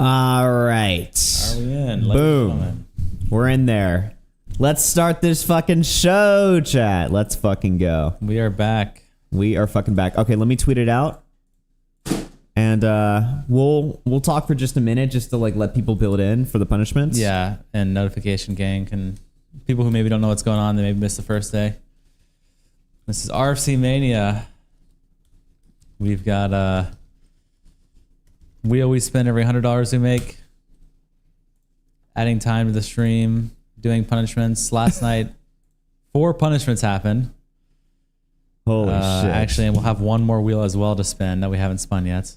All right. Are we in? Boom. We're in there. Let's start this fucking show, chat. Let's fucking go. We are back. We are fucking back. Okay, let me tweet it out. And we'll talk for just a minute just to like let people build in for the punishments. Yeah, and notification gang can people who maybe don't know what's going on, they maybe missed the first day. This is RFC Mania. We've got wheel we spend every $100 we make. Adding time to the stream, doing punishments. Last night, 4 punishments happened. Holy shit. Actually, and we'll have one more wheel as well to spin that we haven't spun yet.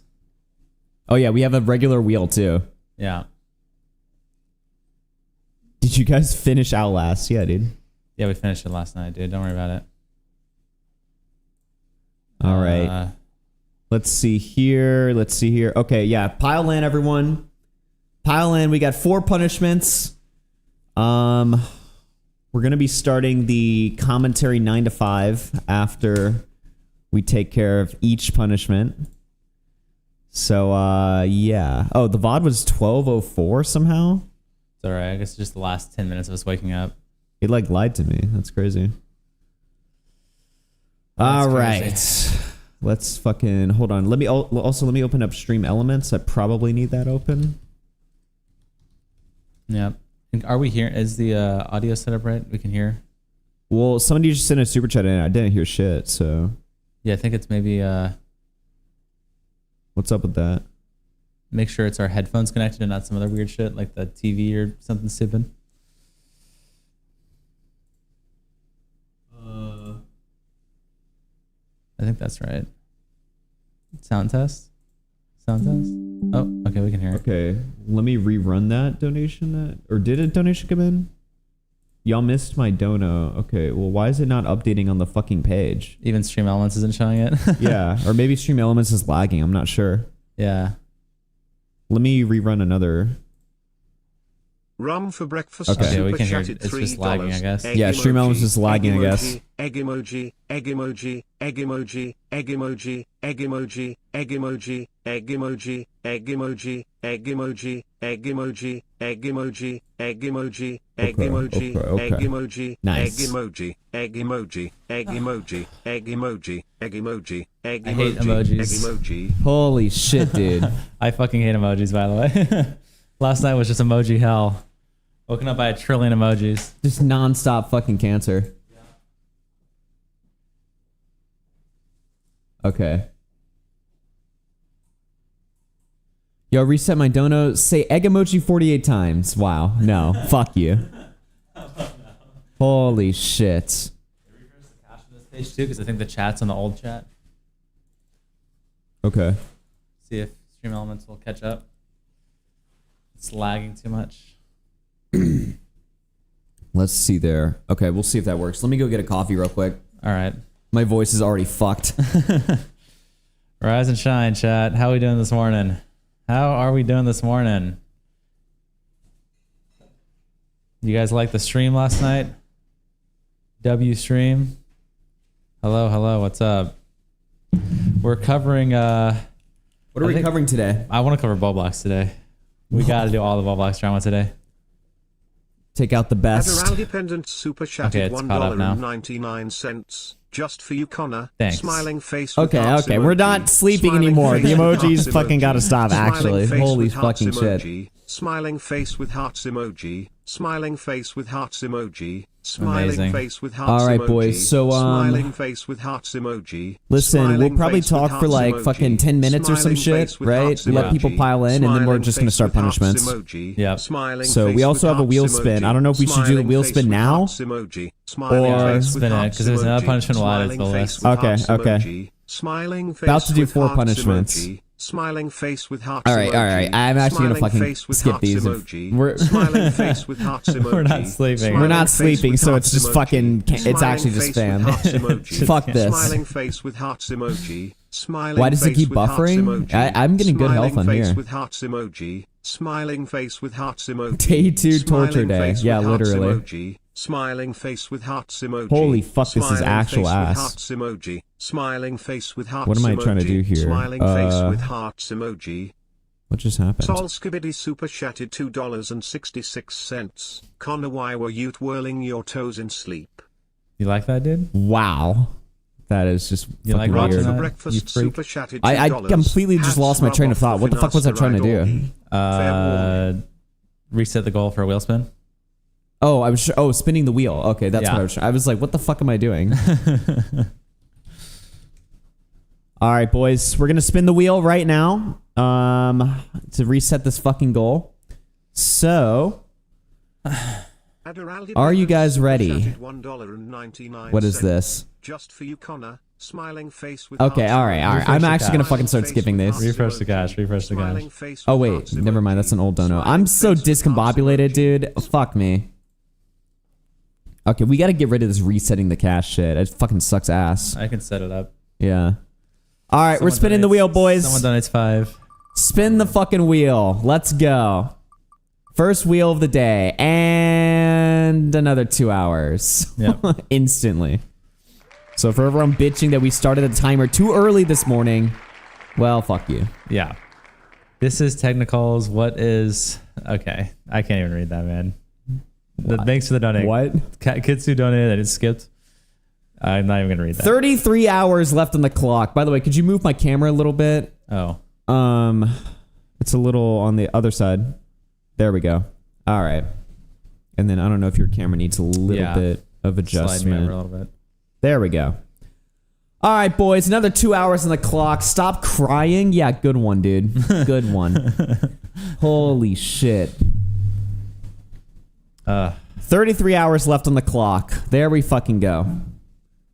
Oh yeah, we have a regular wheel too. Yeah. Did you guys finish Outlast? Yeah, dude. Yeah, we finished it last night, dude. Don't worry about it. All right. Let's see here. Okay, yeah. Pile in, everyone. Pile in. We got 4 punishments. We're going to be starting the commentary 9 to 5 after we take care of each punishment. So, yeah. Oh, the VOD was 12:04 somehow? It's all right. I guess just the last 10 minutes of us waking up. It, like, lied to me. That's crazy. All right. Let's fucking... Hold on. Let me open up Stream Elements. I probably need that open. Yeah. Are we here? Is the audio set up right? We can hear? Well, somebody just sent a super chat in. I didn't hear shit, so... Yeah, I think it's maybe... What's up with that? Make sure it's our headphones connected and not some other weird shit like the TV or something stupid. I think that's right. Sound test? Sound test? Oh, okay, we can hear it. Okay, let me rerun that donation. Or did a donation come in? Y'all missed my dono. Okay, well, why is it not updating on the fucking page? Even Stream Elements isn't showing it. Yeah, or maybe Stream Elements is lagging. I'm not sure. Yeah. Let me rerun another. Rum for breakfast. Okay, we can hear it. It's just lagging, I guess. Yeah, Stream Elements is lagging, I guess. Egg emoji, egg emoji, egg emoji, egg emoji, egg emoji, egg emoji, egg emoji, egg emoji, egg emoji, egg emoji, egg emoji, egg emoji, egg emoji, egg emoji, nice. Egg emoji, egg emoji, egg emoji, egg emoji, egg emoji, egg emoji. I hate emojis. Egg emoji. Holy shit, dude. I fucking hate emojis, by the way. Last night was just emoji hell. Woken up by 1 trillion emojis. Just non-stop fucking cancer. Yeah. Okay. Yo, reset my dono. Say egg emoji 48 times. Wow. No. Fuck you. Holy shit. Reverse the cache on this page too, because I think the chat's on the old chat. Okay. See if Stream Elements will catch up. It's lagging too much. Let's see there. Okay, we'll see if that works. Let me go get a coffee real quick. All right. My voice is already fucked. Rise and shine, chat. How are we doing this morning? How are we doing this morning? You guys like the stream last night? W stream. Hello. What's up? We're covering. What are we covering today? I want to cover Bowblax today. We got to do all the Bowblax drama today. Take out the best. Around dependent super chatted Okay, it's caught up now. $1.99. Just for you, Connor. Thanks. Smiling face with Okay, hearts okay. emoji. We're not sleeping Smiling anymore. The face with emojis hearts fucking emoji. gotta stop, Smiling actually. face Holy with hearts fucking shit. emoji. Smiling face with hearts emoji. Smiling face with hearts emoji. Smiling Amazing. face with hearts emoji. All right, boys. So, smiling face with hearts emoji. listen, we'll Smiling probably face with talk for hearts like emoji. fucking 10 minutes or some Smiling shit, face with right? hearts Let emoji. people pile in, and then we're Smiling just gonna face start with hearts punishments. emoji. Yep. Smiling So face we also with have a hearts wheel spin. emoji. I don't know if we should do the Smiling wheel face spin with now, hearts emoji. Smiling or face with spin it, hearts 'cause there's another emoji. punishment we'll add to the Smiling list. face with Okay, hearts okay. emoji. Smiling face About to do with 4 hearts punishments. emoji. Smiling face with hearts All right. emoji. I'm actually gonna Smiling fucking face with skip hearts these. emoji. We're Smiling face with hearts emoji. We're not sleeping. Smiling We're not face sleeping, with so hearts it's just emoji. fucking. It's Smiling actually just face with spam. hearts emoji. Fuck this. Smiling face with hearts emoji. Smiling Why does it face keep with hearts buffering? emoji. I'm getting good health on Smiling here. face with hearts emoji. Smiling face with hearts emoji. Day 2 torture Smiling day. face Yeah, with hearts literally. emoji. Smiling face with hearts emoji. Holy fuck, this is Smiling actual face ass. With hearts emoji. Smiling face with hearts emoji. What am I trying to do here? Smiling face with hearts emoji. What just happened? Sol Skibidi super chatted $2.66. Connor, why were you twirling your toes in sleep? You like that, dude? Wow. That is just You like fucking watching weird. that? For breakfast You freak. super chatted $2. I completely just lost my train of thought. What the fuck was I trying to do? Reset the goal for a wheel spin. Oh, I was spinning the wheel. Okay, that's Yeah. what I was like, what the fuck am I doing? All right, boys, we're gonna spin the wheel right now to reset this fucking goal. So, are you guys ready? What is this? Just for you, Connor. Smiling face with Okay, all right. I'm actually gonna fucking start skipping this. Refresh the cache. Oh wait, never mind. That's an old dono. I'm so discombobulated, dude. Fuck me. Okay, we got to get rid of this resetting the cache shit. It fucking sucks ass. I can set it up. Yeah. All right, we're spinning the wheel, boys. Someone donates 5. Spin the fucking wheel. Let's go. First wheel of the day. And another 2 hours. Yep. Instantly. So for everyone bitching that we started the timer too early this morning, well, fuck you. Yeah. This is technicals. What is... Okay. I can't even read that, man. Thanks for the donate. What? Kids who donated that it skipped. I'm not even going to read that. 33 hours left on the clock. By the way, could you move my camera a little bit? Oh. It's a little on the other side. There we go. All right. And then I don't know if your camera needs a little bit of adjustment. Slide me over a little bit. There we go. All right, boys. Another 2 hours on the clock. Stop crying. Yeah, good one, dude. Good one. Holy shit. 33 hours left on the clock. There we fucking go.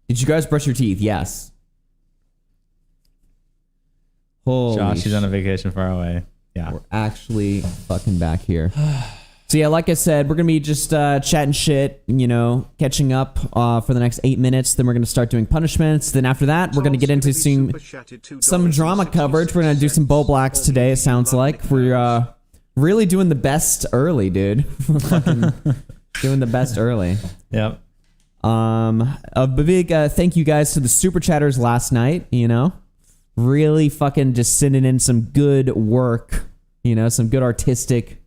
Did you guys brush your teeth? Yes. Holy Josh, he's on a vacation far away. Yeah. We're actually fucking back here. So yeah, like I said, we're going to be just chatting shit, you know, catching up for the next 8 minutes. Then we're going to start doing punishments. Then after that, we're going to get into seeing some drama coverage. We're going to do some Bowblax today, it sounds like. We're really doing the best early, dude. We're fucking doing the best early. Yep. A big thank you guys to the super chatters last night, you know. Really fucking just sending in some good work, you know, some good artistic.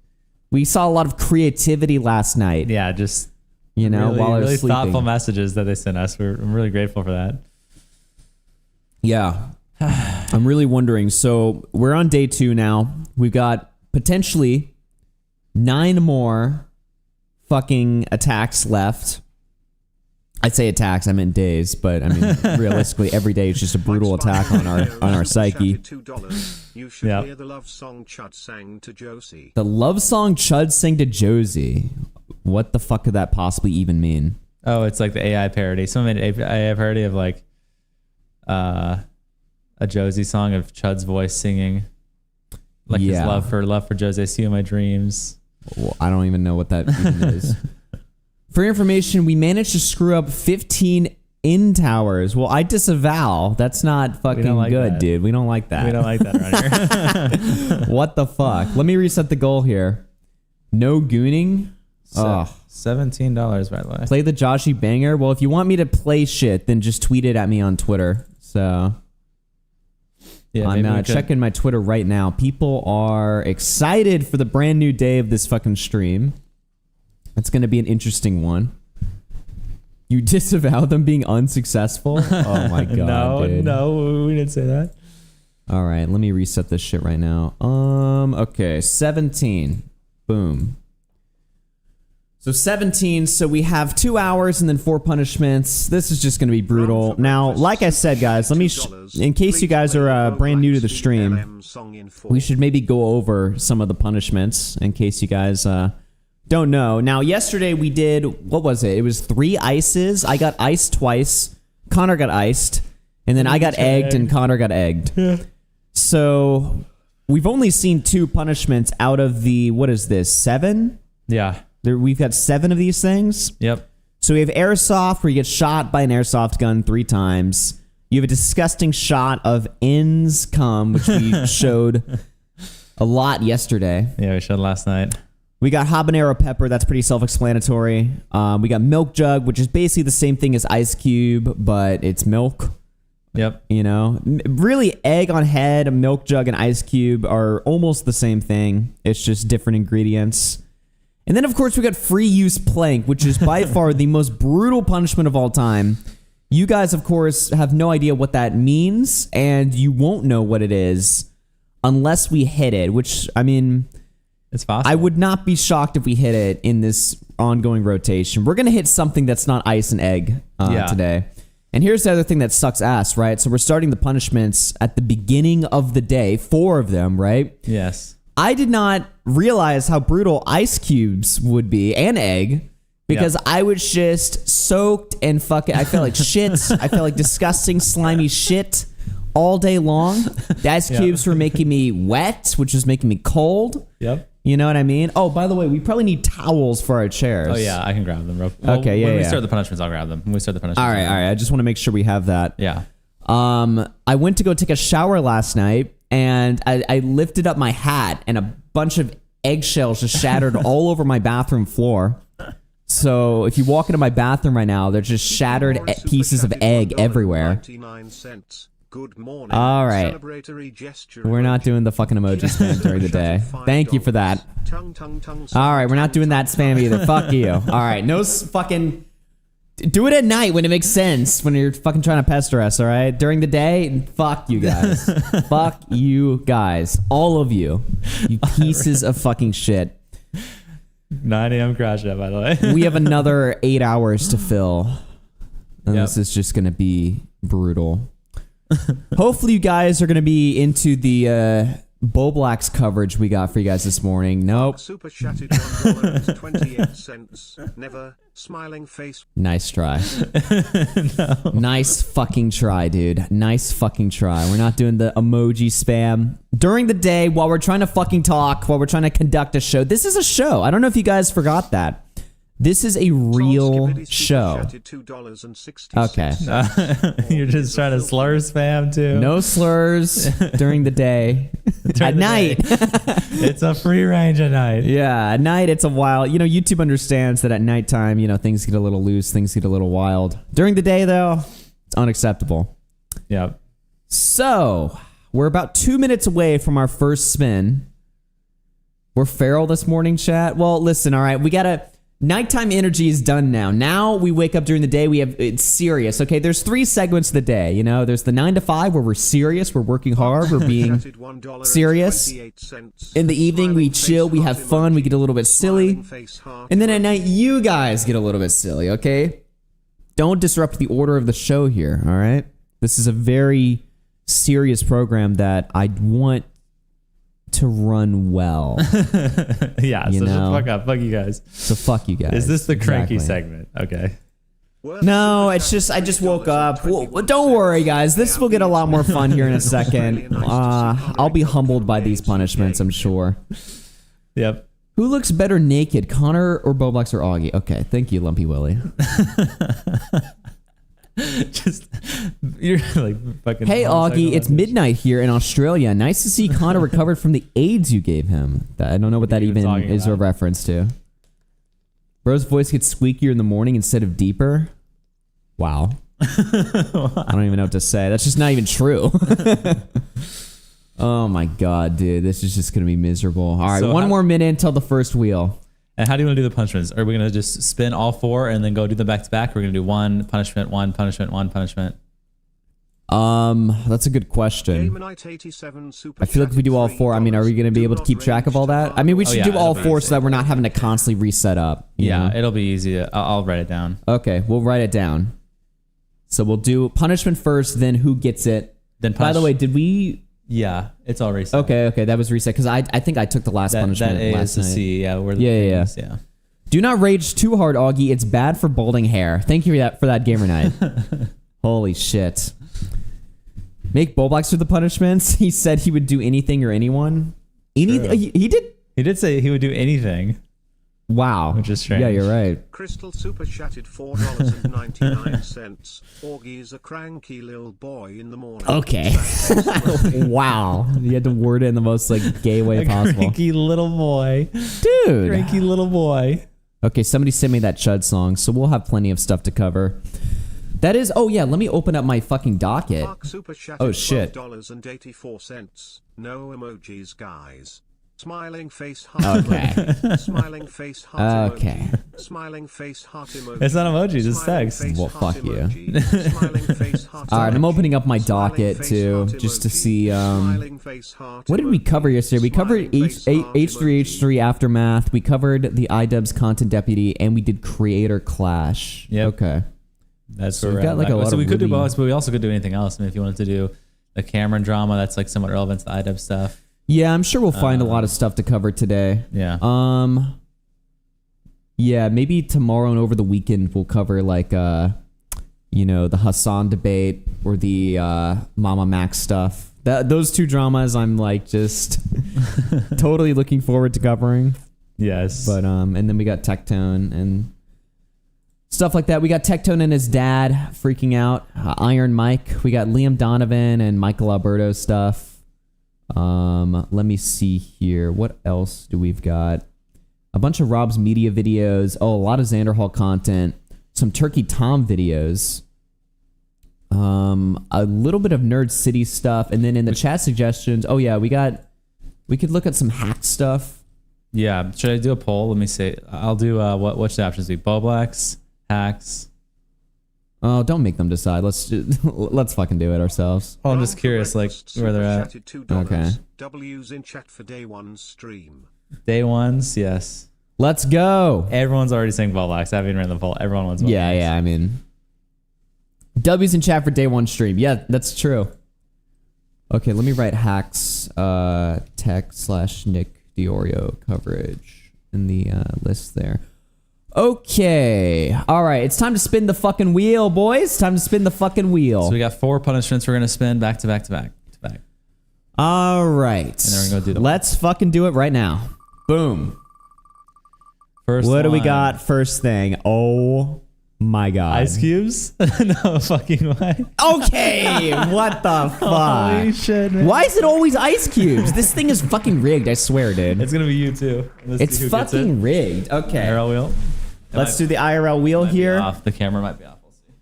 We saw a lot of creativity last night. Yeah, just you know, really, while I was really sleeping. thoughtful messages that they sent us. I'm really grateful for that. Yeah. I'm really wondering. So we're on day 2 now. We've got potentially 9 more fucking attacks left. I say attacks, I meant days, but I mean realistically every day is just a brutal attack on our psyche. You should hear the love song Chud sang to Josie. The love song Chud sang to Josie. What the fuck could that possibly even mean? Oh, it's like the AI parody. Someone made an AI parody of like a Josie song of Chud's voice singing like his love for Josie. See you in my dreams. Well, I don't even know what that even is. For your information, we managed to screw up 15 in towers. Well, I disavow. That's not fucking like good, that. dude. We don't like that. We don't like that around here. What the fuck? Let me reset the goal here. No gooning. $17, by the way. Play the Joshy banger. Well, if you want me to play shit, then just tweet it at me on Twitter. So yeah, I'm checking my Twitter right now. People are excited for the brand new day of this fucking stream. It's going to be an interesting one. You disavow them being unsuccessful? Oh my god, dude. No, we didn't say that. All right, let me reset this shit right now. Okay, 17. Boom. So 17, so we have 2 hours and then 4 punishments. This is just going to be brutal. Now, like I said, guys, let me, in case you guys are brand new to the stream, we should maybe go over some of the punishments in case you guys don't know. Now, yesterday we did, what was it? It was 3 ices. I got iced twice. Connor got iced. And then I got egged and Connor got egged. So we've only seen 2 punishments out of the, what is this, 7? Yeah. We've got 7 of these things. Yep. So we have airsoft, where you get shot by an airsoft gun 3 times. You have a disgusting shot of ends cum, which we showed a lot yesterday. Yeah, we showed last night. We got habanero pepper. That's pretty self-explanatory. We got milk jug, which is basically the same thing as ice cube, but it's milk. Yep. You know, really, egg on head, a milk jug, and ice cube are almost the same thing. It's just different ingredients. And then, of course, we got free use plank, which is by far the most brutal punishment of all time. You guys, of course, have no idea what that means, and you won't know what it is unless we hit it, which, I mean, it's possible. I would not be shocked if we hit it in this ongoing rotation. We're going to hit something that's not ice and egg today. And here's the other thing that sucks ass, right? So we're starting the punishments at the beginning of the day, 4 of them, right? Yes. I did not realize how brutal ice cubes would be and egg because I was just soaked and fucking, I felt like shit. I felt like disgusting, slimy shit all day long. The ice cubes were making me wet, which was making me cold. Yep. You know what I mean? Oh, by the way, we probably need towels for our chairs. Oh, yeah, I can grab them. Okay, When we start the punishments, I'll grab them. When we start the punishments. All right. I just want to make sure we have that. Yeah. I went to go take a shower last night, and I lifted up my hat, and a bunch of eggshells just shattered all over my bathroom floor. So if you walk into my bathroom right now, there's just shattered pieces of egg everywhere. Good morning. All right. We're not doing the fucking emoji spam during the day. Thank you for that. All right, we're not doing that spam either. Fuck you. All right, no fucking... Do it at night when it makes sense, when you're fucking trying to pester us, all right? During the day, fuck you guys. Fuck you guys. All of you. You pieces of fucking shit. 9 a.m. crash out, by the way. We have another 8 hours to fill. And this is just going to be brutal. Hopefully you guys are going to be into the Bowblax coverage we got for you guys this morning. Nope. Super chatted $1.28. Never. Smiling face. Nice try. No. Nice fucking try, dude. Nice fucking try. We're not doing the emoji spam. During the day, while we're trying to fucking talk, while we're trying to conduct a show. This is a show. I don't know if you guys forgot that. This is a real show. Okay. You're just trying to slur spam too. No slurs during the day. At night. It's a free range at night. Yeah, at night it's a wild. You know, YouTube understands that at nighttime, you know, things get a little loose, things get a little wild. During the day, though, it's unacceptable. Yep. So, we're about 2 minutes away from our first spin. We're feral this morning, chat. Well, listen, all right, we gotta... Nighttime energy is done now. Now we wake up during the day. It's serious. Okay, there's 3 segments of the day. You know, there's the 9 to 5 where we're serious, we're working hard, we're being serious. In the evening, we chill, we have fun, we get a little bit silly. And then at night, you guys get a little bit silly. Okay, don't disrupt the order of the show here. All right, this is a very serious program that I want to run well. Yeah, so fuck up. Fuck you guys. So fuck you guys. Is this the cranky segment? Okay. No, it's just I just woke up. Well, don't worry, guys. This will get a lot more fun here in a second. I'll be humbled by these punishments, I'm sure. Yep. Who looks better naked, Connor or Bowblax or Augie? Okay, thank you, Lumpy Willie. Just you're like fucking. Hey Augie, it's midnight here in Australia. Nice to see Connor recovered from the AIDS you gave him. I don't know what that even is a reference to. Bro's voice gets squeakier in the morning instead of deeper. Wow. I don't even know what to say. That's just not even true. Oh my god, dude, this is just gonna be miserable. All right, so one more minute until the first wheel. And how do you want to do the punishments? Are we going to just spin all 4 and then go do them back to back? We're going to do one punishment, one punishment, one punishment. That's a good question. I feel like if we do all 4, I mean, are we going to be able to keep track of all that? I mean, we should do all 4 so that we're not having to constantly reset up. Yeah, it'll be easy. I'll write it down. Okay, we'll write it down. So we'll do punishment first, then who gets it. Then by the way, did we... Yeah, it's all reset. Okay, that was reset because I think I took the last punishment that last night. C, yeah, yeah. Do not rage too hard, Augie. It's bad for balding hair. Thank you for that gamer night. Holy shit. Make Bowblax do the punishments. He said he would do anything or anyone. He did. He did say he would do anything. Wow. Which is strange. Yeah, you're right. Crystal Super chatted $4.99. Augie's a cranky little boy in the morning. Okay. Wow. You had to word it in the most like gay way possible. Cranky little boy. Dude. Cranky little boy. Okay, somebody sent me that Chud song, so we'll have plenty of stuff to cover. That is. Oh yeah. Let me open up my fucking docket. Mark Super Chat Oh shit. $12.84. No emojis, guys. Smiling face heart Okay. emoji. Smiling face heart Okay. emoji. Smiling face heart emoji. It's not emojis, it's Smiling text. face Well, heart fuck you. emoji. Smiling face heart All right. I'm emoji. opening up my Smiling docket face too, heart just to emoji. see. Smiling face heart What did we emoji. cover yesterday? We covered Smiling face heart H3H3 Aftermath. We covered the iDubbbz Content Deputy, and we did Creator Clash. Yep. Okay. That's So where we've we're got at. like a lot so of we could do really- both, but we also could do anything else. I mean, if you wanted to do the Cameron drama, that's like somewhat relevant to the iDubbbz stuff. Yeah, I'm sure we'll find a lot of stuff to cover today. Yeah. Yeah, maybe tomorrow and over the weekend we'll cover like the Hassan debate or the Mama Max stuff. Those two dramas I'm like just totally looking forward to covering. Yes. But and then we got Tectone and stuff like that. We got Tectone and his dad freaking out. Iron Mike. We got Liam Donovan and Michael Alberto stuff. Let me see here. What else do we've got? A bunch of Rob's media videos. Oh, a lot of Xander Hall content. Some Turkey Tom videos. A little bit of Nerd City stuff. And then in the chat suggestions, oh yeah, we could look at some hack stuff. Yeah. Should I do a poll? Let me see. I'll do what should the options be? Bowblax, hacks. Oh, don't make them decide. Let's fucking do it ourselves. Oh, I'm just curious, like where they're at. Okay. W's in chat for day one stream. Day ones, yes. Let's go. Everyone's already saying Bowblax. I haven't even ran the poll. Everyone wants Bowblax. Yeah. I mean, W's in chat for day one stream. Yeah, that's true. Okay, let me write hacks tech/Nick DeOrio coverage in the list there. Okay. All right. It's time to spin the fucking wheel, boys. Time to spin the fucking wheel. So we got 4 punishments we're gonna spin back to back to back to back. All right. And then we're gonna do the Let's fucking do it right now. Boom. First What do we one. got first thing? Oh my god. Ice cubes? No fucking way. Okay. What the fuck? Holy shit, man. Why is it always ice cubes? This thing is fucking rigged, I swear, dude. It's gonna be you too. Let's It's see who gets fucking it. rigged. Okay. IRL wheel. Let's do the IRL wheel Might be here. off. The camera might be off. We'll see.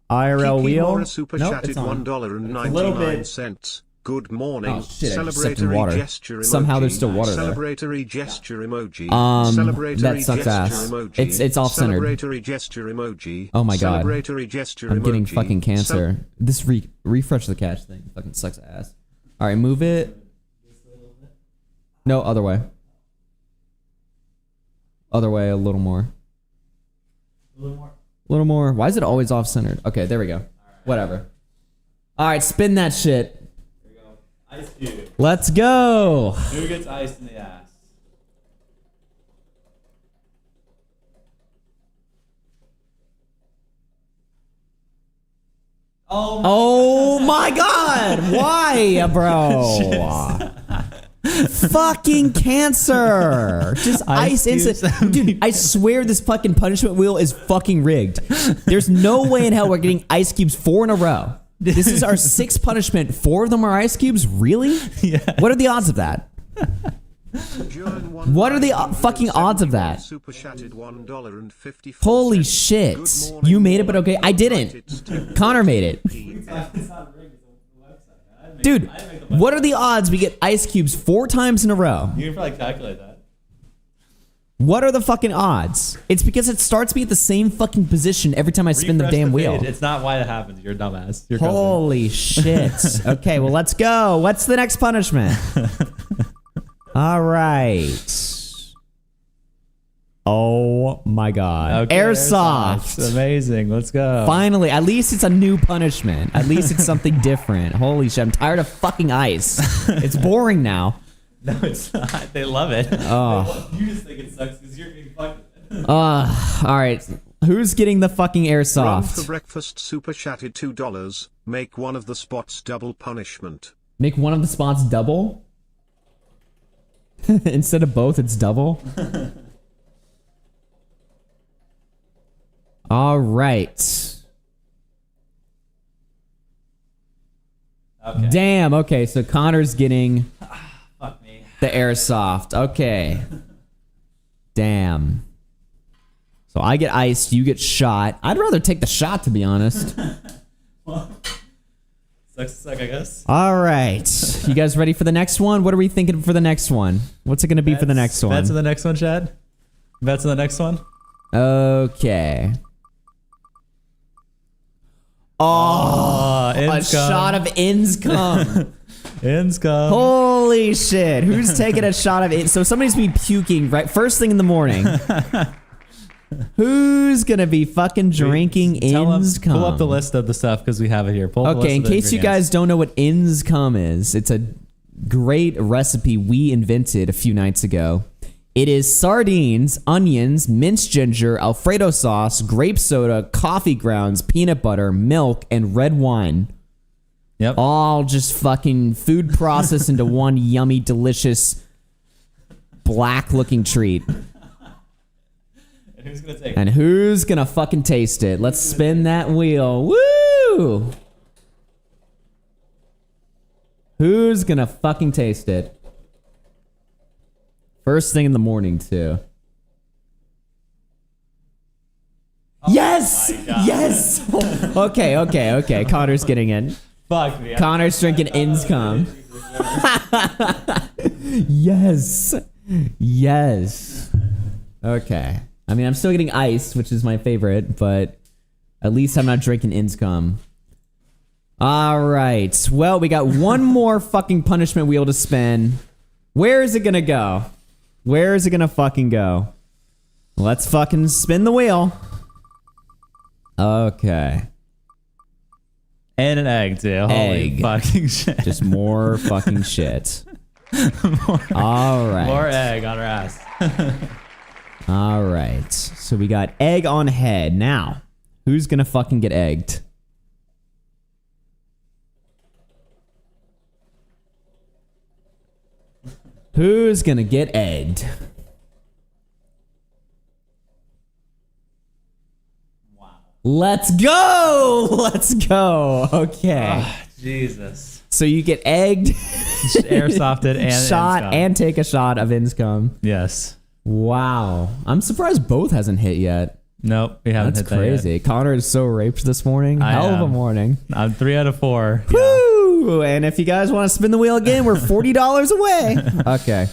IRL Kiki wheel. Mora super Nope, chatted it's on. $1.99. Good morning. Oh, shit, I just stepped in Celebratory water. gesture emoji. Somehow there's still water there. Celebratory gesture emoji. That sucks gesture ass. emoji. It's off-centered. Celebratory gesture emoji. Oh my god. Celebratory gesture I'm getting emoji. fucking cancer. This refresh the cache thing fucking sucks ass. All right, move it. No, other way. Other way, a little more. A little more. A little more. Why is it always off-centered? Okay, there we go. Whatever. All right, spin that shit. Here we go. Ice cube. Let's go. Who gets iced in the ass? Oh my god. Why, bro? Fucking cancer. Just ice instant. Dude, I swear this fucking punishment wheel is fucking rigged. There's no way in hell we're getting ice cubes 4 in a row. This is our 6th punishment. 4 of them are ice cubes? Really? Yeah. What are the odds of that? What are the fucking odds of that? Super chatted $1.54. Holy shit. Good morning, You made it, but morning. okay. I didn't. Connor made it. Dude, what are the odds we get ice cubes 4 times in a row? You can probably calculate that. What are the fucking odds? It's because it starts me at the same fucking position every time I spin the Refresh damn wheel. page. It's not why it happens. You're a dumbass. You're Holy shit. Okay, well, let's go. What's the next punishment? All right. Oh my god. Okay, Airsoft. Amazing. Let's go. Finally, at least it's a new punishment. At least it's something different. Holy shit, I'm tired of fucking ice. It's boring now. No, it's not. They love it. Oh. You just think it sucks because you're getting fucked. All right. Who's getting the fucking Run for airsoft? breakfast super chatted $2. Make one of the spots double punishment. Make one of the spots double? Instead of both, it's double? All right. Okay. Damn. Okay, so Connor's getting Fuck me. the airsoft. Okay. Damn. So I get iced, you get shot. I'd rather take the shot, to be honest. Sucks to suck, I guess. All right. You guys ready for the next one? What are we thinking for the next one? What's it going to be for the next one? Bets on the next one, Chad? Bets on the next one? Okay. Oh, a shot of Inscom. Inscom. Holy shit. Who's taking a shot of it? So somebody's be puking right first thing in the morning. Who's gonna be fucking drinking Inscom? Pull up the list of the stuff because we have it here. Okay, in case you guys don't know what Inscom is, it's a great recipe we invented a few nights ago. It is sardines, onions, minced ginger, Alfredo sauce, grape soda, coffee grounds, peanut butter, milk, and red wine. Yep. All just fucking food processed into one yummy, delicious, black-looking treat. Who's gonna take it? And who's gonna fucking taste it? Let's spin that wheel. Woo! Who's gonna fucking taste it? First thing in the morning, too. Yes! Yes! Okay. Connor's getting in. Fuck me. Connor's drinking Inscom. Yes. Okay. I mean, I'm still getting ice, which is my favorite, but at least I'm not drinking Inscom. All right. Well, we got one more fucking punishment wheel to spin. Where is it gonna go? Where is it gonna fucking go? Let's fucking spin the wheel. Okay. And an egg, too. Holy fucking shit. Just more fucking shit. All right. More egg on our ass. All right. So we got egg on head. Now, who's gonna fucking get egged? Who's gonna get egged? Wow. Let's go! Let's go. Okay. Oh, Jesus. So you get egged, Airsofted and shot, Inscom. and take a shot of Inscom. Yes. Wow. I'm surprised both hasn't hit yet. Nope, we haven't That's hit that crazy. yet. Connor is so raped this morning. Hell of a morning. I'm 3 out of 4. Woo! And if you guys want to spin the wheel again, we're $40 away. Okay.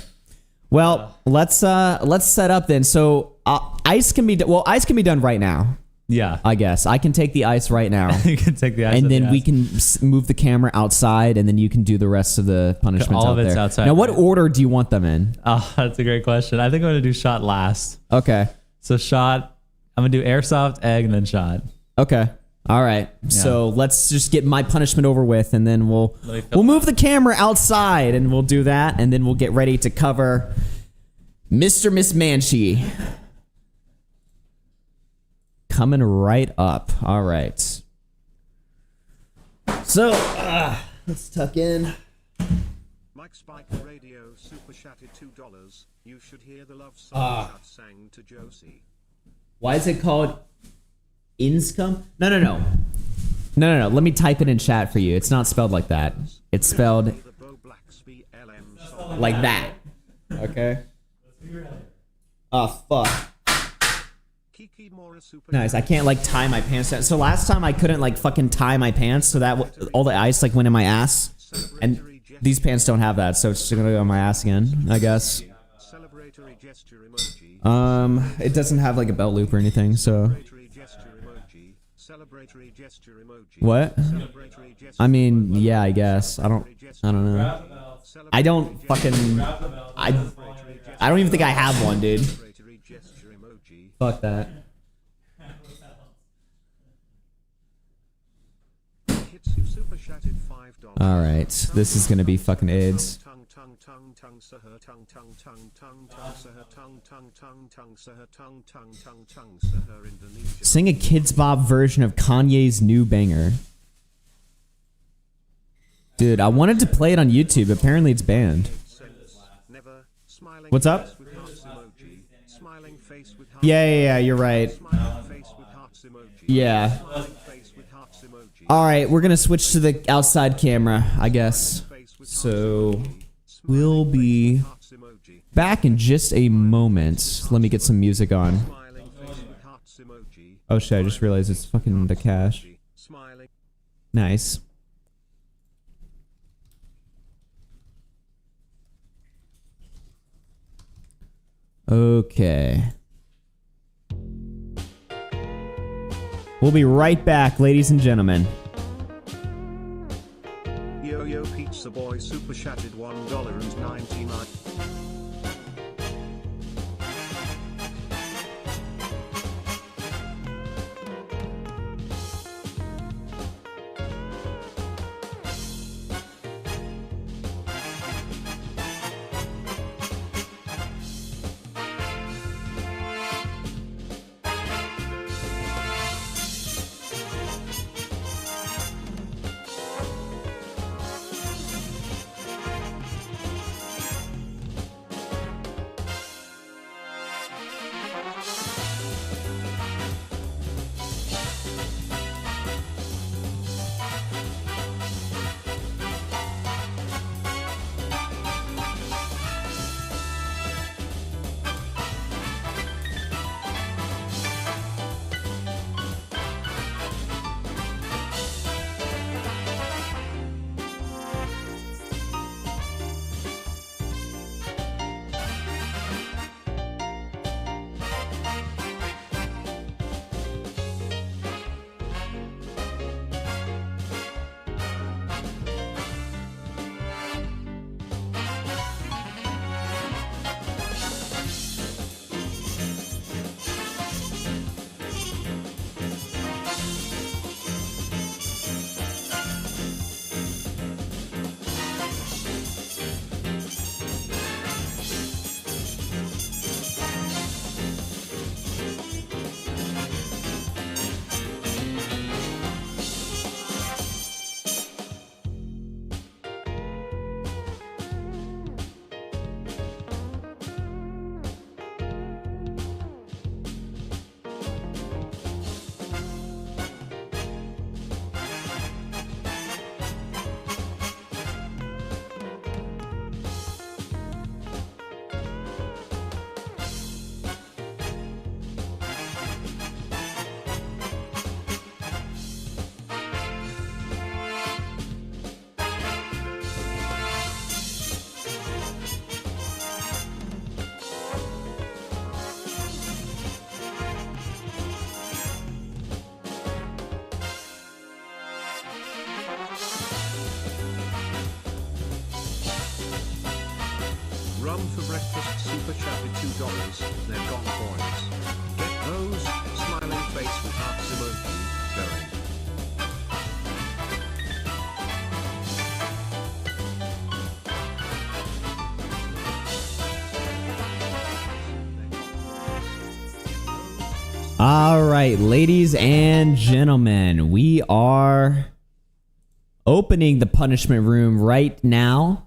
Well, let's set up then. So ice can be done right now. Yeah. I guess I can take the ice right now. You can take the ice. And then we can move the camera outside, and then you can do the rest of the punishments All of out it's there. outside, Now, what right? order do you want them in? Oh, that's a great question. I think I'm going to do shot last. Okay. So shot, I'm going to do airsoft, egg, and then shot. Okay. All right. So let's just get my punishment over with, and then we'll move the camera outside, and we'll do that, and then we'll get ready to cover Mr. Miss Manchi. Coming right up. All right. So, let's tuck in. Mike Spike Radio Super Chatted $2. You should hear the love song Chat sang to Josie. Why is it called Inscom? No. Let me type it in chat for you. It's not spelled like that. It's spelled The Bowblax DMs song. like that. Okay. Oh, fuck. Kiki Mora Super Nice. I can't like tie my pants down. So last time I couldn't like fucking tie my pants, so that all the ice like went in my ass. And these pants don't have that, so it's just gonna go on my ass again, I guess. Celebratory gesture emoji. It doesn't have like a belt loop or anything, so. Celebratory gesture emoji. Celebratory gesture emoji. What? Celebratory gesture I mean, yeah, I guess. I don't know. I don't fucking. I don't even think I have one, dude. Celebratory gesture emoji. Fuck that. Hitsu Super Chatted $5. All right, this is gonna be fucking AIDS. Tongue tongue tongue tongue saher tongue tongue tongue tongue tongue saher tongue tongue tongue tongue saher tongue tongue tongue tongue saher Indonesia. Sing a Kids Bop version of Kanye's new banger. Dude, I wanted to play it on YouTube. Apparently, it's banned. Never smiling. What's up? face with hearts emoji. Smiling face with hearts. Yeah, you're right. Smiling face with hearts emoji. Yeah. Smiling face with hearts emoji. All right, we're gonna switch to the outside camera, I guess. Face with So hearts we'll be hearts emoji. back in just a moment. Let me get some music on. Smiling face with hearts Oh shit, I just realized it's fucking the cash. Smiling. Nice. Okay. We'll be right back, ladies and gentlemen. Yo Pizza Boy super chatted $1.99. Rum for breakfast super chatted $2. They're gone boys. Get those smiling face with hearts emoji going. All right, ladies and gentlemen, we are opening the punishment room right now.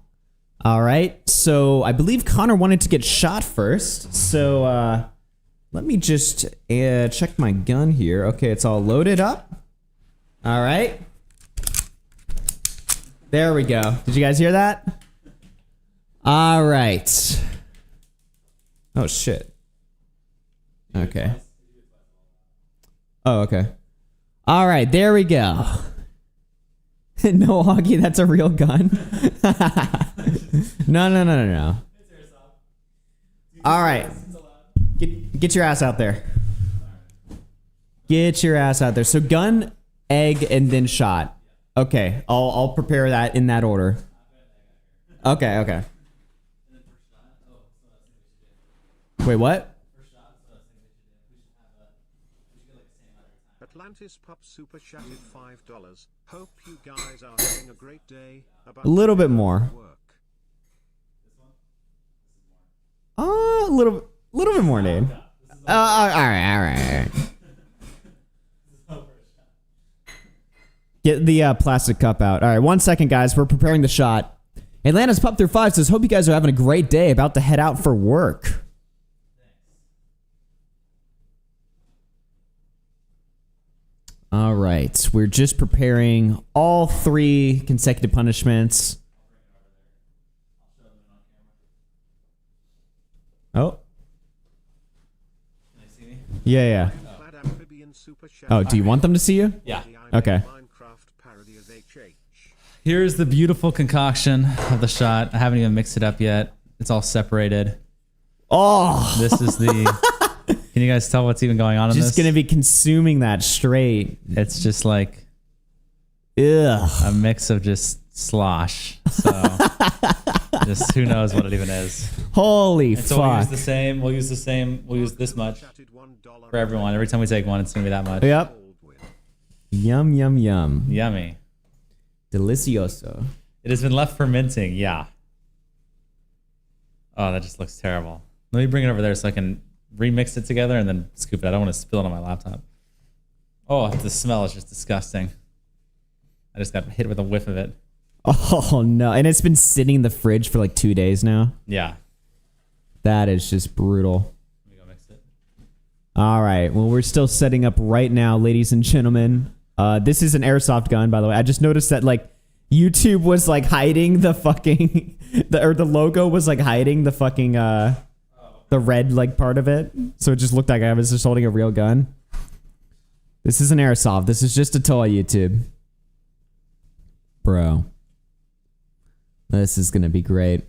All right, so I believe Connor wanted to get shot first. So let me just check my gun here. Okay, it's all loaded up. All right. There we go. Did you guys hear that? All right. Oh, shit. Okay. Oh, okay. All right, there we go. No, Augie, that's a real gun. No. All right. Get your ass out there. Get your ass out there. So gun, egg, and then shot. Okay, I'll prepare that in that order. Okay. Wait, what? Atlantis Pup super chatted $5. Hope you guys are having a great day. A little bit more. A little bit more, Nate. All right. Get the plastic cup out. All right, 1 second, guys. We're preparing the shot. Atlantis Pup through 5 says, hope you guys are having a great day. About to head out for work. All right, we're just preparing all 3 consecutive punishments. Oh. Can they see me? Yeah. Clad amphibian super Oh, do you want them to see you? Yeah. Okay. Here's the beautiful concoction of the shot. I haven't even mixed it up yet. It's all separated. Oh, This is the... Can you guys tell what's even going on in this? just gonna be consuming that straight. It's just like Ugh. a mix of just slosh. So just who knows what it even is. Holy And so we'll use fuck. the same. We'll use the same. We'll use this much for everyone. Every time we take one, it's gonna be that much. Yep. Yum yum yum. Yummy. Delicioso. It has been left fermenting. Yeah. Oh, that just looks terrible. Let me bring it over there so I can remix it together and then scoop it. I don't want to spill it on my laptop. Oh, the smell is just disgusting. I just got hit with a whiff of it. Oh no. And it's been sitting in the fridge for like 2 days now. Yeah. That is just brutal. Let me go mix it. All right. Well, we're still setting up right now, ladies and gentlemen. This is an airsoft gun, by the way. I just noticed that like YouTube was like hiding the fucking the logo was like hiding the fucking the red like part of it. So it just looked like I was just holding a real gun. This is an airsoft. This is just a toy, YouTube. Bro. This is gonna be great.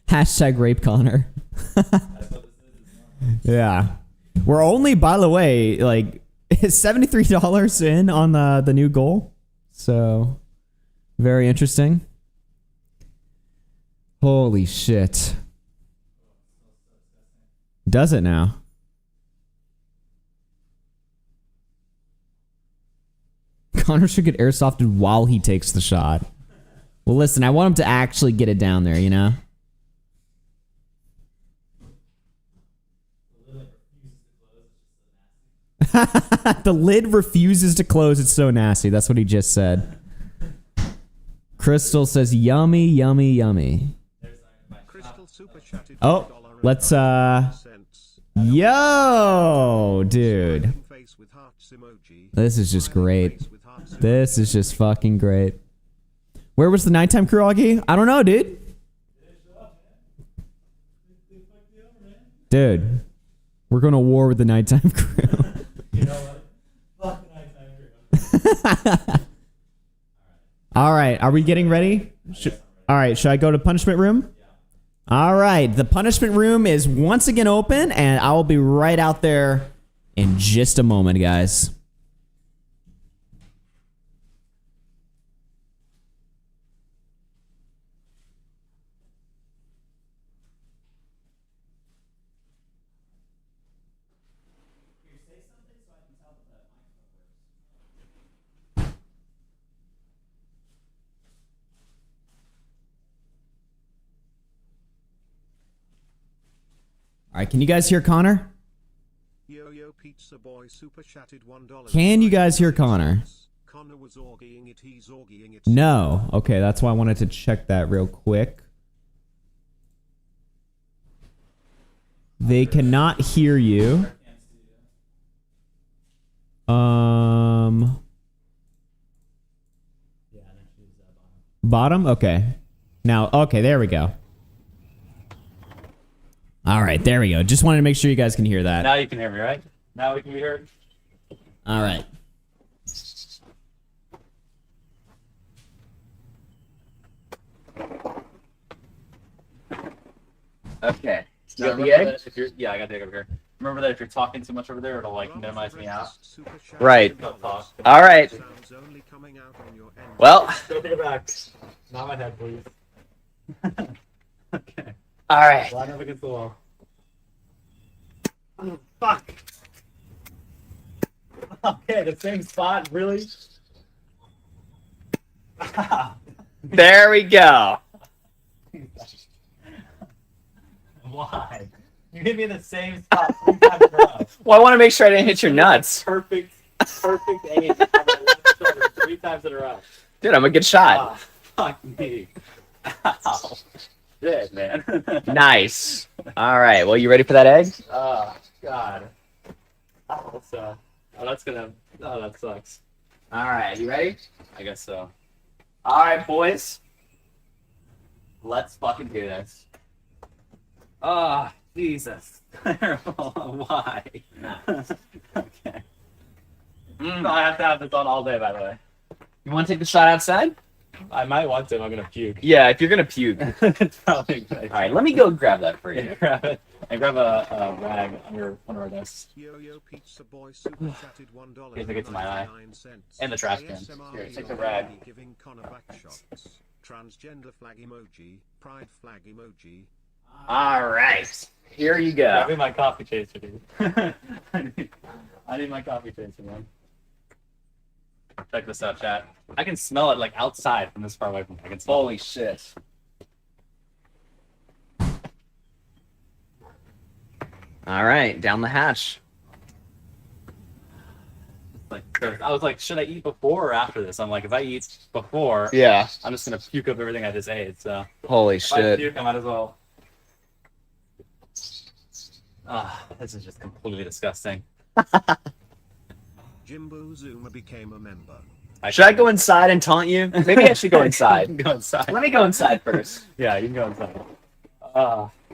Hashtag rape Connor. Yeah. We're only, by the way, like $73 in on the new goal. So very interesting. Holy shit. Does it now? Connor should get airsofted while he takes the shot. Well, listen, I want him to actually get it down there, you know? The lid refuses to close. It's so nasty. That's what he just said. Crystal says, yummy, yummy, yummy. Oh, let's, yo, dude. This is just great. This is just fucking great. Where was the nighttime crew, Augie? I don't know, dude. Dude, we're going to war with the nighttime crew. You know what? Fuck the nighttime crew. All right, are we getting ready? All right, should I go to punishment room? All right, the punishment room is once again open, and I will be right out there in just a moment, guys. All right, can you guys hear Connor? Yo-Yo Pizza Boy super chatted $1. Can you guys hear Connor? Connor was orgying it, he's orgying it. No. Okay, that's why I wanted to check that real quick. They cannot hear you. Bottom? Okay. Now, okay, there we go. All right, there we go. Just wanted to make sure you guys can hear that. Now you can hear me, right? Now we can be heard. All right. Okay. You got the remember egg? that if you're, yeah, I got the egg over here. Remember that if you're talking too much over there, it'll like minimize me out. Right. Don't talk. All right. Well. Go to your back. Not my head, please. Okay. All right. Line up against the wall. Oh, fuck. Okay, the same spot, really? There we go. Why? You hit me in the same spot 3 times in a row. Well, I want to make sure I didn't hit your nuts. Perfect aim on my left shoulder 3 times in a row. Dude, I'm a good shot. Fuck me. Ow. Shit, man. Nice. All right. Well, you ready for that egg? Oh, God. Oh, so, that's gonna. Oh, that sucks. All right. You ready? I guess so. All right, boys. Let's fucking do this. Ah, Jesus. Why? Okay. I have to have this on all day, by the way. You want to take the shot outside? I might want to. I'm gonna puke. Yeah, if you're gonna puke. It's probably good. All right, let me go grab that for you. Yeah, grab it. And grab a rag under one of our desks. Yo-Yo Pizza Boy super chatted $1. Here's a get to my eye. And the trash can. Here, take the rag. Giving Connor back shots. Transgender flag emoji. Pride flag emoji. All right, here you Grab go. me my coffee chaser, dude. I need my coffee chaser, man. Check this out, chat. I can smell it like outside from this far away from me. I can smell Holy shit. All right, down the hatch. I was like, should I eat before or after this? I'm like, if I eat before, Yeah. I'm just gonna puke up everything I just ate. So Holy if I shit. puke, I might as well. This is just completely disgusting. Jimbo Zuma became a member. Should I go inside and taunt you? Maybe I should go inside. Go inside. Let me go inside first. Yeah, you can go inside.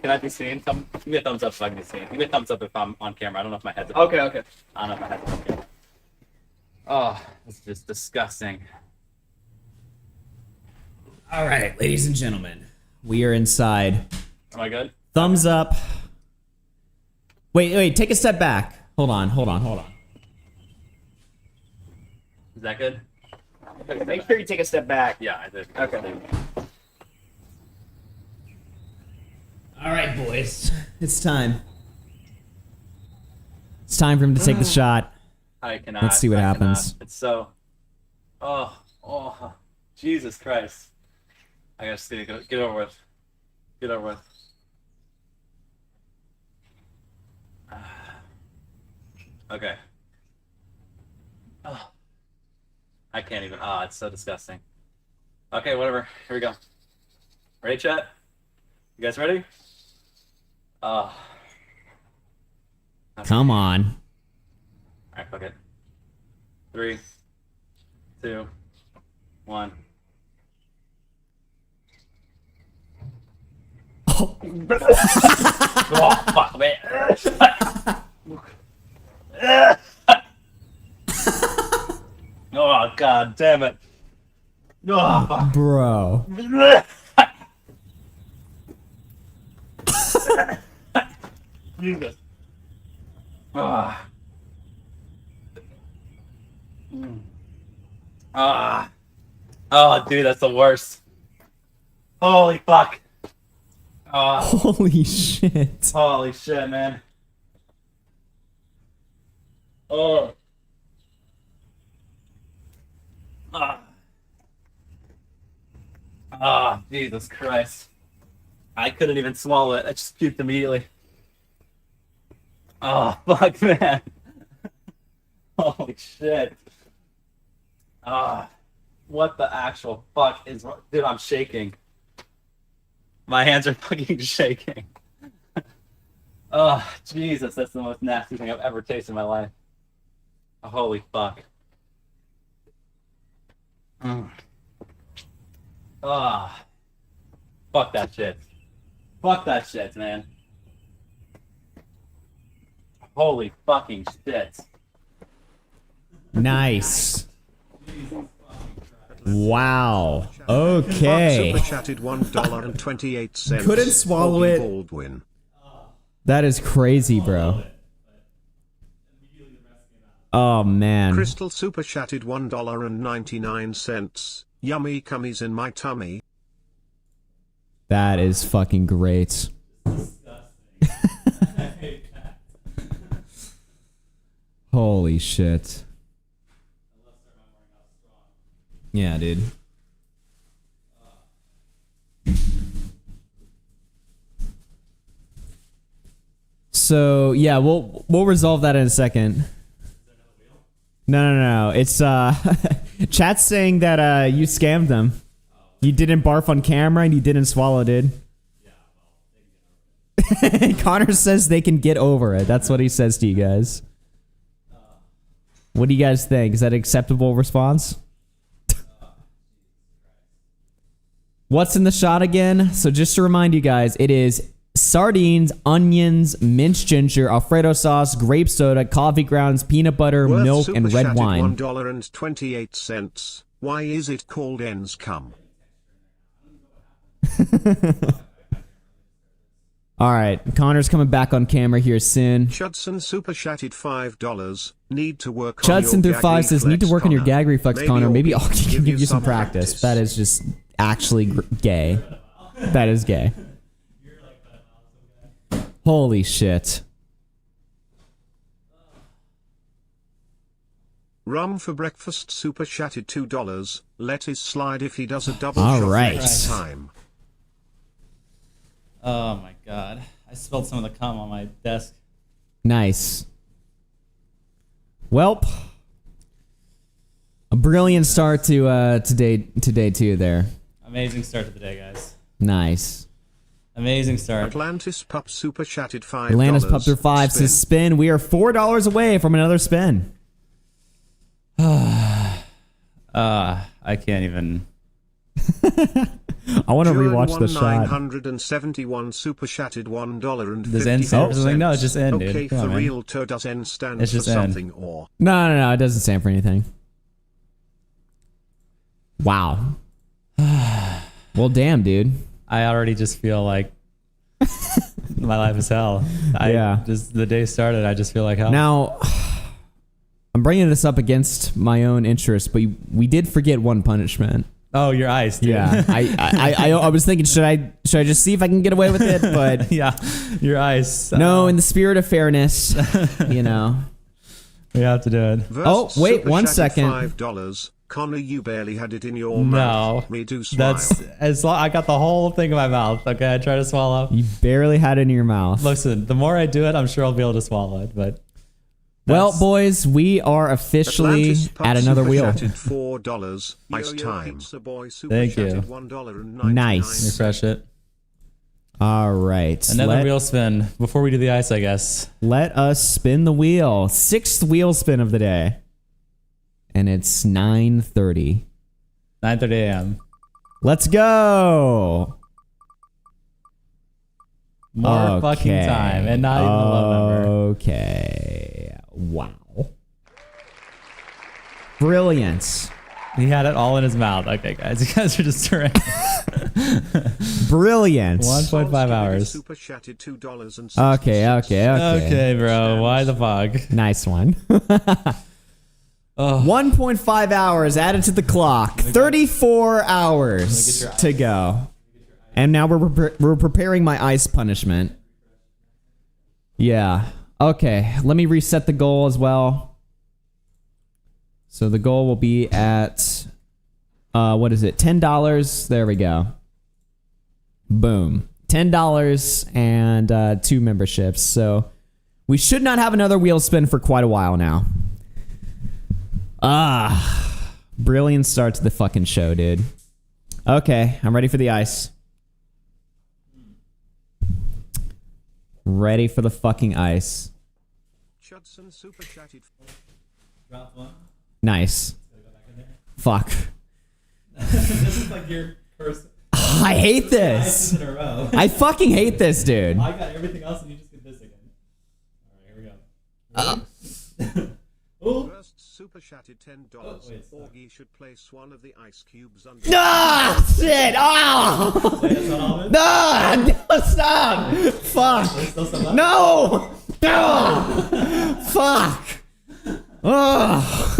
Can I be seen? Give me a thumbs up if I can be seen. Give me a thumbs up if I'm on camera. I don't know if my head's Okay, okay. I don't know if my head's on camera. Oh, this is just disgusting. All right, ladies and gentlemen, we are inside. Am I good? Thumbs up. Wait, take a step back. Hold on. Is that good? Make sure you take a step back. Yeah, I did. Okay. All right, boys. It's time. It's time for him to take the shot. I cannot. Let's see what I happens. cannot. It's so. Oh, Jesus Christ! I gotta see. Get over with. Get over with. Okay. Oh. I can't even. It's so disgusting. Okay, whatever. Here we go. Ready, chat? You guys ready? Come on. Alright, fuck it. 3, 2, 1. Oh. Oh, fuck, man. Oh, god damn it. Oh, fuck. Bro. Jesus. Oh, dude, that's the worst. Holy fuck. Holy shit. Holy shit, man. Oh. Jesus Christ. I couldn't even swallow it. I just puked immediately. Oh, fuck, man. Holy shit. What the actual fuck is wrong? Dude, I'm shaking. My hands are fucking shaking. Oh, Jesus, that's the most nasty thing I've ever tasted in my life. Holy fuck. Fuck that shit. Fuck that shit, man. Holy fucking shit. Nice. Wow. Okay. Super chatted $1.28. Couldn't swallow Augie it. Baldwin. That is crazy, bro. Oh, man. Crystal super chatted $1.99. Yummy cummies in my tummy. That is fucking great. Holy shit. Yeah, dude. So, yeah, we'll resolve that in a second. No. It's chat's saying that you scammed them. You didn't barf on camera and you didn't swallow, dude. Connor says they can get over it. That's what he says to you guys. What do you guys think? Is that an acceptable response? What's in the shot again? So just to remind you guys, it is sardines, onions, minced ginger, Alfredo sauce, grape soda, coffee grounds, peanut butter, Worth milk, and super red chatted wine. $1.28. Why is it called ends come? All right, Connor's coming back on camera here soon. Chudson super chatted $5. Need to work on Chudson your through gag 5 says, need to reflex, work on your Connor. gag reflex, Connor. Maybe I'll give you some practice. practice. That is just actually gay. That is gay. Holy shit. Rum for breakfast super chatted $2. Let his slide if he does a double All shot right. next time. Oh my god. I spilled some of the cum on my desk. Nice. Welp. A brilliant start to day 2 there. Amazing start to the day, guys. Nice. Amazing start. Atlantis Pup super chatted $5. Atlantis Pup through 5 says spin. We are $4 away from another spin. I can't even. I want to rewatch the shot. 971 super chatted $1.50. Does N stand for something? No, it's just N, dude. Okay, Come on, for man. real, does N stand It's for just N. something or? No, it doesn't stand for anything. Wow. Well, damn, dude. I already just feel like my life is hell. Yeah. Just the day started, I just feel like hell. Now, I'm bringing this up against my own interest, but we did forget one punishment. Oh, you're iced. Dude. Yeah, I was thinking, should I just see if I can get away with it? But yeah, you're iced. no, in the spirit of fairness, you know. We have to do it. Oh, wait, Super 1 chatted second. $5. Connor, you barely had it in your No, mouth. Me do smile. that's as long. I got the whole thing in my mouth. Okay, I try to swallow. You barely had it in your mouth. Listen, the more I do it, I'm sure I'll be able to swallow it. But Well, boys, we are officially Atlantis Pup at another super wheel. chatted $4. Ice time. Thank you. Nice. refresh it. All right. Another wheel spin before we do the ice, I guess. Let us spin the wheel. 6th wheel spin of the day. And it's 9:30. 9:30 a.m. Let's go. More fucking time and not even a low number. Okay. Wow. Brilliant. He had it all in his mouth. Okay, guys, you guys are just turning. Brilliant. 1.5 hours. Super chatted $2. Okay. Okay, bro. Why the fuck? Nice one. 1.5 hours added to the clock. 34 hours to go. And now we're preparing my ice punishment. Yeah. Okay. Let me reset the goal as well. So the goal will be at, what is it? $10. There we go. Boom. $10 and 2 memberships. So we should not have another wheel spin for quite a while now. Brilliant start to the fucking show, dude. Okay, I'm ready for the ice. Ready for the fucking ice. Chudson super chatted. Nice. Fuck. This is like your first I hate this. in a row. I fucking hate this, dude. I got everything else, and you just get this again. All right, here we go. Oh. First super chatted $10. wait, stop. Augie should place one of the ice cubes under. Ah, shit. Oh. Wait, that's not all of it? No, stop. Fuck. There's still some left? No. No. Fuck. Oh.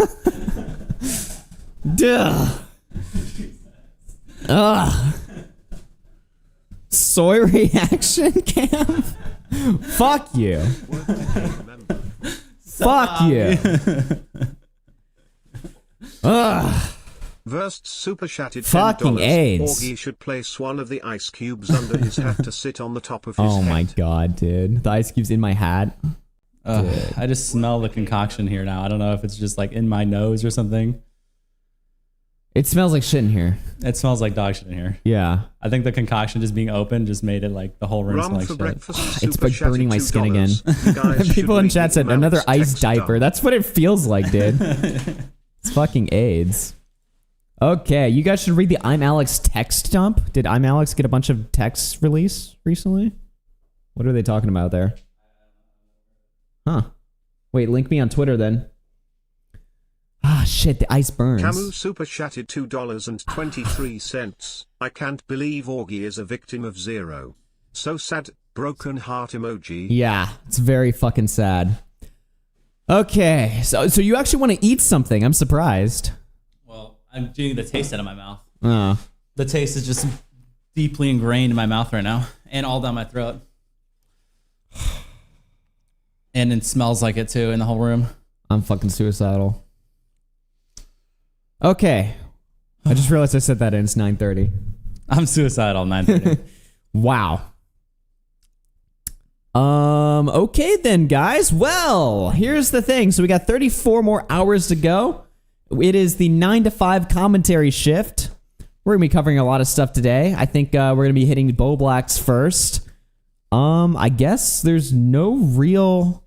Duh. Ugh. Soy reaction cam? Fuck you. Fuck you. Ugh. Versed super chatted $10. Fucking AIDS. Augie should place one of the ice cubes under his hat to sit on the top of his Oh head. my god, dude. The ice cube's in my hat. I just smell the concoction here now. I don't know if it's just like in my nose or something. It smells like shit in here. It smells like dog shit in here. Yeah. I think the concoction just being open just made it like the whole room smell Rum like for shit. breakfast. It's super like burning my chatted skin again. $2. You guys should People in read chat the said another amounts ice text diaper. down. That's what it feels like, dude. It's fucking AIDS. Okay, you guys should read the I'm Alex text dump. Did I'm Alex get a bunch of texts released recently? What are they talking about there? Huh. Wait, link me on Twitter then. Ah, shit, the ice burns. Camus super chatted $2.23. I can't believe Augie is a victim of zero. So sad, broken heart emoji. Yeah, it's very fucking sad. Okay, so you actually want to eat something. I'm surprised. Well, I'm getting the taste out of my mouth. Oh. The taste is just deeply ingrained in my mouth right now and all down my throat. And it smells like it too in the whole room. I'm fucking suicidal. Okay. I just realized I said that and it's 9:30. I'm suicidal, 9:30. Wow. Okay then, guys. Well, here's the thing. So we got 34 more hours to go. It is the 9 to 5 commentary shift. We're going to be covering a lot of stuff today. I think we're going to be hitting Bowblax first. I guess there's no real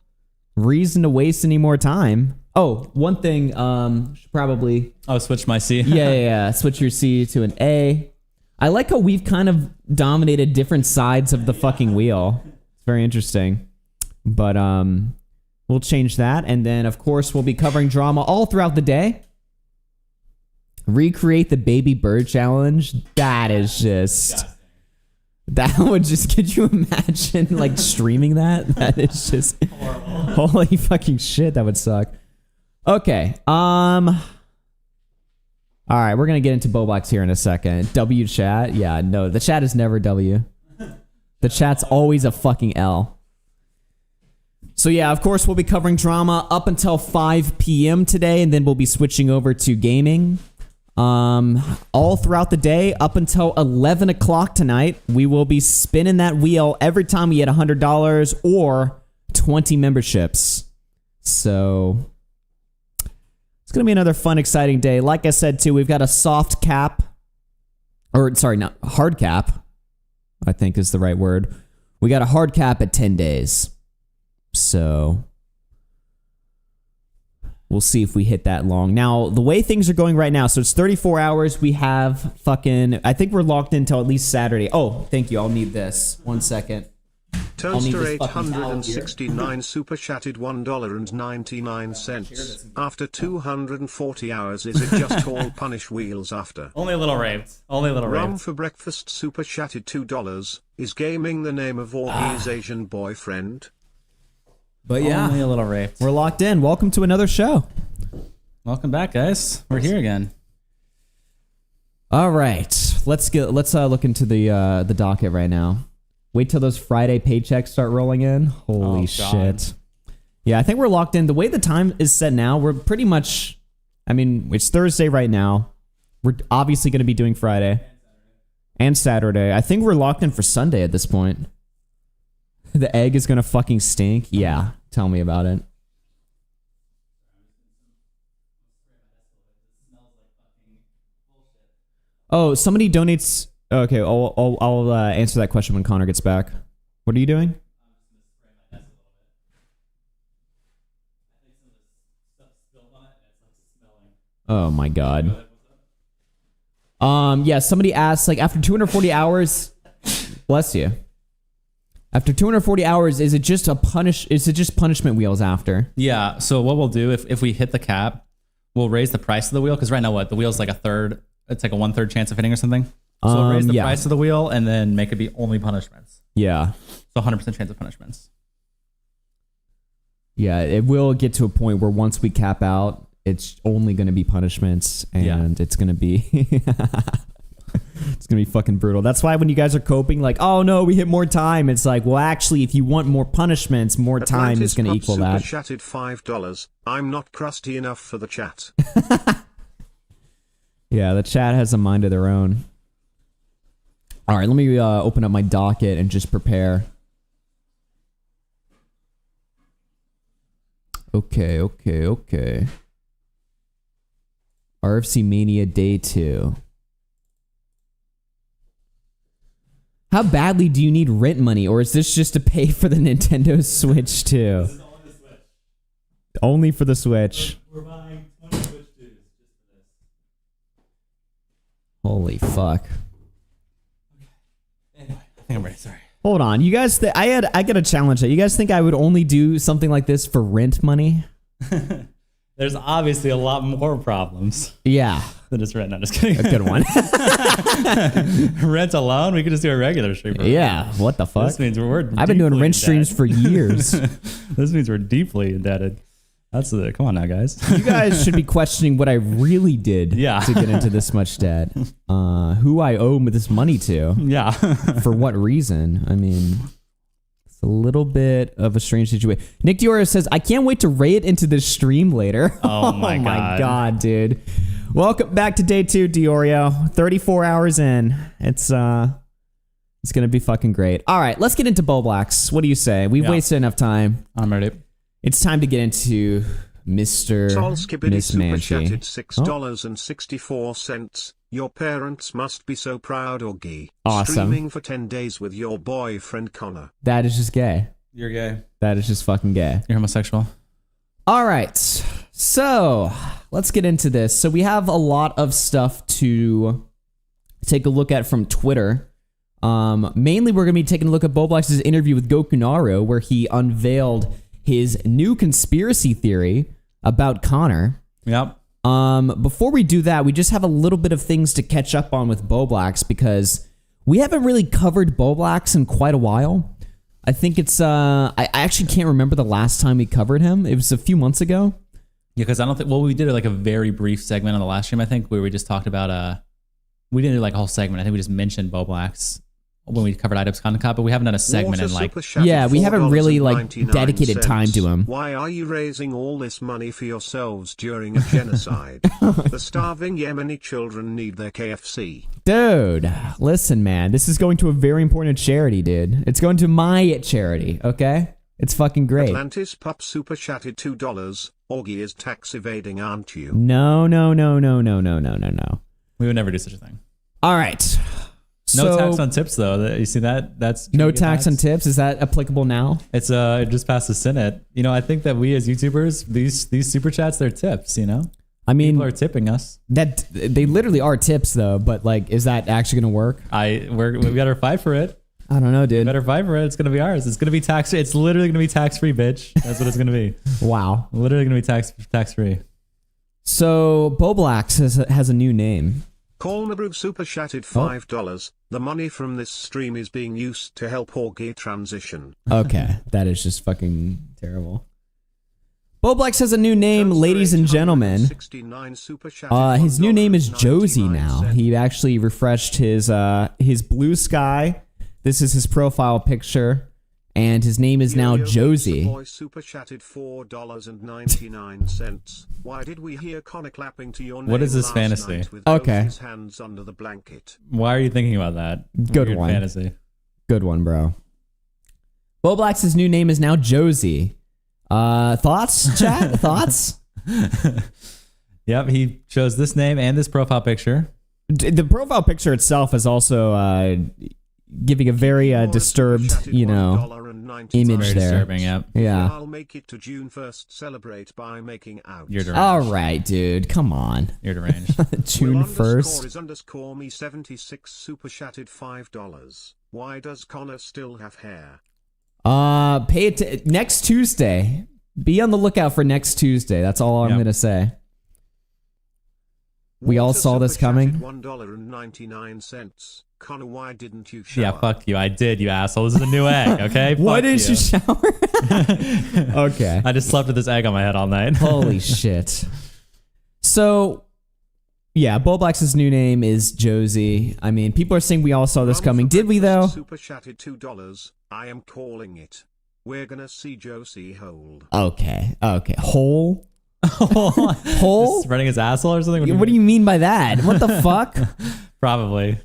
reason to waste any more time. Oh, one thing, should probably... Oh, switch my C. yeah. Switch your C to an A. I like how we've kind of dominated different sides of the fucking wheel. It's very interesting. But we'll change that. And then, of course, we'll be covering drama all throughout the day. Recreate the baby bird challenge. That is just... That would just... Could you imagine, like, streaming that? That is just... Horrible. Holy fucking shit, that would suck. Okay. All right, we're going to get into Bowblax here in a second. W chat. Yeah, no, the chat is never W. The chat's always a fucking L. So yeah, of course, we'll be covering drama up until 5 p.m. today, and then we'll be switching over to gaming. All throughout the day, up until 11 o'clock tonight, we will be spinning that wheel every time we hit $100 or 20 memberships. So... it's going to be another fun, exciting day. Like I said, too, we've got a soft cap. Or, sorry, not hard cap, I think is the right word. We got a hard cap at 10 days. So, we'll see if we hit that long. Now, the way things are going right now, so it's 34 hours. We have fucking... I think we're locked in until at least Saturday. Oh, thank you. I'll need this. 1 second. Toaster 869 super chatted $1.99. After 240 hours, is it just all punish wheels after? Only a little raped. Only a little Rum raped. for breakfast super chatted $2. Is gaming the name of Augie's Asian boyfriend? But yeah, Only a little raped. we're locked in. Welcome to another show. Welcome back, guys. We're here again. All right, let's look into the docket right now. Wait till those Friday paychecks start rolling in. Holy shit. Yeah, I think we're locked in. The way the time is set now, we're pretty much... I mean, it's Thursday right now. We're obviously going to be doing Friday. And Saturday. I think we're locked in for Sunday at this point. The egg is going to fucking stink. Yeah, tell me about it. Oh, somebody donates... Okay, I'll answer that question when Connor gets back. What are you doing? Oh my god. Yeah, somebody asked, like, after 240 hours, bless you. After 240 hours, is it just punishment wheels after? Yeah, so what we'll do, if we hit the cap, we'll raise the price of the wheel, because right now the wheel's like a third, it's like a 1/3 chance of hitting or something. So we'll raise the price of the wheel and then make it be only punishments. Yeah. So 100% chance of punishments. Yeah, it will get to a point where once we cap out, it's only going to be punishments, and it's going to be... it's going to be fucking brutal. That's why when you guys are coping, like, oh no, we hit more time, it's like, well, actually, if you want more punishments, more time is going to equal that. Super chatted $5. I'm not crusty enough for the chat. Yeah, the chat has a mind of their own. All right, let me open up my docket and just prepare. Okay. RFC Mania Day 2. How badly do you need rent money, or is this just to pay for the Nintendo Switch too? This is only the Switch. Only for the Switch. We're buying 20 Switch 2s just for this. Holy fuck. Anyway, I think I'm ready, sorry. Hold on. You guys, I got to challenge that. You guys think I would only do something like this for rent money? There's obviously a lot more problems Yeah. than just rent. No, just kidding. A good one. Rent alone, we could just do a regular stream. Yeah. What the fuck? This means I've been doing rent streams for years. This means we're deeply indebted. That's the come on now, guys. You guys should be questioning what I really did Yeah. to get into this much debt. Who I owe this money to. Yeah. For what reason? I mean, it's a little bit of a strange situation. Nick DeOrio says, I can't wait to raid into this stream later. Oh my God, dude. Welcome back to day 2, DeOrio. 34 hours in. It's going to be fucking great. All right, let's get into Bowblax. What do you say? We've wasted enough time. I'm ready. It's time to get into Mr. Tolskibidi super Mismanchi. chatted $6.64. Your parents must be so proud, Augie. Awesome. Streaming for 10 days with your boyfriend Connor. That is just gay. You're gay. That is just fucking gay. You're homosexual. All right. So let's get into this. So we have a lot of stuff to take a look at from Twitter. Mainly, we're going to be taking a look at Bowblax's interview with Gokunaro, where he unveiled his new conspiracy theory about Connor. Yep. Before we do that, we just have a little bit of things to catch up on with Bowblax because we haven't really covered Bowblax in quite a while. I think it's I actually can't remember the last time we covered him. It was a few months ago. Yeah, because I don't think. Well, we did like a very brief segment on the last stream, I think, where we just talked about. We didn't do like a whole segment. I think we just mentioned Bowblax when we covered items content cop, but we haven't done a segment in like. Yeah, we haven't really like dedicated time to him. Why are you raising all this money for yourselves during a genocide? The starving Yemeni children need their KFC. Dude, listen, man. This is going to a very important charity, dude. It's going to my charity, okay? It's fucking great. Atlantis Pup super chatted $2. Augie is tax evading, aren't you? No. We would never do such a thing. All right. No tax on tips, though. You see that? That's no tax on tips. Is that applicable now? It's it just passed the Senate. You know, I think that we as YouTubers, these super chats, they're tips. You know, I mean, people are tipping us. That they literally are tips, though. But like, is that actually going to work? We got to fight for it. I don't know, dude. Better fight for it. It's gonna be ours. It's gonna be tax. It's literally gonna be tax free, bitch. That's what it's gonna be. Wow. Literally gonna be tax free. So Bowblax has a new name. Colnabrew super chatted $5. The money from this stream is being used to help Augie transition. Okay, that is just fucking terrible. Bowblax has a new name, ladies and gentlemen. His new name is Josie now. He actually refreshed his Blue Sky. This is his profile picture, and his name is now Josie. Boy super chatted $4.99. Why did we hear Connor clapping to your name? What is this last fantasy? night with Okay. his hands under the blanket? Why are you thinking about that? Good Weird one. Fantasy. Good one, bro. Bowblax's new name is now Josie. Thoughts, chat? Thoughts? Yep, he chose this name and this profile picture. The profile picture itself is also giving a very disturbed, image Very there. disturbing. Yep. Yeah. I'll make it to June 1st. Celebrate by making out. You're deranged. All right, dude. Come on. You're deranged. June 1st. Is underscore me 76 super chatted $5. Why does Connor still have hair? Pay it next Tuesday. Be on the lookout for next Tuesday. That's all I'm gonna say. We all saw this coming. $1.99. Connor, why didn't you shower? Yeah, fuck you. I did, you asshole. This is a new egg, okay? Why Fuck didn't you shower? Okay. I just slept with this egg on my head all night. Holy shit. So, yeah, Bowblax's new name is Josie. I mean, people are saying we all saw this coming. Did we, though? Super chatted $2. I am calling it. We're gonna see Josie hold. Okay. Whole? Hole? Spreading his asshole or something? What do you mean by that? What the fuck? Probably.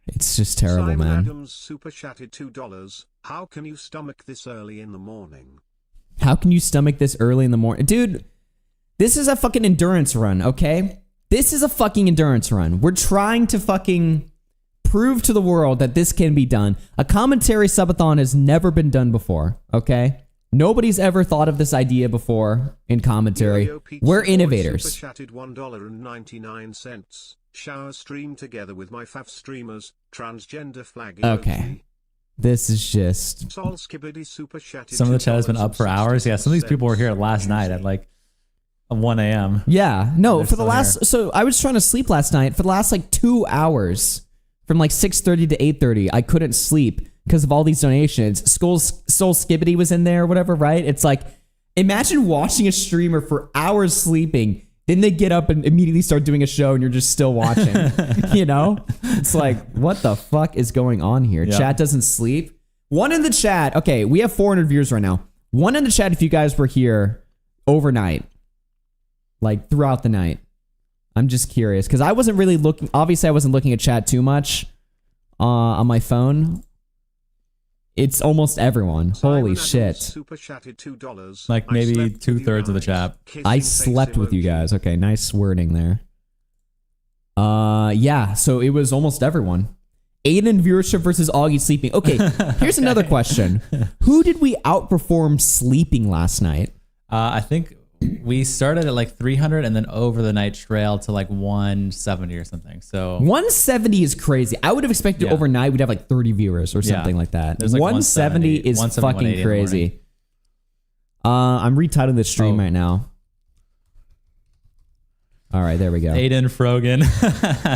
It's just terrible, Simon man. Adams super chatted $2. How can you stomach this early in the morning? How can you stomach this early in the morning? Dude, this is a fucking endurance run, okay? This is a fucking endurance run. We're trying to fucking prove to the world that this can be done. A commentary subathon has never been done before, okay? Nobody's ever thought of this idea before in commentary. We're innovators. Super chatted $1.99. shower stream together with my fav streamers, transgender flag Okay. This is just... Sol Skibbity super chatted Some of the chat has been up for hours. Yeah, some of these people were here last night at like 1 a.m. Yeah, no, They're for the still last... here. So I was trying to sleep last night. For the last like 2 hours, from like 6:30 to 8:30, I couldn't sleep because of all these donations. Soul Skibbity was in there or whatever, right? It's like, imagine watching a streamer for hours sleeping, then they get up and immediately start doing a show and you're just still watching. You know? It's like, what the fuck is going on here? Yeah. Chat doesn't sleep. One in the chat. Okay, we have 400 viewers right now. One in the chat if you guys were here overnight. Like throughout the night. I'm just curious. Because I wasn't really looking. Obviously, I wasn't looking at chat too much on my phone. It's almost everyone. Holy shit. Super chatted $2. Like I maybe slept with you 2/3 of the guys. chat. Kissing I face slept with you emoji. guys. Okay, nice wording there. Yeah, so it was almost everyone. Aiden viewership versus Augie sleeping. Okay, here's another question. Who did we outperform sleeping last night? I think we started at like 300 and then over the night trailed to like 170 or something. So 170 is crazy. I would have expected Yeah. overnight we'd have like 30 viewers or something like that. There's like 170 is 170, fucking 180 in the crazy. I'm retitling the stream Oh. right now. All right, there we go. Aiden Frogan,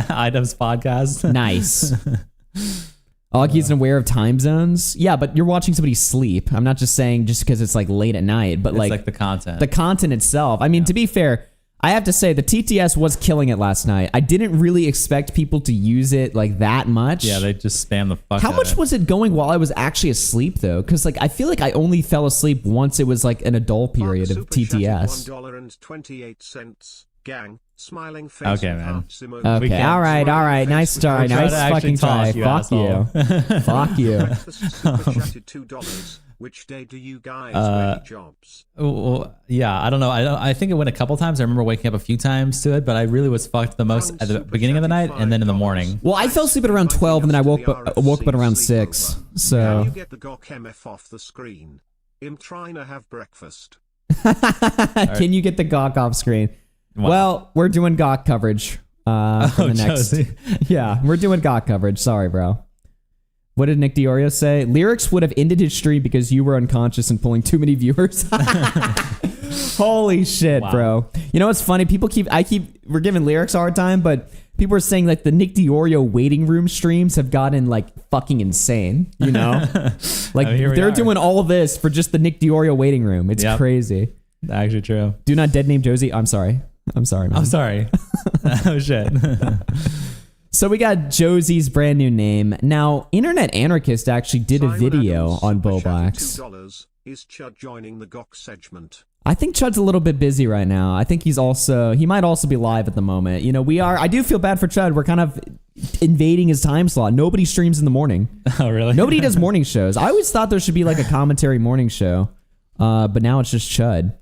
Items Podcast. Nice. Augie's aware of time zones. Yeah, but you're watching somebody sleep. I'm not just saying just because it's like late at night, but It's like like the content. the content itself. I mean, to be fair, I have to say the TTS was killing it last night. I didn't really expect people to use it like that much. yeah, they just spam the fuck How out much of it. was it going while I was actually asleep though? Because like I feel like I only fell asleep once it was like an adult period of Mark super chatted TTS. $1.28. Gang, smiling face. Okay, with man. hearts emoji. Okay, can't- all right, nice try, We'll try nice to actually fucking try. talk, you Fuck you, fuck you. Breakfast super chatted $2. Which day do you guys wear jobs? Well, yeah, I don't know. I think it went a couple times. I remember waking up a few times to it, but I really was fucked the most at the beginning of the night and then in the morning. Well, I fell asleep at around 12 and then I woke up at around 6. Can So you get the GOK MF off the screen? I'm trying to have breakfast. can you get the Gawk off screen? Wow. Well, we're doing Gawk coverage for the next. Josie. Yeah, we're doing Gawk coverage. Sorry, bro. What did Nick DeOrio say? Lyrics would have ended his stream because you were unconscious and pulling too many viewers. Holy shit, Wow. bro. You know what's funny? We're giving Lyrics a hard time, but people are saying like the Nick DeOrio waiting room streams have gotten like fucking insane, you know? Like I mean, here we they're are. doing all of this for just the Nick DeOrio waiting room. It's Yep. crazy. Actually true. Do not dead name Josie. I'm sorry, man. I'm sorry. Oh, shit. So we got Josie's brand new name. Now, Internet Anarchist actually did a Simon video Adams on super chatted Bowblax. $2. Is Chud joining the GOK segment? I think Chud's a little bit busy right now. I think he might also be live at the moment. You know, I do feel bad for Chud. We're kind of invading his time slot. Nobody streams in the morning. Oh, really? Nobody does morning shows. I always thought there should be like a commentary morning show. But now it's just Chud.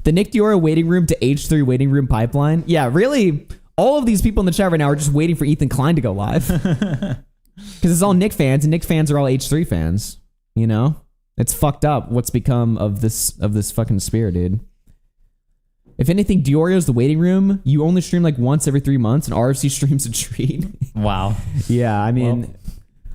The Nick DeOrio waiting room to H3 waiting room pipeline. Yeah, really, all of these people in the chat right now are just waiting for Ethan Klein to go live. Because it's all Nick fans, and Nick fans are all H3 fans. You know? It's fucked up what's become of this fucking sphere, dude. If anything, DeOrio's the waiting room. You only stream like once every 3 months, and RFC streams a treat. Wow. Yeah, I mean, Well,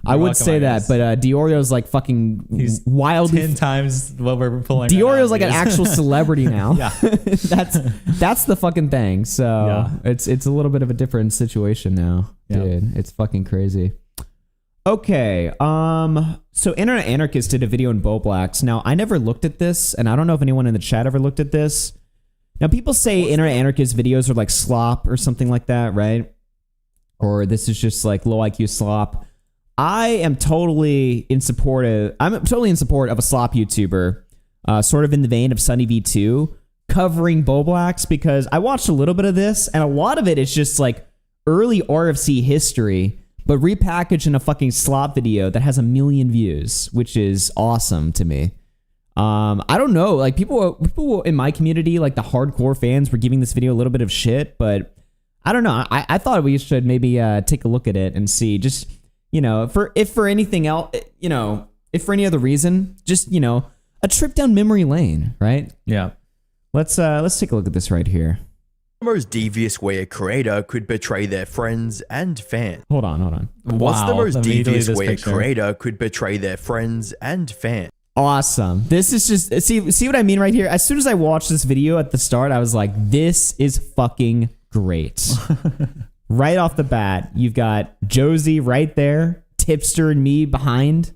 I would welcome, say I that, guess. but DeOrio's like fucking He's wildly 10 times what we're pulling. DeOrio's right like now, an because- actual celebrity now. Yeah. that's the fucking thing. So Yeah. it's a little bit of a different situation now, Yeah. dude. It's fucking crazy. Okay, so Internet Anarchist did a video in Bowblax. Now I never looked at this, and I don't know if anyone in the chat ever looked at this. Now people say Internet Anarchist videos are like slop or something like that, right? Or this is just like low IQ slop. I'm totally in support of a slop YouTuber, sort of in the vein of Sunny V2, covering Bowblax, because I watched a little bit of this, and a lot of it is just like early RFC history, but repackaged in a fucking slop video that has 1 million views, which is awesome to me. I don't know, like people in my community, like the hardcore fans, were giving this video a little bit of shit, but I don't know. I thought we should maybe take a look at it and see, just, you know, if for anything else, you know, if for any other reason, just, you know, a trip down memory lane, right? Yeah. Let's take a look at this right here. most devious way a creator could betray their friends and fans? Hold on. What's the Wow, most immediately devious this way picture. a creator could betray their friends and fans? Awesome. This is just see what I mean right here. As soon as I watched this video at the start, I was like, this is fucking great. Right off the bat, you've got Josie right there, Tipster and me behind.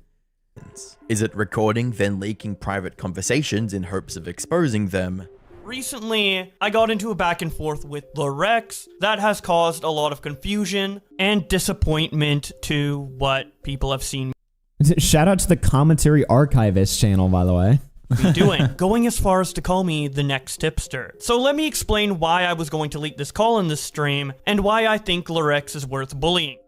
Is it recording, then leaking private conversations in hopes of exposing them? Recently, I got into a back and forth with the Rex that has caused a lot of confusion and disappointment to what people have seen Shout out to the Commentary Archivist channel, by the way. me doing, going as far as to call me the next tipster. So let me explain why I was going to leak this call in this stream and why I think Larex is worth bullying.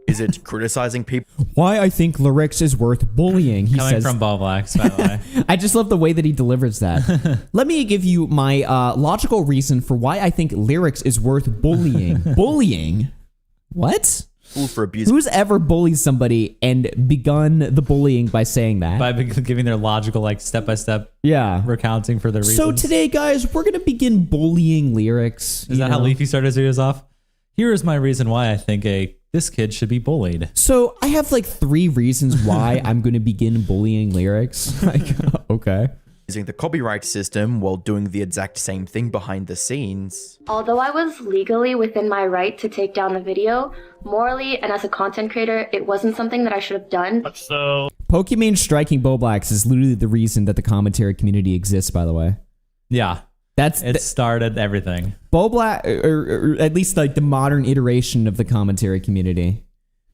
Is it criticizing people? Why I think Larix is worth bullying, he Coming says. from Bowblax, by the way. I just love the way that he delivers that. Let me give you my logical reason for why I think Lyrics is worth bullying. Bullying? What? For abuse? Who's ever bullied somebody and begun the bullying by saying that? By giving their logical, like, step-by-step Yeah. recounting for their reasons. So today, guys, we're going to begin bullying Lyrics. Is that how Leafy started his videos off? Here is my reason why I think this kid should be bullied. So I have like 3 reasons why I'm going to begin bullying Lyrics. Like, okay. Using the copyright system while doing the exact same thing behind the scenes. Although I was legally within my right to take down the video, morally and as a content creator, it wasn't something that I should have done. So, Pokemon striking Bowblax is literally the reason that the commentary community exists, by the way. Yeah. That's It started everything. Bowblax, or at least like the modern iteration of the commentary community,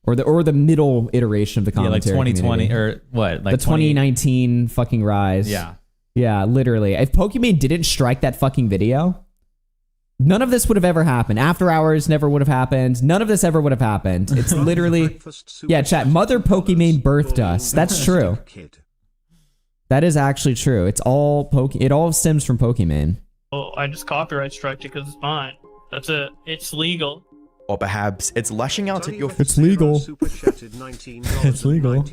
or the middle iteration of the Yeah, like commentary 2020 community. or what? Like The 2019 fucking rise. Yeah, literally. If Pokemon didn't strike that fucking video, none of this would have ever happened. After Hours never would have happened. None of this ever would have happened. It's literally, yeah, chat. Mother Pokemon birthed us. That's true. That is actually true. It's all It all stems from Pokemon. oh, I just copyright striked it because it's mine. That's it. It's legal. Or perhaps it's lashing out at your... It's legal. It's legal.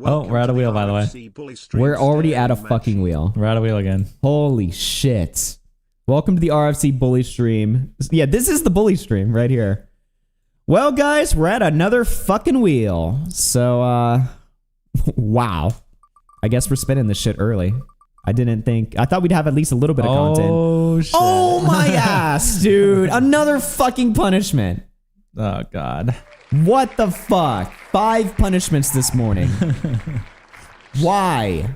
Oh, we're out of wheel, by the way. We're already at a fucking wheel. We're out of wheel again. Holy shit. Welcome to the RFC bully stream. Yeah, this is the bully stream right here. Well, guys, we're at another fucking wheel. So, wow. I guess we're spinning this shit early. I thought we'd have at least a little bit of content. Oh, shit. Oh my ass, dude. Another fucking punishment. Oh, God. What the fuck? 5 punishments this morning. Why?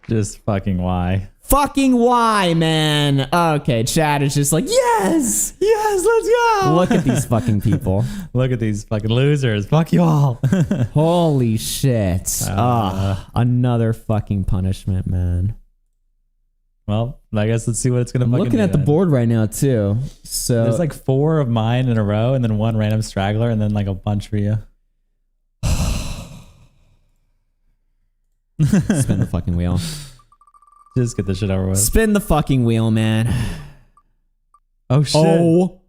Just fucking why? Fucking why, man? Okay, chat is just like, yes! Yes, let's go! Look at these fucking people. Look at these fucking losers. Fuck you all. Holy shit. Another fucking punishment, man. Well, I guess let's see what it's gonna I'm fucking looking do at the then. board right now, too. So There's like 4 of mine in a row, and then 1 random straggler, and then like a bunch for you. spin the fucking wheel. Just get this shit over with. Spin the fucking wheel, man. Oh shit! Oh.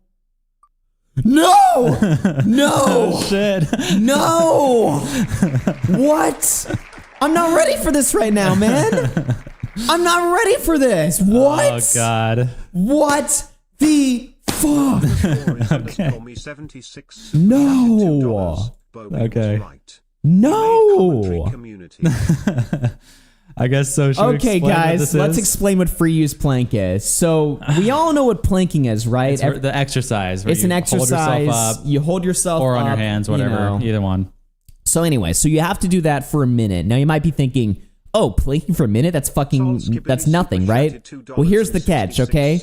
No! No! Oh shit! No! What? I'm not ready for this right now, man. I'm not ready for this. What? Oh god! What the fuck? Okay. No. Okay. No. I guess so. Should we Okay, explain what guys, this let's is? explain what free use plank is. So we all know what planking is, right? It's the exercise. where It's you an hold exercise. yourself up, You hold yourself or up, on your hands, whatever. you know. Either one. So anyway, so you have to do that for a minute. Now you might be thinking, oh, planking for a minute? That's nothing, right? Well, here's the catch, okay?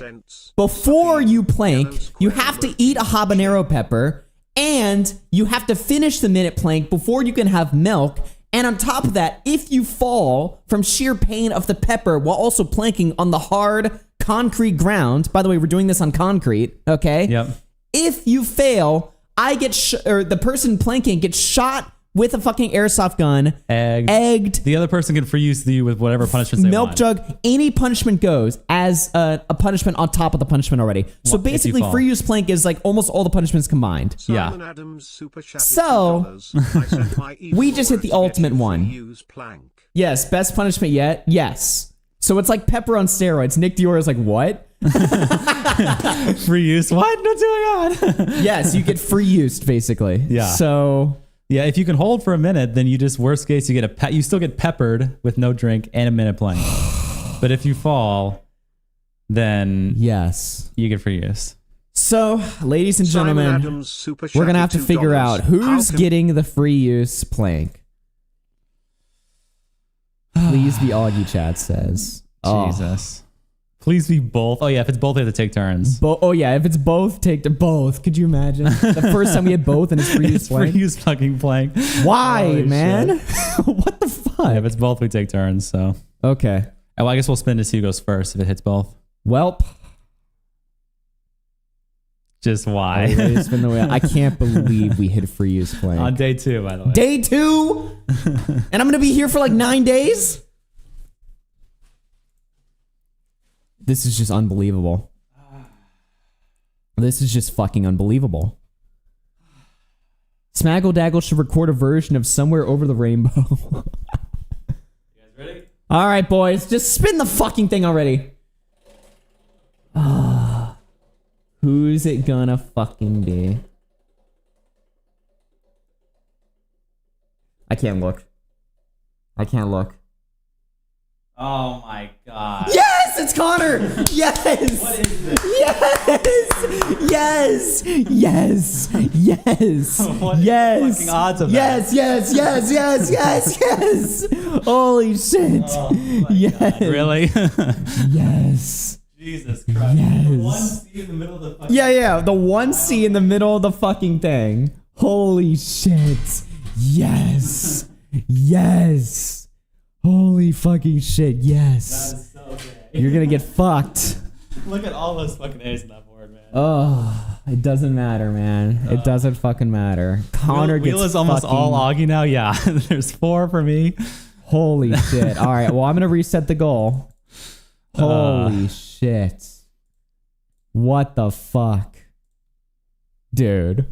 Before you plank, you have to eat a habanero pepper, and you have to finish the minute plank before you can have milk. And on top of that, if you fall from sheer pain of the pepper while also planking on the hard concrete ground, by the way, we're doing this on concrete, okay? Yep. If you fail, the person planking gets shot with a fucking airsoft gun, egged, The other person can free use you with whatever punishments they milk want. jug, any punishment goes as a punishment on top of the punishment already. So Well, if you basically, fall. free use plank is like almost all the punishments combined. Yeah. So, we just hit the ultimate one. Yes, best punishment yet? Yes. So it's like pepper on steroids. Nick DeOrio is like, what? Free use. What? What's going on? Yes, you get free use basically. Yeah. So Yeah, if you can hold for a minute, then you just worst case you get you still get peppered with no drink and a minute playing. But if you fall, then yes, you get free use. So, ladies and Simon gentlemen, Adams super we're gonna chatted have to figure $2. out who's How can- getting the free use plank. Please be Augie, chat says. Jesus. Please be both. Oh yeah, if it's both, they have to take turns. Oh yeah, if it's both, take to both. Could you imagine the first time we had both and it's free use It's free plank? use fucking playing. Why, Holy man? What the fuck? Yeah, if it's both, we take turns. So Okay. well, I guess we'll spin to see who goes first if it hits both. Welp. Just why? Always been the way. I can't believe we hit free use plank. On day 2, by the way. Day 2, and I'm gonna be here for like 9 days. This is just unbelievable. This is just fucking unbelievable. Smaggle Daggle should record a version of Somewhere Over the Rainbow. You guys ready? All right, boys, just spin the fucking thing already. Who's it gonna fucking be? I can't look. I can't look. Oh my god. Yes, it's Connor. Yes. What is this? Yes. Yes. Yes. Yes. What is Yes. the fucking odds of yes. that? Yes. Yes. Yes. Yes. Yes. Holy shit. Oh my Yes. God. Really? Yes. Jesus Christ. Yes. The one C in the middle of the fucking Yeah. The one C in the middle of the fucking thing. Holy shit. Yes. Yes. Holy fucking shit. Yes. That is so gay. You're gonna get fucked. Look at all those fucking A's on that board, man. Oh, it doesn't matter, man. It doesn't fucking matter. Connor Wheel gets is almost fucking, all Augie now. Yeah, there's 4 for me. Holy shit. All right, well, I'm going to reset the goal. Holy shit. What the fuck? Dude.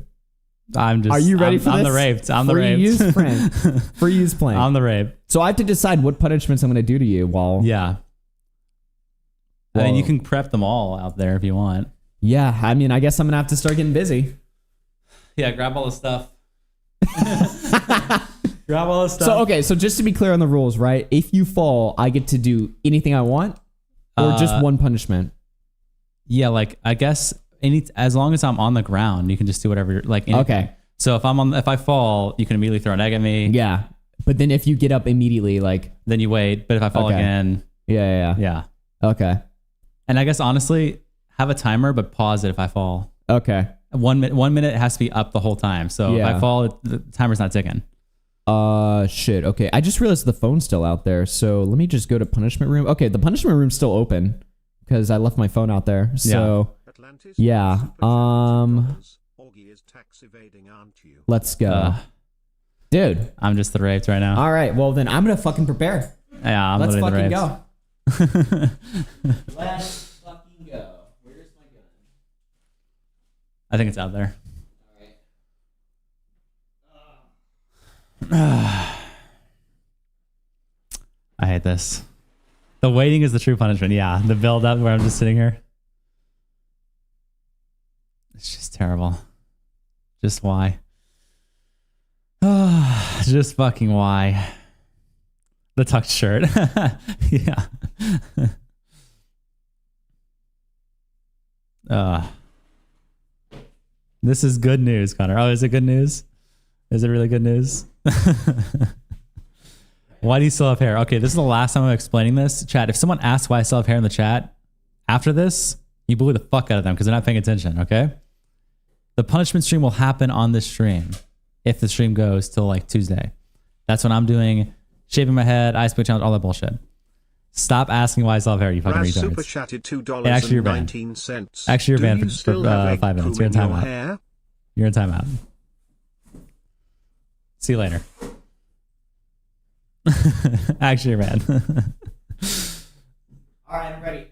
I'm just. Are you ready for I'm this? the raped. I'm the Free raped. use prank. Free use playing. I'm the rape. So I have to decide what punishments I'm going to do to you while... Yeah. I mean, Whoa. you can prep them all out there if you want. Yeah, I mean, I guess I'm going to have to start getting busy. Yeah, grab all the stuff. Grab all the stuff. So, okay, so just to be clear on the rules, right? If you fall, I get to do anything I want? Or just one punishment? Yeah, like I guess as long as I'm on the ground, you can just do whatever. Anything. Okay. So if I fall, you can immediately throw an egg at me. Yeah. But then if you get up immediately, like... Then you wait. But if I fall Okay. again, Yeah. Okay. And I guess honestly, have a timer, but pause it if I fall. Okay. 1 minute. 1 minute it has to be up the whole time. So if Yeah. I fall, the timer's not ticking. Shit. Okay. I just realized the phone's still out there. So let me just go to punishment room. Okay. The punishment room's still open because I left my phone out there. So Atlantis yeah. super chatted $2. Augie is tax evading, aren't you? Let's go. Dude. I'm just the raped right now. All right. Well, then I'm going to fucking prepare. Yeah, I'm Let's literally fucking the raped. go. Let's fucking go. Where's my gun? I think it's out there. I hate this. The waiting is the true punishment. Yeah, the build up where I'm just sitting here. It's just terrible. Just why? Just fucking why? The tucked shirt. Yeah. This is good news, Connor. Oh, is it good news? Is it really good news? Why do you still have hair? Okay, this is the last time I'm explaining this. Chat, if someone asks why I still have hair in the chat, after this, you bully the fuck out of them because they're not paying attention, okay? The punishment stream will happen on this stream if the stream goes till like Tuesday. That's when I'm doing shaving my head, ice pick challenge, all that bullshit. Stop asking why I still have hair, you fucking Raz super retards. chatted $2 Hey, actually, you're and banned. 19 cents. Actually, you're Do banned you for still have egg 5 minutes. You're in poo your timeout. hair? You're in timeout. See you later. Actually, you're banned. All right. I'm ready.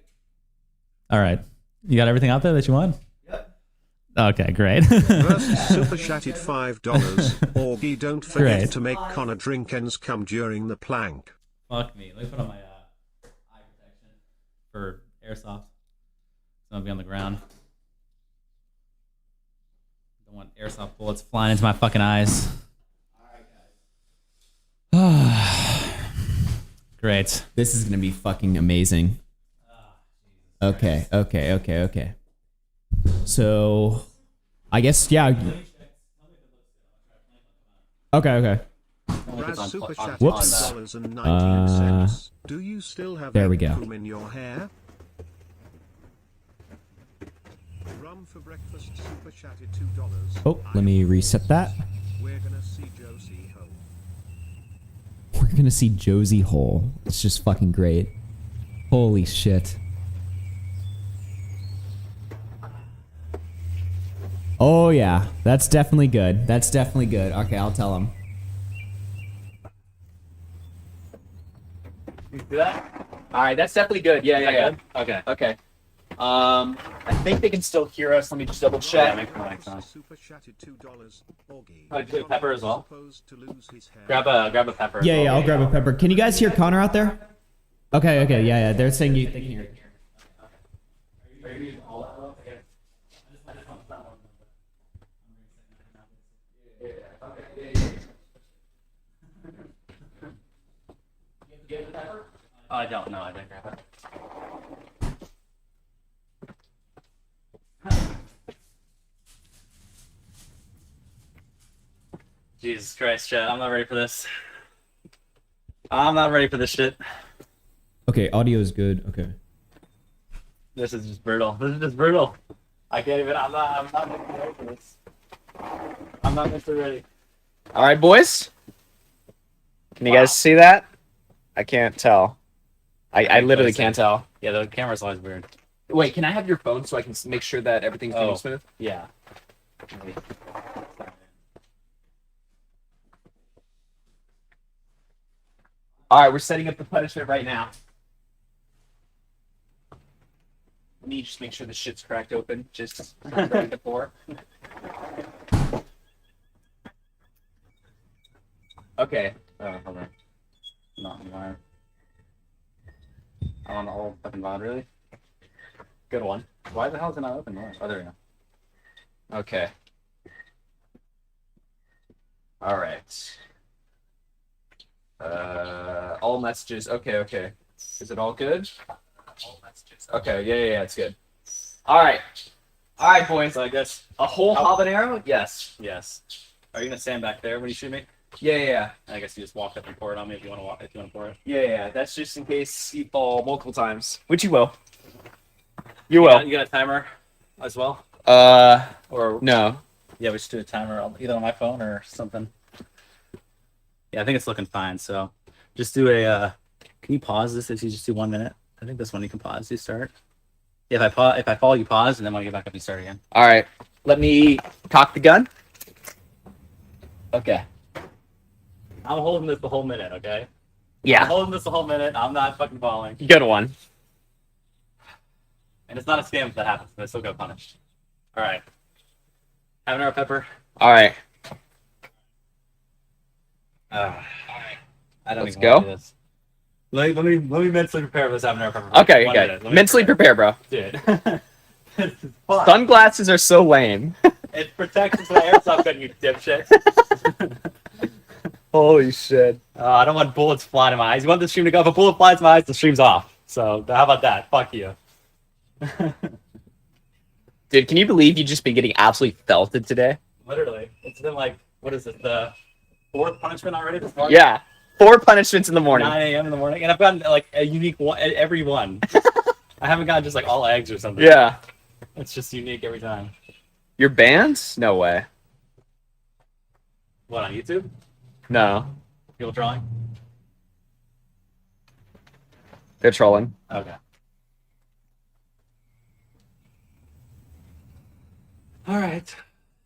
All right. You got everything out there that you want? Yep. Okay, great. Versus super chatted $5. Augie, don't forget Great. to make Connor drink ends come during the plank. Fuck me. Let me put on my eye protection for airsoft. I'll be on the ground. Don't want airsoft bullets flying into my fucking eyes. Great. This is gonna be fucking amazing. Okay. So, I guess yeah. Okay. Raz super chat Whoops. $2.19. Do you still have there we egg go. foam in your hair? Rum for breakfast super chatted $2. Oh, let me reset that. We're gonna see Josie home. We're gonna see Josie Hole. It's just fucking great. Holy shit. Oh yeah, that's definitely good. That's definitely good. Okay, I'll tell him. You see that? All right, that's definitely good. Yeah. Okay. Okay. I think they can still hear us. Let me just double check. Super chatted $2. Augie. Oh, do pepper as well? Supposed to lose his hair. Grab a pepper. Yeah, I'll grab a pepper. Can you guys hear Connor out there? Okay, yeah. They're saying they can hear it. I don't know. I didn't grab it. Jesus Christ, chat. I'm not ready for this. I'm not ready for this shit. Okay, audio is good. Okay. This is just brutal. I can't even. I'm not mentally ready for this. I'm not mentally ready. All right, boys. Can you guys see that? I can't tell. I literally can't tell. Yeah, the camera's always weird. Wait, can I have your phone so I can make sure that everything's going smooth? Yeah. All right, we're setting up the punishment right now. Let me just make sure the shit's cracked open. Just ready to pour. Okay. Oh, hold on. Not in line. I want the whole fucking VOD, really? Good one. Why the hell is it not open? Oh, there we go. Okay. All right. All messages. Okay. Is it all good? All messages. Okay. Yeah. It's good. All right, boys. So I guess. A whole habanero? Yes. Yes. Are you gonna stand back there when you shoot me? Yeah. I guess you just walk up and pour it on me if you want to walk. If you want to pour it. Yeah. That's just in case you fall multiple times, which you will. You will. You got a timer as well? Or no. Yeah, we should do a timer either on my phone or something. Yeah, I think it's looking fine. So just do a. Can you pause this if you just do 1 minute? I think this one you can pause. You start. If I fall, you pause, and then when I get back up, you start again. All right. Let me cock the gun. Okay. I'm holding this the whole minute, okay? I'm Yeah. holding this the whole minute. I'm not fucking falling. Good one. And it's not a scam if that happens, but I still got punished. All right. Habanero pepper. All right. I don't Let's even go. want to do this. Let me mentally prepare for this habanero pepper. Okay. 1 Okay. minute. Let me Mentally prepare, bro. Dude. This is fun. Sunglasses are so lame. It's protection for the airsoft gun, you dipshit. Holy shit. I don't want bullets flying in my eyes. You want the stream to go? If a bullet flies in my eyes, the stream's off. So how about that? Fuck you. Dude, can you believe you've just been getting absolutely felted today? Literally. It's been like, what is it, the 4th punishment already this morning? Yeah. 4 punishments in the morning. 9 a.m. in the morning. And I've gotten like a unique one, every one. I haven't gotten just like all eggs or something. Yeah. It's just unique every time. Your bands? No way. What, on YouTube? No. People drawing? They're trolling. Okay. All right.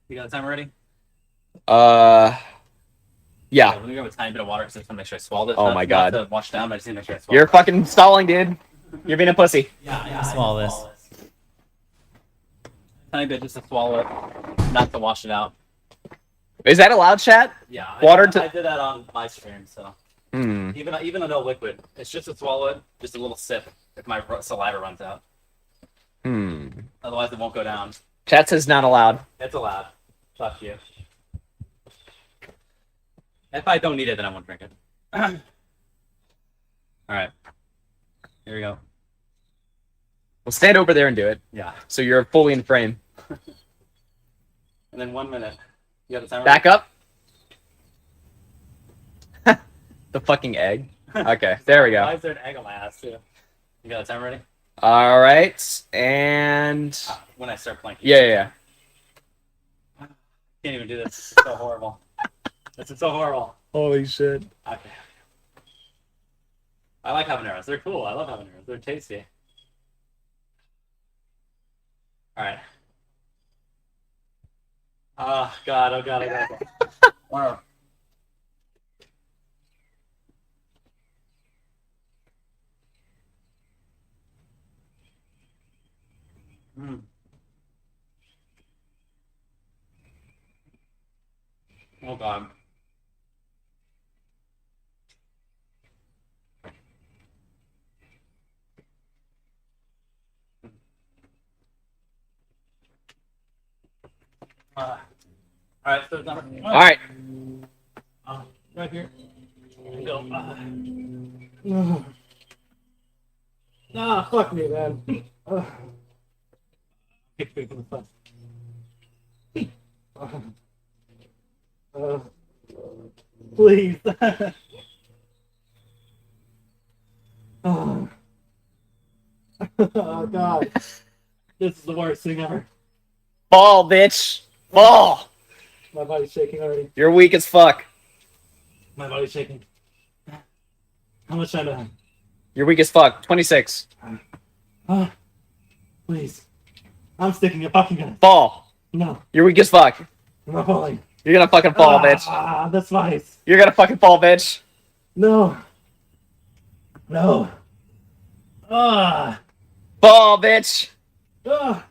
You got the timer ready? Yeah. Let me grab a tiny bit of water because I just want to make sure I swallow this. Oh my God. Not to wash down, but I just need to make sure I swallow You're fucking stalling, dude. You're being a pussy. Yeah, swallow this. Tiny bit just to swallow it, not to wash it out. Is that allowed, chat? Yeah, Water I to- did that on my stream, so Hmm. even a no liquid, it's just to swallow it, just a little sip if my saliva runs out. Otherwise, it won't go down. Chat says not allowed. It's allowed. Fuck you. If I don't need it, then I won't drink it. All right. Here we go. Well, stand over there and do it. Yeah. So you're fully in frame. And then 1 minute. You got the timer? Back up. The fucking egg. Okay, there we Why go. is there an egg on my ass, too? You got the timer ready? All right, and When I start planking. yeah. Can't even do this. This is so horrible. This is so horrible. Holy shit. Okay. I like habaneros. They're cool. I love habaneros. They're tasty. All right. Oh God! Oh God! Oh God! Wow. Mm. Oh God. All right, so it's number. All right. Right here. Go. Fuck me, man. Please. Oh God. This is the worst thing ever. Fall, bitch. Fall. My body's shaking already. You're weak as fuck. My body's shaking. How much time do I have? You're weak as fuck. 26. Please. I'm sticking a fucking gun. Fall. No, You're weak as fuck. I'm not falling. You're gonna fucking fall, bitch. That's nice. You're gonna fucking fall, bitch. No. No. Ah. Fall, bitch. Ah.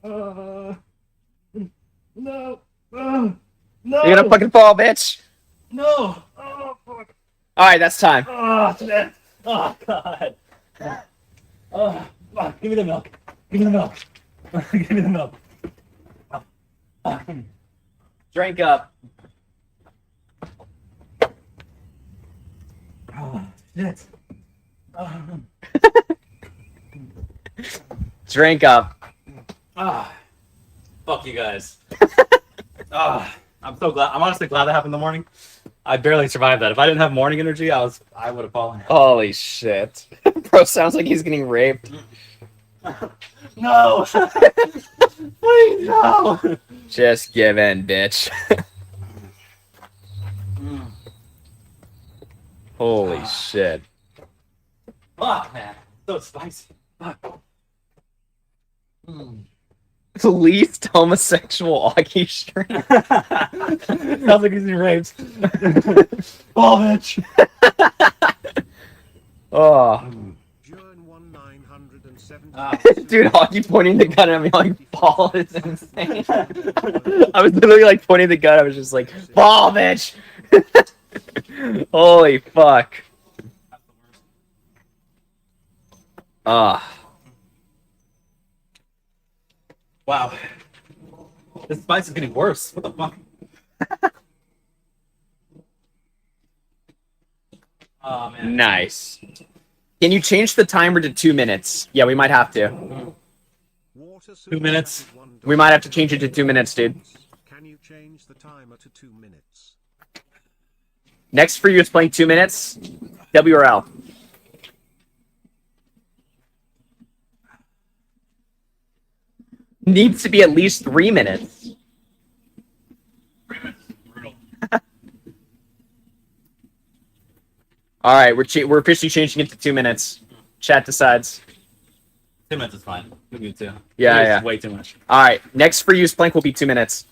No. No. You're gonna fucking fall, bitch. No. Oh, fuck. All right, that's time. Oh, shit. Oh, God. Oh, fuck. Give me the milk. Give me the milk. Give me the milk. Drink up. Oh, shit. Drink up. Fuck you guys. I'm so glad. I'm honestly glad that happened in the morning. I barely survived that. If I didn't have morning energy, I would have fallen. Holy shit. Bro sounds like he's getting raped. No. Please, no. Just give in, bitch. Holy shit. Fuck, man. So spicy. Fuck. Least homosexual Augie stream. Sounds like he's being raped. Oh, bitch. Oh. Journ 1970. Dude, Augie pointing the gun at me like, ball is insane. I was literally like pointing the gun. I was just like, ball, bitch. Holy fuck. Wow. This spice is getting worse. What the fuck? Oh, man. Nice. Can you change the timer to 2 minutes? Yeah, we might have to. 2 minutes. We might have to change it to 2 minutes, dude. Can you change the timer to 2 minutes? Next for you is playing 2 minutes. WRL. Needs to be at least 3 minutes. 3 minutes. Brutal. All right, we're officially changing it to 2 minutes. Chat decides. 2 minutes is fine. We can do 2. Yeah, 2 minutes yeah. is way too much. All right, next for you is Plank will be 2 minutes.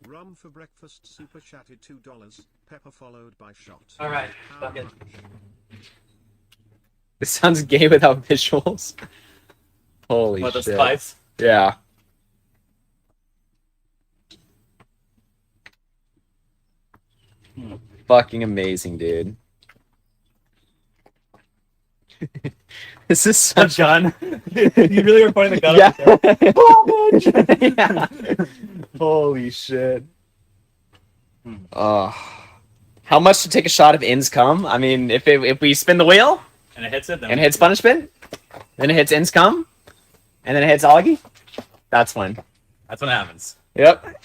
Rum for breakfast super chatted $2. Pepper followed by shot. All right. How Fuck it. much? This sounds gay without visuals. Holy What, the shit. spice? Yeah. Fucking amazing, dude. This is such gun. You really were pointing the gun up there. yeah. Holy shit. How much to take a shot of ins come? I mean, if we spin the wheel And it hits it. Then and it hits punishment, then it hits ins come, and then it hits Augie, that's when. That's what happens. Yep.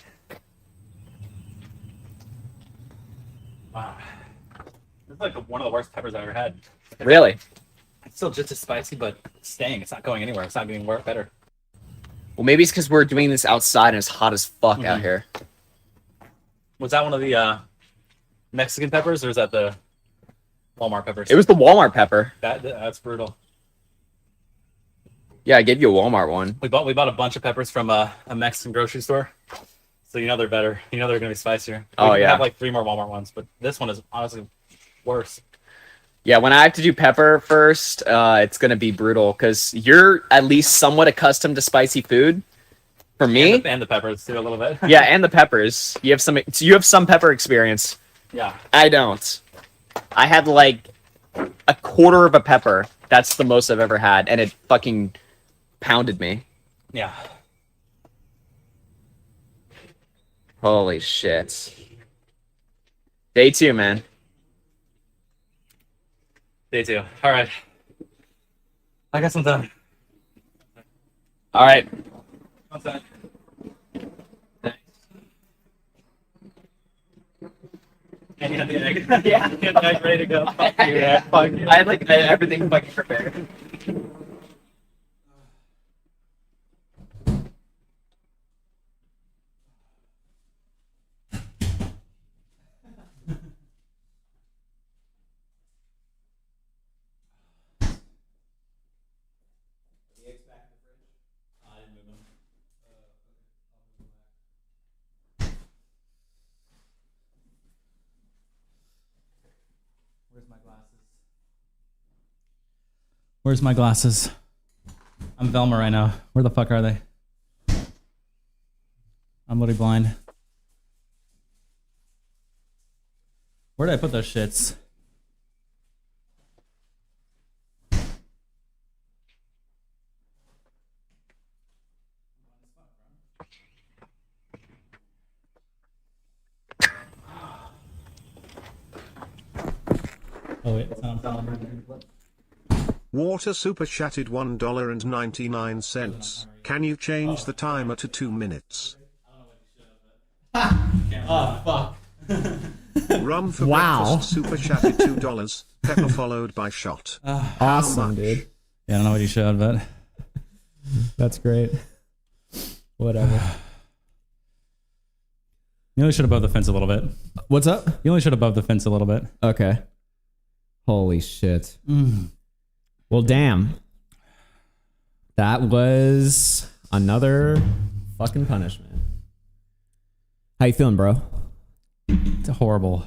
Wow. This is like one of the worst peppers I've ever had. Really? It's still just as spicy, but it's staying. It's not going anywhere. It's not getting better. Well, maybe it's because we're doing this outside and it's hot as fuck out here. Was that one of the Mexican peppers, or is that the Walmart peppers? It was the Walmart pepper. That's brutal. Yeah, I gave you a Walmart one. We bought a bunch of peppers from a Mexican grocery store, so you know they're better. You know they're gonna be spicier. We have like 3 more Walmart ones, but this one is honestly worse. Yeah, when I have to do pepper first, it's gonna be brutal because you're at least somewhat accustomed to spicy food. For me, and the peppers too a little bit. yeah, and the peppers. You have some pepper experience. Yeah. I don't. I had like a quarter of a pepper. That's the most I've ever had, and it fucking pounded me. Yeah. Holy shit. Day 2, man. Day 2. All right. I guess I'm done. All right. I'm done. And you had the egg. Yeah. You had the egg ready to go. Yeah, fuck. I had like everything fucking prepared. Where's my glasses? I'm Velma right now. Where the fuck are they? I'm literally blind. Where did I put those shits? Oh wait, it's not on. Water super chatted $1.99. Can you change the timer to 2 minutes? Oh fuck. Rum for Wow. breakfast super chatted $2. Pepper followed by shot. Awesome, dude. Yeah, I don't know what you showed, but That's great. Whatever. you only should above the fence a little bit. What's up? You only should above the fence a little bit. Okay. Holy shit. Well, damn. That was another fucking punishment. How you feeling, bro? It's horrible.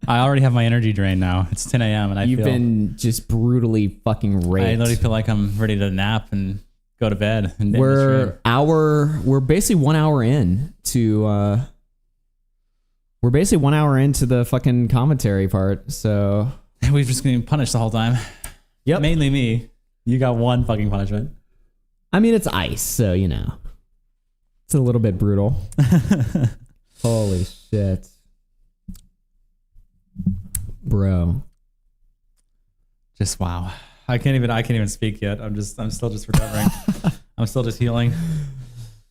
I already have my energy drained now. It's 10 a.m. and You've been just brutally fucking raped. I literally feel like I'm ready to nap and go to bed. And We're basically 1 hour in to we're basically 1 hour into the fucking commentary part. So we've just been punished the whole time. yep. Mainly me. You got one fucking punishment. I mean, it's ice, so you know, it's a little bit brutal. Holy shit, bro! Just wow. I can't even speak yet. I'm still just recovering. I'm still just healing.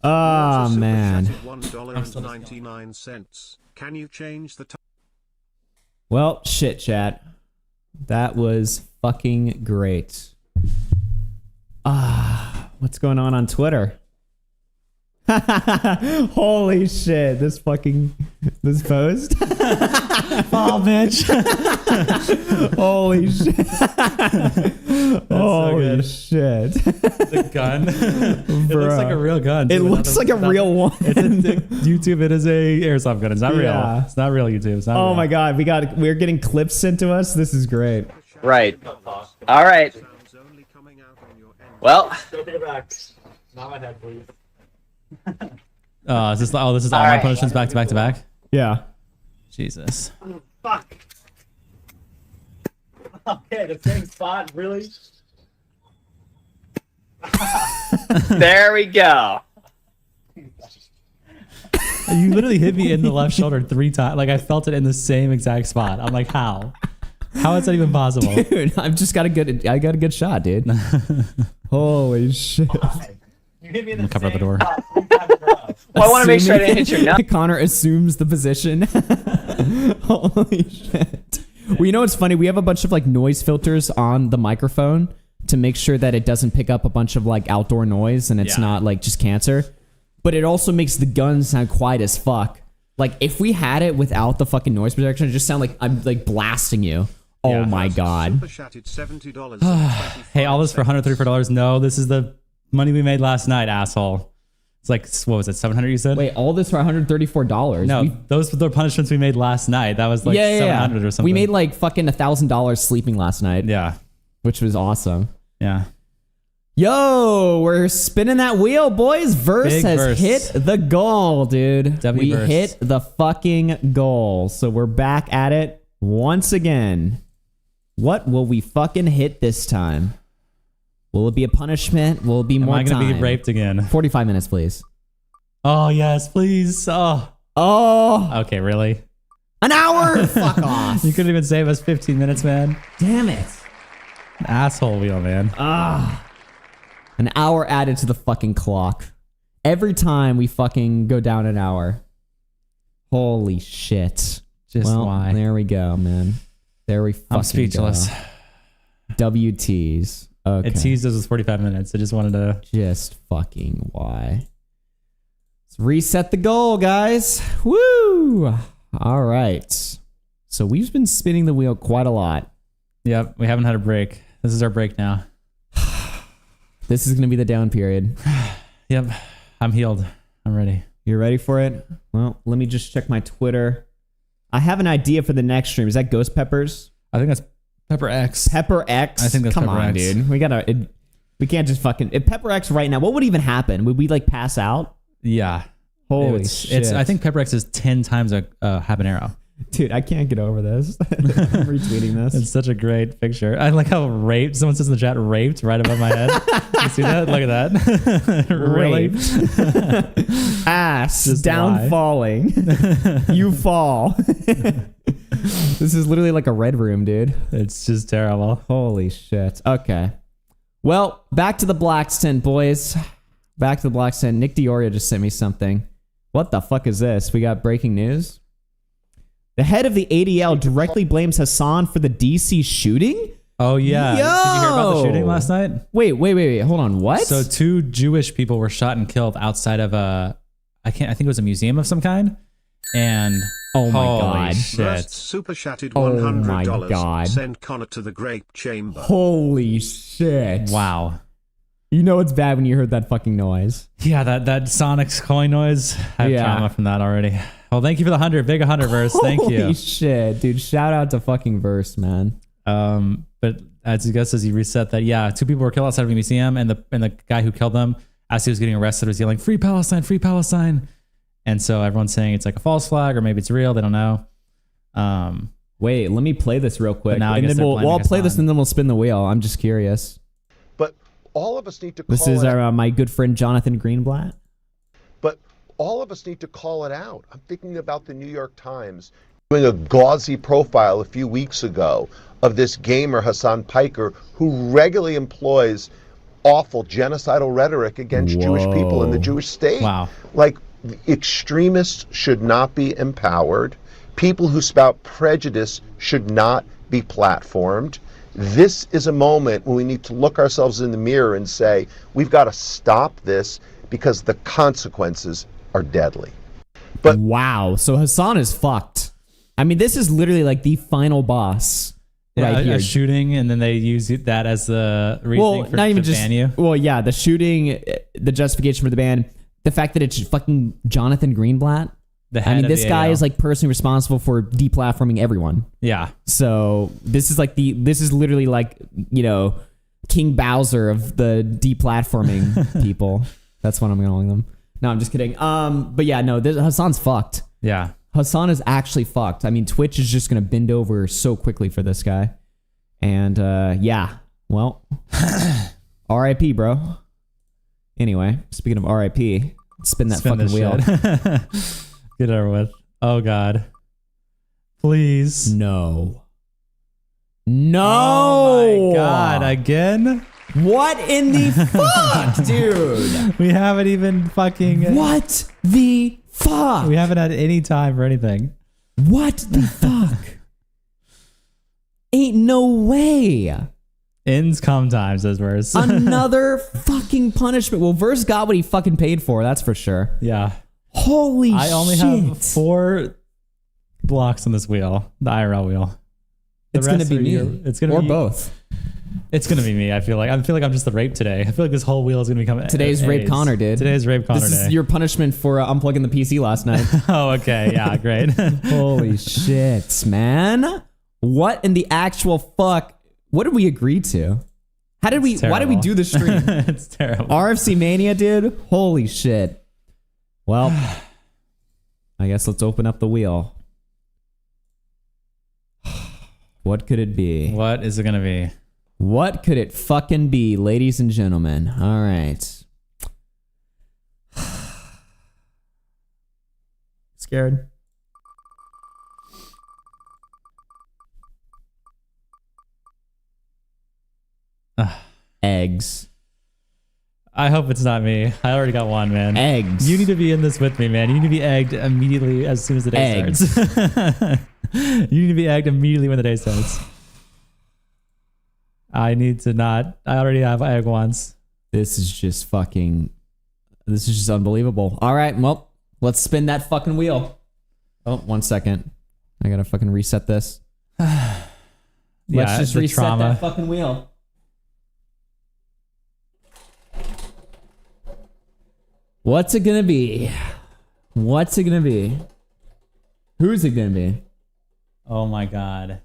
Oh Water super man. chatted $1.99. Can you change the timer? Well, shit, chat. That was fucking great. What's going on Twitter? Holy shit! This post. Oh, bitch. Holy shit! Holy shit! The gun. It looks like a real gun. It looks like a real one. It's YouTube. It is a airsoft gun. It's not real. Yeah. It's not real YouTube. It's not Oh real. my god, we're getting clips sent to us. This is great. Right. All right. Only coming out on your end. Well, Go to your back. Not my head, please. This is all my right. punishments back to back to back. Yeah. Jesus. Fuck. Okay, the same spot, really? There we go. You literally hit me in the left shoulder 3 times. Like I felt it in the same exact spot. I'm like, how? How is that even possible? Dude, I got a good shot, dude. Holy shit. You hit me in the cover the door. Well, I want to make sure I didn't hit your nut. Connor assumes the position. Holy shit. Well, you know what's funny? We have a bunch of like noise filters on the microphone to make sure that it doesn't pick up a bunch of like outdoor noise and it's not like just cancer. But it also makes the gun sound quiet as fuck. Like if we had it without the fucking noise protection, it just sound like I'm like blasting you. Oh my god. Hey, all this for $134? No, this is the money we made last night, asshole. It's like, what was it, 700 you said? Wait, all this for $134? No, those were the punishments we made last night. That was like 700 or something. We made like fucking $1,000 sleeping last night. Yeah. Which was awesome. Yeah. Yo, we're spinning that wheel, boys. Verse has hit the goal, dude. We hit the fucking goal. So we're back at it once again. What will we fucking hit this time? Will it be a punishment? Will it be more time? Am I going to be raped again? 45 minutes, please. Oh, yes, please. Oh. Okay, really? An hour? Fuck off. You couldn't even save us 15 minutes, man. Damn it. Asshole wheel, man. An hour added to the fucking clock. Every time we fucking go down an hour. Holy shit. Why? There we go, man. There we fucking I'm speechless. Go. WTs. Okay. It teased us with 45 minutes. I just wanted to... Just fucking why. Let's reset the goal, guys. Woo! All right. So we've been spinning the wheel quite a lot. Yep, we haven't had a break. This is our break now. This is going to be the down period. Yep, I'm healed. I'm ready. You're ready for it? Well, let me just check my Twitter. I have an idea for the next stream. Is that Ghost Peppers? I think that's Pepper X. Pepper X? I think that's Come Pepper on, X. dude. We can't just fucking... If Pepper X right now, what would even happen? Would we like pass out? Yeah. Holy shit. I think Pepper X is 10 times a habanero. Dude, I can't get over this. I'm retweeting this. It's such a great picture. I like how raped, someone says in the chat, raped right above my head. You see that? Look at that. Raped. Ass Just down falling. You fall. This is literally like a red room, dude. It's just terrible. Holy shit. Okay. Well, back to the Blacks tent, boys. Back to the Blacks tent. Nick DeOrio just sent me something. What the fuck is this? We got breaking news. The head of the ADL directly blames Hassan for the DC shooting? Oh, yeah. Yo! Did you hear about the shooting last night? Wait. Hold on. What? So 2 Jewish people were shot and killed outside of I think it was a museum of some kind. And oh my god. Shit. Super chatted $100. Oh my god. Send Connor to the grape chamber. Holy shit. Wow. You know it's bad when you heard that fucking noise. Yeah, that Sonic's coin noise. I have trauma from that already. Well, thank you for the 100. Big 100 verse. Thank you. Holy shit, dude. Shout out to fucking verse, man. But as you guess, as you reset that, yeah, 2 people were killed outside of a museum, and the guy who killed them, as he was getting arrested, was yelling, "Free Palestine, free Palestine." And so everyone's saying it's like a false flag, or maybe it's real. They don't know. Wait, let me play this real quick. Now and then I'll play this and then we'll spin the wheel. I'm just curious. But all of us need to call This is my good friend Jonathan Greenblatt. But all of us need to call it out. I'm thinking about the New York Times doing a gauzy profile a few weeks ago of this gamer, Hassan Piker, who regularly employs awful genocidal rhetoric against Jewish people in the Jewish state. Wow. Like, extremists should not be empowered. People who spout prejudice should not be platformed. This is a moment when we need to look ourselves in the mirror and say, we've got to stop this because the consequences are deadly. But wow, so Hassan is fucked. I mean, this is literally like the final boss. Yeah, right here. a shooting, and then they use that as the reasoning for to ban you. Well, yeah, the shooting, the justification for the ban, the fact that it's fucking Jonathan Greenblatt. This guy is like personally responsible for deplatforming everyone. Yeah. So this is literally like, you know, King Bowser of the deplatforming people. That's what I'm calling them. No, I'm just kidding. But yeah, no, Hassan's fucked. Yeah. Hassan is actually fucked. I mean, Twitch is just going to bend over so quickly for this guy. And yeah, well, RIP, bro. Anyway, speaking of RIP, spin that fucking wheel. Get it over with. Oh God. Please. No. No. Oh my God. Again? What in the fuck, dude? We haven't even fucking. What the fuck? We haven't had any time for anything. What the fuck? Ain't no way. Ends come times, says Verse. Another fucking punishment. Well, Verse got what he fucking paid for, that's for sure. Yeah. Holy shit. I only have 4 blocks on this wheel, the IRL wheel. It's gonna be me. It's gonna or be both. It's gonna be me. I feel like I'm just the rape today. I feel like this whole wheel is gonna become Today's rape Connor, dude. Today's rape Connor This day. is your punishment for unplugging the PC last night. Oh, okay. Yeah, great. Holy shit, man. What in the actual fuck? What did we agree to? Why did we do the stream? It's terrible. RFC Mania, dude. Holy shit. Well, I guess let's open up the wheel. What could it be? What is it gonna be? What could it fucking be, ladies and gentlemen? All right. Scared? Eggs. I hope it's not me. I already got one, man. Eggs. You need to be in this with me, man. You need to be egged immediately as soon as the day starts. You need to be egged immediately when the day starts. I need to not. I already have egg once. This is just unbelievable. All right, well, let's spin that fucking wheel. Oh, 1 second. I gotta fucking reset this. Let's just reset that fucking wheel. What's it gonna be? What's it gonna be? Who's it gonna be? Oh my God.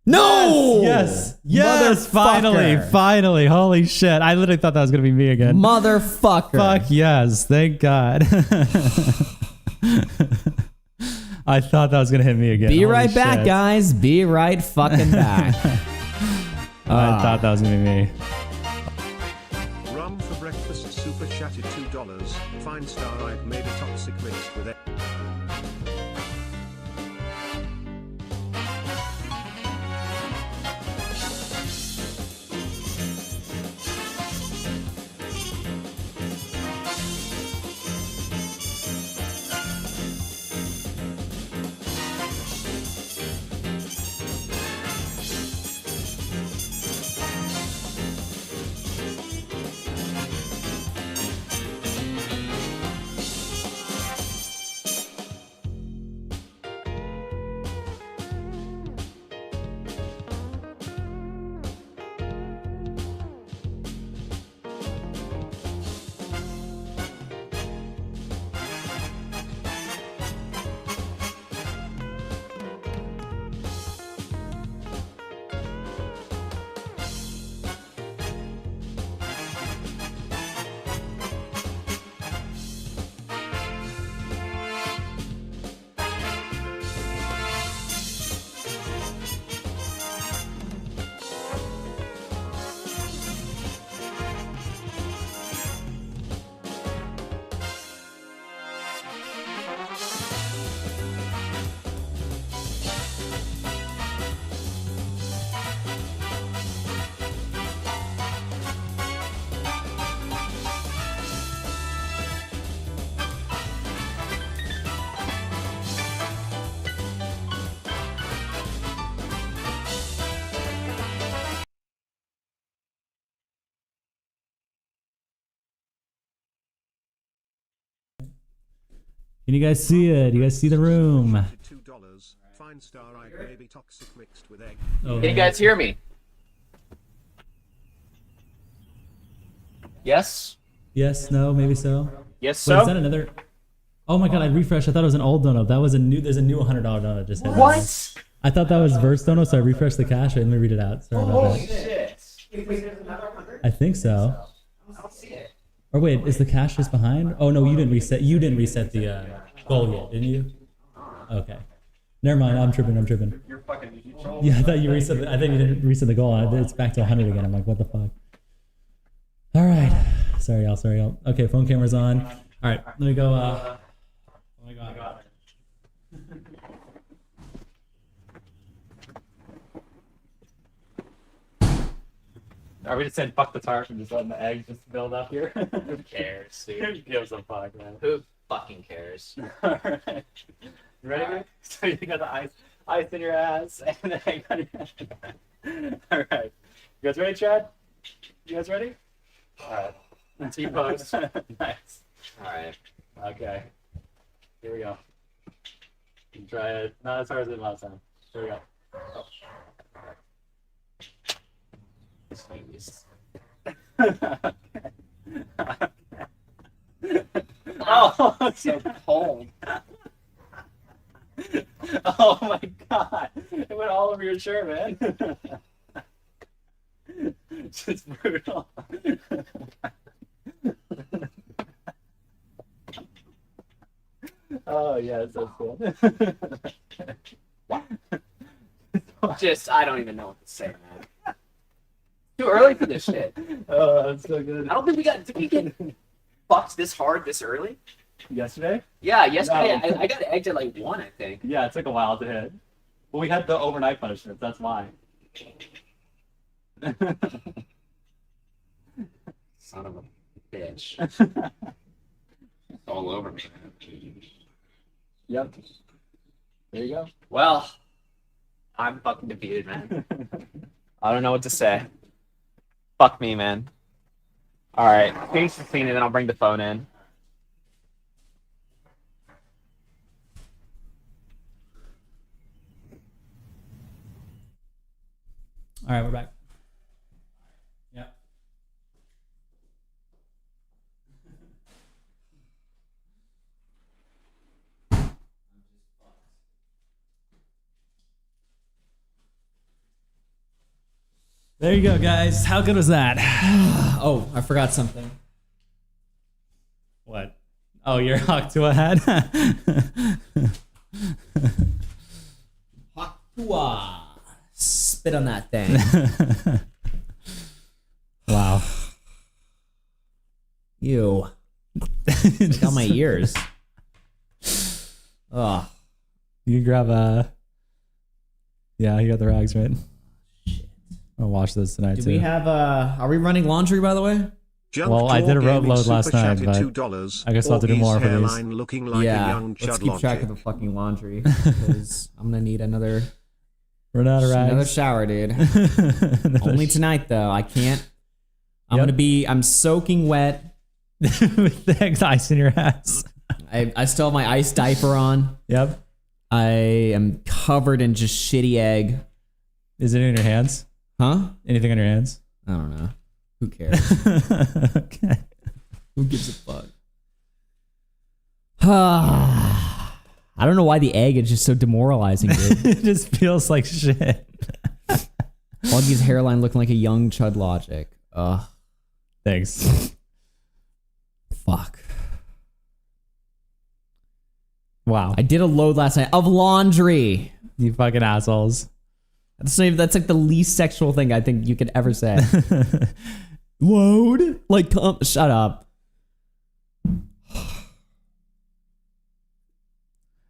No! Yes! Finally. Holy shit. I literally thought that was going to be me again. Motherfucker. Fuck yes. Thank God. I thought that was going to hit me again. Be Holy right back, shit. guys. Be right fucking back. I thought that was going to be me. Rum for breakfast super chatted $2. Fine star I've made a toxic mixed with it. Can you guys see it? You guys see the room? $2. Fine star I gravy toxic mixed with egg. Oh, Can you guys hear me? Yes? Yes, no, maybe so. Yes, Wait, is that so? another? Oh my God, I refreshed. I thought it was an old donut. That was a new, there's a new $100 donut just hit. What? I thought that was verse dono, so I refreshed the cache. Let me read it out. Sorry about that. Shit. I think so. Or wait, is the cache just behind? Oh no, you didn't reset. You didn't reset the goal yet, didn't you? Okay. Never mind. I'm tripping. You're fucking. Yeah, I thought you reset. I think you didn't reset the goal. It's back to 100 again. I'm like, what the fuck? All right. Sorry, y'all. Okay, phone camera's on. All right, let me go. Oh my god. Are we just saying fuck the tarp and just letting the eggs just build up here? Who cares, dude? Who gives a fuck, man? Who fucking cares? Alright. You ready, man? So you got the ice in your ass and the egg on your head. Alright. You guys ready, Chad? You guys ready? Alright. T-pose. Nice. Alright. Okay. Here we go. You can try it. Not as hard as it last time. Here we go. Oh. Jeez. Oh, It's so cold. oh my god. It went all over your shirt, man. Just brutal. Oh, yeah, that's cool. Just, I don't even know what to say, man. Too early for this shit. Oh, that's so good. I don't think did we get fucked this hard this early? Yesterday? Yeah, yesterday No. I got egged at like 1, I think. Yeah, it took a while to hit. Well, we had the overnight punishments, that's why. Son of a bitch. All over me, man. Yep. There you go. Well, I'm fucking defeated, man. I don't know what to say. Fuck me, man. Alright, finish the scene and then I'll bring the phone in. All right, we're back. Yeah. There you go, guys. How good was that? Oh, I forgot something. What? Oh, your Octua hat? Hakua. Spit on that thing. Wow. Ew. Like on my ears. Ugh. You can grab a. Yeah, you got the rags, right? I'll wash those tonight, Do too. we have are we running laundry, by the way? Well, I did a road load last night, but I guess I'll have to do more for these. Looking like a Yeah, young let's Chud keep track of Logic. the fucking laundry because I'm gonna need another Run out of another rags. shower, dude. Only tonight though. I can't. Yep. I'm soaking wet. With the eggs ice in your ass. I still have my ice diaper on. Yep. I am covered in just shitty egg. Is it in your hands? Huh? Anything on your hands? I don't know. Who cares? Okay. Who gives a fuck? I don't know why the egg is just so demoralizing, dude. It just feels like shit. Augie's hairline looking like a young Chud Logic. Ugh. Thanks. Fuck. Wow. I did a load last night of laundry. You fucking assholes. That's like the least sexual thing I think you could ever say. Load? Like, shut up.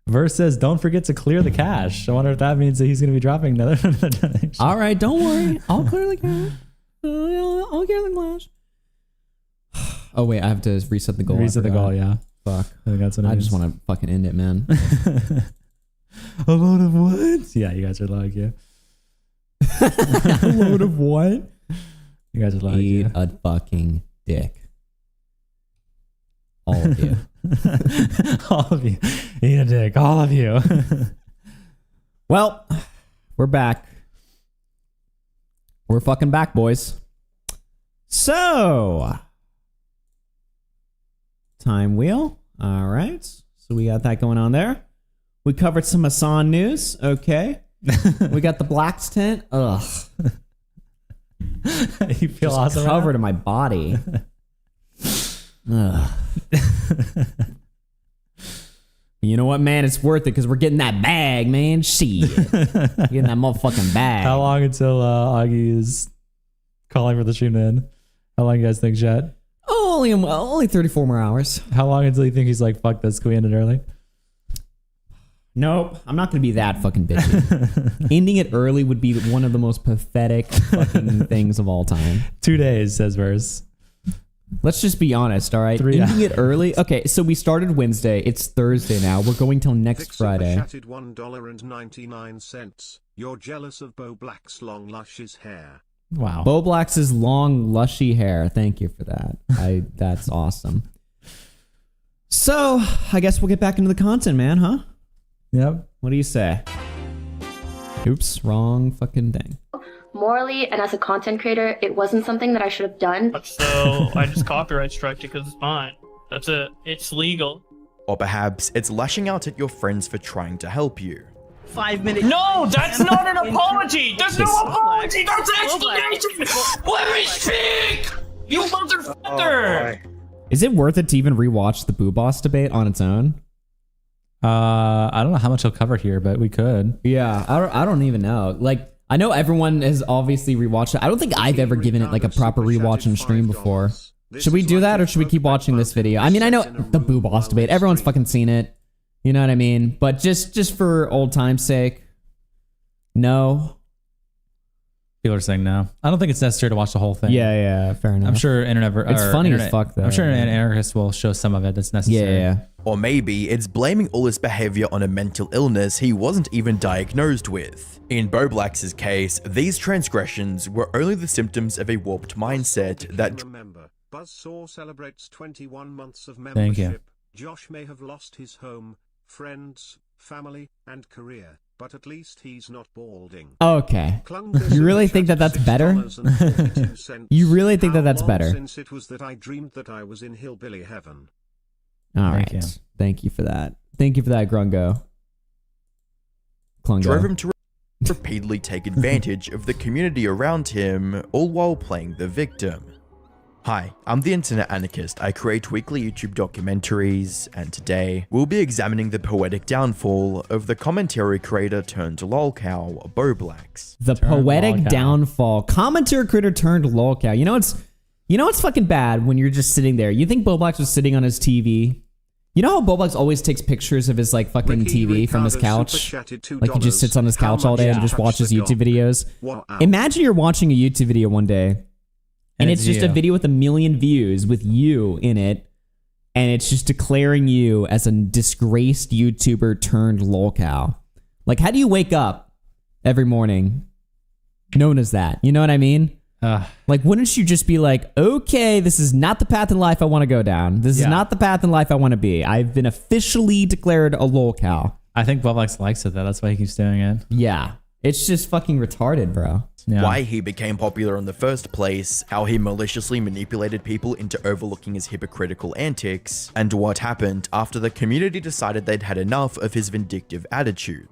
Verse says, don't forget to clear the cache. I wonder if that means that he's going to be dropping another donation. All right, don't worry. I'll clear the cache. I'll clear the cache. Oh, wait, I have to reset the goal. Reset the goal, yeah. Fuck. I think that's what it I just is. want to fucking end it, man. A load of what? Yeah, you guys are like, yeah. A load of what? You guys are like, Eat yeah. a fucking dick. All of you. All of you. Eat a dick. All of you. Well, we're back. We're fucking back, boys. So, time wheel. All right. So we got that going on there. We covered some Hassan news. Okay. We got the Blacks tent. Ugh. You feel Just awesome? covered in my body. Ugh. You You know what, man? It's worth it because we're getting that bag, man. Shit. Getting that motherfucking bag. How long until Augie is calling for the stream to end? How long you guys think, chat? Oh, only 34 more hours. How long until you think he's like, fuck this, can we end it early? Nope. I'm not going to be that fucking bitchy. Ending it early would be one of the most pathetic fucking things of all time. 2 days, says Verse. Let's just be honest, all right? Ending it early. Okay, so we started Wednesday. It's Thursday now. We're going till next Friday. Chatted $1.99. You're jealous of Bowblax's long luscious hair. Wow. Bowblax's long, lushy hair. Thank you for that. That's awesome. So, I guess we'll get back into the content, man, huh? Yep. What do you say? Oops, wrong fucking thing. Morally and as a content creator, it wasn't something that I should have done. So I just copyright striked it because it's mine. That's it. It's legal. Or perhaps it's lashing out at your friends for trying to help you. 5 minutes. No, that's not an apology. There's no apology. That's explanation. Let me speak. You motherfucker. Is it worth it to even rewatch the Boo Boss debate on its own? I don't know how much he'll cover here, but we could. Yeah, I don't even know. Like, I know everyone has obviously rewatched it. I don't think I've ever given it like a proper rewatch and stream before. Should we do that or should we keep watching this video? I mean, I know the Boo Boss debate. Everyone's fucking seen it. You know what I mean? But just for old time's sake, no. People are saying no. I don't think it's necessary to watch the whole thing. Yeah, fair enough. I'm sure it's funny as fuck, though. I'm sure an anarchist will show some of it that's necessary. Yeah. Or maybe it's blaming all his behavior on a mental illness he wasn't even diagnosed with. In Bowblax's case, these transgressions were only the symptoms of a warped mindset that... Remember, Buzzsaw celebrates 21 months of Thank membership. you. Josh may have lost his home, friends, family, and career, but at least he's not balding. Okay. You really think that that's better? You really think that that's better? Since it was that I dreamed that I was in hillbilly heaven. All right. Thank you for that. Thank you for that, Grungo. Clungo. Drove him to repeatedly take advantage of the community around him, all while playing the victim. Hi, I'm the Internet Anarchist. I create weekly YouTube documentaries, and today we'll be examining the poetic downfall of the commentary creator turned lolcow, Bowblax. The poetic downfall. Commentary creator turned lolcow. You know what's fucking bad when you're just sitting there. You think Bowblax was sitting on his TV? You know how Bowblax always takes pictures of his like fucking TV from his couch? Like he just sits on his couch all day and just watches YouTube videos. Imagine you're watching a YouTube video one day and it's just a video with 1 million views with you in it, and it's just declaring you as a disgraced YouTuber turned lolcow. Like, how do you wake up every morning known as that? You know what I mean? Like, wouldn't you just be like, okay, this is not the path in life I want to go down. This is not the path in life I want to be. I've been officially declared a lolcow. I think Bowblax likes it, though. That's why he keeps doing it. Yeah. It's just fucking retarded, bro. Yeah. Why he became popular in the first place, how he maliciously manipulated people into overlooking his hypocritical antics, and what happened after the community decided they'd had enough of his vindictive attitude.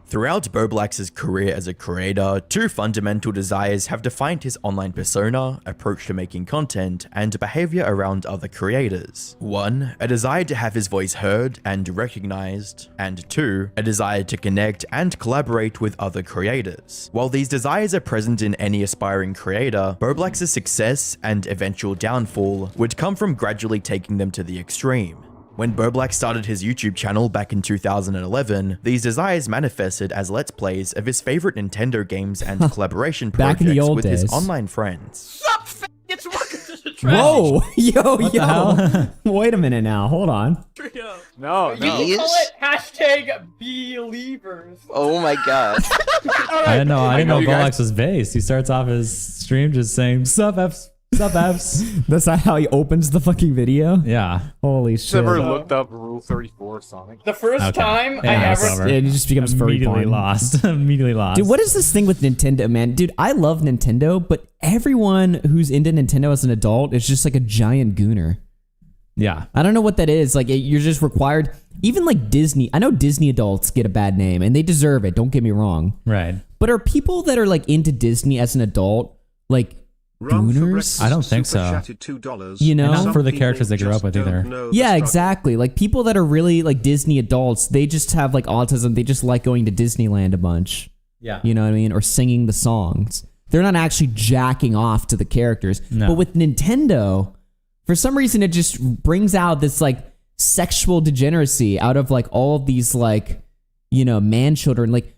Throughout Bowblax's career as a creator, two fundamental desires have defined his online persona, approach to making content, and behavior around other creators. 1, a desire to have his voice heard and recognized, and 2, a desire to connect and collaborate with other creators. While these desires are present in any aspiring creator, Bowblax's success and eventual downfall would come from gradually taking them to the extreme. When Bowblax started his YouTube channel back in 2011, these desires manifested as Let's Plays of his favorite Nintendo games and collaboration projects with his online friends. It's working. Whoa! Yo! Wait a minute now. Hold on. No. You can call it hashtag Believers. Oh my god. I didn't know Bowblax was based. He starts off his stream just saying, sup, Fs. Sup, Fs. That's not how he opens the fucking video? Yeah. Holy shit. Never looked up Rule 34 Sonic. The first time I ever... It just becomes furry Immediately porn. lost. Immediately lost. Dude, what is this thing with Nintendo, man? Dude, I love Nintendo, but everyone who's into Nintendo as an adult is just like a giant gooner. Yeah. I don't know what that is. Like, you're just required... Even like Disney. I know Disney adults get a bad name, and they deserve it. Don't get me wrong. Right. But are people that are like into Disney as an adult, like... Booners? I don't think so. You know? Not for the characters they grew up with either. Yeah, exactly. Like people that are really like Disney adults, they just have like autism. They just like going to Disneyland a bunch. Yeah. You know what I mean? Or singing the songs. They're not actually jacking off to the characters. No. But with Nintendo, for some reason, it just brings out this like sexual degeneracy out of like all of these like, you know, man children. Like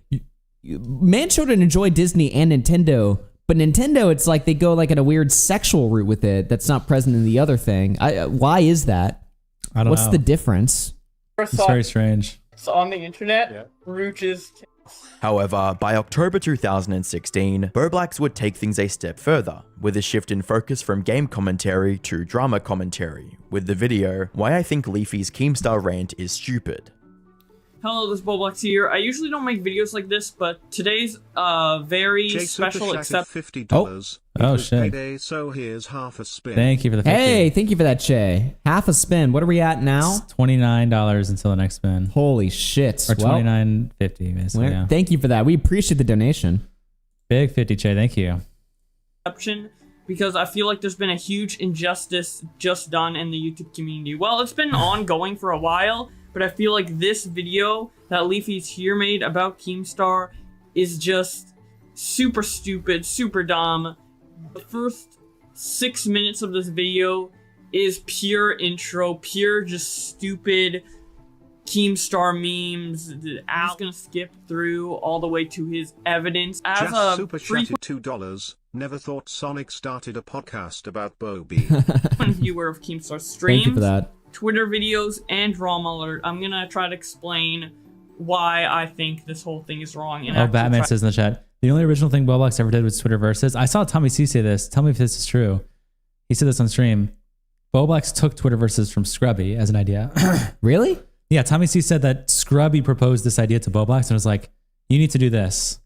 man children enjoy Disney and Nintendo. But Nintendo, it's like they go like at a weird sexual route with it that's not present in the other thing. Why is that? I don't know. What's the difference? It's very strange. So on the internet, Rooches. However, by October 2016, Bowblax would take things a step further, with a shift in focus from game commentary to drama commentary, with the video, Why I Think Leafy's Keemstar Rant is Stupid. Hello, this is Bowblax here. I usually don't make videos like this, but today's very special except $50. Oh, shit. Payday, so here's half a spin. Thank you for the 50. Hey, thank you for that, Che. Half a spin. What are we at now? It's $29 until the next spin. Holy shit. Or $29.50, basically, yeah. Thank you for that. We appreciate the donation. Big 50, Che. Thank you. because I feel like there's been a huge injustice just done in the YouTube community. Well, it's been ongoing for a while, but I feel like this video that Leafy's here made about Keemstar is just super stupid, super dumb. The first 6 minutes of this video is pure intro, pure just stupid Keemstar memes. I'm just gonna skip through all the way to his evidence. As Just a super chatted $2. Never thought Sonic started a podcast about Bobby. viewer of Keemstar streams, Thank you for that. Twitter videos, and Drama Alert, I'm gonna try to explain why I think this whole thing is wrong. And Oh, actually Batman try- says in the chat, the only original thing Bowblax ever did was Twitter versus. I saw Tommy C say this. Tell me if this is true. He said this on stream. Bowblax took Twitter versus from Scrubby as an idea. Really? Yeah, Tommy C said that Scrubby proposed this idea to Bowblax and was like, you need to do this.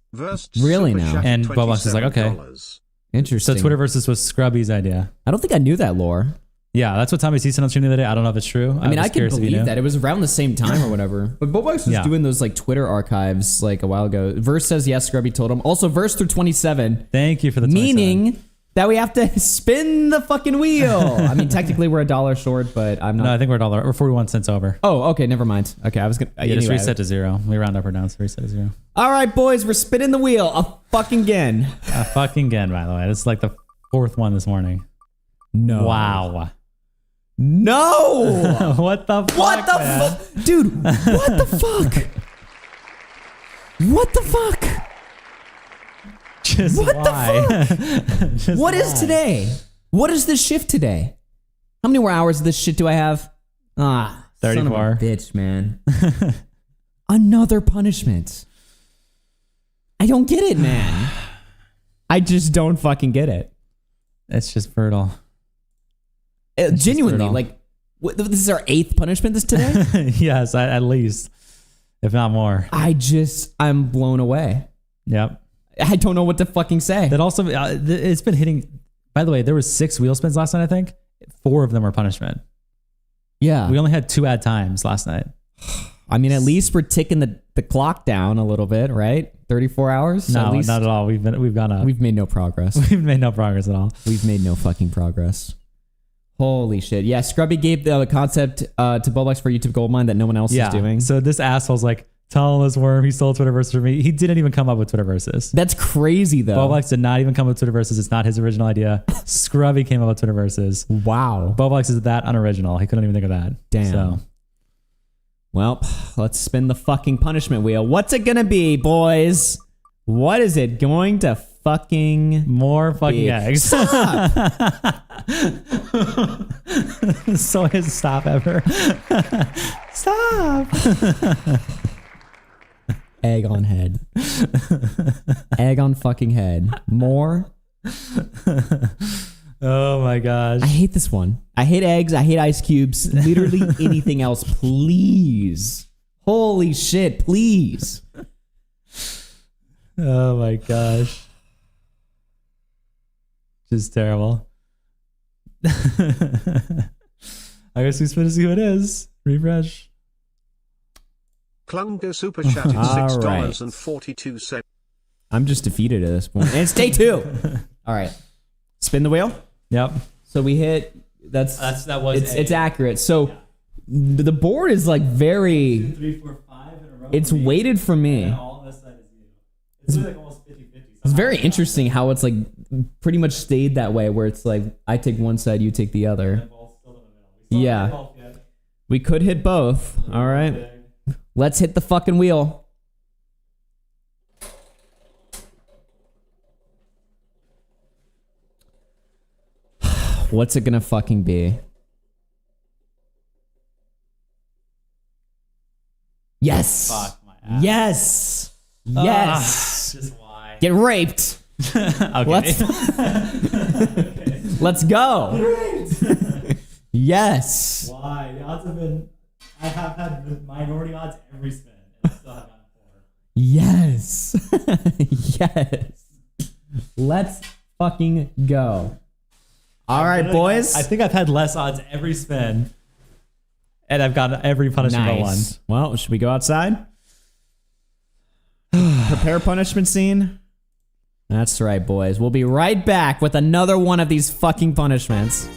Really now? And Bowblax is like, okay. Interesting. So Twitter versus was Scrubby's idea. I don't think I knew that lore. Yeah, that's what Tommy C said on stream the other day. I don't know if it's true. I mean, I was can curious if you believe knew. that. It was around the same time or whatever. But Bowblax was Yeah. doing those like Twitter archives like a while ago. Verse says yes, Scrubby told him. Also, Verse through 27. Thank you for the 27. Meaning that we have to spin the fucking wheel. I mean, technically we're $1 short, but I'm not. No, I think we're $1. We're 41 cents over. Oh, okay, never mind. Okay, I was gonna. Yeah, just anyway. reset to 0. We round up or down, so reset to 0. All right, boys, we're spinning the wheel a fucking again. Fucking again, by the way. This is like the 4th one this morning. No. Wow. No. What the fuck? What the man? fuck, dude? What the fuck? What the fuck? Just What why? the Just What is why? today? What is this shift today? How many more hours of this shit do I have? Ah, 34. Son of a bitch, man. Another punishment. I don't get it, man. I just don't fucking get it. It's just brutal. Genuinely, brutal. like, this is our 8th punishment this today? Yes, at least. If not more. I'm blown away. Yep. I don't know what to fucking say. That also, it's been hitting. By the way, there was 6 wheel spins last night, I think. 4 of them were punishment. Yeah. We only had 2 ad times last night. I mean, at least we're ticking the clock down a little bit, right? 34 hours? No, at least not at all. We've gone up. We've made no progress. We've made no progress at all. We've made no fucking progress. Holy shit. Yeah, Scrubby gave the concept to Bowblax for YouTube Goldmine that no one else is doing. So this asshole's like, tell this worm he stole Twitter versus from me. He didn't even come up with Twitter versus. That's crazy, though. Bowblax did not even come up with Twitter versus. It's not his original idea. Scrubby came up with Twitter versus. Wow. Bowblax is that unoriginal. He couldn't even think of that. Damn. So. Well, let's spin the fucking punishment wheel. What's it gonna be, boys? What is it going to fucking More fucking be? eggs. So his stop ever. Stop. egg on head? Egg on fucking head. More? Oh my gosh. I hate this one. I hate eggs. I hate ice cubes. Literally anything else, please. Holy shit, please. Oh my gosh. Just terrible. I guess we spin to see who it is. Refresh. Klunga super chatted All right. $6.42. I'm just defeated at this point. And it's day 2. All right. Spin the wheel. Yep. So we hit. That was. It's accurate. So the board is like very. 2, 3, 4, 5 in a row. It's weighted for me. And all on this side is you. It's like almost 50-50. It's very interesting how it's like pretty much stayed that way, where it's like I take one side, you take the other. Yeah. We could hit both. All right. Let's hit the fucking wheel. What's it gonna fucking be? Yes. Fuck my ass. Yes. Yes. Just why? Get raped. Okay. Let's go. Yes. Why? The odds have been. I have had the minority odds every spin, and I still have gotten 4. Yes. Yes. Let's fucking go. All right, boys. I think I've had less odds every spin, and I've gotten every punishment but one. Nice. Well, should we go outside? Prepare punishment scene. That's right, boys. We'll be right back with another one of these fucking punishments.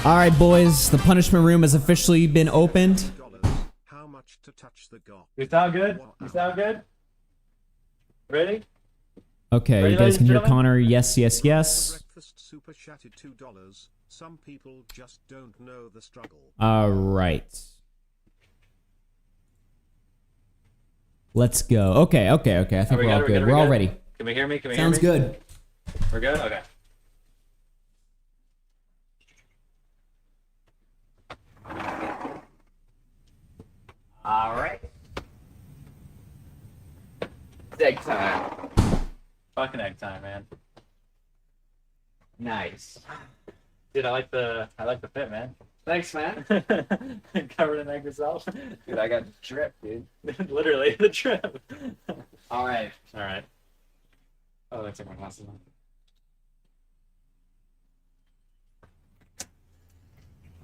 All right, boys. The punishment room has officially been opened. How much to touch the gob? You sound good? You sound good? Ready? Okay, Ready, you guys ladies can and hear gentlemen? Connor. Yes, yes, yes. Breakfast super chatted $2. Some people just don't know the struggle. All right. Let's go. Okay. I think we're all good. We're all ready. Can we hear me? Can we Sounds hear me? good. We're good? Okay. All right. It's egg time. Fucking egg time, man. Nice. Dude, I like the fit, man. Thanks, man. Covered in egg yourself. Dude, I got drip, dude. Literally the trip. All right. All right. Oh, I took my glasses on.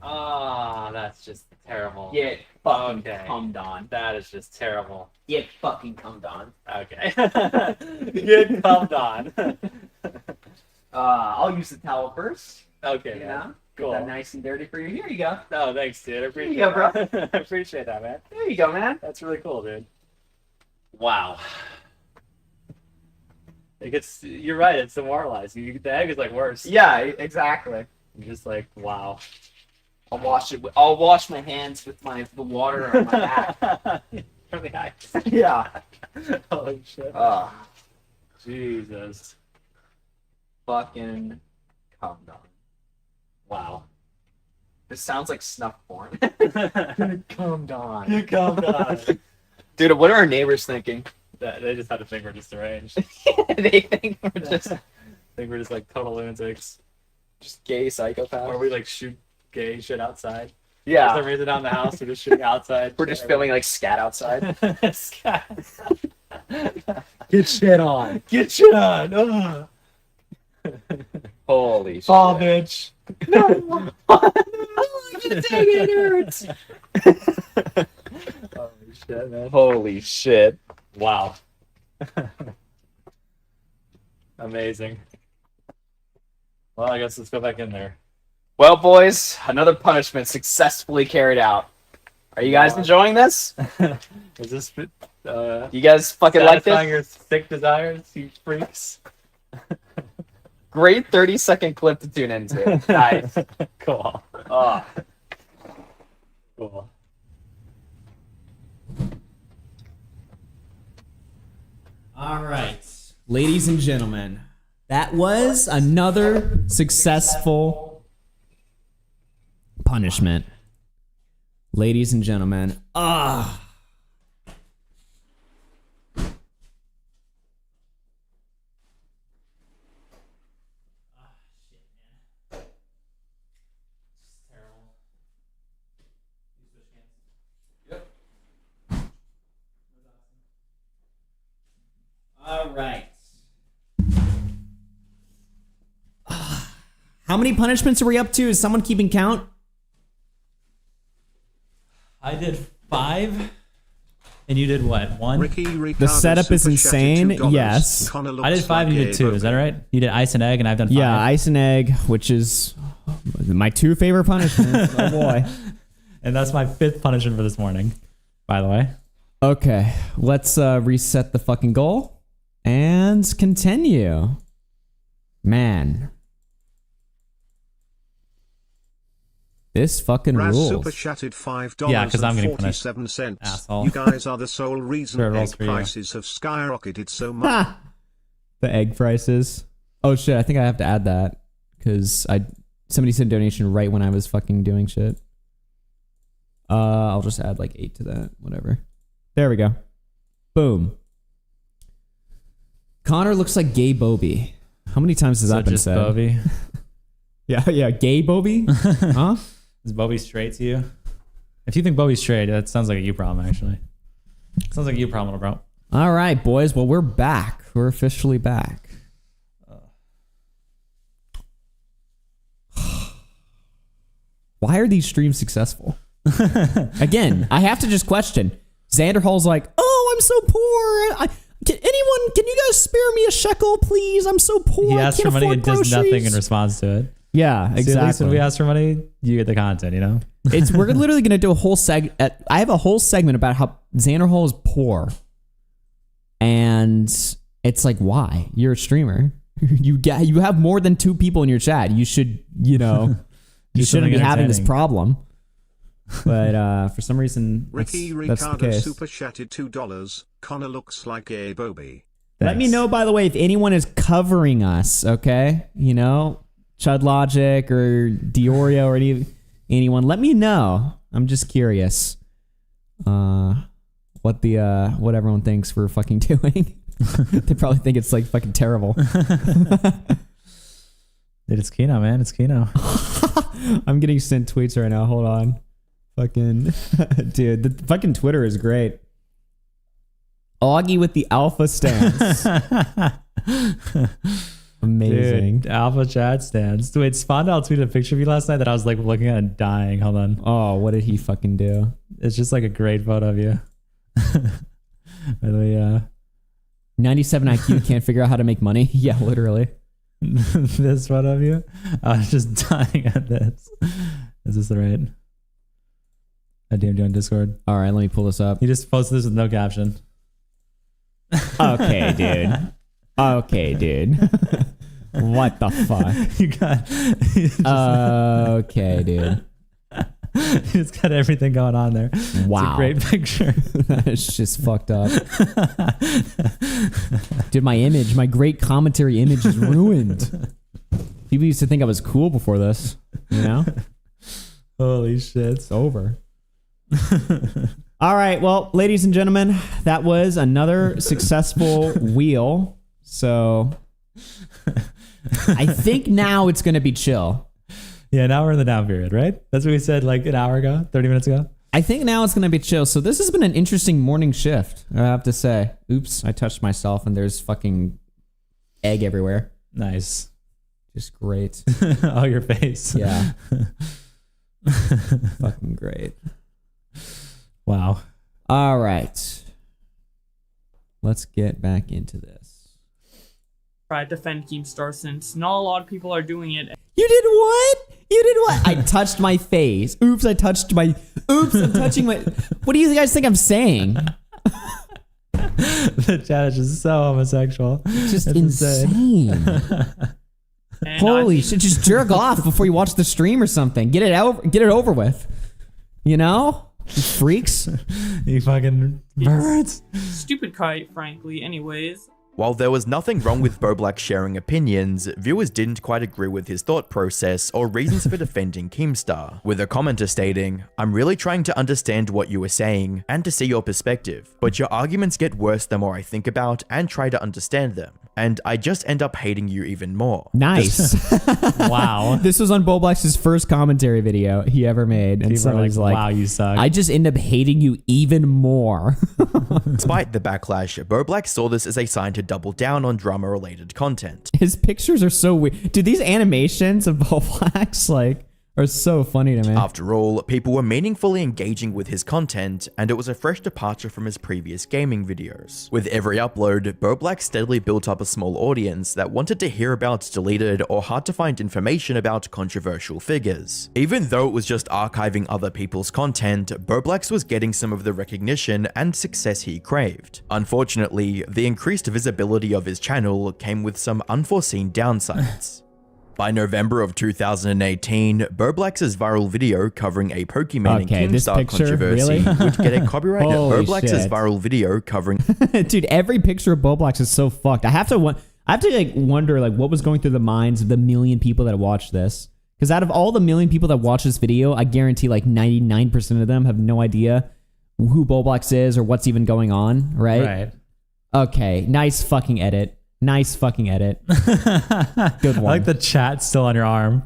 Ah, that's just terrible. Get fucking Okay. cummed on. That is just terrible. Get fucking cummed on. Okay. Get pumped on. I'll use the towel first. Okay, You man. know? Cool. Get that nice and dirty for you. Here you go. Oh, thanks, dude. I appreciate you go, bro. that. I appreciate that, man. There you go, man. That's really cool, dude. Wow. It gets. You're right. It's demoralizing. The egg is like worse. Yeah, exactly. You're just like, wow. I'll wash it. I'll wash my hands with the water on my hat. From the ice. Yeah. Holy shit. Jesus. Fucking cummed on. Wow. This sounds like snuff porn. Calm down. Calm down. Dude, what are our neighbors thinking? They just had a finger disarranged. They think we're just think we're just like total lunatics. Just gay psychopaths. Or we like shoot gay shit outside. For Yeah. some reason out in the house, we're just shooting outside. We're just filming like scat outside. Get shit on. Get shit on. Ugh. Holy shit. Fall, bitch. No. It hurts. Holy shit, man. Holy shit. Wow. Amazing. Well, I guess let's go back in there. Well, boys, another punishment successfully carried out. Are you guys enjoying this? Is this You guys fucking like satisfying this? your sick desires, you freaks? Great 30-second clip to tune into. Nice. Cool. Oh. Cool. All right, ladies and gentlemen, that was another successful punishment. Ladies and gentlemen, all right. How many punishments are we up to? Is someone keeping count? I did 5, and you did what? 1? The setup is insane. Yes. I did 5 and you did 2. Is that right? You did ice and egg, and I've done 5. Yeah, ice and egg, which is my 2 favorite punishments. Oh boy. And that's my 5th punishment for this morning, by the way. Okay, let's reset the fucking goal and continue. Man. This fucking Raz rules. super chatted $5 Yeah, 'cause I'm and getting punished, 47 cents. asshole. You guys are the sole reason Sure, it rolls egg for you. prices have skyrocketed so much. Ha! The egg prices. Oh shit, I think I have to add that because somebody sent a donation right when I was fucking doing shit. I'll just add like 8 to that. Whatever. There we go. Boom. Connor looks like gay Bobby. How many times has that been just said? Bobby. Yeah, gay Bobby? Huh? Is Bobby straight to you? If you think Bobby's straight, that sounds like a you problem, actually. Sounds like a you problem, bro. All right, boys. Well, we're back. We're officially back. Why are these streams successful? Again, I have to just question. Xander Hall's like, oh, I'm so poor. Can you guys spare me a shekel, please? I'm so poor. He I asks can't for money afford and does groceries." nothing in response to it. Yeah, See, at least when we exactly. ask for money, you get the content, you know? We're literally going to do a whole I have a whole segment about how Xander Hall is poor. And it's like, why? You're a streamer. You have more than 2 people in your chat. You should, you shouldn't be having this problem. But for some reason, Ricky that's the Ricardo case. super chatted $2. Connor looks like a Bobby. Let me know, by the way, if anyone is covering us, okay? Chud Logic or DeOrio or anyone. Let me know. I'm just curious what everyone thinks we're fucking doing. They probably think it's like fucking terrible. Dude, it's Kino, man. It's Kino. I'm getting sent tweets right now. Hold on. Fucking dude, the fucking Twitter is great. Augie with the alpha stance. Amazing. Dude, alpha chat stands. Wait, Spondal tweeted a picture of you last night that I was like looking at and dying. Hold on. Oh, what did he fucking do? It's just like a great photo of you. Really, 97 IQ can't figure out how to make money. Yeah, literally. this photo of you. I was just dying at this. Is this the right? I DM'd you on Discord. All right, let me pull this up. You just posted this with no caption. Okay, dude. Okay, dude. What the fuck? You got. Okay, dude. You just got everything going on there. Wow. It's a great picture. That is just fucked up. Dude, my great commentary image is ruined. People used to think I was cool before this, Holy shit. It's over. All right, well, ladies and gentlemen, that was another successful wheel. So I think now it's going to be chill. Yeah, now we're in the down period, right? That's what we said like an hour ago, 30 minutes ago. I think now it's going to be chill. So this has been an interesting morning shift, I have to say. Oops, I touched myself and there's fucking egg everywhere. Nice. Just great. Oh, your face. Yeah. Fucking great. Wow. All right. Let's get back into this. Try to defend Keemstar since not a lot of people are doing it. You did what? You did what? I touched my face. Oops, I'm touching my... What do you guys think I'm saying? The chat is just so homosexual. Just It's insane. And Holy shit, just jerk off before you watch the stream or something. Get it over with. You know? You freaks. You fucking birds. Stupid kite, frankly, anyways. While there was nothing wrong with Bowblax sharing opinions, viewers didn't quite agree with his thought process or reasons for defending Keemstar, with a commenter stating, "I'm really trying to understand what you were saying and to see your perspective, but your arguments get worse the more I think about and try to understand them, and I just end up hating you even more." Nice. Wow. This was on Bowblax's first commentary video he ever made. And People are somebody's like, wow, you suck. I just end up hating you even more. Despite the backlash, Bowblax saw this as a sign to double down on drama-related content. His pictures are so weird. Dude, these animations of Bowblax, like, are so funny to me. After all, people were meaningfully engaging with his content, and it was a fresh departure from his previous gaming videos. With every upload, Bowblax steadily built up a small audience that wanted to hear about deleted or hard-to-find information about controversial figures. Even though it was just archiving other people's content, Bowblax was getting some of the recognition and success he craved. Unfortunately, the increased visibility of his channel came with some unforeseen downsides. By November of 2018, Bowblax's viral video covering a Pokemon and this Keemstar picture, controversy really? would get a copyright. Holy Bowblax's shit. viral video covering Dude, every picture of Bowblax is so fucked. I have to like wonder like what was going through the minds of the million people that watched this. Because out of all the million people that watch this video, I guarantee like 99% of them have no idea who Bowblax is or what's even going on, right? Right. Okay, nice fucking edit. Nice fucking edit. Good one. I like the chat still on your arm.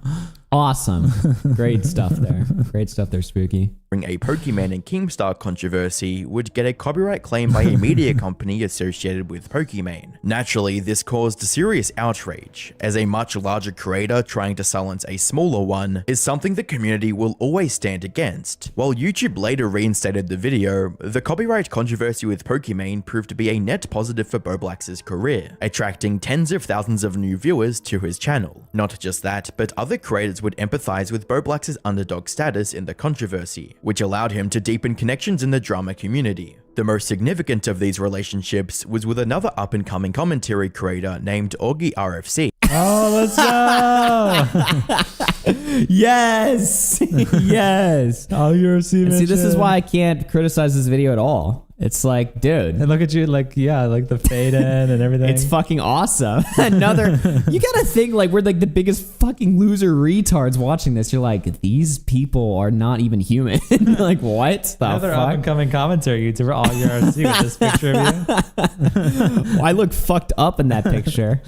Awesome. Great stuff there. Great stuff there, Spooky. a Pokemon and Keemstar controversy would get a copyright claim by a media company associated with Pokemon. Naturally, this caused serious outrage, as a much larger creator trying to silence a smaller one is something the community will always stand against. While YouTube later reinstated the video, the copyright controversy with Pokemon proved to be a net positive for Bowblax's career, attracting tens of thousands of new viewers to his channel. Not just that, but other creators would empathize with Bowblax's underdog status in the controversy, which allowed him to deepen connections in the drama community. The most significant of these relationships was with another up-and-coming commentary creator named AugieRFC. Oh, let's go! Yes! Yes! AugieRFC. See, this is why I can't criticize this video at all. It's like, dude. And look at you, like, yeah, like the fade in and everything. It's fucking awesome. Another, you gotta think like we're like the biggest fucking loser retards watching this. You're like, these people are not even human. Like, what the Another fuck? up-and-coming commentary YouTuber, AugieRFC, with this picture of you. Well, I look fucked up in that picture.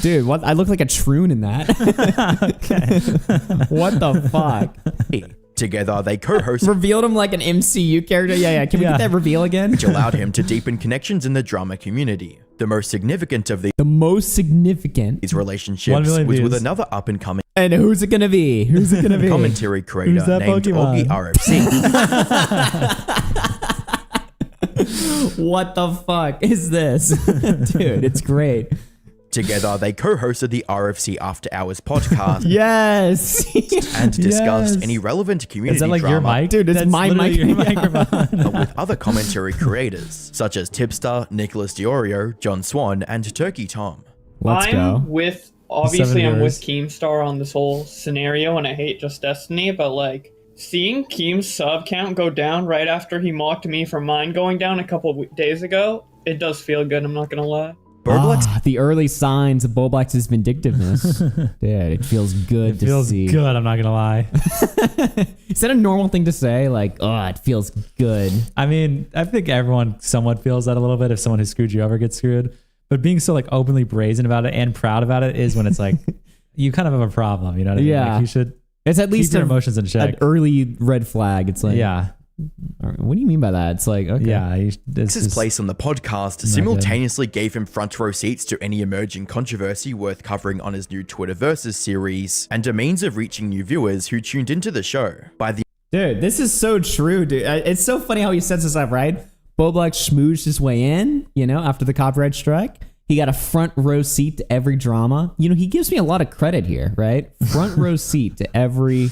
Dude, what? I look like a troon in that. What the fuck? Together, they co-hosted Revealed him like an MCU character. Yeah. Can we get that reveal again? which allowed him to deepen connections in the drama community. The most significant of The most significant. these 1 relationships million was with views. another up-and-coming And who's it gonna be? Who's it gonna be? commentary creator Who's that named Pokemon? AugieRFC. What the fuck is this? Dude, it's great. Together, they co-hosted the RFC After Hours podcast Yes. and discussed Yes. any relevant community Is that like your drama mic? Dude, it's That's my literally mic. your microphone. with other commentary creators, such as Tipster, Nicholas DeOrio, John Swan, and Turkey Tom. Let's I'm go. with, obviously, 7 I'm with years. Keemstar on this whole scenario, and I hate Just Destiny, but like, seeing Keem's sub count go down right after he mocked me for mine going down a couple of days ago, it does feel good, I'm not gonna lie. Bowblax The early signs of Bowblax's vindictiveness. Dude, it feels good to Feels see. good, I'm not gonna lie. Is that a normal thing to say? Like, oh, it feels good. I mean, I think everyone somewhat feels that a little bit if someone who screwed you over gets screwed. But being so like openly brazen about it and proud about it is when it's like you kind of have a problem. You know what I mean? Yeah. Like you should It's at least keep your emotions in check. an early red flag. It's like, Yeah. what do you mean by that? It's like, okay. Yeah. His place on the podcast simultaneously gave him front row seats to any emerging controversy worth covering on his new Twitter Versus series, and a means of reaching new viewers who tuned into the show. By the Dude, this is so true, dude. It's so funny how he sets this up, right? Bowblax schmoozed his way in, you know, after the copyright strike. He got a front row seat to every drama. You know, he gives me a lot of credit here, right? Front row seat to every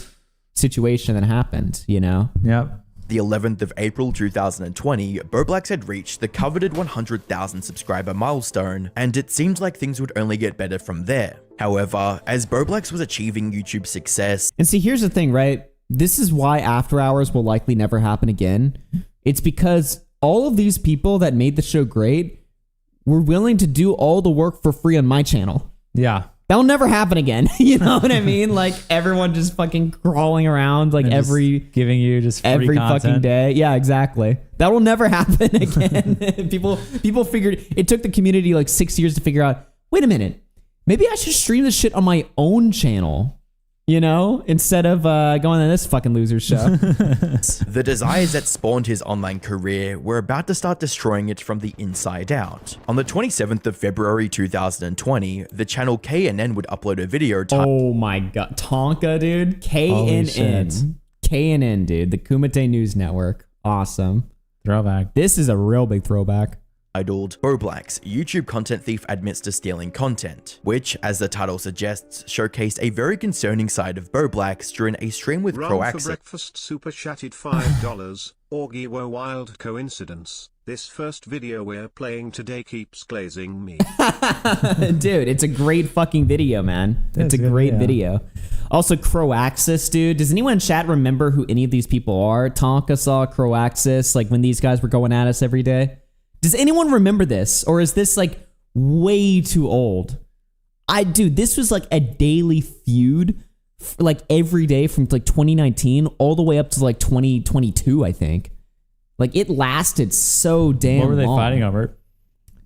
situation that happened, you know? Yep. The 11th of April 2020, Bowblax had reached the coveted 100,000 subscriber milestone, and it seemed like things would only get better from there. However, as Bowblax was achieving YouTube success, And see, here's the thing, right? This is why After Hours will likely never happen again. It's because all of these people that made the show great were willing to do all the work for free on my channel. Yeah. That'll never happen again. You know what I mean? Like everyone just fucking crawling around like And just every giving you just free every content. fucking day. Yeah, exactly. That will never happen again. people figured it took the community like 6 years to figure out, wait a minute, maybe I should stream this shit on my own channel. You know, instead of going on this fucking loser show. the desires that spawned his online career were about to start destroying it from the inside out. On the 27th of February 2020, the channel KNN would upload a video Oh my god, Tonka, dude. Holy shit. KNN, dude. The Kumite News Network. Awesome. Throwback. This is a real big throwback. titled Bowblax, YouTube content thief admits to stealing content, which, as the title suggests, showcased a very concerning side of Bowblax during a stream with Run for Croaxis. breakfast super chatted $5. Augie, were wild coincidence. This first video we're playing today keeps glazing me. Dude, it's a great fucking video, man. It's a good great video. video. Also, Croaxis, dude. Does anyone in chat remember who any of these people are? Tonka saw Croaxis, like when these guys were going at us every day. Does anyone remember this? Or is this like way too old? Dude, this was like a daily feud, like every day from like 2019 all the way up to like 2022, I think. Like it lasted so damn long. What were they fighting over?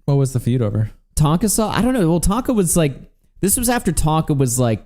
What was the feud over? Tonka saw, I don't know. Well, Tonka was like, this was after Tonka was like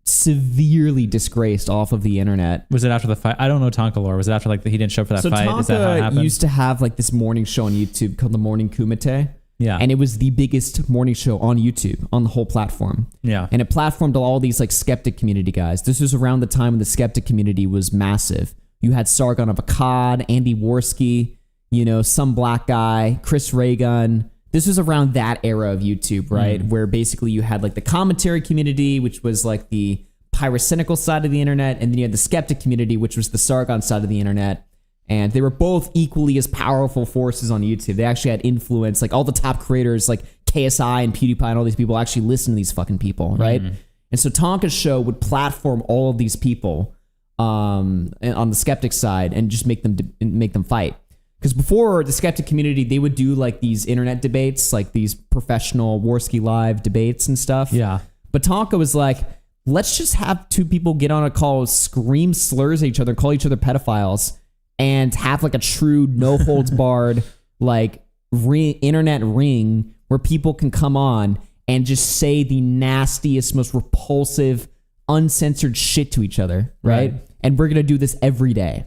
severely disgraced off of the internet. Was it after the fight? I don't know Tonka lore. Was it after like he didn't show up for that So fight? Is that how it Tonka happened? used to have like this morning show on YouTube called the Morning Kumite. Yeah. And it was the biggest morning show on YouTube, on the whole platform. Yeah. And it platformed all these like skeptic community guys. This was around the time when the skeptic community was massive. You had Sargon of Akkad, Andy Worski, you know, some black guy, Chris Raygun. This was around that era of YouTube, right? Where basically you had like the commentary community, which was like the pyrocynical side of the internet, and then you had the skeptic community, which was the Sargon side of the internet. And they were both equally as powerful forces on YouTube. They actually had influence. Like all the top creators like KSI and PewDiePie and all these people actually listen to these fucking people, right? And so Tonka's show would platform all of these people on the skeptic side and just make them fight. Because before the skeptic community, they would do like these internet debates, like these professional Warski Live debates and stuff. Yeah. But Tonka was like, let's just have two people get on a call, scream slurs at each other, call each other pedophiles, and have like a true no holds barred like internet ring where people can come on and just say the nastiest, most repulsive, uncensored shit to each other, right? And we're gonna do this every day.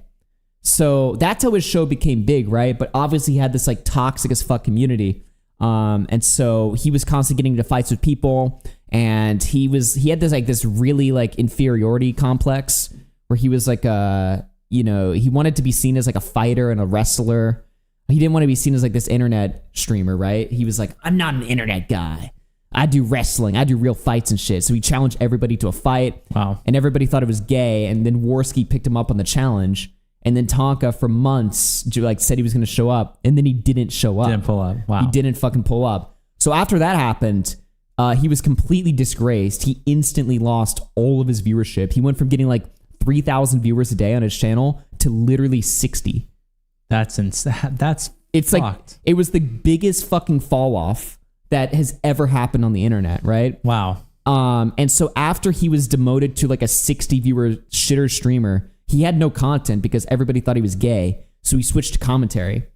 So that's how his show became big, right? But obviously he had this like toxic as fuck community. And so he was constantly getting into fights with people, and he had this really like inferiority complex where he was like he wanted to be seen as like a fighter and a wrestler. He didn't want to be seen as like this internet streamer, right? He was like, I'm not an internet guy. I do wrestling. I do real fights and shit. So he challenged everybody to a fight. Wow. And everybody thought it was gay. And then Warski picked him up on the challenge. And then Tonka for months like said he was going to show up. And then he didn't show up. Didn't pull up. Wow. He didn't fucking pull up. So after that happened, he was completely disgraced. He instantly lost all of his viewership. He went from getting like 3,000 viewers a day on his channel to literally 60. That's insane. That's It's fucked. like, it was the biggest fucking fall off that has ever happened on the internet, right? Wow. And so after he was demoted to like a 60 viewer shitter streamer, he had no content because everybody thought he was gay. So he switched to commentary.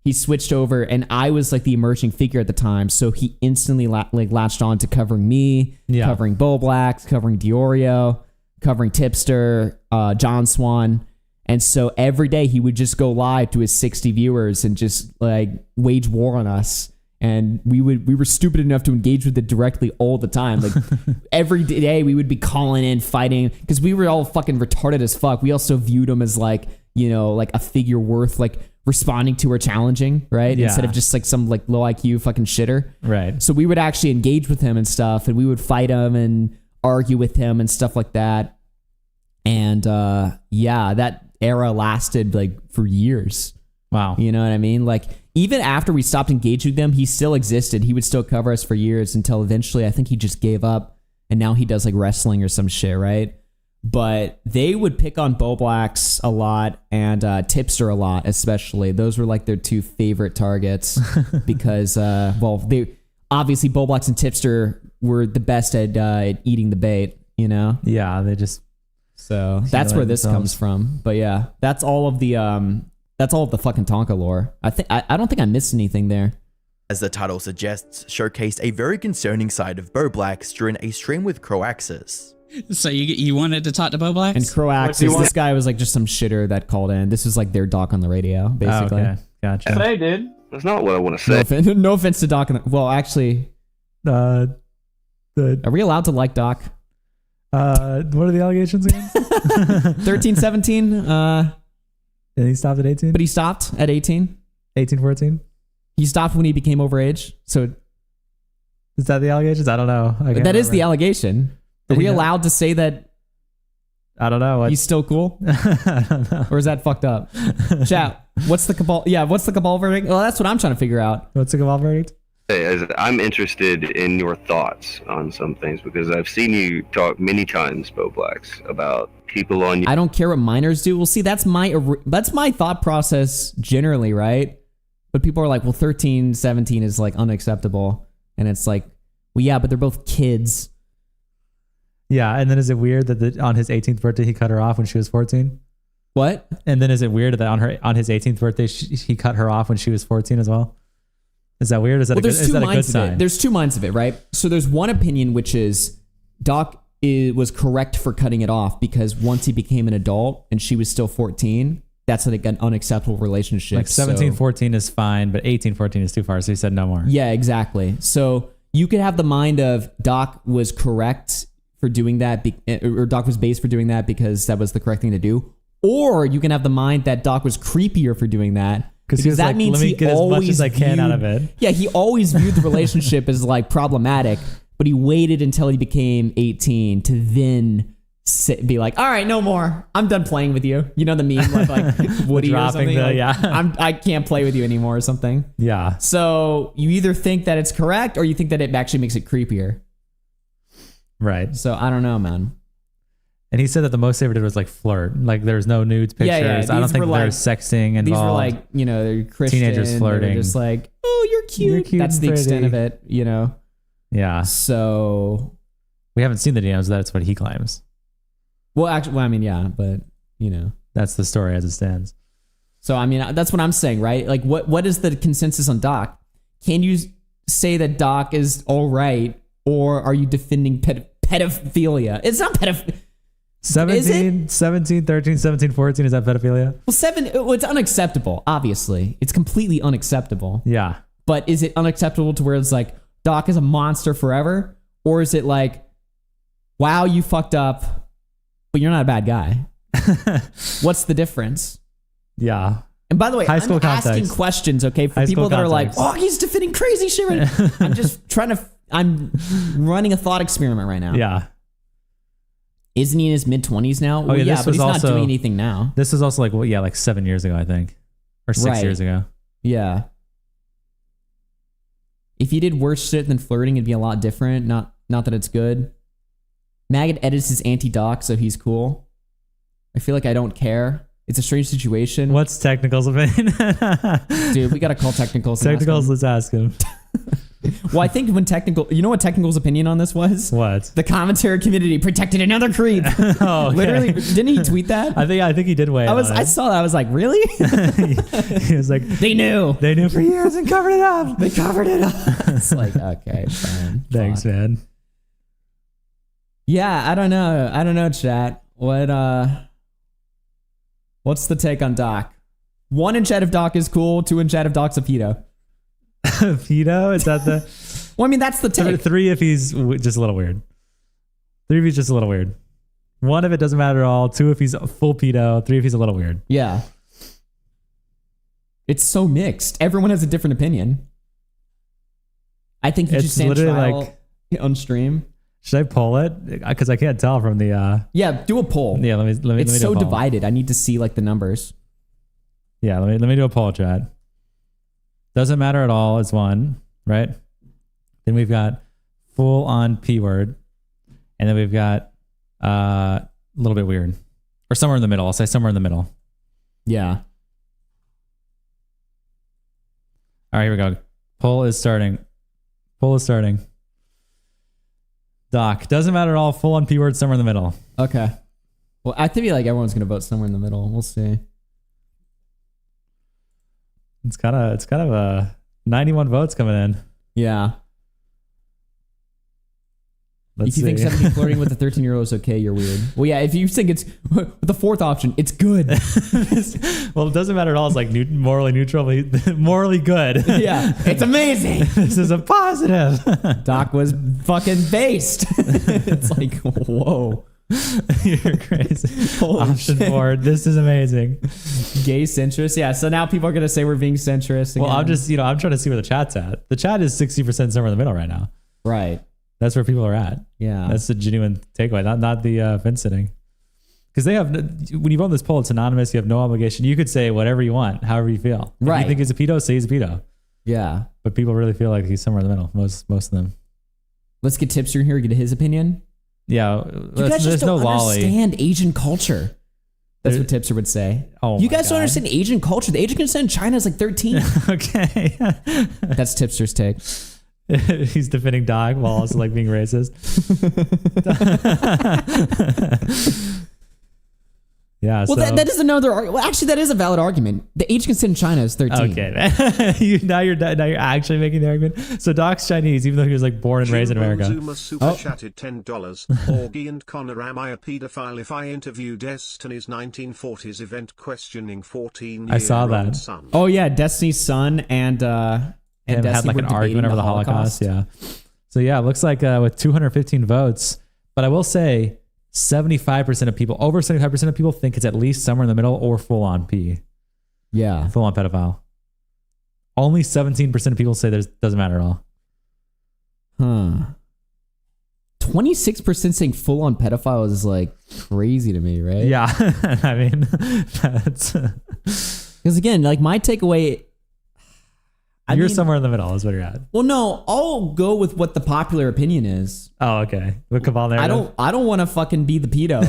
he switched over, and I was like the emerging figure at the time, so he instantly latched on to covering me, covering Bowblax, covering DeOrio, covering Tipster, John Swan. And so every day he would just go live to his 60 viewers and just like wage war on us. And we were stupid enough to engage with it directly all the time. Like every day we would be calling in, fighting, because we were all fucking retarded as fuck. We also viewed him as like, you know, like a figure worth like responding to or challenging, right? Yeah. Instead of just like some like low IQ fucking shitter. Right. So we would actually engage with him and stuff, and we would fight him and argue with him and stuff like that. And yeah, that era lasted like for years. Wow. You know what I mean? Like even after we stopped engaging with them, he still existed. He would still cover us for years until eventually I think he just gave up, and now he does like wrestling or some shit, right? But they would pick on Bowblax a lot and Tipster a lot, especially. Those were like their two favorite targets because, well, they obviously Bowblax and Tipster were the best at eating the bait, you know? Yeah, they just... So that's where this comes from. But yeah, that's all of the fucking Tonka lore. I don't think I missed anything there. As the title suggests, showcased a very concerning side of Bowblax during a stream with Croaxis. So you wanted to talk to Bowblax? And Croaxis, this guy was like just some shitter that called in. This was like their Doc on the radio, basically. Oh, okay. Gotcha. Say, dude. That's not what I want to say. No offense to Doc. Well, actually, are we allowed to like Doc? What are the allegations again? 13, 17. And he stopped at 18? But he stopped at 18. 18, 14? He stopped when he became overage. So is that the allegations? I don't know. That is the allegation. Are we allowed to say that? I don't know. He's still cool? I don't know. Or is that fucked up? Chat, what's the cabal? Yeah, what's the cabal verdict? Well, that's what I'm trying to figure out. What's the cabal verdict? Hey, I'm interested in your thoughts on some things because I've seen you talk many times, Bowblax, about people on. I don't care what minors do. Well, see, that's my thought process generally, right? But people are like, well, 13, 17 is like unacceptable, and it's like, well, yeah, but they're both kids. Yeah, and then is it weird that on his 18th birthday he cut her off when she was 14? What? And then is it weird that on his 18th birthday he cut her off when she was 14 as well? Is that weird? Is that a good sign? There's two minds of it, right? So there's one opinion which is Doc was correct for cutting it off because once he became an adult and she was still 14, that's like an unacceptable relationship. Like 17, 14 is fine, but 18, 14 is too far. So he said no more. Yeah, exactly. So you could have the mind of Doc was correct for doing that, or Doc was based for doing that because that was the correct thing to do. Or you can have the mind that Doc was creepier for doing that. Because that means let me get as much as I can out of it. Yeah, he always viewed the relationship as like problematic, but he waited until he became 18 to then be like, all right, no more. I'm done playing with you. You know the meme with like Woody or something? I can't play with you anymore or something. Yeah. So you either think that it's correct or you think that it actually makes it creepier. Right. So I don't know, man. And he said that the most they ever did was like flirt. Like there's no nudes pictures. Yeah. I don't think there's sexting involved. These were like, you know, they're Christian. Teenagers flirting. They're just like, oh, you're cute. You're cute. That's the extent of it, you know? Yeah. So. We haven't seen the DMs. That's what he claims. Well, actually, I mean, yeah, but, you know. That's the story as it stands. So, I mean, that's what I'm saying, right? Like, what is the consensus on Doc? Can you say that Doc is all right, or are you defending pedophilia? It's not pedophilia. 17, 13, 17, 14, is that pedophilia? Well, it's unacceptable, obviously. It's completely unacceptable. Yeah. But is it unacceptable to where it's like, Doc is a monster forever? Or is it like, wow, you fucked up, but you're not a bad guy? What's the difference? Yeah. And by the way, I'm asking questions, okay, for people that are like, oh, he's defending crazy shit right now. I'm running a thought experiment right now. Yeah. Isn't he in his mid-20s now? Oh, yeah, but he's not doing anything now. This was also like, like 7 years ago, I think. Or 6 years ago. Yeah. If he did worse shit than flirting, it'd be a lot different. Not that it's good. Maggot edits his anti-doc, so he's cool. I feel like I don't care. It's a strange situation. What's Technical's opinion? Dude, we gotta call Technicals. Technicals, let's ask him. Well, I think when you know what Technical's opinion on this was? What? The commentary community protected another creep. Oh, okay. Literally, didn't he tweet that? I think he did weigh. I saw that. I was like, really? He was like, they knew for years and covered it up. They covered it up. It's like, okay, fine. Thanks, man. Yeah, I don't know, chat. What's the take on Doc? 1 in chat if Doc is cool, 2 in chat if Doc's a pedo. Pedo? Is that the... Well, I mean, that's the take. 3 if he's just a little weird. 3 if he's just a little weird. 1 if it doesn't matter at all. 2 if he's a full pedo. 3 if he's a little weird. Yeah. It's so mixed. Everyone has a different opinion. I think you should stand trial on stream. Should I pull it? Because I can't tell from the... Yeah, do a poll. Yeah, let me It's so divided. I need to see like the numbers. Yeah, let me do a poll, chat. Doesn't matter at all is 1, right? Then we've got full on P word. And then we've got a little bit weird. Or somewhere in the middle. I'll say somewhere in the middle. Yeah. All right, here we go. Poll is starting. Doc, doesn't matter at all. Full on P word, somewhere in the middle. Okay. Well, I feel like everyone's gonna vote somewhere in the middle. We'll see. It's kind of 91 votes coming in. Yeah. If you think 17 flirting with a 13-year-old is okay, you're weird. Well, yeah, if you think it's the 4th option, it's good. Well, it doesn't matter at all. It's like morally neutral, but morally good. Yeah, it's amazing. This is a positive. Doc was fucking based. It's like, whoa. You're crazy. Holy Option shit. 4. This is amazing. Gay centrist. Yeah, so now people are going to say we're being centrist again. Well, I'm trying to see where the chat's at. The chat is 60% somewhere in the middle right now. Right. That's where people are at. Yeah. That's the genuine takeaway, not the fence sitting. Because they have, when you vote in this poll, it's anonymous. You have no obligation. You could say whatever you want, however you feel. If Right. you think he's a pedo, say he's a pedo. Yeah. But people really feel like he's somewhere in the middle. Most of them. Let's get Tipster in here, get his opinion. Yeah. You guys just don't understand Asian culture. That's what Tipster would say. Oh, you guys don't understand Asian culture. The Asian consent in China is like 13. Okay. That's Tipster's take. He's defending Doc while also like being racist. Yeah. Well, that is another. Well, actually, that is a valid argument. The age consent in China is 13. Okay. now you're actually making the argument. So Doc's Chinese, even though he was like born and raised in America. Zuma super chatted $10. Augie and Connor, am I a pedophile if I interview Destiny's 1940s event questioning 14-year-old I saw that. son? Oh yeah, Destiny's son and Destiny had like an argument over the Holocaust. Yeah. So yeah, it looks like with 215 votes, but I will say 75% of people, over 75% of people think it's at least somewhere in the middle or full on P. Yeah. Full on pedophile. Only 17% of people say doesn't matter at all. Huh. 26% saying full on pedophile is like crazy to me, right? Yeah. I mean, that's because again, like my takeaway. You're somewhere in the middle is what you're at. Well, no, I'll go with what the popular opinion is. Oh, okay. The cabal narrative. I don't want to fucking be the pedo.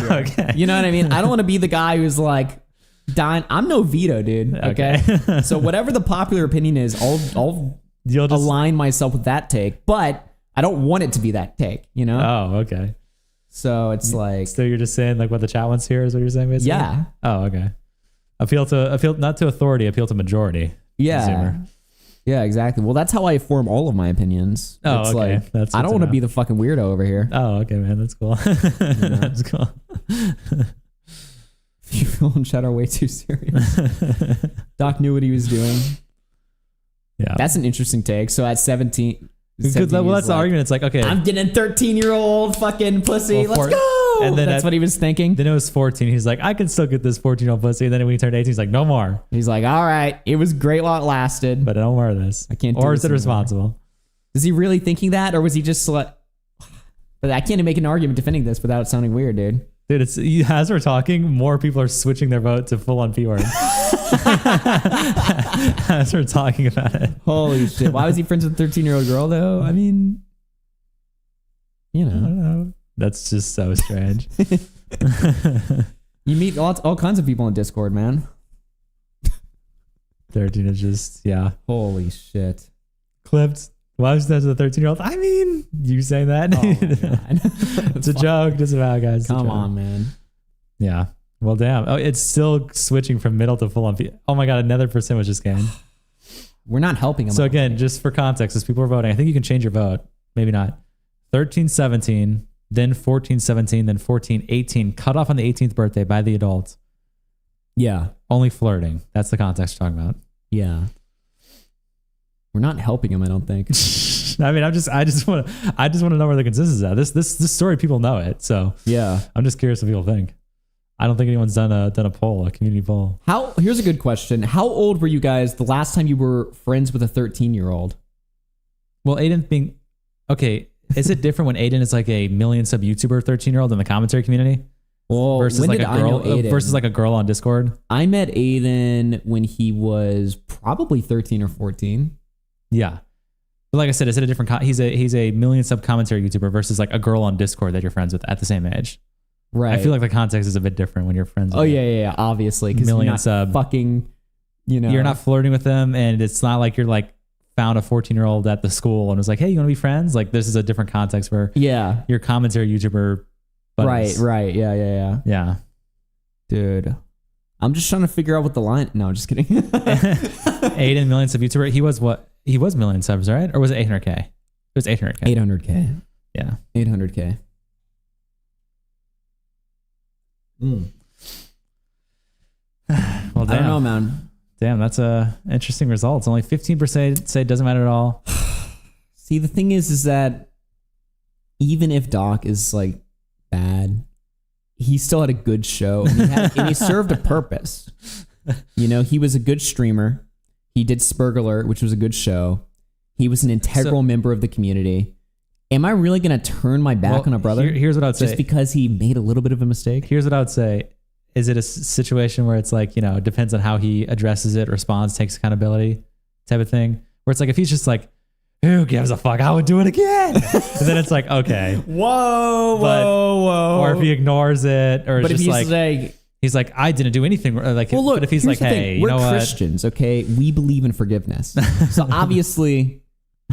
Okay. You know what I mean? I don't want to be the guy who's like dying. I'm no veto, dude. Okay. So whatever the popular opinion is, I'll align myself with that take, but I don't want it to be that take, you know? Oh, okay. So it's like. So you're just saying like what the chat wants here is what you're saying basically? Yeah. Oh, okay. Appeal not to authority, appeal to majority. Yeah. Consumer. Yeah, exactly. Well, that's how I form all of my opinions. Oh, it's okay. Like, That's I don't want to be the fucking weirdo over here. Oh, okay, man. That's cool. That's cool. You feel and chat are way too serious. Doc knew what he was doing. Yeah. That's an interesting take. So at 17... Well, that's the argument. It's like, okay. I'm getting 13-year-old fucking pussy. Let's go. And then that's what he was thinking. Then it was 14. He's like, I can still get this 14-year-old pussy. And then when he turned 18, he's like, no more. He's like, all right. It was great while it lasted. But I don't wear this. I can't do Or this is it responsible? Is he really thinking that? Or was he just like... But I can't even make an argument defending this without sounding weird, dude. Dude, as we're talking, more people are switching their vote to full-on P-word. As we're talking about it. Holy shit. Why was he friends with a 13-year-old girl, though? I mean... You know. I don't know. That's just so strange. You meet all kinds of people in Discord, man. 13 is just, yeah. Holy shit. Clipped. Why was that to the 13-year-old? I mean, you saying that? Oh my God. It's a joke. Doesn't matter, guys. Come on, man. Yeah. Well, damn. Oh, it's still switching from middle to full on. Oh my God, another percent was just gained. We're not helping them. So again, just for context, as people are voting, I think you can change your vote. Maybe not. 13-17, then 14-17, then 14-18. Cut off on the 18th birthday by the adult. Yeah. Only flirting. That's the context we're talking about. Yeah. We're not helping him, I don't think. I mean, I just want to know where the consensus is at. This story, people know it. So yeah, I'm just curious what people think. I don't think anyone's done a poll, a community poll. Here's a good question. How old were you guys the last time you were friends with a 13-year-old? Well, Aiden being okay, is it different when Aiden is like a million sub YouTuber 13-year-old in the commentary community? Well, versus like a girl versus like a girl on Discord? I met Aiden when he was probably 13 or 14. Yeah. But like I said, is it a different he's a million sub commentary YouTuber versus like a girl on Discord that you're friends with at the same age. Right. I feel like the context is a bit different when you're friends with yeah, obviously, cuz you're not fucking, you're not flirting with them, and it's not like you're like found a 14-year-old at the school and was like, "Hey, you want to be friends?" Like this is a different context where your commentary YouTuber buddies. Right. Yeah. Dude. I'm just trying to figure out what the line. No, I'm just kidding. Aiden, million sub YouTuber. He was what? He was million subs, right? Or was it 800K? It was 800K. 800K. Yeah. 800K. Well, I don't know, man. Damn, that's a interesting result. Only 15% say it doesn't matter at all. See, the thing is that even if Doc is like bad, he still had a good show, and he served a purpose. He was a good streamer. He did Spurgler, which was a good show. He was an integral member of the community. Am I really going to turn my back on a brother? Here's what I would say. Just because he made a little bit of a mistake? Here's what I would say. Is it a situation where it's like, it depends on how he addresses it, responds, takes accountability type of thing? Where it's like, if he's just like, who gives a fuck? I would do it again. And then it's like, okay. Whoa. Or if he ignores it, or but it's if just like, he's like, I didn't do anything. Like, well, look, but if he's like, hey, we're you know Christians, okay? We believe in forgiveness. So obviously,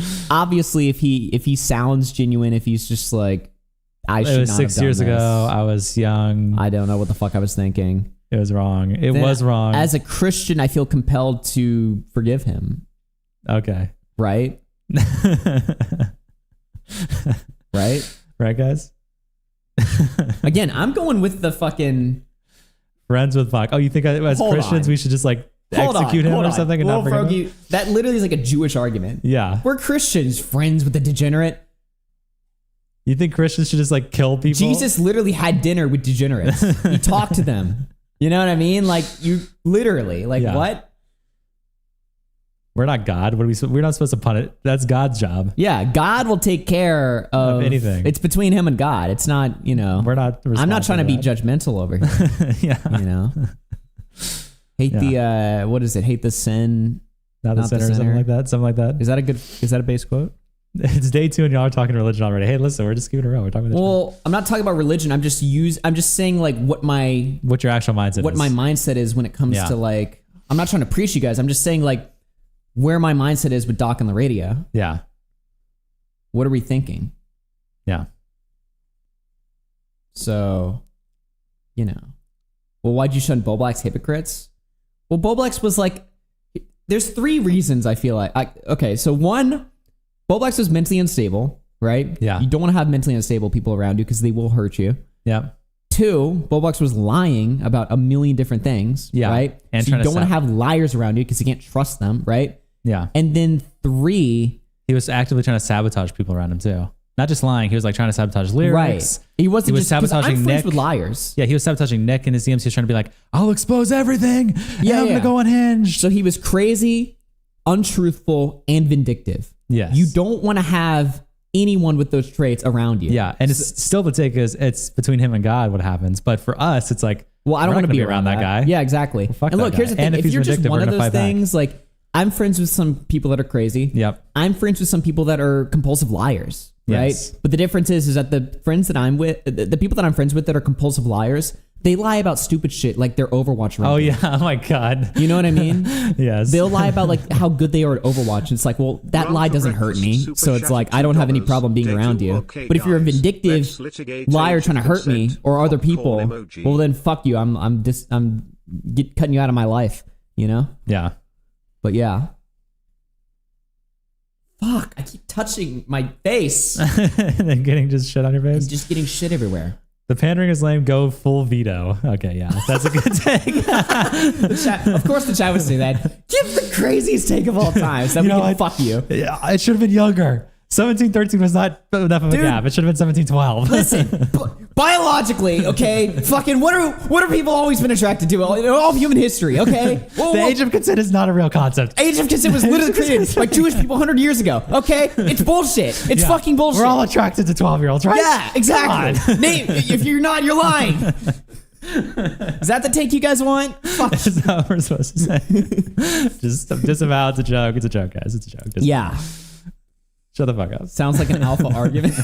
if he sounds genuine, if he's just like, I should not have done this. It was 6 years ago. I was young. I don't know what the fuck I was thinking. It was wrong. It was wrong. As a Christian, I feel compelled to forgive him. Okay. Right? Right, guys? Again, I'm going with the fucking... Friends with fuck. Oh, you think as Christians we should just like execute him or something and not forgive him? That literally is like a Jewish argument. Yeah. We're Christians, friends with the degenerate. You think Christians should just like kill people? Jesus literally had dinner with degenerates. He talked to them. You know what I mean? Like you literally, what? We're not God. We're not supposed to punish. That's God's job. Yeah, God will take care of anything. It's between him and God. It's not, We're not. I'm not trying to be judgmental over here. Yeah. Hate the what is it? Hate the sin, not the sinner, or something like that. Something like that. Is that a base quote? It's day 2 and y'all are talking religion already. Hey, listen, we're just keeping it real. We're talking. I'm not talking about religion. I'm just saying like what your actual mindset. What my mindset is when it comes to like. I'm not trying to preach you guys. I'm just saying like where my mindset is with Doc on the radio. Yeah. What are we thinking? Yeah. So, well, why'd you shun Bowblax hypocrites? Well, Bowblax was like, there's 3 reasons I feel like. Okay, so 1, Bowblax was mentally unstable, right? Yeah. You don't want to have mentally unstable people around you because they will hurt you. Yeah. 2, Bowblax was lying about a million different things, right? And so you don't want to have liars around you because you can't trust them, right? Yeah. And then 3, he was actively trying to sabotage people around him too. Not just lying. He was like trying to sabotage lyrics. Right. He was sabotaging I'm Nick. friends with liars. Yeah, he was sabotaging Nick in his DMs. He was trying to be like, I'll expose everything. Yeah, I'm going to go unhinged. So he was crazy, untruthful, and vindictive. Yes. You don't want to have anyone with those traits around you. Yeah. And it's still the take is it's between him and God what happens. But for us, it's like, well, I don't want to be around that guy. Yeah, exactly. Well, fuck and look, that here's the guy. thing. And If you're just one of those things, like I'm friends with some people that are crazy. Yep. I'm friends with some people that are compulsive liars. Right. Yes. But the difference is that the friends that I'm with, the people that I'm friends with that are compulsive liars, They lie about stupid shit like their Overwatch ranking. Oh yeah, oh my god. You know what I mean? Yes. They'll lie about like how good they are at Overwatch. It's like, well, that lie doesn't hurt me. So it's like, I don't have any problem being around you. But if you're a vindictive liar trying to hurt me or other people, well then fuck you. I'm cutting you out of my life, you know? Yeah. But yeah. Fuck, I keep touching my face. And then getting just shit on your face. I'm just getting shit everywhere. The pandering is lame. Go full veto. Okay, yeah, that's a good take. Of course, the chat would say that. Give the craziest take of all time, so that we can fuck you. Yeah, it should have been younger. 17-13 was not enough of a gap. It should have been 17-12. Listen, biologically, okay, fucking what are people always been attracted to in all of human history, okay? The age of consent is not a real concept. Age of consent was literally created by Jewish people 100 years ago, okay? It's bullshit. It's fucking bullshit. We're all attracted to 12-years-olds, right? Yeah, exactly. Name, if you're not, you're lying. Is that the take you guys want? Fuck. That's not what we're supposed to say. Just disavow. It's a joke. It's a joke, guys. It's a joke. Yeah. Shut the fuck up. Sounds like an alpha argument.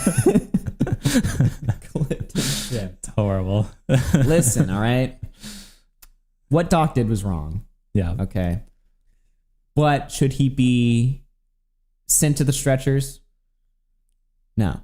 Yeah, it's horrible. Listen, all right. What Doc did was wrong. Yeah. Okay. But should he be sent to the stretchers? No.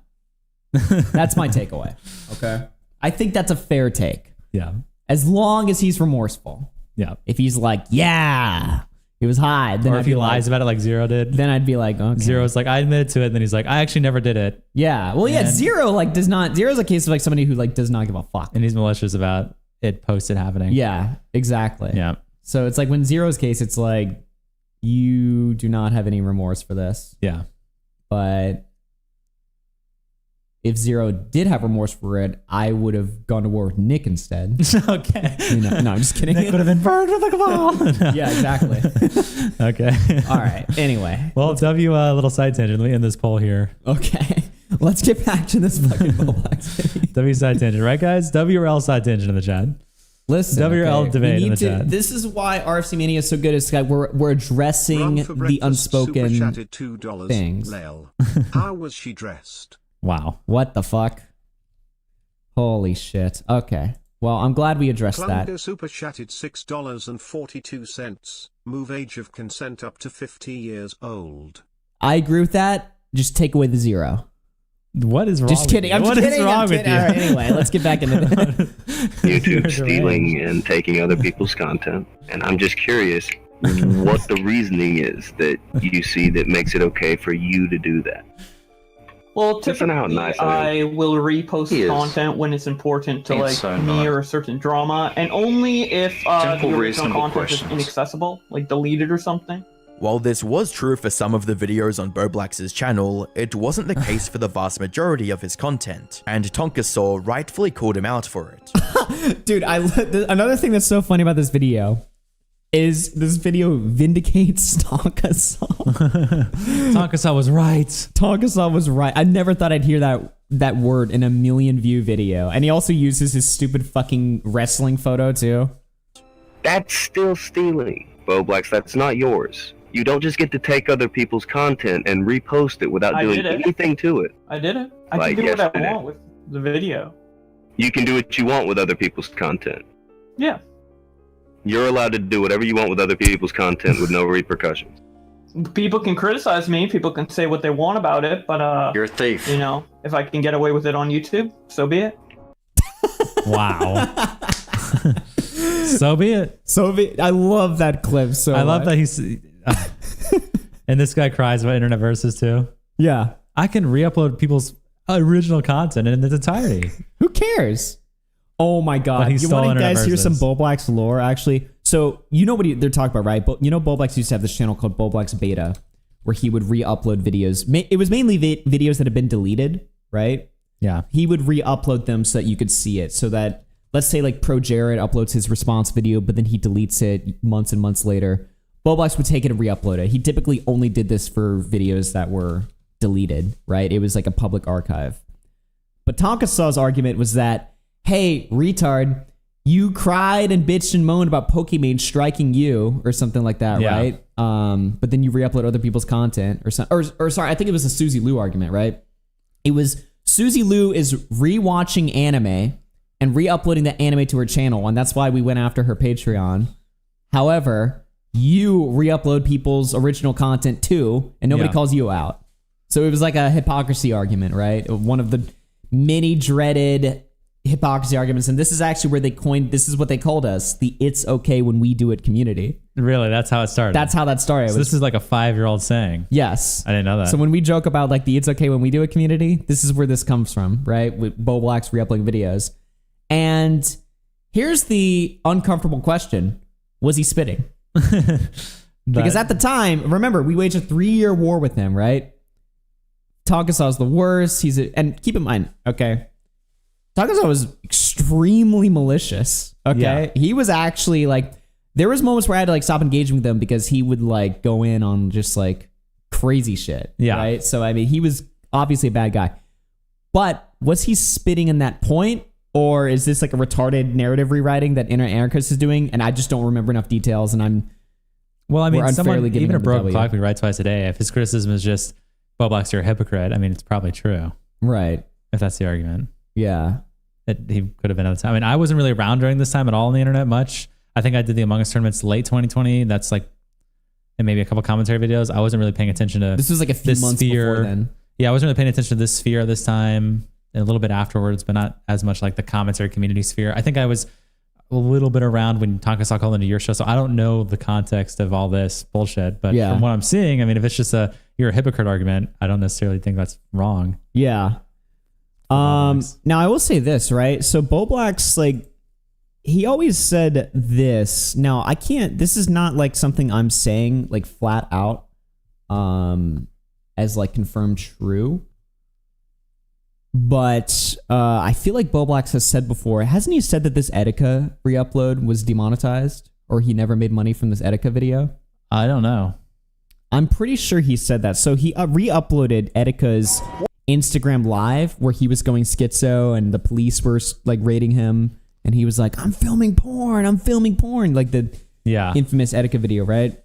That's my takeaway. Okay. I think that's a fair take. Yeah. As long as he's remorseful. Yeah. If he's like, yeah, it was high. Then or I'd if he be lies about it like Zero did. Then I'd be like, okay. Zero's like, I admitted to it. And then he's like, I actually never did it. Yeah. Well, yeah, Zero like does not. Zero's a case of like somebody who like does not give a fuck. And he's malicious about it posted happening. Yeah, exactly. Yeah. So it's like when Zero's case, it's like you do not have any remorse for this. Yeah. But if Zero did have remorse for it, I would have gone to war with Nick instead. Okay. You know, no, I'm just kidding. Nick would have been burned with a cabal. No. Yeah, exactly. Okay. All right. Anyway. Well, W, little side tangent. Let me end this poll here. Okay. Let's get back to this fucking Bowblax. W side tangent, right, guys? W or L side tangent in the chat. Listen, W or L debate in the chat. This is why RFC Mania is so good. It's like we're addressing the unspoken things. How was she dressed? Wow. What the fuck? Holy shit. Okay. Well, I'm glad we addressed Clunker that. super chatted $6.42. Move age of consent up to 50 years old. I agree with that. Just take away the zero. What is wrong? Just kidding. With you? I'm just kidding. Wrong with you? All right, anyway, let's get back into it. YouTube stealing and taking other people's content. And I'm just curious what the reasoning is that you see that makes it okay for you to do that. Well, Listen how typically, nice I will repost He is. content when it's important to It's so me nice. or a certain drama, and only if the Simple, original reasonable content is questions. inaccessible, like deleted or something. While this was true for some of the videos on Bowblax's channel, it wasn't the case for the vast majority of his content, and Tonkasaw rightfully called him out for it. Dude, another thing that's so funny about this video is this video vindicates Tonkasaw. Tonkasaw was right. Tonkasaw was right. I never thought I'd hear that word in a million view video. And he also uses his stupid fucking wrestling photo too. That's still stealing, Bowblax. That's not yours. You don't just get to take other people's content and repost it without I doing did it. anything to it. I did it. I Like can do what I yesterday. want with the video. You can do what you want with other people's content. Yeah. You're allowed to do whatever you want with other people's content with no repercussions. People can criticize me. People can say what they want about it, but You're a thief. you know, if I can get away with it on YouTube, so be it. Wow. So be it. I love that clip so I love much. that he's... and this guy cries about internet verses too. Yeah. I can re-upload people's original content in its entirety. Who cares? Oh my god. But he You stole want to internet guys hear some verses. Bowblax lore actually? So you know what they're talking about, right? But you know Bowblax used to have this channel called Bowblax Beta where he would re-upload videos. It was mainly videos that had been deleted, right? Yeah. He would re-upload them so that you could see it. So that, let's say like Pro Jared uploads his response video, but then he deletes it months and months later. Bowblax would take it and re-upload it. He typically only did this for videos that were deleted, right? It was like a public archive. But Tonkasaw's argument was that, hey, retard, you cried and bitched and moaned about Pokemon striking you or something like that, Yeah. right? But then you re-upload other people's content or something. Or sorry, I think it was a Susie Lou argument, right? It was Susie Lou is rewatching anime and re-uploading the anime to her channel, and that's why we went after her Patreon. However, you re-upload people's original content too, and nobody calls you out. So it was like a hypocrisy argument, right? One of the many dreaded hypocrisy arguments, and this is actually where this is what they called us, the "it's okay when we do it" community. Really? That's how it started? That's how that started. So this is like a 5-year-old saying. Yes. I didn't know that. So when we joke about like the "it's okay when we do it" community, this is where this comes from, right? With Bowblax re-uploading videos. And here's the uncomfortable question. Was he spitting? Because at the time, remember, we waged a 3-year war with him, right? Takasa's the worst. And keep in mind, okay, Takasa was extremely malicious. Okay, Yeah. He was actually like, there was moments where I had to like stop engaging with him because he would like go in on just like crazy shit. Yeah. Right. So I mean, he was obviously a bad guy. But was he spitting in that point, or is this like a retarded narrative rewriting that Inner Anarchist is doing? And I just don't remember enough details, and I'm well. I mean, someone giving even a him the broke W. clock we write twice a day. If his criticism is just Bowblax, you're a hypocrite. I mean, it's probably true. Right. If that's the argument. Yeah. He could have been at the time. I mean, I wasn't really around during this time at all on the internet much. I think I did the Among Us tournaments late 2020. That's like, and maybe a couple commentary videos. I wasn't really paying attention to this was like a few months before then. Yeah, I wasn't really paying attention to this sphere this time, and a little bit afterwards, but not as much like the commentary community sphere. I think I was a little bit around when Takasa called into your show, so I don't know the context of all this bullshit. But from what I'm seeing, I mean, if it's just you're a hypocrite argument, I don't necessarily think that's wrong. Yeah. Now I will say this, right? So Bowblax, like, he always said this. Now I can't, this is not like something I'm saying like flat out, as like confirmed true. But, I feel like Bowblax has said before, hasn't he said that this Etika re-upload was demonetized, or he never made money from this Etika video? I don't know. I'm pretty sure he said that. So he re-uploaded Etika's Instagram live where he was going schizo and the police were like raiding him, and he was like, I'm filming porn, like the infamous Etika video, right?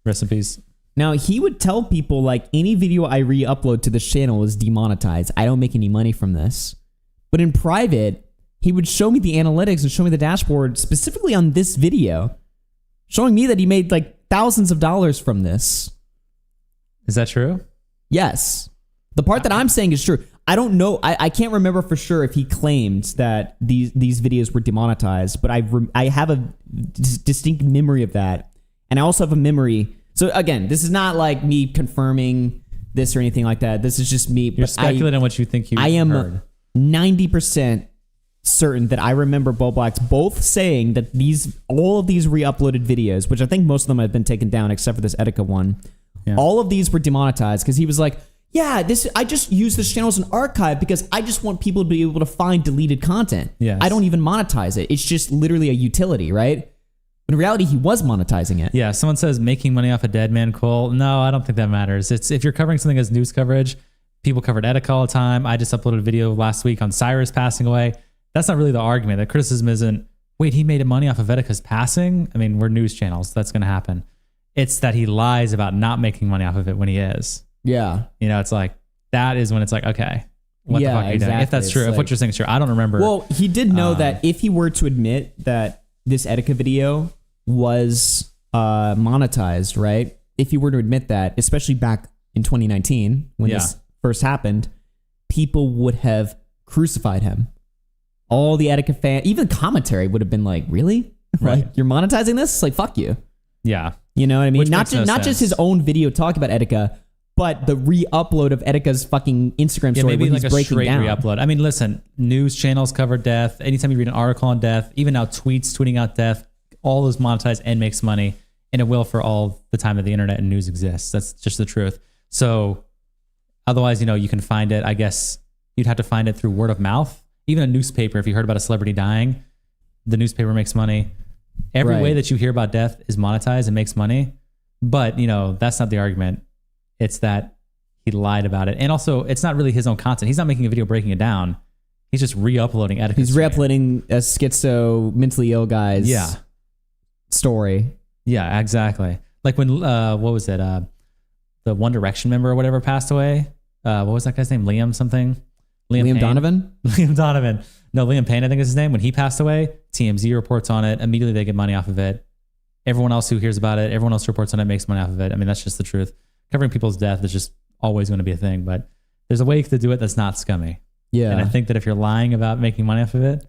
Rest in peace. Now he would tell people like, any video I re-upload to this channel is demonetized. I don't make any money from this. But in private, he would show me the analytics and show me the dashboard specifically on this video, showing me that he made like thousands of dollars from this. Is that true? Yes. The part that I'm saying is true. I don't know. I can't remember for sure if he claimed that these videos were demonetized, but I have a distinct memory of that. And I also have a memory. So again, this is not like me confirming this or anything like that. This is just me. You're speculating on what you think you heard. I am 90% certain that I remember Bowblax both saying that all of these re-uploaded videos, which I think most of them have been taken down except for this Etika one, all of these were demonetized because he was like, yeah, I just use this channel as an archive because I just want people to be able to find deleted content. Yes. I don't even monetize it. It's just literally a utility, right? But in reality, he was monetizing it. Yeah, someone says making money off a dead man cool. No, I don't think that matters. It's if you're covering something as news coverage, people covered Etika all the time. I just uploaded a video last week on Cyrus passing away. That's not really the argument. The criticism isn't, wait, he made money off of Etika's passing? I mean, we're news channels. So that's going to happen. It's that he lies about not making money off of it when he is. Yeah. You know, it's like, that is when it's like, okay, what the fuck are you doing? If that's true, It's if what you're saying is true, I don't remember. Well, he did know that if he were to admit that this Etika video was monetized, right? If he were to admit that, especially back in 2019 when this first happened, people would have crucified him. All the Etika fans, even commentary would have been like, really? Right. Like, you're monetizing this? Like, fuck you. Yeah. You know what I mean? Which Not makes no just sense. his own video talking about Etika, but the re-upload of Etika's fucking Instagram story maybe where like he's a breaking straight down. re-upload. I mean, listen, news channels cover death. Anytime you read an article on death, even now tweeting out death, all those monetized and makes money, and it will for all the time that the internet and news exists. That's just the truth. So otherwise, you can find it. I guess you'd have to find it through word of mouth. Even a newspaper, if you heard about a celebrity dying, the newspaper makes money. Every way that you hear about death is monetized and makes money. But, that's not the argument. It's that he lied about it. And also, it's not really his own content. He's not making a video breaking it down. He's just re-uploading Etika's He's re-uploading a schizo, mentally ill guy's story. Yeah, exactly. Like when, what was it? The One Direction member or whatever passed away. What was that guy's name? Liam something? Liam Payne. Donovan? Liam Donovan. No, Liam Payne, I think is his name. When he passed away, TMZ reports on it. Immediately they get money off of it. Everyone else who hears about it, everyone else who reports on it makes money off of it. I mean, that's just the truth. Covering people's death is just always going to be a thing, but there's a way to do it that's not scummy. Yeah. And I think that if you're lying about making money off of it,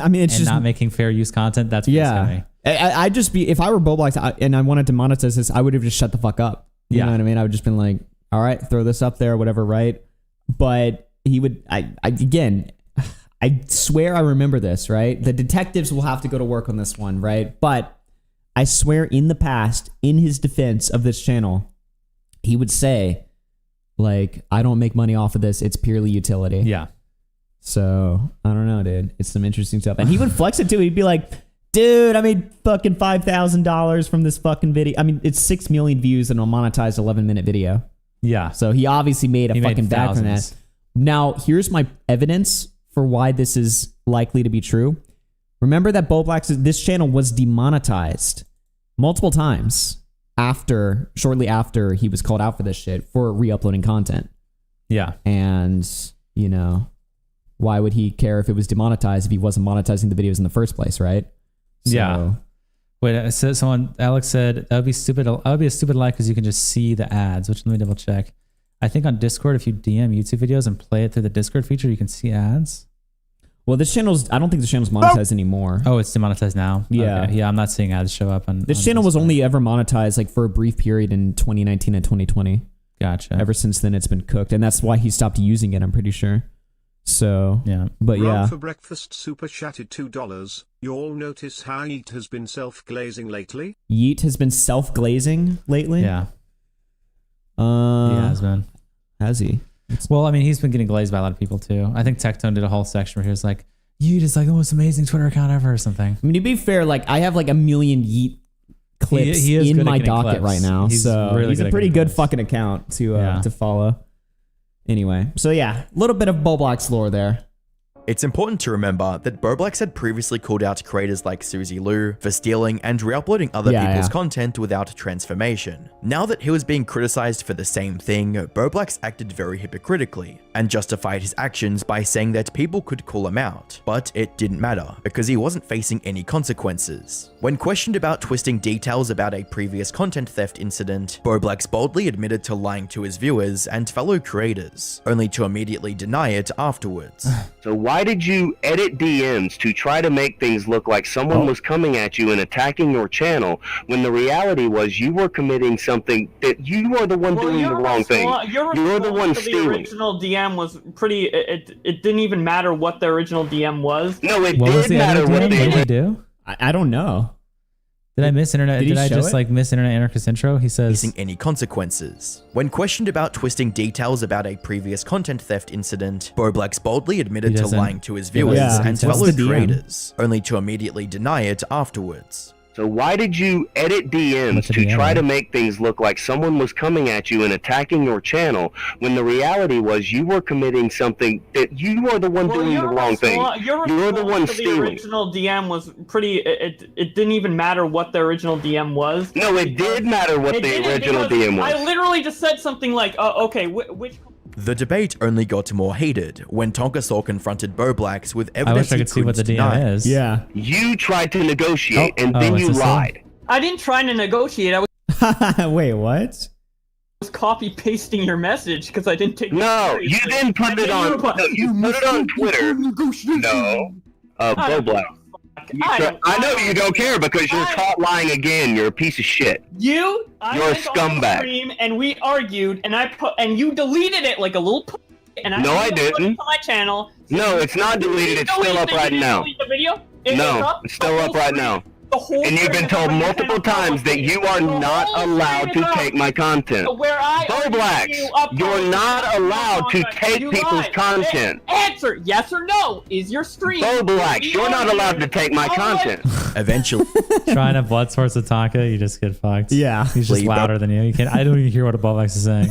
I mean, it's and just not making fair use content, that's pretty scummy. I'd just be, if I were Bowblax and I wanted to monetize this, I would have just shut the fuck up. You know what I mean? I would just been like, all right, throw this up there, whatever, right? But he would, again, I swear I remember this, right? The detectives will have to go to work on this one, right? But I swear in the past, in his defense of this channel, he would say, like, I don't make money off of this. It's purely utility. Yeah. So, I don't know, dude. It's some interesting stuff. And he would flex it too. He'd be like, dude, I made fucking $5,000 from this fucking video. I mean, it's 6 million views and a monetized 11-minute video. Yeah. So he obviously made a fucking bag from that. Now, here's my evidence for why this is likely to be true. Remember that this channel was demonetized multiple times shortly after he was called out for this shit for re-uploading content. Yeah. And, you know, why would he care if it was demonetized if he wasn't monetizing the videos in the first place, right? So, yeah. Wait, Alex said, that would be stupid. That would be a stupid lie because you can just see the ads, which let me double check. I think on Discord, if you DM YouTube videos and play it through the Discord feature, you can see ads. Well, I don't think this channel's monetized anymore. Oh, it's demonetized now? Yeah. Okay. Yeah, I'm not seeing ads show up on this channel was only ever monetized like for a brief period in 2019 and 2020. Gotcha. Ever since then, it's been cooked. And that's why he stopped using it, I'm pretty sure. So, yeah. But yeah. Rob for breakfast super chatted $2. You all notice how Yeet has been self-glazing lately? Yeet has been self-glazing lately? Yeah. He has been. Has he? Well, I mean, he's been getting glazed by a lot of people too. I think Tectone did a whole section where he was like, Yeet is like the most amazing Twitter account ever or something. I mean, to be fair, like I have like a million Yeet clips he is in good at my getting docket clips. right now. He's So really he's good a at pretty getting good clips. fucking account to follow. Anyway, so yeah, a little bit of Bowblax lore there. It's important to remember that Bowblax had previously called out creators like Suzy Lou for stealing and re-uploading other people's content without transformation. Now that he was being criticized for the same thing, Bowblax acted very hypocritically and justified his actions by saying that people could call him out, but it didn't matter because he wasn't facing any consequences. When questioned about twisting details about a previous content theft incident, Bowblax boldly admitted to lying to his viewers and fellow creators, only to immediately deny it afterwards. So why did you edit DMs to try to make things look like someone was coming at you and attacking your channel when the reality was you were committing something that you are the one doing the wrong thing? You're the one stealing. The original DM was pretty. It didn't even matter what the original DM was. No, it did matter what they did. Do? I don't know. Did I miss internet? Did I just it? like miss internet anarchist intro? He says facing any consequences. When questioned about twisting details about a previous content theft incident, Bowblax boldly admitted to lying to his viewers and fellow creators, only to immediately deny it afterwards. So why did you edit DMs to try to make things look like someone was coming at you and attacking your channel when the reality was you were committing something that you are the one doing the wrong thing? You're the one stealing. The original DM was pretty. It didn't even matter what the original DM was. No, it did matter what the original DM was. I literally just said something like, okay, which... The debate only got more heated when Tonkasaw confronted Bowblax with I evidence wish I could see what the DM is. Yeah. You tried to negotiate and then you lied. I didn't try to negotiate. I was Wait, what? copy pasting your message because I didn't take. No, you didn't put it on. No, you put it on Twitter. No, Bowblax. I know you don't care because you're caught lying again. You're a piece of shit. You're a scumbag. Stream and we argued, and you deleted it like a little. And I didn't. To my channel. No, it's not deleted. It's still up right now. No, it's still up right now. And you've been told multiple times that you are not allowed to take my content. Bowblax, you're not allowed to take people's content. Answer, yes or no. Is your stream? Bowblax, you're not allowed to take my content. Eventually. Trying to blood source a Tonka, you just get fucked. Yeah. He's just louder than you. I don't even hear what a Bowblax is saying.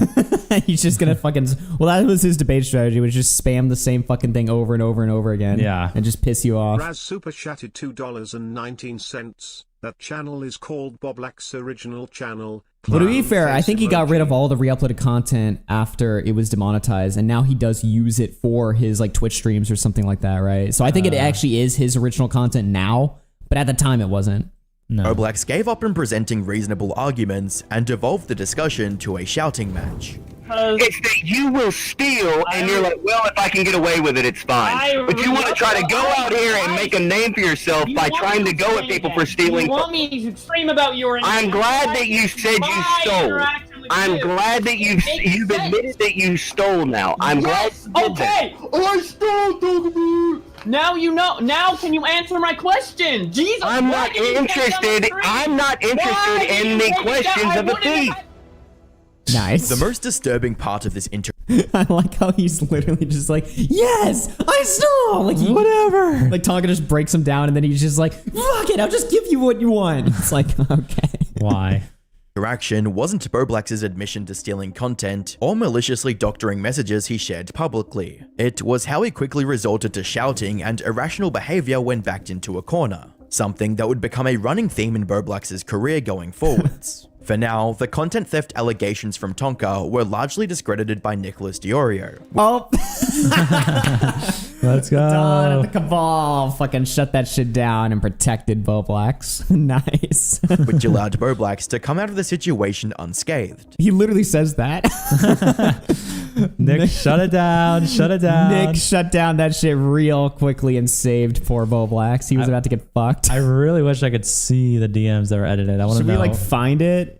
He's just gonna fucking. Well, that was his debate strategy, was just spam the same fucking thing over and over and over again. Yeah. And just piss you off. Raz super chatted $2.19. That channel is called Bowblax Original Channel. But to be fair, I Face think he got emoji. rid of all the re-uploaded content after it was demonetized, and now he does use it for his like Twitch streams or something like that, right? So I think it actually is his original content now, but at the time it wasn't. No. Bowblax gave up on presenting reasonable arguments and devolved the discussion to a shouting match. It's that you will steal, and you're like, well, if I can get away with it, it's fine. But you want to try to go out here and make a name for yourself by trying to go at people for stealing. You want me to scream about your I'm glad that you said you stole. I'm glad that you've admitted that you stole now. I'm glad you did that. I stole. Now you know. Now can you answer my question? Jesus. I'm not interested. I'm not interested in the questions of a thief. Nice. The most disturbing part of this I like how he's literally just like, yes, I stole. Like whatever. Like Tonka just breaks him down, and then he's just like, fuck it, I'll just give you what you want. It's like, okay. Why? interaction wasn't Bowblax's admission to stealing content or maliciously doctoring messages he shared publicly. It was how he quickly resorted to shouting and irrational behavior when backed into a corner, something that would become a running theme in Bowblax's career going forwards. For now, the content theft allegations from Tonka were largely discredited by Nicholas DeOrio. Oh. Let's go. Dawn of the Cabal fucking shut that shit down and protected Bowblax. Nice. Which allowed Bowblax to come out of the situation unscathed. He literally says that. Nick, shut it down. Shut it down. Nick shut down that shit real quickly and saved poor Bowblax. He was about to get fucked. I really wish I could see the DMs that were edited. I want to know. Should we like find it?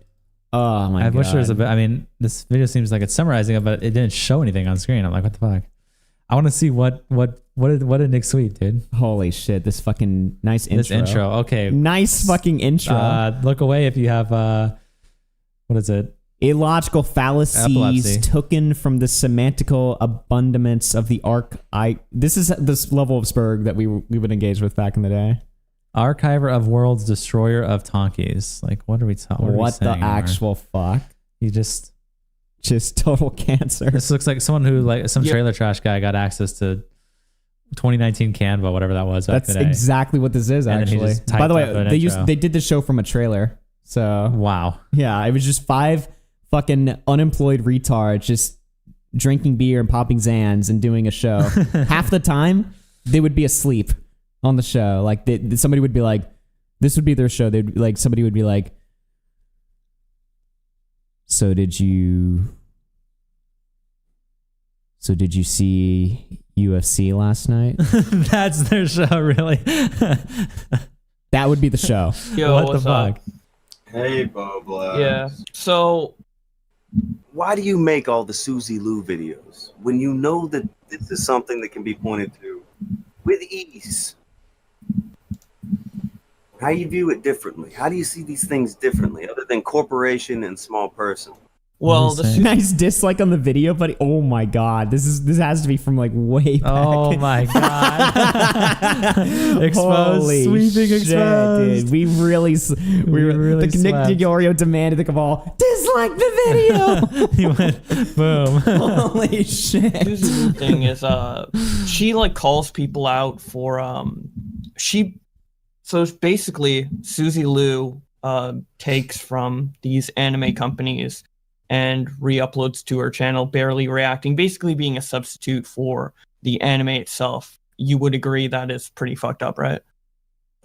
Oh my god. I wish there was a bit. I mean, this video seems like it's summarizing it, but it didn't show anything on screen. I'm like, what the fuck? I want to see what did Nick tweet, dude? Holy shit! This fucking nice intro. This intro, okay. Nice fucking intro. Look away if you have what is it? Illogical fallacies Epilepsy. taken from the semantical abundance of the arc. This is this level of Spurg that we would engage with back in the day. Archiver of Worlds, Destroyer of Tonkies. Like, what are we talking? What the actual fuck? You just total cancer. This looks like someone who, like, some trailer trash guy got access to 2019 Canva, whatever that was. That's exactly what this is. And then he actually, just typed by the up way, an they intro. did the show from a trailer. So wow, yeah, it was just 5 fucking unemployed retards just drinking beer and popping Xans and doing a show. Half the time they would be asleep on the show. Like somebody would be like, this would be their show. They'd like, somebody would be like, so did you see UFC last night? That's their show, really. That would be the show. Yo, what the what's up? fuck? Hey, Bowblax. Yeah. So, why do you make all the Susie Lou videos when you know that this is something that can be pointed to with ease? How you view it differently? How do you see these things differently, other than corporation and small person? well, Nice dislike on the video, but oh my god, this has to be from like way back. Oh my god! Exposed, Holy sweeping shit, exposed. dude. We really Nick swept. DeOrio demanded the Cabal dislike the video. He went boom. Holy shit! Susie thing is she like calls people out for so it's basically Susie Lou takes from these anime companies and re-uploads to her channel, barely reacting, basically being a substitute for the anime itself. You would agree that is pretty fucked up, right?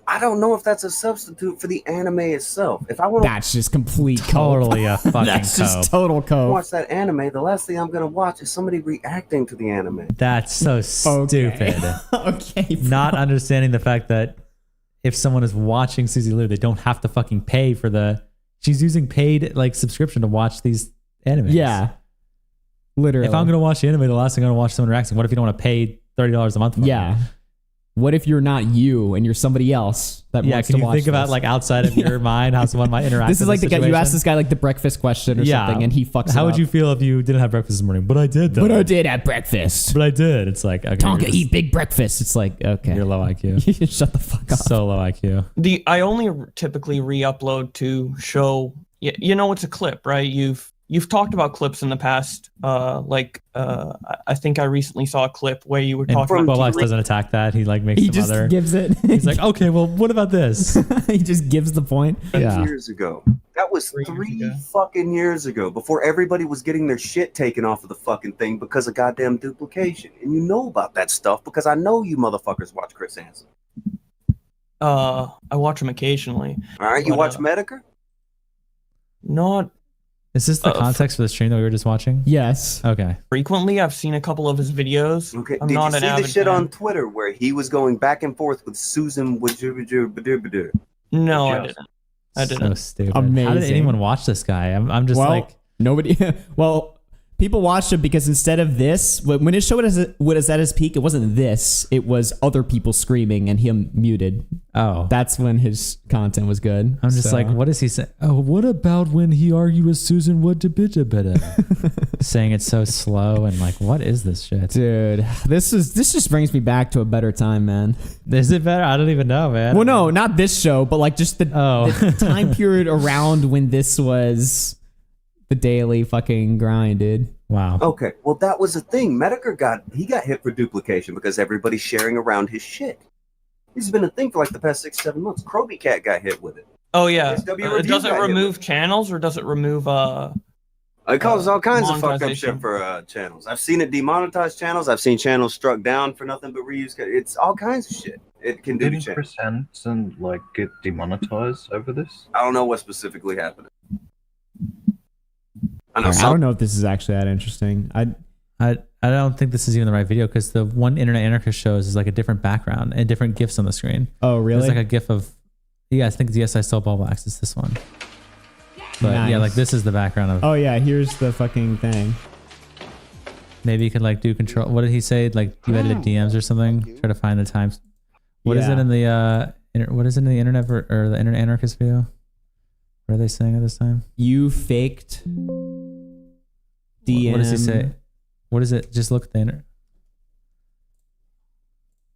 I don't know if that's a substitute for the anime itself. If I want That's just complete Totally a fucking That's just cope. total to cope. watch that anime, the last thing I'm going to watch is somebody reacting to the anime. That's so stupid. Okay. Bro. Not understanding the fact that if someone is watching Susie Lou, they don't have to fucking pay for the. She's using paid like subscription to watch these animes. Yeah. Literally. If I'm gonna watch the anime, the last thing I'm gonna watch is someone reacting. What if you don't want to pay $30 a month for it? Yeah. What if you're not you and you're somebody else that Yeah, wants can to you watch think about this? like outside of your mind how someone might interact? This is in like the guy you situation? asked this guy like the breakfast question or something, and he fucks. How it would up. you feel if you didn't have breakfast this morning? But I did though. But I did have breakfast. But I did. It's like okay, Tonka you're just- eat big breakfast. It's like okay, You're low IQ. Shut the fuck up. So low IQ. I only typically re-upload to show. You know, it's a clip, right? you've talked about clips in the past. I think I recently saw a clip where you were talking about. Bowblax doesn't attack that. He like makes He some just other. gives it. He's like, okay, well, what about this? He just gives the point. Yeah. Years ago. That was 3 fucking years ago, before everybody was getting their shit taken off of the fucking thing because of goddamn duplication. And you know about that stuff because I know you motherfuckers watch Chris Hansen. I watch him occasionally. All right, you watch Medicare? Not. Is this the context for the stream that we were just watching? Yes. Okay. Frequently, I've seen a couple of his videos. Okay. I'm Did not you an see the avid shit fan. on Twitter where he was going back and forth with Susan Wajir? No, I didn't. I didn't. So stupid. Amazing. How did anyone watch this guy? I'm just like, nobody. Well, people watched him because instead of this, when it showed us what is at his peak, it wasn't this. It was other people screaming and him muted. Oh, that's when his content was good. I'm just like, what is he saying? Oh, what about when he argued with Susan Wood saying it so slow and like, what is this shit, dude? This just brings me back to a better time, man. Is it better? I don't even know, man. Well, no, not this show, but like just the time period around when this was the daily fucking grind, dude. Wow. Okay, well that was the thing. Medicare got hit for duplication because everybody's sharing around his shit. This has been a thing for like the past 6-7 months. Kroby Cat got hit with it. Oh yeah. SW Does it got hit remove channels or does it remove It causes all kinds of fucked up monetization? shit for channels. I've seen it demonetize channels. I've seen channels struck down for nothing but reuse. It's all kinds of shit it can do to Didn't channels. Chris Hansen like get demonetized over this? I don't know what specifically happened. I know I don't know if this is actually that interesting. I don't think this is even the right video because the one Internet Anarchist shows is like a different background and different GIFs on the screen. Oh, really? There's like a GIF of, I think Yes I Stole Bowblax is this one. But yeah, Nice. like this is the background of. Oh yeah, here's the fucking thing. Maybe you could like do control. What did he say? Like you edited DMs or something? Try to find the times. What is it in the what is it in the internet or the Internet Anarchist video? What are they saying at this time? You faked DM. What does he say? What is it? Just look at the internet.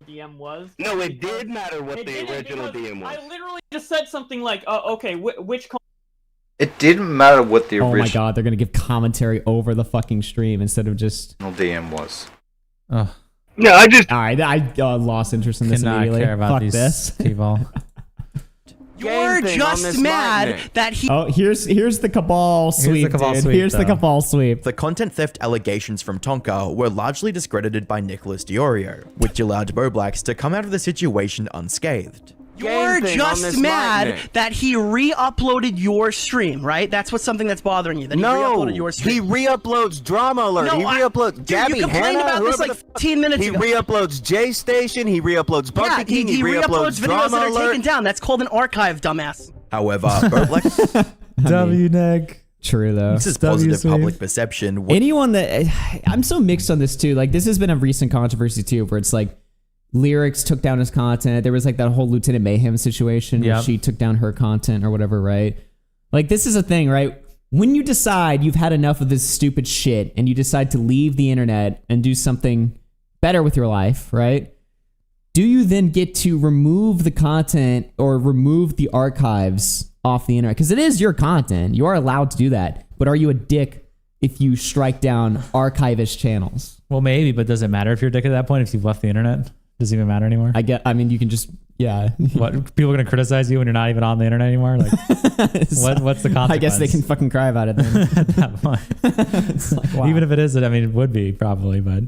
DM was. No, it did matter what the original DM was. I literally just said something like, okay, which It didn't matter what the Oh original my god, they're gonna give commentary over the fucking stream instead of just. DM was. Oh. No, I just. All right, I lost interest in this Cannot immediately. care about Fuck these this. people. You're just mad that he. Oh, here's the cabal sweep. Here's the cabal sweep. The content theft allegations from Tonka were largely discredited by Nicholas DeOrio, which allowed Bowblax to come out of the situation unscathed. You're just mad that he re-uploaded your stream, right? That's what's something that's bothering you. That he re-uploaded your stream. He re-uploads Drama Alert. No, he re-uploads Gabby you complained Hanna, about this whoever like 15 minutes he ago. re-uploads J Station. He re-uploads Bumpy Yeah, King. he re-uploads videos Drama that are Alert. taken down. That's called an archive, dumbass. However, Bowblax... W-Neg. True though. This is positive public perception. Anyone that I'm so mixed on this too. Like this has been a recent controversy too, where it's like Lyrics took down his content. There was like that whole Lieutenant Mayhem situation where she took down her content or whatever, right? Like this is a thing, right? When you decide you've had enough of this stupid shit and you decide to leave the internet and do something better with your life, right? Do you then get to remove the content or remove the archives off the internet? Because it is your content. You are allowed to do that. But are you a dick if you strike down archivist channels? Well, maybe, but does it matter if you're a dick at that point if you've left the internet? Does it even matter anymore? I mean, you can just, yeah. What, people are going to criticize you when you're not even on the internet anymore? Like, what's the consequence? I guess they can fucking cry about it then. At that point. It's like, wow. Even if it isn't, I mean, it would be probably, but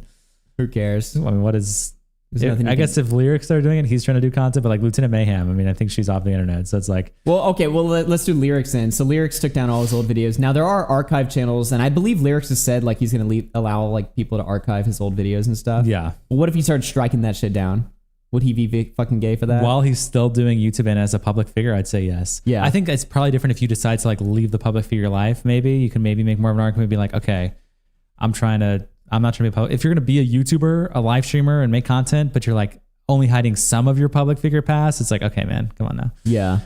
who cares? I mean, what is... I guess if Lyrics started doing it, he's trying to do content, but like Lieutenant Mayhem, I mean, I think she's off the internet, so it's like... Well, okay, well, let's do Lyrics then. So Lyrics took down all his old videos. Now, there are archive channels, and I believe Lyrics has said like he's going to allow like people to archive his old videos and stuff. Yeah. Well, what if he started striking that shit down? Would he be fucking gay for that? While he's still doing YouTube and as a public figure, I'd say yes. Yeah. I think it's probably different if you decide to like leave the public figure life, maybe. You can maybe make more of an argument and be like, okay, I'm not trying to be public. If you're going to be a YouTuber, a live streamer, and make content, but you're like only hiding some of your public figure past, it's like, okay, man, come on now. Yeah.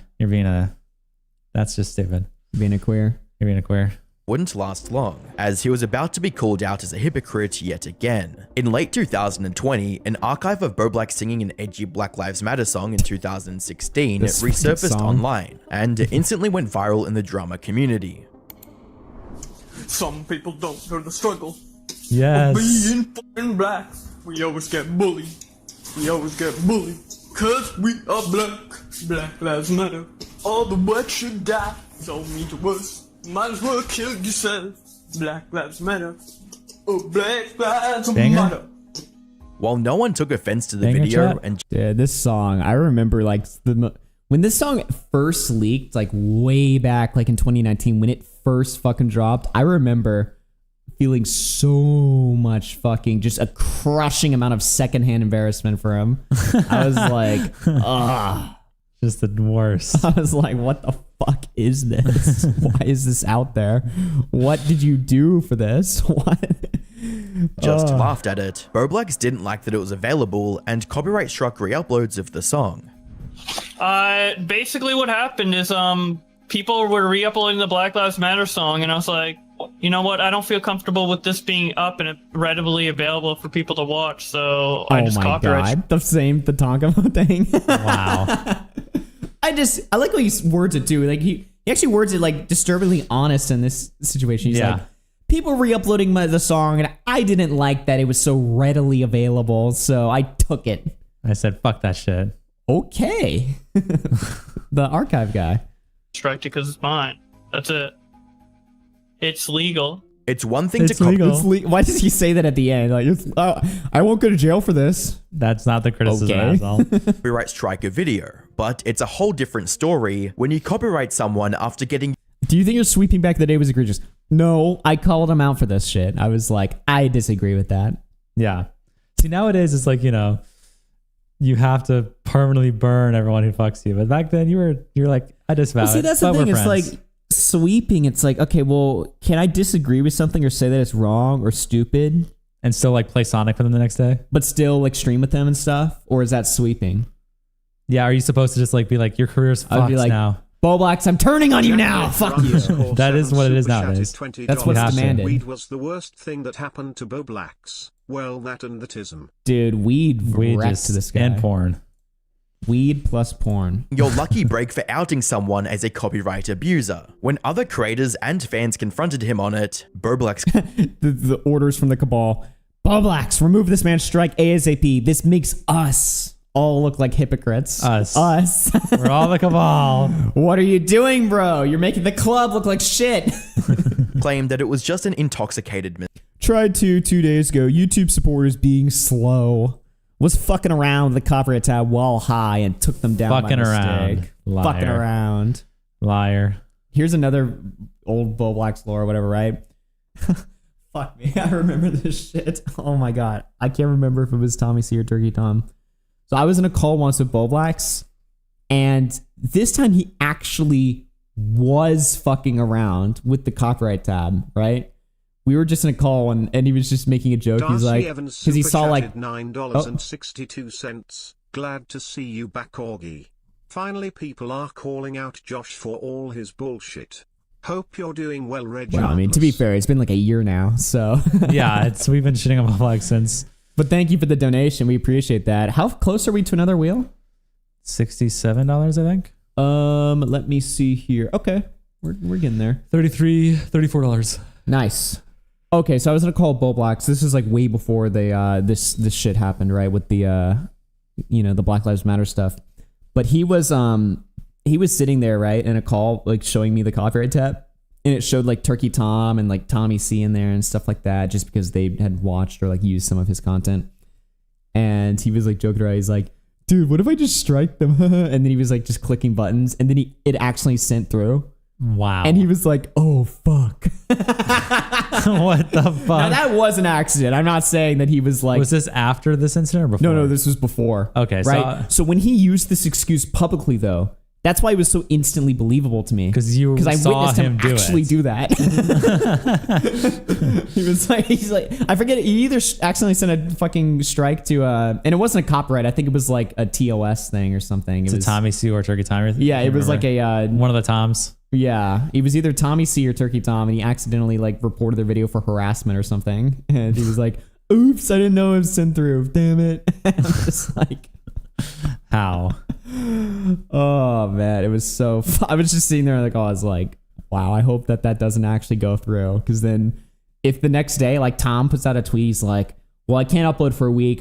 That's just stupid. Being a queer. You're being a queer. Wouldn't last long, as he was about to be called out as a hypocrite yet again. In late 2020, an archive of Bowblax singing an edgy Black Lives Matter song in 2016 resurfaced online, and instantly went viral in the drama community. Some people don't know the struggle. Yes. Being fucking black, we always get bullied. We always get bullied. Cause we are black. Black lives matter. All the white should die. Don't mean to us. Might as well kill yourself. Black lives matter. Oh, black lives matter. While no one took offense to the Banger video chat? and Yeah, this song, I remember like when this song first leaked, like way back, like in 2019, when it first fucking dropped, I remember feeling so much fucking just a crushing amount of secondhand embarrassment for him. I was like, ah, just the worst. I was like, what the fuck is this? Why is this out there? What did you do for this? What? just laughed at it. Bowblax didn't like that it was available and copyright struck re-uploads of the song. Basically what happened is people were re-uploading the Black Lives Matter song, and I was like, you know what, I don't feel comfortable with this being up and readily available for people to watch, so I just copyrighted. God, the Tonka thing. Wow. I like how he words it too. Like he actually words it like disturbingly honest in this situation. He's like, people re-uploading the song, and I didn't like that it was so readily available, so I took it. I said, fuck that shit. Okay. The archive guy. Strike it because it's mine. That's it. It's legal. It's one thing to copy. Why does he say that at the end? Like, I won't go to jail for this. That's not the criticism, asshole. Copyright strike a video, but it's a whole different story when you copyright someone after getting. Do you think your sweeping back the day was egregious? No, I called him out for this shit. I was like, I disagree with that. Yeah. See, nowadays it's like, you know, you have to permanently burn everyone who fucks you. But back then you're like, I disavow it. See, that's the thing. It's like sweeping. It's like, okay, well, can I disagree with something or say that it's wrong or stupid? And still like play Sonic for them the next day? But still like stream with them and stuff? Or is that sweeping? Yeah, are you supposed to just like be like, your career's fucked now? Bowblax, I'm turning on you now. Fuck you. That is what it is nowadays. That's what's demanded. Weed was the worst thing that happened to Bowblax. Well, that and thatism. Dude, weed wrecked this guy. And porn. Weed plus porn. Your lucky break for outing someone as a copyright abuser. When other creators and fans confronted him on it, Bowblax... the orders from the cabal. Bowblax, remove this man's strike ASAP. This makes us all look like hypocrites. Us. We're all the cabal. What are you doing, bro? You're making the club look like shit. Claimed that it was just an intoxicated... Tried to 2 days ago. YouTube supporters being slow. Was fucking around with the copyright tab while high and took them down fucking by around. mistake. Liar. Fucking around. Liar. Here's another old Bowblax lore or whatever, right? Fuck me. I remember this shit. Oh my God. I can't remember if it was Tommy C or Turkey Tom. So I was in a call once with Bowblax, and this time he actually was fucking around with the copyright tab, right? We were just in a call and he was just making a joke. Darcy He's like, Evans because he saw like $9.62. Glad to see you back, Augie. Finally, people are calling out Josh for all his bullshit. Hope you're doing well, Reggie. Well, I mean, to be fair, it's been like a year now, so yeah, we've been shitting on Bowblax since. But thank you for the donation. We appreciate that. How close are we to another wheel? $67, I think. Let me see here. Okay, we're getting there. $34. Nice. Okay, so I was gonna call Bowblax. This is like way before they this shit happened, right? With the the Black Lives Matter stuff. But he was sitting there, right, in a call, like showing me the copyright tab, and it showed like Turkey Tom and like Tommy C in there and stuff like that, just because they had watched or like used some of his content. And he was like joking around. He's like, "Dude, what if I just strike them?" And then he was like just clicking buttons, and then it actually sent through. Wow. And he was like, "Oh fuck." What the fuck? Now that was an accident. I'm not saying that he was like... Was this after this incident or before? No, this was before. Okay, right? So when he used this excuse publicly, though, that's why it was so instantly believable to me. Because I witnessed him do actually do that. He's like, I forget, he either accidentally sent a fucking strike to, and it wasn't a copyright. I think it was like a TOS thing or something. It was Tommy C or Turkey Tom. Yeah, it was like a... one of the Toms. Yeah, it was either Tommy C or Turkey Tom, and he accidentally like reported their video for harassment or something. And he was like, "Oops, I didn't know it was sent through. Damn it!" I'm just like, how? Oh man, it was so. I was just sitting there like, I was like, wow, I hope that doesn't actually go through. Because then if the next day, like Tom puts out a tweet, he's like, well, I can't upload for a week.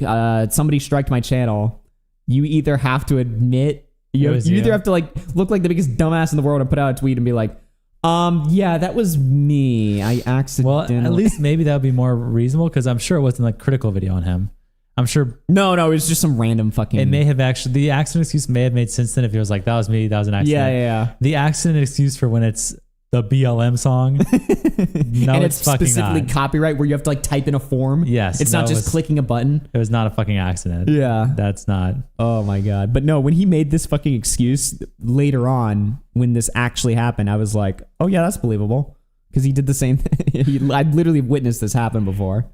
Somebody striked my channel. You either have to admit, you either have to like look like the biggest dumbass in the world and put out a tweet and be like, yeah, that was me. I accidentally. Well, at least maybe that would be more reasonable because I'm sure it wasn't like critical video on him. I'm sure. No, it was just some random fucking. It may have actually, the accident excuse may have made sense then if it was like, that was me, that was an accident. Yeah. The accident excuse for when it's the BLM song. No, and it's specifically not. Copyright where you have to like type in a form. Yes. It's not just clicking a button. It was not a fucking accident. Yeah. That's not. Oh my God. But no, when he made this fucking excuse later on, when this actually happened, I was like, oh yeah, that's believable. Because he did the same thing. I'd literally witnessed this happen before.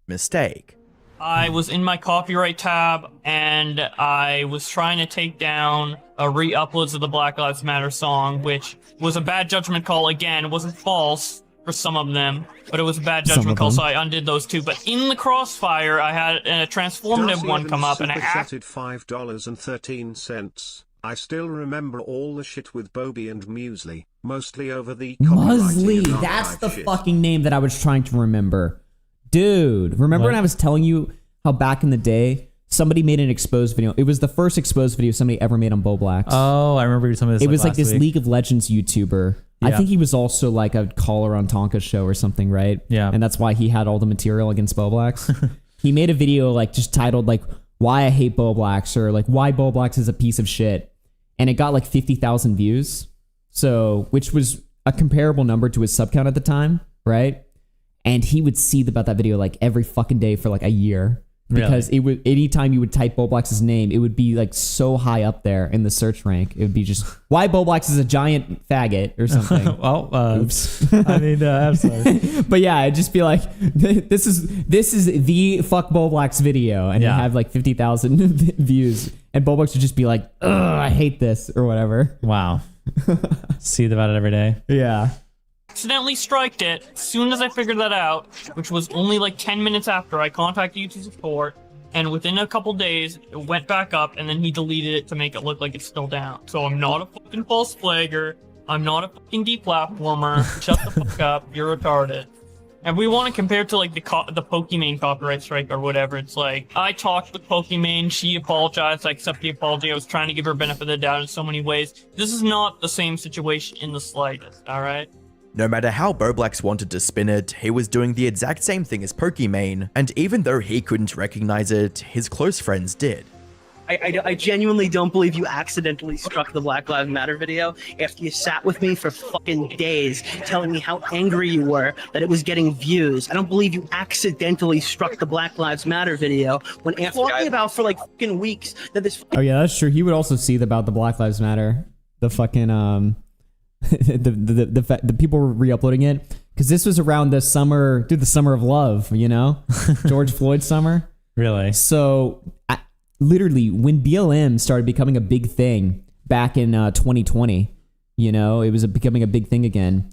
Mistake. I was in my copyright tab and I was trying to take down re-uploads of the Black Lives Matter song, which was a bad judgment call. Again, it wasn't false for some of them, but it was a bad judgment call, so I undid those two. But in the crossfire, I had a transformative one come up and I chatted $5.13. I still remember all the shit with Bobby and Muesli, mostly over the Muesli, that's the fucking name that I was trying to remember. Dude, remember when I was telling you how back in the day, somebody made an exposed video? It was the first exposed video somebody ever made on Bowblax. Oh, I remember you telling me this. It was like this League of Legends YouTuber. Yeah. I think he was also like a caller on Tonka's show or something, right? Yeah. And that's why he had all the material against Bowblax. He made a video like just titled like, why I hate Bowblax, or like why Bowblax is a piece of shit. And it got like 50,000 views. So, which was a comparable number to his sub count at the time, right? And he would seethe about that video like every fucking day for like a year. Because it would, anytime you would type Bowblax's name, it would be like so high up there in the search rank. It would be just, why Bowblax is a giant faggot or something. Well, oops. I mean, I'm sorry. But yeah, it'd just be like, this is the fuck Bowblax video. And you have like 50,000 views. And Bowblax would just be like, ugh, I hate this or whatever. Wow. Seethe about it every day. Yeah. Accidentally striked it. As soon as I figured that out, which was only like 10 minutes after, I contacted YouTube support, and within a couple days, it went back up, and then he deleted it to make it look like it's still down. So I'm not a fucking false flagger. I'm not a fucking deplatformer. Shut the fuck up. You're retarded. And we want to compare to like the Pokimane copyright strike or whatever. It's like, I talked with Pokimane, she apologized, I accept the apology. I was trying to give her benefit of the doubt in so many ways. This is not the same situation in the slightest, alright? No matter how Bowblax wanted to spin it, he was doing the exact same thing as Pokimane, and even though he couldn't recognize it, his close friends did. I genuinely don't believe you accidentally struck the Black Lives Matter video after you sat with me for fucking days telling me how angry you were that it was getting views. I don't believe you accidentally struck the Black Lives Matter video when after talking about for like fucking weeks that this. Oh yeah, that's true. He would also seethe about the Black Lives Matter, the fucking the people were re-uploading it because this was around the summer, the summer of love, you know, George Floyd summer. Really? So literally when BLM started becoming a big thing back in 2020, you know, it was becoming a big thing again.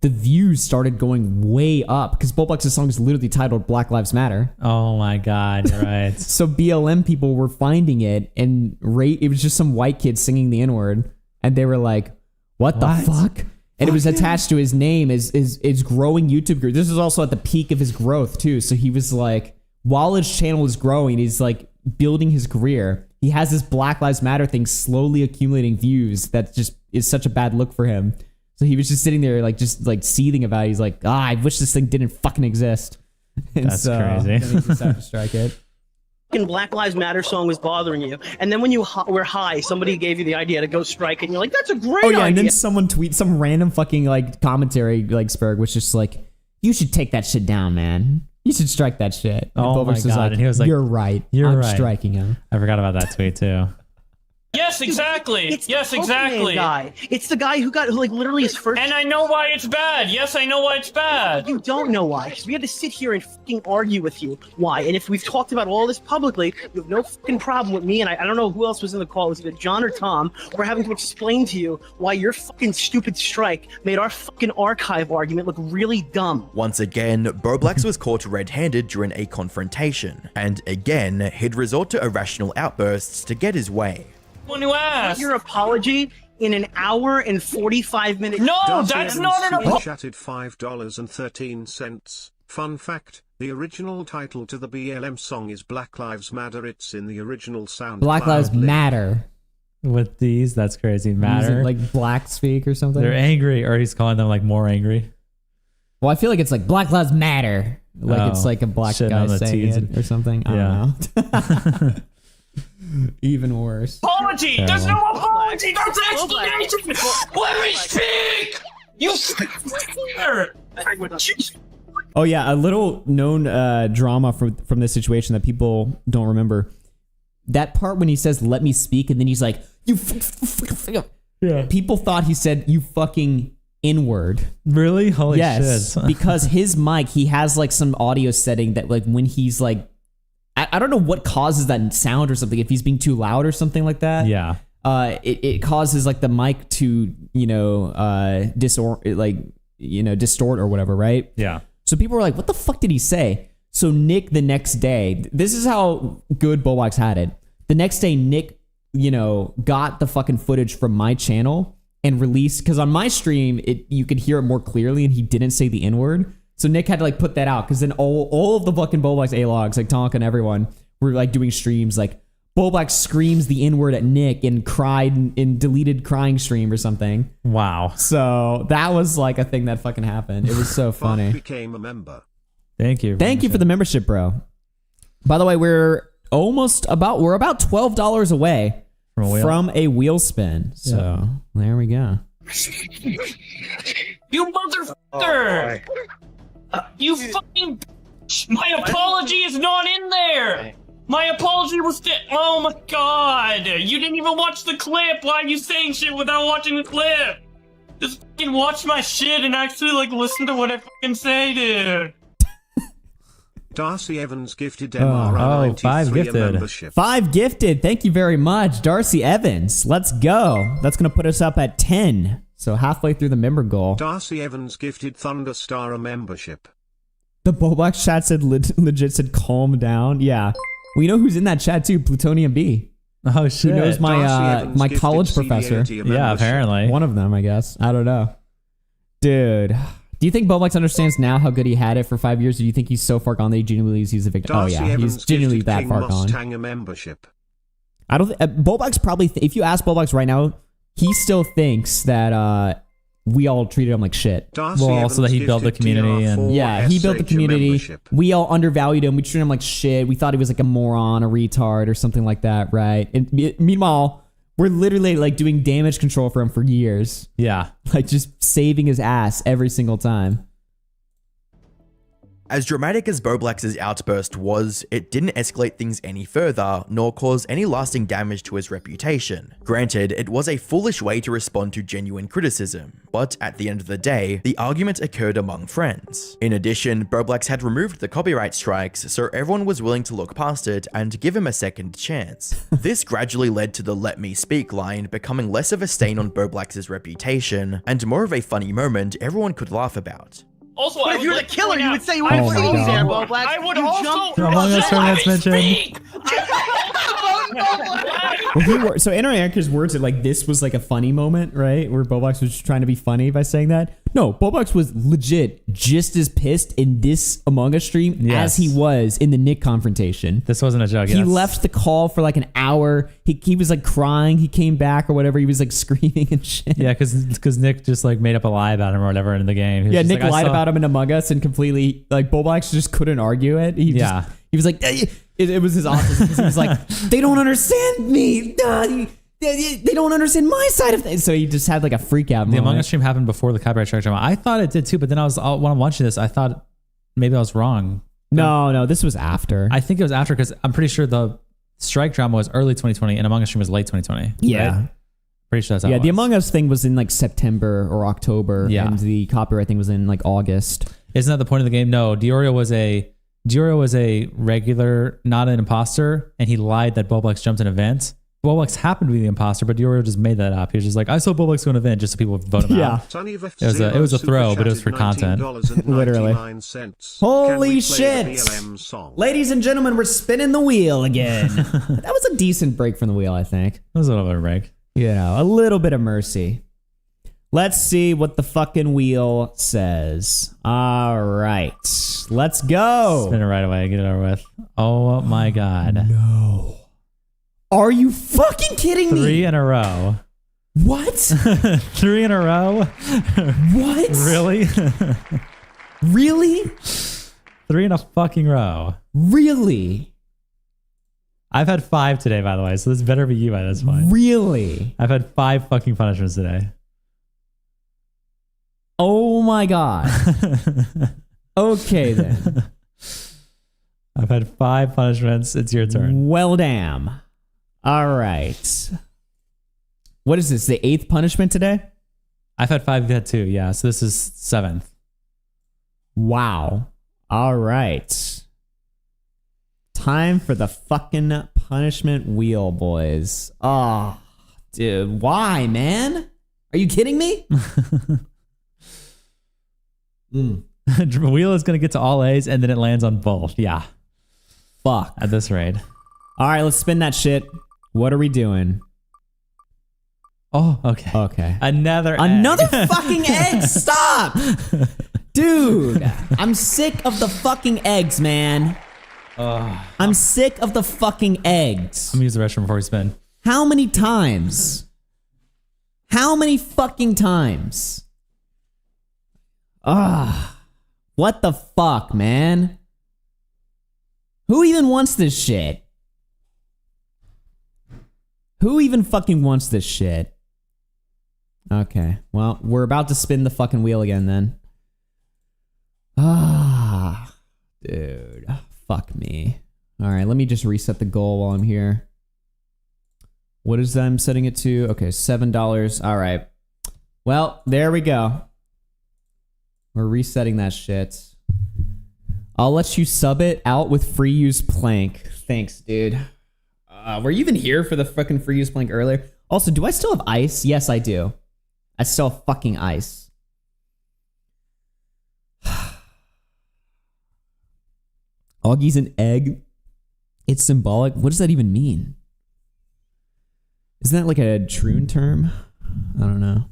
The views started going way up because Bowblax's song is literally titled Black Lives Matter. Oh my God, you're right. So BLM people were finding it, and it was just some white kid singing the N-word, and they were like, what the fuck? And it was attached to his name as growing YouTube group. This was also at the peak of his growth too. So he was like, while his channel is growing, he's like building his career. He has this Black Lives Matter thing slowly accumulating views. That just is such a bad look for him. So he was just sitting there like just like seething about it. He's like, I wish this thing didn't fucking exist. And that's crazy. Then he decided to strike it. Black Lives Matter song was bothering you, and then when you were high, somebody gave you the idea to go strike it, and you're like, that's a great idea. And then someone tweets some random fucking like commentary, like Sperg was just like, you should take that shit down, man. You should strike that shit. And oh my God. And he was like, you're right. I'm striking him. I forgot about that tweet too. Yes, exactly. Yes, exactly. Guy. It's the guy who got like literally his first. And I know why it's bad. Yes, I know why it's bad. You don't know why, because we had to sit here and fucking argue with you why. And if we've talked about all this publicly, you have no fucking problem with me. And I don't know who else was in the call. Was it John or Tom? We're having to explain to you why your fucking stupid strike made our fucking archive argument look really dumb. Once again, Bowblax was caught red-handed during a confrontation, and again, he'd resort to irrational outbursts to get his way. When you asked. Your apology in an hour and 45 minutes. No, Darcy that's Evans not an super chatted $5.13. Fun fact, the original title to the BLM song is Black Lives Matter. It's in the original sound. Black Lives Matter. With these, that's crazy. Matter. Like black speak or something? They're angry, or he's calling them like more angry. Well, I feel like it's like Black Lives Matter. Like it's like a black guy saying it or something. I don't know. Even worse. Apology! Terrible. There's no apology! There's explanation! Let me speak! You Oh yeah, a little known drama from this situation that people don't remember. That part when he says "Let me speak" and then he's like, "You." Yeah. People thought he said "You fucking N-word." Really? Holy yes, shit! because his mic, he has like some audio setting that like when he's like, I don't know what causes that sound or something. If he's being too loud or something like that. Yeah. It causes like the mic to distort or whatever, right? Yeah. So people were like, what the fuck did he say? So Nick the next day, this is how good Bowblax had it. The next day, Nick, got the fucking footage from my channel and released, because on my stream, you could hear it more clearly and he didn't say the N-word. So Nick had to like put that out, because then all of the fucking Bowblax A-logs, like Tonk and everyone, were like doing streams like, Bowblax screams the N-word at Nick and cried in deleted crying stream or something. Wow. So that was like a thing that fucking happened. It was so funny. Became a member. Thank you. Thank you for the membership, bro. By the way, we're about $12 away from a wheel spin. So there we go. You motherfucker! You fucking bitch! My apology is not in there! My apology was oh my god! You didn't even watch the clip! Why are you saying shit without watching the clip? Just fucking watch my shit and actually like listen to what I fucking say, dude. Darcy Evans gifted MR93 5 gifted. membership. 5 gifted. Thank you very much, Darcy Evans. Let's go. That's going to put us up at 10. So halfway through the member goal. Darcy Evans gifted Thunderstar a membership. The Bowblax chat said legit said calm down. Yeah. We know who's in that chat too, Plutonium B. Oh shit. Who knows my my college professor? Yeah, apparently. One of them, I guess. I don't know. Dude. Do you think Bowblax understands now how good he had it for 5 years? Or do you think he's so far gone that he genuinely believes he's a victim? Darcy Oh yeah, Evans he's genuinely gifted that King far Mustang gone. a membership. I don't. Bowblax probably. If you ask Bowblax right now, he still thinks that we all treated him like shit. Darcy well, also that he built the community and yeah, he built the community. We all undervalued him. We treated him like shit. We thought he was like a moron, a retard, or something like that, right? And meanwhile, we're literally like doing damage control for him for years. Yeah, like just saving his ass every single time. As dramatic as Bowblax's outburst was, it didn't escalate things any further, nor cause any lasting damage to his reputation. Granted, it was a foolish way to respond to genuine criticism, but at the end of the day, the argument occurred among friends. In addition, Bowblax had removed the copyright strikes, so everyone was willing to look past it and give him a second chance. This gradually led to the "Let me speak" line becoming less of a stain on Bowblax's reputation, and more of a funny moment everyone could laugh about. Also, but if you're the killer, you would say you Oh would my see God. there, Bowblax. I would You also. jumped- Among Us tournaments mentioned. So in our anchor's words, like this was like a funny moment, right? Where Bowblax was just trying to be funny by saying that. No, Bowblax was legit just as pissed in this Among Us stream as he was in the Nick confrontation. This wasn't a joke. He yes. left the call for like an hour. He was like crying. He came back or whatever. He was like screaming and shit. Yeah, because Nick just like made up a lie about him or whatever in the game. He was Yeah, just Nick like, lied about him in Among Us and completely like Bowblax just couldn't argue it. He was like, it was his autism. He was like, they don't understand me. They don't understand my side of things. So he just had like a freak out The moment. Among Us stream happened before the copyright strike drama. I thought it did too, but then when I'm watching this, I thought maybe I was wrong. No, this was after. I think it was after because I'm pretty sure the strike drama was early 2020 and Among Us stream was late 2020. Yeah. Right? Pretty sure that's how it the was. Among Us thing was in like September or October. Yeah. And the copyright thing was in like August. Isn't that the point of the game? No, DeOrio was a regular, not an imposter, and he lied that Bowblax jumped an event. Bowblax happened to be the imposter, but DeOrio just made that up. He was just like, I saw Bowblax go an event just so people would vote him out. It was a throw, but it was for content. Literally. Holy shit! Ladies and gentlemen, we're spinning the wheel again. That was a decent break from the wheel, I think. That was a little bit of a break. You know, a little bit of mercy. Let's see what the fucking wheel says. All right. Let's go. Spin it right away. Get it over with. Oh my God. No. Are you fucking kidding me? 3 in a row. What? 3 in a row? What? Really? Really? 3 in a fucking row. Really? I've had 5 today, by the way, so this better be you by this point. Really? I've had 5 fucking punishments today. Oh my God. Okay then. I've had 5 punishments. It's your turn. Well, damn. All right. What is this? The 8th punishment today? I've had 5. You've had 2. Yeah, so this is 7th. Wow. All right. Time for the fucking punishment wheel, boys. Oh, dude. Why, man? Are you kidding me? Wheel is going to get to all A's and then it lands on both. Yeah. Fuck. At this rate. All right, let's spin that shit. What are we doing? Oh, okay. Okay. Another fucking egg. Stop. Dude, I'm sick of the fucking eggs, man. I'm sick of the fucking eggs. I'm going to use the restroom before we spin. How many times? How many fucking times? What the fuck, man? Who even wants this shit? Who even fucking wants this shit? Okay, well, we're about to spin the fucking wheel again then. Dude, fuck me. All right, let me just reset the goal while I'm here. What is that I'm setting it to? Okay, $7. All right. Well, there we go. We're resetting that shit. I'll let you sub it out with free use plank. Thanks, dude. Were you even here for the fucking free use plank earlier? Also, do I still have ice? Yes, I do. I still have fucking ice. Augie's an egg. It's symbolic. What does that even mean? Isn't that like a Troon term? I don't know.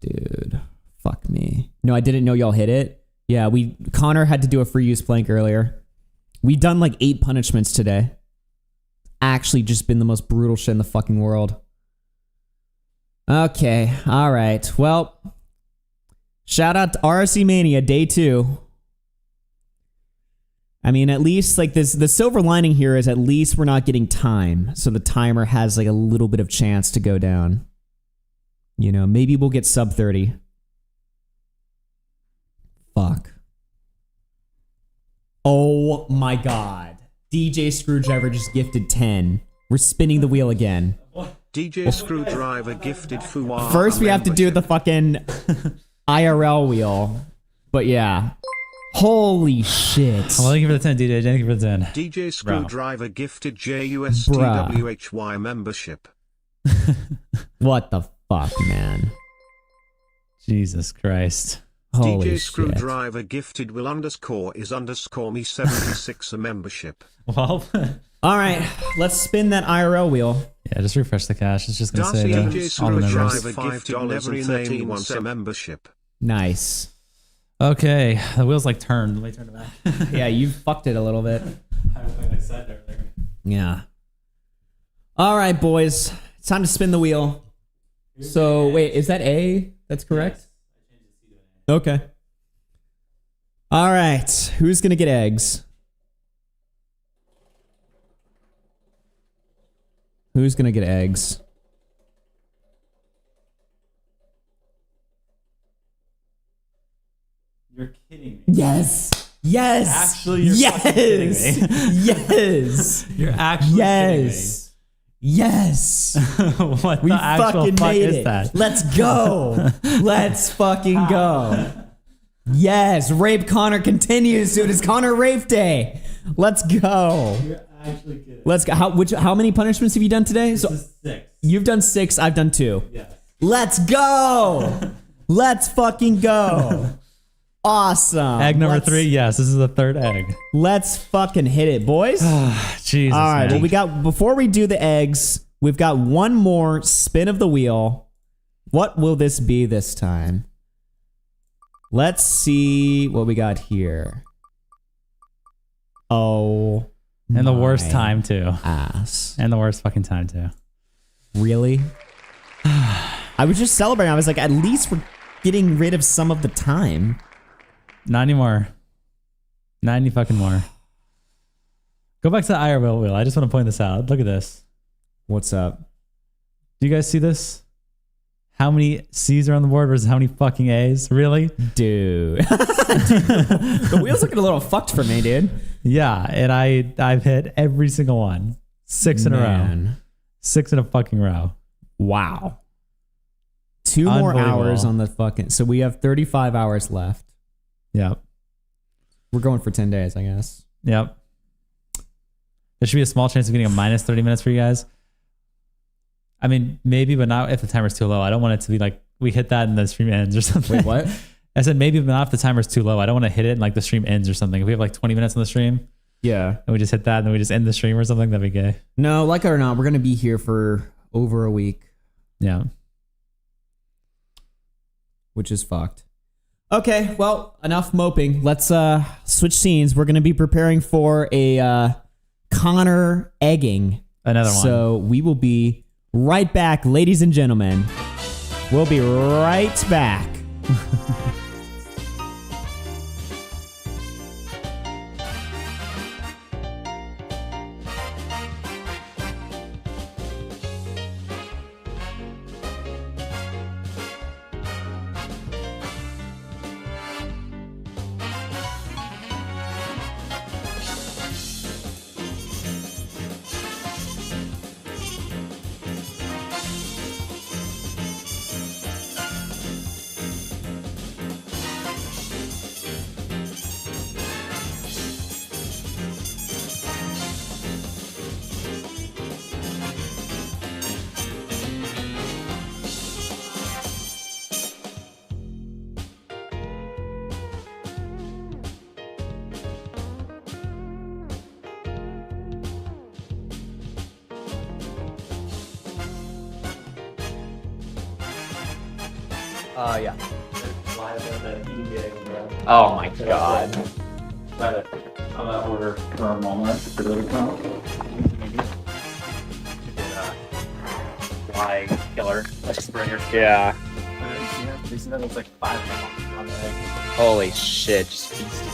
Dude, fuck me. No, I didn't know y'all hit it. Yeah, Connor had to do a free use plank earlier. We done like 8 punishments today. Actually just been the most brutal shit in the fucking world. Okay, all right. Well, shout out to RFC Mania day 2. I mean, at least like this, the silver lining here is at least we're not getting time. So the timer has like a little bit of chance to go down. You know, maybe we'll get sub 30. Fuck. Oh my God. DJ Screwdriver just gifted 10. We're spinning the wheel again. DJ Screwdriver gifted Fuwa. First we have to do the fucking IRL wheel. But yeah. Holy shit. Well, thank you for the 10, DJ. Thank you for the 10. DJ Screwdriver gifted JUSTWHY membership. What the fuck, man? Jesus Christ. Holy DJ shit. Screwdriver gifted will _is _me 76 a membership. Well, all right, let's spin that IRL wheel. Yeah, just refresh the cache. It's just gonna say DJ all the members. Screwdriver gifted $9.13 once a membership. Nice. Okay, the wheel's like turned. Let me turn it back. Yeah, you fucked it a little bit. I said earlier. Yeah. All right, boys. It's time to spin the wheel. So, wait, is that A? That's correct? Okay. All right. Who's going to get eggs? Who's going to get eggs? You're kidding me. Yes. Yes. Actually, you're fucking kidding me. Yes. You're actually kidding me. Yes. What We the actual fucking fuck made is it. that? Let's go. Let's fucking go. Yes. Rape Connor continues, dude. It's Connor Rape Day. Let's go. You're actually kidding. Let's go. How many punishments have you done today? This is 6. You've done 6. I've done 2. Yeah. Let's go. Let's fucking go. Awesome. Egg number 3. Yes, this is the third egg. Let's fucking hit it, boys. Jesus. All right. Man. Well, we got, before we do the eggs, we've got one more spin of the wheel. What will this be this time? Let's see what we got here. Oh. And the worst time too. Ass. And the worst fucking time too. Really? I was just celebrating. I was like, at least we're getting rid of some of the time. Not anymore. 90 fucking more. Go back to the IRL wheel. I just want to point this out. Look at this. What's up? Do you guys see this? How many C's are on the board versus how many fucking A's? Really? Dude. The wheel's looking a little fucked for me, dude. Yeah, and I've hit every single one. 6 in a row. 6 in a fucking row. Wow. 2 more hours on the fucking... So we have 35 hours left. Yep. We're going for 10 days, I guess. Yep. There should be a small chance of getting a minus 30 minutes for you guys. I mean, maybe, but not if the timer's too low. I don't want it to be like, we hit that and the stream ends or something. Wait, what? I said maybe, but not if the timer's too low. I don't want to hit it and like the stream ends or something. If we have like 20 minutes on the stream, yeah, and we just hit that and then we just end the stream or something, that'd be gay. No, like it or not, we're going to be here for over a week. Yeah. Which is fucked. Okay, well, enough moping. Let's switch scenes. We're going to be preparing for a Connor egging. Another one. So we will be right back, ladies and gentlemen. We'll be right back. Yeah. Oh my god. I'm gonna order for a moment. Fly killer. Yeah. They said that was like 5 on the egg. Holy shit. Just feasting.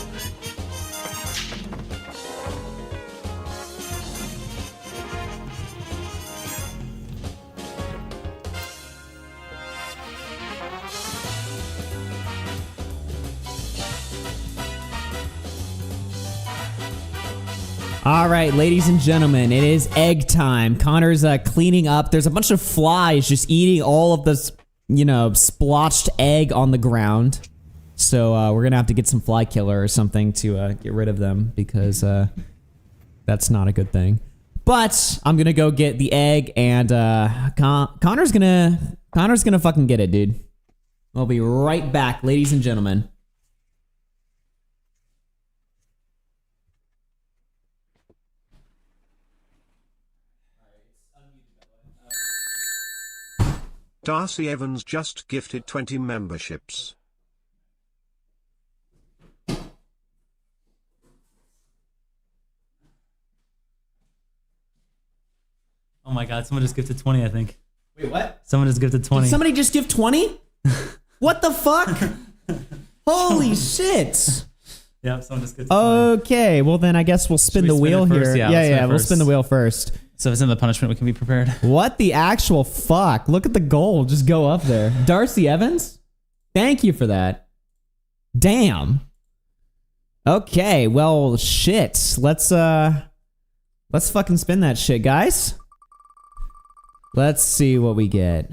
All right, ladies and gentlemen, it is egg time. Connor's cleaning up. There's a bunch of flies just eating all of this, splotched egg on the ground. So we're going to have to get some fly killer or something to get rid of them because that's not a good thing. But I'm going to go get the egg and Connor's going to fucking get it, dude. I'll be right back, ladies and gentlemen. Darcy Evans just gifted 20 memberships. Oh my god, someone just gifted 20, I think. Wait, what? Someone just gifted 20. Did somebody just give 20? What the fuck? Holy shit. Yeah, someone just gifted 20. Okay, well then I guess we'll spin the wheel first? here. Yeah, We'll spin the wheel first. So if it's in the punishment, we can be prepared. What the actual fuck? Look at the goal. Just go up there. Darcy Evans? Thank you for that. Damn. Okay, well, shit. Let's fucking spin that shit, guys. Let's see what we get.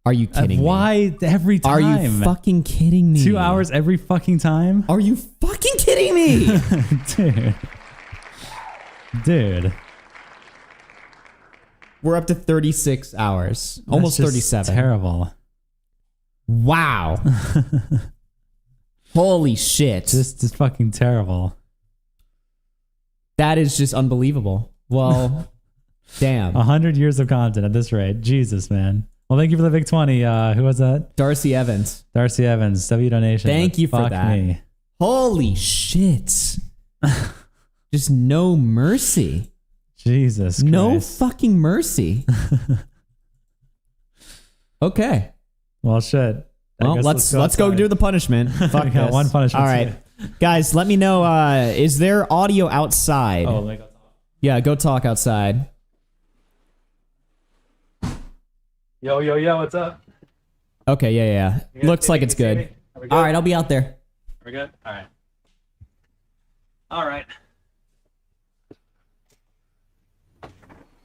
Are you kidding me? Why every time? Are you fucking kidding me? 2 hours every fucking time? Are you fucking kidding me? Dude. We're up to 36 hours. Almost That's just 37. Terrible. Wow. Holy shit. Just fucking terrible. That is just unbelievable. Well, damn. 100 years of content at this rate. Jesus, man. Well, thank you for the big 20. Who was that? Darcy Evans. Darcy Evans. W donation. Thank you for Fuck that. me. Holy shit. Just no mercy. Jesus Christ. No fucking mercy. Okay. Well, shit. Well, let's go do the punishment. Fuck We got this. one punishment All right. Guys, let me know, is there audio outside? Oh, let me go talk. Yeah, go talk outside. Yo, what's up? Okay, yeah. Looks like it's good. All right, I'll be out there. Are we good? All right.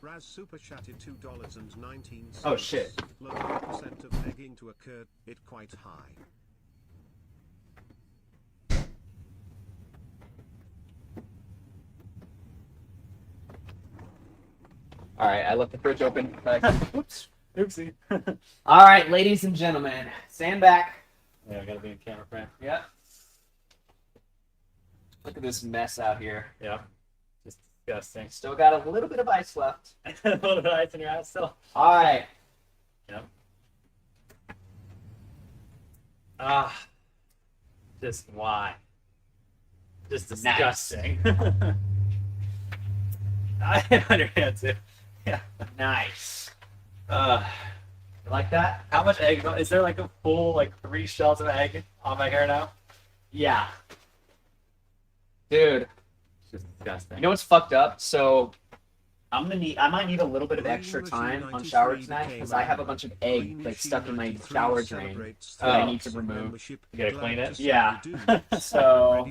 Raz super chatted $2.19. Oh, shit. Low percent of egging to occur, it quite high. All right, I left the fridge open. Oops. Oopsie. All right, ladies and gentlemen, stand back. Yeah, I gotta be in camera frame. Yeah. Look at this mess out here. Yeah. Just disgusting. Still got a little bit of ice left. A little bit of ice in your ass still. All right. Yep. Just why? Just disgusting. I hit on your hand too. Yeah. Nice. Uh, You like that? how much egg? Is there like a full 3 shells of egg on my hair now? Yeah. Dude, It's just disgusting. you know what's fucked up? So I might need a little bit of extra time on shower tonight because I have a bunch of egg stuck in my shower drain that I need to remove. You gotta clean it? Yeah. So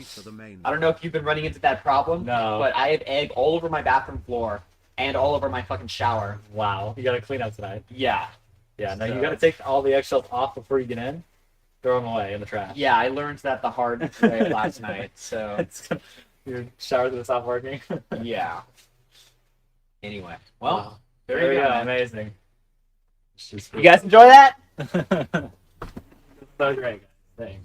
I don't know if you've been running into that problem. No. But I have egg all over my bathroom floor and all over my fucking shower. Wow. You gotta clean up tonight. Yeah. Yeah. No, you gotta take all the eggshells off before you get in. Throw them away in the trash. Yeah, I learned that the hard way last night. So Your shower's gonna stop working. yeah. Anyway, well, Wow. there you go. man. Amazing. You guys enjoy that? So great, guys. Thanks.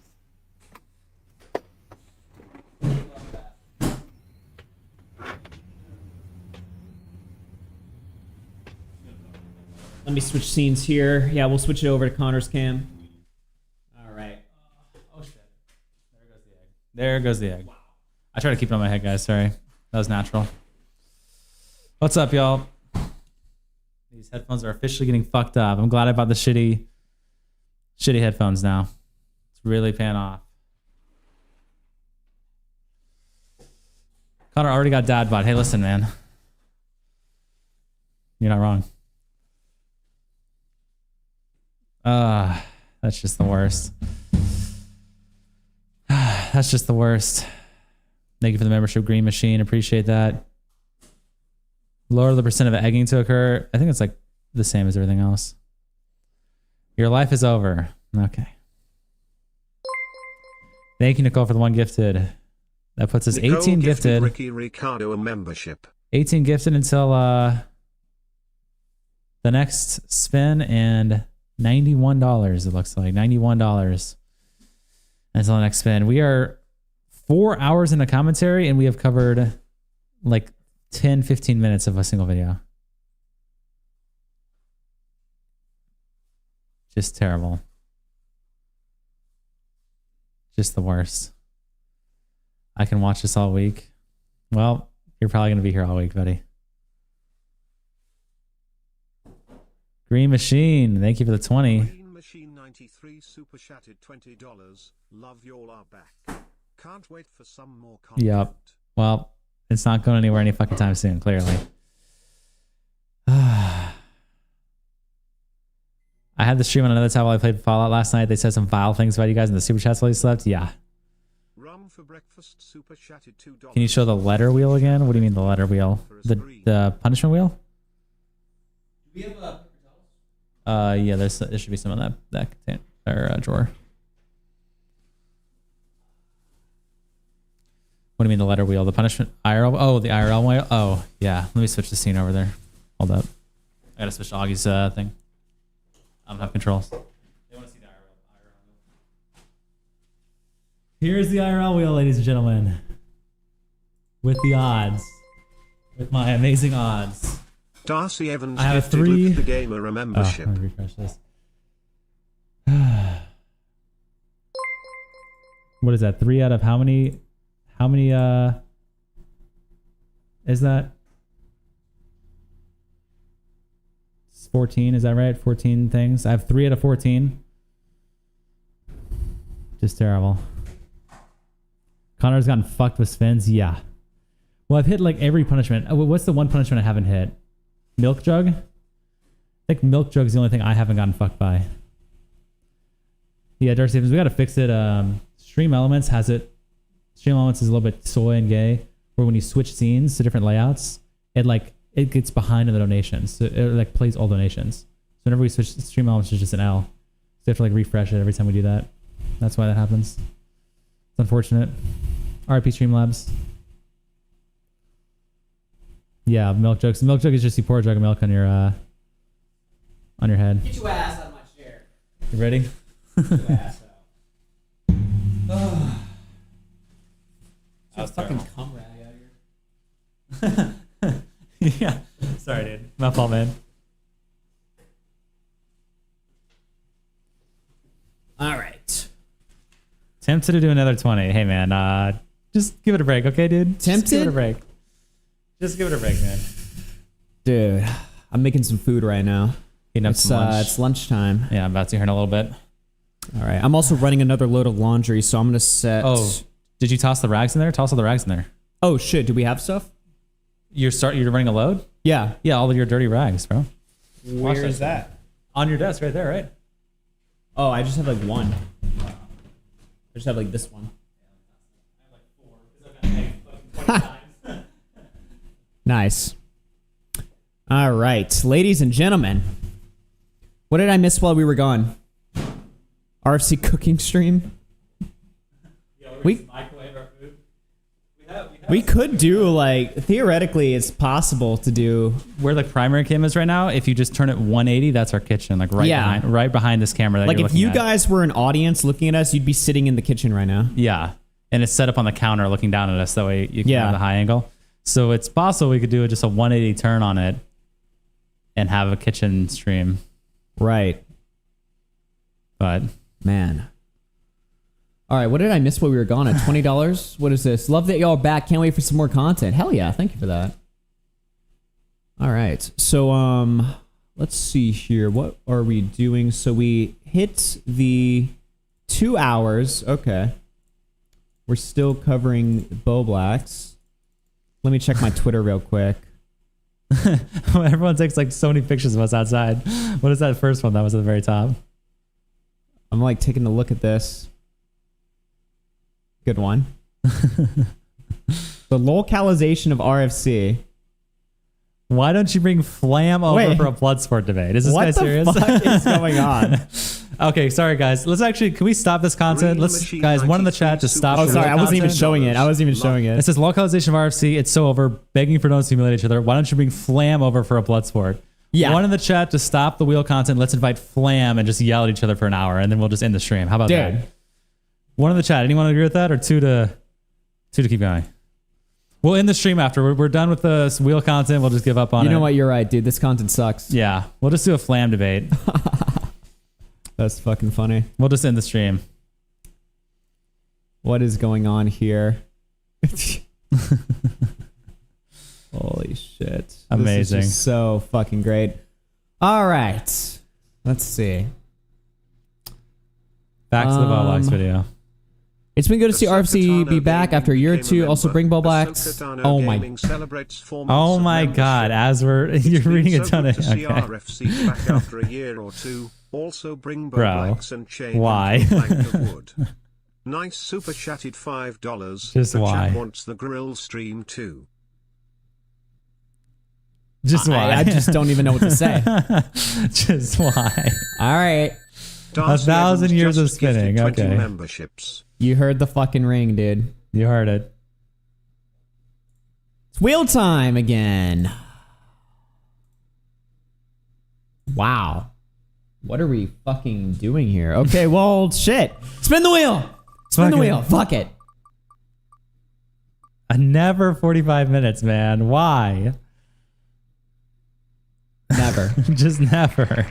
Let me switch scenes here. Yeah, we'll switch it over to Connor's cam. All right. Oh shit. There goes the egg. There goes the egg. Wow. I try to keep it on my head, guys. Sorry. That was natural. What's up, y'all? These headphones are officially getting fucked up. I'm glad I bought the shitty headphones now. It's really paying off. Connor already got dad bod. Hey, listen, man. You're not wrong. That's just the worst. That's just the worst. Thank you for the membership, Green Machine. Appreciate that. Lower the percent of egging to occur. I think it's like the same as everything else. Your life is over. Okay. Thank you, Nicole, for the 1 gifted. That puts us Nicole 18 gifted. Ricky Ricardo a membership. 18 gifted until the next spin, and $91 it looks like. $91 until the next spin. We are 4 hours into commentary and we have covered like 10-15 minutes of a single video. Just terrible. Just the worst. I can watch this all week. Well, you're probably going to be here all week, buddy. Green Machine, thank you for the 20. Green Machine 93 super chatted $20. Love y'all are back. Can't wait for some more content. Yep. Well, it's not going anywhere any fucking time soon, clearly. I had the stream on another tab while I played Fallout last night. They said some vile things about you guys in the super chats while you slept. Yeah. Rum for breakfast super chatted $2. Can you show the letter wheel again? What do you mean the letter wheel? The punishment wheel? Do we have a Yeah, there should be some on that container or drawer. What do you mean the letter wheel? The punishment IRL? Oh, the IRL wheel? Oh, yeah. Let me switch the scene over there. Hold up. I gotta switch to Augie's thing. I don't have controls. They want to see the IRL. Here's the IRL wheel, ladies and gentlemen. With the odds. With my amazing odds. Darcy Evans I have gifted 3. Luke the Gamer a membership. Let me refresh this. What is that? 3 out of how many? How many? Is that? 14. Is that right? 14 things. I have 3 out of 14. Just terrible. Connor's gotten fucked with spins. Yeah. Well, I've hit like every punishment. Oh, what's the one punishment I haven't hit? Milk jug? I think milk jug's the only thing I haven't gotten fucked by. Yeah, Darcy Evans, we gotta fix it. Stream Elements has it. Stream Elements is a little bit soy and gay, where when you switch scenes to different layouts, it gets behind in the donations. So it like plays all donations. So whenever we switch Stream Elements, it's just an L. So you have to like refresh it every time we do that. That's why that happens. It's unfortunate. RIP Streamlabs. Yeah, milk jugs. Milk jug is just you pour a jug of milk on your head. Get your ass out of my chair. You ready? Get your ass out. That was fucking terrible. cum rag out here. Yeah. Sorry, dude. My fault, man. All right. Tempted to do another 20. Hey, man. Just give it a break, okay, dude? Tempted? Just give it a break. Just give it a break, man. Dude, I'm making some food right now. Eating up some lunch. It's lunchtime. Yeah, I'm about to here in a little bit. All right. I'm also running another load of laundry, so I'm going to set... Oh, did you toss the rags in there? Toss all the rags in there. Oh, shit. Do we have stuff? You're running a load? Yeah. Yeah, all of your dirty rags, bro. Where is that? On your desk right there, right? Oh, I just have like one. I just have like this one. Nice. All right, ladies and gentlemen. What did I miss while we were gone? RFC cooking stream? We could do like, theoretically it's possible to do. Where the primary cam is right now, if you just turn it 180, that's our kitchen, like right behind this camera that like you're if looking you at. guys were an audience looking at us, you'd be sitting in the kitchen right now. Yeah. And it's set up on the counter looking down at us, that way you can have the high angle. So it's possible we could do just a 180 turn on it and have a kitchen stream. Right. But man. All right, what did I miss while we were gone? At $20? What is this? Love that y'all are back. Can't wait for some more content. Hell yeah, thank you for that. All right, so let's see here. What are we doing? So we hit the 2 hours. Okay. We're still covering Bowblax. Let me check my Twitter real quick. Everyone takes like so many pictures of us outside. What is that first one that was at the very top? I'm like taking a look at this. Good one. The localization of RFC. Why don't you bring Flam over for a Bloodsport debate? Is this guy serious? What the fuck is going on? Okay, sorry guys. Let's actually, can we stop this content? Let's, guys, one in the chat to stop. Oh, sorry, I wasn't even showing it. I wasn't even showing it. It says localization of RFC. It's so over. Begging for don't simulate each other. Why don't you bring Flam over for a Bloodsport? Yeah. One in the chat to stop the wheel content. Let's invite Flam and just yell at each other for an hour, and then we'll just end the stream. How about that? One in the chat. Anyone agree with that, or two to keep going? We'll end the stream after. We're done with the wheel content. We'll just give up on it. You know what? You're right, dude. This content sucks. Yeah. We'll just do a Flam debate. That's fucking funny. We'll just end the stream. What is going on here? Holy shit. Amazing. This is just so fucking great. All right. Let's see. Back to the Bowblax video. It's been good to see RFC be back after a year or two. Also bring Bowblax. Oh my God! As you're reading a ton of. Okay. RFC back after a year or two. Also bring Bowblax and Chain. Why? Nice super chatted $5. Just the why? Chat wants the grill stream too. Just why? I just don't even know what to say. Just why? All right. 1,000 years of spinning. Okay. Memberships. You heard the fucking ring, dude. You heard it. It's wheel time again. Wow. What are we fucking doing here? Okay, well, shit. Spin the wheel. Spin the wheel. Fuck it. Never 45 minutes, man. Why? Never. Just never.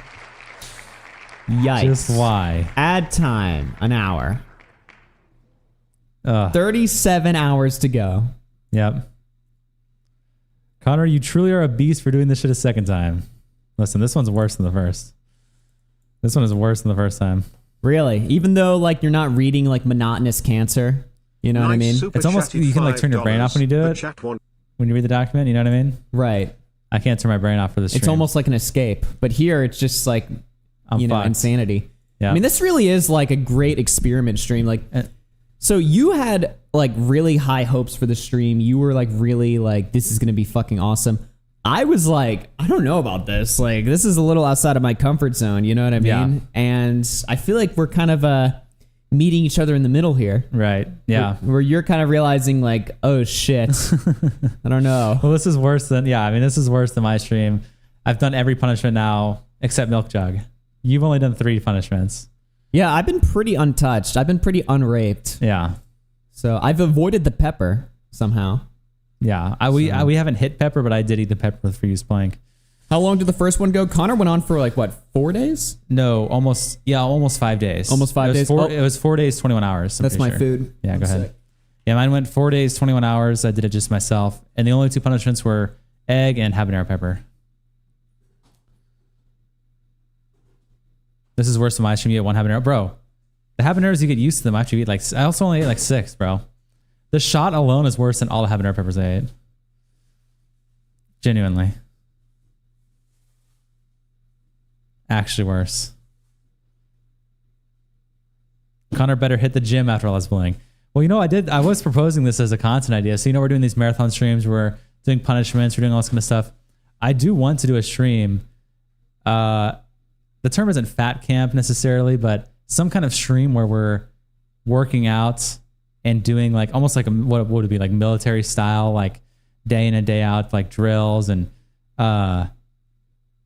Yikes. Just why? Add time. An hour. 37 hours to go. Yep. Connor, you truly are a beast for doing this shit a second time. Listen, this one's worse than the first. This one is worse than the first time. Really? Even though like you're not reading like monotonous cancer, you know what I mean? It's almost, you can like turn your brain off when you do it. When you read the document, you know what I mean? Right. I can't turn my brain off for this. It's almost like an escape. But here it's just like, you know, insanity. Yeah. I mean, this really is like a great experiment stream. Like, so you had like really high hopes for the stream. You were like really like, this is going to be fucking awesome. I was like, I don't know about this. Like, this is a little outside of my comfort zone. You know what I mean? Yeah. And I feel like we're kind of meeting each other in the middle here. Right. Yeah. Where you're kind of realizing like, oh shit, I don't know. Well, this is worse than, this is worse than my stream. I've done every punishment now except Milk Jug. You've only done 3 punishments. Yeah, I've been pretty untouched. I've been pretty unraped. Yeah. So I've avoided the pepper somehow. Yeah. We haven't hit pepper, but I did eat the pepper for you Splank. How long did the first one go? Connor went on for like what, 4 days? No, almost 5 days. Almost 5 days. It was 4 days, 21 hours. That's my food. Yeah, I'm go ahead. sick. Yeah, mine went 4 days, 21 hours. I did it just myself. And the only 2 punishments were egg and habanero pepper. This is worse than my stream. You get 1 habanero. Bro, the habaneros, you get used to them after you eat like, I also only ate like 6, bro. The shot alone is worse than all the habanero peppers I ate. Genuinely. Actually worse. Connor better hit the gym after all this bullying. Well, you know, I was proposing this as a content idea. So, you know, we're doing these marathon streams, we're doing punishments, we're doing all this kind of stuff. I do want to do a stream. The term isn't fat camp necessarily, but some kind of stream where we're working out and doing like almost like what would it be, like military style, like day in and day out, like drills and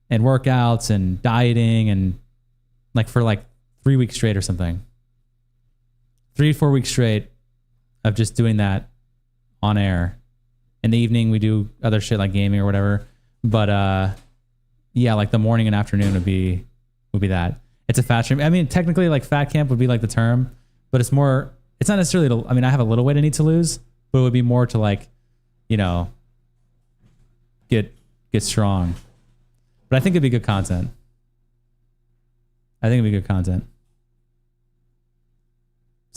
workouts and dieting and like for like 3 weeks straight or something. 3 to 4 weeks straight of just doing that on air. In the evening we do other shit like gaming or whatever. But yeah, like the morning and afternoon would be that. It's a fat stream. I mean, technically like fat camp would be like the term, but it's more, it's not necessarily to, I mean, I have a little weight I need to lose, but it would be more to like, you know, get strong. But I think it'd be good content. Sounds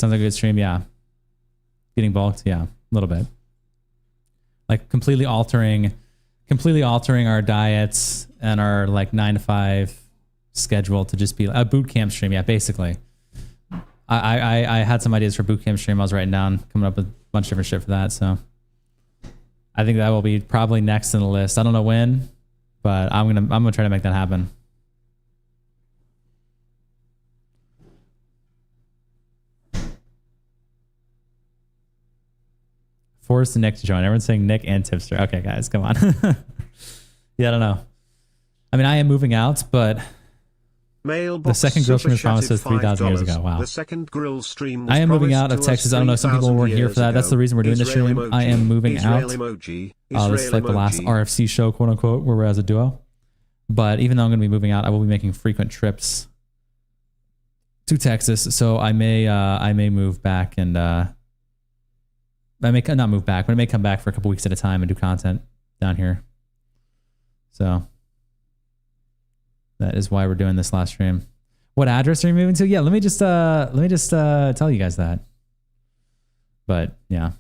like a good stream, yeah. Getting bulked, yeah, a little bit. Like completely altering our diets and our like 9 to 5 schedule to just be a boot camp stream, yeah, basically. I had some ideas for boot camp stream I was writing down, coming up with a bunch of different shit for that, so I think that will be probably next in the list. I don't know when, but I'm gonna try to make that happen. Force Nick to join. Everyone's saying Nick and Tipster. Okay, guys, come on. Yeah, I don't know. I mean, I am moving out, but the second grill stream was promised us 3,000 years ago. Wow. The second grill stream was I am moving promised out of to Texas. us I don't know. Some people 3,000 weren't here for that. That's the reason we're doing this Israel stream. I am moving Israel out. Emoji, This is like the last Israel RFC show, quote unquote, where we're as a duo. But even though I'm going to be moving out, I will be making frequent trips to Texas. So I may move back and I may not move back, but I may come back for a couple weeks at a time and do content down here. So that is why we're doing this last stream. What address are you moving to? Yeah, let me just tell you guys that. But yeah.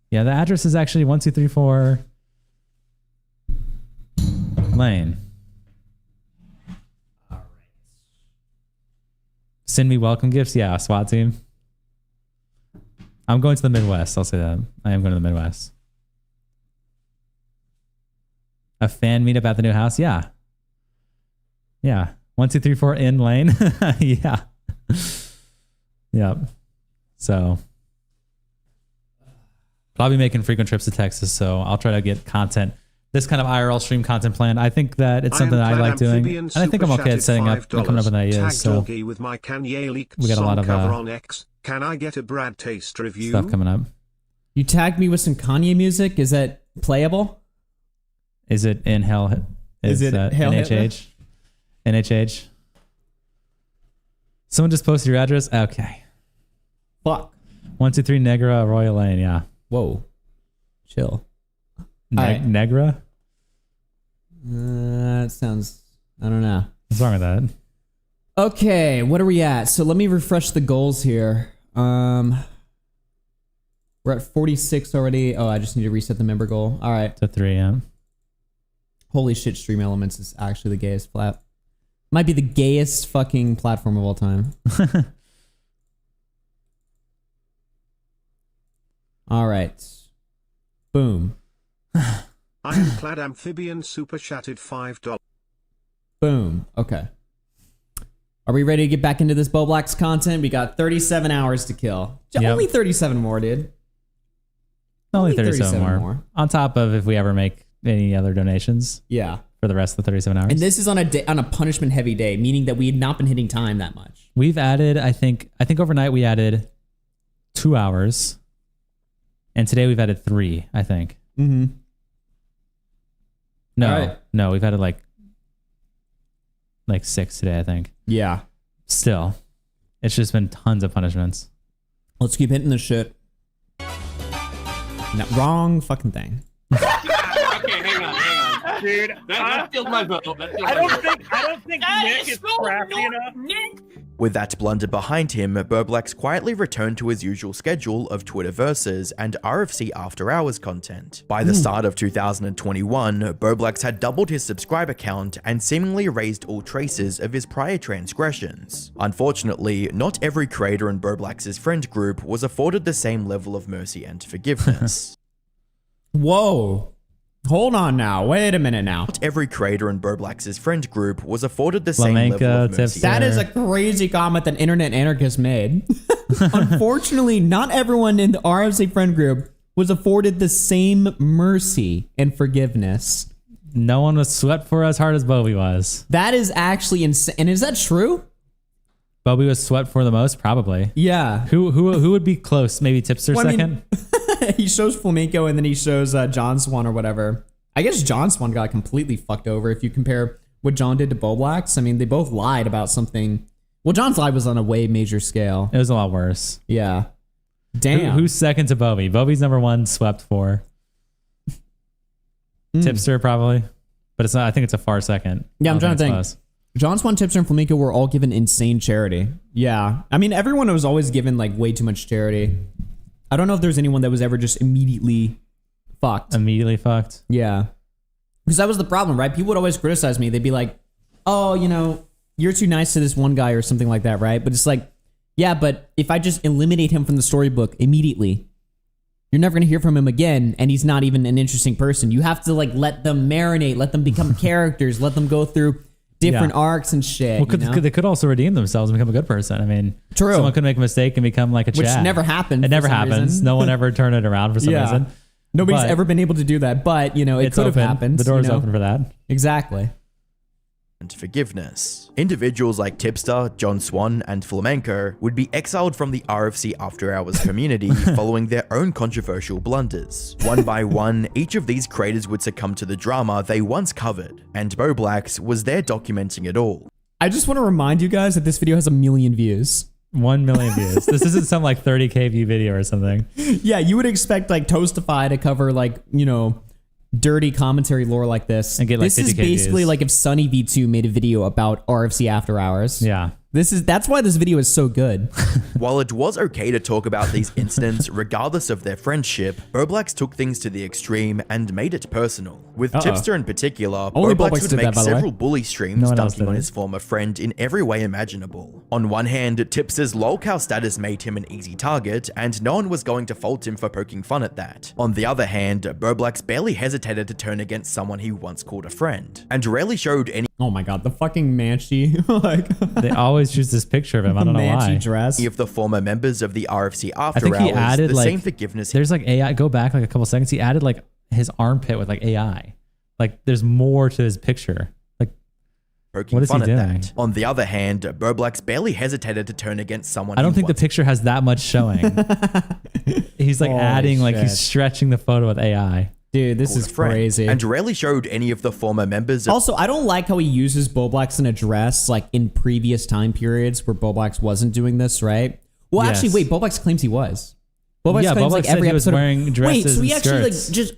Yeah, the address is actually 1234 Lane. All right. Send me welcome gifts. Yeah, SWAT team. I'm going to the Midwest. I'll say that. I am going to the Midwest. A fan meetup at the new house? Yeah. Yeah. 1234 in Lane. Yeah. Yep. So I'll be making frequent trips to Texas, so I'll try to get content this kind of IRL stream content plan. I think that it's something that I like doing, and I think I'm okay at setting up and coming up with ideas. So with my Kanye leaked we got a lot of cover on X. Can I get a Brad Taste review? stuff coming up. You tagged me with some Kanye music. Is that playable? Is it in hell? Is it Hail NHH? NHH. Someone just posted your address. Okay. Fuck. 123 Negra Royal Lane. Yeah. Whoa. Chill. Alright. Negra? That sounds... I don't know. What's wrong with that? Okay, what are we at? So let me refresh the goals here. We're at 46 already. Oh, I just need to reset the member goal. All right. To 3 a.m. Holy shit, Stream Elements is actually the gayest plat. Might be the gayest fucking platform of all time. All right. Boom. Ironclad Amphibian super chatted $5. Boom. Okay. Are we ready to get back into this Bowblax content? We got 37 hours to kill. Yep. Only 37 more, dude. Only 37 more. On top of if we ever make any other donations. Yeah. For the rest of the 37 hours. And this is on a punishment heavy day, meaning that we had not been hitting time that much. We've added, I think overnight we added 2 hours. And today we've added 3, I think. Mm-hmm. No, we've added like 6 today, I think. Yeah. Still, it's just been tons of punishments. Let's keep hitting this shit. No, wrong fucking thing. Okay, hang on. Dude, that feels my vote. I don't think Nick is crafty enough. With that blunder behind him, Bowblax quietly returned to his usual schedule of Twitter Versus and RFC After Hours content. By the start of 2021, Bowblax had doubled his subscriber count and seemingly erased all traces of his prior transgressions. Unfortunately, not every creator in Bowblax's friend group was afforded the same level of mercy and forgiveness. Whoa. Hold on now. Wait a minute now. Not every creator in Bowblax's friend group was afforded the same level of mercy. That is a crazy comment that Internet Anarchist made. Unfortunately, not everyone in the RFC friend group was afforded the same mercy and forgiveness. No one was swept for as hard as Bobby was. That is actually insane. And is that true? Bobby was swept for the most, probably. Yeah. Who would be close? Maybe Tipster second? He shows Flamenco and then he shows John Swan or whatever. I guess John Swan got completely fucked over if you compare what John did to Bowblax. I mean, they both lied about something. Well, John's lie was on a way major scale. It was a lot worse. Yeah. Damn. Who's second to Bobby? Bobby's number 1 swept for. Tipster probably. But it's not. I think it's a far second. Yeah, I'm trying to think. Close. John Swan, Tipster, and Flamenco were all given insane charity. Yeah. I mean, everyone was always given like way too much charity. I don't know if there's anyone that was ever just immediately fucked. Immediately fucked? Yeah. Because that was the problem, right? People would always criticize me. They'd be like, oh, you know, you're too nice to this one guy or something like that, right? But it's like, yeah, but if I just eliminate him from the storybook immediately, you're never going to hear from him again, and he's not even an interesting person. You have to like let them marinate, let them become characters, let them go through different arcs and shit. Well, they could also redeem themselves and become a good person. I mean, true. Someone could make a mistake and become like a Which Chad. never happens. It never for some happens. reason. No one ever turned it around for some reason. Nobody's But ever been able to do that, but, you know, it could have happened. The door's open for that. Exactly. And forgiveness. Individuals like Tipster, John Swan, and Flamenco would be exiled from the RFC After Hours community following their own controversial blunders. One by one, each of these creators would succumb to the drama they once covered, and Bowblax was there documenting it all. I just want to remind you guys that this video has 1 million views. 1 million views. This isn't some like 30K view video or something. Yeah, you would expect like Toastify to cover like, you know, dirty commentary lore like this. And get like this is 50K basically views. like if Sunny V2 made a video about RFC After Hours. Yeah. That's why this video is so good. While it was okay to talk about these incidents regardless of their friendship, Bowblax took things to the extreme and made it personal. With Tipster in particular, Only Bowblax Bowblax would did make that, by the way. several bully streams No one else dunking did on it. his former friend in every way imaginable. On one hand, Tipster's lolcow status made him an easy target, and no one was going to fault him for poking fun at that. On the other hand, Bowblax barely hesitated to turn against someone he once called a friend, and rarely showed any Oh my god, the fucking Manchi. Like, They always choose this picture of him. I don't know Manchi why. dress. of the former members of the RFC I After think he Hours added the like same forgiveness. There's like AI. Go back like a couple seconds. He added like his armpit with like AI. Like, there's more to his picture. Like, Poking what is he fun at doing? that. On the other hand, Bowblax barely hesitated to turn against someone. I don't he think the once- picture has that much showing. He's like Holy adding, like shit. he's stretching the photo with AI. Dude, this called is a friend, crazy. and rarely showed any of the former members. Also, I don't like how he uses Bowblax in a dress like in previous time periods where Bowblax wasn't doing this, right? Well, Yes. actually, wait, Bowblax claims he was. Bowblax Yeah, claims Bowblax like said every he was episode. wearing dresses wait, so he and actually like skirts. just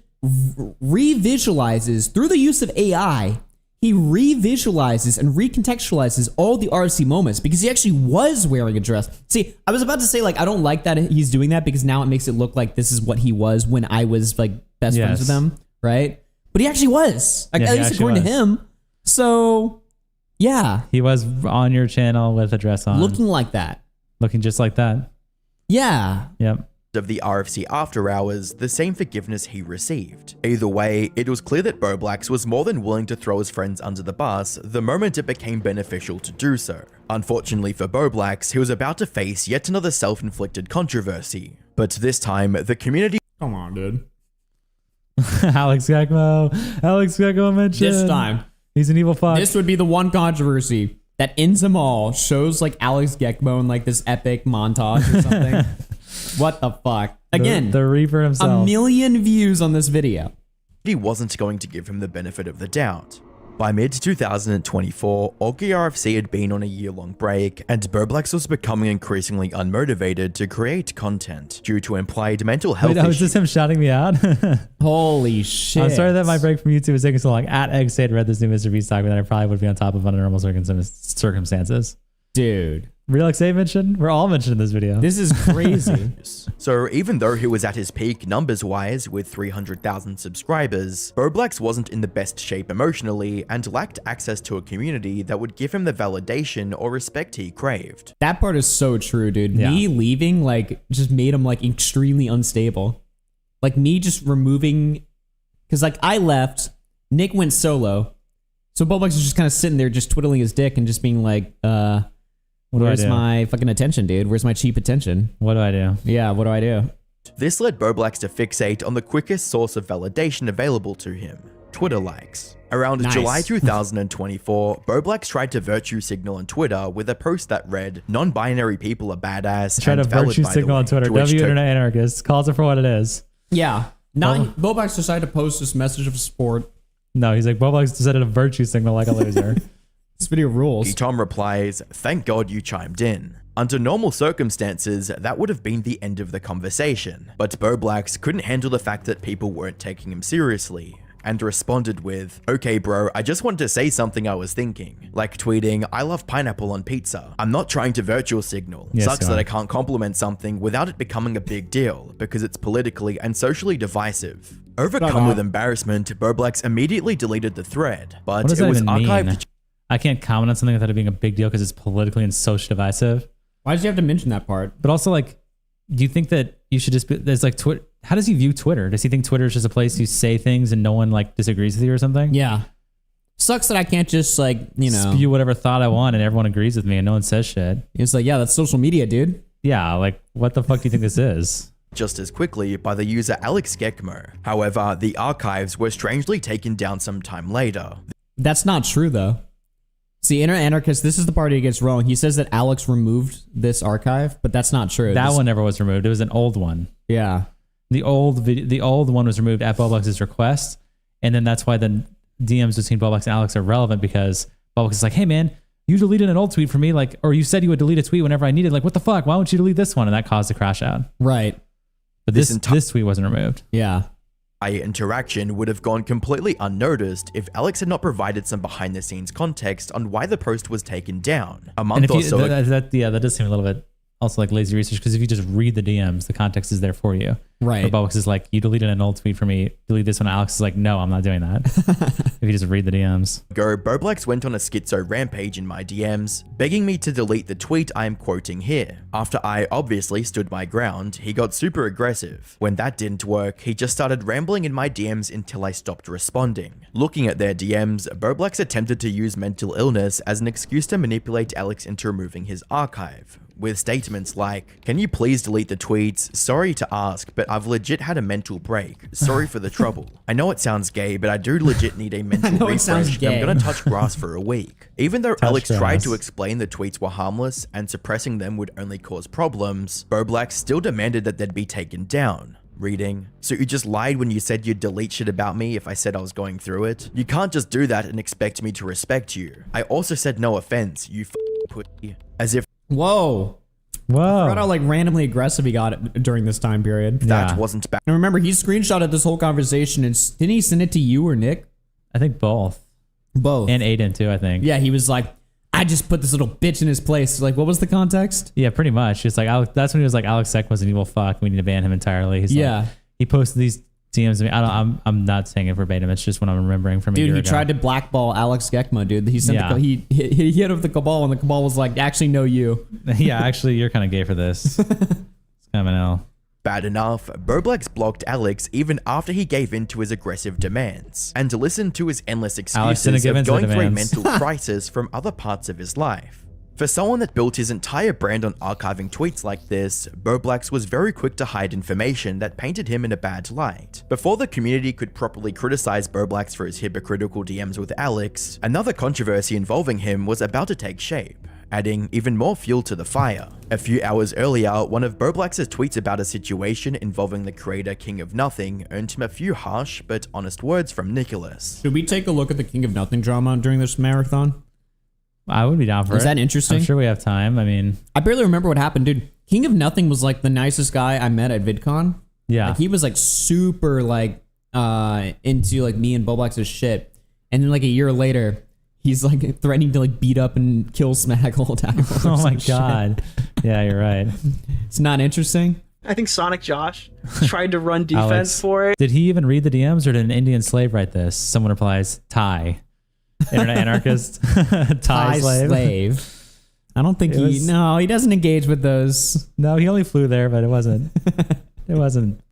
revisualizes through the use of AI. He revisualizes and recontextualizes all the RFC moments because he actually was wearing a dress. See, I was about to say like I don't like that he's doing that because now it makes it look like this is what he was when I was like best friends with him, right? But he actually was, like, Yeah, at he least actually according to was. him. So, yeah, He was on your channel with a dress on. looking like that. Looking just like that. Yeah. Yep. Of the RFC after hours, the same forgiveness he received. Either way, it was clear that Bowblax was more than willing to throw his friends under the bus the moment it became beneficial to do so. Unfortunately for Bowblax, he was about to face yet another self-inflicted controversy. But this time, the community— Come on, dude. Alex Gecko mentioned. This time. He's an evil fuck. This would be the one controversy that ends them all, shows like Alex Gekmo in like this epic montage or something. What the fuck? Again, the Reaper himself. a million views on this video. he wasn't going to give him the benefit of the doubt. By mid-2024, AugieRFC had been on a year-long break, and Bowblax was becoming increasingly unmotivated to create content due to implied mental health Wait, oh, is issues. this him shouting me out? Holy shit. I'm sorry that my break from YouTube is taking so long. At Eggsade read this new Mr. Beast document that I probably would be on top of under normal circumstances. Dude. Real XA mentioned? We're all mentioned in this video. This is crazy. So even though he was at his peak numbers-wise with 300,000 subscribers, Bowblax wasn't in the best shape emotionally and lacked access to a community that would give him the validation or respect he craved. That part is so true, dude. Yeah. Me leaving like just made him like extremely unstable. Like me just removing, because like I left, Nick went solo, so Bowblax was just kind of sitting there just twiddling his dick and just being like, where's my fucking attention, dude? Where's my cheap attention? What do I do? Yeah, what do I do? This led Bowblax to fixate on the quickest source of validation available to him: Twitter likes. Around Nice. July 2024, Bowblax tried to virtue signal on Twitter with a post that read, "Non-binary people are badass." Try to and valid, virtue by the signal way," on Twitter. to which W took- Internet Anarchist calls it for what it is. Yeah. Bowblax decided to post this message of support. No, he's like, Bowblax decided to virtue signal like a loser. This video rules. Tom replies, "Thank God you chimed in." Under normal circumstances, that would have been the end of the conversation, but Bowblax couldn't handle the fact that people weren't taking him seriously, and responded with, "Okay bro, I just wanted to say something I was thinking." Like tweeting, "I love pineapple on pizza. I'm not trying to virtual signal. Yes, Sucks you that are. I can't compliment something without it becoming a big deal, because it's politically and socially divisive." Overcome with embarrassment, Bowblax immediately deleted the thread, but What does it that was even archived mean? I can't comment on something without it being a big deal because it's politically and socially divisive. Why did you have to mention that part? But also, like, do you think that you should just be, there's like Twitter? How does he view Twitter? Does he think Twitter is just a place you say things and no one like disagrees with you or something? Yeah. Sucks that I can't just like, you know, spew whatever thought I want and everyone agrees with me and no one says shit. It's like, yeah, that's social media, dude. Yeah, like, what the fuck do you think this is? just as quickly by the user Alex Gekmo. However, the archives were strangely taken down some time later. That's not true, though. See, Internet Anarchist, this is the part he gets wrong. He says that Alex removed this archive, but that's not true. That one never was removed. It was an old one. Yeah. The old one was removed at Bowblax's request, and then that's why the DMs between Bowblax and Alex are relevant, because Bowblax is like, hey man, you deleted an old tweet for me, like, or you said you would delete a tweet whenever I needed, like, what the fuck? Why won't you delete this one? And that caused the crash out. Right. But this tweet wasn't removed. Yeah. Interaction would have gone completely unnoticed if Alex had not provided some behind the scenes context on why the post was taken down. A month or so ago. That does seem a little bit also like lazy research, because if you just read the DMs, the context is there for you. Right. But Bowblax is like, you deleted an old tweet for me, delete this one. Alex is like, no, I'm not doing that. If you just read the DMs. Bowblax went on a schizo rampage in my DMs, begging me to delete the tweet I am quoting here. After I obviously stood my ground, he got super aggressive. When that didn't work, he just started rambling in my DMs until I stopped responding. Looking at their DMs, Bowblax attempted to use mental illness as an excuse to manipulate Alex into removing his archive, with statements like, "Can you please delete the tweets? Sorry to ask, but I've legit had a mental break. Sorry for the trouble. I know it sounds gay, but I do legit need a mental refresh. I'm gonna touch grass for a week." Even though Alex tried to explain the tweets were harmless and suppressing them would only cause problems, Bowblax still demanded that they'd be taken down. Reading, "So you just lied when you said you'd delete shit about me if I said I was going through it? You can't just do that and expect me to respect you. I also said no offense, you pussy." As if— Whoa. I forgot how like randomly aggressive he got during this time period. That wasn't bad. And remember, he screenshotted this whole conversation and didn't he send it to you or Nick? I think both. Both. And Aiden too, I think. Yeah, he was like, "I just put this little bitch in his place." Like, what was the context? Yeah, pretty much. It's like that's when he was like, Alex Sek was an evil fuck. We need to ban him entirely. He's like, he posted these DMs to me. I'm not saying it verbatim. It's just what I'm remembering from a year ago. Dude, he tried to blackball Alex Gekma, dude. He sent he hit with the cabal, and the cabal was like, "Actually, no, you." Yeah, actually, you're kind of gay for this. It's kind of an L. Bad enough, Bowblax blocked Alex even after he gave in to his aggressive demands, and to listen to his endless excuses of going through a mental crisis from other parts of his life. For someone that built his entire brand on archiving tweets like this, Bowblax was very quick to hide information that painted him in a bad light. Before the community could properly criticize Bowblax for his hypocritical DMs with Alex, another controversy involving him was about to take shape, adding even more fuel to the fire. A few hours earlier, one of Bowblax's tweets about a situation involving the creator King of Nothing earned him a few harsh but honest words from Nicholas. Should we take a look at the King of Nothing drama during this marathon? I would be down for it. Is that interesting? I'm sure we have time. I mean, I barely remember what happened, dude. King of Nothing was like the nicest guy I met at VidCon. Yeah. Like, he was like super like into like me and Bowblax's shit. And then like a year later, he's like threatening to like beat up and kill Smaggle Tackle. Oh my God. Yeah, you're right. It's not interesting. I think Sonic Josh tried to run defense Alex, for it. Did he even read the DMs, or did an Indian slave write this? Someone replies, Thai. Internet anarchist. Thai slave. I don't think no, he doesn't engage with those. No, he only flew there, but it wasn't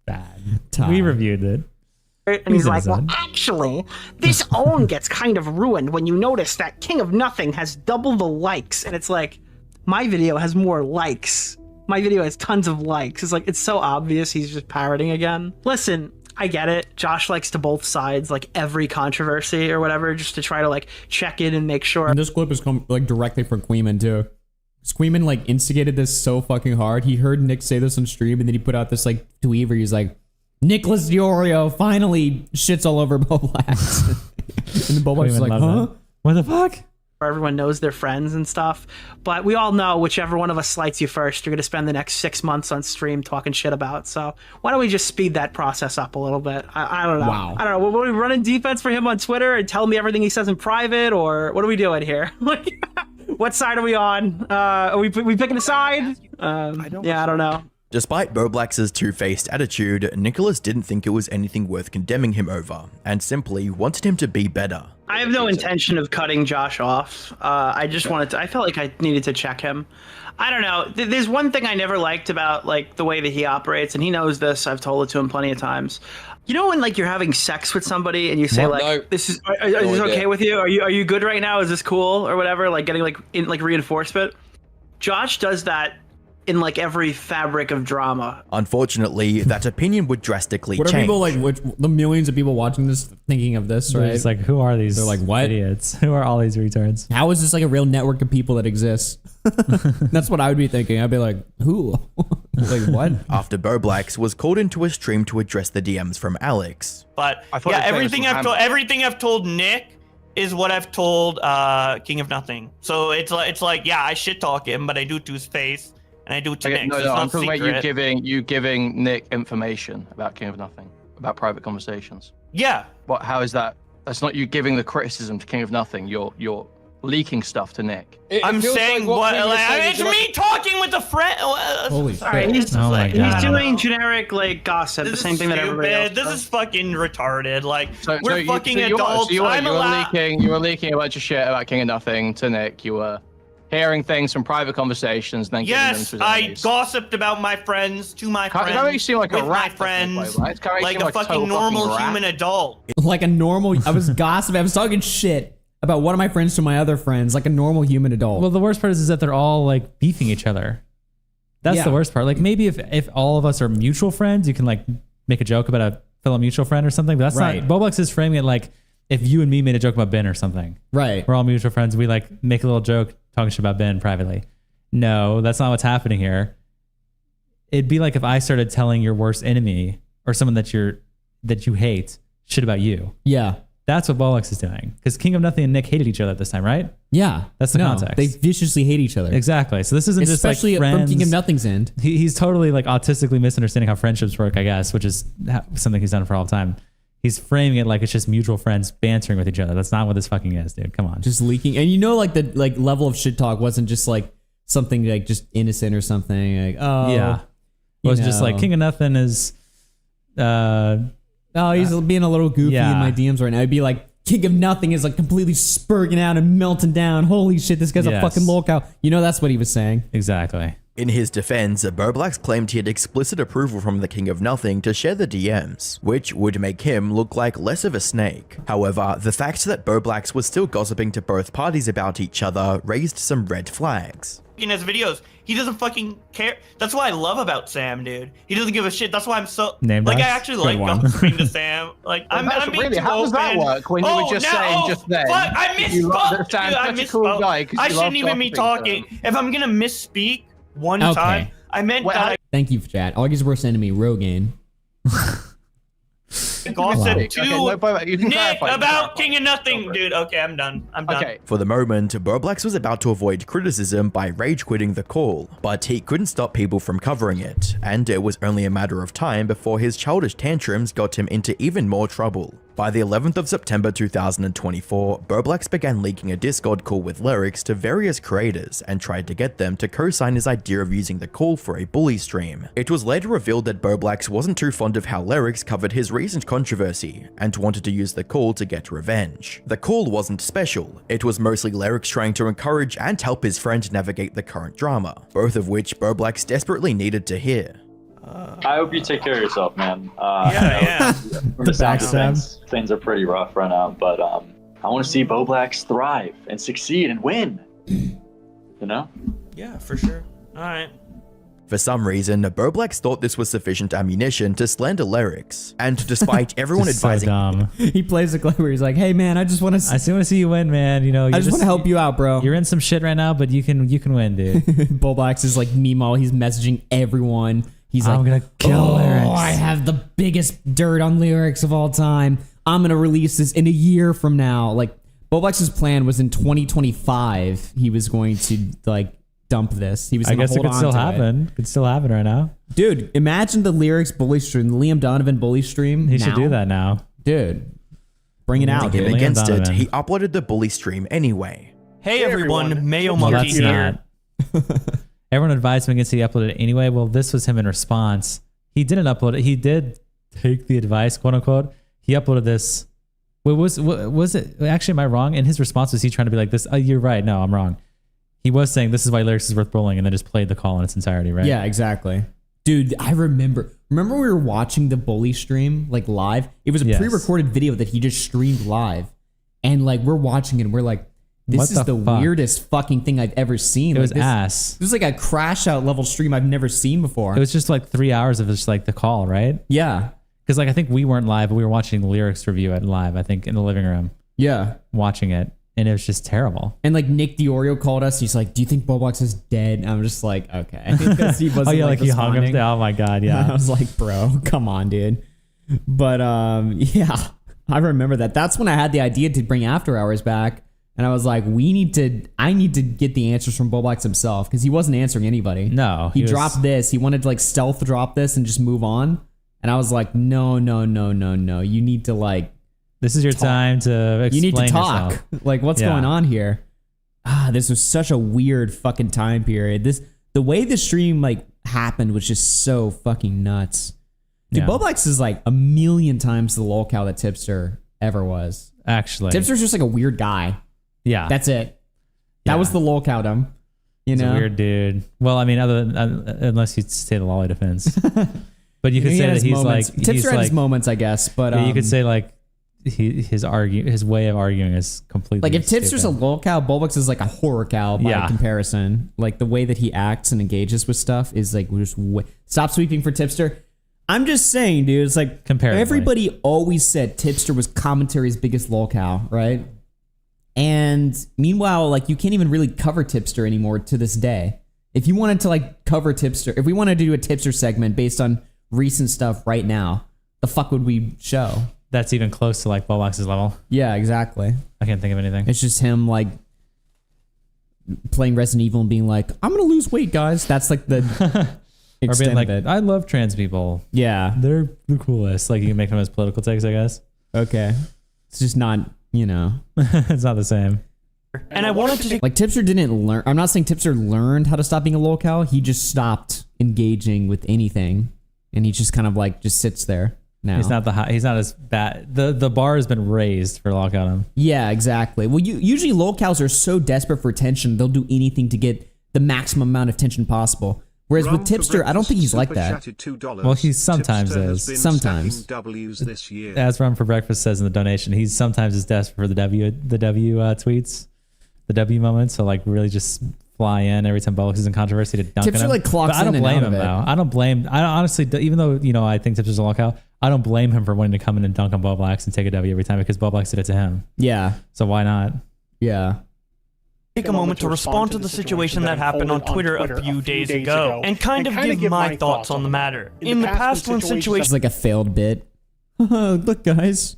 bad. Thai. We reviewed it. And he's like, "Well, actually, this own gets kind of ruined when you notice that King of Nothing has double the likes." And it's like, my video has more likes. My video has tons of likes. It's like, it's so obvious he's just parroting again. Listen, I get it. Josh likes to both sides, like every controversy or whatever, just to try to like check in and make sure. And this clip has come like directly from Queeman too. Queeman like instigated this so fucking hard. He heard Nick say this on stream, and then he put out this like tweet where he's like, "Nicholas DeOrio finally shits all over Bowblax." And the Bowblax is like, "Huh? What the fuck?" Everyone knows their friends and stuff, but we all know whichever one of us slights you first, you're going to spend the next 6 months on stream talking shit about. So why don't we just speed that process up a little bit? I don't know. Wow. I don't know. What are we running defense for him on Twitter and tell me everything he says in private, or what are we doing here? What side are we on? Are we picking a side? I don't know. Despite Bowblax's two-faced attitude, Nicholas didn't think it was anything worth condemning him over, and simply wanted him to be better. I have no intention of cutting Josh off. I just wanted to, I felt like I needed to check him. I don't know. There's one thing I never liked about like the way that he operates, and he knows this. I've told it to him plenty of times. You know when like you're having sex with somebody and you say "This is this okay with you? Are you good right now? Is this cool or whatever?" Like getting like in like reinforcement. Josh does that in like every fabric of drama. Unfortunately, that opinion would drastically What are change. people like? The millions of people watching this thinking of this, right? It's like, who are these? They're like, what? Idiots? Who are all these retards? How is this like a real network of people that exists? That's what I would be thinking. I'd be like, who? Like, what? After Bowblax was called into a stream to address the DMs from Alex. But yeah, everything I've told Nick is what I've told King of Nothing. So it's like yeah, I shit talk him, but I do to his face. And I do it to Nick. No, so I'm talking about you giving Nick information about King of Nothing, about private conversations. Yeah. What? How is that? That's not you giving the criticism to King of Nothing. You're leaking stuff to Nick. I'm saying it's me talking with a friend. Holy shit! He's doing generic like gossip, the same thing that everybody else does. This is fucking retarded. Like we're fucking adults. You were leaking a bunch of shit about King of Nothing to Nick. You were hearing things from private conversations, and then giving them to his enemies. Gossiped about my friends to my friends. That makes you seem like a rat. My friends, like a fucking normal human adult. Like a normal. I was gossiping. I was talking shit about one of my friends to my other friends, like a normal human adult. Well, the worst part is that they're all like beefing each other. That's the worst part. Like maybe if all of us are mutual friends, you can like make a joke about a fellow mutual friend or something. But that's not. Bowblax is framing it like if you and me made a joke about Ben or something. Right. We're all mutual friends. We like make a little joke talking shit about Ben privately. No, that's not what's happening here. It'd be like if I started telling your worst enemy or someone that you hate shit about you. Yeah. That's what Bowblax is doing. Because King of Nothing and Nick hated each other at this time, right? Yeah. That's the context. They viciously hate each other. Exactly. So this isn't especially just like friends. from King of Nothing's end. He's totally like autistically misunderstanding how friendships work, I guess, which is something he's done for all time. He's framing it like it's just mutual friends bantering with each other. That's not what this fucking is, dude. Come on. Just leaking. And like the like level of shit talk wasn't just like something like just innocent or something. Like, oh. Yeah. It was just like King of Nothing is... he's being a little goofy in my DMs right now. It'd be like, King of Nothing is like completely spurging out and melting down. Holy shit, this guy's a fucking lolcow. That's what he was saying. Exactly. In his defense, Bowblax claimed he had explicit approval from the King of Nothing to share the DMs, which would make him look like less of a snake. However, the fact that Bowblax was still gossiping to both parties about each other raised some red flags. In his videos, he doesn't fucking care. That's what I love about Sam, dude. He doesn't give a shit. That's why I'm so Name like. dogs? I actually like gossiping to Sam. Like I'm being really, too how does that open. work when you were just saying just then? Fuck, I misspoke. Dude, I misspoke. I shouldn't even be talking. If I'm gonna misspeak one time, I meant that. Thank you for chat. Augie's worst enemy, Rogaine. Gossip to Nick about King of Nothing, dude. Okay, I'm done. I'm done. Okay. For the moment, Bowblax was about to avoid criticism by rage quitting the call, but he couldn't stop people from covering it, and it was only a matter of time before his childish tantrums got him into even more trouble. By the 11th of September 2024, Bowblax began leaking a Discord call with lyrics to various creators and tried to get them to co-sign his idea of using the call for a bully stream. It was later revealed that Bowblax wasn't too fond of how lyrics covered his recent controversy and wanted to use the call to get revenge. The call wasn't special, it was mostly lyrics trying to encourage and help his friend navigate the current drama, both of which Bowblax desperately needed to hear. I hope you take care of yourself, man. Yeah. From the sound of things are pretty rough right now, but I want to see Bowblax thrive and succeed and win. You know? Yeah, for sure. All right. For some reason, Bowblax thought this was sufficient ammunition to slander lyrics, and despite everyone advising, he plays the clip where he's like, "Hey man, I just want to. I still want to see you win, man. I just want to help you out, bro. You're in some shit right now, but you can win, dude." Bowblax is like Nemo. He's messaging everyone. He's like, I'm gonna kill lyrics. I have the biggest dirt on lyrics of all time. I'm gonna release this in a year from now. Like Bowblax's plan was in 2025. He was going to like dump this. He was. I guess it could still happen. Could still happen right now, dude. Imagine the lyrics bully stream, the Liam Donovan bully stream. He should do that now, dude. Bring it out, dude. Against it, he uploaded the bully stream anyway. Hey everyone, Mayo Monkey here. Everyone advised him against it. He uploaded it anyway. Well, this was him in response. He didn't upload it. He did take the advice, quote unquote. He uploaded this. Wait, was it actually? Am I wrong? In his response, was he trying to be like this? Oh, you're right. No, I'm wrong. He was saying this is why lyrics is worth bullying, and then just played the call in its entirety, right? Yeah, exactly. Dude, I remember we were watching the bully stream like live. It was a pre-recorded video that he just streamed live, and like we're watching it, and we're like, this is the weirdest fucking thing I've ever seen. It was ass. It was like a crash out level stream I've never seen before. It was just like 3 hours of just like the call, right? Yeah. Because like I think we weren't live, but we were watching the lyrics review it live. I think in the living room. Yeah. Watching it, and it was just terrible. And like Nick DeOrio called us. He's like, "Do you think Bowblax is dead?" And I'm just like, "Okay." Because he wasn't. Oh yeah, like he hung him. Oh my god, yeah. I was like, "Bro, come on, dude." But yeah, I remember that. That's when I had the idea to bring After Hours back. And I was like, I need to get the answers from Bowblax himself because he wasn't answering anybody. No. He dropped this. He wanted to like stealth drop this and just move on. And I was like, no. You need to like. This is your time to explain. You need to talk. Yourself. Like, what's going on here? This was such a weird fucking time period. The way the stream like happened was just so fucking nuts. Dude, Bowblax is like a million times the lolcow that Tipster ever was. Actually. Tipster's just like a weird guy. Yeah. That's it. That was the lolcowdom. He's a weird dude. Well, I mean, other than, unless you say the lolly defense. But you could say that he's moments. like... Tipster had his moments, I guess. But you could say like, his way of arguing is completely Like if Tipster's a lol cow, Bowblax is like a horror cow by comparison. Like the way that he acts and engages with stuff is like just stop sweeping for Tipster. I'm just saying, dude. It's like everybody always said Tipster was commentary's biggest lol cow, right? And meanwhile, like you can't even really cover Tipster anymore to this day. If you wanted to like cover Tipster, if we wanted to do a Tipster segment based on recent stuff right now, the fuck would we show? That's even close to like Bowblax's level. Yeah, exactly. I can't think of anything. It's just him like playing Resident Evil and being like, I'm gonna lose weight, guys. That's like the or being like, of it. I love trans people. Yeah. They're the coolest. Like you can make them as political takes, I guess. Okay. It's just not, you know. It's not the same. And I wanted to like Tipster didn't learn. I'm not saying Tipster learned how to stop being a lol cow. He just stopped engaging with anything, and he just kind of like just sits there now. He's not as bad. The bar has been raised for lol cow him. Yeah, exactly. Well, usually lol cows are so desperate for attention, they'll do anything to get the maximum amount of attention possible. Whereas with Tipster, I don't think he's like that. Well, he sometimes is. Sometimes. As Rum for Breakfast says in the donation, he's sometimes is desperate for the W tweets, the W moments. So like really just fly in every time Bowblax is in controversy to dunk on him. Tipster like clocks in and out of it. I don't blame him though. I don't honestly, even though I think Tipster's a lol cow, I don't blame him for wanting to come in and dunk on Bowblax and take a W every time because Bowblax did it to him. Yeah. So why not? Yeah. Take a moment to respond to the situation that happened on Twitter a few days ago and kind of give my thoughts on the matter. In the past, when situations It's like a failed bit. Look, guys.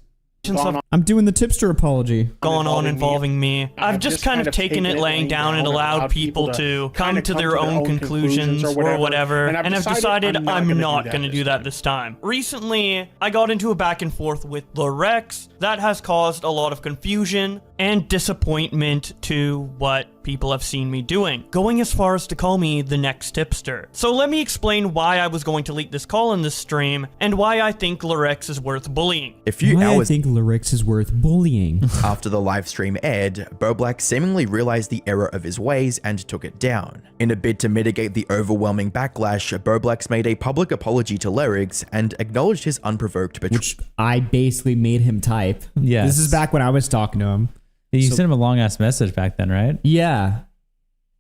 I'm doing the Tipster apology. Gone on involving me, I've just kind of taken it laying down and allowed people to come to their own conclusions or whatever, and I've decided I'm not going to do that this time. Recently, I got into a back and forth with the Rex that has caused a lot of confusion and disappointment to what people have seen me doing, going as far as to call me the next tipster. So let me explain why I was going to leak this call in this stream and why I think Larex is worth bullying. A few hours I think Larex is worth bullying. after the live stream aired, Bowblax seemingly realized the error of his ways and took it down. In a bid to mitigate the overwhelming backlash, Bowblax made a public apology to Larex and acknowledged his unprovoked betrayal. Which I basically made him type. Yes. This is back when I was talking to him. You sent him a long ass message back then, right? Yeah.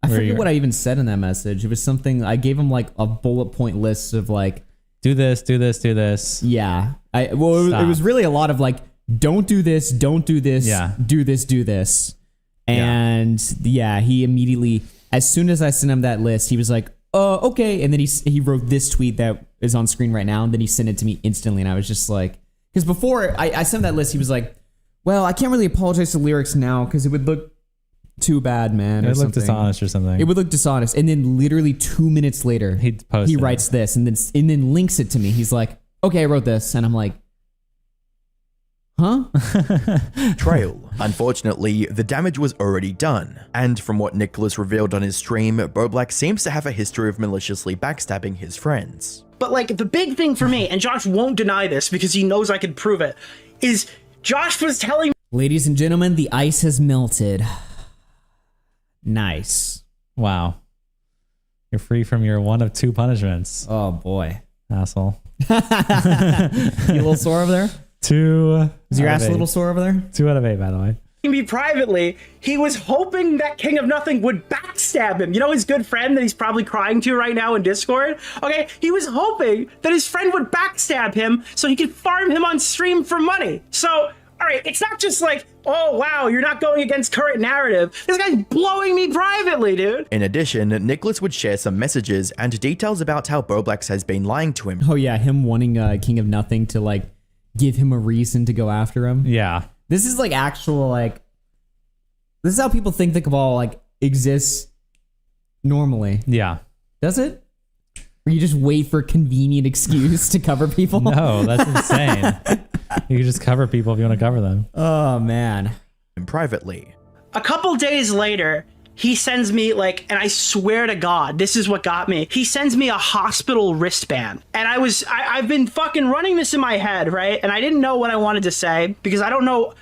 I forget what I even said in that message. It was something, I gave him like a bullet point list of like, do this, do this, do this. Yeah. It was really a lot of like, don't do this, do this, do this, do this. And yeah, he immediately, as soon as I sent him that list, he was like, oh, okay. And then he wrote this tweet that is on screen right now. And then he sent it to me instantly. And I was just like, because before I sent that list, he was like, well, I can't really apologize to Lyrics now because it would look too bad, man. It would look dishonest or something. It would look dishonest. And then literally 2 minutes later, he writes this and then links it to me. He's like, okay, I wrote this. And I'm like, huh? Betrayal. Unfortunately, the damage was already done. And from what Nicholas revealed on his stream, Bowblax seems to have a history of maliciously backstabbing his friends. But like the big thing for me, and Josh won't deny this because he knows I can prove it, is Josh was telling me. Ladies and gentlemen, the ice has melted. Nice. Wow. You're free from your one of two punishments. Oh boy. Asshole. You a little sore over there? 2. Is your ass a little sore over there? 2 out of 8, by the way. Me privately, he was hoping that King of Nothing would backstab him. You know his good friend that he's probably crying to right now in Discord? Okay, he was hoping that his friend would backstab him so he could farm him on stream for money. So, all right, it's not just like, oh wow, you're not going against current narrative. This guy's blowing me privately, dude. In addition, Nicholas would share some messages and details about how Bowblax has been lying to him. Oh yeah, him wanting King of Nothing to like give him a reason to go after him. Yeah. This is like actual like, this is how people think the Cabal like exists normally. Yeah. Does it? Or you just wait for a convenient excuse to cover people? No, that's insane. You can just cover people if you want to cover them. Oh man. And privately. A couple days later, he sends me like, and I swear to God, this is what got me. He sends me a hospital wristband. And I've been fucking running this in my head, right? And I didn't know what I wanted to say because I don't know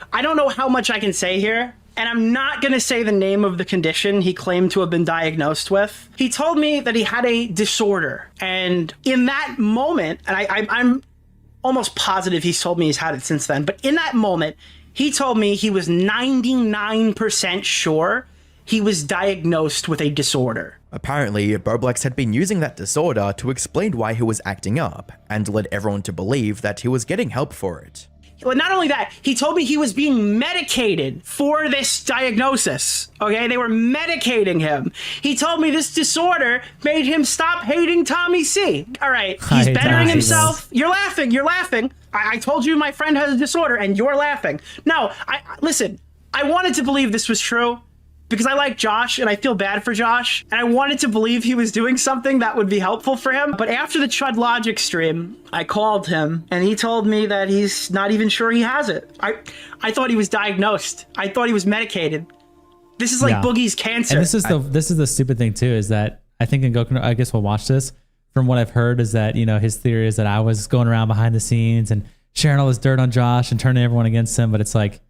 how much I can say here. And I'm not going to say the name of the condition he claimed to have been diagnosed with. He told me that he had a disorder. And in that moment, and almost positive he's told me he's had it since then. But in that moment, he told me he was 99% sure he was diagnosed with a disorder. Apparently, Bowblax had been using that disorder to explain why he was acting up, and led everyone to believe that he was getting help for it. Well, not only that, he told me he was being medicated for this diagnosis. Okay, they were medicating him. He told me this disorder made him stop hating Tommy C. All right, he's bettering himself. You're laughing. I told you my friend has a disorder, and you're laughing. No, listen, I wanted to believe this was true because I like Josh and I feel bad for Josh, and I wanted to believe he was doing something that would be helpful for him. But after the Chud Logic stream, I called him and he told me that he's not even sure he has it. I thought he was diagnosed. I thought he was medicated. This is like Boogie's cancer. And this is the stupid thing too, is that I think in Goku, I guess we'll watch this. From what I've heard is that, you know, his theory is that I was going around behind the scenes and sharing all this dirt on Josh and turning everyone against him. But it's like,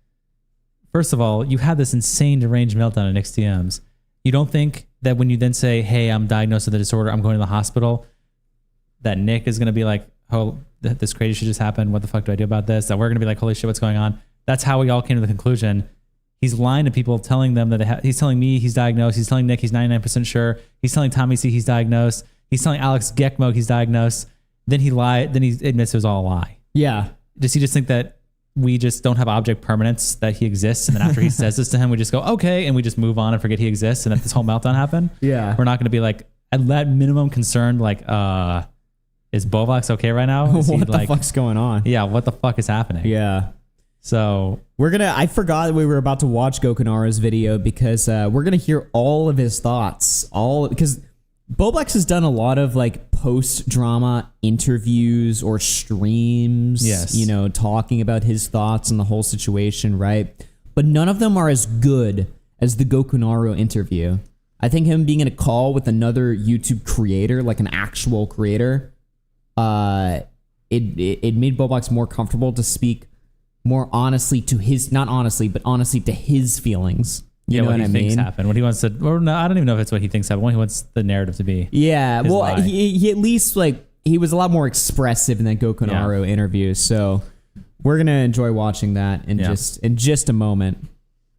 first of all, you had this insane deranged meltdown in Nick's DMs. You don't think that when you then say, hey, I'm diagnosed with a disorder, I'm going to the hospital, that Nick is going to be like, oh, this crazy shit just happened. What the fuck do I do about this? That we're going to be like, holy shit, what's going on? That's how we all came to the conclusion. He's lying to people, telling them that he's telling me he's diagnosed. He's telling Nick he's 99% sure. He's telling Tommy C he's diagnosed. He's telling Alex Gekmo he's diagnosed. Then he lied. Then he admits it was all a lie. Yeah. Does he just think that we just don't have object permanence, that he exists, and then after he says this to him, we just go, okay, and we just move on and forget he exists, and that this whole meltdown happened? Yeah. We're not going to be like, at that minimum concerned, like, is Bowblax okay right now? Is What the fuck's going on? Yeah, what the fuck is happening? Yeah. So I forgot we were about to watch Gokunaro's video because we're gonna hear all of his thoughts. Because Bowblax has done a lot of like post-drama interviews or streams, yes, you know, talking about his thoughts on the whole situation, right? But none of them are as good as the Gokunaro interview. I think him being in a call with another YouTube creator, like an actual creator, it made Bowblax more comfortable to speak more honestly to his, not honestly, but honestly to his feelings. You know what I he thinks mean? happened. What he wants to, or no, I don't even know if it's what he thinks happened. What he wants the narrative to be. Yeah, well, he at least like he was a lot more expressive in that Gokunaro interview. So we're gonna enjoy watching that in just a moment.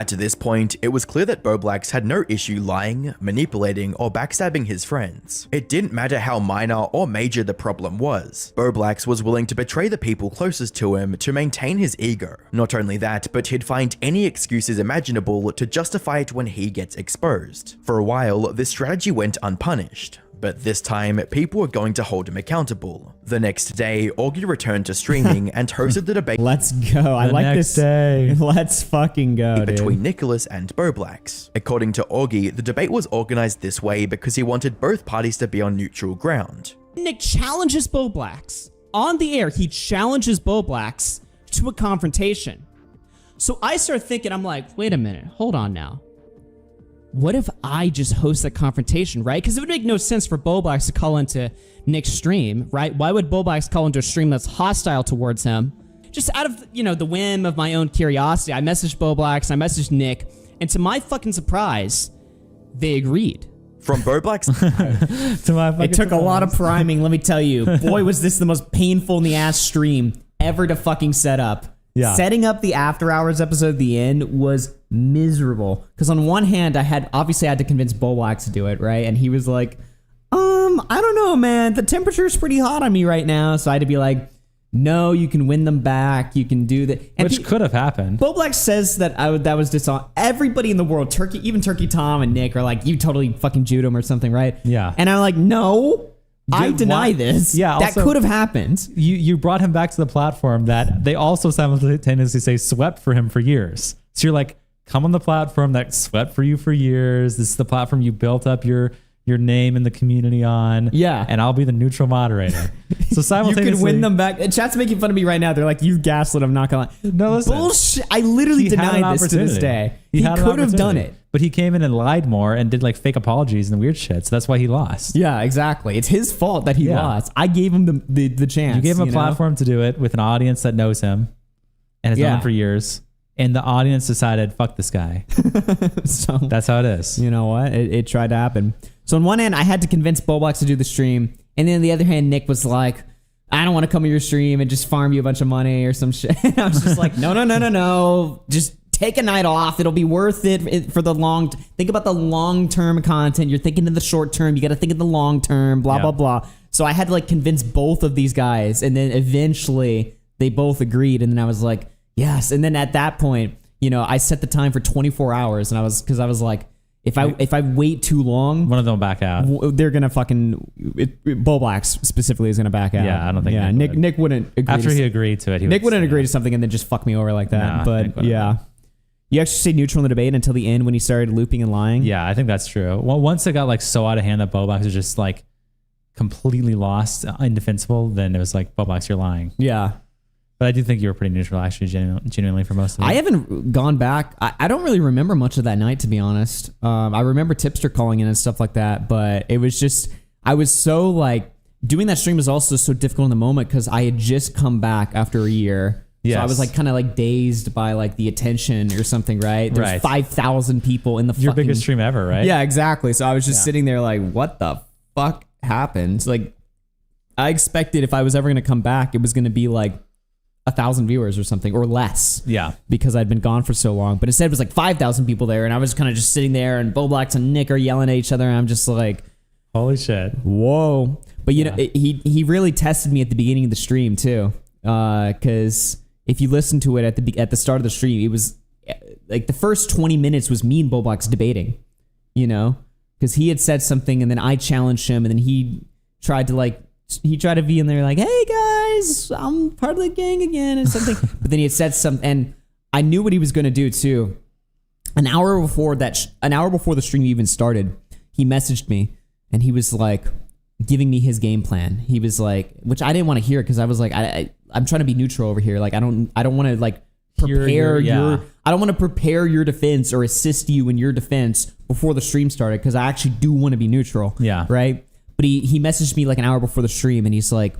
And to this point, it was clear that Bowblax had no issue lying, manipulating, or backstabbing his friends. It didn't matter how minor or major the problem was. Bowblax was willing to betray the people closest to him to maintain his ego. Not only that, but he'd find any excuses imaginable to justify it when he gets exposed. For a while, this strategy went unpunished. But this time, people were going to hold him accountable. The next day, Augie returned to streaming and hosted the debate. Let's go. I like this. Day. Let's fucking go, between dude. Nicholas and Bowblax. According to Augie, the debate was organized this way because he wanted both parties to be on neutral ground. Nick challenges Bowblax. On the air, he challenges Bowblax to a confrontation. So I start thinking, I'm like, wait a minute, hold on now. What if I just host that confrontation, right? Because it would make no sense for Bowblax to call into Nick's stream, right? Why would Bowblax call into a stream that's hostile towards him? Just out of, you know, the whim of my own curiosity, I messaged Bowblax, I messaged Nick, and to my fucking surprise, they agreed. From Bowblax it took a lot of priming, let me tell you. Boy, was this the most painful in the ass stream ever to fucking set up. Yeah. Setting up the After Hours episode at the end was miserable. Because on one hand, I had to convince Bowblax to do it, right? And he was like, I don't know, man. The temperature's pretty hot on me right now. So I had to be like, no, you can win them back. You can do that. And which could have happened. Bowblax says that that was dishonest. Everybody in the world, even Turkey Tom and Nick are like, you totally fucking Jewed him or something, right? Yeah. And I'm like, no. I deny this. Yeah, that could have happened. You brought him back to the platform that they also simultaneously say swept for him for years. So you're like, come on the platform that swept for you for years. This is the platform you built up your name in the community on. Yeah. And I'll be the neutral moderator. So simultaneously, you can win them back. Chat's making fun of me right now. They're like, you gaslit him, not gonna lie. No, listen. Bullshit. I literally denied this to this day. He could have done it. But he came in and lied more and did like fake apologies and weird shit. So that's why he lost. Yeah, exactly. It's his fault that he lost. I gave him the chance. You gave him a platform to do it with an audience that knows him and has known him for years. And the audience decided, fuck this guy. So that's how it is. You know what? It tried to happen. So on one hand, I had to convince Bowblax to do the stream. And then on the other hand, Nick was like, I don't want to come to your stream and just farm you a bunch of money or some shit. I was just like, no. Just take a night off. It'll be worth it for the think about the long-term content. You're thinking in the short term. You got to think of the long term, blah, blah, blah. So I had to like convince both of these guys. And then eventually they both agreed. And then I was like, yes. And then at that point, you know, I set the time for 24 hours. And I was like, if I wait too long, one of them will back out. They're gonna Bowblax specifically is gonna back out. Yeah, I don't think. Yeah, Nick wouldn't agree. After he agreed to it, Nick wouldn't agree to something and then just fuck me over like that. But yeah, you actually stayed neutral in the debate until the end when he started looping and lying. Yeah, I think that's true. Well, once it got like so out of hand that Bowblax was just like completely lost, indefensible, then it was like, Bowblax, you're lying. Yeah. But I do think you were pretty neutral, actually, genuinely for most of it. I haven't gone back. I don't really remember much of that night, to be honest. I remember Tipster calling in and stuff like that, but it was just, I was so like, doing that stream was also so difficult in the moment because I had just come back after a year. Yes. So I was like kind of like dazed by like the attention or something, right? There's 5,000 people in the Your biggest stream ever, right? Yeah, exactly. So I was just sitting there like, what the fuck happened? Like, I expected if I was ever going to come back, it was going to be like 1,000 viewers or something or less. Yeah. Because I'd been gone for so long. But instead it was like 5,000 people there and I was kind of just sitting there and Bowblax and Nick are yelling at each other and I'm just like, holy shit. Whoa. But you know, he really tested me at the beginning of the stream too. Because if you listen to it at the start of the stream, it was like the first 20 minutes was me and Bowblax debating, you know, because he had said something and then I challenged him and then he tried to be in there like, hey guys, I'm part of the gang again and something. But then he had said something and I knew what he was going to do too. An hour before the stream even started, he messaged me and he was like giving me his game plan. He was like, which I didn't want to hear because I was like, I'm trying to be neutral over here. Like I don't want to like prepare I don't want to prepare your defense or assist you in your defense before the stream started because I actually do want to be neutral. Yeah. Right. But he messaged me like an hour before the stream and he's like,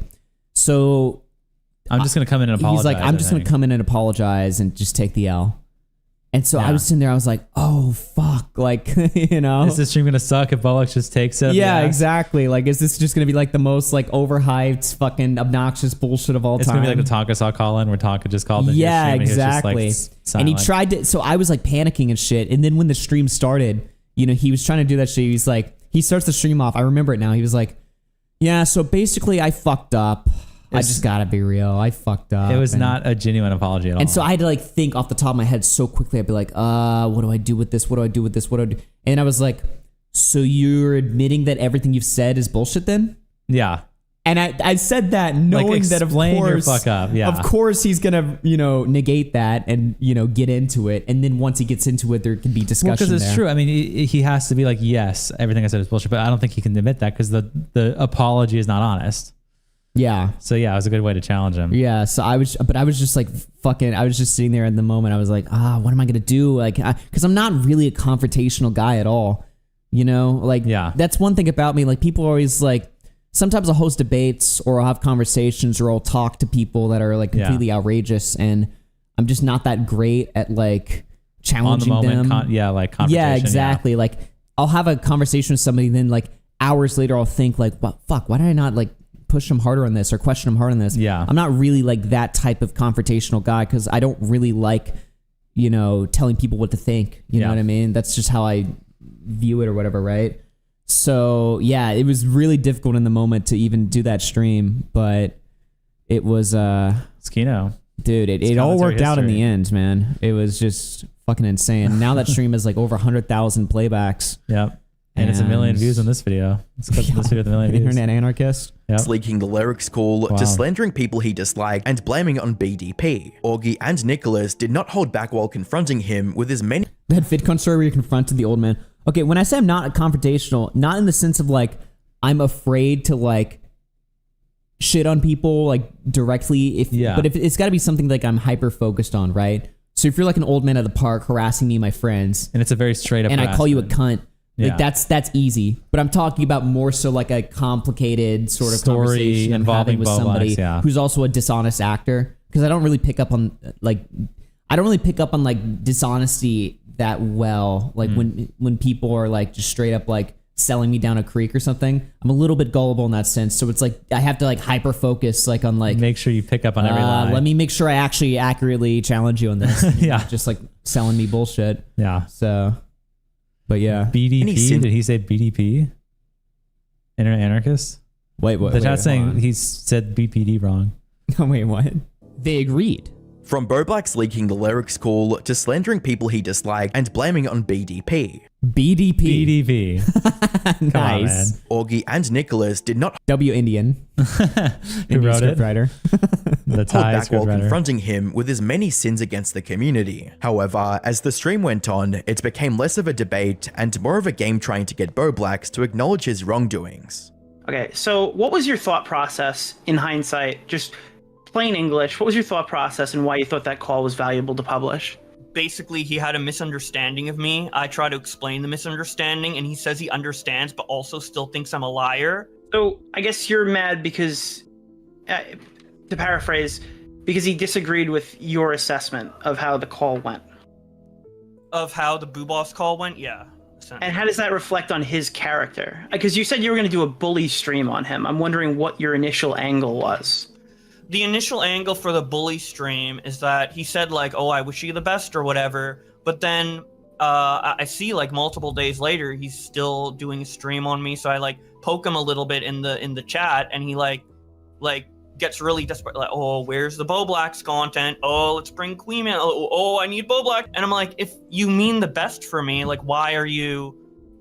so I'm just going to come in and apologize. He's like, I'm just going to come in and apologize and just take the L. And so I was sitting there, I was like, oh, fuck. Like, you know. Is this stream going to suck if Bowblax just takes it? Yeah, exactly. Like, is this just going to be like the most like overhyped, fucking obnoxious bullshit of all it's time? It's going to be like the Tonka saw call in where Tonka just called in. Yeah, exactly. And he like, tried to, so I was like panicking and shit. And then when the stream started, you know, he was trying to do that shit. He's like, he starts the stream off. I remember it now. He was like, yeah, so basically I fucked up. I just gotta be real. I fucked up. It was not a genuine apology at all. And so I had to like think off the top of my head so quickly. I'd be like, what do I do with this? What do I do with this? What do I do? And I was like, so you're admitting that everything you've said is bullshit then? Yeah. And I said that knowing that of course, your fuck up. Yeah. Of course he's gonna, you know, negate that and, you know, get into it. And then once he gets into it, there can be discussion. Well, because it's true. I mean, he has to be like, yes, everything I said is bullshit, but I don't think he can admit that because the apology is not honest. Yeah. So yeah, it was a good way to challenge him. Yeah. So I was just like I was just sitting there in the moment. I was like, what am I gonna do? Like, because I'm not really a confrontational guy at all. You know, like that's one thing about me. Like people are always like, sometimes I'll host debates or I'll have conversations or I'll talk to people that are like completely outrageous, and I'm just not that great at like challenging on the moment, them. like confrontation. Yeah, exactly. Yeah. Like I'll have a conversation with somebody, then like hours later I'll think like, well, fuck, why did I not like push them harder on this or question them hard on this? Yeah. I'm not really like that type of confrontational guy because I don't really like, you know, telling people what to think. You know what I mean? That's just how I view it or whatever, right? So yeah, it was really difficult in the moment to even do that stream, but it was Skino. Dude, it all worked out in the end, man. It was just fucking insane. Now that stream is like over 100,000 playbacks. Yep. And it's 1 million views on this video. It's clip this video with 1 million views. Internet anarchist. Yep. Leaking the lyrics call to slandering people he disliked and blaming it on BDP. Augie and Nicholas did not hold back while confronting him with his many. That VidCon story where you confronted the old man. Okay, when I say I'm not confrontational, not in the sense of like I'm afraid to like shit on people like directly, but if it's got to be something like I'm hyper focused on, right? So if you're like an old man at the park harassing me and my friends, and it's a very straight up, and I call you a cunt, like that's easy. But I'm talking about more so like a complicated sort of story conversation I'm having with somebody who's also a dishonest actor, because I don't really pick up on like dishonesty that well, like when people are like just straight up like selling me down a creek or something. I'm a little bit gullible in that sense. So it's like I have to like hyper focus like on like make sure you pick up on every lie. Let me make sure I actually accurately challenge you on this. Yeah. Just like selling me bullshit. Yeah. So, but yeah. BDP? Did he say BDP? Internet anarchist? Wait, what? The chat's saying he said BPD wrong. Oh, wait, what? They agreed. From Bowblax leaking the lyrics call to slandering people he disliked and blaming it on BDP. BDP. Nice. Augie and Nicholas did not W Indian. Who wrote it? Writer. The hold back while scriptwriter. confronting him with his many sins against the community. However, as the stream went on, it became less of a debate and more of a game trying to get Bowblax to acknowledge his wrongdoings. Okay, so what was your thought process in hindsight? Just plain English, what was your thought process and why you thought that call was valuable to publish? Basically, he had a misunderstanding of me. I try to explain the misunderstanding, and he says he understands, but also still thinks I'm a liar. So I guess you're mad because, to paraphrase, because he disagreed with your assessment of how the call went. Of how the Boo Boss call went? Yeah. And how does that reflect on his character? Because you said you were going to do a bully stream on him. I'm wondering what your initial angle was. The initial angle for the bully stream is that he said like, oh, I wish you the best or whatever. But then I see like multiple days later, he's still doing a stream on me. So I like poke him a little bit in the chat, and he like gets really desperate. Like, oh, where's the Bowblax content? Oh, let's bring Queen Man. Oh, I need Bowblax. And I'm like, if you mean the best for me, like, why are you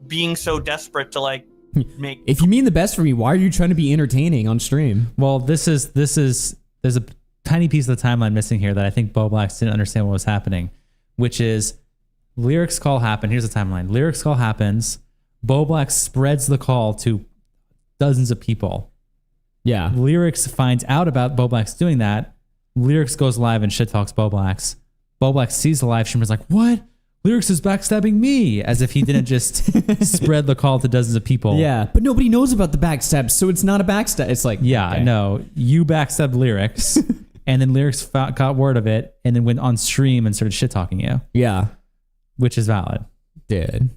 being so desperate to like make? If you mean the best for me, why are you trying to be entertaining on stream? Well, there's a tiny piece of the timeline missing here that I think Bowblax didn't understand what was happening, which is lyrics call happened. Here's the timeline. Lyrics call happens. Bowblax spreads the call to dozens of people. Yeah. Lyrics finds out about Bowblax doing that. Lyrics goes live and shit talks Bowblax. Bowblax sees the live stream and is like, what? Lyrics is backstabbing me, as if he didn't just spread the call to dozens of people. Yeah, but nobody knows about the backstab, so it's not a backstab. It's like, yeah, okay. No, you backstabbed Lyrics, and then Lyrics got word of it, and then went on stream and started shit talking you. Yeah, which is valid. Dude,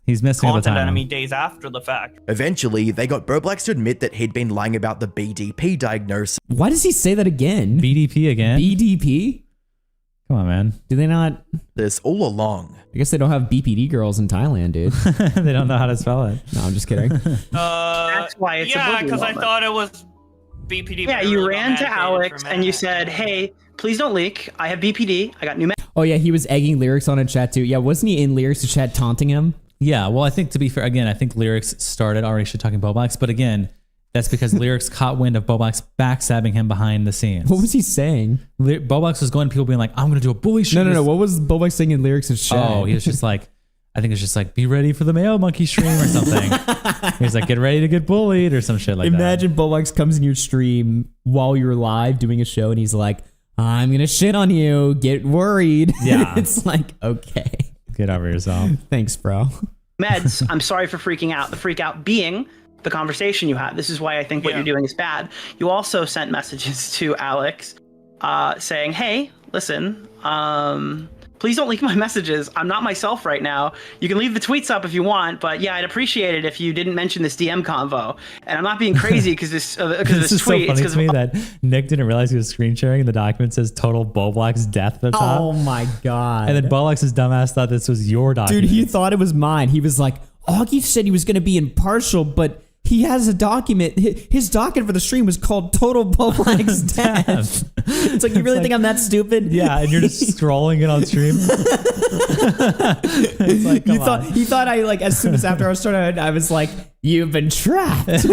he's missing all the Content time. enemy days after the fact. Eventually, they got Bowblax to admit that he'd been lying about the BDP diagnosis. Why does he say that again? BDP again? BDP? Come on, man. Do they not? This all along. I guess they don't have BPD girls in Thailand, dude. They don't know how to spell it. No, I'm just kidding. That's why it's yeah, a because I moment. thought it was BPD. Yeah, but I you really got ran to mad Alex for and you mad. said, hey, please don't leak. I have BPD. I got new Oh yeah, he was egging Lyrics on in chat too. Yeah, wasn't he in Lyrics' chat taunting him? Yeah, well, I think to be fair, again, I think Lyrics started already shit talking Bowblax, but again, that's because Lyrics caught wind of Bowblax backstabbing him behind the scenes. What was he saying? Bowblax was going to people being like, I'm going to do a bully stream. No. What was Bowblax saying in Lyrics' chat? Oh, he was just like, I think it's just like, be ready for the male monkey stream or something. He's like, get ready to get bullied or some shit like that. Imagine Bowblax comes in your stream while you're live doing a show and he's like, I'm going to shit on you. Get worried. Yeah. It's like, okay. Get over yourself. Thanks, bro. meds. I'm sorry for freaking out. The freak out being the conversation you had. This is why I think what you're doing is bad. You also sent messages to Alex saying, hey, listen, please don't leak my messages. I'm not myself right now. You can leave the tweets up if you want, but yeah, I'd appreciate it if you didn't mention this DM convo. And I'm not being crazy because this This is tweet. so funny to me that Nick didn't realize he was screen sharing and the document says total Bowblax death at the top. Oh my God. And then Bowblax's dumbass thought this was your document. Dude, he thought it was mine. He was like, Augie said he was going to be impartial, but he has a document. His document for the stream was called Total Bowblax Death. It's like, you really think I'm that stupid? Yeah, and you're just scrolling it on stream. It's like, come on. He thought I, like, as soon as after I started, I was like, you've been trapped. This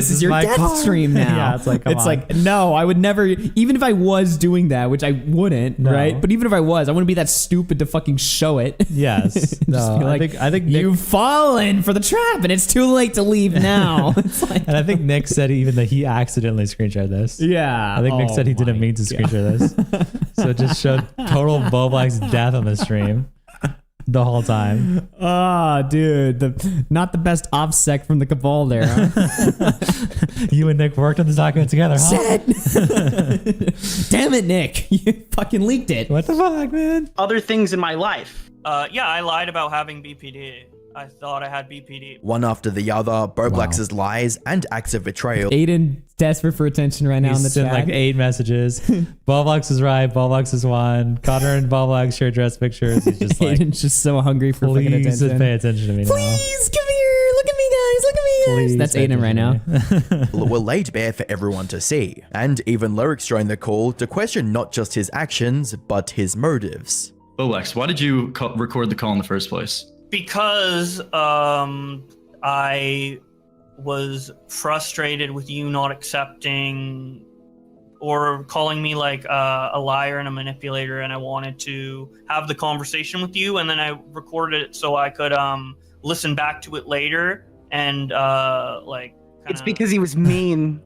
is your my death call. stream now. Yeah, it's like, come on. like, no, I would never, even if I was doing that, which I wouldn't, No. right? But even if I was, I wouldn't be that stupid to fucking show it. Yes. Just No, be like, I think Nick, you've fallen for the trap and it's too late to leave now. It's like, and I think Nick said even that he accidentally screen shared this. yeah. I think Nick said he didn't mean to screen share this. So it just showed total Bowblax death on the stream the whole time. Ah, dude, not the best OffSec from the Cabal there. Huh? You and Nick worked on this document together, huh? Damn it, Nick. You fucking leaked it. What the fuck, man? Other things in my life. Yeah, I lied about having BPD. I thought I had BPD. One after the other, Bowblax's lies and acts of betrayal. Aiden desperate for attention right now in the sent chat. like 8 messages. Bowblax is right. Bowblax is one. Connor and Bowblax share dress pictures. He's just like, Aiden's just so hungry for fucking please attention. just pay attention to me now. Please, come here. Look at me, guys. Look at me, guys. Please That's pay Aiden right now. Were laid bare for everyone to see, and even Lyrics joined the call to question not just his actions, but his motives. Bowblax, why did you record the call in the first place? Because I was frustrated with you not accepting or calling me like a liar and a manipulator, and I wanted to have the conversation with you, and then I recorded it so I could listen back to it later and like. It's because he was mean.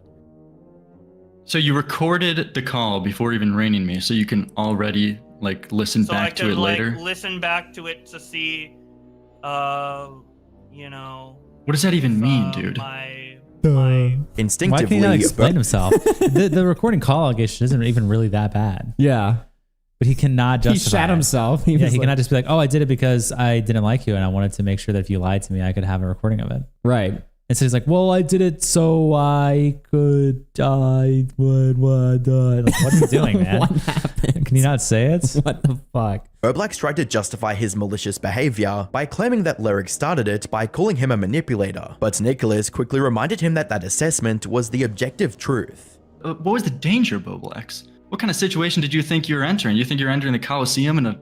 So you recorded the call before even raining me, so you can already like listen back to it later. Like, listen back to it to see, you know. What does that even mean, dude? Instinctively, why can't he not explain himself? the recording call allegation isn't even really that bad. Yeah. But he cannot justify He shat himself. He cannot just be like, oh, I did it because I didn't like you and I wanted to make sure that if you lied to me, I could have a recording of it. Right. And so he's like, well, I did it so I could, like, what are you doing, man? What happened? Can you not say it? What the fuck? Bowblax tried to justify his malicious behavior by claiming that Lyric started it by calling him a manipulator, but Nicholas quickly reminded him that that assessment was the objective truth. What was the danger, Bowblax? What kind of situation did you think you were entering? You think you're entering the Coliseum in a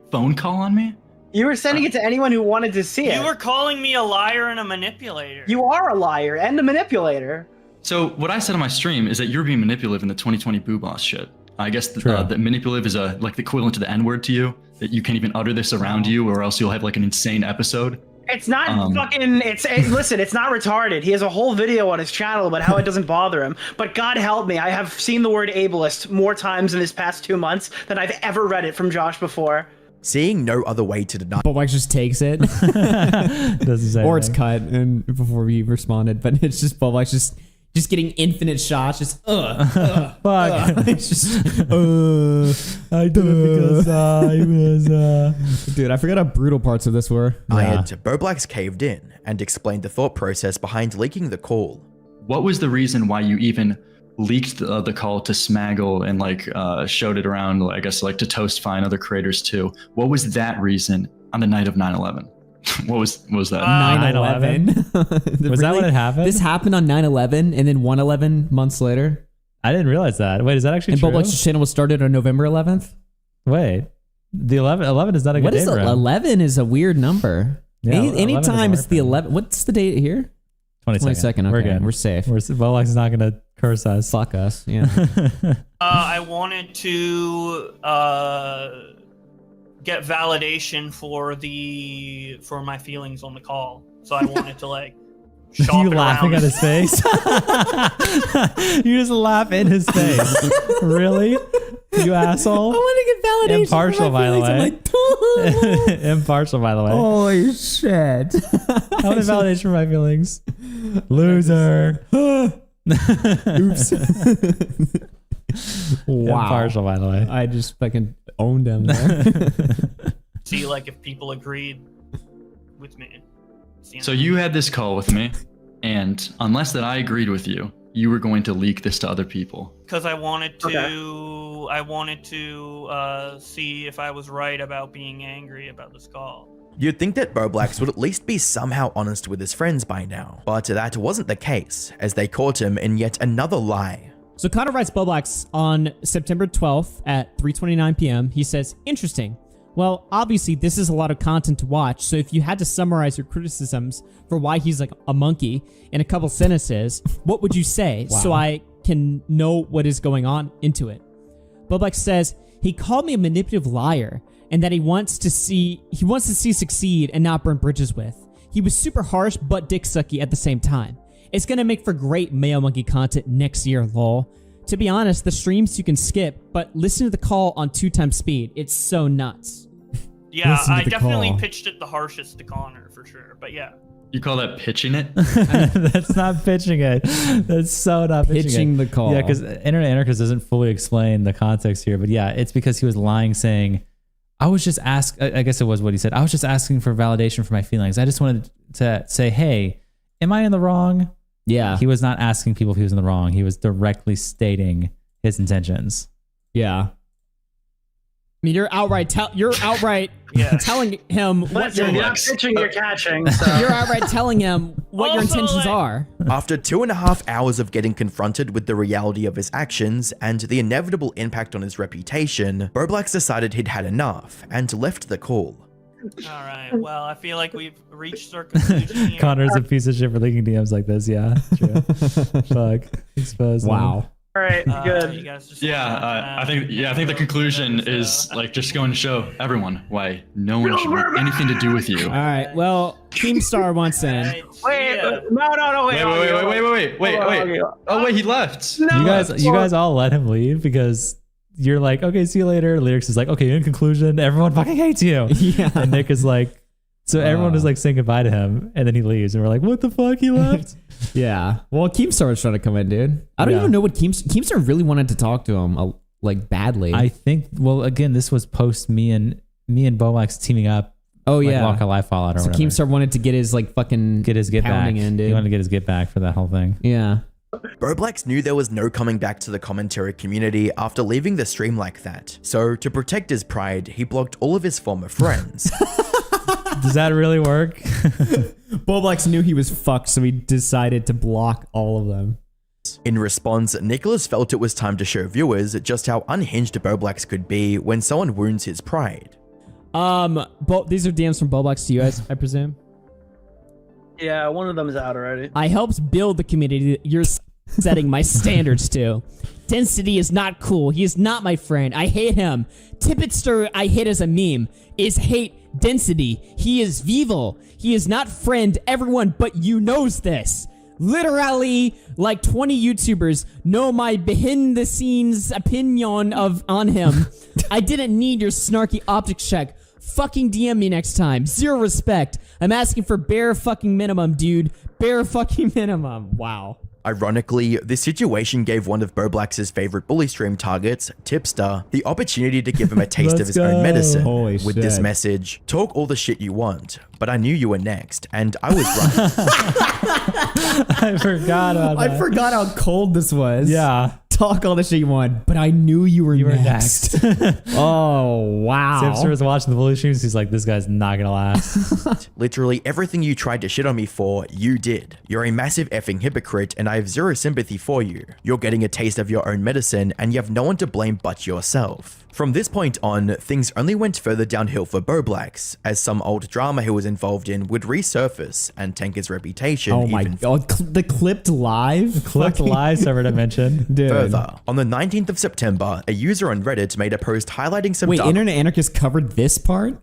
phone call on me? You were sending it to anyone who wanted to see it. You were calling me a liar and a manipulator. You are a liar and a manipulator. So what I said on my stream is that you're being manipulative in the 2020 Boo Boss shit. I guess the manipulative is like the equivalent to the N-word to you, that you can't even utter this around you or else you'll have like an insane episode. It's not fucking, listen, it's not retarded. He has a whole video on his channel about how it doesn't bother him. But God help me, I have seen the word ableist more times in this past 2 months than I've ever read it from Josh before. Seeing no other way to deny. Bowblax just takes it. Doesn't say or it's anything. cut and before we responded, but it's just Bowblax just getting infinite shots, just fuck. It's just I did it because I was dude, I forgot how brutal parts of this were. Bowblax caved in and explained the thought process behind leaking the call. What was the reason why you even leaked the call to Smaggle and like showed it around, I guess, like to Toast Fine, other creators too? What was that reason on the night of 9/11? What was that? 9/11. Was that when it happened? This happened on 9/11 and then 1/11 months later. I didn't realize that. Wait, is that actually and true? Bowblax's channel was started on November 11th. Wait, the 11 is not a good What day is for him. 11 is a weird number. Yeah, Anytime 11 it's the 11. What's the date here? 22nd. Okay, We're good. We're safe. Bowblax is not going to curse us. Fuck us. Yeah. I wanted to get validation for my feelings on the call, so I wanted to like. Shop You it laughing around. at his face? You just laugh in his face. Really? You asshole. I want to get validation. Impartial, by the way. Impartial, by the way. Holy shit. I want validation for my feelings. Loser. Oops. Wow. Impartial, by the way. I just fucking owned him there. See, like if people agreed with me. So you had this call with me, and unless that I agreed with you, you were going to leak this to other people. Because I wanted to see if I was right about being angry about this call. You'd think that Bowblax would at least be somehow honest with his friends by now, but that wasn't the case, as they caught him in yet another lie. So Connor writes Bowblax on September 12th at 3:29 p.m. He says, interesting. Well, obviously this is a lot of content to watch, so if you had to summarize your criticisms for why he's like a monkey in a couple sentences, what would you say so I can know what is going on into it? Bowblax says, he called me a manipulative liar and that he wants to see succeed and not burn bridges with. He was super harsh but dick sucky at the same time. It's gonna make for great Mayo Monkey content next year, lol. To be honest, the streams you can skip, but listen to the call on 2x speed. It's so nuts. Yeah, I definitely pitched it the harshest to Connor for sure, but yeah. You call that pitching it? That's not pitching it. That's so not pitching the call. Yeah, because Internet Anarchist doesn't fully explain the context here, but yeah, it's because he was lying saying, I was just I guess it was what he said. I was just asking for validation for my feelings. I just wanted to say, hey, am I in the wrong? Yeah. He was not asking people if he was in the wrong. He was directly stating his intentions. Yeah. I mean, you're outright telling him what Listen, you're not pitching, you're catching. So. You're outright telling him what your intentions are. After 2.5 hours of getting confronted with the reality of his actions and the inevitable impact on his reputation, Bowblax decided he'd had enough and left the call. All right. Well, I feel like we've reached our conclusion here. Connor's a piece of shit for leaking DMs like this. Yeah. True. Fuck. Exposed. Wow. All right, good. You guys just I think the conclusion is like just going to show everyone why no one should have anything to do with you. All right. Well, Keemstar wants in. Wait, no, wait. Wait. Oh wait, he left. You guys all let him leave because you're like, okay, see you later. Lyrics is like, okay, in conclusion, everyone fucking hates you. Yeah. And Nick is like, so everyone is like saying goodbye to him, and then he leaves, and we're like, what the fuck? He left. Yeah. Well, Keemstar was trying to come in, dude. I don't even know what Keemstar really wanted to talk to him, like badly. I think. Well, again, this was post me and Bowblax teaming up. Oh yeah, Walk a live fallout or whatever. Keemstar wanted to get his get his get back in, dude. He wanted to get his get back for that whole thing. Yeah. Bowblax knew there was no coming back to the commentary community after leaving the stream like that. So to protect his pride, he blocked all of his former friends. Does that really work? Bowblax knew he was fucked, so he decided to block all of them. In response, Nicholas felt it was time to show viewers just how unhinged Bowblax could be when someone wounds his pride. These are DMs from Bowblax to you guys, I presume. Yeah, one of them is out already. I helped build the community that you're setting my standards to. Density is not cool. He is not my friend. I hate him. Tippetster I hate as a meme. Is hate Density. He is Vival. He is not friend everyone but you knows this. Literally, like 20 YouTubers know my behind the scenes opinion on him. I didn't need your snarky optics check. Fucking DM me next time. Zero respect. I'm asking for bare fucking minimum, dude. Bare fucking minimum. Wow. Ironically, this situation gave one of Bowblax's favorite bully stream targets, Tipster, the opportunity to give him a taste of his own medicine. Holy with shit. this message: talk all the shit you want, but I knew you were next, and I was right. I forgot about that. I forgot how cold this was. Yeah. Talk all the shit you want, but I knew you were next. Oh, wow. Tipster was watching the bully streams. He's like, this guy's not gonna last. Literally everything you tried to shit on me for, you did. You're a massive effing hypocrite, and I have zero sympathy for you. You're getting a taste of your own medicine, and you have no one to blame but yourself. From this point on, things only went further downhill for Bowblax, as some old drama he was involved in would resurface and tank his reputation. Oh my god, the clipped live? Clipped live server dimension. Dude. Further, on the 19th of September, a user on Reddit made a post highlighting some Wait, Internet Anarchist covered this part?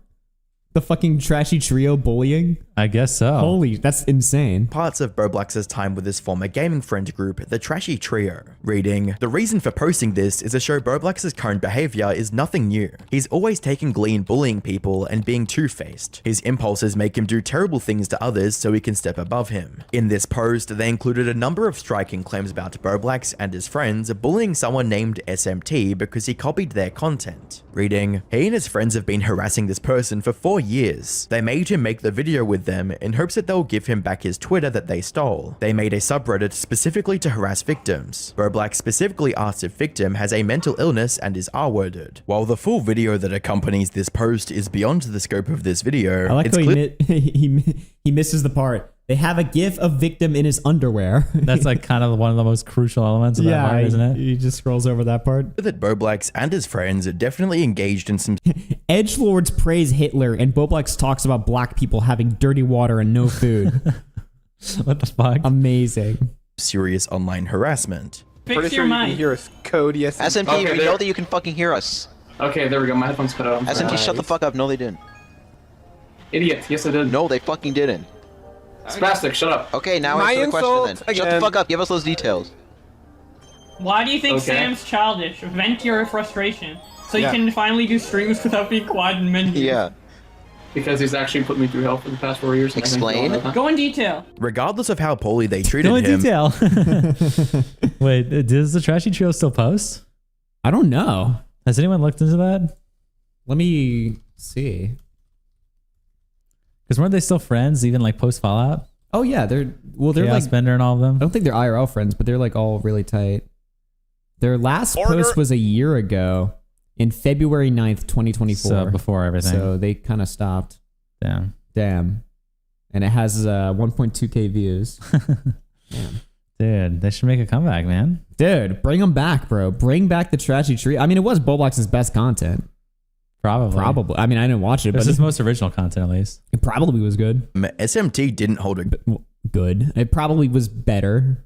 The fucking trashy trio bullying? I guess so. Holy, that's insane. parts of Bowblax's time with his former gaming friend group, the Trashy Trio. Reading, the reason for posting this is to show Bowblax's current behavior is nothing new. He's always taking glee in bullying people and being two-faced. His impulses make him do terrible things to others so he can step above him. In this post, they included a number of striking claims about Bowblax and his friends bullying someone named SMT because he copied their content. Reading, he and his friends have been harassing this person for 4 years. They made him make the video with them in hopes that they'll give him back his Twitter that they stole. They made a subreddit specifically to harass victims. Bowblax specifically asked if victim has a mental illness and is R-worded. While the full video that accompanies this post is beyond the scope of this video, I like it's how clear- he misses the part. They have a gif of victim in his underwear. That's like kind of one of the most crucial elements of that part, isn't it? He just scrolls over that part. that Bowblax and his friends are definitely engaged in some Edgelords praise Hitler, and Bowblax talks about black people having dirty water and no food. What the fuck? Amazing. serious online harassment. Pretty sure you can hear us. Code, yes. SMT, Okay, we know that you can fucking hear us. Okay, there we go. My headphones cut out. SMT, shut the fuck up. No, they didn't. Idiot. Yes, I did. No, they fucking didn't. Spastic, shut up. Okay, now My answer the question insult then. Shut the fuck up. Give us those details. Why do you think Okay. Sam's childish? Vent your frustration. So Yeah. you can finally do streams without being quiet and menus. Yeah. Because he's actually put me through hell for the past 4 years. and I think Explain? all that. Go in detail. Regardless of how poorly they treated Go in him, detail. Wait, does the Trashy Trio still post? I don't know. Has anyone looked into that? Let me see. Because weren't they still friends even like post Fallout? Oh yeah, they're Chaos like Bender and all of them. I don't think they're IRL friends, but they're like all really tight. Their last post was a year ago, in February 9th, 2024. So before everything. So they kind of stopped. Damn. And it has 1.2k views. Damn. Dude, they should make a comeback, man. Dude, bring them back, bro. Bring back the trashy tree. I mean, it was Bowblax's best content. Probably. I mean, I didn't watch it, This but is most original content, at least. it probably was good. SMT didn't hold a Good. It probably was better.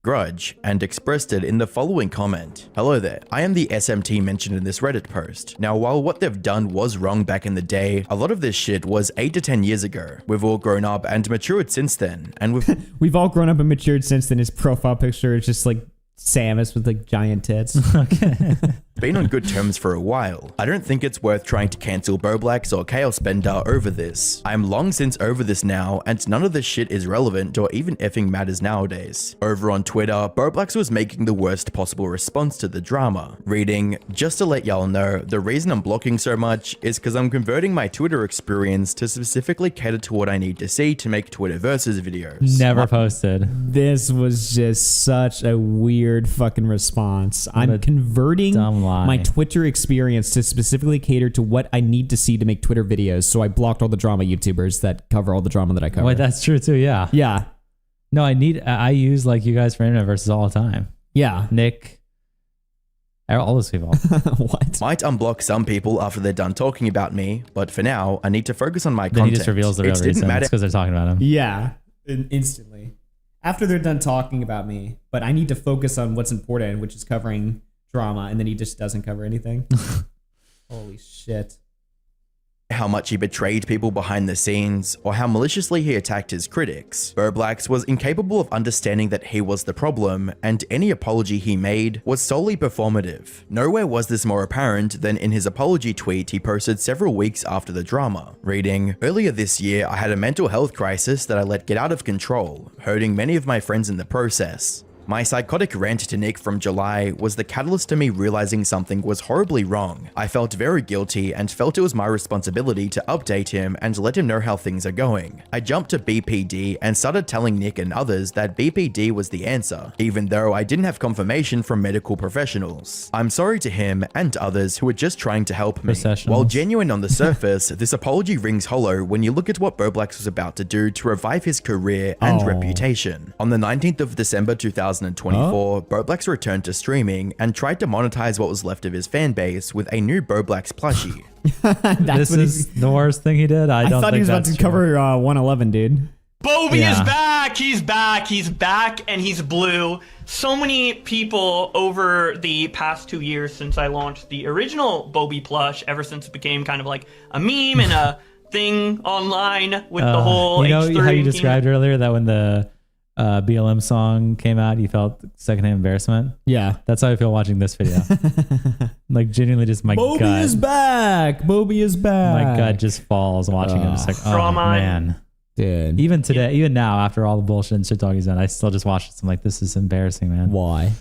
grudge and expressed it in the following comment. Hello there, I am the SMT mentioned in this Reddit post. Now, while what they've done was wrong back in the day, a lot of this shit was 8 to 10 years ago. We've all grown up and matured since then, and We've all grown up and matured since then. His profile picture is just like Samus with like giant tits. Okay. been on good terms for a while. I don't think it's worth trying to cancel Bowblax or Chaos Bender over this. I'm long since over this now, and none of this shit is relevant or even effing matters nowadays. Over on Twitter, Bowblax was making the worst possible response to the drama, reading, "Just to let y'all know, the reason I'm blocking so much is because I'm converting my Twitter experience to specifically cater to what I need to see to make Twitter versus videos." Never posted. This was just such a weird fucking response. I'm converting my Twitter experience to specifically cater to what I need to see to make Twitter videos. So I blocked all the drama YouTubers that cover all the drama that I cover. Wait, that's true too. Yeah. Yeah. No, I use like you guys for internet versus all the time. Yeah. Nick. All those people. What? Might unblock some people after they're done talking about me, but for now, I need to focus on my Then content. he just reveals the real reason. It's because they're talking about him. Yeah. Instantly. After they're done talking about me, but I need to focus on what's important, which is covering drama, and then he just doesn't cover anything. Holy shit. How much he betrayed people behind the scenes, or how maliciously he attacked his critics. Bowblax was incapable of understanding that he was the problem, and any apology he made was solely performative. Nowhere was this more apparent than in his apology tweet he posted several weeks after the drama, reading, "Earlier this year, I had a mental health crisis that I let get out of control, hurting many of my friends in the process. My psychotic rant to Nick from July was the catalyst to me realizing something was horribly wrong. I felt very guilty and felt it was my responsibility to update him and let him know how things are going. I jumped to BPD and started telling Nick and others that BPD was the answer, even though I didn't have confirmation from medical professionals. I'm sorry to him and others who are just trying to help me. While genuine on the surface, this apology rings hollow when you look at what Bowblax was about to do to revive his career and reputation. On the 19th of December 2024, Bowblax returned to streaming and tried to monetize what was left of his fan base with a new Bowblax plushie. This is the worst thing he did. I don't thought think he was about to cover 111, dude. Bobby is back! He's back! He's back and he's blue. So many people over the past 2 years since I launched the original Bobby plush, ever since it became kind of like a meme and a thing online with the whole You know H3 how you described earlier that when the BLM song came out, you felt secondhand embarrassment? Yeah. That's how I feel watching this video. Like genuinely just my Bobby gut. is back! Bobby is back! My gut just falls watching it. Just like, oh man. Dude. Even today, even now, after all the bullshit and shit talk he's done, I still just watch this. I'm like, this is embarrassing, man. Why? You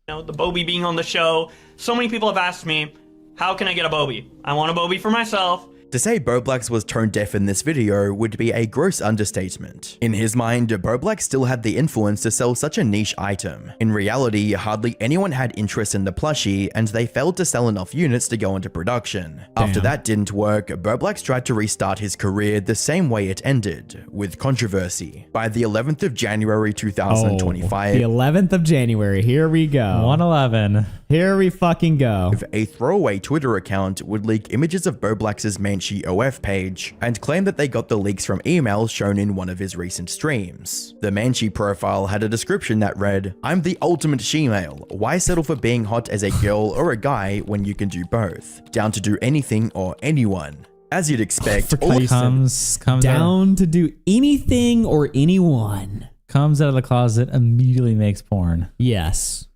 know, the Bobby being on the show. So many people have asked me, how can I get a Bobby? I want a Bobby for myself. To say Bowblax was tone deaf in this video would be a gross understatement. In his mind, Bowblax still had the influence to sell such a niche item. In reality, hardly anyone had interest in the plushie, and they failed to sell enough units to go into production. After that didn't work, Bowblax tried to restart his career the same way it ended, with controversy. By the 11th of January 2025, the 11th of January, here we go. 111. Here we fucking go. A throwaway Twitter account would leak images of Bowblax's Manchi OF page and claim that they got the leaks from emails shown in one of his recent streams. The Manchi profile had a description that read, "I'm the ultimate she-male. Why settle for being hot as a girl or a guy when you can do both? Down to do anything or anyone." As you'd expect, comes down to do anything or anyone. Comes out of the closet, immediately makes porn. Yes.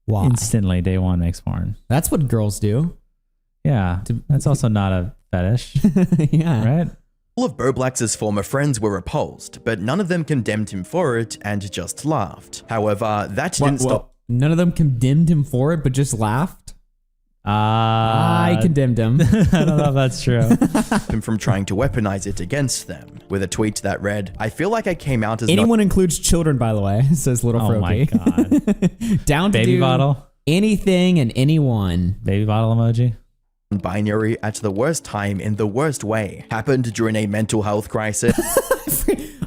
Why? Instantly, day one makes porn. That's what girls do. Yeah. That's also not a fetish. Yeah. Right? All of Bowblax's former friends were repulsed, but none of them condemned him for it and just laughed. However, that didn't stop. None of them condemned him for it, but just laughed? I condemned him. I don't know if that's true. Him from trying to weaponize it against them with a tweet that read, "I feel like I came out as anyone includes children, by the way," says Little Froakie. Oh my god. Down to baby do bottle, anything and anyone. baby bottle emoji. binary at the worst time in the worst way. Happened during a mental health crisis.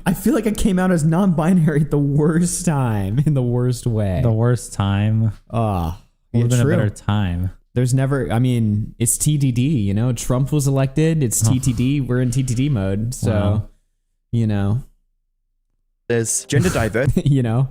I feel like I came out as non-binary at the worst time in the worst way. The worst time. Ah, would have been true. a better time. There's never, I mean, it's TTD, you know, Trump was elected, it's TTD, we're in TTD mode, so, Wow. you know. There's gender diversity. You know?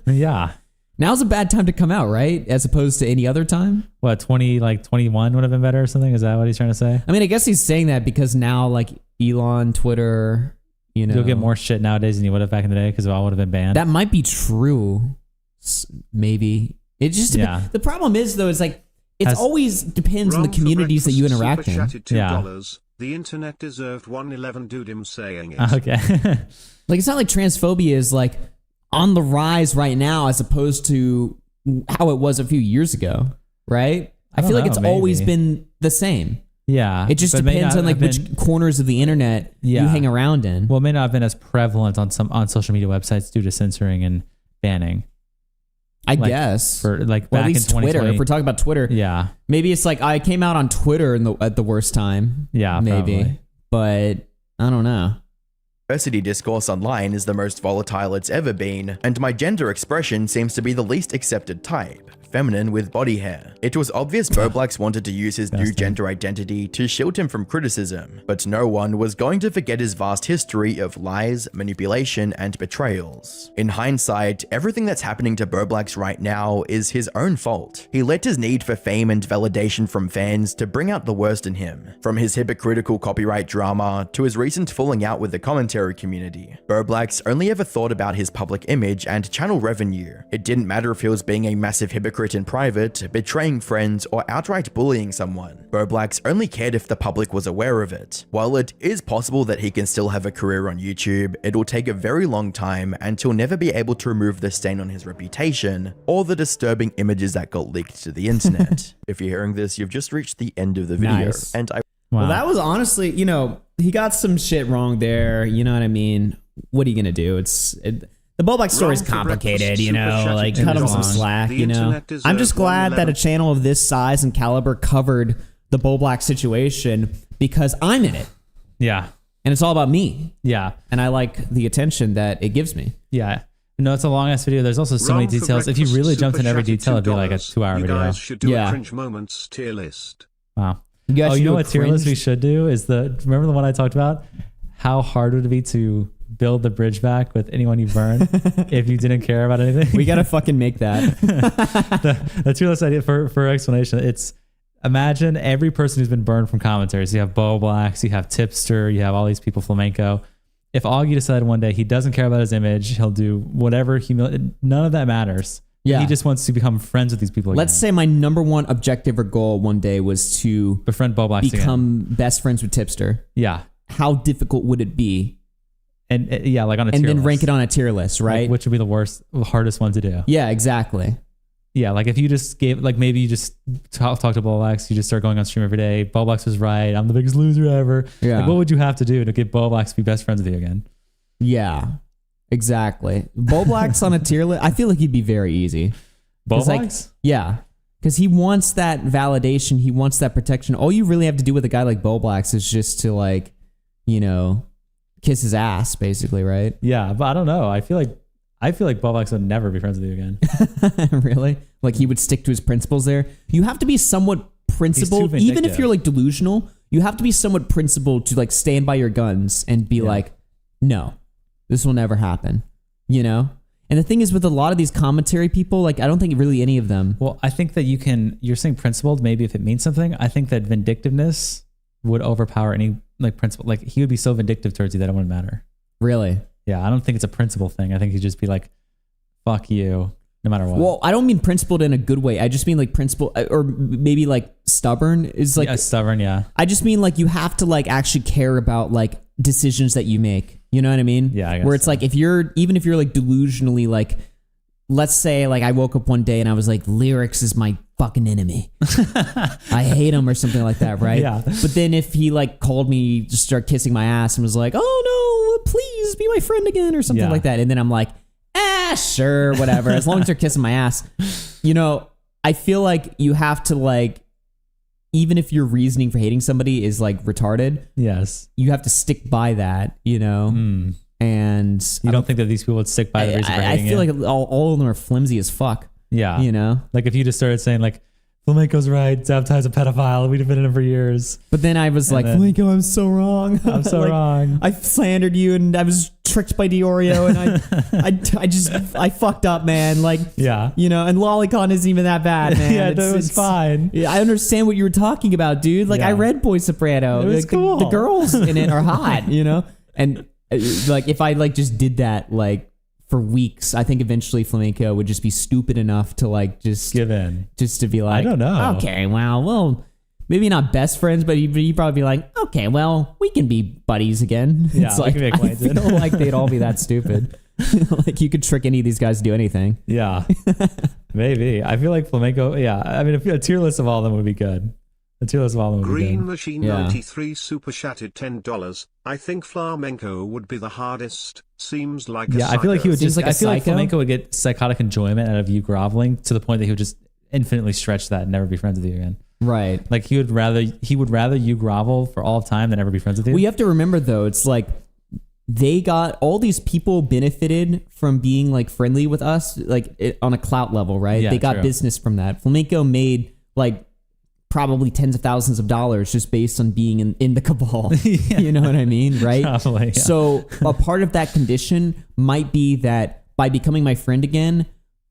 Yeah. Now's a bad time to come out, right? As opposed to any other time? What, 21 would have been better or something? Is that what he's trying to say? I mean, I guess he's saying that because now, like, Elon, Twitter, you know. You'll get more shit nowadays than you would have back in the day because it all would have been banned. That might be true. Maybe. It just, the problem is, though, is like, it always depends on the communities that you interact in. $2. The internet deserved 111 dude him saying it. Okay. Like, it's not like transphobia is like on the rise right now as opposed to how it was a few years ago, right? I feel like it's always been the same. Yeah. It just depends on like which corners of the internet you hang around in. Well, it may not have been as prevalent on social media websites due to censoring and banning. I guess for like or back at least in 2020. Twitter. If we're talking about Twitter, yeah, maybe it's like I came out on Twitter at the worst time. Yeah, maybe, probably. but I don't know. Diversity discourse online is the most volatile it's ever been, and my gender expression seems to be the least accepted type. Feminine with body hair. It was obvious Bowblax wanted to use his new gender identity to shield him from criticism, but no one was going to forget his vast history of lies, manipulation, and betrayals. In hindsight, everything that's happening to Bowblax right now is his own fault. He let his need for fame and validation from fans to bring out the worst in him. From his hypocritical copyright drama to his recent falling out with the commentary community, Bowblax only ever thought about his public image and channel revenue. It didn't matter if he was being a massive hypocrite in private, betraying friends, or outright bullying someone. Bowblax only cared if the public was aware of it. While it is possible that he can still have a career on YouTube, it'll take a very long time and he'll never be able to remove the stain on his reputation or the disturbing images that got leaked to the internet. If you're hearing this, you've just reached the end of the video. Nice. And Well, that was honestly, you know, he got some shit wrong there. You know what I mean? What are you gonna do? The Bowblax story is complicated, you know, like cut him some slack, you know. I'm just glad that a channel of this size and caliber covered the Bowblax situation because I'm in it. Yeah. And it's all about me. Yeah. And I like the attention that it gives me. Yeah. No, it's a long ass video. There's also so many details. If you really jumped in every detail, it'd be like a 2-hour video. You guys should do a cringe moments tier list. Wow. You guys you know what tier list we should do is remember the one I talked about? How hard would it be to build the bridge back with anyone you burn if you didn't care about anything? We gotta fucking make that. The tier list idea for explanation. It's imagine every person who's been burned from commentaries. You have Bowblax, you have Tipster, you have all these people, Flamenco. If Augie decided one day he doesn't care about his image, he'll do whatever none of that matters. Yeah. He just wants to become friends with these people again. Let's say my number one objective or goal one day was to befriend Bowblax become best friends with Tipster. Yeah. How difficult would it be? And like on a tier and then list. rank it on a tier list, right? Like, which would be the hardest one to do? Yeah, exactly. Yeah, like if you just maybe you just talk to Bowblax, you just start going on stream every day. Bowblax was right. I'm the biggest loser ever. Yeah. Like, what would you have to do to get Bowblax to be best friends with you again? Yeah, exactly. Bowblax on a tier list, I feel like he'd be very easy. Bowblax? Like, yeah. Because he wants that validation. He wants that protection. All you really have to do with a guy like Bowblax is just to like, you know, kiss his ass, basically, right? Yeah, but I don't know. I feel like Bowblax would never be friends with you again. Really? Like he would stick to his principles there? You have to be somewhat principled, even if you're like delusional, you have to be somewhat principled to like stand by your guns and be like, no, this will never happen. You know? And the thing is with a lot of these commentary people, like I don't think really any of them. Well, I think that you're saying principled, maybe if it means something. I think that vindictiveness would overpower any like principle. Like he would be so vindictive towards you that it wouldn't matter. Really? Yeah, I don't think it's a principle thing. I think he'd just be like, fuck you, no matter what. Well, I don't mean principled in a good way. I just mean like principled or maybe like stubborn is like stubborn. Yeah. I just mean like you have to like actually care about like decisions that you make. You know what I mean? Yeah. I guess where it's like even if you're like delusionally like let's say like I woke up one day and I was like, Lyrics is my fucking enemy. I hate him or something like that, right? Yeah. But then if he like called me, just start kissing my ass and was like, oh no, please be my friend again or something like that. And then I'm like, sure, whatever. As long as they're kissing my ass. You know, I feel like you have to like, even if your reasoning for hating somebody is like retarded, yes, you have to stick by that, you know? And you don't think that these people would stick by the reason for hating I feel like all of them are flimsy as fuck. Yeah. You know? Like if you just started saying like, Flamenco's right, Zapti's a pedophile, we'd have been in it for years. But then I was like, Flamenco, I'm so wrong. I'm so like, wrong. I slandered you and I was tricked by DeOrio and I fucked up, man. Like, yeah. You know, and Lolicon isn't even that bad, man. Yeah, it was fine. Yeah, I understand what you were talking about, dude. Like, I read Boy Soprano. It was like, cool. The girls in it are hot, you know? And like, if I like just did that, like, for weeks, I think eventually Flamenco would just be stupid enough to like just give in, just to be like, I don't know. Okay, well, maybe not best friends, but he'd probably be like, okay, well, we can be buddies again. Yeah, it's like, we can be acquainted. I feel like they'd all be that stupid. Like you could trick any of these guys to do anything. Yeah, maybe. I feel like Flamenco. Yeah, I mean, a tier list of all of them would be good. A tier list of all of them would be Green good. Machine 93 super chatted $10. I think Flamenco would be the hardest. Seems like a I feel like he would Seems just. like a I feel like psycho. Flamenco would get psychotic enjoyment out of you groveling to the point that he would just infinitely stretch that and never be friends with you again. Right. Like he would rather you grovel for all time than ever be friends with you. Well, you have to remember though, it's like they got all these people benefited from being like friendly with us, like on a clout level, right? Yeah, they got true. business from that. Flamenco made like probably tens of thousands of dollars just based on being in the cabal. You know what I mean? Right? Probably, yeah. So a part of that condition might be that by becoming my friend again,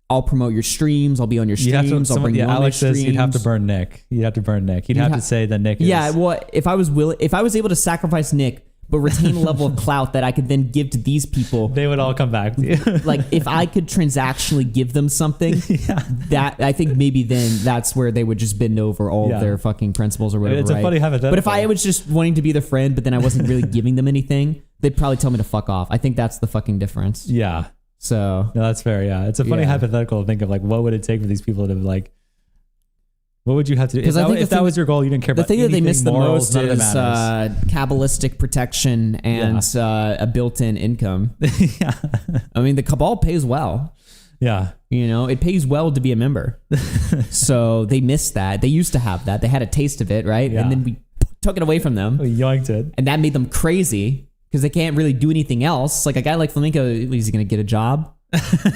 I'll promote your streams, I'll be on your streams, I'll bring you on my Alex streams. says you'd have to burn Nick. You'd have to burn Nick. You'd have to say that Nick is... Yeah, well, if I was able to sacrifice Nick, but retain a level of clout that I could then give to these people, they would all come back to you. Like if I could transactionally give them something, that I think maybe then that's where they would just bend over all of their fucking principles or whatever. It's a funny hypothetical. But if I was just wanting to be their friend, but then I wasn't really giving them anything, they'd probably tell me to fuck off. I think that's the fucking difference. Yeah. So no, that's fair. Yeah, it's a funny Yeah. hypothetical to think of. Like, what would it take for these people to like? What would you have to do? If, Because I think if that was your goal, you didn't care the about thing that they anything, miss the morals, most none of it is matters. Kabbalistic protection and a built-in income. Yeah. I mean, the cabal pays well. Yeah. You know, it pays well to be a member. So they missed that. They used to have that. They had a taste of it, right? Yeah. And then we took it away from them. We yoinked it. And that made them crazy because they can't really do anything else. Like a guy like Flamenco, is he going to get a job?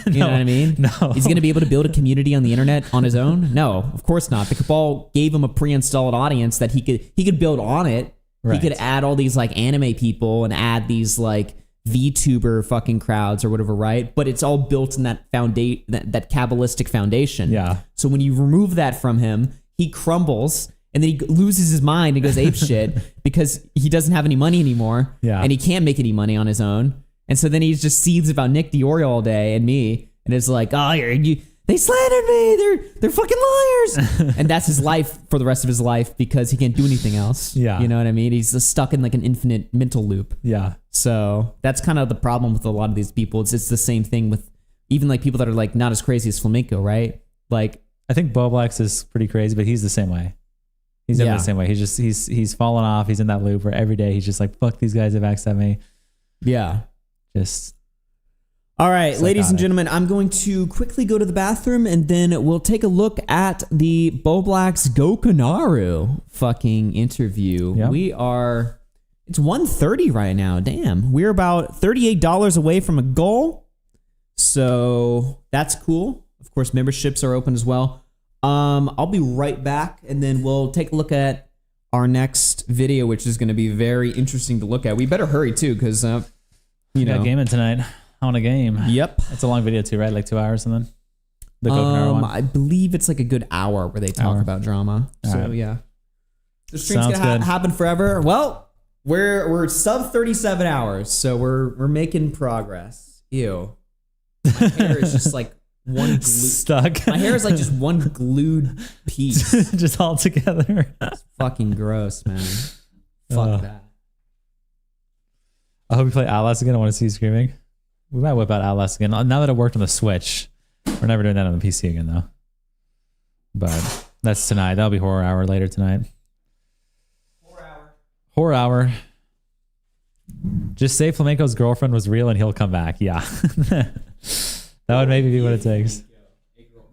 You know what I mean? No. Is he going to be able to build a community on the internet on his own? No, of course not. The cabal gave him a pre-installed audience that he could build on it. Right. He could add all these like anime people and add these like VTuber fucking crowds or whatever, right? But it's all built in that foundation, that Kabbalistic foundation. Yeah. So when you remove that from him, he crumbles and then he loses his mind and goes ape shit because he doesn't have any money anymore. Yeah. And he can't make any money on his own. And so then he just seethes about Nick DeOrio all day and me, and is like, "Oh, they slandered me. They're fucking liars." And that's his life for the rest of his life because he can't do anything else. Yeah. You know what I mean? He's just stuck in like an infinite mental loop. Yeah. So that's kind of the problem with a lot of these people. It's the same thing with even like people that are like not as crazy as Flamenco, right? Like I think Bowblax is pretty crazy, but he's the same way. He's definitely the same way. He's fallen off. He's in that loop where every day he's just like, "Fuck, these guys have backstabbed me." Yeah. Just all right, psychotic. ladies and gentlemen, I'm going to quickly go to the bathroom and then we'll take a look at the Bowblax Gokanaru fucking interview. Yep. It's 1:30 right now. Damn. We're about $38 away from a goal. So that's cool. Of course, memberships are open as well. I'll be right back and then we'll take a look at our next video, which is going to be very interesting to look at. We better hurry too, because you got gaming tonight. I want a game. Yep. It's a long video too, right? Like 2 hours and then the Gokanaru one. I believe it's like a good hour where they talk about drama. All So right. yeah, the stream's Sounds gonna good. happen forever. Well, we're sub 37 hours, so we're making progress. Ew, my hair is just like one stuck. My hair is like just one glued piece, just all together. It's fucking gross, man. Fuck that. I hope you play Outlast again. I want to see you screaming. We might whip out Outlast again. Now that it worked on the Switch, We're never doing that on the PC again, though. But that's tonight. That'll be horror hour later tonight. Horror hour. Just say Flamenco's girlfriend was real and he'll come back. Yeah. That would maybe be what it takes.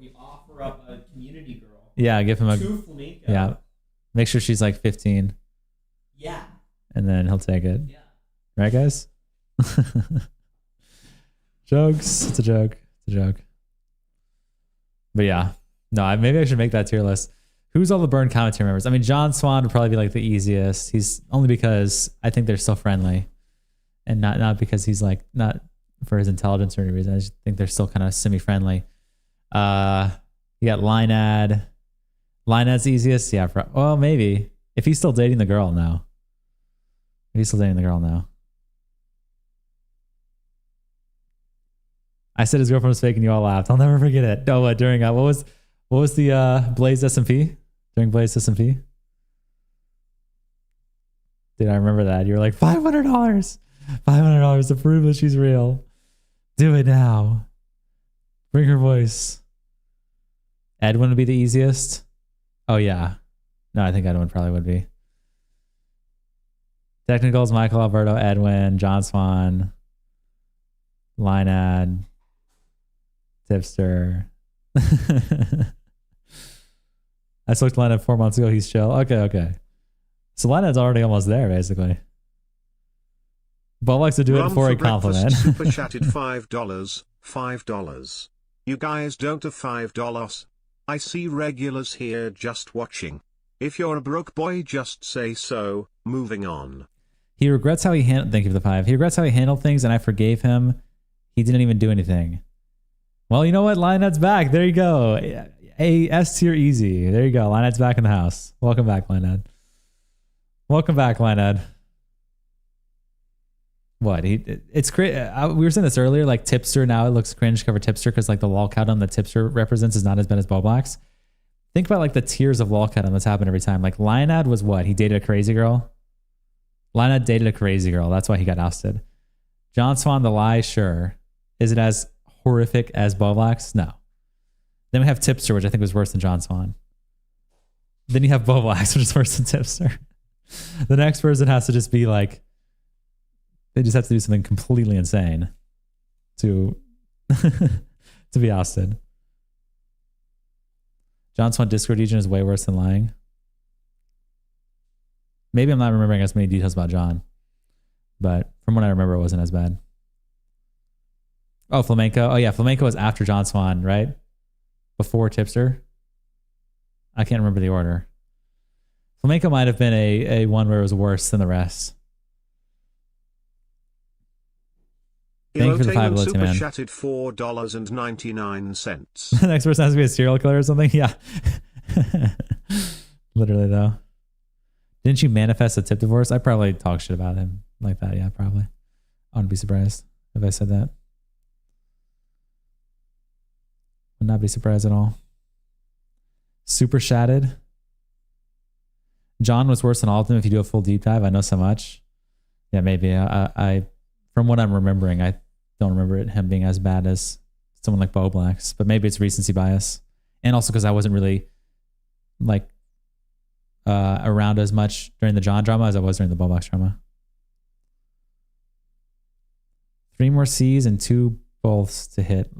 We offer up a community girl. Yeah, give him a... To Flamenco. Yeah. Make sure she's like 15. Yeah. And then he'll take it. Yeah. Right, guys? Jokes. It's a joke. It's a joke. But yeah. No, maybe I should make that tier list. Who's all the Burn commentary members? I mean, John Swan would probably be like the easiest. He's only because I think they're still friendly. And not because he's like, not for his intelligence or any reason. I just think they're still kind of semi-friendly. You got Linead. Linead's the easiest. Yeah. Well, maybe. If he's still dating the girl now. I said his girlfriend was fake and you all laughed. I'll never forget it. Oh, what during what was the Blaze SMP? During Blaze SMP? Dude, I remember that. You were like, $500. $500 to prove that she's real. Do it now. Bring her voice. Edwin would be the easiest. Oh yeah. No, I think Edwin probably would be. Technicals, Michael Alberto, Edwin, John Swan, Linead, Tipster. I spoke to Linead 4 months ago. He's chill. Okay. So Linead's already almost there, basically. But likes to do it for a compliment. Super chatted $5. $5. You guys don't have $5. I see regulars here just watching. If you're a broke boy, just say so. Moving on. He regrets how he handled. Thank you for the 5. He regrets how he handled things, and I forgave him. He didn't even do anything. Well, you know what? Linead's back. There you go. A S tier easy. There you go. Linead's back in the house. Welcome back, Linead. Welcome back, Linead. What? It's great. We were saying this earlier. Like Tipster now, it looks cringe to cover Tipster because like the lolcat that Tipster represents is not as bad as Bowblax. Think about like the tiers of lolcat that's happened every time. Like Linead was what? He dated a crazy girl. Linead dated a crazy girl. That's why he got ousted. John Swan, the lie, sure. Is it as horrific as Bowblax? No. Then we have Tipster, which I think was worse than John Swan. Then you have Bowblax, which is worse than Tipster. The next person has to just be like, they just have to do something completely insane to to be ousted. John Swan Discord region is way worse than lying. Maybe I'm not remembering as many details about John, but from what I remember, it wasn't as bad. Oh, Flamenco. Oh yeah, Flamenco was after John Swan, right? Before Tipster. I can't remember the order. Flamenco might have been a one where it was worse than the rest. Thank you for the 5 loyalty, super man. chatted $4.99. The next person has to be a serial killer or something? Yeah. Literally, though. Didn't you manifest a tip divorce? I probably talk shit about him like that. Yeah, probably. I wouldn't be surprised if I said that. Would not be surprised at all. Super shatted. John was worse than all of them if you do a full deep dive. I know so much. Yeah, maybe. I from what I'm remembering, I don't remember him being as bad as someone like Bowblax, but maybe it's recency bias. And also because I wasn't really like around as much during the John drama as I was during the Bowblax drama. 3 more C's and 2 boths to hit.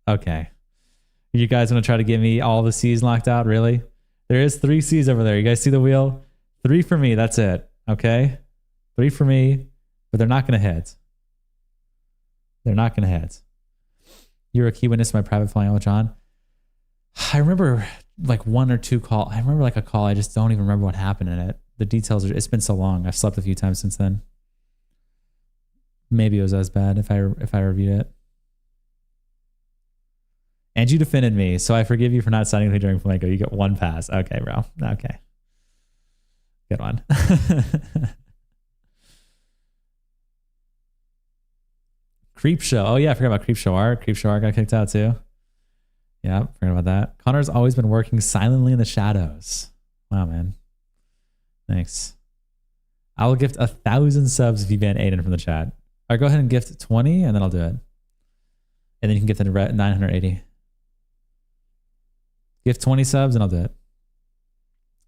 Okay. You guys want to try to get me all the C's locked out? Really? There is 3 C's over there. You guys see the wheel? 3 for me. That's it. Okay? 3 for me, but they're not going to hit. They're not going to hit. You're a key witness to my private flying out with John. I remember like 1 or 2 call. I remember like a call. I just don't even remember what happened in it. The details are, it's been so long. I've slept a few times since then. Maybe it was as bad if I reviewed it. And you defended me, so I forgive you for not signing with me during Flamenco. You get 1 pass. Okay, bro. Okay. Good one. Creep Show. Oh yeah, I forgot about Creep Show Art. Creep Show Art got kicked out too. Yeah, forgot about that. Connor's always been working silently in the shadows. Wow, man. Thanks. I will gift 1,000 subs if you ban Aiden from the chat. All right, go ahead and gift 20 and then I'll do it. And then you can get the 980. Give 20 subs and I'll do it.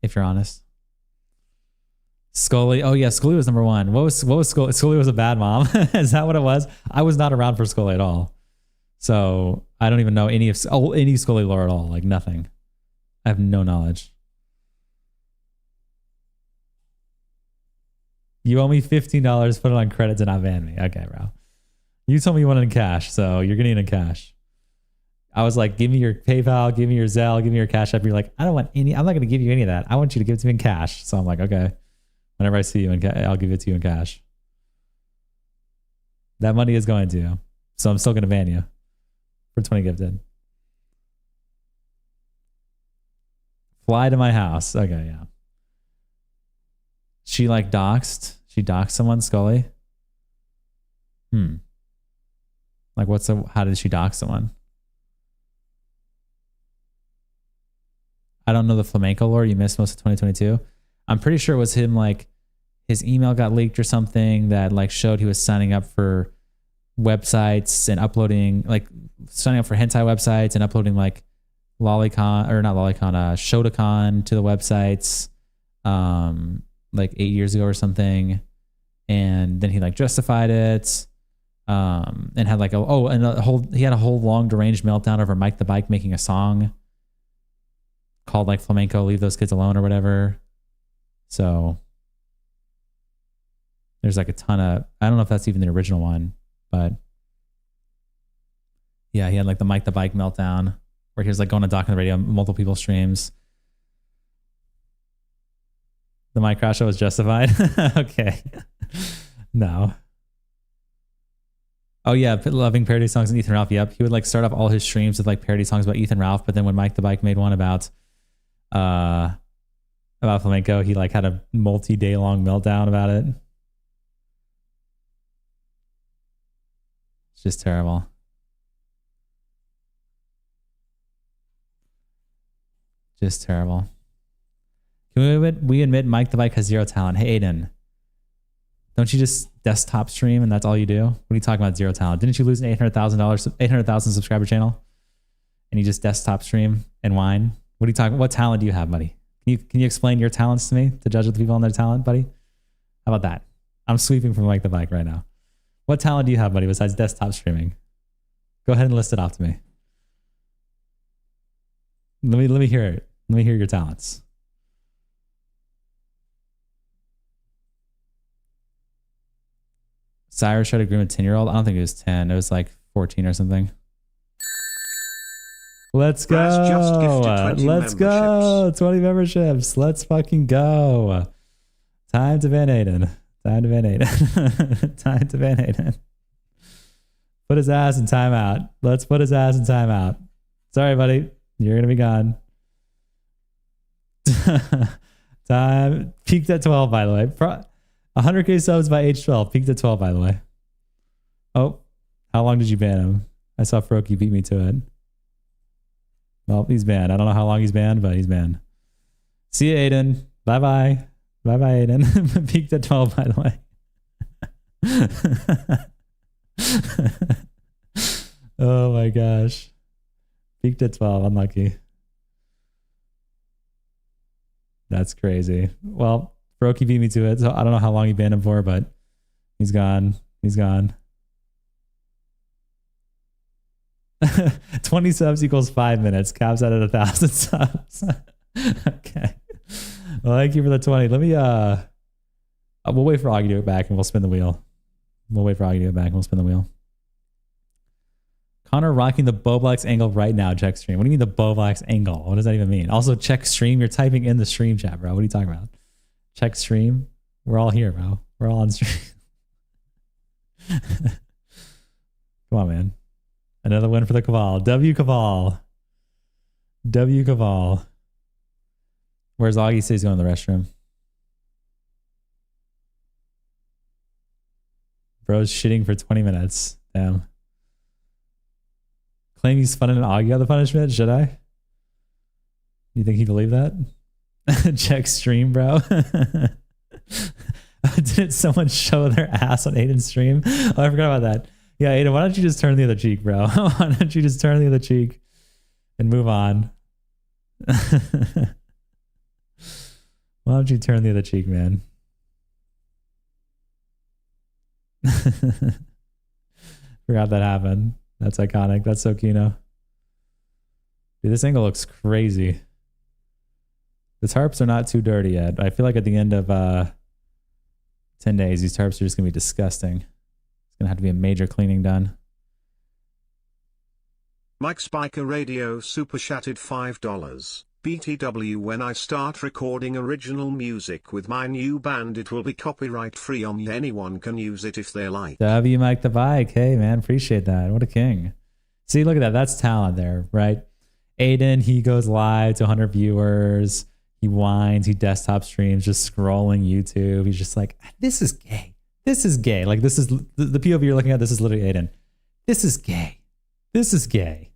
If you're honest. Scully. Oh yeah, Scully was number one. What was Scully? Scully was a bad mom. Is that what it was? I was not around for Scully at all. So I don't even know any Scully lore at all. Like nothing. I have no knowledge. You owe me $15. Put it on credit to not ban me. Okay, bro. You told me you wanted in cash, so you're getting it in cash. I was like, give me your PayPal, give me your Zelle, give me your Cash App. You're like, I don't want any. I'm not going to give you any of that. I want you to give it to me in cash. So I'm like, okay. Whenever I see you, I'll give it to you in cash. That money is going to you. So I'm still going to ban you for 20 gifted. Fly to my house. Okay, yeah. She like doxed. She doxed someone, Scully. Like how did she dox someone? I don't know the flamenco lore. You missed most of 2022. I'm pretty sure it was him, like his email got leaked or something that like showed he was signing up for websites and uploading, like signing up for hentai websites and uploading like Lolicon or not Lolicon, Shotacon to the websites like 8 years ago or something. And then he like justified it and had like he had a whole long deranged meltdown over Mike the Bike making a song called like Flamenco, Leave Those Kids Alone or whatever. So there's like a ton of, I don't know if that's even the original one, but yeah, he had like the Mike the Bike meltdown where he was like going to dock on the radio, multiple people's streams. The Mike Crash show was justified. Okay. No. Oh yeah, loving parody songs and Ethan Ralph. Yep. He would like start off all his streams with like parody songs about Ethan Ralph, but then when Mike the Bike made one about flamenco, he like had a multi-day long meltdown about it. It's just terrible. Just terrible. Can we admit Mike the Bike has zero talent? Hey Aiden, don't you just desktop stream and that's all you do? What are you talking about zero talent? Didn't you lose an $800,000 subscriber channel and you just desktop stream and whine? What are you talking? What talent do you have, buddy? Can you explain your talents to me to judge other people on their talent, buddy? How about that? I'm sweeping from Mike the Bike right now. What talent do you have, buddy, besides desktop streaming? Go ahead and list it off to me. Let me hear it. Let me hear your talents. Cyrus tried to groom a 10-year-old. I don't think it was 10. It was like 14 or something. Let's go. Let's go. 20 memberships. Let's fucking go. Time to ban Aiden. Time to ban Aiden. Time to ban Aiden. Put his ass in timeout. Let's put his ass in timeout. Sorry, buddy. You're going to be gone. Time. Peaked at 12, by the way. 100k subs by age 12. Peaked at 12, by the way. Oh, how long did you ban him? I saw Froky beat me to it. Well, he's banned. I don't know how long he's banned, but he's banned. See you, Aiden. Bye-bye. Bye-bye, Aiden. Peaked at 12, by the way. Oh my gosh. Peaked at 12. Unlucky. That's crazy. Well, Froky beat me to it, so I don't know how long he banned him for, but he's gone. He's gone. 20 subs equals 5 minutes. Caps out at 1,000 subs. Okay. Well, thank you for the 20. Let me we'll wait for Augie to get back and we'll spin the wheel. We'll wait for Augie to get back and we'll spin the wheel. Connor rocking the Bowblax angle right now. Check stream. What do you mean the Bowblax angle? What does that even mean? Also check stream. You're typing in the stream chat, bro. What are you talking about? Check stream. We're all here, bro. We're all on stream. Come on, man. Another win for the Cabal. W Cabal. W Cabal. Where's Augie? Says he's going to the restroom. Bro's shitting for 20 minutes. Damn. Claim he's funning Augie on the punishment? Should I? You think he'd believe that? Check stream, bro. Didn't someone show their ass on Aiden's stream? Oh, I forgot about that. Yeah, Aiden, why don't you just turn the other cheek, bro? Why don't you just turn the other cheek and move on? Why don't you turn the other cheek, man? Forgot that happened. That's iconic. That's so Kino. Dude, this angle looks crazy. The tarps are not too dirty yet. I feel like at the end of 10 days, these tarps are just going to be disgusting. It's going to have to be a major cleaning done. Mike Spiker Radio super chatted $5. BTW, when I start recording original music with my new band, it will be copyright free on anyone can use it if they like. W Mike the Bike. Hey, man, appreciate that. What a king. See, look at that. That's talent there, right? Aiden, he goes live to 100 viewers. He whines. He desktop streams, just scrolling YouTube. He's just like, this is gay. This is gay. Like, this is the POV you're looking at. This is literally Aiden. This is gay. This is gay.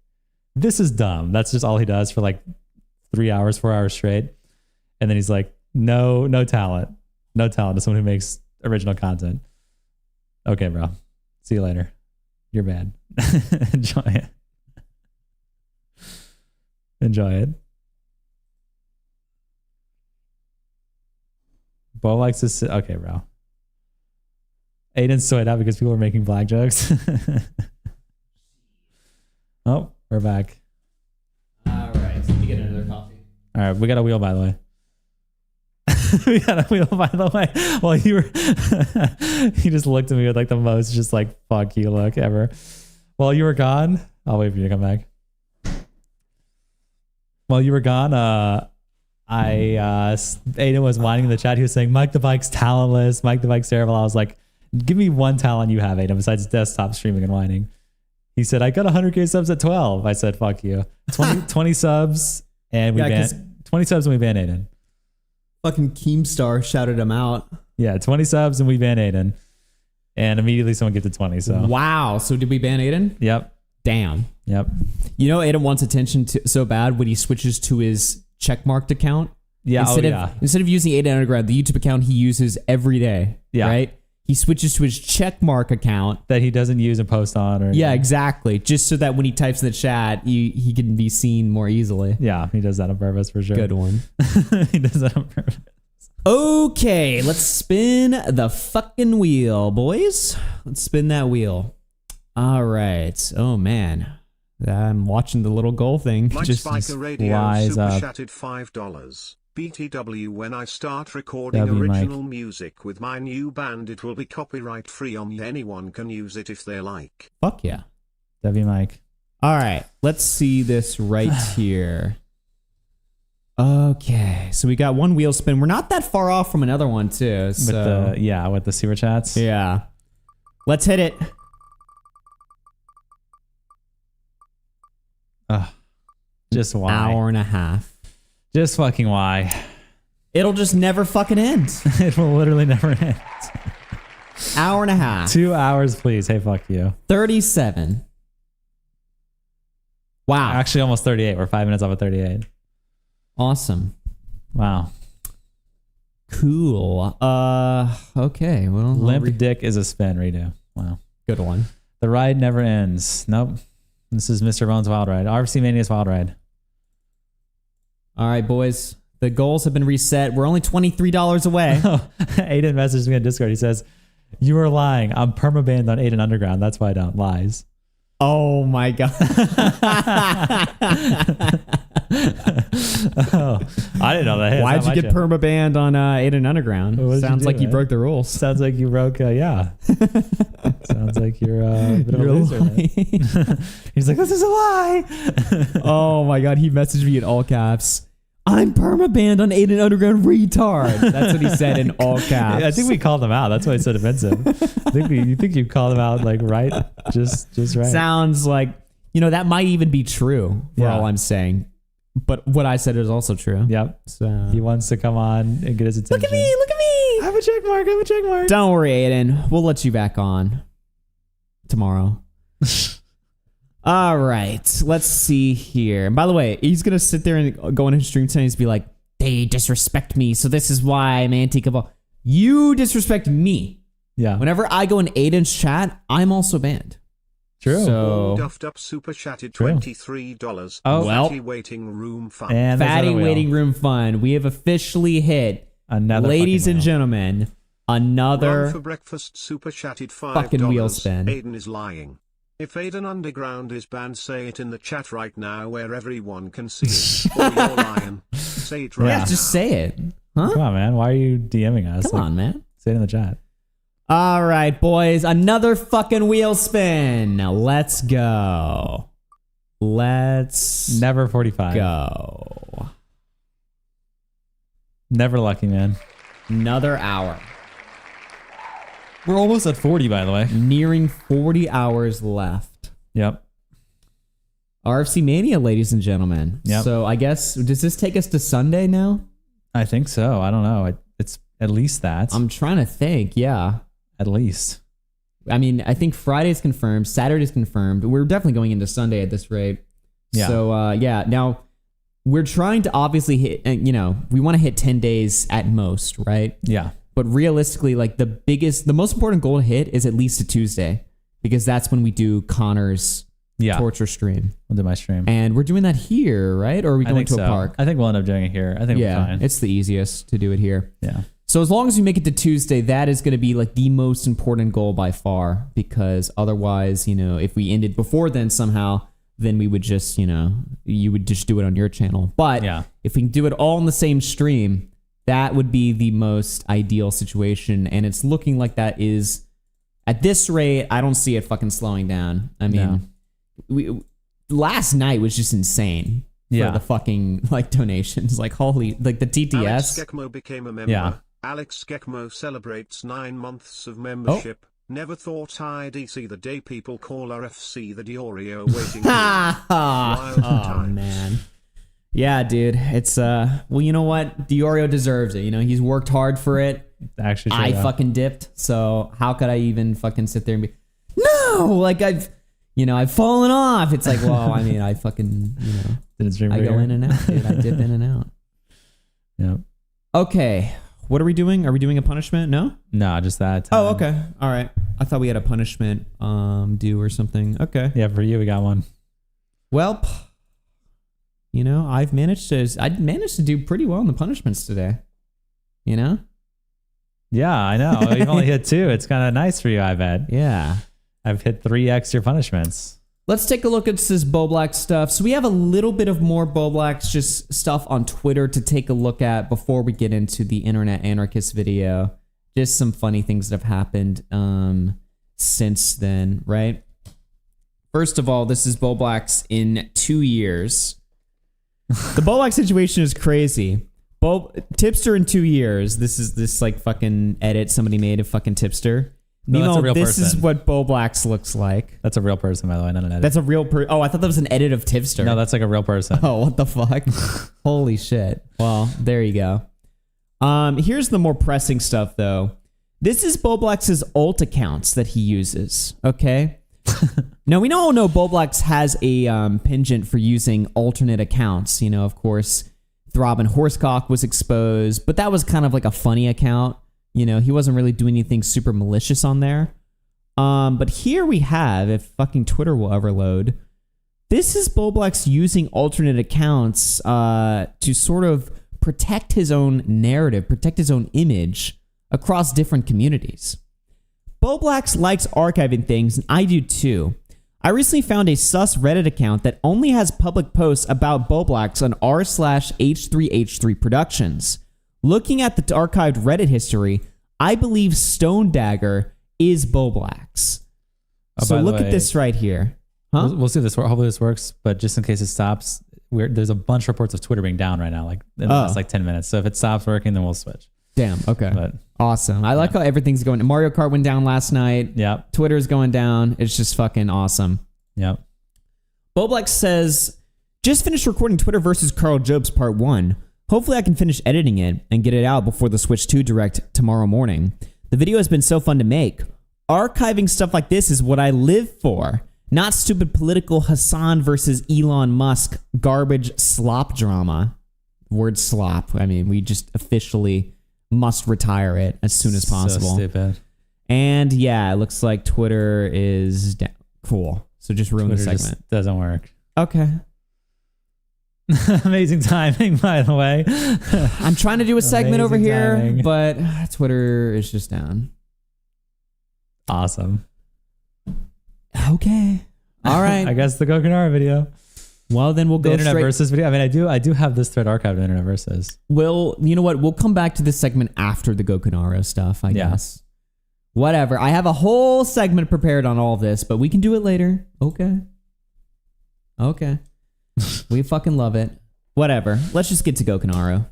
This is dumb. That's just all he does for like 3 hours, 4 hours straight. And then he's like, no talent. No talent to someone who makes original content. Okay, bro. See you later. You're bad. Enjoy it. Enjoy it. Bo likes to sit. Okay, bro. Aiden's soyed out because people are making black jokes. Oh, we're back. All right. So you get another coffee. All right. We got a wheel, by the way. We got a wheel, by the way. Well, you were. He just looked at me with like the most just like fuck you look ever. While you were gone, I'll wait for you to come back. While you were gone, Aiden was whining in the chat. He was saying, Mike the Bike's talentless. Mike the Bike's terrible. I was like, give me one talent you have, Aiden, besides desktop streaming and whining. He said, I got 100K subs at 12. I said, fuck you. 20 subs and we banned 20 subs and we banned Aiden. Fucking Keemstar shouted him out. Yeah, 20 subs and we banned Aiden. And immediately someone gets to 20. So wow. So did we ban Aiden? Yep. Damn. Yep. You know, Aiden wants attention so bad when he switches to his checkmarked account. Yeah. Instead of using Aiden Underground, the YouTube account he uses every day. Yeah. Right? He switches to his checkmark account that he doesn't use and post on. Or yeah, exactly. Just so that when he types in the chat, he can be seen more easily. Yeah, he does that on purpose for sure. Good one. He does that on purpose. Okay, let's spin the fucking wheel, boys. Let's spin that wheel. All right. Oh, man. I'm watching the little goal thing. Mike Just Spiker Radio wise super up. chatted $5. BTW, when I start recording original music with my new band, it will be copyright free on anyone can use it if they like. Fuck yeah. W Mike. All right, let's see this right here. Okay, so we got one wheel spin. We're not that far off from another one too. So. With the super chats. Yeah. Let's hit it. Just why? Hour and a half. Just fucking why? It'll just never fucking end. It will literally never end. Hour and a half. 2 hours, please. Hey, fuck you. 37. Wow. Actually, almost 38. We're 5 minutes off of 38. Awesome. Wow. Cool. Okay. Well, Limp Dick is a spin redo. Wow. Good one. The ride never ends. Nope. This is Mr. Bones Wild Ride. RFC Mania's Wild Ride. All right, boys. The goals have been reset. We're only $23 away. Aiden messaged me on Discord. He says, you are lying. I'm permabanned on Aiden Underground. That's why I don't. Lies. Oh, my God. Oh, I didn't know that. Why'd you get permabanned on Aiden Underground? Sounds like you broke the rules. Sounds like you broke, yeah. Sounds like you're a bit of a loser. He's like, this is a lie. Oh my God. He messaged me in all caps. I'm permabanned on Aiden Underground retard. That's what he said in all caps. I think we called him out. That's why it's so defensive. You think you called him out like right? Just right. Sounds like, that might even be true for all I'm saying. But what I said is also true. Yep. So he wants to come on and get his attention. Look at me. Look at me. I have a check mark. I have a check mark. Don't worry, Aiden. We'll let you back on tomorrow. All right. Let's see here. And by the way, he's going to sit there and go on his stream tonight and be like, they disrespect me. So this is why I'm anti-cabal. You disrespect me. Yeah. Whenever I go in Aiden's chat, I'm also banned. True. So Duffed up super chatted $23. Oh, well. Fatty waiting room fun. And there's Fatty another wheel. waiting room fun. We have officially hit, Another ladies fucking and wheel. gentlemen, another Ron for breakfast super chatted $5. fucking wheel spin. Aiden is lying. If Aiden Underground is banned, say it in the chat right now where everyone can see it. Or you're lying. Say it right Yeah, now. just say it. Huh? Come on, man. Why are you DMing us? Come on, man. Say it in the chat. All right, boys. Another fucking wheel spin. Now let's go. Let's Never 45. go. Never lucky, man. Another hour. We're almost at 40, by the way. Nearing 40 hours left. Yep. RFC Mania, ladies and gentlemen. Yep. So I guess, does this take us to Sunday now? I think so. I don't know. It's at least that. I'm trying to think. Yeah. At least. I mean, I think Friday's confirmed. Saturday's confirmed. We're definitely going into Sunday at this rate. Yeah. So, yeah. Now, we're trying to obviously hit, we want to hit 10 days at most, right? Yeah. But realistically, like the most important goal to hit is at least a Tuesday, because that's when we do Connor's torture stream. We'll do my stream. And we're doing that here, right? Or are we going to a park? I think we'll end up doing it here. I think we're fine. It's the easiest to do it here. Yeah. So as long as we make it to Tuesday, that is going to be like the most important goal by far, because otherwise, if we ended before then somehow, then we would just, you would just do it on your channel. But if we can do it all in the same stream, that would be the most ideal situation. And it's looking like that is, at this rate, I don't see it fucking slowing down. I mean, last night was just insane. For the fucking donations, the TTS. Alex Gekmo became a member. Yeah. Alex Gekmo celebrates 9 months of membership. Never thought I'd see the day people call RFC the DeOrio waiting. Oh man. Yeah, dude. It's well, you know what? DeOrio deserves it. He's worked hard for it. Actually, I fucking dipped. So how could I even fucking sit there and be no? I've fallen off. It's like, well, I mean, I fucking didn't stream. I go in and out, dude. I dip in and out. Yeah. Okay. What are we doing? Are we doing a punishment? No? No, just that. Oh, okay. All right. I thought we had a punishment due or something. Okay. Yeah, for you, we got one. Well, I managed to do pretty well in the punishments today. Yeah, I know. You've only hit 2. It's kind of nice for you, I bet. Yeah. I've hit 3 extra punishments. Let's take a look at this Bowblax stuff. So we have a little bit of more Bowblax just stuff on Twitter to take a look at before we get into the Internet Anarchist video. Just some funny things that have happened since then, right? First of all, this is Bowblax in 2 years. The Bowblax situation is crazy. Tipster in 2 years. This is this fucking edit somebody made of fucking Tipster. No, that's a real this person. is what Bowblax looks like. That's a real person, by the way, not an edit. That's a real Oh, I thought that was an edit of Tipster. No, that's like a real person. Oh, what the fuck? Holy shit. Well, there you go. Here's the more pressing stuff, though. This is Bowblax's alt accounts that he uses, okay? Now, we all know Bowblax has a penchant for using alternate accounts. Of course, Throbbing Horsecock was exposed, but that was kind of like a funny account. He wasn't really doing anything super malicious on there. But here we have, if fucking Twitter will ever load, this is Bowblax using alternate accounts to sort of protect his own narrative, protect his own image across different communities. Bowblax likes archiving things, and I do too. I recently found a sus Reddit account that only has public posts about Bowblax on r/h3h3 Productions. Looking at the archived Reddit history, I believe Stone Dagger is Bowblax. So look at this right here. Huh? We'll see if this works. Hopefully this works, but just in case it stops, there's a bunch of reports of Twitter being down right now, in the last 10 minutes. So if it stops working, then we'll switch. Damn. Okay. Awesome. I like how everything's going. Mario Kart went down last night. Yep. Twitter's going down. It's just fucking awesome. Yep. Bowblax says, just finished recording Twitter versus Carl Jobs Part 1. Hopefully I can finish editing it and get it out before the Switch 2 Direct tomorrow morning. The video has been so fun to make. Archiving stuff like this is what I live for. Not stupid political Hassan versus Elon Musk garbage slop drama. Word slop. I mean, we just officially must retire it as soon as possible. So stupid. And yeah, it looks like Twitter is down. Cool. So just ruin the Twitter segment. just doesn't work. Okay. Amazing timing, by the way. I'm trying to do a segment over Amazing here, timing. but Twitter is just down. Awesome. Okay. All right. I guess the Gokanara video. Well, then we'll The go Internet straight. Versus video. I mean, I do have this thread archived in Internet Versus. You know what? We'll come back to this segment after the Gokanara stuff, I guess. Whatever. I have a whole segment prepared on all this, but we can do it later. Okay. We fucking love it. Whatever. Let's just get to Gokanara.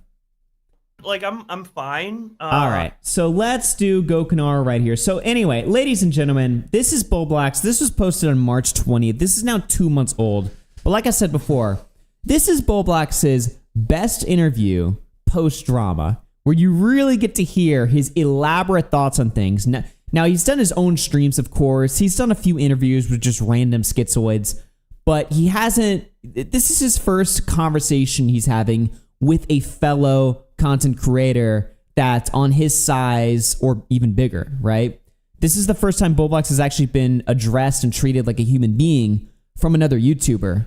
Like, I'm fine. All right. So let's do Gokanara right here. So anyway, ladies and gentlemen, this is Bowblax. This was posted on March 20th. This is now 2 months old. But like I said before, this is Bowblax's best interview post-drama, where you really get to hear his elaborate thoughts on things. Now, he's done his own streams, of course. He's done a few interviews with just random schizoids, but he hasn't... This is his first conversation he's having with a fellow content creator that's on his size or even bigger, right? This is the first time Bowblax has actually been addressed and treated like a human being from another YouTuber.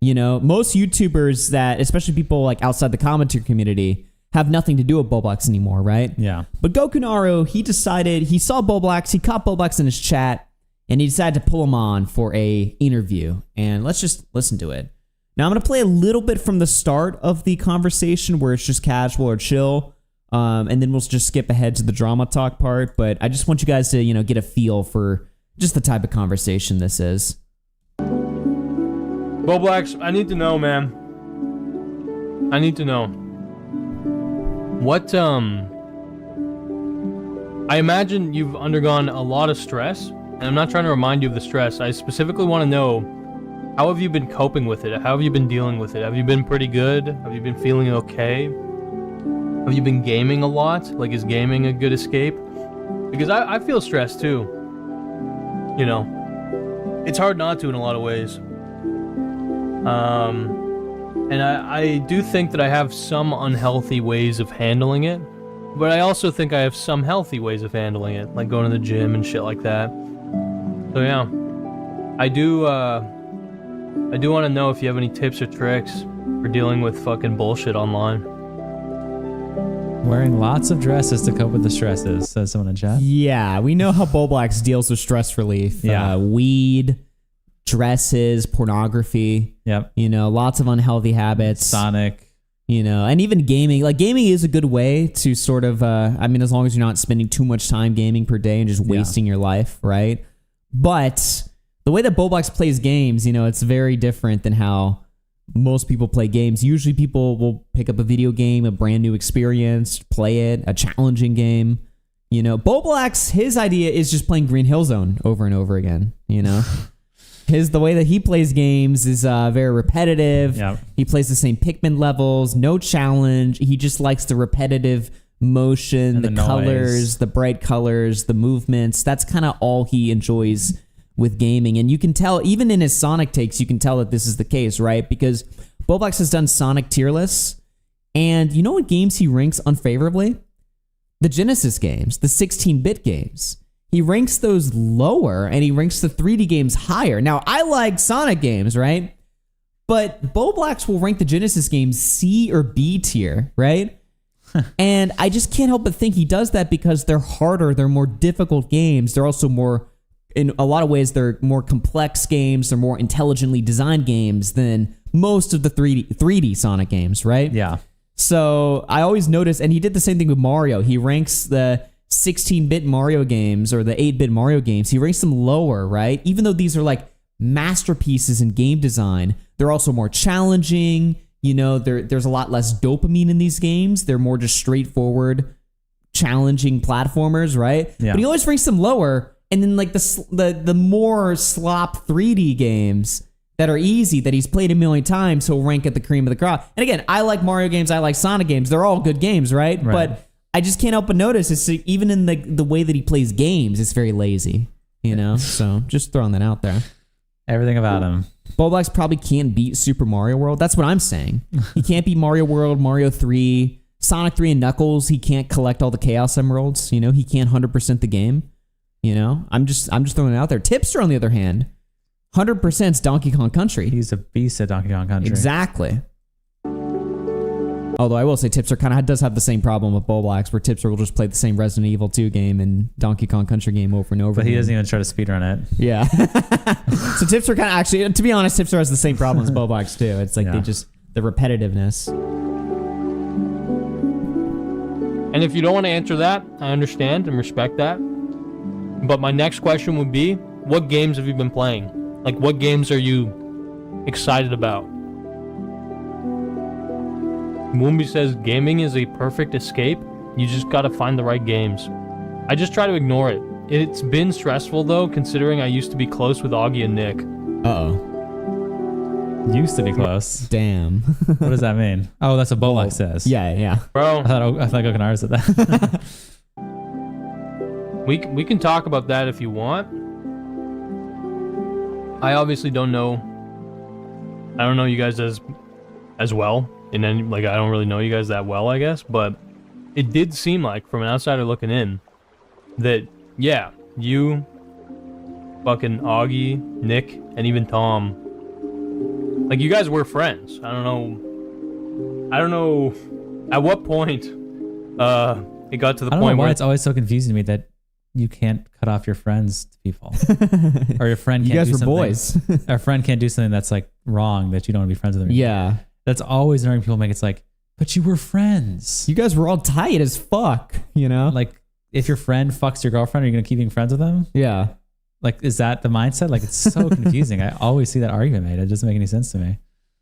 You know, most YouTubers that, especially people like outside the commenter community, have nothing to do with Bowblax anymore, right? Yeah. But Gokanaro, he decided, he saw Bowblax, he caught Bowblax in his chat, and he decided to pull him on for a interview. And let's just listen to it. Now, I'm going to play a little bit from the start of the conversation where it's just casual or chill, and then we'll just skip ahead to the drama talk part. But I just want you guys to, you know, get a feel for just the type of conversation this is. Bowblax, I need to know, man. I need to know. What, I imagine you've undergone a lot of stress, and I'm not trying to remind you of the stress. I specifically want to know, how have you been coping with it? How have you been dealing with it? Have you been pretty good? Have you been feeling okay? Have you been gaming a lot? Like, is gaming a good escape? Because I feel stressed too. You know, it's hard not to in a lot of ways. And I do think that I have some unhealthy ways of handling it, but I also think I have some healthy ways of handling it, like going to the gym and shit like that. So yeah, I do want to know if you have any tips or tricks for dealing with fucking bullshit online. Wearing lots of dresses to cope with the stresses, says someone in chat. Yeah, we know how Bowblax deals with stress relief. Yeah. Weed, dresses, pornography. Yep. You know, lots of unhealthy habits. Sonic. You know, and even gaming. Like, gaming is a good way to sort of, I mean, as long as you're not spending too much time gaming per day and just wasting your life, right? But the way that Bowblax plays games, you know, it's very different than how most people play games. Usually people will pick up a video game, a brand new experience, play it, a challenging game. You know, Bowblax, his idea is just playing Green Hill Zone over and over again, you know? The way that he plays games is very repetitive. Yep. He plays the same Pikmin levels, no challenge. He just likes the repetitive motion, And the the colors, noise. the bright colors, the movements. That's kind of all he enjoys with gaming. And you can tell, even in his Sonic takes, you can tell that this is the case, right? Because Bowblax has done Sonic tier lists. And you know what games he ranks unfavorably? The Genesis games, the 16-bit games. He ranks those lower, and he ranks the 3D games higher. Now, I like Sonic games, right? But Bowblax will rank the Genesis games C or B tier, right? And I just can't help but think he does that because they're harder, they're more difficult games. They're also more, in a lot of ways, they're more complex games. They're more intelligently designed games than most of the 3D Sonic games, right? Yeah. So I always notice, and he did the same thing with Mario. He ranks the 16-bit Mario games or the 8-bit Mario games, he ranks them lower, right? Even though these are like masterpieces in game design, they're also more challenging. You know, there's a lot less dopamine in these games. They're more just straightforward, challenging platformers, right? Yeah. But he always ranks them lower. And then like the more slop 3D games that are easy, that he's played a million times, he'll rank at the cream of the crop. And again, I like Mario games, I like Sonic games. They're all good games, right? But I just can't help but notice, it's even in the way that he plays games, it's very lazy, you know? So just throwing that out there. Everything about him. Bowblax probably can't beat Super Mario World. That's what I'm saying. He can't beat Mario World, Mario 3, Sonic 3 and Knuckles. He can't collect all the Chaos Emeralds. You know, he can't 100% the game. You know, I'm just throwing it out there. Tipster, on the other hand, 100% Donkey Kong Country. He's a beast at Donkey Kong Country. Exactly. Although I will say Tipster kind of does have the same problem with Bowblax, where Tipster will just play the same Resident Evil 2 game and Donkey Kong Country game over and over But he again. doesn't even try to speedrun it. Yeah. So Tipster kind of actually, to be honest, Tipster has the same problem as Bowblax too. It's like the repetitiveness. And if you don't want to answer that, I understand and respect that. But my next question would be, what games have you been playing? Like, what games are you excited about? Moombi says, gaming is a perfect escape. You just gotta find the right games. I just try to ignore it. It's been stressful, though, considering I used to be close with Augie and Nick. Uh-oh. Used to be close. Damn. What does that mean? Oh, that's what Bowblax says. Yeah. Bro. I thought Gokanara said that. We can talk about that if you want. I obviously don't know. I don't know you guys as well. And then, like, I don't really know you guys that well, I guess. But it did seem like, from an outsider looking in, that, yeah, you, fucking Augie, Nick, and even Tom, like, you guys were friends. I don't know at what point it got to the I don't point know why where it's always so confusing to me that you can't cut off your friends to people. Or your friend can't You guys do were something. boys. Our friend can't do something that's, like, wrong, that you don't want to be friends with them. Yeah. That's always annoying people make. It's like, but you were friends. You guys were all tight as fuck, you know? Like, if your friend fucks your girlfriend, are you going to keep being friends with them? Yeah. Like, is that the mindset? Like, it's so confusing. I always see that argument made. It doesn't make any sense to me.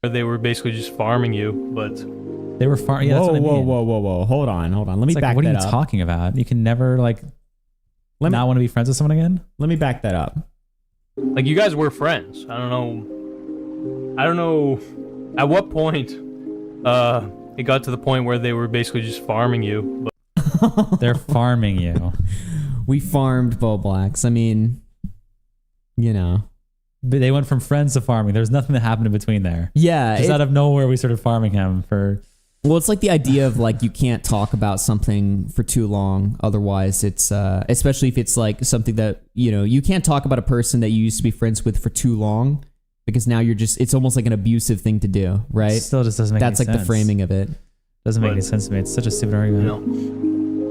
they were basically just farming you, but they were farming. Yeah, whoa, that's what I mean. whoa. Hold on. Let me It's like, back what are that you up. talking about? You can never, like, not want to be friends with someone again? Let me back that up. Like, you guys were friends. I don't know at what point it got to the point where they were basically just farming you. But they're farming you. We farmed Bowblax. I mean, you know. But they went from friends to farming. There was nothing that happened in between there. Yeah. Just out of nowhere, we started farming him for... Well, it's like the idea of, like, you can't talk about something for too long. Otherwise, it's, especially if it's, like, something that, you know, you can't talk about a person that you used to be friends with for too long. Because now you're just, it's almost like an abusive thing to do, right? Still just doesn't make That's any like sense. the framing of it. Doesn't make any sense to me. It's such a stupid argument.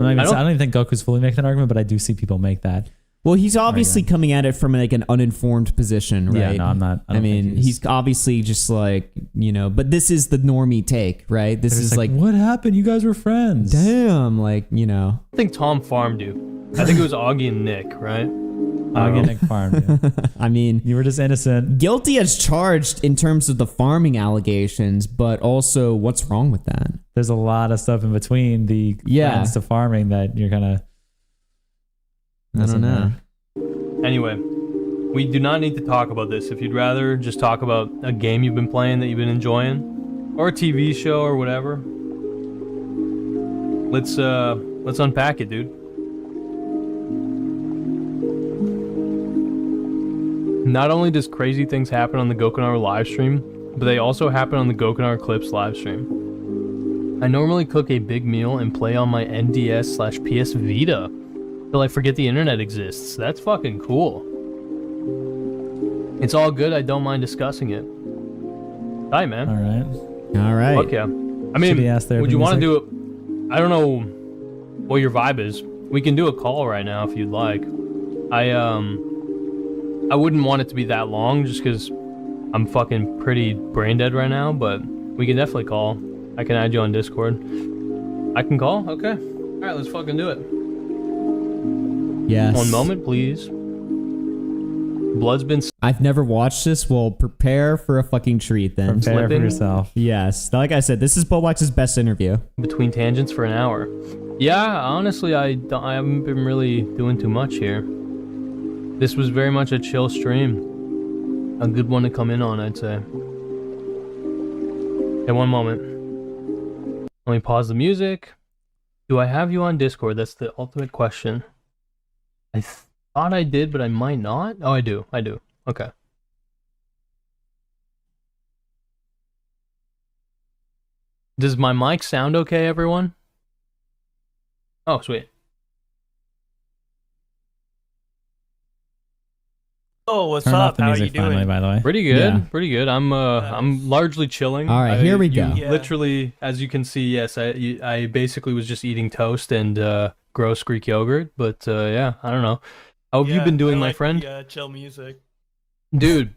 I don't even think Goku's fully making that argument, but I do see people make that. Well, he's obviously coming at it from like an uninformed position, right? Yeah, no, I'm not. I mean, he's obviously just like, you know, but this is the normie take, right? This is like, what happened? You guys were friends. Damn, like, you know. I think Tom farmed you. I think it was Augie and Nick, right? Augie and Nick farmed you. I mean, you were just innocent. Guilty as charged in terms of the farming allegations, but also what's wrong with that? There's a lot of stuff in between the friends to farming that you're gonna. I don't know. Anyway, we do not need to talk about this. If you'd rather just talk about a game you've been playing that you've been enjoying, or a TV show or whatever, let's unpack it, dude. Not only does crazy things happen on the Gokunar live stream, but they also happen on the Gokunar Clips live stream. I normally cook a big meal and play on my NDS/PS Vita till I forget the internet exists. That's fucking cool. It's all good. I don't mind discussing it. Hi, man. All right. All right. Fuck yeah. I mean, would you want to do it? I don't know what your vibe is. We can do a call right now if you'd like. I wouldn't want it to be that long just because I'm fucking pretty brain dead right now, but we can definitely call. I can add you on Discord. I can call? Okay. Alright, let's fucking do it. Yes. One moment, please. Blood's been... I've never watched this. Well, prepare for a fucking treat then. Prepare for yourself. Yes. Like I said, this is Bowblax's best interview. Between tangents for an hour. Yeah, honestly, I haven't been really doing too much here. This was very much a chill stream. A good one to come in on, I'd say. Okay, one moment. Let me pause the music. Do I have you on Discord? That's the ultimate question. I thought I did, but I might not. Oh, I do. Okay. Does my mic sound okay, everyone? Oh, sweet. Oh, what's Turned off up? the How are you music finally, doing? by the way. Pretty good, Yeah. pretty good. I'm largely chilling. All right, here we go. Literally, as you can see, yes, I basically was just eating toast and gross Greek yogurt. But yeah, I don't know. How have you been doing, my friend? Chill music. Dude,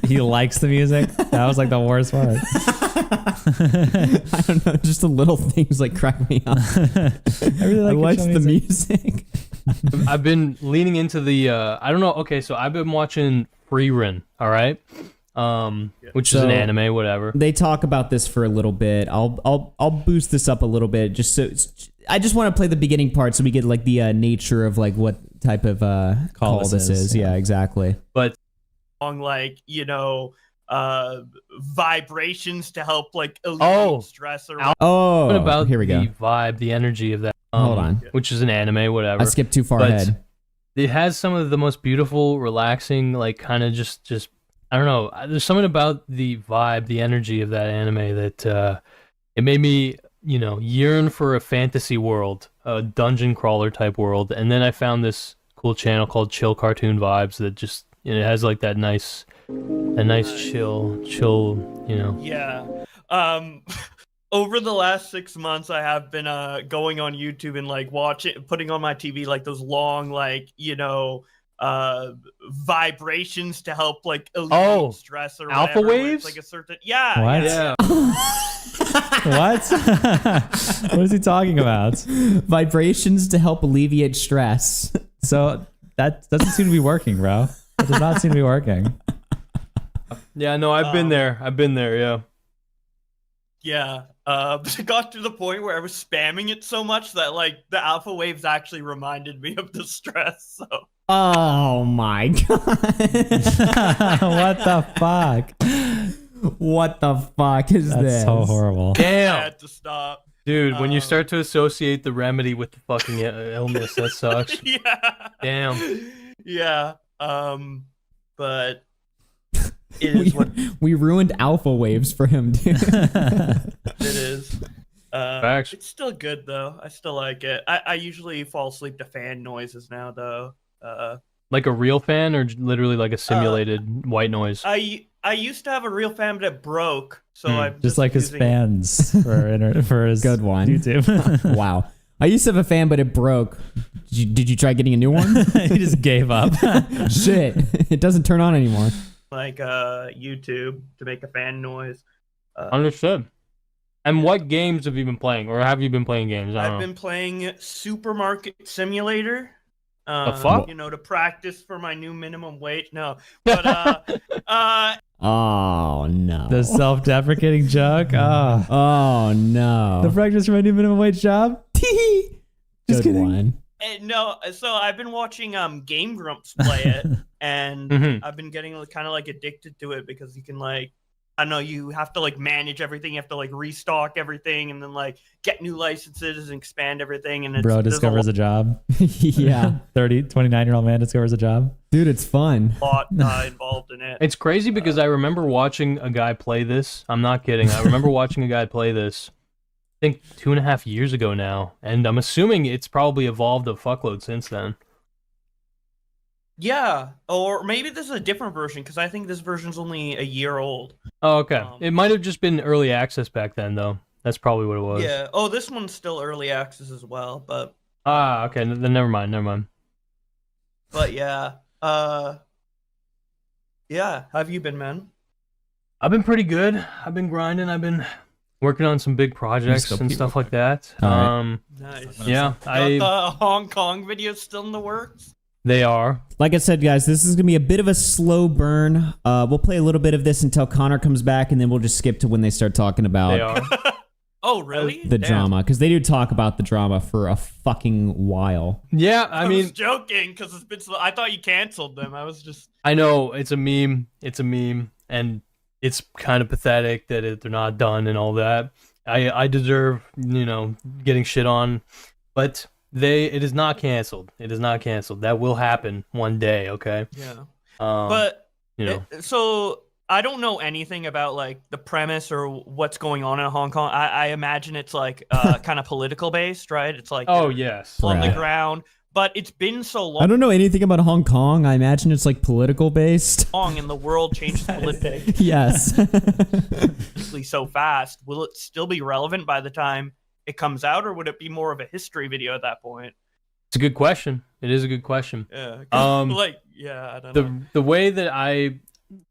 He likes the music. That was like the worst part. I don't know, just the little things like crack me up. I really like the music. I've been leaning into the I don't know. Okay, so I've been watching Freerun, all right? Which is an anime, whatever. They talk about this for a little bit. I'll boost this up a little bit just so I just want to play the beginning part so we get like the nature of like what type of call this is. Yeah, exactly. But On like, vibrations to help like alleviate stress or what about here we go. the vibe, the energy of that? Hold on. Which is an anime, whatever. I skipped too far But ahead. It has some of the most beautiful, relaxing, like kind of just I don't know. There's something about the vibe, the energy of that anime that it made me, yearn for a fantasy world, a dungeon crawler type world. And then I found this cool channel called Chill Cartoon Vibes that just it has like that nice chill, Yeah. Over the last 6 months, I have been going on YouTube and like putting on my TV like those long vibrations to help like alleviate stress or alpha whatever, where waves? it's like a certain What? yeah. What? What is he talking about? Vibrations to help alleviate stress. So that doesn't seem to be working, bro. That does not seem to be working. Yeah, no, I've been there. Yeah. Yeah, but it got to the point where I was spamming it so much that like the alpha waves actually reminded me of the stress. So. Oh my god! What the fuck? What the fuck is That's this? so horrible. Damn. I had to stop. Dude, when you start to associate the remedy with the fucking illness, that sucks. Yeah. Damn. Yeah. But it is what we ruined alpha waves for him, dude. it is. Facts. It's still good though. I still like it. I usually fall asleep to fan noises now though. Like a real fan or literally like a simulated white noise? I used to have a real fan, but it broke. So I'm just like his using- fans for his good one. YouTube. Wow. I used to have a fan, but it broke. Did you try getting a new one? He just gave up. Shit. It doesn't turn on anymore. Like YouTube to make a fan noise. Understood. And what games have you been playing, or have you been playing games? I've been playing Supermarket Simulator. The fuck? To practice for my new minimum wage. No, but Oh no. The self-deprecating joke. Oh no. The practice for my new minimum wage job. Just kidding. One. No, so I've been watching Game Grumps play it, and I've been getting kind of like addicted to it because you can like, I don't know, you have to like manage everything, you have to like restock everything, and then like get new licenses and expand everything. And Bro discovers a job. Yeah. 29-year-old man discovers a job. Dude, it's fun. lot involved in it. It's crazy because I remember watching a guy play this. I'm not kidding. I remember watching a guy play this, I think 2.5 years ago now, and I'm assuming it's probably evolved a fuckload since then. Yeah, or maybe this is a different version because I think this version's only a year old. Oh, okay. It might have just been early access back then, though. That's probably what it was. Yeah. Oh, this one's still early access as well, but. Ah, okay. Then never mind. But yeah. Yeah. How have you been, man? I've been pretty good. I've been grinding. I've been working on some big projects and stuff like that. Right. Nice. Yeah. Got the Hong Kong videos still in the works? They are. Like I said, guys, this is going to be a bit of a slow burn. We'll play a little bit of this until Connor comes back, and then we'll just skip to when they start talking about They are. Oh, really? the drama. Because they do talk about the drama for a fucking while. Yeah, I mean, was joking because it's been. I thought you canceled them. I was just. I know it's a meme. It's a meme, and it's kind of pathetic that they're not done and all that. I deserve, getting shit on, but it is not canceled. It is not canceled. That will happen one day. Okay. Yeah. But so I don't know anything about like the premise or what's going on in Hong Kong. I imagine it's like kind of political based, right? It's like oh yes, on the right. ground. but it's been so long. I don't know anything about Hong Kong. I imagine it's like political based. And the world changed politically Yes. so fast. Will it still be relevant by the time it comes out, or would it be more of a history video at that point? It's a good question. It is a good question. Yeah. I don't know. The way that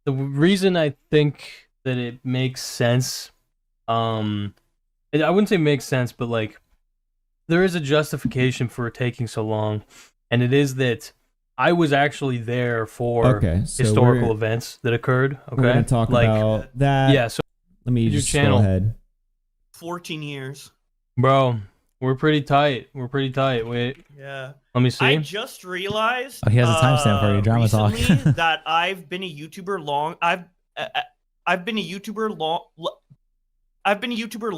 the reason I think that it makes sense, I wouldn't say makes sense, but like there is a justification for it taking so long, and it is that I was actually there for historical events that occurred. Okay, we're gonna talk about that. Yeah, so let me just go ahead. 14 years. Bro, we're pretty tight. Wait. Yeah. Let me see. I just realized. Oh, he has a timestamp for you. Drama talk. that I've been a YouTuber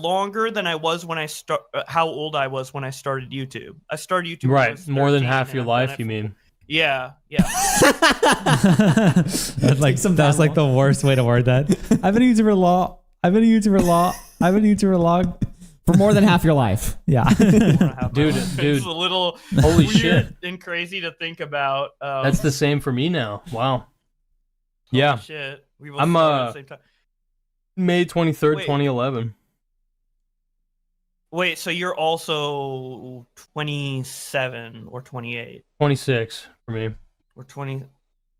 longer than I was when I how old I was when I started YouTube. I started YouTube. Right, more than half your life. You mean? Yeah. That's like the worst way to word that. I've been a YouTuber long. For more than half your life. Yeah. dude. It's a little holy weird shit and crazy to think about. That's the same for me now. Wow. Yeah. Shit. We I'm at the same time. May 23rd, 2011. Wait, so you're also 27 or 28? 26 for me. Or 20.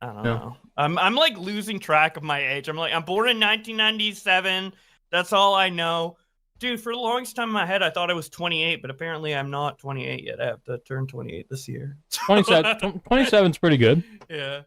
I don't know. I'm like losing track of my age. I'm born in 1997. That's all I know. Dude, for the longest time in my head, I thought I was 28, but apparently I'm not 28 yet. I have to turn 28 this year. 27's pretty good. Yeah.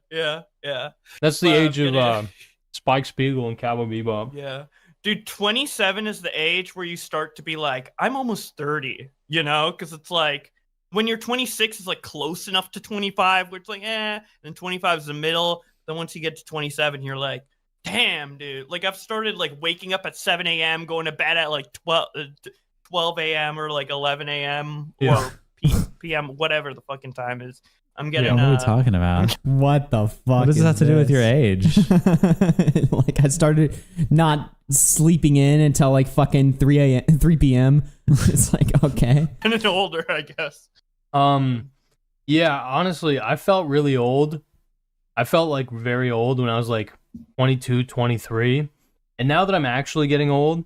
That's the age of Spike Spiegel and Cowboy Bebop. Yeah. Dude, 27 is the age where you start to be like, I'm almost 30, you know? Because it's like, when you're 26, it's like close enough to 25, where it's like, and 25 is the middle. Then once you get to 27, you're like, damn, dude. Like, I've started, like, waking up at 7 a.m., going to bed at, like, 12 a.m. or, like, 11 a.m. or p.m., whatever the fucking time is. I'm getting... what are we talking about? What the fuck? What does this have to do with your age? Like, I started not sleeping in until, like, fucking 3 p.m. It's like, okay. And it's older, I guess. Yeah, honestly, I felt really old. I felt, like, very old when I was, like, 22, 23. And now that I'm actually getting old,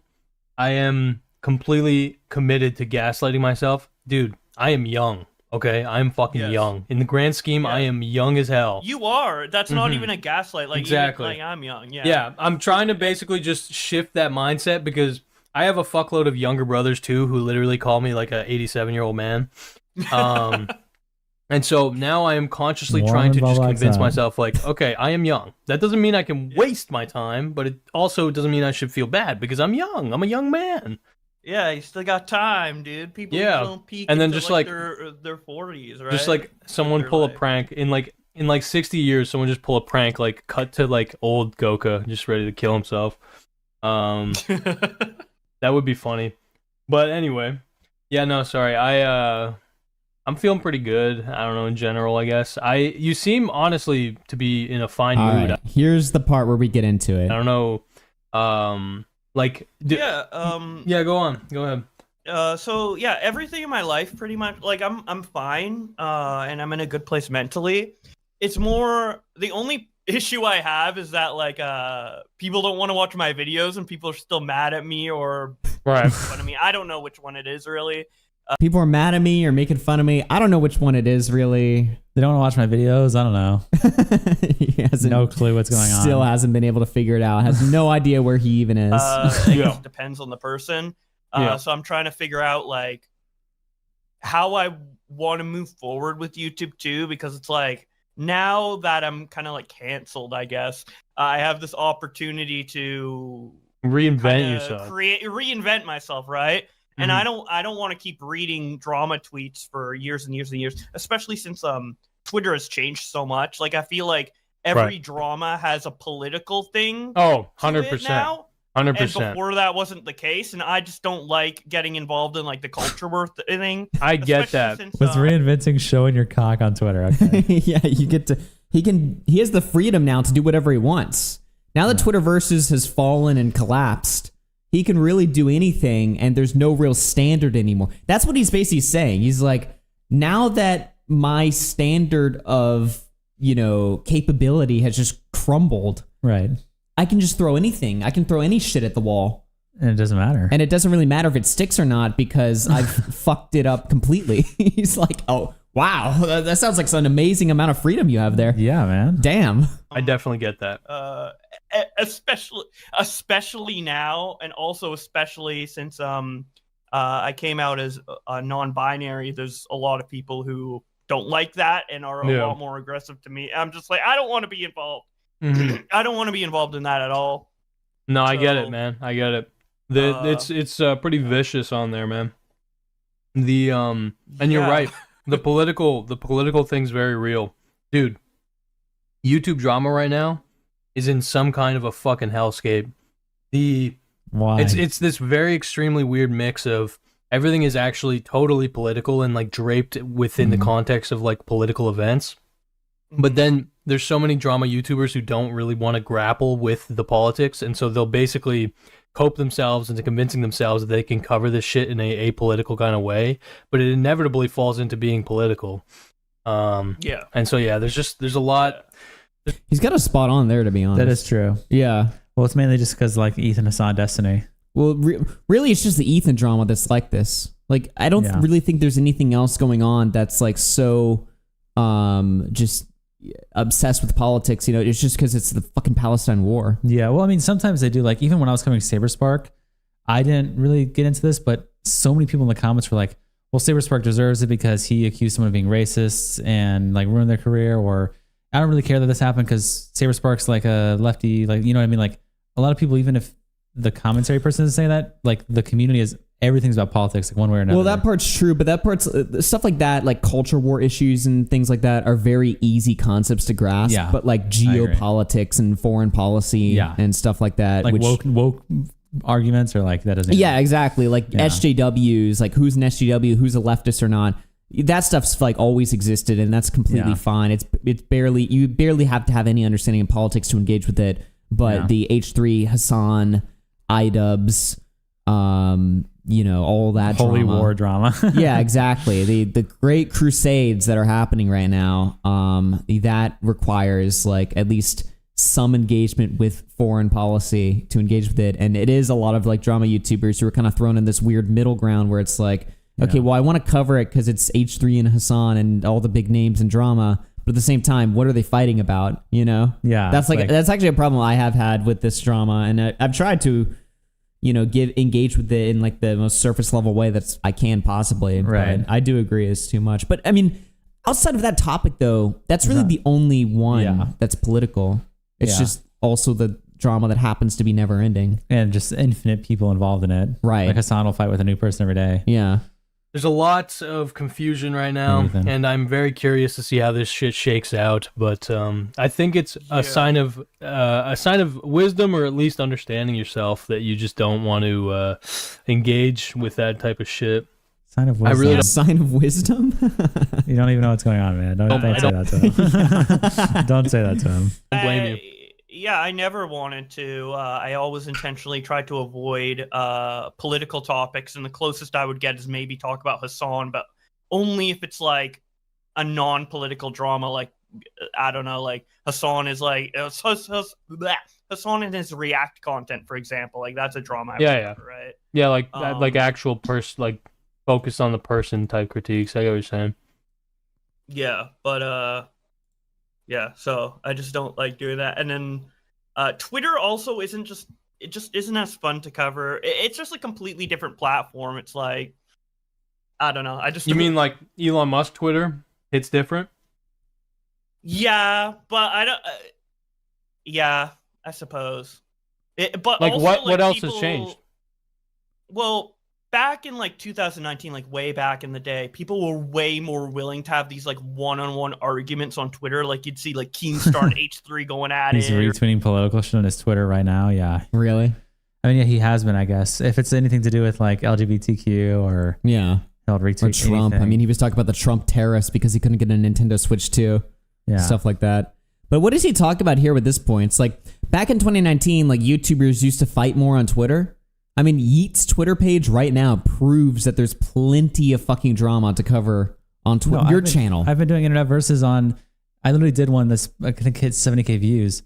I am completely committed to gaslighting myself. Dude, I am young, okay? I'm fucking young. In the grand scheme, I am young as hell. You are. That's not even a gaslight. Like, exactly. Like, I'm young, Yeah, I'm trying to basically just shift that mindset because I have a fuckload of younger brothers, too, who literally call me like a 87-year-old man. And so now I am consciously trying to just convince myself, like, okay, I am young. That doesn't mean I can waste my time, but it also doesn't mean I should feel bad because I'm young. I'm a young man. Yeah, you still got time, dude. People don't peak and then into, just like their 40s, right? Just like someone pull a prank in like 60 years, someone just pull a prank, like cut to like old Goka just ready to kill himself. That would be funny. But anyway, yeah, no, sorry. I'm feeling pretty good. I don't know, in general, I guess. You seem honestly to be in a fine mood. Right. Here's the part where we get into it. I don't know. Yeah, go on. Go ahead. So yeah, everything in my life pretty much, like, I'm fine, and I'm in a good place mentally. It's more, the only issue I have is that, like, people don't want to watch my videos and people are still mad at me or making fun of me. I don't know which one it is really. People are mad at me or making fun of me. I don't know which one it is, really. They don't want to watch my videos. I don't know. He has no clue what's going on. Still hasn't been able to figure it out. Has no idea where he even is. It just depends on the person. So I'm trying to figure out, like, how I want to move forward with YouTube too, because it's like, now that I'm kind of like canceled, I guess, I have this opportunity to reinvent yourself, reinvent myself, right? And I don't want to keep reading drama tweets for years and years and years, especially since Twitter has changed so much. Like, I feel like every drama has a political thing. Oh, 100%. Now. 100%. And before that wasn't the case, and I just don't like getting involved in, like, the culture war thing. I get that. Since, Was reinventing showing your cock on Twitter? Okay. Yeah, you get to. He has the freedom now to do whatever he wants. Now that Twitterverse has fallen and collapsed, he can really do anything, and there's no real standard anymore. That's what he's basically saying. He's like, now that my standard of, capability has just crumbled. Right. I can just throw anything. I can throw any shit at the wall. And it doesn't matter. And it doesn't really matter if it sticks or not because I've fucked it up completely. He's like, oh, wow. That sounds like an amazing amount of freedom you have there. Yeah, man. Damn. I definitely get that. Especially now, and also especially since I came out as a non-binary. There's a lot of people who don't like that and are a lot more aggressive to me. I'm just like, I don't want to be involved. I don't want to be involved in that at all. No, I get it, man. I get it. It's pretty vicious on there, man. And you're right. The political thing's very real, dude. YouTube drama right now is in some kind of a fucking hellscape. Why? It's this very extremely weird mix of everything is actually totally political and like draped within the context of like political events. But then there's so many drama YouTubers who don't really want to grapple with the politics, and so they'll basically cope themselves into convincing themselves that they can cover this shit in a apolitical kind of way, but it inevitably falls into being political. Yeah. And so there's a lot. He's got a spot on there, to be honest. That is true. Yeah. Well, it's mainly just because like Ethan Hassan Destiny. Well, really, it's just the Ethan drama that's like this. Like, I don't really think there's anything else going on that's like so just obsessed with politics. It's just because it's the fucking Palestine war. Yeah, well, I mean, sometimes they do. Like, even when I was coming to Saberspark, I didn't really get into this, but so many people in the comments were like, well, Saberspark deserves it because he accused someone of being racist and like ruined their career, or I don't really care that this happened because Saberspark's like a lefty, like, you know what I mean? Like, a lot of people, even if the commentary person is saying that, like, the community is, everything's about politics, like one way or another. Well, that part's true, but that part's stuff like that, like culture war issues and things like that, are very easy concepts to grasp. Yeah, but like geopolitics and foreign policy and stuff like that, like which, woke arguments, or like that doesn't. Yeah, exactly. Like SJWs, like who's an SJW, who's a leftist or not. That stuff's like always existed, and that's completely fine. It's barely, you barely have to have any understanding of politics to engage with it. But the H3 Hassan, iDubbbz, all that holy drama. war drama. Yeah, exactly. The great crusades that are happening right now, that requires like at least some engagement with foreign policy to engage with it. And it is a lot of like drama YouTubers who are kind of thrown in this weird middle ground where it's like, okay, well, I want to cover it because it's H3 and Hassan and all the big names in drama. But at the same time, what are they fighting about? Yeah, that's that's actually a problem I have had with this drama, and I've tried to, engage with it in like the most surface level way that I can possibly. Right. But I do agree it's too much. But I mean, outside of that topic, though, that's really the only one that's political. It's just also the drama that happens to be never ending, and just infinite people involved in it. Right. Like Hassan will fight with a new person every day. Yeah. There's a lot of confusion right now, and I'm very curious to see how this shit shakes out. But I think it's a sign of wisdom, or at least understanding yourself, that you just don't want to engage with that type of shit. Sign of wisdom. I really sign of wisdom. You don't even know what's going on, man. Don't say that to him. Don't say that to him. I blame you. Yeah, I never wanted to. I always intentionally tried to avoid political topics, and the closest I would get is maybe talk about Hassan, but only if it's like a non-political drama, like, I don't know, like Hassan is like Hassan in his React content, for example. Like, that's a drama I would cover, right? Yeah, like actual person, like focus on the person type critiques. I get what you're saying. Yeah, but yeah, so I just don't like doing that. And then Twitter also isn't as fun to cover. It's just a completely different platform. It's like, I don't know. You mean like Elon Musk Twitter? It's different? Yeah, but I don't. Yeah, I suppose. But like, also, what else has changed? Well, back in like 2019, like way back in the day, people were way more willing to have these like one-on-one arguments on Twitter. Like, you'd see like Keemstar and H3 going at He's it. He's retweeting political shit on his Twitter right now. Yeah. Really? I mean, yeah, he has been, I guess. If it's anything to do with like LGBTQ or he'll retweet or Trump. anything. I mean, he was talking about the Trump terrorists because he couldn't get a Nintendo Switch 2. Yeah. Stuff like that. But what does he talk about here with this point? It's like back in 2019, like YouTubers used to fight more on Twitter. I mean, Yeet's Twitter page right now proves that there's plenty of fucking drama to cover on Twitter? No, Your I've been- channel. I've been doing internet versus on. I literally did one that's I think hit 70K views.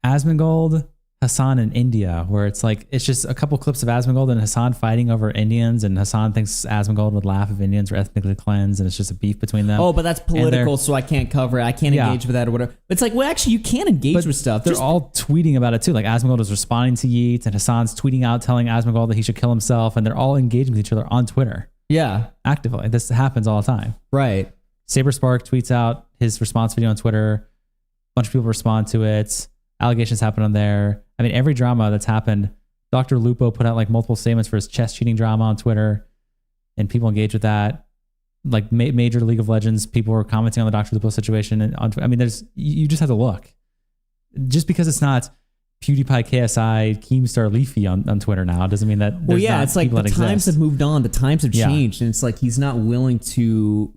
Asmongold, Hassan in India, where it's just a couple clips of Asmongold and Hassan fighting over Indians, and Hassan thinks Asmongold would laugh if Indians were ethnically cleansed, and it's just a beef between them. Oh, but that's political, so I can't cover it. I can't engage with that or whatever. It's like, well, actually, you can engage with stuff. They're all tweeting about it too. Like Asmongold is responding to Yeats, and Hassan's tweeting out telling Asmongold that he should kill himself, and they're all engaging with each other on Twitter. Yeah, actively. This happens all the time. Right. Saberspark tweets out his response video on Twitter. A bunch of people respond to it. Allegations happen on there. I mean, every drama that's happened. Dr. Lupo put out like multiple statements for his chess cheating drama on Twitter, and people engage with that. Like major League of Legends, people were commenting on the Dr. Lupo situation. And I mean, you just have to look. Just because it's not PewDiePie, KSI, Keemstar, Leafy on Twitter now doesn't mean that. Well, yeah, not it's like the people that times exist. have moved on. The times have Yeah. changed, and it's like he's not willing to,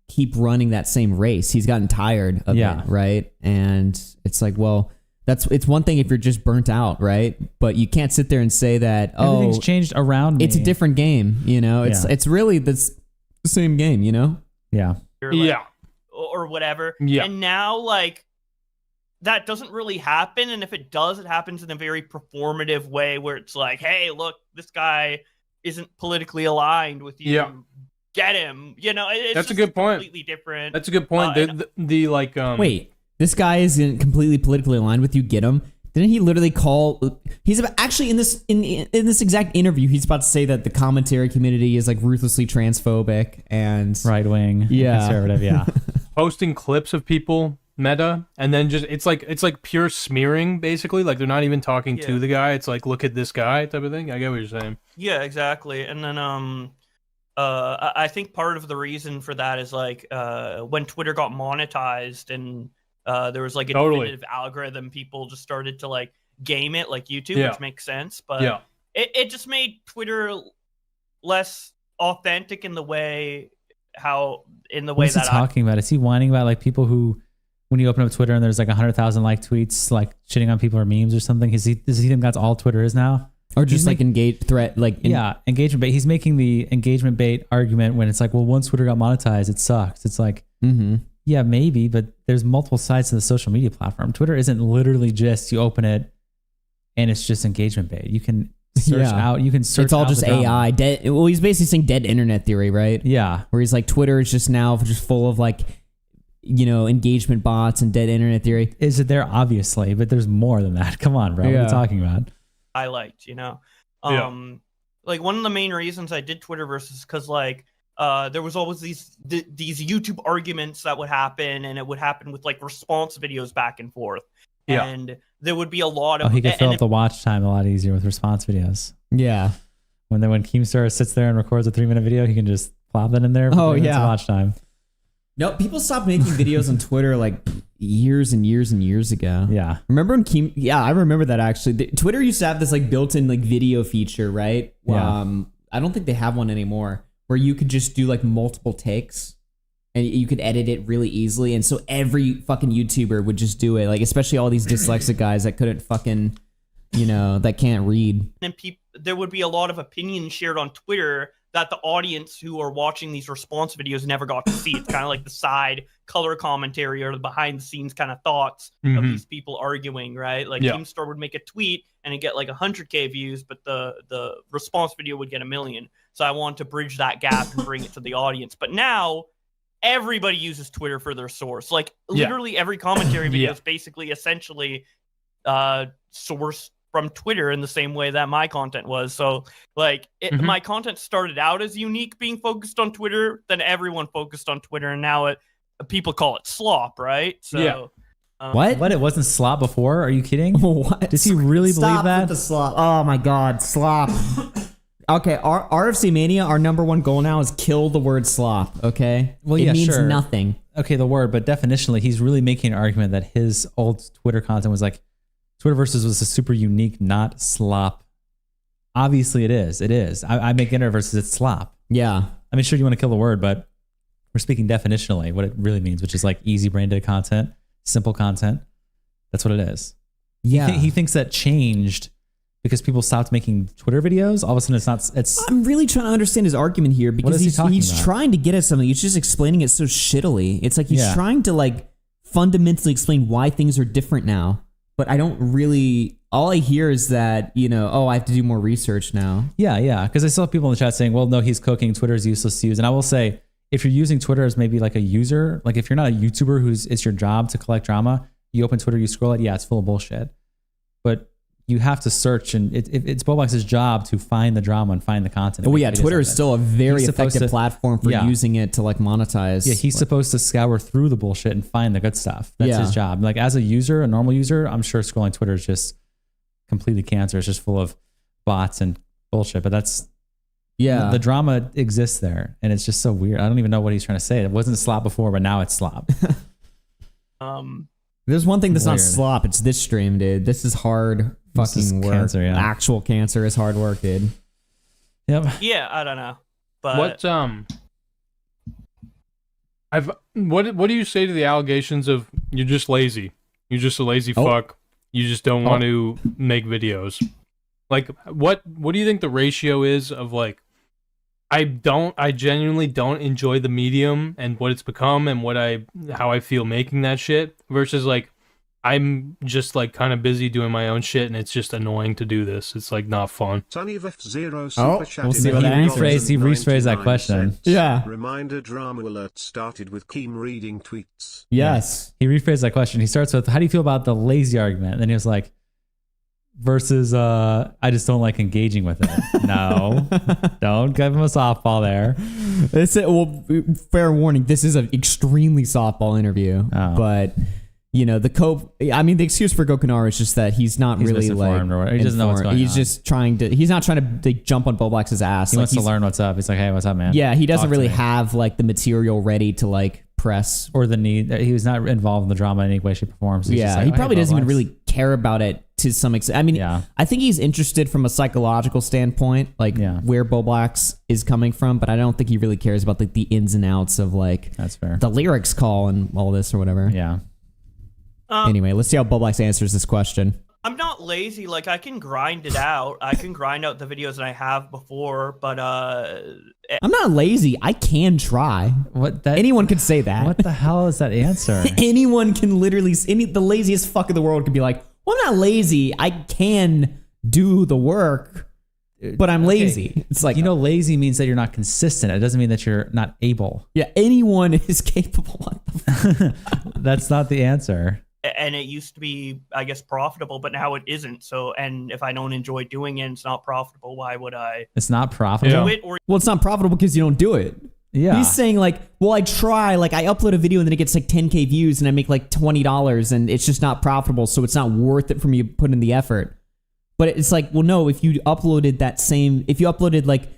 keep running that same race. He's gotten tired of it, right? And it's like, well, it's one thing if you're just burnt out, right? But you can't sit there and say that, Everything's changed around me. It's a different game, It's really the same game, Yeah. Or whatever. Yeah. And now, like, that doesn't really happen. And if it does, it happens in a very performative way where it's like, hey, look, this guy isn't politically aligned with you. Yeah. Get him. It's That's a just good point. completely different. That's a good point. Wait, this guy isn't completely politically aligned with you. Get him. Didn't he literally call? He's about, actually in this exact interview. He's about to say that the commentary community is like ruthlessly transphobic and right wing, conservative. Yeah, posting clips of people meta, and then just it's like pure smearing basically. Like they're not even talking to the guy. It's like, look at this guy type of thing. I get what you're saying. Yeah, exactly. And then I think part of the reason for that is like when Twitter got monetized and there was like a definitive algorithm, people just started to like game it like YouTube, which makes sense. But it just made Twitter less authentic in the way What is he talking about? Is he whining about like people who, when you open up Twitter and there's like 100,000 like tweets, like shitting on people or memes or something? Does he think that's all Twitter is now? Or just like engagement bait. He's making the engagement bait argument when it's like, well, once Twitter got monetized, it sucks. It's like, yeah, maybe, but there's multiple sides to the social media platform. Twitter isn't literally just you open it and it's just engagement bait. You can search out. You can search. It's all out just the drama. AI. Well, he's basically saying dead internet theory, right? Yeah, where he's like, Twitter is just now just full of like, engagement bots and dead internet theory. Is it there? Obviously, but there's more than that. Come on, bro. What are you talking about? I liked, like one of the main reasons I did Twitter versus because like there was always these YouTube arguments that would happen, and it would happen with like response videos back and forth. Yeah. And there would be a lot of he could fill up the watch time a lot easier with response videos. Yeah. When Keemstar sits there and records a 3-minute video, he can just plop that in there for 3 minutes of watch time. No, people stopped making videos on Twitter like years and years and years ago. Yeah. Remember when I remember that actually. Twitter used to have this like built-in like video feature, right? Yeah. I don't think they have one anymore, where you could just do like multiple takes and you could edit it really easily. And so every fucking YouTuber would just do it. Like, especially all these dyslexic guys that couldn't fucking, that can't read. And there would be a lot of opinions shared on Twitter that the audience who are watching these response videos never got to see. It's kind of like the side color commentary or the behind the scenes kind of thoughts of these people arguing, right? Like Keemstar would make a tweet and it'd get like 100K views, but the response video would get 1 million. So I wanted to bridge that gap and bring it to the audience. But now everybody uses Twitter for their source. Like literally every commentary video is basically essentially sourced from Twitter in the same way that my content was. So like my content started out as unique being focused on Twitter, then everyone focused on Twitter, and now people call it slop, right? So What? It wasn't slop before? Are you kidding? What? Does he really believe that? With the slop. Oh my god, slop. Okay, our RFC Mania, our number one goal now is kill the word slop, okay? Well, it yeah, means sure. nothing. Okay, the word, but definitionally, he's really making an argument that his old Twitter content was like, Twitterverses was a super unique, not slop. Obviously, it is. It is. I make Interverses, it's slop. Yeah. I mean, sure, you want to kill the word, but we're speaking definitionally what it really means, which is like easy branded content, simple content. That's what it is. Yeah. He thinks that changed because people stopped making Twitter videos, all of a sudden it's not. It's. I'm really trying to understand his argument here because he's about? trying to get at something. He's just explaining it so shittily. It's like he's trying to like fundamentally explain why things are different now. But I don't really. All I hear is that, you know, oh, I have to do more research now. Yeah. Because I still have people in the chat saying, well, no, he's cooking. Twitter is useless to use. And I will say, if you're using Twitter as maybe like a user, like if you're not a YouTuber it's your job to collect drama, you open Twitter, you scroll it, yeah, it's full of bullshit. But you have to search, and it's Bowblax's job to find the drama and find the content. Oh yeah, Twitter is still a very effective platform for using it to like monetize. Yeah, he's supposed to scour through the bullshit and find the good stuff. That's his job. Like as a user, a normal user, I'm sure scrolling Twitter is just completely cancer. It's just full of bots and bullshit. But that's the drama exists there, and it's just so weird. I don't even know what he's trying to say. It wasn't slop before, but now it's slop. There's one thing that's not slop. It's this stream, dude. This is hard fucking work. Cancer, Actual cancer is hard work, dude. Yep. Yeah, I don't know. But what do you say to the allegations of you're just lazy? You're just a lazy fuck. You just don't want to make videos. Like what do you think the ratio is of like I genuinely don't enjoy the medium and what it's become and how I feel making that shit versus like I'm just like kind of busy doing my own shit and it's just annoying to do this. It's like not fun. We'll see what he rephrased that question. Yeah. Reminder, drama alert started with Keem reading tweets. Yes. He rephrased that question. He starts with, how do you feel about the lazy argument? And then he was like, versus I just don't like engaging with it. No, don't give him a softball there. Well, fair warning, this is an extremely softball interview, but you know, the excuse for Gokunar is just that he's not really like, he doesn't know what's going on. He's just he's not trying to jump on Bowblax's ass. He wants to learn what's up. He's like, hey, what's up, man? Yeah, he doesn't really have like the material ready to like press or the need. He was not involved in the drama in any way, shape, or form. So yeah, like, he probably doesn't even really care about it to some extent. I mean, I think he's interested from a psychological standpoint, like where Bowblax is coming from, but I don't think he really cares about like the ins and outs of like that's fair. The lyrics call and all this or whatever. Yeah. Anyway, let's see how Bowblax answers this question. I'm not lazy. Like I can grind it out. I can grind out the videos that I have before, but I'm not lazy. I can try. Anyone could say that. What the hell is that answer? Anyone can literally. The laziest fuck in the world could be like, well, I'm not lazy. I can do the work, but I'm lazy. It's like, you know, lazy means that you're not consistent. It doesn't mean that you're not able. Yeah, anyone is capable. That's not the answer. And it used to be, I guess, profitable, but now it isn't. So, and if I don't enjoy doing it, it's not profitable. Why would I? It's not profitable. Do it, well, it's not profitable because you don't do it. Yeah. He's saying like, well, I try, like I upload a video and then it gets like 10K views and I make like $20 and it's just not profitable. So it's not worth it for me to put in the effort. But it's like, well, no, if you uploaded like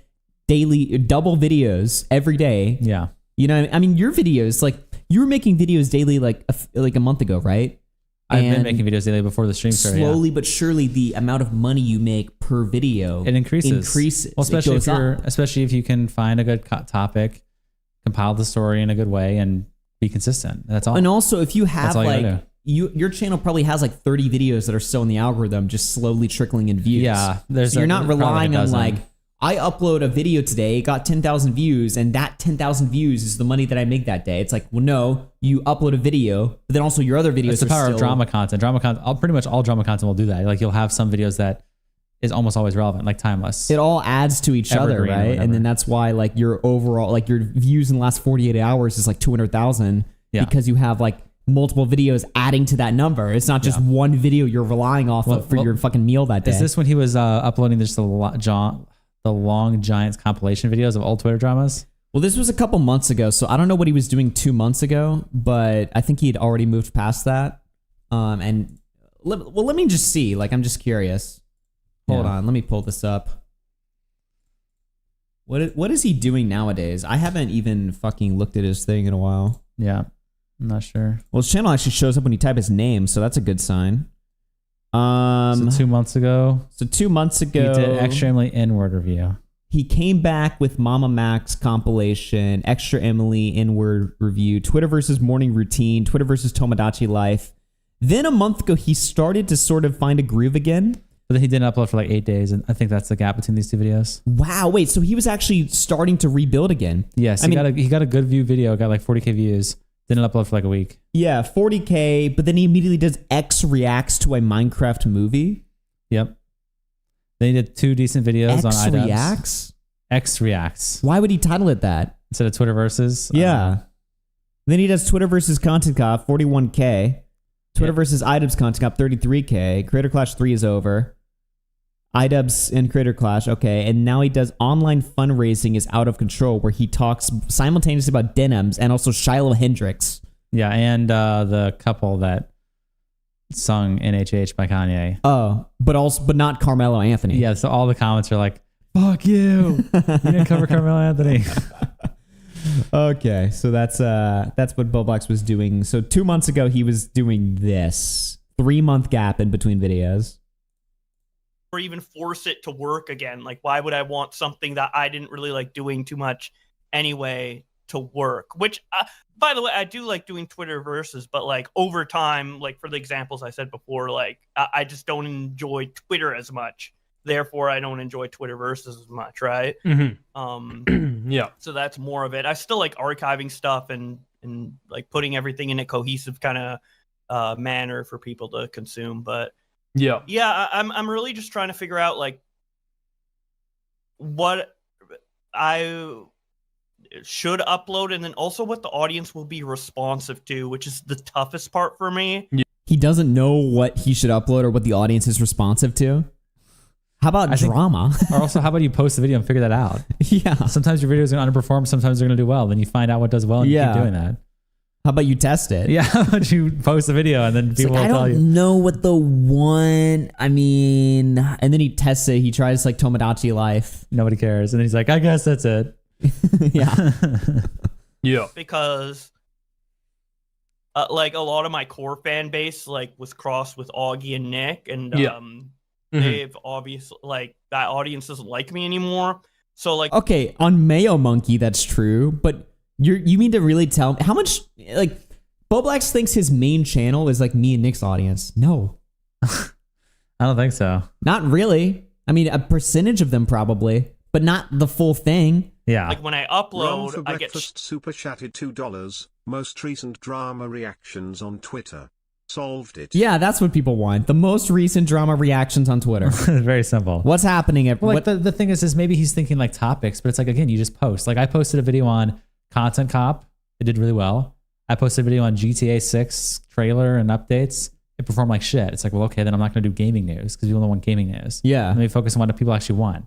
daily double videos every day. Yeah. You know, I mean, your videos, like you were making videos daily like a month ago, right? I've been making videos daily before the stream started. Slowly but surely, the amount of money you make per video it increases. Well, especially if you can find a good topic, compile the story in a good way, and be consistent. That's all. And also, if you have like your channel probably has like 30 videos that are still in the algorithm, just slowly trickling in views. Yeah, so you're not relying on like, I upload a video today, got 10,000 views, and that 10,000 views is the money that I make that day. It's like, well, no, you upload a video, but then also your other videos It's the power of drama content. Pretty much all drama content will do that. Like you'll have some videos that is almost always relevant, like timeless. It all adds to each other, right? And then that's why like your overall, like your views in the last 48 hours is like 200,000 because you have like multiple videos adding to that number. It's not just one video you're relying off of for your fucking meal that day. Is this when he was uploading just the Long Giants compilation videos of old Twitter dramas? Well, this was a couple months ago, so I don't know what he was doing 2 months ago, but I think he had already moved past that. Let me just see. Like, I'm just curious. Hold on, let me pull this up. What is he doing nowadays? I haven't even fucking looked at his thing in a while. Yeah, I'm not sure. Well, his channel actually shows up when you type his name, so that's a good sign. So 2 months ago. So 2 months ago, he did Extra Emily N-word review. He came back with Mama Max compilation, Extra Emily N-word review, Twitter versus Morning Routine, Twitter versus Tomodachi Life. Then a month ago, he started to sort of find a groove again. But then he didn't upload for like 8 days, and I think that's the gap between these two videos. Wow, wait, so he was actually starting to rebuild again. Yes, he got a good view video, got like 40K views. Didn't upload for like a week. Yeah, 40K, but then he immediately does X reacts to a Minecraft movie. Yep. Then he did 2 decent videos on iDubbbz. X reacts? X reacts. Why would he title it that? Instead of Twitter versus? Yeah. Then he does Twitter versus Content Cop, 41K. Twitter versus iDubbbz Content Cop, 33K. Creator Clash 3 is over. iDubbbz and Creator Clash, okay. And now he does Online Fundraising is Out of Control, where he talks simultaneously about denims and also Shiloh Hendrix. Yeah, and the couple that sung NHH by Kanye. Oh, but not Carmelo Anthony. Yeah, so all the comments are like, fuck you. You didn't cover Carmelo Anthony. Okay, so that's what Bowblax was doing. So 2 months ago, he was doing this. 3-month gap in between videos. Or even force it to work again. Like, why would I want something that I didn't really like doing too much anyway to work? Which, by the way, I do like doing Twitter versus, but like over time, like for the examples I said before, like I just don't enjoy Twitter as much. Therefore, I don't enjoy Twitter versus as much, right? Mm-hmm. Yeah. So that's more of it. I still like archiving stuff and like putting everything in a cohesive kind of manner for people to consume. But yeah, I'm really just trying to figure out like what I should upload, and then also what the audience will be responsive to, which is the toughest part for me. He doesn't know what he should upload or what the audience is responsive to. How about drama? Or also, how about you post the video and figure that out? Yeah. Sometimes your videos are going to underperform. Sometimes they're going to do well. Then you find out what does well and you keep doing that. How about you test it? Yeah. How about you post a video and then people will tell you. I don't know what the one, and then he tests it. He tries like Tomodachi Life. Nobody cares. And then he's like, I guess that's it. Yeah. Yeah. Because like a lot of my core fan base like was crossed with Augie and Nick, and they've obviously like that audience doesn't like me anymore. So like, okay, on Mayo Monkey that's true, but you mean to really tell me how much like Bowblax thinks his main channel is like me and Nick's audience? No, I don't think so. Not really. I mean, a percentage of them probably, but not the full thing. Yeah. Like when I upload, Ron for I breakfast super chatted $2. Most recent drama reactions on Twitter. Solved it. Yeah, that's what people want. The most recent drama reactions on Twitter. Very simple. What's happening? The thing is maybe he's thinking like topics, but it's like, again, you just post. Like I posted a video on Content Cop. It did really well. I posted a video on GTA 6 trailer and updates. It performed like shit. It's like, well, okay, then I'm not going to do gaming news because people don't want gaming news. Yeah. Let me focus on what people actually want.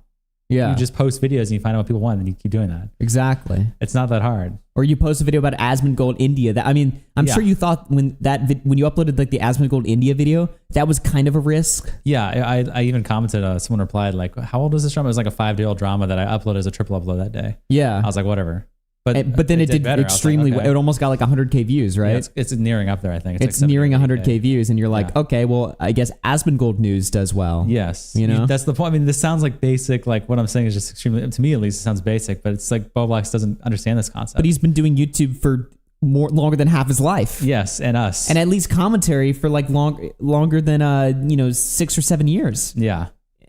Yeah. You just post videos and you find out what people want and you keep doing that. Exactly. It's not that hard. Or you post a video about Asmongold India. That I'm sure you thought when you uploaded like the Asmongold India video, that was kind of a risk. Yeah, I even commented. Someone replied like, "How old was this drama?" It was like a 5-day-old drama that I uploaded as a triple upload that day. Yeah. I was like, whatever. But then it did better. extremely Like, okay. well. It almost got like 100K views, right? Yeah, it's nearing up there, I think. It's like nearing 100K views, and you're like, okay, well, I guess Asmongold News does well. Yes. You know? That's the point. I mean, this sounds like basic. Like what I'm saying is just extremely, to me at least, it sounds basic, but it's like Bowblax doesn't understand this concept. But he's been doing YouTube for longer than half his life. Yes, and us. And at least commentary for like longer than 6 or 7 years. Yeah.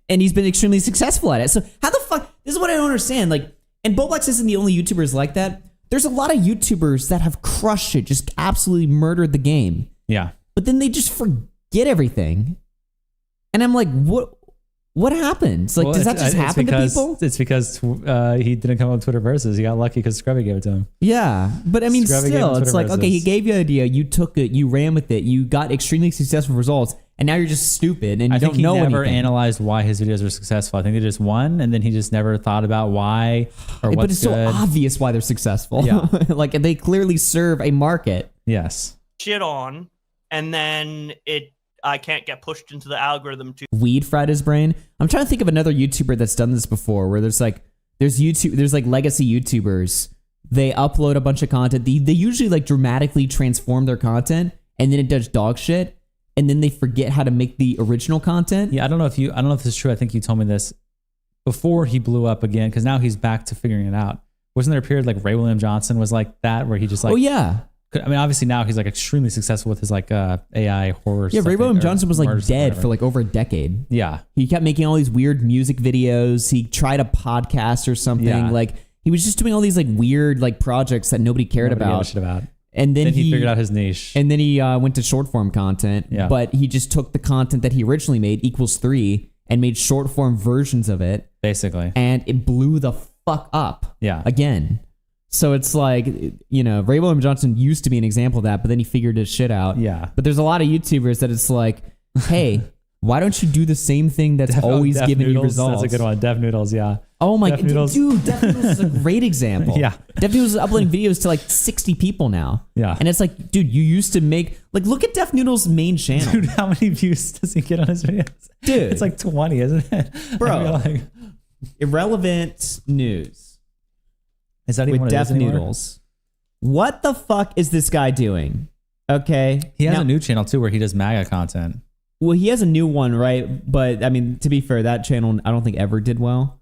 And he's been extremely successful at it. So how the fuck? This is what I don't understand. Like, and Bowblax isn't the only YouTubers like that. There's a lot of YouTubers that have crushed it, just absolutely murdered the game. Yeah. But then they just forget everything. And I'm like, what happens? Like, does that just happen to people? It's because he didn't come on Twitter versus. He got lucky because Scrubby gave it to him. Yeah. But I mean, Scrubby still, it's like, okay, he gave you an idea, you took it, you ran with it, you got extremely successful results, and now you're just stupid and you don't know anything. I think he never analyzed why his videos were successful. I think they just won, and then he just never thought about why or what's good. But it's so obvious why they're successful. Yeah. Like, they clearly serve a market. Yes. shit on, and then I can't get pushed into the algorithm to Weed fried his brain. I'm trying to think of another YouTuber that's done this before, where there's like legacy YouTubers. They upload a bunch of content. They usually like dramatically transform their content, and then it does dog shit, and then they forget how to make the original content. Yeah, I don't know if this is true. I think you told me this before he blew up again, because now he's back to figuring it out. Wasn't there a period like Ray William Johnson was like that, where he just like, oh yeah, I mean, obviously now he's like extremely successful with his like AI horror. Yeah, stuff, Ray William or Johnson was like murder stuff, dead whatever. for like over a decade. Yeah. He kept making all these weird music videos. He tried a podcast or something. Yeah. Like he was just doing all these like weird like projects that nobody cared Nobody gave a about. shit about. And then he figured out his niche. And then he went to short form content. Yeah. But he just took the content that he originally made, equals 3, and made short form versions of it. Basically. And it blew the fuck up. Yeah. Again. So it's like, you know, Ray William Johnson used to be an example of that, but then he figured his shit out. Yeah. But there's a lot of YouTubers that it's like, hey, why don't you do the same thing that's always Def giving you Noodles, results? That's a good one. Def Noodles, yeah. Oh my Def god, Noodles. dude, Def Noodles is a great example. Yeah. Def Noodles is uploading videos to like 60 people now. Yeah. And it's like, dude, you used to make, like, look at Def Noodles' main channel. Dude, how many views does he get on his videos? Dude. It's like 20, isn't it? Bro. I feel like- Irrelevant news. Is that even with what it Def is anymore? Noodles. What the fuck is this guy doing? Okay. He has Now- a new channel too where he does MAGA content. Well, he has a new one, right? But I mean, to be fair, that channel I don't think ever did well.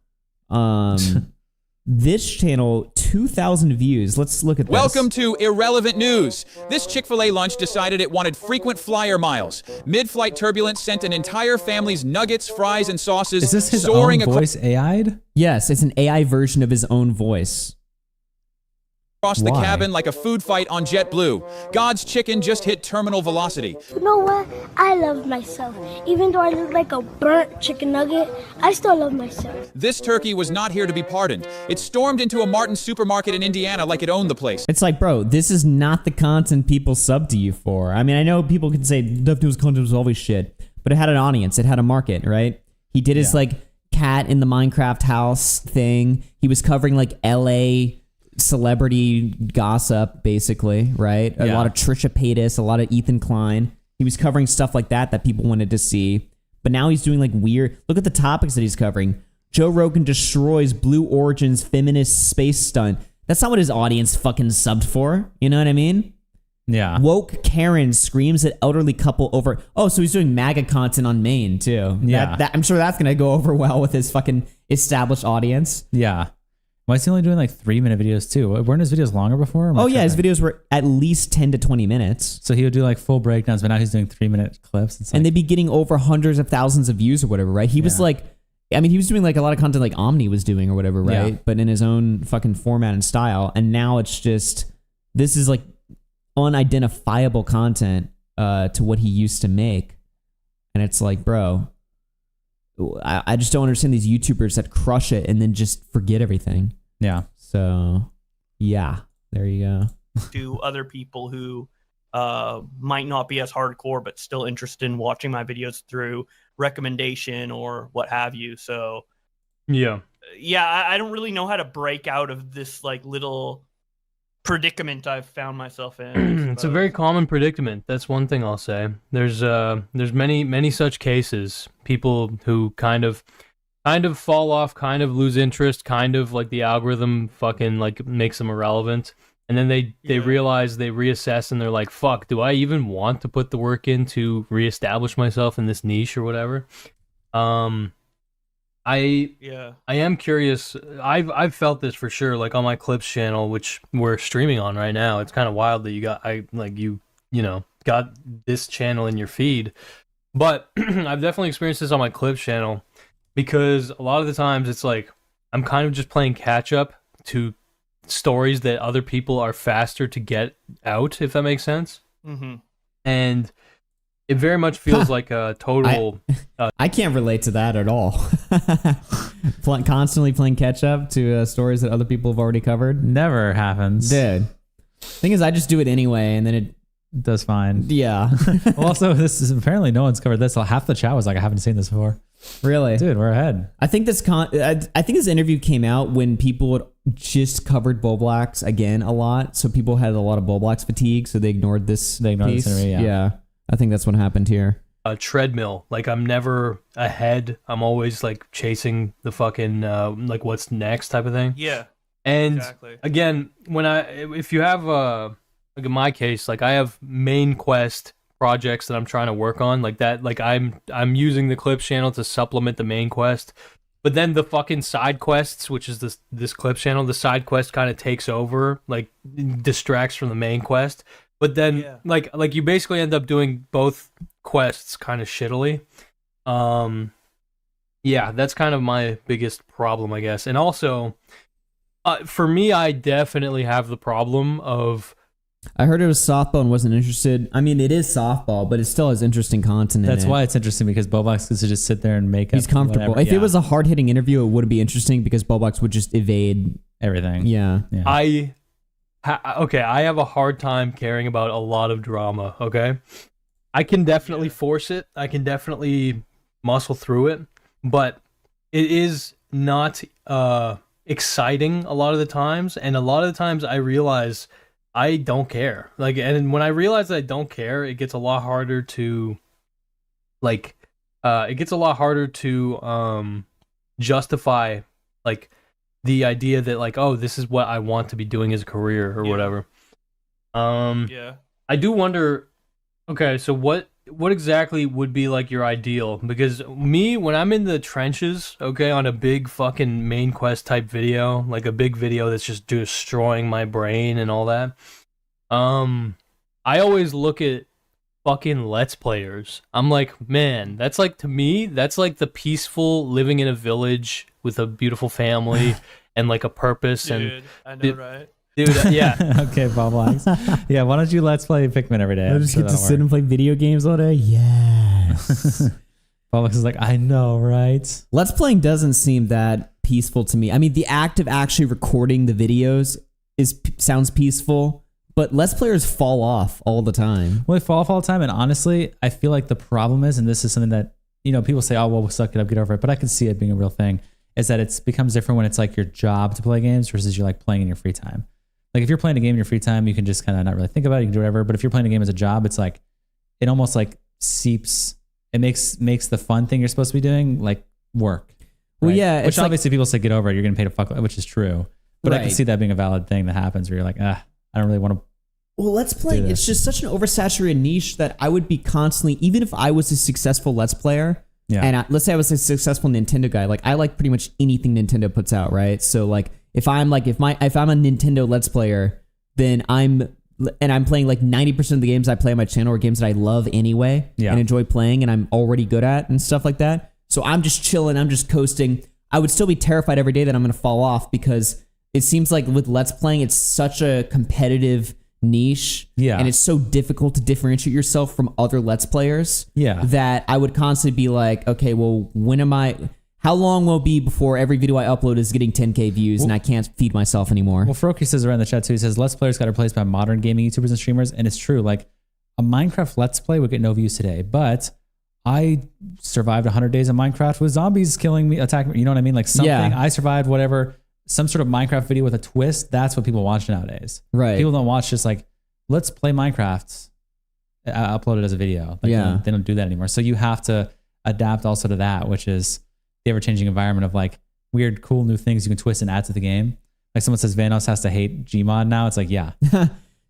This channel, 2,000 views. Let's look at this. Welcome to Irrelevant News. This Chick-fil-A lunch decided it wanted frequent flyer miles. Mid-flight turbulence sent an entire family's nuggets, fries, and sauces Is this his soaring own voice AI'd? Yes, it's an AI version of his own voice. across the Why? cabin like a food fight on JetBlue. God's chicken just hit terminal velocity. You know what? I love myself. Even though I look like a burnt chicken nugget, I still love myself. This turkey was not here to be pardoned. It stormed into a Martin's supermarket in Indiana like it owned the place. It's like, bro, this is not the content people sub to you for. I mean, I know people can say Def Noodles content was always shit, but it had an audience. It had a market, right? He did his like cat in the Minecraft house thing. He was covering like LA celebrity gossip, basically, right? A lot of Trisha Paytas, a lot of Ethan Klein. He was covering stuff like that that people wanted to see. But now he's doing like weird. Look at the topics that he's covering. Joe Rogan destroys Blue Origin's feminist space stunt. That's not what his audience fucking subbed for. You know what I mean? Yeah. Woke Karen screams at elderly couple over. Oh, so he's doing MAGA content on Maine too. Yeah. I'm sure that's gonna go over well with his fucking established audience. Yeah. Why is he only doing like 3-minute videos too? Weren't his videos longer before? Oh yeah, his videos were at least 10 to 20 minutes. So he would do like full breakdowns, but now he's doing 3-minute clips. It's like, And they'd be getting over hundreds of thousands of views or whatever, right? He was like, I mean, he was doing like a lot of content like Omni was doing or whatever, right? Yeah. But in his own fucking format and style. And now it's just, this is like unidentifiable content to what he used to make. And it's like, bro, I just don't understand these YouTubers that crush it and then just forget everything. Yeah. So, yeah, there you go. To other people who might not be as hardcore but still interested in watching my videos through recommendation or what have you. So yeah, I don't really know how to break out of this like little predicament I've found myself in. It's a very common predicament. That's one thing I'll say. There's many such cases. People who kind of fall off, kind of lose interest, kind of like the algorithm fucking like makes them irrelevant. And then they realize, they reassess, and they're like, fuck, do I even want to put the work in to reestablish myself in this niche or whatever? I am curious. I've felt this for sure, like on my Clips channel, which we're streaming on right now. It's kind of wild that you got this channel in your feed. But I've definitely experienced this on my Clips channel, because a lot of the times it's like I'm kind of just playing catch up to stories that other people are faster to get out, if that makes sense. Mm-hmm. And it very much feels like a total... I can't relate to that at all. Constantly playing catch up to stories that other people have already covered. Never happens. Dude. Thing is, I just do it anyway, and then it does fine. Yeah. Well, also, this is apparently no one's covered this. Half the chat was like, I haven't seen this before. Really? Dude, we're ahead. I think this I think this interview came out when people had just covered Bowblax again a lot, so people had a lot of Bowblax fatigue, so they ignored this piece. This interview, yeah. I think that's what happened here. A treadmill. Like, I'm never ahead. I'm always like chasing the fucking like what's next type of thing. Yeah. And exactly. Again, if you have like in my case, like I have main quest projects that I'm trying to work on, like that, like I'm using the Clips channel to supplement the main quest. but then the fucking side quests, which is this clip channel, the side quest kind of takes over, like distracts from the main quest. But then like you basically end up doing both quests kind of shittily. Yeah, that's kind of my biggest problem, I guess. And also, for me, I definitely have the problem of... I heard it was softball and wasn't interested. I mean, it is softball, but it still has interesting content in it. That's why it's interesting, because Bowblax gets to just sit there and make He's comfortable. whatever. If it was a hard-hitting interview, it wouldn't be interesting because Bowblax would just evade everything. Yeah. I have a hard time caring about a lot of drama, okay? I can definitely force it. I can definitely muscle through it, but it is not exciting a lot of the times, and a lot of the times I realize I don't care. Like, and when I realize that I don't care, it gets a lot harder to justify like the idea that like, oh, this is what I want to be doing as a career or whatever. I do wonder, okay, so what exactly would be like your ideal? Because me, when I'm in the trenches, okay, on a big fucking main quest type video, like a big video that's just destroying my brain and all that, I always look at fucking Let's Players. I'm like, man, that's like, to me, that's like the peaceful living in a village with a beautiful family and like a purpose. Dude, I know, right? Dude, yeah. Okay, Bowblax. Yeah, why don't you Let's Play Pikmin every day? I just get to sit and play video games all day? Yes. Bowblax is like, I know, right? Let's Playing doesn't seem that peaceful to me. I mean, the act of actually recording the videos sounds peaceful, but Let's Players fall off all the time. Well, they fall off all the time, and honestly, I feel like the problem is, and this is something that, you know, people say, oh, well, suck it up, get over it, but I can see it being a real thing, is that it becomes different when it's like your job to play games versus you're like playing in your free time. Like if you're playing a game in your free time, you can just kind of not really think about it, you can do whatever. But if you're playing a game as a job, it's like, it almost like seeps, it makes the fun thing you're supposed to be doing like work. Well, right? yeah. Which obviously people say get over it, you're getting paid a fuck, which is true. But I can see that being a valid thing that happens where you're like, I don't really want to. Well, Let's Play, it's just such an oversaturated niche that I would be constantly, even if I was a successful Let's Player, and let's say I was a successful Nintendo guy, like I like pretty much anything Nintendo puts out, right? So like if I'm a Nintendo Let's Player, then I'm playing like 90% of the games I play on my channel are games that I love anyway and enjoy playing and I'm already good at and stuff like that. So I'm just chilling, I'm just coasting. I would still be terrified every day that I'm going to fall off because it seems like with Let's Playing, it's such a competitive niche and it's so difficult to differentiate yourself from other Let's Players that I would constantly be like, okay, well, how long will it be before every video I upload is getting 10k views and I can't feed myself anymore? Well, Froki says around the chat too, he says Let's Players got replaced by modern gaming YouTubers and streamers, and it's true. Like a Minecraft Let's Play would get no views today, but I survived 100 days of Minecraft with zombies killing me, attacking me, you know what I mean? Like something, I survived whatever. Some sort of Minecraft video with a twist, that's what people watch nowadays. Right. People don't watch just like, let's play Minecraft, upload it as a video. Like, they don't do that anymore. So you have to adapt also to that, which is the ever-changing environment of like weird, cool new things you can twist and add to the game. Like someone says Vanos has to hate Gmod now. It's like, yeah.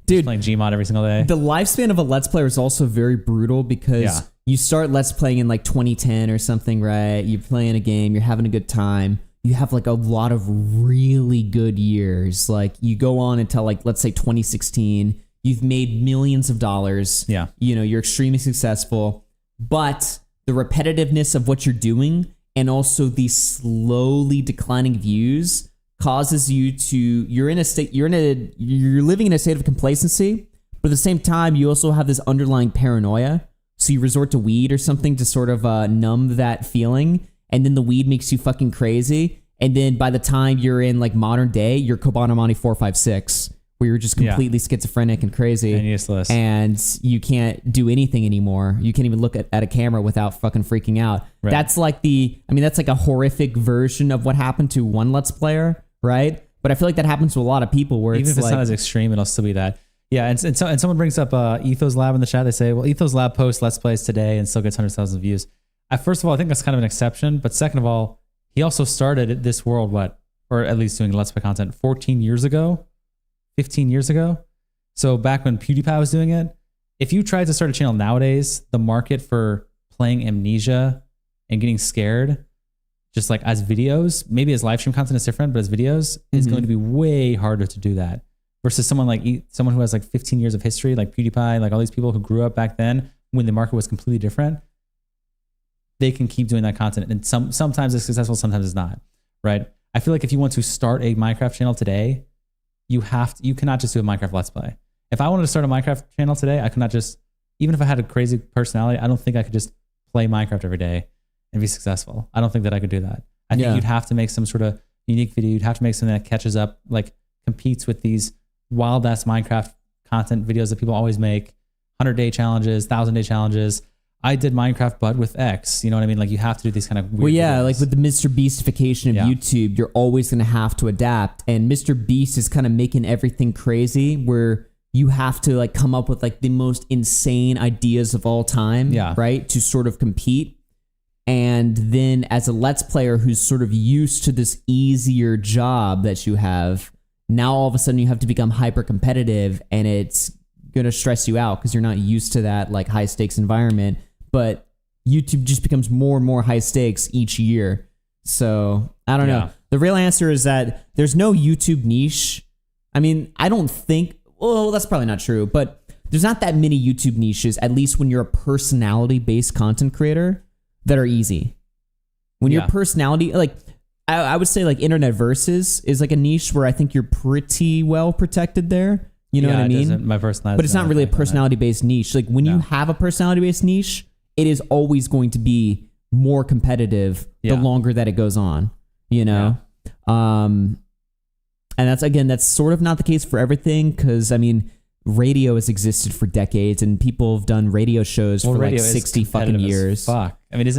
Dude, playing Gmod every single day. The lifespan of a Let's Player is also very brutal because you start Let's Playing in like 2010 or something, right? You're playing a game, you're having a good time. You have like a lot of really good years. Like you go on until like, let's say 2016, you've made millions of dollars. Yeah. You know, you're extremely successful, but the repetitiveness of what you're doing and also the slowly declining views causes you to, you're living in a state of complacency, but at the same time, you also have this underlying paranoia. So you resort to weed or something to sort of numb that feeling. And then the weed makes you fucking crazy. And then by the time you're in like modern day, you're Kobanamani 456, where you're just completely schizophrenic and crazy. And useless. And you can't do anything anymore. You can't even look at a camera without fucking freaking out. Right. That's like that's like a horrific version of what happened to one Let's Player, right? But I feel like that happens to a lot of people where even if it's not as extreme, it'll still be that. Yeah, and someone brings up Ethos Lab in the chat. They say, well, Ethos Lab posts Let's Plays today and still gets 100,000 views. First of all, I think that's kind of an exception. But second of all, he also started this world, or at least doing Let's Play content 14 years ago, 15 years ago. So back when PewDiePie was doing it, if you tried to start a channel nowadays, the market for playing Amnesia and getting scared just like as videos, maybe as live stream content is different, but as videos, it's going to be way harder to do that versus someone who has like 15 years of history, like PewDiePie, like all these people who grew up back then when the market was completely different. They can keep doing that content, and sometimes it's successful, sometimes it's not, right? I feel like if you want to start a Minecraft channel today, you cannot just do a Minecraft Let's Play. If I wanted to start a Minecraft channel today, I could not just, even if I had a crazy personality, I don't think I could just play Minecraft every day and be successful. I don't think that I could do that. I think you'd have to make some sort of unique video. You'd have to make something that catches up, like competes with these wild ass Minecraft content videos that people always make, 100-day challenges, 1,000-day challenges. I did Minecraft, but with X. You know what I mean? Like you have to do these kind of weird videos. Like with the Mr. Beastification of YouTube, you're always going to have to adapt. And Mr. Beast is kind of making everything crazy where you have to like come up with like the most insane ideas of all time, right? To sort of compete. And then as a Let's Player who's sort of used to this easier job that you have, now all of a sudden you have to become hyper competitive, and it's going to stress you out because you're not used to that like high stakes environment. But YouTube just becomes more and more high stakes each year. So I don't know. The real answer is that there's no YouTube niche. I mean, I don't think, well, that's probably not true, but there's not that many YouTube niches, at least when you're a personality-based content creator, that are easy. When you're personality, like I would say like internet versus is like a niche where I think you're pretty well protected there. You know what I mean? My personality, but it's not really a personality-based niche. Like when you have a personality-based niche, it is always going to be more competitive the longer that it goes on, you know? And that's sort of not the case for everything, because I mean, radio has existed for decades and people have done radio shows for like 60 fucking years. Fuck. I mean, it's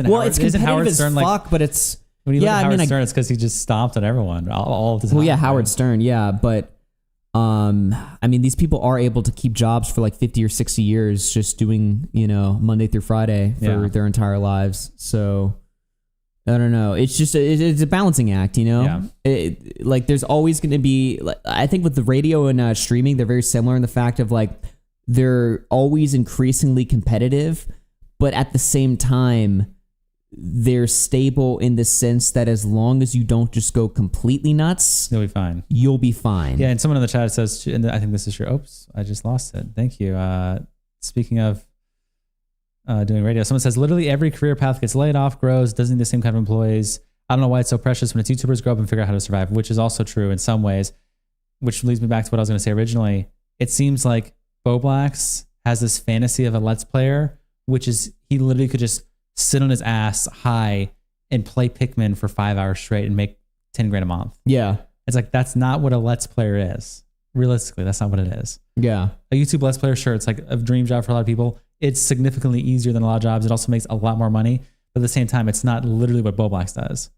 Howard Stern like, fuck, but it's, when you look at Howard Stern, it's because he just stomped on everyone all of the time. Well, yeah, Howard Stern, but I mean, these people are able to keep jobs for like 50 or 60 years just doing, you know, Monday through Friday for their entire lives. So I don't know. It's just, it's a balancing act, you know? Like there's always going to be, like, I think with the radio and streaming, they're very similar in the fact of like, they're always increasingly competitive, but at the same time, they're stable in the sense that as long as you don't just go completely nuts, you'll be fine. You'll be fine. Yeah, and someone in the chat says, and I think this is your, oops, I just lost it. Thank you. Speaking of doing radio, someone says, literally every career path gets laid off, grows, doesn't need the same kind of employees. I don't know why it's so precious when it's YouTubers grow up and figure out how to survive, which is also true in some ways, which leads me back to what I was going to say originally. It seems like Bowblax has this fantasy of a Let's Player, which is he literally could just sit on his ass high and play Pikmin for 5 hours straight and make 10 grand a month. Yeah. It's like, that's not what a Let's Player is. Realistically, that's not what it is. Yeah. A YouTube Let's Player, sure, it's like a dream job for a lot of people. It's significantly easier than a lot of jobs. It also makes a lot more money. But at the same time, it's not literally what Bowblax does.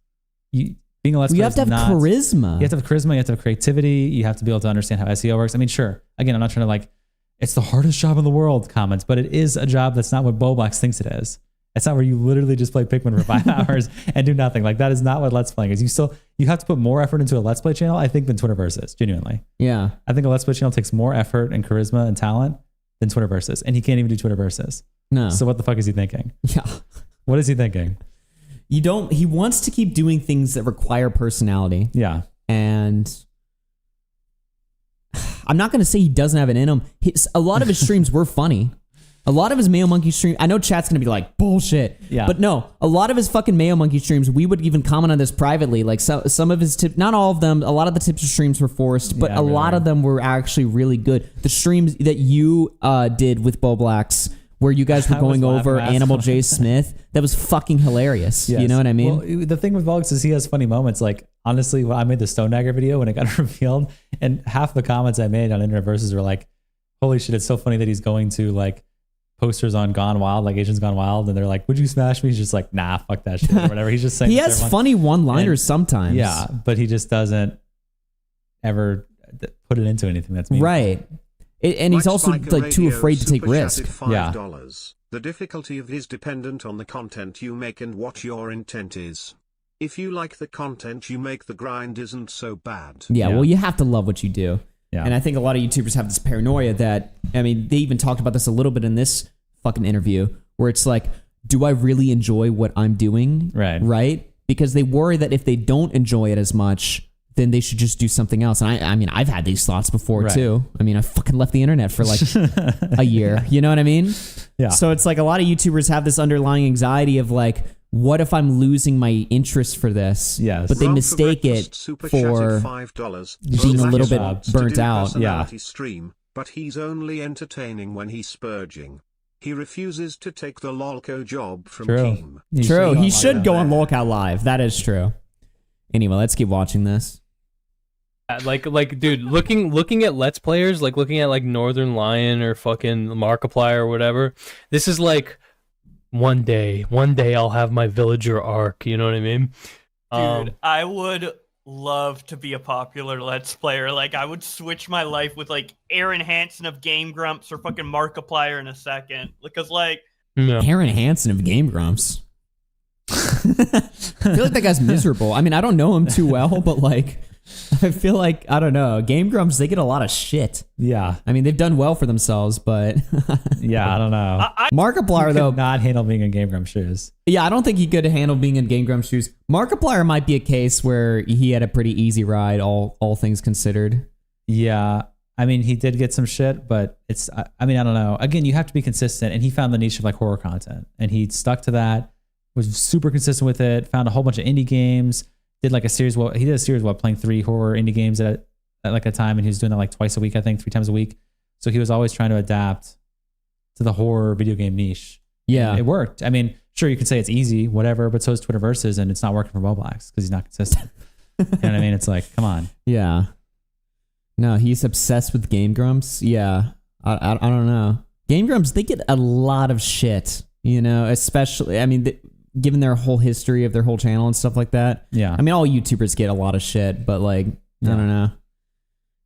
Being a Let's Player, you have to have charisma. You have to have charisma. You have to have creativity. You have to be able to understand how SEO works. I mean, sure. Again, I'm not trying to like, it's the hardest job in the world comments, but it is a job that's not what Bowblax thinks it is. It's not where you literally just play Pikmin for 5 hours and do nothing. Like that is not what Let's Playing is. You have to put more effort into a Let's Play channel, I think, than Twitterverse, genuinely. Yeah. I think a Let's Play channel takes more effort and charisma and talent than Twitterverse, and he can't even do Twitterverse. No. So what the fuck is he thinking? Yeah. What is he thinking? He wants to keep doing things that require personality. Yeah. And I'm not going to say he doesn't have it in him. A lot of his streams were funny. A lot of his Mayo Monkey stream, I know chat's going to be like, bullshit. Yeah. But no, a lot of his fucking Mayo Monkey streams, we would even comment on this privately. Like some of his tips, not all of them, a lot of the tips of streams were forced, but a lot of them were actually really good. The streams that you did with Bowblax, where you guys were going over Animal J. Smith, that was fucking hilarious. Yes. You know what I mean? Well, the thing with Bowblax is he has funny moments. Like, honestly, when I made the Stone Dagger video when it got revealed, and half the comments I made on Internet Versus were like, holy shit, it's so funny that he's going to like posters on Gone Wild, like Asians Gone Wild, and they're like, would you smash me? He's just like, nah, fuck that shit, or whatever. He's just saying he has funny one-liners sometimes. Yeah, but he just doesn't ever put it into anything that's meaningful. Right. And he's also like too afraid to take risk. Yeah. The difficulty of it is dependent on the content you make and what your intent is. If you like the content you make, the grind isn't so bad. Yeah, well, you have to love what you do. Yeah. And I think a lot of YouTubers have this paranoia that, I mean, they even talked about this a little bit in this fucking interview, where it's like, do I really enjoy what I'm doing? Right. Right? because they worry that if they don't enjoy it as much, then they should just do something else. And I mean, I've had these thoughts before too. I mean, I fucking left the internet for like a year. You know what I mean? Yeah. So it's like a lot of YouTubers have this underlying anxiety of like, what if I'm losing my interest for this? Yes. But they Rob for mistake breakfast it super for chatted $5. being a little bit Bowblax to burnt do out. personality stream, but he's only entertaining when he's spurging. He refuses to take the lolco job from Team. True. He should go on Lolcout Live. That is true. Anyway, let's keep watching this. Like, dude, looking at Let's Players, like looking at like Northern Lion or fucking Markiplier or whatever. This is like, one day I'll have my villager arc. You know what I mean? Dude, I would love to be a popular Let's Player. Like, I would switch my life with like Aaron Hansen of Game Grumps or fucking Markiplier in a second. Because like, Aaron Hansen of Game Grumps. I feel like that guy's miserable. I mean, I don't know him too well, but like, I feel like, I don't know, Game Grumps, they get a lot of shit. Yeah. I mean, they've done well for themselves, but yeah, I don't know. Markiplier, though, not handle being in Game Grumps shoes. Yeah, I don't think he could handle being in Game Grumps shoes. Markiplier might be a case where he had a pretty easy ride, all things considered. Yeah. I mean, he did get some shit, but I mean, I don't know. Again, you have to be consistent, and he found the niche of like horror content, and he stuck to that, was super consistent with it, found a whole bunch of indie games, did like a series, he did a series while playing 3 horror indie games at like a time, and he was doing that like twice a week, I think, 3 times a week. So he was always trying to adapt to the horror video game niche. Yeah. And it worked. I mean, sure, you could say it's easy, whatever, but so is Twitter Versus, and it's not working for Bowblax because he's not consistent. You know what I mean? It's like, come on. Yeah. No, he's obsessed with Game Grumps. Yeah. I don't know. Game Grumps, they get a lot of shit, you know, especially, I mean, given their whole history of their whole channel and stuff like that. Yeah. I mean, all YouTubers get a lot of shit, but like, I don't know.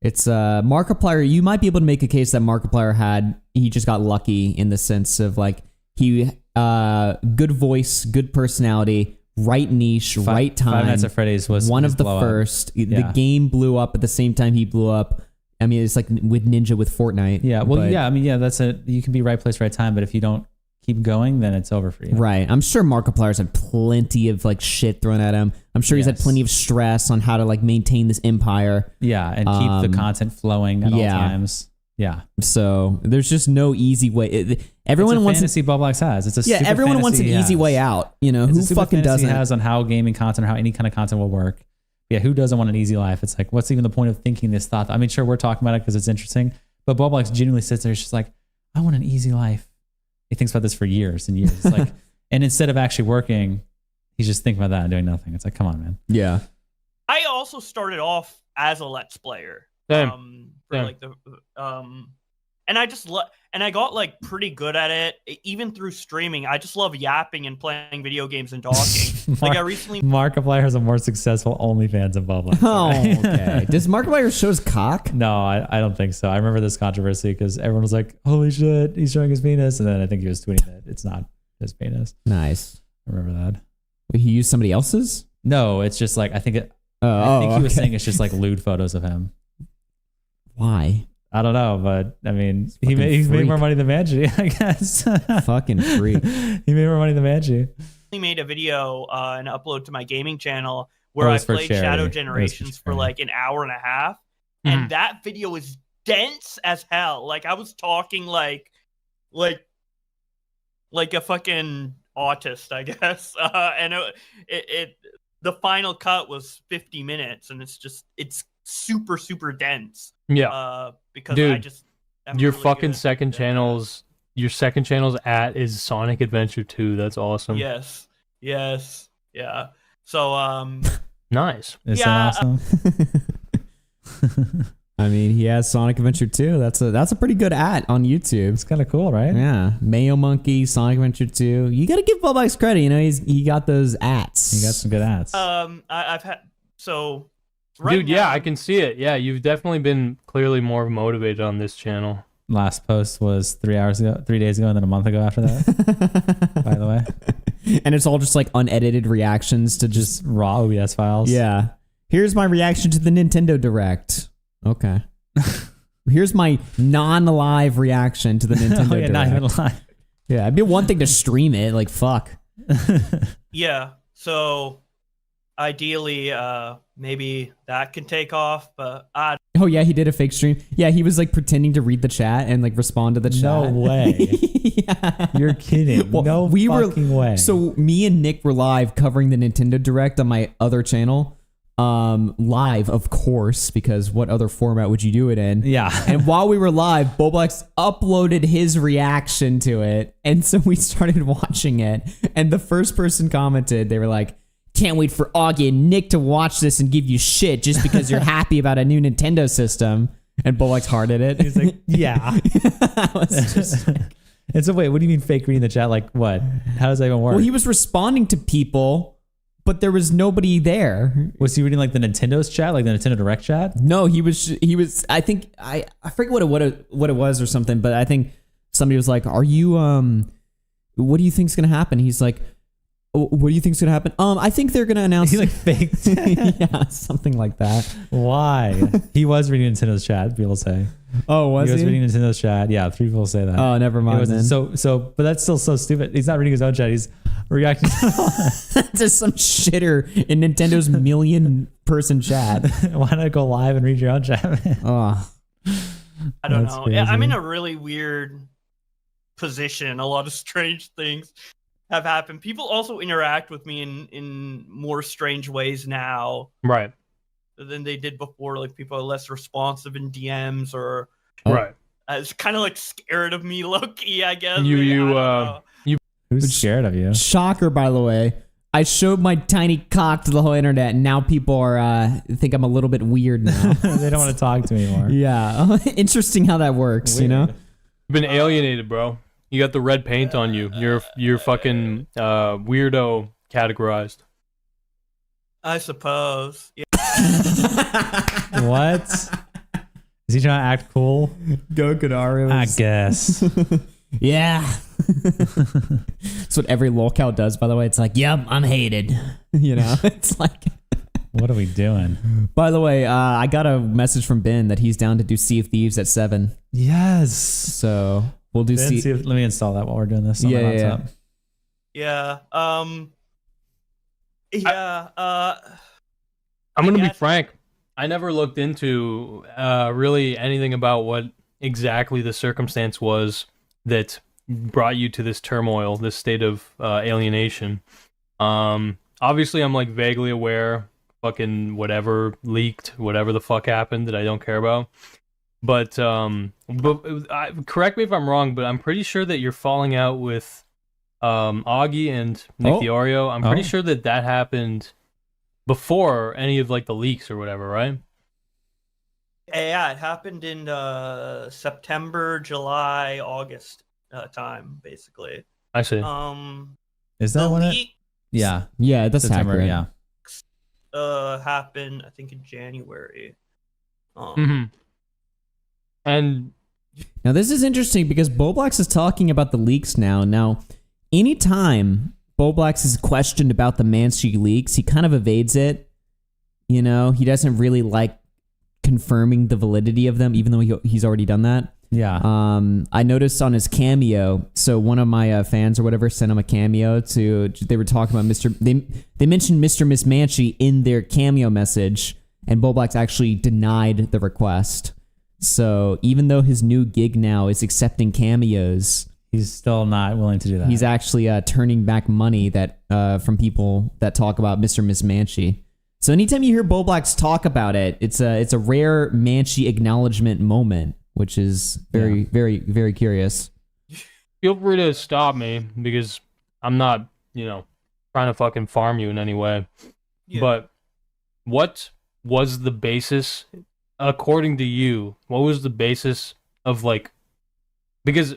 It's Markiplier, you might be able to make a case that Markiplier he just got lucky in the sense of like, he, good voice, good personality, right niche, right time. Five Nights at Freddy's was one his of the blow-up. first. Yeah. The game blew up at the same time he blew up. I mean, it's like with Ninja with Fortnite. Yeah, well, but- yeah, I mean, yeah, you can be right place, right time, but if you don't keep going, then it's over for you. Right. I'm sure Markiplier's had plenty of like shit thrown at him. I'm sure he's had plenty of stress on how to like maintain this empire. Yeah, and keep the content flowing at all times. Yeah. So there's just no easy way. Everyone it's a wants fantasy Bowblax has. It's a super everyone wants an fantasy he easy has. way out. You know, It's a who super fucking fantasy doesn't? he has on how gaming content or how any kind of content will work. Yeah, who doesn't want an easy life? It's like, what's even the point of thinking this thought? I mean, sure, we're talking about it because it's interesting, but Bowblax genuinely sits there, it's just like, I want an easy life. He thinks about this for years and years. It's like, and instead of actually working, he's just thinking about that and doing nothing. It's like, come on, man. Yeah. I also started off as a Let's Player. Same. Like the and I just and I got like pretty good at it, even through streaming. I just love yapping and playing video games and talking. Like I recently, Markiplier has a more successful OnlyFans than Bowblax. Oh, okay. Does Markiplier show his cock? No, I don't think so. I remember this controversy because everyone was like, "Holy shit, he's showing his penis," and then I think he was tweeting that it's not his penis. Nice. I remember that. He used somebody else's? No, it's just like I think he was saying it's just like lewd photos of him. Why? I don't know, but I mean, he's made more money than Manji, I guess. Fucking freak. He made more money than Manji. made a video and upload to my gaming channel where I played Shadow Generations for like an hour and a half, and that video is dense as hell. Like I was talking like a fucking autist, I guess. And the final cut was 50 minutes, and it's super super dense. Yeah. Because dude, I'm your really fucking good. second channel's at is Sonic Adventure 2. That's awesome. Yes. Yeah. So nice. Is yeah, that awesome? I mean, he has Sonic Adventure 2. That's a pretty good on YouTube. It's kind of cool, right? Yeah. Mayo Monkey, Sonic Adventure 2. You got to give Bowblax credit. You know, he got those ats. He got some good ats. I've had so. Right Dude, now, yeah, I can see it. Yeah, you've definitely been clearly more motivated on this channel. Last post was 3 days ago, and then a month ago after that. By the way. And it's all just like unedited reactions to just raw OBS files. Yeah. Here's my reaction to the Nintendo Direct. Okay. Here's my non-live reaction to the Nintendo Direct. Not even live. Yeah, it'd be one thing to stream it. Like, fuck. Yeah. So ideally, maybe that can take off, but I. Oh yeah, he did a fake stream. Yeah, he was like pretending to read the chat and like respond to the chat. No way. Yeah. You're kidding. Well, no we fucking way. So me and Nick were live covering the Nintendo Direct on my other channel. Live, of course, because what other format would you do it in? Yeah. And while we were live, Bowblax uploaded his reaction to it, and so we started watching it. And the first person commented, they were like, "Can't wait for Augie and Nick to watch this and give you shit just because you're happy about a new Nintendo system." And Bowblax hearted it. He's like, "Yeah." I was just like, and so wait, what do you mean fake reading the chat? Like what? How does that even work? well, he was responding to people, but there was nobody there. Was he reading like the Nintendo's chat, like the Nintendo Direct chat? No, he was. I think I forget what it was or something. But I think somebody was like, "Are you what do you think's gonna happen?" He's like, "What do you think's gonna happen?" I think they're gonna announce. He like faked. Yeah, something like that. Why? He was reading Nintendo's chat. People say. Oh, was he? He was reading Nintendo's chat. Yeah, 3 people say that. Oh, never mind then. But that's still so stupid. He's not reading his own chat. He's reacting to some shitter in Nintendo's million-person chat. Why not go live and read your own chat? Oh. I don't know. Yeah, I'm in a really weird position. A lot of strange things have happened. People also interact with me in more strange ways now. Right. Than they did before. Like people are less responsive in DMs or right. It's kind of like scared of me, low-key, I guess. Who's scared of you? Shocker, by the way. I showed my tiny cock to the whole internet, and now people are think I'm a little bit weird now. They don't want to talk to me anymore. Yeah, interesting how that works. Weird. You know, you've been alienated, bro. You got the red paint on you. You're fucking weirdo categorized. I suppose. Yeah. What? Is he trying to act cool? Go Kadarius. I guess. Yeah. That's what every lolcow does, by the way. It's like, yep, I'm hated. You know, it's like... What are we doing? By the way, I got a message from Ben that he's down to do Sea of Thieves at 7. Yes. So we'll do let me install that while we're doing this on my laptop. Yeah. I'm gonna be frank. I never looked into really anything about what exactly the circumstance was that brought you to this turmoil, this state of alienation. Obviously, I'm like vaguely aware. Fucking whatever leaked, whatever the fuck happened that I don't care about. But correct me if I'm wrong, but I'm pretty sure that you're falling out with Augie and Nick DeOrio. I'm pretty sure that happened before any of like the leaks or whatever, right? Yeah, it happened in September, July, August time, basically. I see. Is that when it? Yeah. Yeah, that's September. accurate. Yeah. Happened I think in January. And now this is interesting because Bowblax is talking about the leaks now. Now, anytime Bowblax is questioned about the Manchi leaks, he kind of evades it. You know, he doesn't really like confirming the validity of them, even though he's already done that. Yeah. I noticed on his Cameo, so one of my fans or whatever sent him a Cameo they were talking about they mentioned Mr. Miss Manchi in their Cameo message, and Bowblax actually denied the request. So even though his new gig now is accepting cameos, he's still not willing to do that. He's actually turning back money that from people that talk about Mr. Miss Manchi. So anytime you hear Bowblax talk about it, it's a rare Manchi acknowledgement moment, which is very, very, very curious. Feel free to stop me because I'm not, trying to fucking farm you in any way. Yeah. But what was the basis, according to you, what was the basis of because,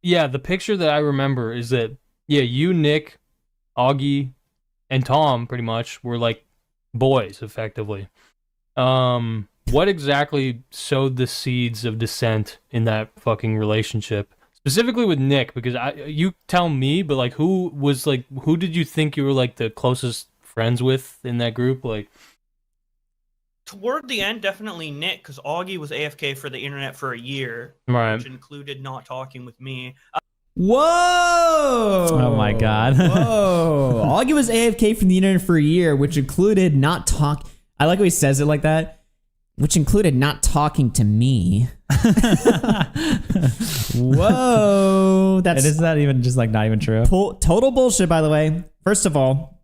the picture that I remember is that, you, Nick, Augie, and Tom pretty much were like boys, effectively. What exactly sowed the seeds of dissent in that fucking relationship? Specifically with Nick, because you tell me, but who did you think you were the closest friends with in that group? Toward the end, definitely Nick, because Augie was AFK for the internet for a year, right, which included not talking with me. Whoa! Oh my god. Whoa! Augie was AFK from the internet for a year, which included not talk. I like how he says it like that. Which included not talking to me. Whoa! And is that even just like not even true? Total bullshit, by the way. First of all,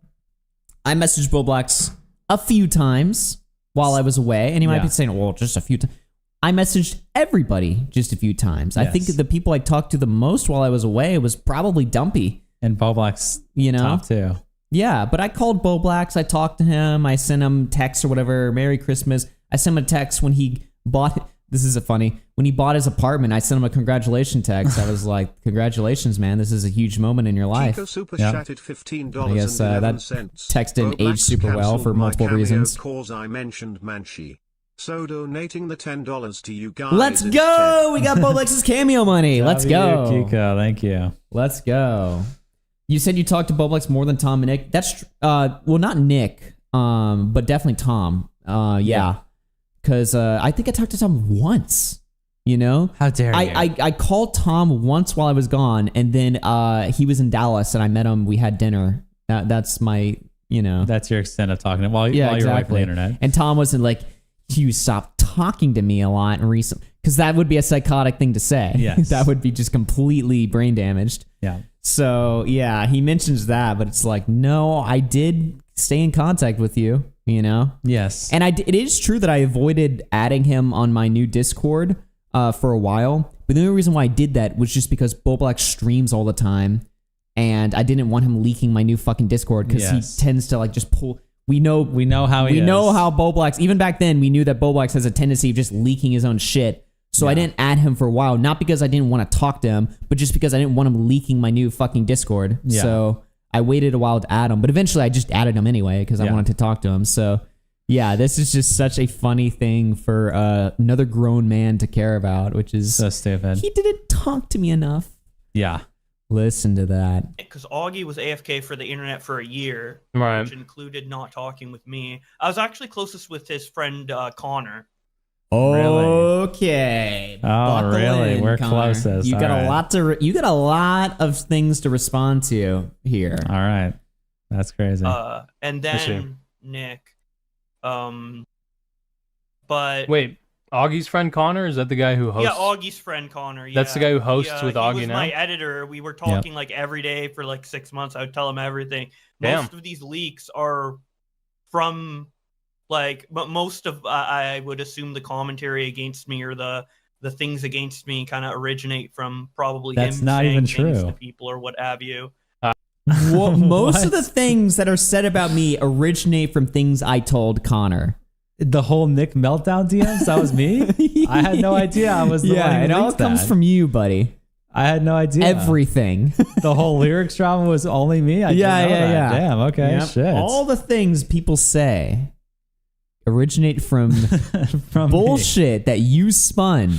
I messaged Bowblax a few times while I was away, and he might be saying, "Well, just a few times." I messaged everybody just a few times. Yes. I think the people I talked to the most while I was away was probably Dumpy. And Bowblax, top 2. Yeah, but I called Bowblax. I talked to him. I sent him texts or whatever. Merry Christmas. I sent him a text when he bought. This is when he bought his apartment. I sent him a congratulations text. I was like, "Congratulations, man! This is a huge moment in your life." Chico super chatted $15 I guess that text didn't age super well for multiple reasons. Cause I mentioned Manchi. So donating the $10 to you guys. Let's go! We got Bowblax's cameo money. Let's go. Kiko, thank you. Let's go. You said you talked to Bowblax more than Tom and Nick. That's well, not Nick, but definitely Tom. Yeah, because I think I talked to Tom once. You know, how dare you? I called Tom once while I was gone, and then he was in Dallas, and I met him. We had dinner. That's my, that's your extent of talking while you're away from the internet. And Tom wasn't like, "You stopped talking to me a lot and recently," because that would be a psychotic thing to say. Yes. That would be just completely brain damaged. Yeah. So yeah, he mentions that, but it's like, no, I did stay in contact with you. Yes. And it is true that I avoided adding him on my new Discord for a while. But the only reason why I did that was just because Bowblax streams all the time, and I didn't want him leaking my new fucking Discord because he tends to like just pull. We know how Bowblax. Even back then, we knew that Bowblax has a tendency of just leaking his own shit. So I didn't add him for a while, not because I didn't want to talk to him, but just because I didn't want him leaking my new fucking Discord. Yeah. So I waited a while to add him, but eventually I just added him anyway because I wanted to talk to him. So yeah, this is just such a funny thing for another grown man to care about, which is so stupid. He didn't talk to me enough. Yeah. Listen to that. Because Augie was AFK for the internet for a year, right, which included not talking with me. I was actually closest with his friend Connor. Okay. Oh, really? We're Connor. closest. You got a lot of things to respond to here. All right. That's crazy. And then Nick. But wait, Augie's friend Connor, is that the guy who hosts? Yeah, Augie's friend Connor. Yeah. That's the guy who hosts with Augie he was now. my editor. We were talking like every day for like 6 months. I would tell him everything. Damn. Most of these leaks are from but most of I would assume the commentary against me or the things against me kind of originate from probably That's him not saying even things true. to people or what have you. Most of the things that are said about me originate from things I told Connor. The whole Nick meltdown DMs? That was me? I had no idea I was the one who it all leaked comes that. from you, buddy. I had no idea. Everything. The whole lyrics drama was only me? I didn't know that. Damn, okay, Yep. shit. All the things people say originate from bullshit that you spun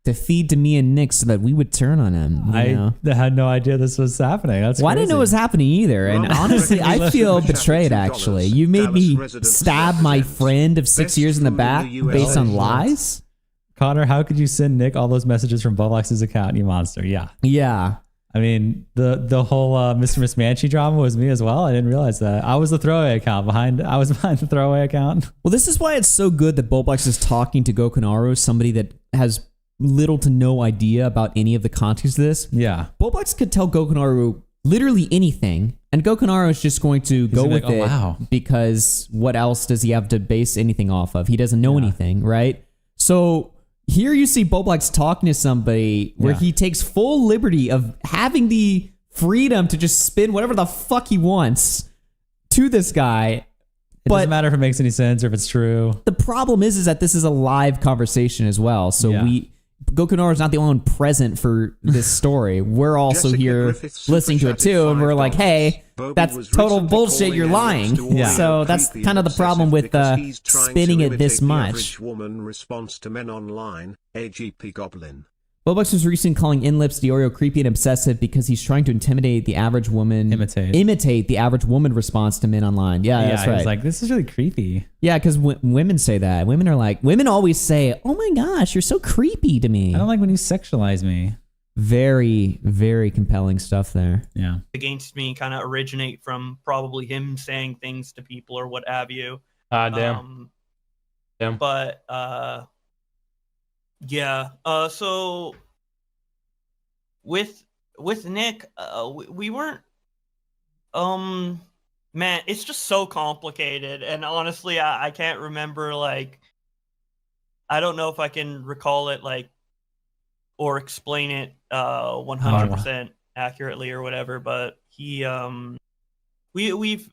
to feed to me and Nick so that we would turn on him. I had no idea this was happening. That's well, I crazy. didn't know it was happening either. And honestly, I feel betrayed, actually. You made me stab my friend of 6 years in the back based on lies? Connor, how could you send Nick all those messages from Bowblax's account, you monster? Yeah. Yeah. I mean, the whole Mr. Miss Manchi drama was me as well. I didn't realize that. I was the throwaway account I was behind the throwaway account. Well, this is why it's so good that Bowblax is talking to Gokunaru, somebody that has little to no idea about any of the context of this. Yeah. Bowblax could tell Gokunaru literally anything, and Gokunaru is just going to go with it because what else does he have to base anything off of? He doesn't know anything, right? So here you see Bowblax talking to somebody where he takes full liberty of having the freedom to just spin whatever the fuck he wants to this guy. It doesn't matter if it makes any sense or if it's true. The problem is that this is a live conversation as well. So Gokunaru is not the only one present for this story. We're also here listening to it too, and we're like, hey, that's total bullshit, you're lying. Yeah. So that's kind of the problem with spinning it this much. Woman response to men online, AGP Goblin. Bowblax was recently calling Nicholas DeOrio creepy and obsessive because he's trying to intimidate the average woman. Imitate the average woman response to men online. Yeah, that's right. He's like, this is really creepy. Yeah, because women say that. Women always say, oh my gosh, you're so creepy to me. I don't like when you sexualize me. Very, very compelling stuff there. Yeah. Against me kind of originate from probably him saying things to people or what have you. Damn. But yeah. So with Nick, we weren't. Man, it's just so complicated, and honestly, I can't remember. Like, I don't know if I can recall it like or explain it 100% accurately or whatever. But we've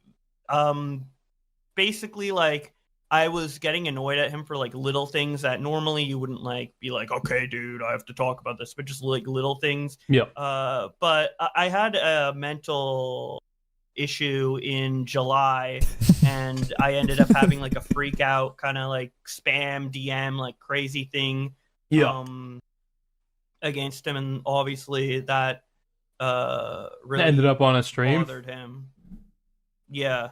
basically like. I was getting annoyed at him for like little things that normally you wouldn't like be like, okay, dude, I have to talk about this, but just like little things. Yeah. But I had a mental issue in July and I ended up having like a freak out kind of like spam DM like crazy thing against him, and obviously that really ended up on a stream. Bothered him. Yeah.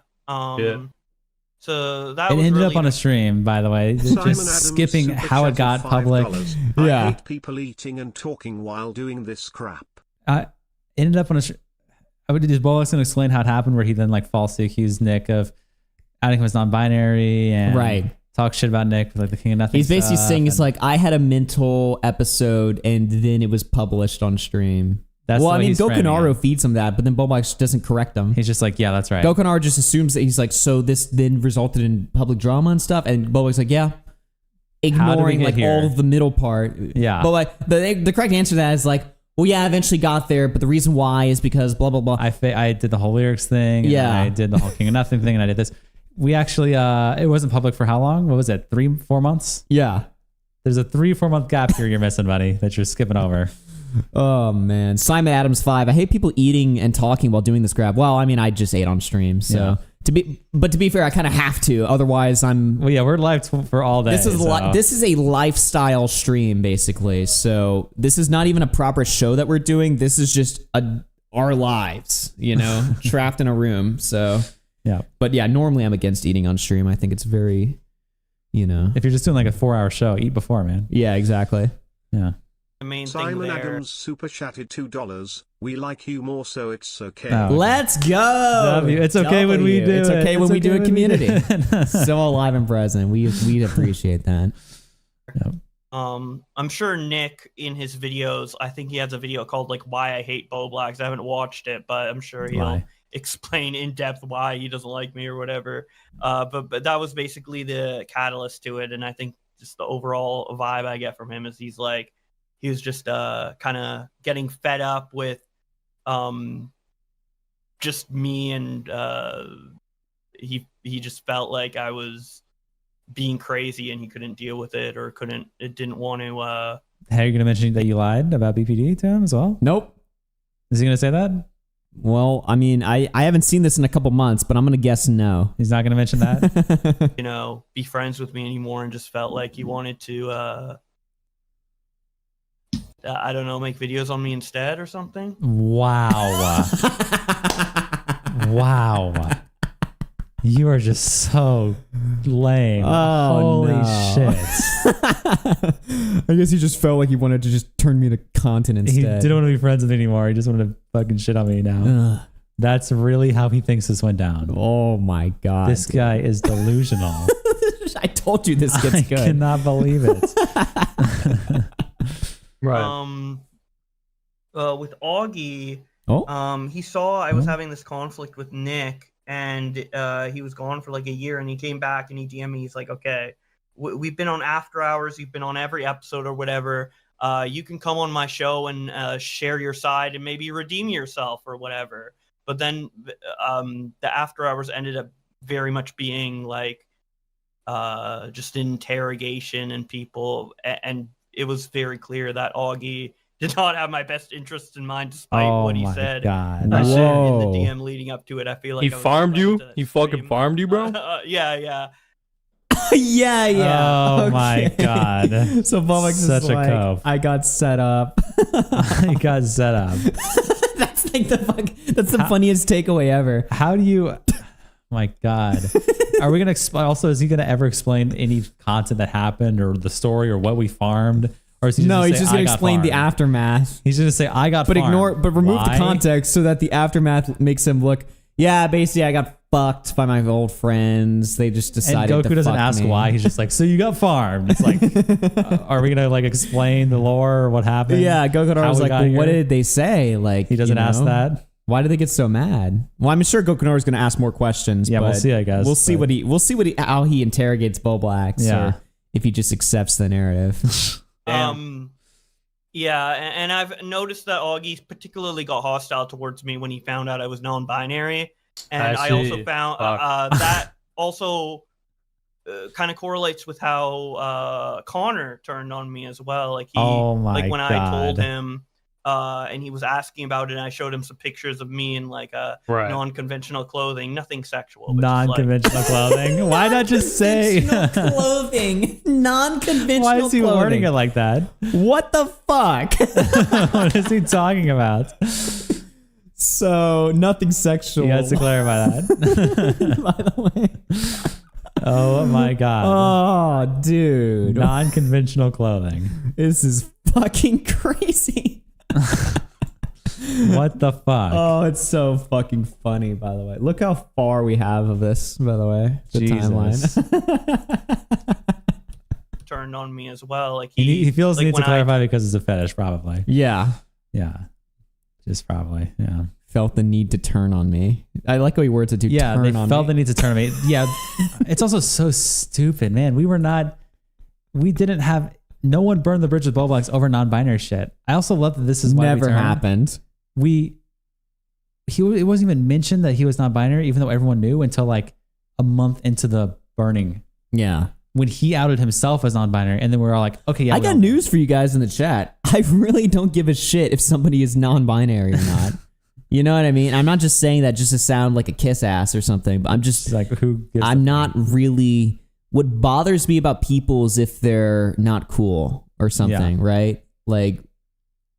So that it was ended really up on a stream, by the way. Just skipping how it got public. I hate people eating and talking while doing this crap. I ended up on a stream. I would just Bowblax gonna explain how it happened, where he then like falsely accused Nick of outing him as non-binary and talk shit about Nick, like the King of Nothing. He's basically saying it's like I had a mental episode and then it was published on stream. That's well, I mean, Gokanaro feeds him that, but then Bowblax doesn't correct him. He's just like, yeah, that's right. Gokanaro just assumes that he's like, so this then resulted in public drama and stuff, and Bowblax like, yeah, ignoring like all of the middle part. Yeah, but like the correct answer to that is like, well, yeah, I eventually got there, but the reason why is because blah blah blah. I did the whole lyrics thing. And I did the whole King of Nothing thing, and I did this. We actually, it wasn't public for how long? What was it? 3-4 months? Yeah. There's a 3-4 month gap here you're missing, buddy, that you're skipping over. Oh man, Simon Adams 5. I hate people eating and talking while doing this grab. Well, I mean, I just ate on stream, so to be fair, I kind of have to. Otherwise, Well, yeah, we're live for all day. This is a lifestyle stream, basically. So this is not even a proper show that we're doing. This is just our lives, you know, trapped in a room. So yeah, but yeah, normally I'm against eating on stream. I think it's very, you know, if you're just doing like a 4-hour show, eat before, man. Yeah, exactly. Yeah. The main Simon thing there. Adams super chatted $2. We like you more, so it's okay. Oh, let's go. It's okay when we do it. It's okay when we do a community. So alive and present. We appreciate that. Yep. I'm sure Nick in his videos, I think he has a video called like Why I Hate Bowblax. I haven't watched it, but I'm sure he'll explain in depth why he doesn't like me or whatever. But that was basically the catalyst to it, and I think just the overall vibe I get from him is he was just kind of getting fed up with just me, and he just felt like I was being crazy and he couldn't deal with it or didn't want to. Hey, you're gonna mention that you lied about BPD to him as well? Nope. Is he gonna say that? Well, I mean, I haven't seen this in a couple months, but I'm gonna guess no. He's not gonna mention that. You know, be friends with me anymore, and just felt like he wanted to. I don't know, make videos on me instead or something. Wow. Wow. You are just so lame. Oh, holy shit. I guess he just felt like he wanted to just turn me into content instead. He didn't want to be friends with me anymore. He just wanted to fucking shit on me now. That's really how he thinks this went down. Oh my God. This guy is delusional. I told you this gets good. I cannot believe it. Right. With Augie, he saw I was having this conflict with Nick, and he was gone for like a year, and he came back and he DM'd me. He's like, okay, we've been on After Hours, you've been on every episode or whatever. You can come on my show and share your side and maybe redeem yourself or whatever. But then the After Hours ended up very much being like just interrogation and people, and it was very clear that Augie did not have my best interest in mind, despite what he said. God. In the DM leading up to it. I feel like he farmed you. He fucking farmed you, bro. Yeah. yeah. Oh my God. So Bowblax is such a like, cove. I got set up. He got set up. That's like that's the funniest takeaway ever. How do you? My God. Are we gonna explain? Also, is he gonna ever explain any content that happened or the story or what we farmed Or is he No, he's say, just gonna "I got explain the farmed"? aftermath. He's gonna say, "I got but farmed." remove Why? the context so that the aftermath makes him look. Yeah, basically, I got fucked by my old friends. They just decided. And Goku to doesn't fuck ask me. why. He's just like, "So you got farmed." It's like, are we gonna like explain the lore or what happened? Yeah, Goku How was we like, got well, what here?" did they say? Like, He doesn't ask that. Why do they get so mad? Well, I'm sure Goku is going to ask more questions. Yeah, we'll but see, I guess, We'll see but- how he interrogates Bowblax. Yeah. Or if he just accepts the narrative. Yeah, and I've noticed that Augie particularly got hostile towards me when he found out I was non-binary, and I also found that also kind of correlates with how Connor turned on me as well. Like Oh my like when I told God. him, and he was asking about it, and I showed him some pictures of me in like Right. non-conventional clothing, nothing sexual, but just, like- Non-conventional clothing. Why not just say clothing? Non-conventional Why is he clothing. wording it like that? What the fuck? What is he talking about? So, nothing sexual. He has to clarify that. By the way. Oh my God. Oh, dude. Non-conventional clothing. This is fucking crazy. What the fuck? Oh, it's so fucking funny, by the way. Look how far we have of this, by the way. The Jesus. timeline. turned on me as well. Like He feels like the need to when clarify because it's a fetish, probably. Yeah. Yeah. Just probably. Yeah. Felt the need to turn on me. I like how he words it to Yeah, turn they on felt me. the need to turn on me. Yeah. It's also so stupid, man. We didn't have, no one burned the bridge with Bowblax over non-binary shit. I also love that this is why Never we turned. happened. It wasn't even mentioned that he was non-binary, even though everyone knew until like a month into the burning. Yeah. When he outed himself as non-binary, and then we were all like, okay, yeah. I got news for you guys in the chat. I really don't give a shit if somebody is non-binary or not. You know what I mean? I'm not just saying that just to sound like a kiss ass or something, but I'm just like, I'm not really. What bothers me about people is if they're not cool or something, right? Like,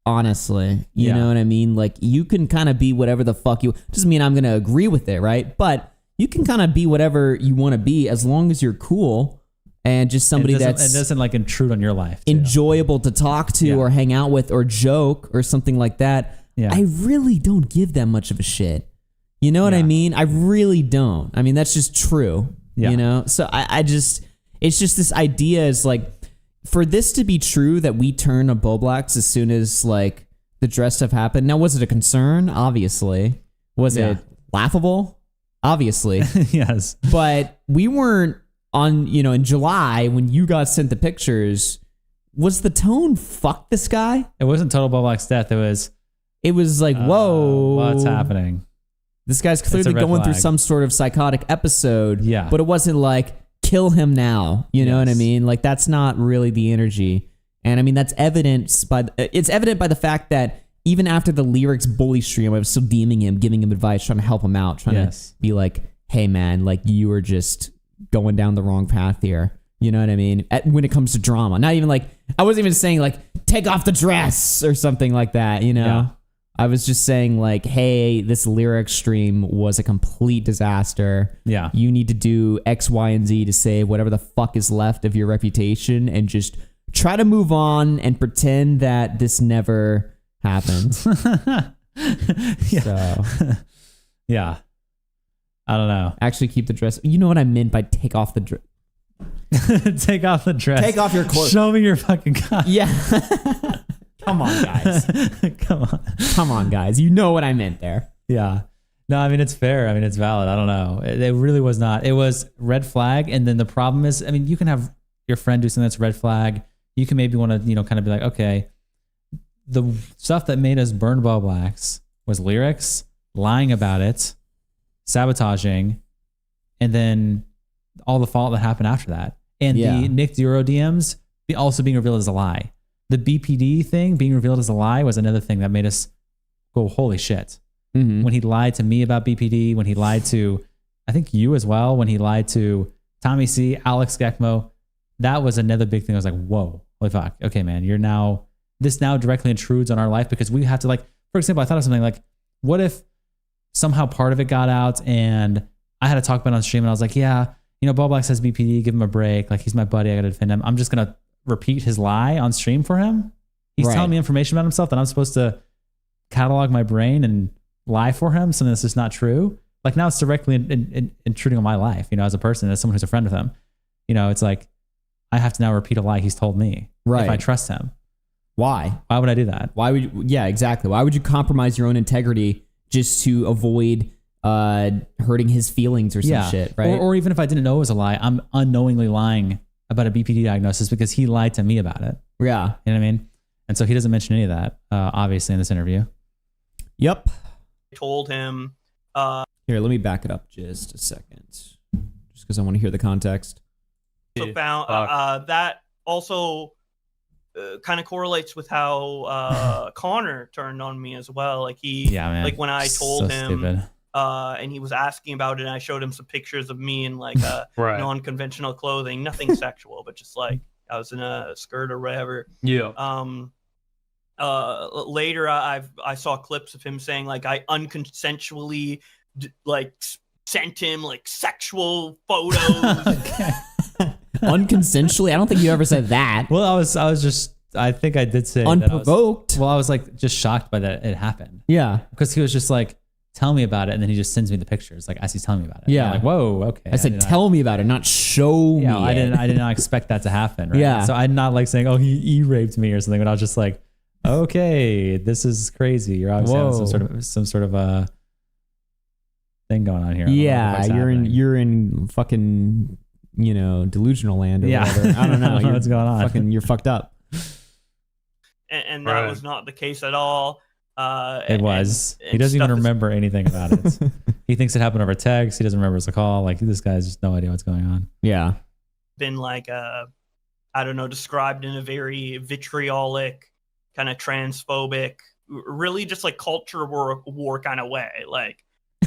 honestly, you know what I mean? Like, you can kind of be whatever the fuck you. Doesn't mean I'm going to agree with it, right? But you can kind of be whatever you want to be as long as you're cool and just somebody it that's doesn't like intrude on your life. Too. enjoyable to talk to or hang out with or joke or something like that. Yeah. I really don't give that much of a shit. You know what I mean? I really don't. I mean, that's just true. You know? So I just, it's just this idea is like, for this to be true that we turn a Bowblax as soon as like the dress stuff happened. Now, was it a concern? Obviously. Was it laughable? Obviously. Yes. But we weren't on, in July when you got sent the pictures. Was the tone fuck this guy? It wasn't total Bowblax death. It was like, whoa. What's happening? This guy's It's a clearly red going through flag. some sort of psychotic episode. Yeah. But it wasn't like, kill him now. You know what I mean? Like, that's not really the energy. And I mean, that's evidenced by, it's evident by the fact that even after the lyrics bully stream, I was still DMing him, giving him advice, trying to help him out, trying to be like, hey man, like you were just going down the wrong path here. You know what I mean? When it comes to drama, not even like, I wasn't even saying like, take off the dress or something like that, you know? Yeah. I was just saying like, hey, this lyric stream was a complete disaster. Yeah. You need to do X, Y, and Z to save whatever the fuck is left of your reputation and just try to move on and pretend that this never happened. So, yeah. I don't know. Actually keep the dress. You know what I meant by take off the dress. Take off the dress. Take off your clothes. Show me your fucking cock. Yeah. Come on, guys. Come on, guys. You know what I meant there. Yeah. No, I mean, it's fair. I mean, it's valid. I don't know. It really was not. It was red flag. And then the problem is, I mean, you can have your friend do something that's red flag. You can maybe want to, kind of be like, okay, the stuff that made us burn Bowblax was lyrics, lying about it, sabotaging, and then all the fallout that happened after that. And the Nick DeOrio DMs also being revealed as a lie. The BPD thing being revealed as a lie was another thing that made us go, holy shit. Mm-hmm. When he lied to me about BPD, when he lied to, I think you as well, when he lied to Tommy C, Alex Gekmo, that was another big thing. I was like, whoa, holy fuck. Okay, man, this now directly intrudes on our life because we have to like, for example, I thought of something like, what if somehow part of it got out and I had to talk about it on stream and I was like, yeah, Bowblax has BPD, give him a break. Like, he's my buddy. I got to defend him. I'm just going to repeat his lie on stream for him. He's telling me information about himself that I'm supposed to catalog my brain and lie for him, something that's just not true. Like now it's directly intruding on my life, you know, as a person, as someone who's a friend with him. You know, it's like I have to now repeat a lie he's told me if I trust him. Why? Why would I do that? Why would you, yeah, exactly. Why would you compromise your own integrity just to avoid hurting his feelings or some shit, right? Or even if I didn't know it was a lie, I'm unknowingly lying about a BPD diagnosis because he lied to me about it. Yeah. You know what I mean? And so he doesn't mention any of that, obviously, in this interview. Yep. I told him. Here, let me back it up just a second. Just because I want to hear the context. So found, that also kind of correlates with how Connor turned on me as well. Like like when I told him, stupid. And he was asking about it, and I showed him some pictures of me in like non-conventional clothing, nothing sexual, but just like I was in a skirt or whatever. Yeah. Later, I saw clips of him saying like I unconsensually like sent him like sexual photos. Unconsensually? I don't think you ever said that. Well, I think I did say unprovoked. I was like just shocked by that it happened. Yeah. Because he was just like, tell me about it, and then he just sends me the pictures like as he's telling me about it. Yeah. I'm like, whoa, okay. I said tell me about it, not show me. I it. did not expect that to happen. Right? Yeah. So I'm not like saying, oh, he raped me or something, but I was just like, okay, this is crazy. You're obviously having some sort of a thing going on here. Yeah, you're in fucking, you know, delusional land or whatever. I don't know. What's going on. You're fucked up. And that was not the case at all. It was. He doesn't even remember anything about it. He thinks it happened over text. He doesn't remember it's a call. Like this guy's just no idea what's going on. Yeah. Been like I don't know, described in a very vitriolic, kind of transphobic, really just like culture war kind of way. Like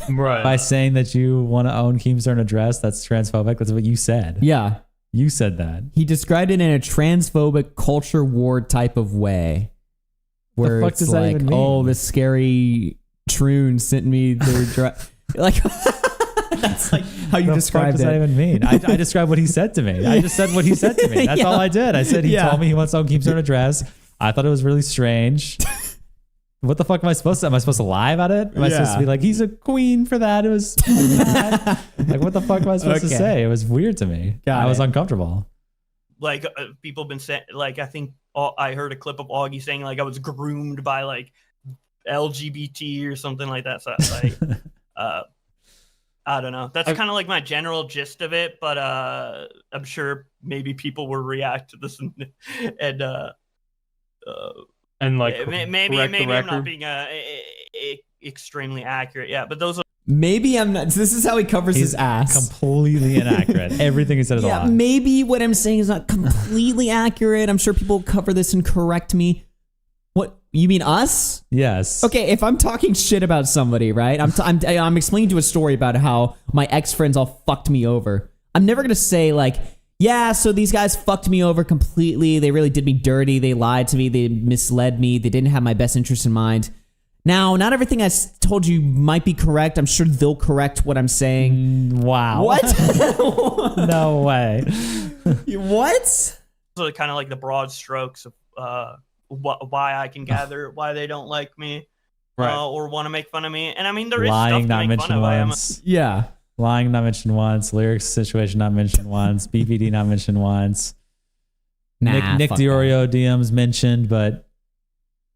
by saying that you want to own Keemstar address, that's transphobic. That's what you said. Yeah. You said that. He described it in a transphobic culture war type of way. Where the fuck it's does like, that even mean? oh, this scary troon sent me their like that's like how you described it. What does that even mean? I described what he said to me. I just said what he said to me. That's all I did. I said he told me he wants to own Keemstar address. I thought it was really strange. What the fuck am I supposed to? Am I supposed to lie about it? Am I supposed to be like, he's a queen for that? It was like, what the fuck am I supposed to say? It was weird to me. I was uncomfortable. Like people have been saying, like I think I heard a clip of Augie saying like I was groomed by like LGBT or something like that. So like, I don't know. That's kind of like my general gist of it, but I'm sure maybe people will react to this and like maybe I'm not being extremely accurate. Yeah, but those are. Maybe I'm not. This is how he covers his ass. Completely inaccurate. Everything he said is a lie. Maybe what I'm saying is not completely accurate. I'm sure people cover this and correct me. What you mean, us? Yes. Okay, if I'm talking shit about somebody, right? I'm explaining to a story about how my ex-friends all fucked me over. I'm never gonna say like, yeah, so these guys fucked me over completely. They really did me dirty. They lied to me. They misled me. They didn't have my best interest in mind. Now, not everything I told you might be correct. I'm sure they'll correct what I'm saying. Wow. What? No way. What? So kind of like the broad strokes of why I can gather why they don't like me, or want to make fun of me. And I mean, there is lying stuff to not make fun mentioned of. once. Yeah. Lying not mentioned once. Lyrics situation not mentioned once. BPD not mentioned once. Nick DeOrio DMs mentioned, but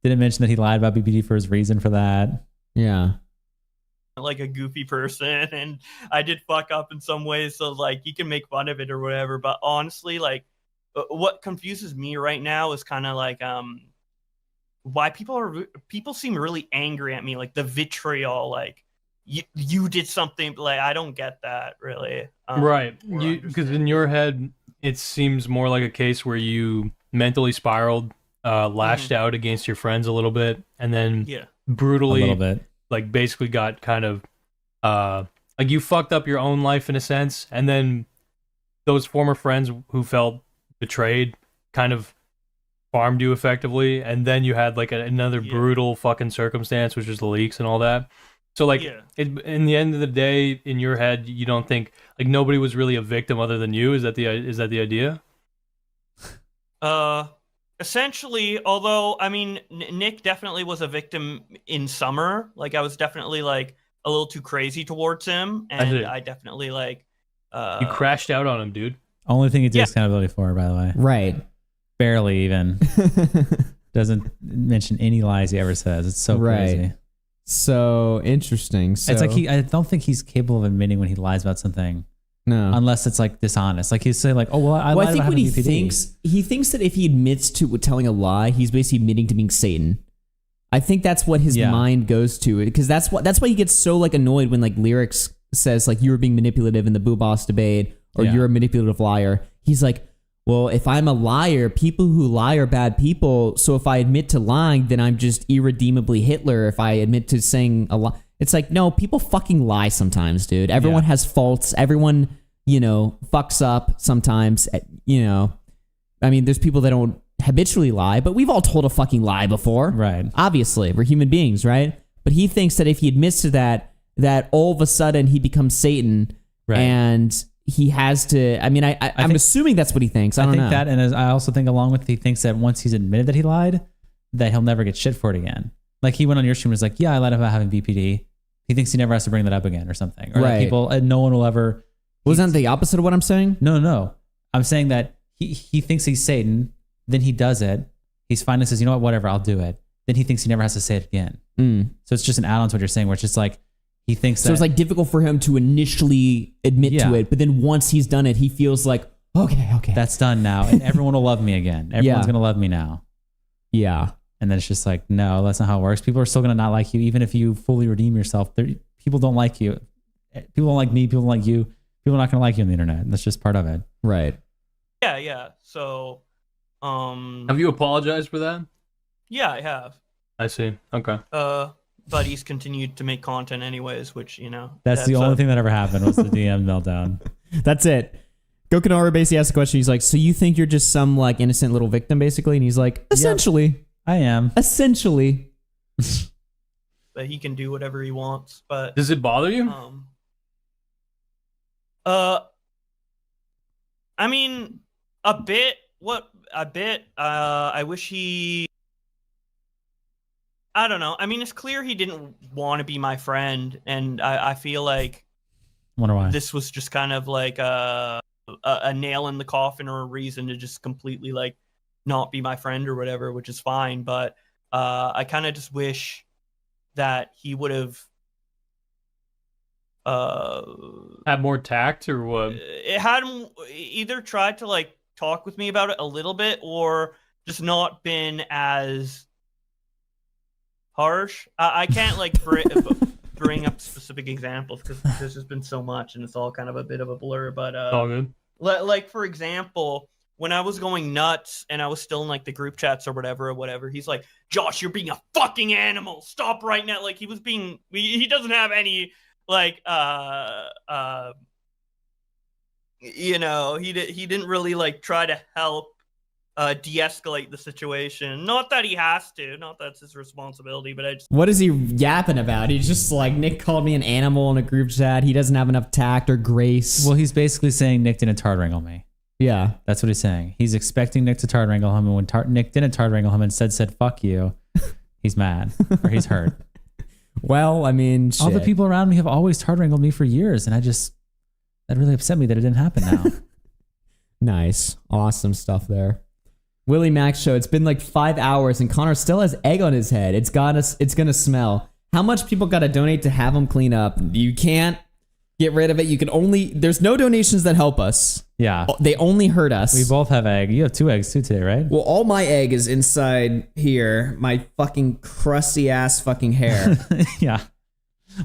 didn't mention that he lied about BPD for his reason for that. Yeah. Like a goofy person, and I did fuck up in some ways, so like you can make fun of it or whatever. But honestly, like what confuses me right now is kind of like why people seem really angry at me, like the vitriol, like you did something, like I don't get that really. Right, because in your head it seems more like a case where you mentally spiraled, lashed out against your friends a little bit, and then brutally, a little bit, like basically got kind of like you fucked up your own life in a sense, and then those former friends who felt betrayed kind of farmed you effectively, and then you had like another brutal fucking circumstance, which is the leaks and all that. So like in the end of the day, in your head, you don't think like nobody was really a victim other than you. Is that the idea? Essentially, although I mean, Nick definitely was a victim in summer. Like I was definitely like a little too crazy towards him, and I definitely like. You crashed out on him, dude. Only thing he takes accountability for, by the way. Right. Barely even. Doesn't mention any lies he ever says. It's so crazy. So interesting. So, it's like I don't think he's capable of admitting when he lies about something. No. Unless it's like dishonest. Like he's saying like, oh, well, I lied think about what having he thinks that if he admits to telling a lie, he's basically admitting to being Satan. I think that's what his mind goes to, because that's why he gets so like annoyed when like Lyrics says like you were being manipulative in the Boo Boss debate or you're a manipulative liar. He's like, well, if I'm a liar, people who lie are bad people. So if I admit to lying, then I'm just irredeemably Hitler. If I admit to saying a lie, it's like, no, people fucking lie sometimes, dude. Everyone has faults. Everyone, fucks up sometimes. I mean, there's people that don't habitually lie, but we've all told a fucking lie before. Right. Obviously, we're human beings, right? But he thinks that if he admits to that all of a sudden he becomes Satan, and he has to. I mean, I'm assuming that's what he thinks. I don't know. That, and I also think along with he thinks that once he's admitted that he lied, that he'll never get shit for it again. Like he went on your stream and was like, yeah, I lied about having BPD. He thinks he never has to bring that up again or something. Or that people, no one will ever. Wasn't that the opposite of what I'm saying? No. I'm saying that he thinks he's Satan. Then he does it. He's fine and says, you know what, whatever, I'll do it. Then he thinks he never has to say it again. So it's just an add-on to what you're saying, where it's just like, he thinks so it's like difficult for him to initially admit to it, but then once he's done it, he feels like, okay. That's done now, and everyone will love me again. Everyone's going to love me now. Yeah. And then it's just like, no, that's not how it works. People are still going to not like you, even if you fully redeem yourself. People don't like you. People don't like me. People don't like you. People are not going to like you on the internet. That's just part of it. Right. Yeah. So, have you apologized for that? Yeah, I have. I see. Okay. But he's continued to make content anyways, which, That's the only thing that ever happened was the DM meltdown. That's it. Gokanora basically asked the question. He's like, so you think you're just some like innocent little victim, basically? And he's like, essentially. Yep, I am. Essentially. But he can do whatever he wants. But does it bother you? I mean, a bit. I wish he. I don't know. I mean, it's clear he didn't want to be my friend, and I feel like wonder why this was just kind of like a nail in the coffin or a reason to just completely like not be my friend or whatever, which is fine. But I kind of just wish that he would have had more tact, or what? It had him either tried to like talk with me about it a little bit, or just not been as harsh. I can't like bring up specific examples because there's just been so much and it's all kind of a bit of a blur. But all good. Like for example, when I was going nuts and I was still in like the group chats or whatever, he's like, Josh, you're being a fucking animal. Stop right now. Like he was being. He doesn't have any like he didn't really like try to help de-escalate the situation. Not that he has to, not that's his responsibility, but I just. What is he yapping about? He's just like, Nick called me an animal in a group chat. He doesn't have enough tact or grace. Well, he's basically saying Nick didn't tard wrangle me. Yeah. That's what he's saying. He's expecting Nick to tard wrangle him, and when Nick didn't tard wrangle him and said fuck you, he's mad or he's hurt. Well, I mean, all the people around me have always tard wrangled me for years, and that really upset me that it didn't happen now. Nice. Awesome stuff there. Willie Max show. It's been like 5 hours and Connor still has egg on his head. It's gonna smell. How much people gotta donate to have him clean up? You can't get rid of it. There's no donations that help us. Yeah. They only hurt us. We both have egg. You have 2 eggs too today, right? Well, all my egg is inside here. My fucking crusty ass fucking hair. Yeah.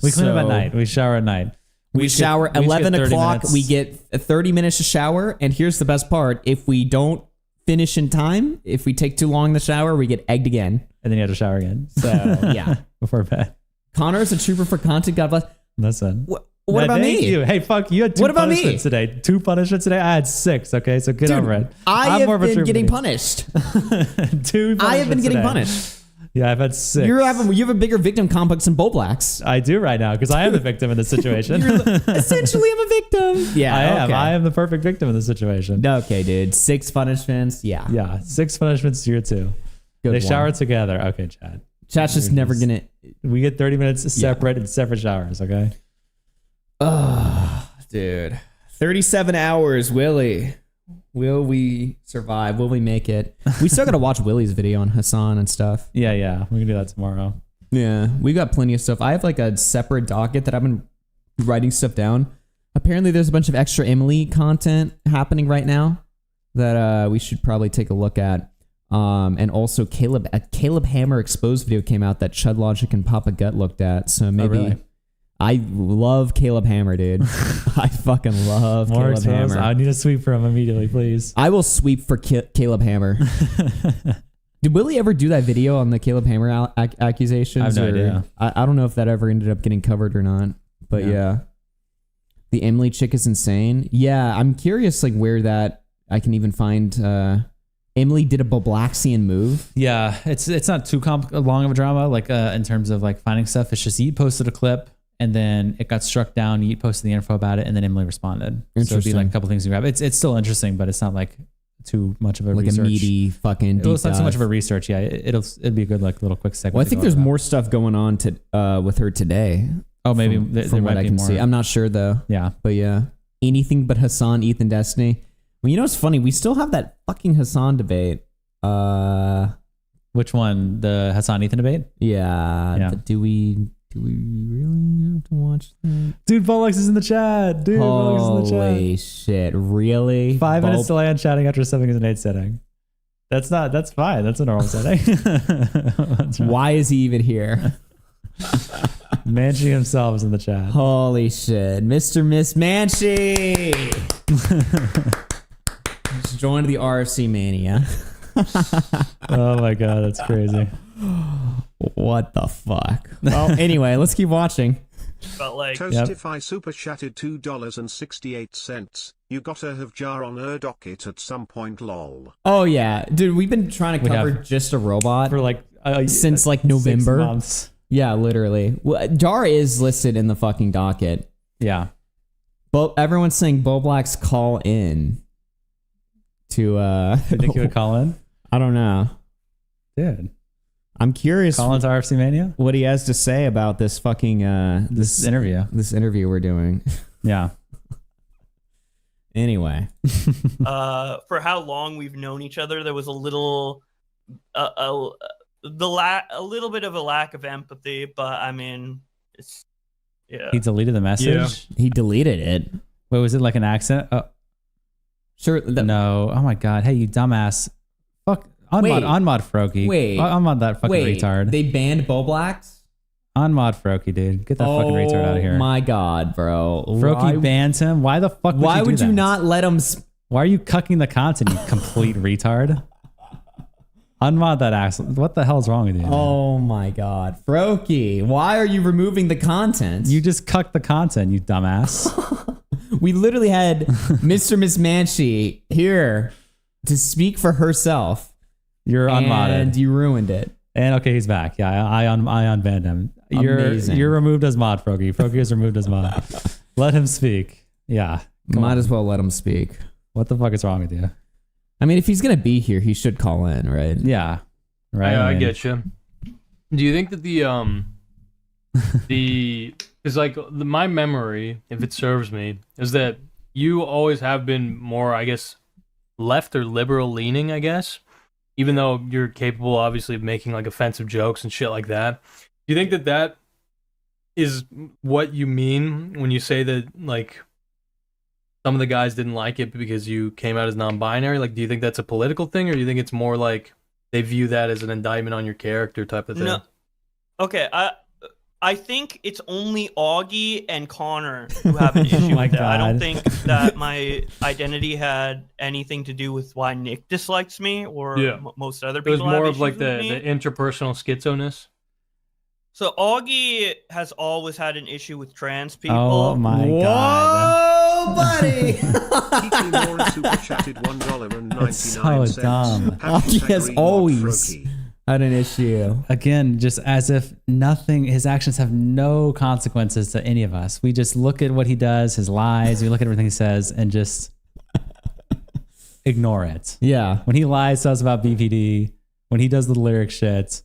We clean up at night. We shower at night. We shower 11 o'clock. We get 30 minutes to shower. And here's the best part. If we don't finish in time, if we take too long in the shower, we get egged again. And then you have to shower again. So, yeah. Before bed. Connor's a trooper for content. God bless. Listen. What about me? You. Hey, fuck, you had 2 punishments today. 2 punishments today? I had 6, okay? So get over it. I have been getting punished. 2 punishments I have been getting today. punished. Yeah, I've had 6. You have a bigger victim complex than Bowblax. I do right now because I am the victim in this situation. Essentially, I'm a victim. Yeah, I am. okay. I am the perfect victim in this situation. Okay, dude. 6 punishments. Yeah. Yeah, 6 punishments to your 2. They shower together. Okay, Chad. Chad's just never gonna. We get 30 minutes separate in separate showers. Okay. Oh, dude. 37 hours, Willie. Will we survive? Will we make it? We still gotta watch Willie's video on Hassan and stuff. Yeah. We can do that tomorrow. Yeah, we got plenty of stuff. I have like a separate docket that I've been writing stuff down. Apparently, there's a bunch of extra Emily content happening right now that we should probably take a look at. And also a Caleb Hammer exposed video came out that Chud Logic and Papa Gut looked at. So maybe really? I love Caleb Hammer, dude. I fucking love More Caleb exposed? Hammer. I need a sweep for him immediately, please. I will sweep for Caleb Hammer. Did Willie ever do that video on the Caleb Hammer accusations? I have no idea. I don't know if that ever ended up getting covered or not. But yeah. The Emily chick is insane. Yeah, I'm curious like where that I can even find Emily did a Bowblaxian move. Yeah, it's not too long of a drama like in terms of like finding stuff. It's just Yeet posted a clip and then it got struck down. Yeet posted the info about it and then Emily responded. So it'd be like a couple things you grab. It's still interesting, but it's not like too much of a like research. a meaty fucking deep It's not too dive. much of a research. Yeah, it'd be a good like little quick segment. Well, I think there's more stuff going on with her today. Oh, maybe from there what might I be can more. see. I'm not sure though. Yeah, but yeah, anything but Hassan, Ethan, Destiny. Well, you know what's funny? We still have that fucking Hassan debate. Which one? The Hassan Ethan debate? Yeah. Do we really have to watch that? Dude, Bowblax is in the chat. Dude, Bowblax is in the chat. Holy shit! Really? 5 minutes delay on chatting after 7 is an 8 setting. That's fine. That's a normal setting. Why is he even here? Manchi himself is in the chat. Holy shit. Mr. Miss Manchi! Just joined the RFC Mania. Oh my god, that's crazy. What the fuck? Well, anyway, let's keep watching. But like, Toastify super chatted $2.68. You gotta have Jar on her docket at some point, lol. Oh yeah, dude, we've been trying to cover just a robot for like since like November. 6 months. Yeah, literally. Well, Jar is listed in the fucking docket. Yeah. But everyone's saying Bowblax call in to You think he would call in? I don't know. Dude. I'm curious. Call into RFC Mania? What he has to say about this fucking this interview. This interview we're doing. Yeah. Anyway. For how long we've known each other, there was a little a little bit of a lack of empathy, but I mean, it's He deleted the message? Yeah. He deleted it. Wait, was it like an accent? Oh. Sure. No. Oh my god. Hey, you dumbass. Fuck. Unmod Froki. Wait. Unmod that fucking retard. They banned Bowblax? Unmod Froki, dude. Get that fucking retard out of here. Oh my god, bro. Froki bans him? Why the fuck would Why you do would you that? not let him... Why are you cucking the content, you complete retard? Unmod that ass. What the hell's wrong with you? Oh my god. Froki, why are you removing the content? You just cucked the content, you dumbass. We literally had Mr. Miss Manchi here to speak for herself. You're unmodded. And you ruined it. And okay, he's back. Yeah, I unbanned him. Amazing. You're removed as mod, Froki. Froki is removed as mod. Let him speak. Yeah. Might as well let him speak. What the fuck is wrong with you? I mean, if he's going to be here, he should call in, right? Yeah. Right. I get you. Do you think that because like my memory, if it serves me, is that you always have been more, I guess, left or liberal leaning, I guess, even though you're capable, obviously, of making like offensive jokes and shit like that. Do you think that that is what you mean when you say that, like, some of the guys didn't like it because you came out as non-binary? Like, do you think that's a political thing, or do you think it's more like they view that as an indictment on your character type of thing? No. Okay, I think it's only Augie and Connor who have an issue with that. I don't think that my identity had anything to do with why Nick dislikes me or most other people. It was more have of like issues with the me. interpersonal schizo-ness. So Augie has always had an issue with trans people. Oh my god. Whoa, buddy! Mora super chatted $1.99. It's so dumb. Augie has always Had an issue. Again, just as if nothing, his actions have no consequences to any of us. We just look at what he does, his lies, we look at everything he says, and just ignore it. Yeah. When he lies to us about BPD, when he does the lyric shit,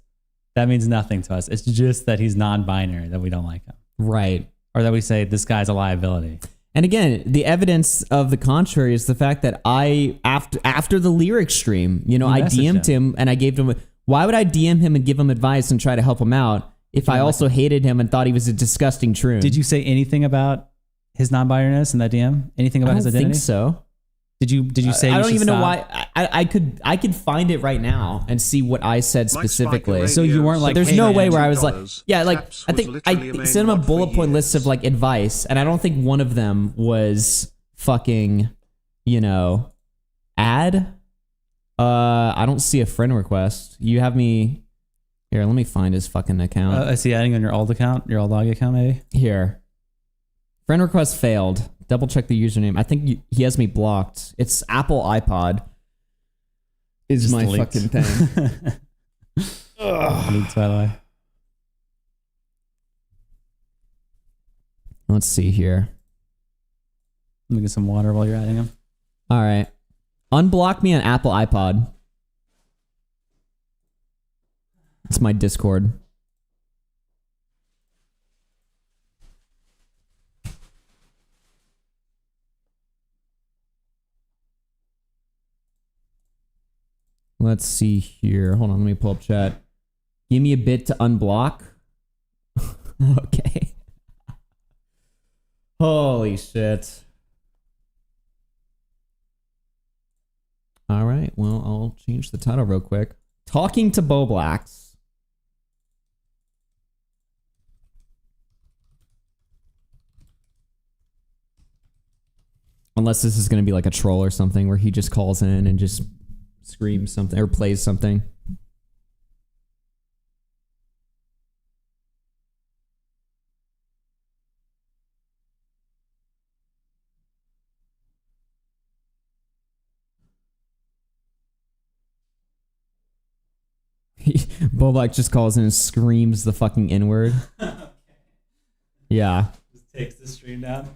that means nothing to us. It's just that he's non-binary, that we don't like him. Right. Or that we say this guy's a liability. And again, the evidence of the contrary is the fact that after the lyric stream, I DM'd him and I gave him. Why would I DM him and give him advice and try to help him out if I also hated him and thought he was a disgusting troon? Did you say anything about his non-binariness in that DM? Anything about his identity? I don't think so. Did you say? I don't even know why. I could find it right now and see what I said specifically. So you weren't like, there's hey, no man, way where I was like, yeah, like I think I sent him a bullet point list of like advice, and I don't think one of them was fucking, add. I don't see a friend request. You have me here. Let me find his fucking account. Is he adding on your old account, your old Augie account, maybe? Here, friend request failed. Double check the username. I think he has me blocked. It's Apple iPod. Is Just my leaked. fucking thing. Leaked, by the way. Let's see here. Let me get some water while you're adding him. All right. Unblock me on Apple iPod. It's my Discord. Let's see here. Hold on, let me pull up chat. Give me a bit to unblock. Okay. Holy shit. All right, well, I'll change the title real quick. Talking to Bowblax. Unless this is going to be like a troll or something where he just calls in and just screams something or plays something. Bowblax just calls in and screams the fucking N-word. Yeah. Just takes the stream down.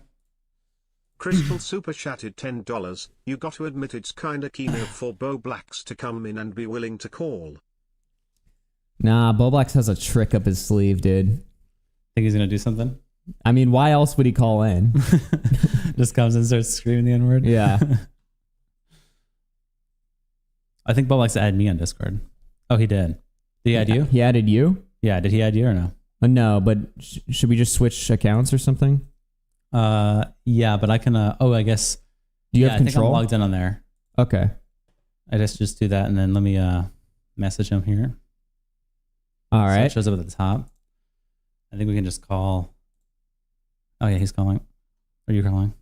Crystal super chatted $10. You got to admit it's kinda keen for Bowblax to come in and be willing to call. Nah, Bowblax has a trick up his sleeve, dude. Think he's gonna do something? I mean, why else would he call in? Just comes and starts screaming the N-word? Yeah. I think Bowblax added me on Discord. Oh, he did. Did he add you? He added you? Yeah, did he add you or no? No, but should we just switch accounts or something? Yeah, but I can, I guess. Do you have control? I think I'm logged in on there. Okay. I just do that and then let me, message him here. All right. So it shows up at the top. I think we can just call. Oh yeah, he's calling. Are you calling?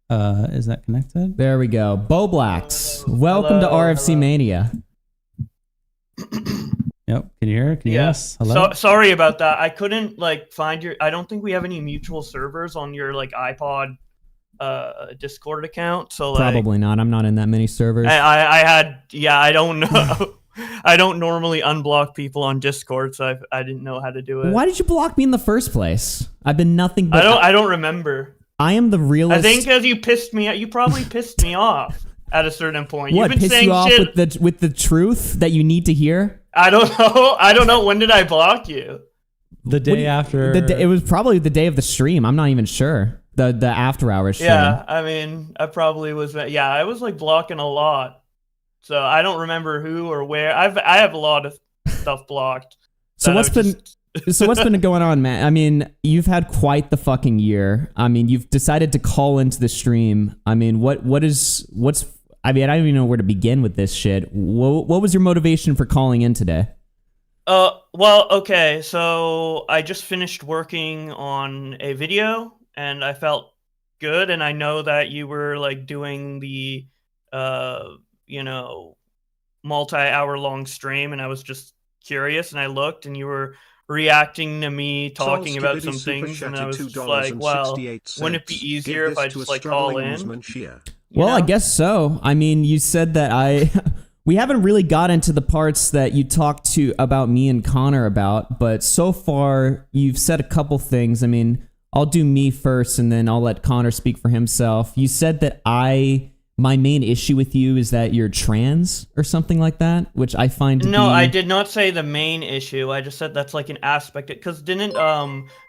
Is that connected? There we go. Bowblax, welcome to RFC Mania. Yep. Can you hear? Can you hear us? Hello? Sorry about that. I couldn't find your. I don't think we have any mutual servers on your iPod Discord account. So Probably not. I'm not in that many servers. I had. Yeah, I don't know. I don't normally unblock people on Discord, so I didn't know how to do it. Why did you block me in the first place? I've been nothing but. I don't remember. I am the realest. I think because you pissed me. You probably pissed me off at a certain point. What, You've been piss saying you off shit. with the truth that you need to hear? I don't know. I don't know. When did I block you? The day after. It was probably the day of the stream. I'm not even sure. The after hours stream. Yeah, I mean, I probably was. Yeah, I was blocking a lot. So I don't remember who or where. I have a lot of stuff blocked. So what's been going on, man? I mean, you've had quite the fucking year. I mean, you've decided to call into the stream. I mean, what's I mean, I don't even know where to begin with this shit. What was your motivation for calling in today? Well, okay. So I just finished working on a video and I felt good, and I know that you were doing the multi-hour long stream, and I was just curious, and I looked and you were reacting to me talking about some things, and I was just like, well, wouldn't it be easier if I just call in? Well, I guess so. I mean, you said that we haven't really got into the parts that you talked to about me and Connor about, but so far you've said a couple things. I mean, I'll do me first and then I'll let Connor speak for himself. You said that my main issue with you is that you're trans or something like that, which I find to be... I did not say the main issue. I just said that's like an aspect. Because didn't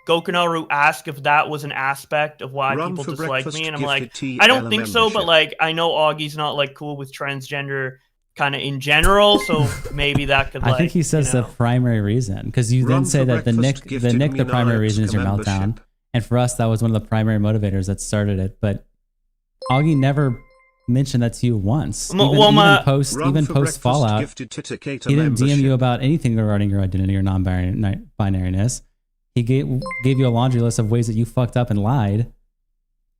Gokunaru ask if that was an aspect of why people dislike me? And I'm like, I don't think so, but like, I know Augie's not like cool with transgender kind of in general, so maybe that could like... I think he says the primary reason, because you then say that the primary reason is your meltdown. And for us, that was one of the primary motivators that started it. But Augie never mentioned that to you once. Even post Fallout, he didn't DM you about anything regarding your identity or non-binariness. He gave you a laundry list of ways that you fucked up and lied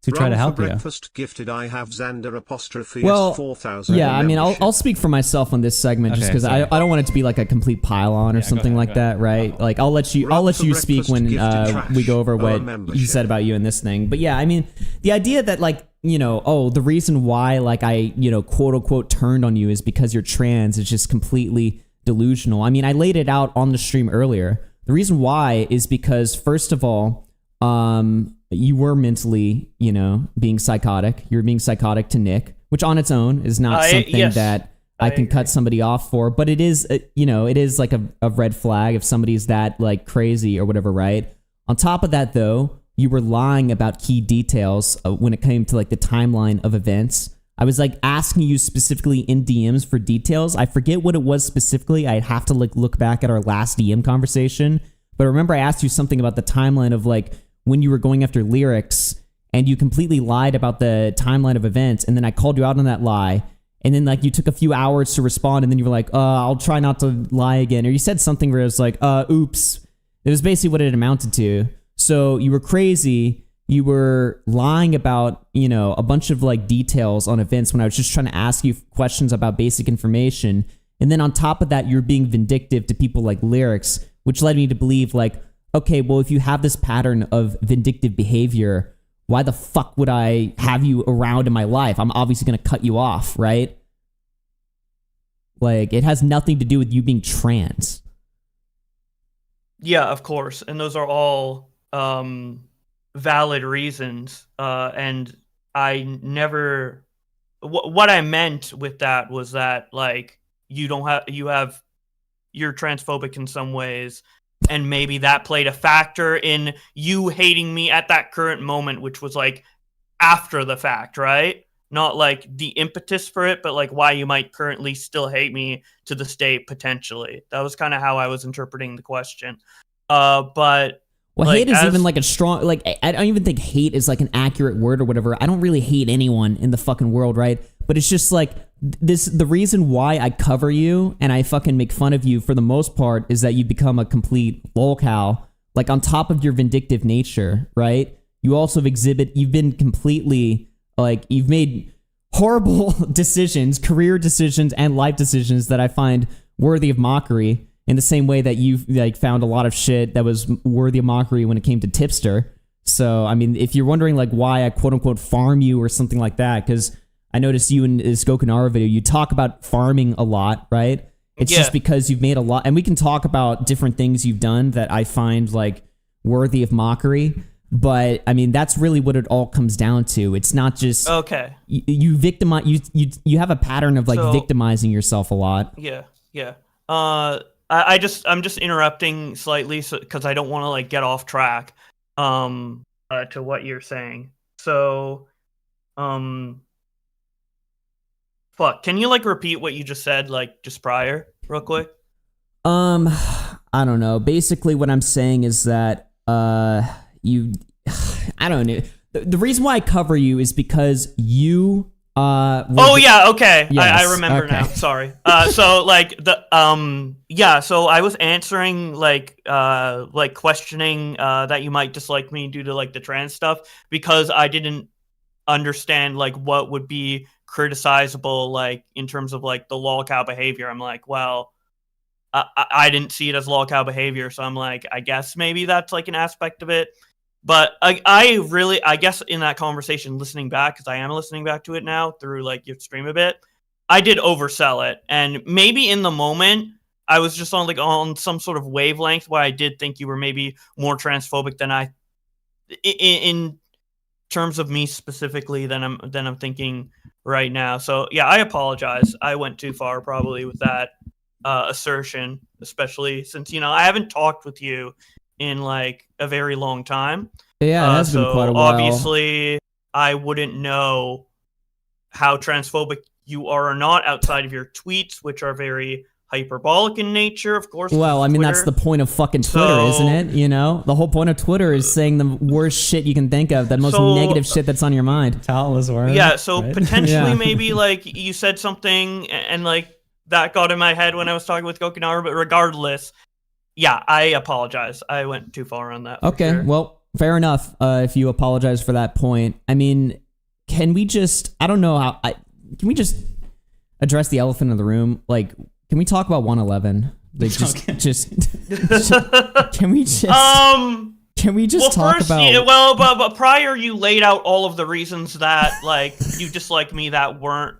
to try to help you. Breakfast gifted, I have Xander apostrophe well, 4000. Yeah, I mean, I'll speak for myself on this segment just because I don't want it to be like a complete pile-on or something like that, right? Like I'll let you speak when we go over what he said about you in this thing. But yeah, I mean, the idea that like, the reason why like I, quote unquote turned on you is because you're trans is just completely delusional. I mean, I laid it out on the stream earlier. The reason why is because first of all, you were mentally, being psychotic. You were being psychotic to Nick, which on its own is not something that I can cut somebody off for. But it is, it is like a red flag if somebody's that like crazy or whatever, right? On top of that, though, you were lying about key details when it came to like the timeline of events. I was like asking you specifically in DMs for details. I forget what it was specifically. I'd have to like look back at our last DM conversation. But remember, I asked you something about the timeline of like when you were going after lyrics, and you completely lied about the timeline of events, and then I called you out on that lie, and then like you took a few hours to respond, and then you were like, I'll try not to lie again, or you said something where it was like, oops. It was basically what it amounted to. So you were crazy. You were lying about, a bunch of like details on events when I was just trying to ask you questions about basic information. And then on top of that, you're being vindictive to people like lyrics, which led me to believe like, okay, well, if you have this pattern of vindictive behavior, why the fuck would I have you around in my life? I'm obviously going to cut you off, right? Like, it has nothing to do with you being trans. Yeah, of course. And those are all valid reasons. And I never... What I meant with that was that, like, you're transphobic in some ways, and maybe that played a factor in you hating me at that current moment, which was like after the fact, right? Not like the impetus for it, but like why you might currently still hate me to the state potentially. That was kind of how I was interpreting the question. But well, like, hate is even like a strong, like, I don't even think hate is like an accurate word or whatever. I don't really hate anyone in the fucking world, right? But it's just like the reason why I cover you and I fucking make fun of you for the most part is that you become a complete lolcow. Like on top of your vindictive nature, right? You also you've been completely like, you've made horrible decisions, career decisions and life decisions that I find worthy of mockery. In the same way that you've like found a lot of shit that was worthy of mockery when it came to Tipster. So, I mean, if you're wondering like why I quote unquote farm you or something like that, because I noticed you in this Gokunaru video, you talk about farming a lot, right? It's just because you've made a lot, and we can talk about different things you've done that I find like worthy of mockery. But I mean, that's really what it all comes down to. It's not just you victimize. You have a pattern of like victimizing yourself a lot. Yeah. I'm just interrupting slightly because I don't want to like get off track to what you're saying. So fuck, can you like repeat what you just said like just prior real quick? I don't know. Basically what I'm saying is that I don't know. The reason why I cover you is because you okay. Yes, I remember now. Sorry. So like so I was answering like questioning that you might dislike me due to like the trans stuff because I didn't understand like what would be criticizable like in terms of like the lolcow behavior. I'm like, well, I didn't see it as lolcow behavior, so I'm like, I guess maybe that's like an aspect of it. But I guess in that conversation, listening back, because I am listening back to it now through like your stream a bit, I did oversell it, and maybe in the moment I was just on some sort of wavelength where I did think you were maybe more transphobic than in terms of me specifically than I'm thinking right now. So yeah, I apologize. I went too far probably with that assertion, especially since I haven't talked with you in like a very long time. Yeah, it has been quite a while. Obviously, I wouldn't know how transphobic you are or not outside of your tweets, which are very hyperbolic in nature, of course. Well, I mean, that's the point of fucking Twitter, isn't it? The whole point of Twitter is saying the worst shit you can think of, the most negative shit that's on your mind. Talentless word. Yeah, so potentially maybe like you said something and like that got in my head when I was talking with Gokinawa, but regardless, yeah, I apologize. I went too far on that. Okay, sure. Well, fair enough. If you apologize for that point, I mean, can we just? I don't know how. Can we just address the elephant in the room? Like, can we talk about 111? Like, can we just? Can we just talk about? But prior, you laid out all of the reasons that like you dislike me that weren't.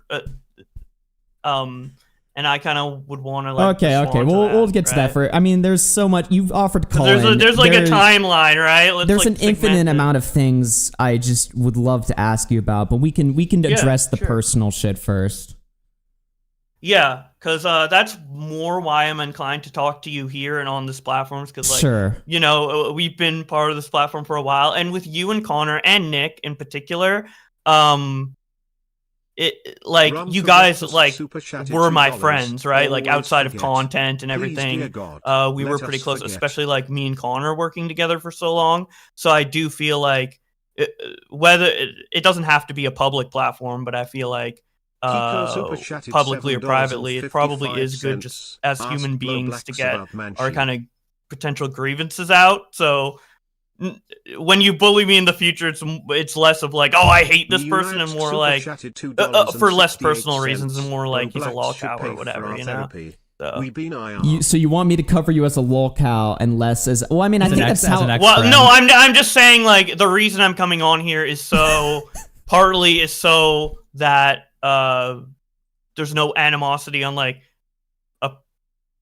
And I kind of would want to like. Okay. We'll get to that for. I mean, there's so much you've offered. There's like a timeline, right? There's an infinite amount of things I just would love to ask you about, but we can address the personal shit first. Yeah, because that's more why I'm inclined to talk to you here and on this platform. Because like, we've been part of this platform for a while, and with you and Connor and Nick in particular, you guys like were my friends, right? Like outside of content and everything, we were pretty close, especially like me and Connor working together for so long. So I do feel like whether it doesn't have to be a public platform, but I feel like publicly or privately, it probably is good just as human beings to get our kind of potential grievances out. So when you bully me in the future, it's less of like, oh, I hate this person, and more like for less personal reasons, and more like he's a lolcow or whatever, So you want me to cover you as a lolcow and less as? Well, I mean, I think that's how. Well, no, I'm just saying like the reason I'm coming on here is so partly is so that there's no animosity on like a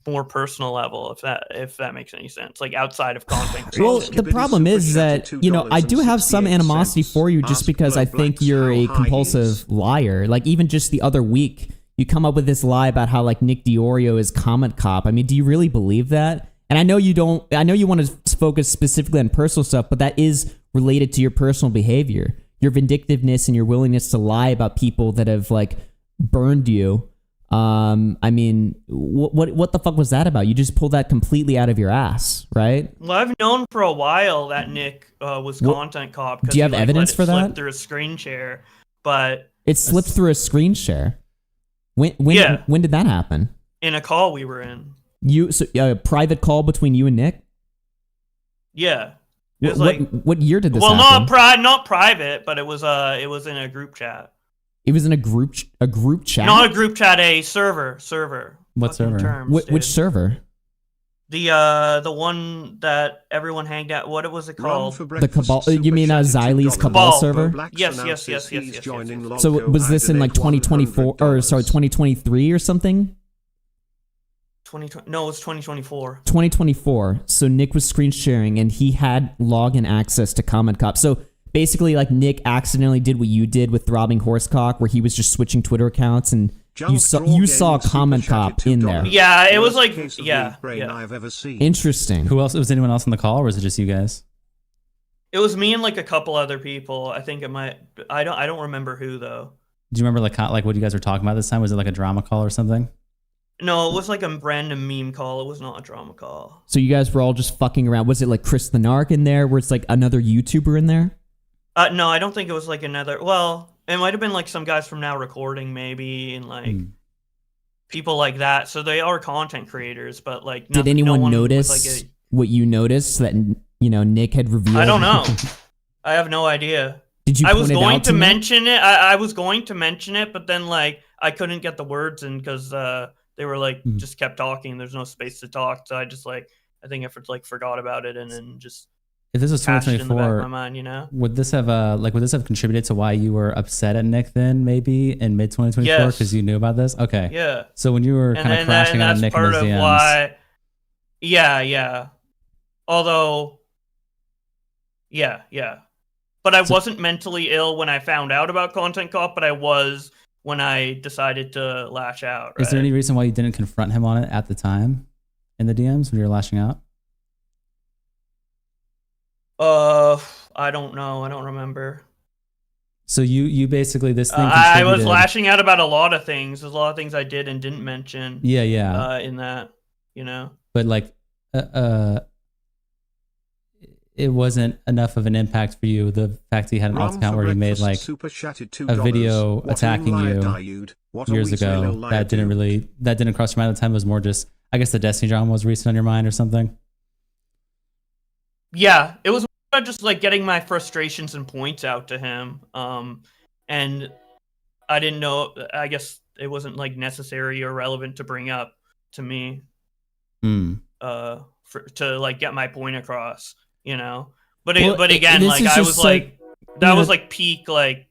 more personal level, if that makes any sense, like outside of content. Well, the problem is that I do have some animosity for you just because I think you're a compulsive liar. Like even just the other week, you come up with this lie about how like Nick DeOrio is comment cop. I mean, do you really believe that? And I know you don't. I know you want to focus specifically on personal stuff, but that is related to your personal behavior, your vindictiveness, and your willingness to lie about people that have like burned you. I mean, what the fuck was that about? You just pulled that completely out of your ass, right? Well, I've known for a while that Nick was content cop. Do you have evidence for that? Through a screen share, but it slipped through a screen share. When did that happen? In a call we were in. A private call between you and Nick? Yeah. It was what year did this happen? Not private, but it was in a group chat. It was in a group chat? Not a group chat, a server. What server? Terms, which server? The one that everyone hanged out. What was it called? The Cabal. You mean Xylee's Cabal server? Yes. So was this in like 2024 or sorry 2023 or something? 2020. No, it was 2024. 2024. So Nick was screen sharing and he had login access to Comment Cop. So basically, like Nick accidentally did what you did with Throbbing Horsecock, where he was just switching Twitter accounts, and you saw Comment Cop in there. Yeah, it was like I've ever seen. Interesting. Who else? Was anyone else on the call, or was it just you guys? It was me and like a couple other people. I think it might. I don't remember who though. Do you remember like what you guys were talking about this time? Was it like a drama call or something? No, it was like a random meme call. It was not a drama call. So you guys were all just fucking around. Was it like Chris the Narc in there, where it's like another YouTuber in there? No, I don't think it was like another. Well, it might have been like some guys from Now Recording, maybe, and like people like that. So they are content creators, but like, did anyone notice what you noticed that Nick had revealed? I don't know. I have no idea. Did you? I was going to mention it. I was going to mention it, but then like I couldn't get the words in because they were like just kept talking. There's no space to talk, so I just like I think I forgot about it and then just If this was hatched in the back of 2024, my mind, you know? would this have would this have contributed to why you were upset at Nick then, maybe in mid 2024 Yes. because you knew about this? Okay. Yeah. So when you were kind of crashing out on Nick in those DMs, why. Yeah. Although, yeah. But I wasn't mentally ill when I found out about Content Cop, but I was when I decided to lash out. Right? is there any reason why you didn't confront him on it at the time in the DMs when you were lashing out? I don't know. I don't remember. So you basically this thing. I was lashing out about a lot of things. There's a lot of things I did and didn't mention. Yeah. In that, you know. But like, it wasn't enough of an impact for you. The fact that he had an alt account where he made like a video attacking you years ago that didn't cross your mind at the time. It was more just, I guess, the Destiny drama was recent on your mind or something. Yeah, it was just like getting my frustrations and points out to him. And I didn't know. I guess it wasn't like necessary or relevant to bring up to me. To like get my point across. You know, but again, like I was like, that was like peak, like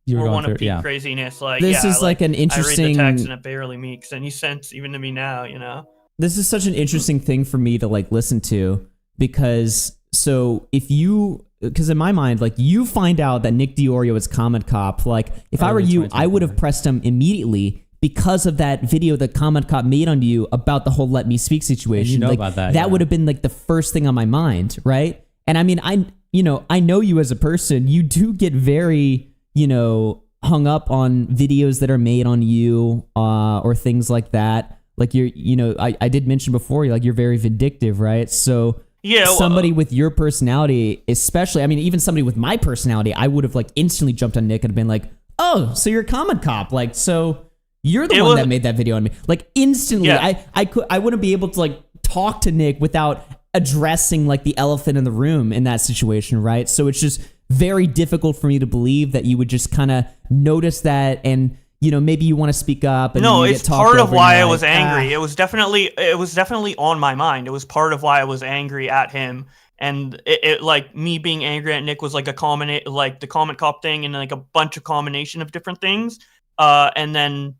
you were one of through, peak craziness. Like this is like an interesting. I read the text and it barely makes any sense even to me now. You know, this is such an interesting thing for me to like listen to because because in my mind, like you find out that Nick DeOrio is Comment Cop. Like if I were you, I would have pressed him immediately. Because of that video that Comment Cop made on you about the whole Let Me Speak situation. You know like, about that. That would have been like the first thing on my mind, right? And I mean, I know you as a person. You do get very, hung up on videos that are made on you or things like that. Like I did mention before, you're very vindictive, right? So yeah, somebody with your personality, especially, I mean, even somebody with my personality, I would have like instantly jumped on Nick and been like, oh, so you're a Comment Cop. Like, so you're the one that made that video on me. Like instantly, yeah. I wouldn't be able to like talk to Nick without addressing like the elephant in the room in that situation, right? So it's just very difficult for me to believe that you would just kind of notice that and maybe you want to speak up. And no, it's part of why I was like, angry. It was definitely on my mind. It was part of why I was angry at him. And it like me being angry at Nick was like like the Comment Cop thing and like a bunch of combination of different things. And then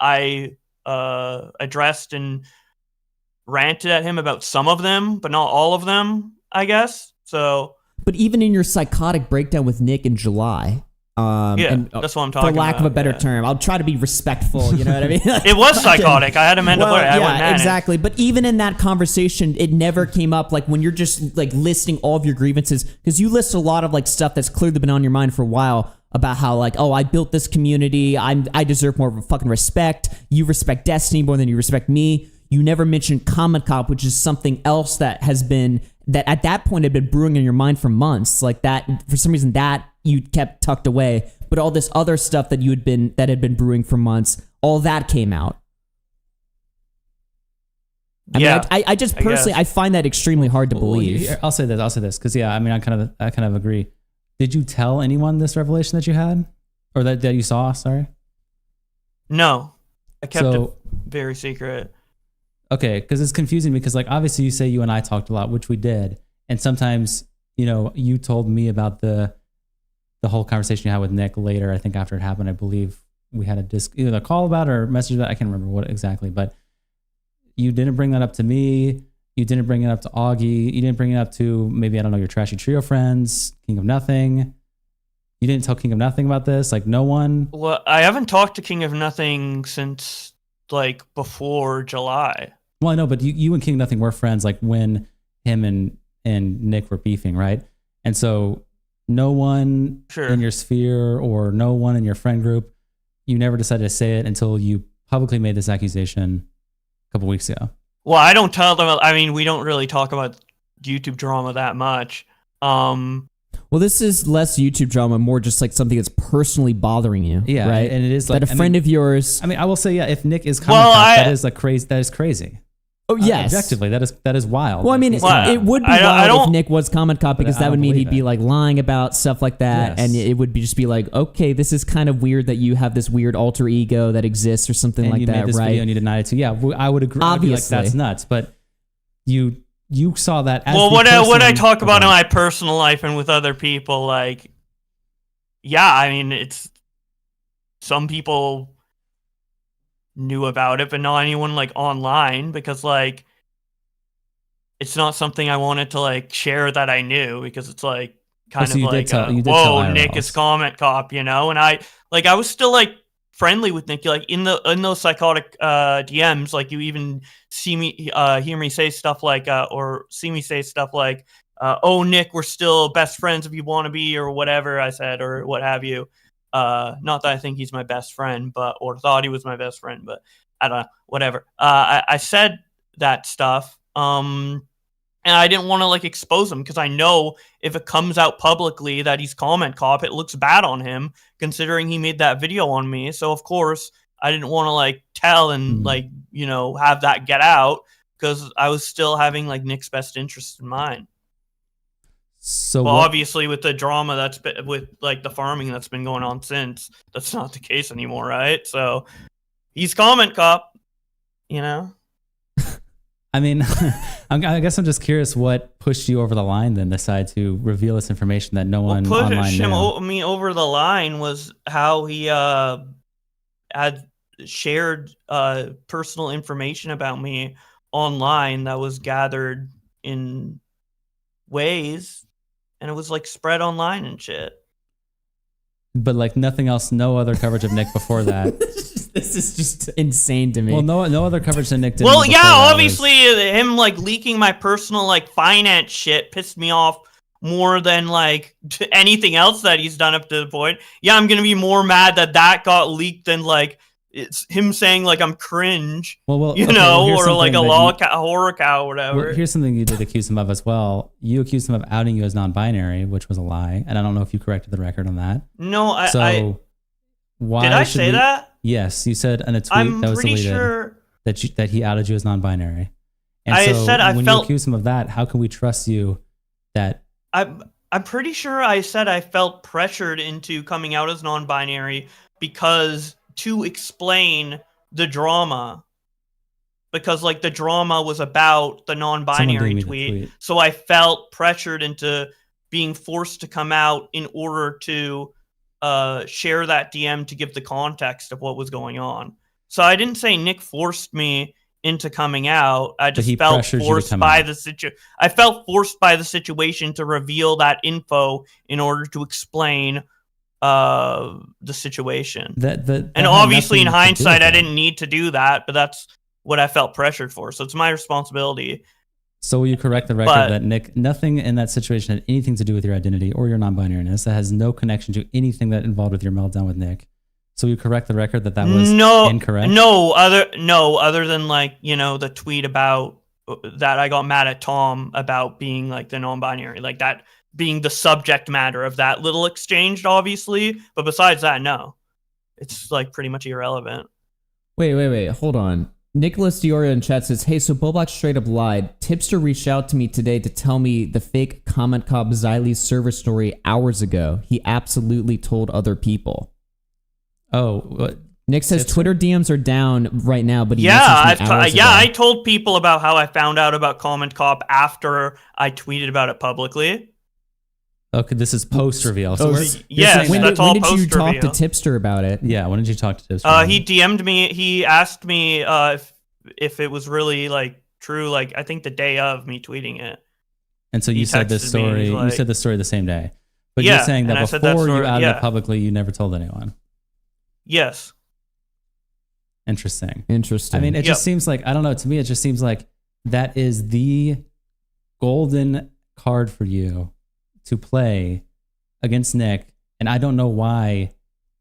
I addressed and ranted at him about some of them, but not all of them, I guess. So, but even in your psychotic breakdown with Nick in July, and, that's what I'm talking about. For lack of a better term, I'll try to be respectful. You know what I mean? It was psychotic. I had a mental break. Yeah, exactly. But even in that conversation, it never came up. Like when you're just like listing all of your grievances, because you list a lot of like stuff that's clearly been on your mind for a while. About how like, oh, I built this community. I deserve more of a fucking respect. You respect Destiny more than you respect me. You never mentioned Comment Cop, which is something else that has been that at that point had been brewing in your mind for months. Like that, for some reason, that you kept tucked away. But all this other stuff that had been brewing for months, all that came out. I mean, I just personally I find that extremely hard to believe. I'll say this because I mean I kind of agree. Did you tell anyone this revelation that you had? Or that you saw, sorry? No. I kept it very secret. Okay, because it's confusing because like obviously you say you and I talked a lot, which we did. And sometimes, you told me about the whole conversation you had with Nick later. I think after it happened, I believe we had either a call about it or a message about it. I can't remember what exactly, but you didn't bring that up to me. You didn't bring it up to Augie. You didn't bring it up to maybe, I don't know, your Trashy Trio friends, King of Nothing. You didn't tell King of Nothing about this? Like no one? Well, I haven't talked to King of Nothing since like before July. Well, I know, but you and King of Nothing were friends like when him and Nick were beefing, right? And so no one in your sphere or no one in your friend group, you never decided to say it until you publicly made this accusation a couple weeks ago. Well, I don't tell them. I mean, we don't really talk about YouTube drama that much. Well, this is less YouTube drama, more just like something that's personally bothering you. Yeah, right. And it is like that a friend of yours. I mean, I will say, yeah, if Nick is Comment Cop, that is like crazy. That is crazy. Oh yes, objectively, that is wild. Well, I mean, it would be wild if Nick was Comment Cop because that would mean he'd be like lying about stuff like that, and it would just be like, okay, this is kind of weird that you have this weird alter ego that exists or something like that, made this right? Video and you denied it too. Yeah, I would agree. Obviously, like, that's nuts. But you You saw that as well, the what I person- talk about in Okay. my personal life and with other people, like, yeah, I mean, it's some people knew about it, but not anyone like online, because like it's not something I wanted to like share that I knew, because it's like kind so of you did like tell- you did tell whoa, Nick IRLs. is comment cop, you know, and I was still like friendly with Nick, like in those psychotic DMs, like you even see me hear me say stuff like or see me say stuff like oh, Nick, we're still best friends if you want to be, or whatever I said, or what have you. Not that I think he's my best friend, but or thought he was my best friend, but I don't know, whatever. I said that stuff, and I didn't want to like expose him, because I know if it comes out publicly that he's comment cop, it looks bad on him, considering he made that video on me. So of course I didn't want to like tell and like, you know, have that get out, because I was still having like Nick's best interest in mind. So well, what- obviously with the drama that's been with like the farming that's been going on since, that's not the case anymore, right? So he's comment cop, you know. I mean, I guess I'm just curious what pushed you over the line then decide to reveal this information that no one online Pushed knew. me over the line was how he had shared personal information about me online that was gathered in ways, and it was like spread online and shit. But like nothing else, no other coverage of Nick before that. This is just insane to me. Well, no other coverage of Nick did. Well, yeah, obviously him like leaking my personal like finance shit pissed me off more than like anything else that he's done up to the point. Yeah, I'm gonna be more mad that got leaked than like it's him saying like I'm cringe, well, you okay, know, well, here's or like a something that horror cow, or whatever. Well, here's something you did accuse him of as well. You accused him of outing you as non-binary, which was a lie, and I don't know if you corrected the record on that. No, why did I should say that? Yes, you said in a tweet I'm that was pretty deleted sure that he outed you as non-binary. And I so said I when felt- you accuse him of that, how can we trust you that? I'm pretty sure I said I felt pressured into coming out as non-binary because to explain the drama, because like the drama was about the non-binary gave me the tweet, tweet. so I felt pressured into being forced to come out in order to share that DM to give the context of what was going on. So I didn't say Nick forced me into coming out. I just he felt pressured you to forced come by out. I felt forced by the situation to reveal that info in order to explain the situation. That and had obviously in nothing to do hindsight with I it. didn't need to do that, but that's what I felt pressured for. So it's my responsibility. So will you correct the record But- that Nick, nothing in that situation had anything to do with your identity or your non-binariness? That has no connection to anything that involved with your meltdown with Nick. So you correct the record that was incorrect? Other than like, you know, the tweet about that I got mad at Tom about being like the non-binary, like that being the subject matter of that little exchange, obviously. But besides that, no. It's like pretty much irrelevant. Wait, hold on. Nicholas DeOrio in chat says, hey, so Bowblax straight up lied. Tipster reached out to me today to tell me the fake comment cop Xylee's server story hours ago. He absolutely told other people. Oh, what? Nick says Tipster? Twitter DMs are down right now, but he Yeah, messaged me hours ago. I told people about how I found out about Comment Cop after I tweeted about it publicly. Okay, this is post reveal. So Oh, we're- yes, when that's did, all when did you talk to post-reveal. Tipster about it? Yeah, when did you talk to Tipster? He DM'd me. He asked me if it was really like true. Like I think the day of me tweeting it. And so he you said this texted me and story. he's you like- said the story the same day, but Yeah, you're saying and that I said that before you story- outed yeah. it publicly, you never told anyone. Yes. Interesting. Interesting. I mean, it Yep. just seems like, I don't know, to me, it just seems like that is the golden card for you to play against Nick. And I don't know why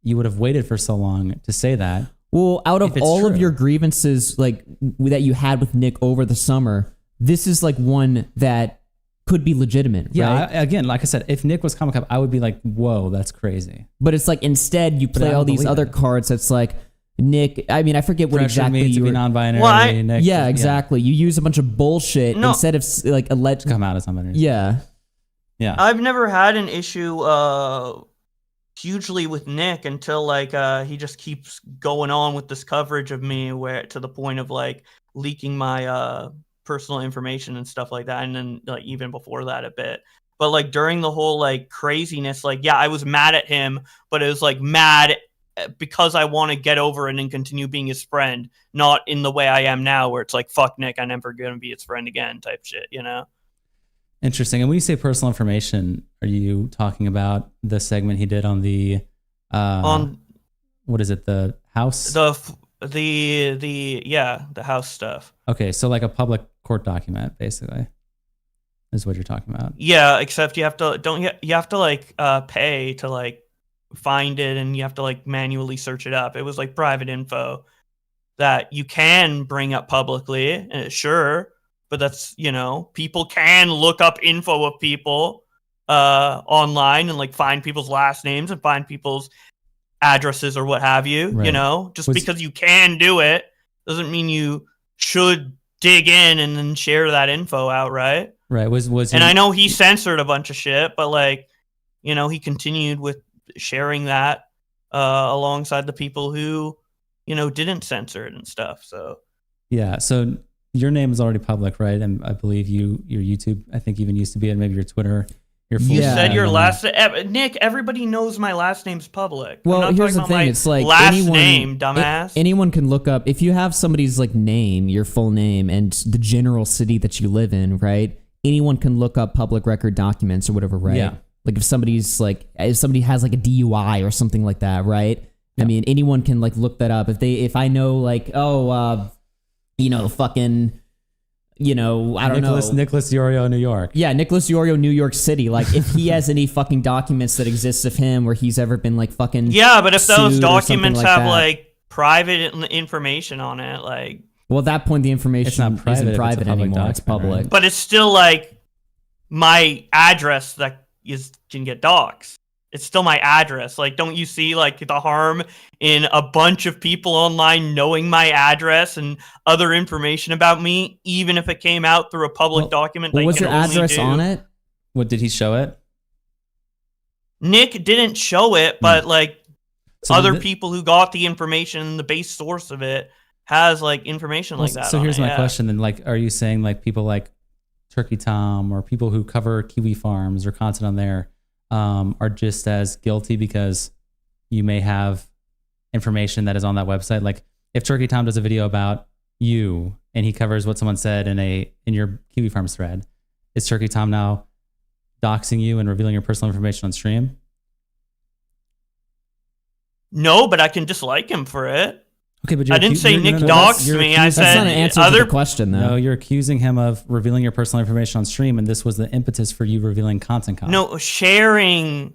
you would have waited for so long to say that. Well, out of if it's all of true. your grievances like that you had with Nick over the summer, this is like one that could be legitimate, Yeah, right? again, like I said, if Nick was Comic Cup, I would be like, whoa, that's crazy. But it's like instead you But I play don't all these believe other it. cards that's like Nick, I mean, I forget what Pressured exactly me to you be were. non-binary. Well, I- Nick, Yeah, exactly. You use a bunch of bullshit No. instead of like alleged. Come out as non-binary. Yeah. Yeah. I've never had an issue hugely with Nick until like he just keeps going on with this coverage of me where to the point of like leaking my personal information and stuff like that, and then like even before that a bit. But like during the whole like craziness, like yeah, I was mad at him, but it was like mad because I want to get over it and continue being his friend, not in the way I am now, where it's like fuck Nick, I'm never gonna be his friend again type shit, you know. Interesting. And when you say personal information, are you talking about the segment he did on the on what is it, the house? The house stuff. Okay, so like a public court document, basically, is what you're talking about. Yeah, except you have to like pay to like find it, and you have to like manually search it up. It was like private info that you can bring up publicly, sure, but that's, you know, people can look up info of people online and like find people's last names and find people's addresses or what have you. Right. You know, just because you can do it doesn't mean you should dig in and then share that info out, right? Right. Was and I know he censored a bunch of shit, but like, you know, he continued with sharing that alongside the people who, you know, didn't censor it and stuff. So yeah, so your name is already public, right? And I believe your YouTube, I think, even used to be, and maybe your Twitter. You said your last Nick. Everybody knows my last name's public. Well, I'm not here's the talking about thing: my it's like last anyone, name, dumbass. Anyone can look up if you have somebody's like name, your full name, and the general city that you live in, right? Anyone can look up public record documents or whatever, right? Yeah. Like if somebody has like a DUI or something like that, right? Yeah. I mean, anyone can like look that up. If I know like you know, fucking. You know, I don't know. Nicholas DeOrio, New York. Yeah, Nicholas DeOrio, New York City. Like, if he has any fucking documents that exist of him where he's ever been, like, fucking yeah, but if those documents like have, that, like, private information on it, like... Well, at that point, the information isn't private anymore. It's public. Right? But it's still, like, my address that can get doxxed. It's still my address. Like, don't you see, like, the harm in a bunch of people online knowing my address and other information about me, even if it came out through a public document? What was your address on it? What, did he show it? Nick didn't show it, but, like, other people who got the information, the base source of it, has, like, information like that. So here's my yeah. question then. Like, are you saying, like, people like Turkey Tom or people who cover kiwi farms or content on there are just as guilty because you may have information that is on that website? Like if Turkey Tom does a video about you and he covers what someone said in your kiwi farms thread, is Turkey Tom now doxing you and revealing your personal information on stream? No, but I can dislike him for it. Okay, but I didn't say Nick doxed me. I said that's not an answer to the question, though. No, you're accusing him of revealing your personal information on stream, and this was the impetus for you revealing content. No, sharing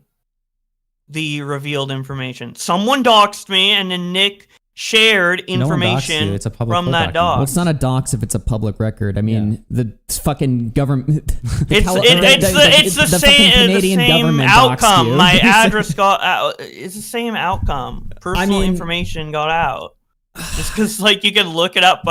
the revealed information. Someone doxed me, and then Nick shared information it's a public from that dox. Well, it's not a dox if it's a public record. I mean, the fucking government. It's the same outcome. My address got out. It's the same outcome. Personal information got out. Just because, like, you can look it up.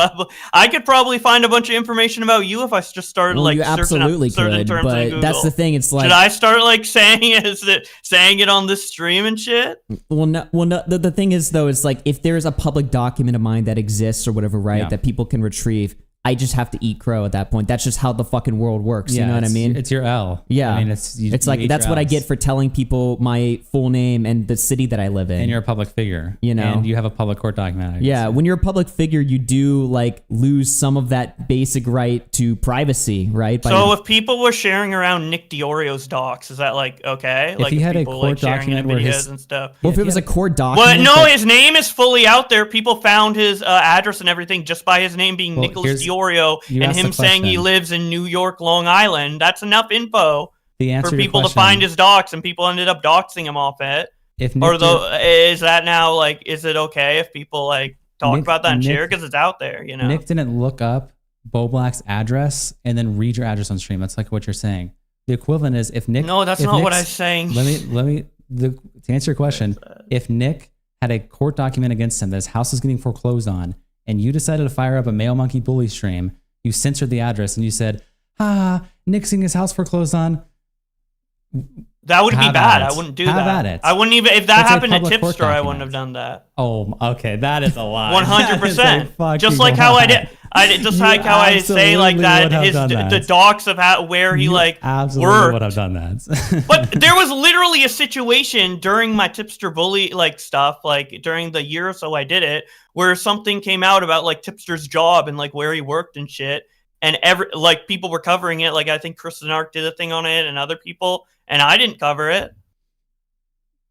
I could probably find a bunch of information about you if I just started, like, you absolutely certain could, terms but in Google. that's the thing. It's like, should I start, like, saying it on this stream and shit? Well, no. The thing is, though, it's like if there's a public document of mine that exists or whatever, right, that people can retrieve, I just have to eat crow at that point. That's just how the fucking world works. You know what I mean? It's your L. Yeah. I mean, it's like that's what I get for telling people my full name and the city that I live in. And you're a public figure. You know, and you have a public court document. Yeah, when you're a public figure, you do like lose some of that basic right to privacy, right? So if people were sharing around Nick DeOrio's docs, is that like okay? If like he had a people, court like, sharing document where videos and stuff. Well, if it was a court document, well, no, his name is fully out there. People found his address and everything just by his name being Nicholas DeOrio and him saying he lives in New York, Long Island. That's enough info for people to find his docs, and people ended up doxing him off it. Is that now like? Is it okay if people like talk about that and share because it's out there? You know, Nick didn't look up Bowblax address and then read your address on stream. That's like what you're saying. The equivalent is if Nick. No, that's not what I'm saying. To answer your question, if Nick had a court document against him that his house is getting foreclosed on, and you decided to fire up a Male Monkey Bully stream, you censored the address and you said, Nick's getting his house foreclosed on. That would be Have bad. at I it. wouldn't do Have that. at it. I wouldn't even if that It's a happened to public court Tipster. I document. wouldn't have done that. Oh, okay, that is a lie. 100%. Just like how I did. Just like how I say like that. The docs of where he like absolutely would have done that. But there was literally a situation during my Tipster bully like stuff, like during the year or so I did it, where something came out about like Tipster's job and like where he worked and shit, and like people were covering it. Like I think Chris and Ark did a thing on it, and other people, and I didn't cover it.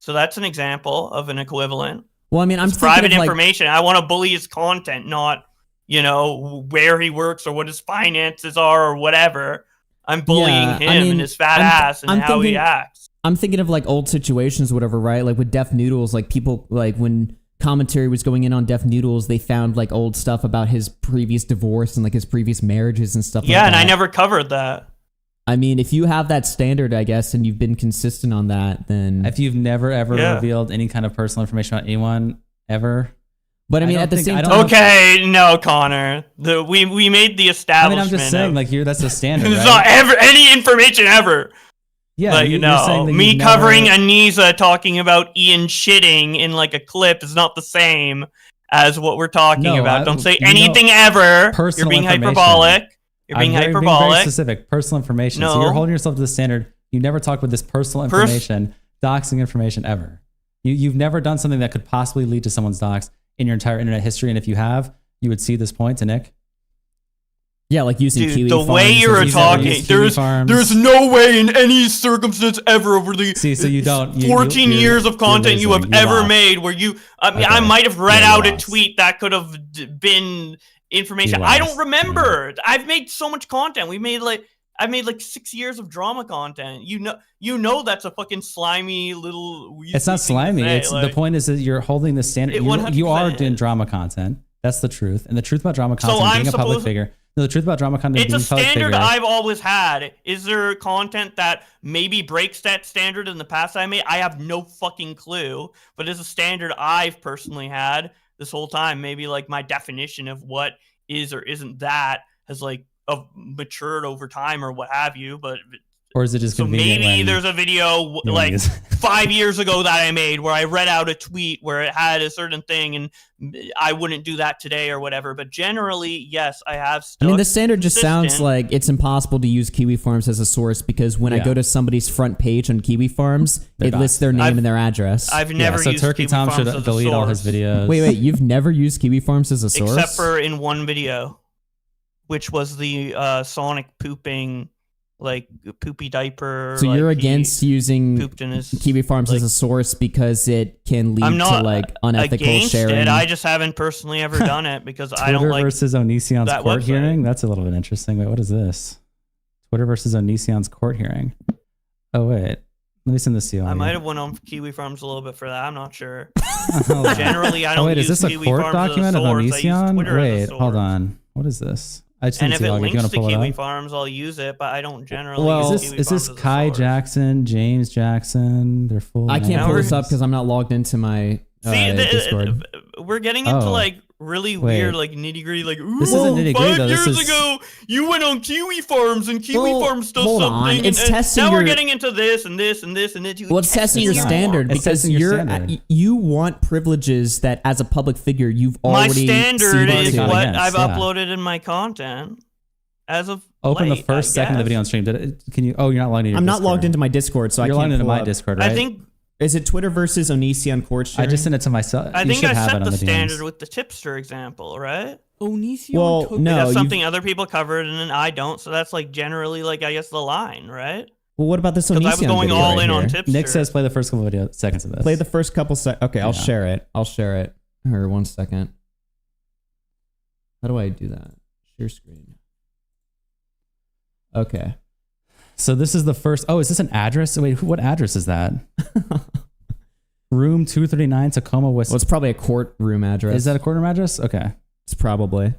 So that's an example of an equivalent. Well, I mean, I'm it's private like, information. I want to bully his content, not where he works or what his finances are or whatever. I'm bullying him and his fat ass and how he acts. I'm thinking of like old situations, whatever, right? Like with Def Noodles, like people like when commentary was going in on Def Noodles, they found like old stuff about his previous divorce and like his previous marriages and stuff. Yeah, like and that. I never covered that. I mean, if you have that standard, I guess, and you've been consistent on that, then if you've never ever revealed any kind of personal information about anyone ever. But I mean, at the same time, okay, no, Connor. We made the establishment. I mean, I'm just saying, like, that's the standard. It's right? not ever any information ever. Yeah, like, you're saying that me you've covering never... Anisa talking about Ian shitting in like a clip is not the same as what we're talking about. Don't say anything ever. You're being hyperbolic. You're being hyperbolic. Being very specific. Personal information. No. So you're holding yourself to the standard. You never talked about this personal information, doxing information ever. You've never done something that could possibly lead to someone's dox in your entire internet history. And if you have, you would see this point to Nick. Yeah, like using Kiwi the farms. way you were talking, there's no way in any circumstance ever over the 14 years of content you have ever made where you, I mean, I might have read out a tweet that could have been information. I don't remember. I've made so much content. I've made like 6 years of drama content. You know that's a fucking slimy little. It's not slimy. It's the point is that you're holding the standard. You are doing drama content. That's the truth. And the truth about drama content being a public figure. No, the truth about drama content it's being a standard I've always had. Is there content that maybe breaks that standard in the past I made? I have no fucking clue. But it's a standard I've personally had this whole time. Maybe like my definition of what is or isn't that has like matured over time or what have you. But or is it just so maybe there's a video like 5 years ago that I made where I read out a tweet where it had a certain thing and I wouldn't do that today or whatever. But generally, yes, I have. I mean, the standard just sounds like it's impossible to use Kiwi Farms as a source because when I go to somebody's front page on Kiwi Farms, it lists their name and their address. I've never used Turkey Kiwi Tom Farms should delete all his videos. Wait, you've never used Kiwi Farms as a source? Except for in one video, which was the Sonic pooping, like poopy diaper. So like you're against using his, Kiwi Farms as a source because it can lead to like unethical against sharing. It. I just haven't personally ever done it because I don't like versus Onision's that court website. hearing. That's a little bit interesting. Wait, what is this? Twitter versus Onision's court hearing. Oh wait, let me send this to you. I might have went on Kiwi Farms a little bit for that. I'm not sure. Generally, I don't. Wait, use is this Kiwi a court Farms document of as a source. Onision? Wait, hold on. What is this? I just and didn't if see it log. links You to want to pull Kiwi it up? Farms, I'll use it, but I don't generally. Well, use Kiwi Is this Farms as a Kai source. Jackson, James Jackson? They're full. I can't pull this up because I'm not logged into my Discord. We're getting into like really weird, like nitty gritty. Like, ooh, this isn't nitty gritty 5 though. years ago, you went on Kiwi Farms and Kiwi Farms does hold something. on. It's and testing now we're your- getting into this and this and this and this. Well, it's testing your standard It's because testing your standard. you want privileges that as a public figure you've My already standard ceded is to. what I've uploaded in my content as of Open late, the first second of the video on stream. Can you? Oh, you're not logged into your I'm not Discord. logged into my Discord, so You're I logged can't into pull my up. Discord, right? I think. Is it Twitter versus Onision court sharing? I just sent it to myself. I You think should I have it set on the DMs. standard with the tipster example, right? Onision Well, took no, that's you've- something other people covered and then I don't. So that's like generally like I guess the line, right? Well, what about this Because Onision I was going video all right in on here? tipster. Nick says play the first couple video seconds of this. Play the first couple Okay, I'll Yeah. share it. I'll share it. Or 1 second. How do I do that? Share screen. Okay. So this is the first. Oh, is this an address? Wait, what address is that? Room 239, Tacoma, West. Well, it's probably a courtroom address. Is that a courtroom address? Okay. It's probably.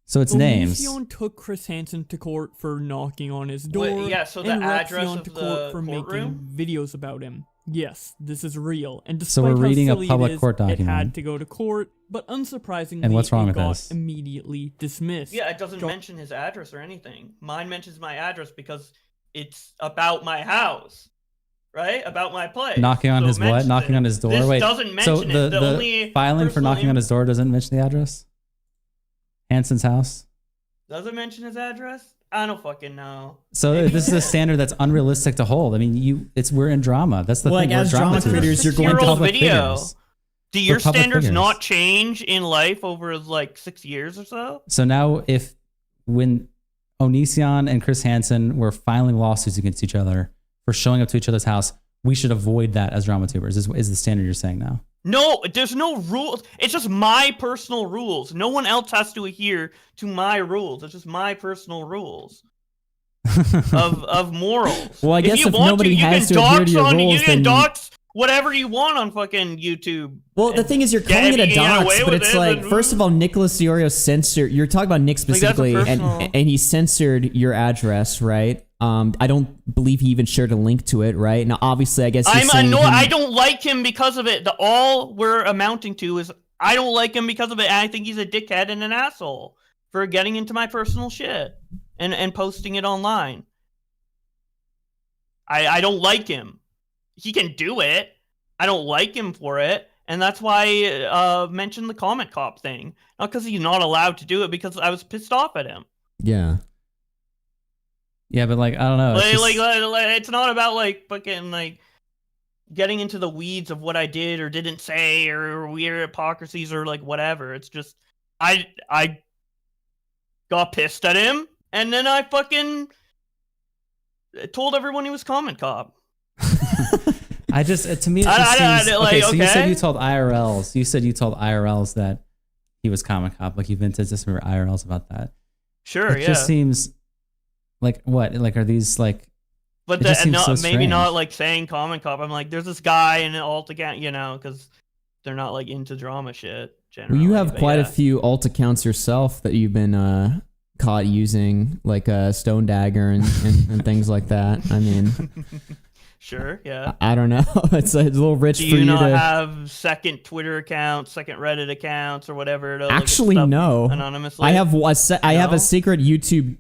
So it's names. Onision took Chris Hansen to court for knocking on his door. Wait, yeah, so the and address Rexion of to the court for courtroom? making videos about him. Yes, this is real. And So despite we're reading how a silly public it is, court it document. had to go to court, but unsurprisingly, And what's wrong it with got this? immediately dismissed. Yeah, it doesn't mention his address or anything. Mine mentions my address because it's about my house. right? About my play. Knocking on So his it what? mentions Knocking it. on his door? This Wait. doesn't mention so it. the only filing for knocking personally- on his door doesn't mention the address? Hanson's house? Does it mention his address? I don't fucking know. So this is a standard that's unrealistic to hold. I mean, we're in drama. That's the Well, thing. like, We're as drama dramatizers. creators, you're going to Year-old public video. figures. Do your We're public standards figures. not change in life over like 6 years or so? So now when Onision and Chris Hansen were filing lawsuits against each other for showing up to each other's house, we should avoid that as drama tubers, is the standard you're saying now. No, there's no rules. It's just my personal rules. No one else has to adhere to my rules. It's just my personal rules of morals. Well, I guess if nobody has to adhere to your rules, you can then dox whatever you want on fucking YouTube. Well, the thing is, you're calling it a dox, but it's like, first of all, Nicholas DeOrio censored. You're talking about Nick specifically, and he censored your address, right? I don't believe he even shared a link to it, right? Now, obviously, I guess I don't like him because of it. All we're amounting to is I don't like him because of it. And I think he's a dickhead and an asshole for getting into my personal shit and posting it online. I don't like him. He can do it. I don't like him for it. And that's why I mentioned the comment cop thing. Not because he's not allowed to do it, because I was pissed off at him. Yeah. Yeah, but like, I don't know. It's not about like fucking like getting into the weeds of what I did or didn't say or weird hypocrisies or like whatever. It's just I got pissed at him and then I fucking told everyone he was comment cop. I just, to me, it just seems... Okay, so you said you told IRLs. You said you told IRLs that he was comment cop. Like, you've been to some IRLs about that. Sure, It just seems... Like, what? Like, are these, like... But maybe not, like, saying comment cop. I'm like, there's this guy in an alt account, you know, because they're not, like, into drama shit, generally. Well, you have quite a few alt accounts yourself that you've been caught using, like Stone Dagger and things like that. I mean... Sure, yeah. I don't know. It's a little rich for you to... Do you not have second Twitter accounts, second Reddit accounts, or whatever? To Actually, look at stuff no. anonymously? I have a secret YouTube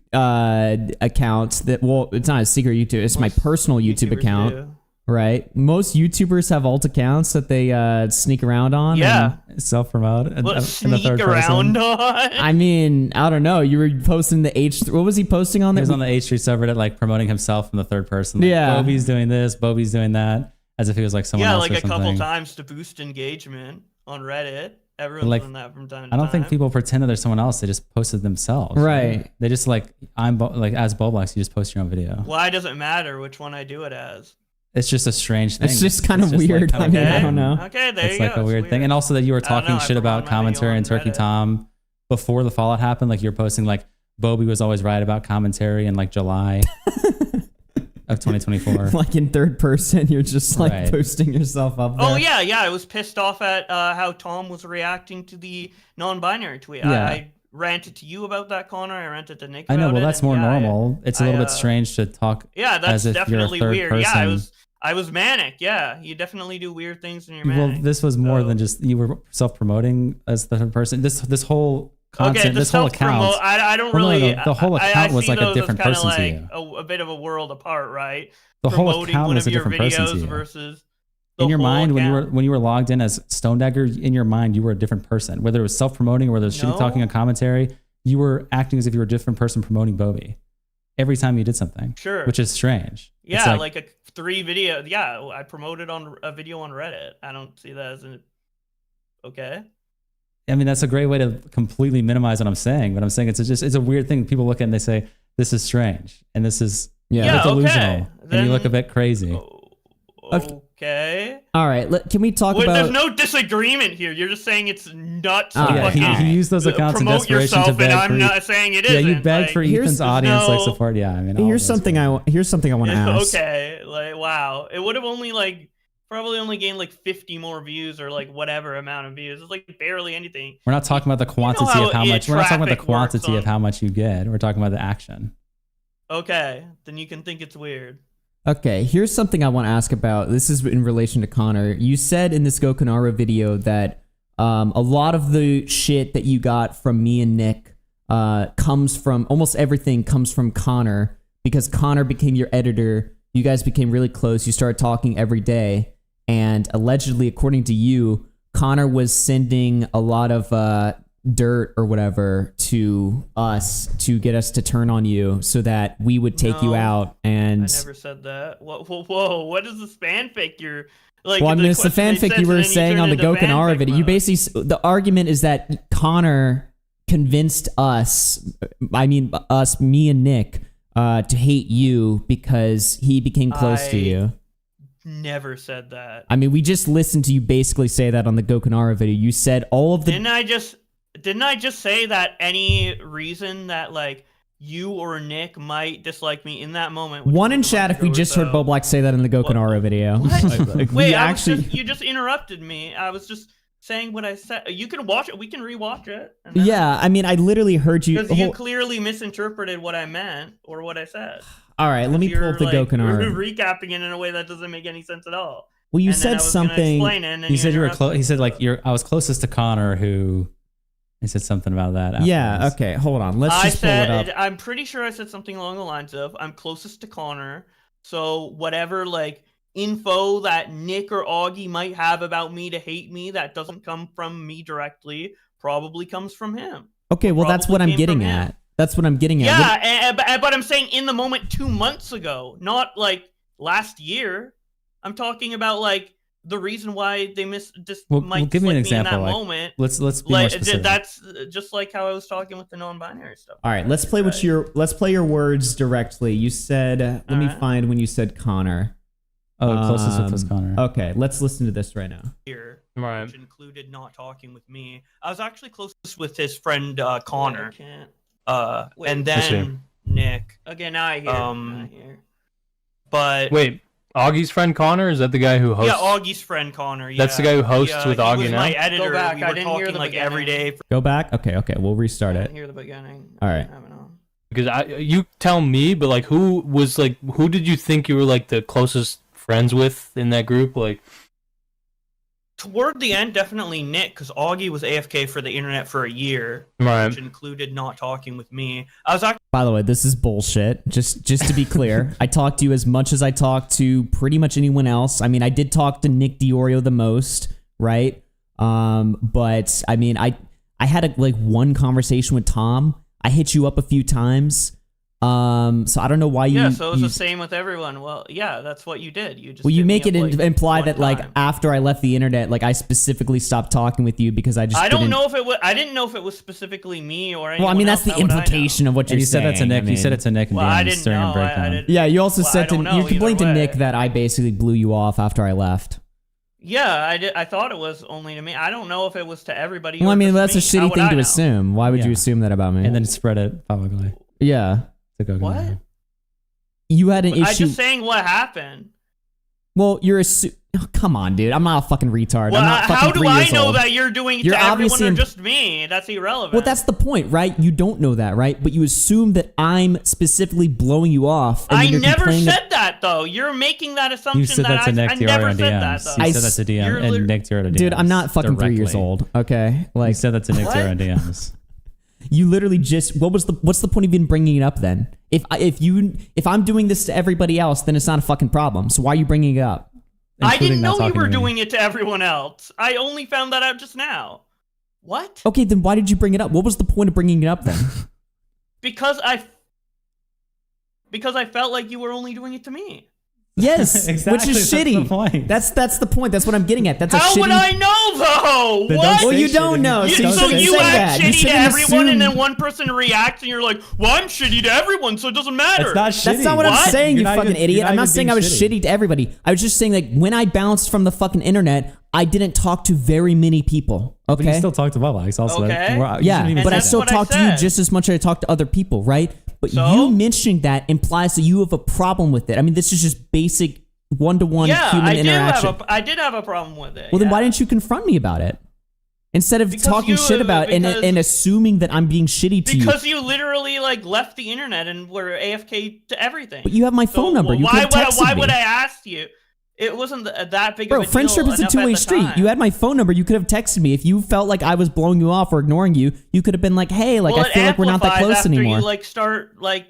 account that... Well, it's not a secret YouTube. It's my personal YouTube account. do. Right? Most YouTubers have alt accounts that they sneak around on. Yeah. and self-promote in the Sneak third around person. on? I mean, I don't know. You were posting the H... What was he posting on He there? was on the H3 subreddit, like, promoting himself in the third person. Like, Yeah. Bobby's doing this, Bobby's doing that, as if he was, like, someone Yeah, else like or a couple something. times to boost engagement on Reddit. Everyone's Like, doing that from time to I don't time. think people pretend that there's someone else. They just posted themselves. Right. They just, like, as Bowblax, you just post your own video. Why does it matter which one I do it as? It's just a strange thing. It's just kind of weird. Like, I mean, I don't know. Okay, there it's you like go. a weird thing. And also that you were talking shit about commentary and Turkey Tom before the fallout happened. Like, you're posting, like, Bobby was always right about commentary in, like, July of 2024. Like in third person, you're just like Right. posting yourself up there. Oh yeah, I was pissed off at how Tom was reacting to the non-binary tweet. Yeah. I ranted to you about that, Connor. I ranted to Nick. I know. about Well, it, that's and more yeah, normal. It's a little bit strange to talk. Yeah, that's as if definitely you're a third weird. Person. Yeah, I was manic. Yeah, you definitely do weird things when you're Well, manic. this was more than just you were self-promoting as the third person. This whole content, this whole account. I don't Well, no, really. the whole account I was see like a those different as kinda person to like you. a bit of a world apart, right? The whole Promoting account one was of a your different person to videos you. versus In your whole mind, account. when you were logged in as Stone Dagger, in your mind you were a different person. Whether it was self-promoting or whether it was shitty talking on commentary, you were acting as if you were a different person promoting Bobby every time you did something. Sure. Which is strange. It's Yeah, like a 3 video. Yeah, I promoted on a video on Reddit. I don't see that as an okay. I mean, that's a great way to completely minimize what I'm saying, but I'm saying it's a weird thing. People look at it and they say, this is strange. And this is delusional. Okay. And you look a bit crazy. Okay. All right. Can we talk about? There's no disagreement here. You're just saying it's nuts. Oh, to yeah, fucking he used those accounts in promote desperation yourself, to beg and I'm for not saying it Yeah, isn't. you begged for Like, Ethan's audience like support. Yeah, I mean, all Here's something I want to ask. Okay, like wow, it would have only probably only gained like 50 more views or like whatever amount of views. It's like barely anything. We're not talking about the quantity how of how much. We're not talking about the traffic quantity works of how much you get. We're talking about the action. Okay, then you can think it's weird. Okay, here's something I want to ask about. This is in relation to Connor. You said in this Go Kanaro video that a lot of the shit that you got from me and Nick comes from, almost everything comes from Connor, because Connor became your editor you guys became really close. You started talking every day. And allegedly, according to you, Connor was sending a lot of dirt or whatever to us to get us to turn on you so that we would take you out. And I never said that. Whoa, what is this fanfic you're like? Well, I mean, it's the fanfic you were saying on the Gokanara video. You basically, the argument is that Connor convinced us, me and Nick, to hate you because he became close to you. Never said that. I mean, we just listened to you basically say that on the Gokanara video. You said all of the... Didn't I just say that any reason that, like, you or Nick might dislike me in that moment? One in chat if we just heard Bowblax say that in the Gokanara video. What? Wait, you just interrupted me. I was just saying what I said. You can watch it. We can rewatch it. Yeah, I mean, I literally heard you... Because you clearly misinterpreted what I meant or what I said. All right, let me pull up the Gokanara. You're recapping it in a way that doesn't make any sense at all. Well, you said something... He said you were close. He said, like, I was closest to Connor, who... He said something about that. Afterwards. Yeah, okay, hold on. Let's just pull it up. I'm pretty sure I said something along the lines of, I'm closest to Connor, so whatever, like, info that Nick or Augie might have about me to hate me that doesn't come from me directly probably comes from him. Okay, well, that's what I'm getting at. That's what I'm getting at. Yeah, but I'm saying in the moment 2 months ago, not, like, last year. I'm talking about, like, the reason why they might give me an in example. that Like, moment. let's be more specific. That's just like how I was talking with the non-binary stuff. All right, let's play your words directly. You said, let me find when you said Connor. Oh, closest with was Connor. Okay, let's listen to this right now. Here, which included not talking with me. I was actually closest with his friend Connor. And then Nick. Okay, now I hear. But wait. Augie's friend Connor? Is that the guy who hosts? Yeah, Augie's friend Connor. Yeah. That's the guy who hosts with Augie now? My editor. Go back. We I didn't hear the like every day. Go back? Okay, we'll restart it. Hear the beginning. All right. Because you tell me, but like who did you think you were like the closest friends with in that group? Like toward the end, definitely Nick, because Augie was AFK for the internet for a year, which included not talking with me. I was actually. By the way, this is bullshit. Just to be clear, I talked to you as much as I talked to pretty much anyone else. I mean, I did talk to Nick DeOrio the most, right? But I mean, I had one conversation with Tom. I hit you up a few times. So I don't know why you. Yeah, so it's the same with everyone. Well, yeah, that's what you did. You just. Well, you make it imply that like after I left the internet, like I specifically stopped talking with you because I just. I didn't know if it was specifically me or anyone. Well, I mean that's the implication of what you're saying. You said that to Nick. You said it to Nick and I didn't know. Breakdown. Yeah, you also said to you complained to Nick that I basically blew you off after I left. Yeah, I did. I thought it was only to me. I don't know if it was to everybody. Well, I mean that's a shitty thing to assume. Why would you assume that about me? And then spread it publicly. Yeah. What? You had an issue. I'm just saying what happened. Well, come on, dude. I'm not a fucking retard. Well, I'm not fucking how do 3 I years know old. that you're doing it to everyone or just me? That's irrelevant. Well, that's the point, right? You don't know that, right? But you assume that I'm specifically blowing you off. And I never said that, though. You're making that assumption. You said that to Nick I never said that, DMs. though. You said that to DM and Nick DeOrio DMs. Dude, I'm not fucking 3 years old. Okay, like you said that to Nick DeOrio DMs. You literally just what's the point of even bringing it up then? If I'm doing this to everybody else, then it's not a fucking problem. So why are you bringing it up? I didn't know you were doing it to everyone else. I only found that out just now. What? Okay, then why did you bring it up? What was the point of bringing it up then? Because I felt like you were only doing it to me. Yes, exactly, which is shitty. That's the point. That's what I'm getting at. That's how a shitty... would I know though? What? Well, you don't know. So you act shitty to everyone, and then one person reacts, and you're like, "Well, I'm shitty to everyone, so it doesn't matter." That's not shitty. That's not what I'm saying, you fucking idiot. I'm not saying I was shitty to everybody. I was just saying like when I bounced from the fucking internet, I didn't talk to very many people. Okay, but you still talk to Bowblax also. Okay. Yeah, but I still talk to you just as much as I talk to other people, right? But you mentioning that implies that you have a problem with it. I mean, this is just basic one-to-one human interaction. I did have a problem with it. Well, then why didn't you confront me about it? Instead of talking shit about it and assuming that I'm being shitty to you. Because you literally like left the internet and were AFK to everything. But you have my phone number. You could have texted me. Why would I ask you? It wasn't that big of a deal. Bro, friendship is a two-way street. You had my phone number. You could have texted me. If you felt like I was blowing you off or ignoring you, you could have been like, hey, like I feel like we're not that close anymore. You like start like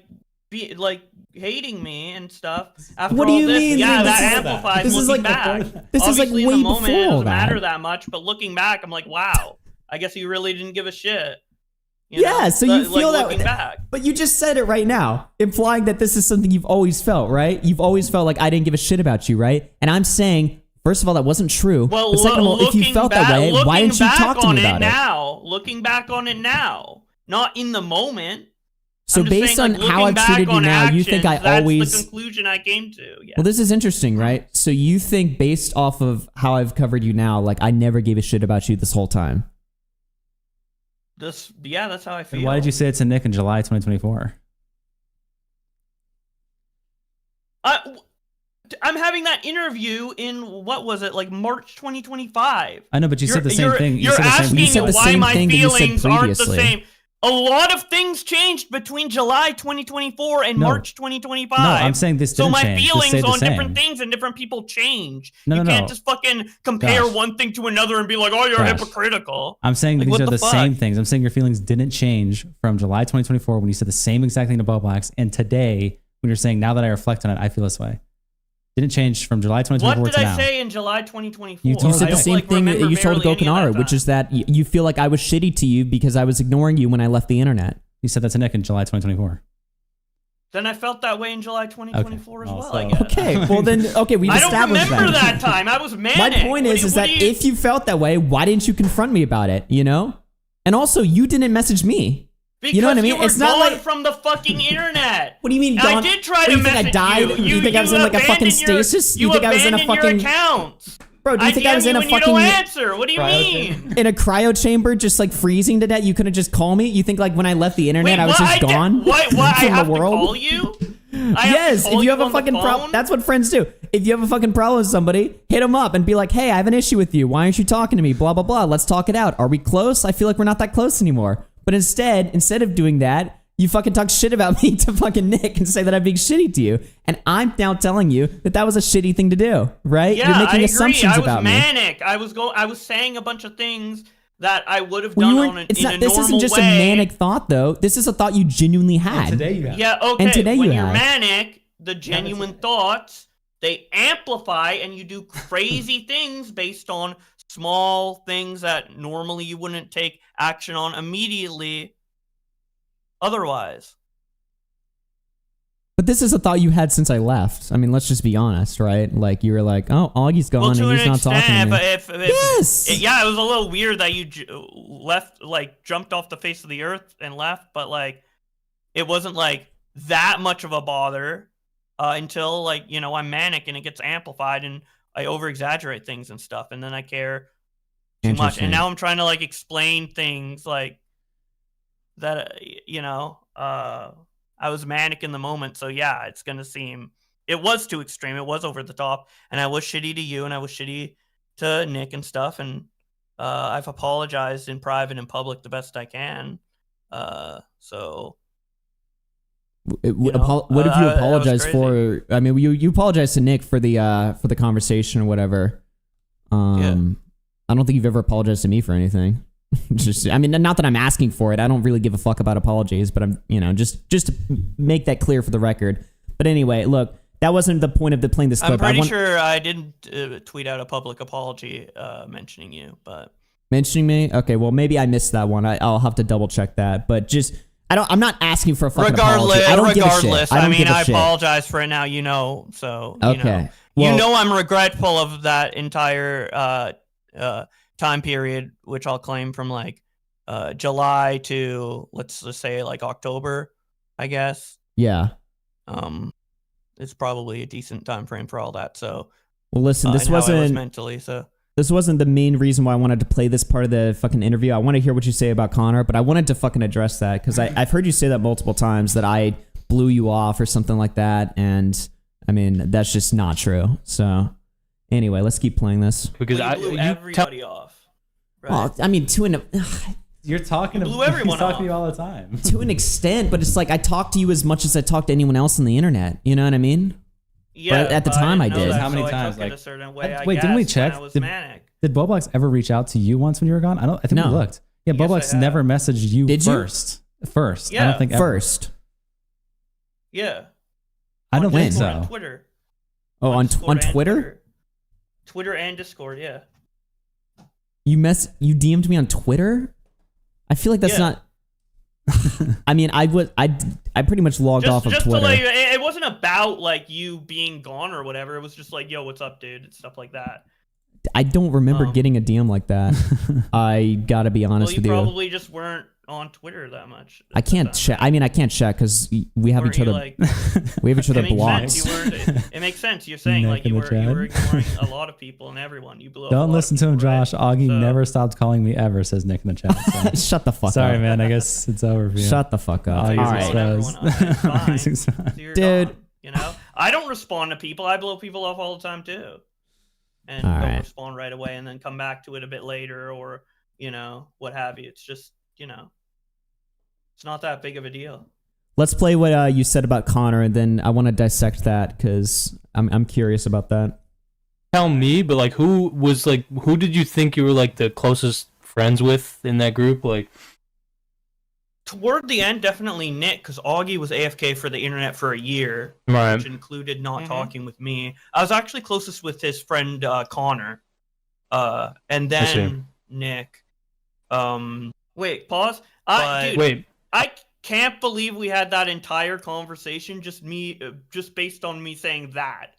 hating me and stuff. After What do all you this, mean? yeah, This that is- amplifies this is looking like back. this is like Obviously, in way the moment, before it all doesn't matter that. that much, but looking back, I'm like, wow, I guess you really didn't give a shit. Yeah, so you feel that looking back. But you just said it right now, implying that this is something you've always felt, right? You've always felt like I didn't give a shit about you, right? And I'm saying, first of all, that wasn't true. Well, but second of all, if you felt that way, why didn't you talk to me about it? Now, looking back on it now, not in the moment. So I'm just based saying, on like, how I've looking treated back you on now, you think I actions, that's always... the conclusion I came to. Yeah. Well, this is interesting, right? So you think based off of how I've covered you now, like I never gave a shit about you this whole time. Yeah, that's how I feel. And why did you say it to Nick in July 2024? I'm having that interview in, what was it, like March 2025. I know, but you said the same thing. You're asking why my feelings aren't the previously. same. A lot of things changed between July 2024 and No. March 2025. No, I'm saying this So didn't my change. Just feelings say the on same. different things and different people change. No, you no, can't no. just fucking compare Gosh. one thing to another and be like, oh, you're Gosh. hypocritical. I'm saying Like, these what are the fuck? same things. I'm saying your feelings didn't change from July 2024 when you said the same exact thing to Bowblax, and today when you're saying now that I reflect on it, I feel this way. Didn't change from July 2024 What did to I now. say in July 2024? You You said I the don't, same like, thing that remember you told barely any of Gokanara, that which time. is that you feel like I was shitty to you because I was ignoring you when I left the internet. You said that to Nick in July 2024. Then I felt that way in July 2024 as well, so- I guess. Okay, well then, okay, we've I don't established remember that. that time. I was manic. My point is that if you felt that way, why didn't you confront me about it? You know, and also you didn't message me. Because you know what I mean? you were It's not gone like from the fucking internet. What do you mean And I gone? did try What, to you think I message died? you. You think I was in, like, a fucking abandoned your- stasis? You think I was in a abandoned fucking- your accounts. Bro, do you think I was in a DM you and fucking you don't answer? What do you mean? in a cryo chamber, just like freezing to death? You couldn't just call me? You think like when I left the internet, Wait, I was what? just gone Why from I have the world? to call you? Yes, if you have a fucking problem, that's what friends do. If you have a fucking problem with somebody, hit them up and be like, hey, I have an issue with you. Why aren't you talking to me? Blah, blah, blah. Let's talk it out. Are we close? I feel like we're not that close anymore. But instead of doing that, you fucking talk shit about me to fucking Nick and say that I'm being shitty to you. And I'm now telling you that that was a shitty thing to do, right? Yeah, You're making I agree. assumptions I was about me. manic. I was saying a bunch of things that I would have Well, done you on weren't, a, it's in not, a this normal isn't just way. a manic thought, though. This is a thought you genuinely had. today you have. Yeah, okay. And today when you you're have. manic, the genuine thoughts, they amplify and you do crazy things based on small things that normally you wouldn't take action on immediately otherwise. But this is a thought you had since I left. I mean, let's just be honest, right? Like, you were like, oh, Augie's gone and he's not talking to me. Yes. Yeah, it was a little weird that you left, like, jumped off the face of the earth and left, but, like, it wasn't, like, that much of a bother until, like, you know, I'm manic and it gets amplified and I over-exaggerate things and stuff, and then I care too much. Interesting. And now I'm trying to, like, explain things, like, that, you know, I was manic in the moment, so yeah, it's gonna seem it was too extreme. It was over the top, and I was shitty to you, and I was shitty to Nick and stuff. And I've apologized in private and public the best I can. So What have you apologized for? I mean, you apologized to Nick for the conversation or whatever. I don't think you've ever apologized to me for anything. Just, I mean, not that I'm asking for it. I don't really give a fuck about apologies, but I'm, you know, just to make that clear for the record. But anyway, look, that wasn't the point of playing this clip. I'm pretty sure I didn't tweet out a public apology mentioning you, but mentioning me. Okay, well, maybe I missed that one. I'll have to double check that. But just, I'm not asking for a fucking apology. I don't give a shit. I mean, I apologize for it now. You know, so you okay. know, Well, you know, I'm regretful of that entire time period, which I'll claim from like July to let's just say like October, I guess. Yeah. It's probably a decent time frame for all that. So, well, listen, this and how I was wasn't mentally. So this wasn't the main reason why I wanted to play this part of the fucking interview. I want to hear what you say about Connor, but I wanted to fucking address that because I've heard you say that multiple times that I blew you off or something like that, and I mean that's just not true. So. Anyway, let's keep playing this. Because you blew everybody off. Right? Well, I mean, you're talking you blew everyone talking off. to you all the time. To an extent, but it's like I talk to you as much as I talk to anyone else on the internet. You know what I mean? Yeah. But at the time, I did. How many so times? I took it Like, a certain way, I wait, didn't we guess, check? when I was Did, manic. did Bowblax ever reach out to you once when you were gone? I think No. we looked. Yeah, Yes, Bowblax I have. never messaged you Did you? first. First, I Yeah. don't think ever. First. Yeah. I don't think so. On Twitter. Oh, on Twitter? Twitter and Discord, yeah. You DM'd me on Twitter? I feel like that's not. I mean, I pretty much logged off of Twitter. To, like, it wasn't about like you being gone or whatever. It was just like, yo, what's up, dude? And stuff like that. I don't remember getting a DM like that. I gotta be honest with you. You probably just weren't on Twitter that much. I can't check. I mean, I can't check because we have each other. Like, we have each other blocked. It makes sense. You're saying like you were ignoring a lot of people and everyone. You blew up. Don't listen to him, Josh. Augie never stopped calling me ever, says Nick in the chat. So. Shut the fuck up. Sorry, man. I guess it's over for you. Shut the fuck up. All right, dude. You know, I don't respond to people. I blow people off all the time too, and don't respond right away, and then come back to it a bit later, or you know, what have you. It's just, you know, it's not that big of a deal. Let's play what you said about Connor, and then I want to dissect that because I'm curious about that. Tell me, but like, who did you think you were like the closest friends with in that group? Like, toward the end, definitely Nick, because Augie was AFK for the internet for a year, right, which included not talking with me. I was actually closest with his friend Connor, and then Nick. Wait, pause. I can't believe we had that entire conversation just based on me saying that,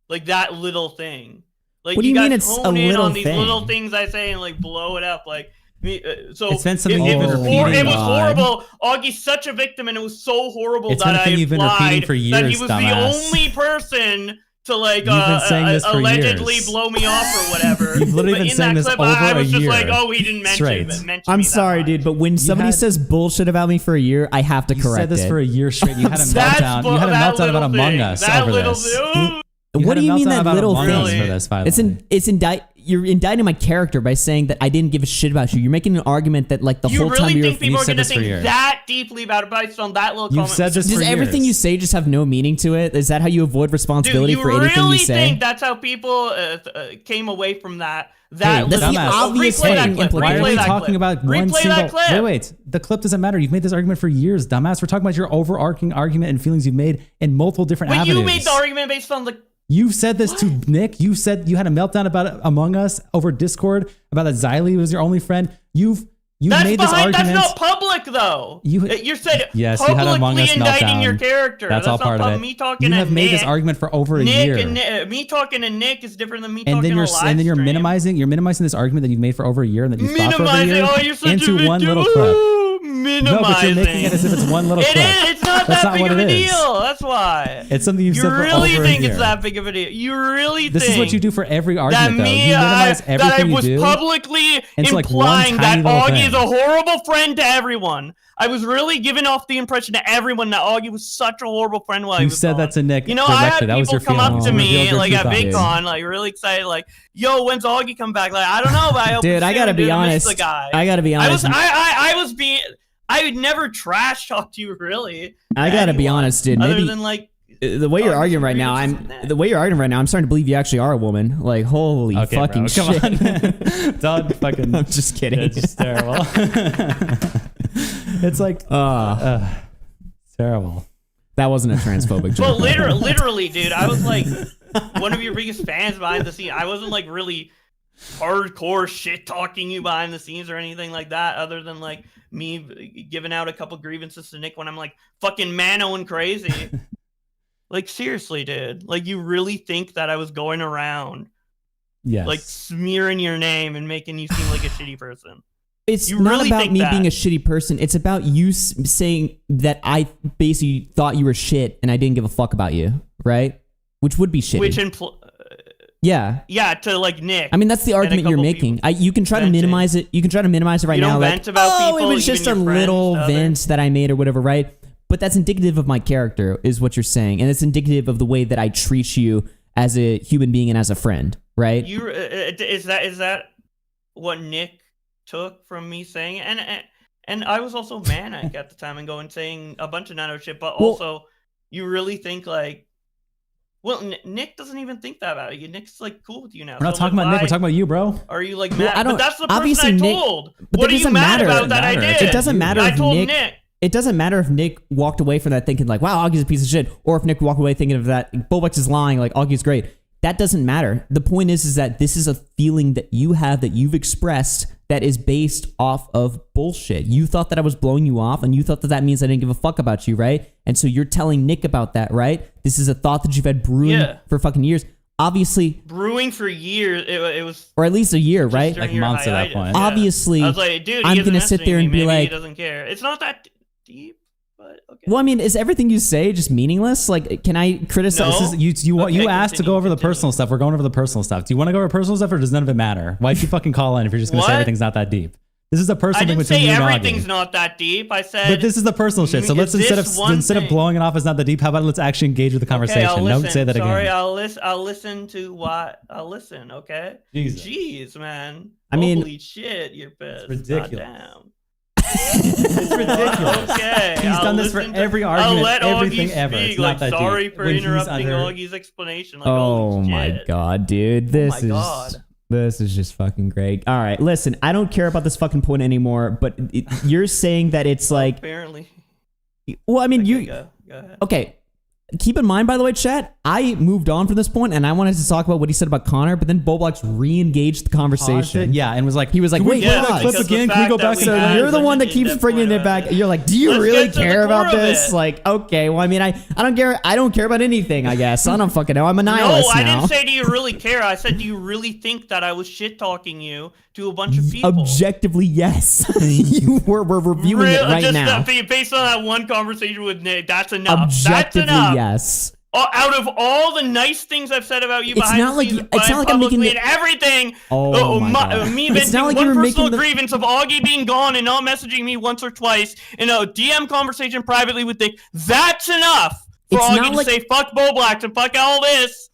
like that little thing. Like, what do you mean it's a little on these thing? little things I say and like blow it up, like. So it's been something it you've been repeating. It was horrible. Augie's such a victim, and it was so horrible it's that I you've been repeating for years, that he was dumbass. the only person to like allegedly blow me off or whatever. You've literally been saying this over I was a just year. like, oh, he didn't mention I'm sorry, dude, but when somebody says bullshit about me for a year, I have to correct it. You said this for a year straight. You had a meltdown. You had a meltdown about Among Us over this. What do you mean that little thing? For this, by the way. You're indicting my character by saying that I didn't give a shit about you. You're making an argument that like the whole time you really think people are going to think that deeply about it based on that little comment? You've said this Does everything you say just have no meaning to it? Is that how you avoid responsibility for anything you say? You really think that's how people came away from that? That's the obvious implication. Why are we talking about one single... Wait. The clip doesn't matter. You've made this argument for years, dumbass. We're talking about your overarching argument and feelings you've made in multiple different avenues. You made the argument based on the... You said this to Nick. You said you had a meltdown about Among Us over Discord, about that Xylee was your only friend. You've made this argument. That's not public, though. You said yes, you had Among Us indicting meltdown. your character. That's all part of it. Me talking you have made this argument for over a year. Me talking to Nick is different than me and talking then to and then you're minimizing this argument that you've made for over a year and that you've thought for over a year into one little clip. Minimizing. No, but you're making it as if it's one little clip. It's not that big of a deal. That's why. It's something you've said for over a year. You really think it's that big of a deal? You really think this is what you do for every argument, though. You minimize everything that I was you do. Publicly implying that Augie is a horrible friend to everyone. I was really giving off the impression to everyone that Augie was such a horrible friend while he was said gone. that to Nick. You know, I had people come up to me like at VidCon, like really excited, like, "Yo, when's Augie come back?" Like, I don't know, but I hope. Dude, I gotta be honest. I gotta be honest. I would never trash talk to you, really. I gotta be honest, dude. Other Maybe than like the way you're arguing right now, I'm starting to believe you actually are a woman. Like, holy fucking shit! Come on. Don't fucking. I'm just kidding. It's just terrible. It's like terrible. That wasn't a transphobic joke. Well, literally, dude, I was like one of your biggest fans behind the scenes. I wasn't like really hardcore shit talking you behind the scenes or anything like that, other than like me giving out a couple grievances to Nick when I'm like fucking manoing crazy. Like, seriously, dude. Like, you really think that I was going around like smearing your name and making you seem like a shitty person? It's not about me being a shitty person. It's about you saying that I basically thought you were shit and I didn't give a fuck about you, right? Which would be shitty. Yeah, to like Nick. I mean, that's the argument you're making. You can try to minimize it. You can try to minimize it right now. Vent about people, it was just a little vent that I made or whatever, right? But that's indicative of my character, is what you're saying, and it's indicative of the way that I treat you as a human being and as a friend, right? Is that what Nick took from me saying? And I was also manic at the time and going saying a bunch of nano shit, but also you really think like. Well, Nick doesn't even think that about you. Nick's like cool with you now. We're not talking about Nick. We're talking about you, bro. Are you like mad? I don't, but that's the obviously person I Nick, told. But what it are doesn't you mad matter. about that I did? It doesn't matter. I if told Nick. Nick. it doesn't matter if Nick walked away from that thinking like, wow, Augie's a piece of shit, or if Nick walked away thinking of that, Bowblax is lying, like Augie's great. That doesn't matter. The point is that this is a feeling that you have, that you've expressed, that is based off of bullshit. You thought that I was blowing you off, and you thought that that means I didn't give a fuck about you, right? And so you're telling Nick about that, right? This is a thought that you've had brewing for fucking years. Obviously, brewing for years. It was, or at least a year, right? Like months at that point. Yeah. Obviously, I was like, dude, I'm gonna sit there and be like, he doesn't care. It's not that deep, but okay. Well, I mean, is everything you say just meaningless? Like, can I criticize? No. You asked to go over the personal stuff. We're going over the personal stuff. Do you want to go over personal stuff, or does none of it matter? Why'd you fucking call in if you're just gonna say everything's not that deep? This is a personal thing between you and Augie. I didn't say everything's not that deep. I said, but this is the personal shit. So let's instead of blowing it off as not that deep, how about let's actually engage with the conversation? Okay, I'll listen. Don't say that again. Sorry, I'll listen to what I'll listen. Okay. Jesus. Jeez, man. I mean, holy shit, you're pissed. It's ridiculous. Goddamn. It's ridiculous. Okay. He's done this for every argument, everything ever. It's not that sorry deep. for When he's interrupting under- Augie's explanation. Like, oh holy my shit. god, dude, this is God. this is just fucking great. All right, listen, I don't care about this fucking point anymore. But you're saying that it's like, Apparently. well, I mean, Go ahead. okay. Keep in mind, by the way, chat, I moved on from this point and I wanted to talk about what he said about Connor, but then Bowblax re-engaged the conversation. Yeah, and was like, he was like, wait, Yeah, pause. clip again? Can we go back? So you're the one that keeps bringing it back. You're like, do you really get to the care about core of this? it. Like, okay, well, I mean, I don't care. I don't care about anything, I guess. I don't fucking know. I'm a nihilist No, I now. didn't say do you really care. I said do you really think that I was shit talking you to a bunch of people? Objectively, yes. we're reviewing it right just now. Based on that one conversation with Nick, that's enough. Objectively, that's enough. yes. Out of all the nice things I've said about you It's behind not the like scenes, it's not like I'm making publicly and everything. Oh my God. Me It's not like one you were personal making the- grievance of Augie being gone and not messaging me once or twice in a DM conversation privately with Nick. That's enough for It's Augie not to like- say fuck Bowblax and fuck all this.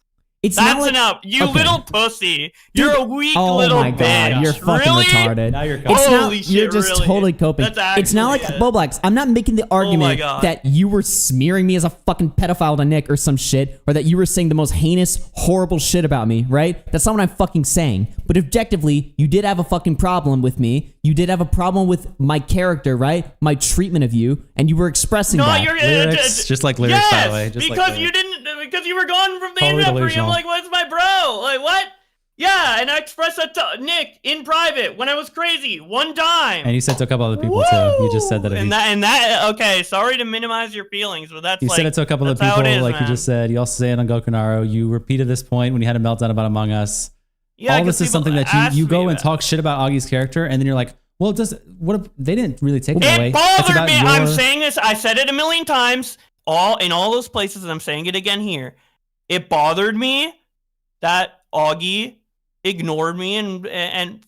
It's That's not like, enough. You okay. little pussy. You're a weak Oh little my god, bitch. you're fucking really? retarded. Now you're It's Holy not, shit, you're just really? totally coping. That's It's not like actually it. Bowblax. I'm not making the argument God. that you were smearing me as a fucking pedophile to Nick or some shit, or that you were saying the most heinous, horrible shit about me, right? That's not what I'm fucking saying. But objectively, you did have a fucking problem with me. You did have a problem with my character, right? My treatment of you, and you were expressing that. You're Lyrics, just like lyrics, yes, by the way. Just because like you didn't, because you were gone from the Totally internet for you. I'm delusional. like, what's my bro? Like, what? Yeah, and I expressed that to Nick in private when I was crazy one time. And you said to a couple other people too. You just said that. If And that, okay, sorry to minimize your feelings, but that's you like, said it to a couple of that's how people, it is, like you man. just said. You also say it on Gokunaro. You repeated this point when you had a meltdown about Among Us. Yeah, all 'cause this is people something that ask you me go and about- talk shit about Augie's character, and then you're like, well, what if they didn't really take it away? It It's bothered about me. your- I'm saying this. I said it a million times, in all those places, and I'm saying it again here. It bothered me that Augie ignored me and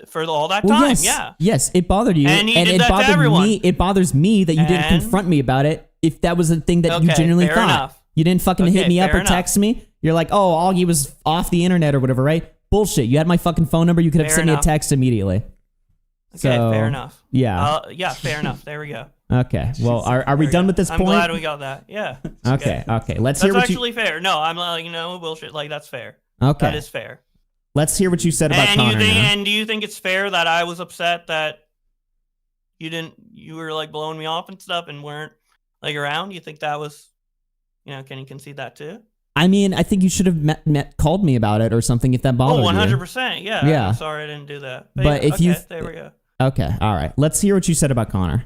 for all that Well, time. yes, Yeah. yes, it bothered you, And he did it that to bothered everyone. me. It bothers me that you didn't And- confront me about it. If that was a thing that you Okay, genuinely fair thought, enough. you didn't fucking hit Okay, me up fair or text me. You're like, oh, Augie was off the internet or whatever, right? Bullshit. You had my fucking phone number. You could have Fair sent me enough. a text immediately. Okay, So, fair enough. Yeah. Yeah, fair enough. There we go. Okay. Well, are we done with this I'm point? glad we got that. Yeah. Okay. Okay. Let's That's hear what actually fair. No, I'm like, bullshit. Like, that's fair. Okay. That is fair. Let's hear what you said about And Connor now. and do you think it's fair that I was upset that you were like blowing me off and stuff and weren't like around? You think that was, can you concede that too? I mean, I think you should have called me about it or something if that bothered you. 100%. Yeah. Yeah. I'm sorry I didn't do that. But yeah, if you, there we go. okay, all right. Let's hear what you said about Connor.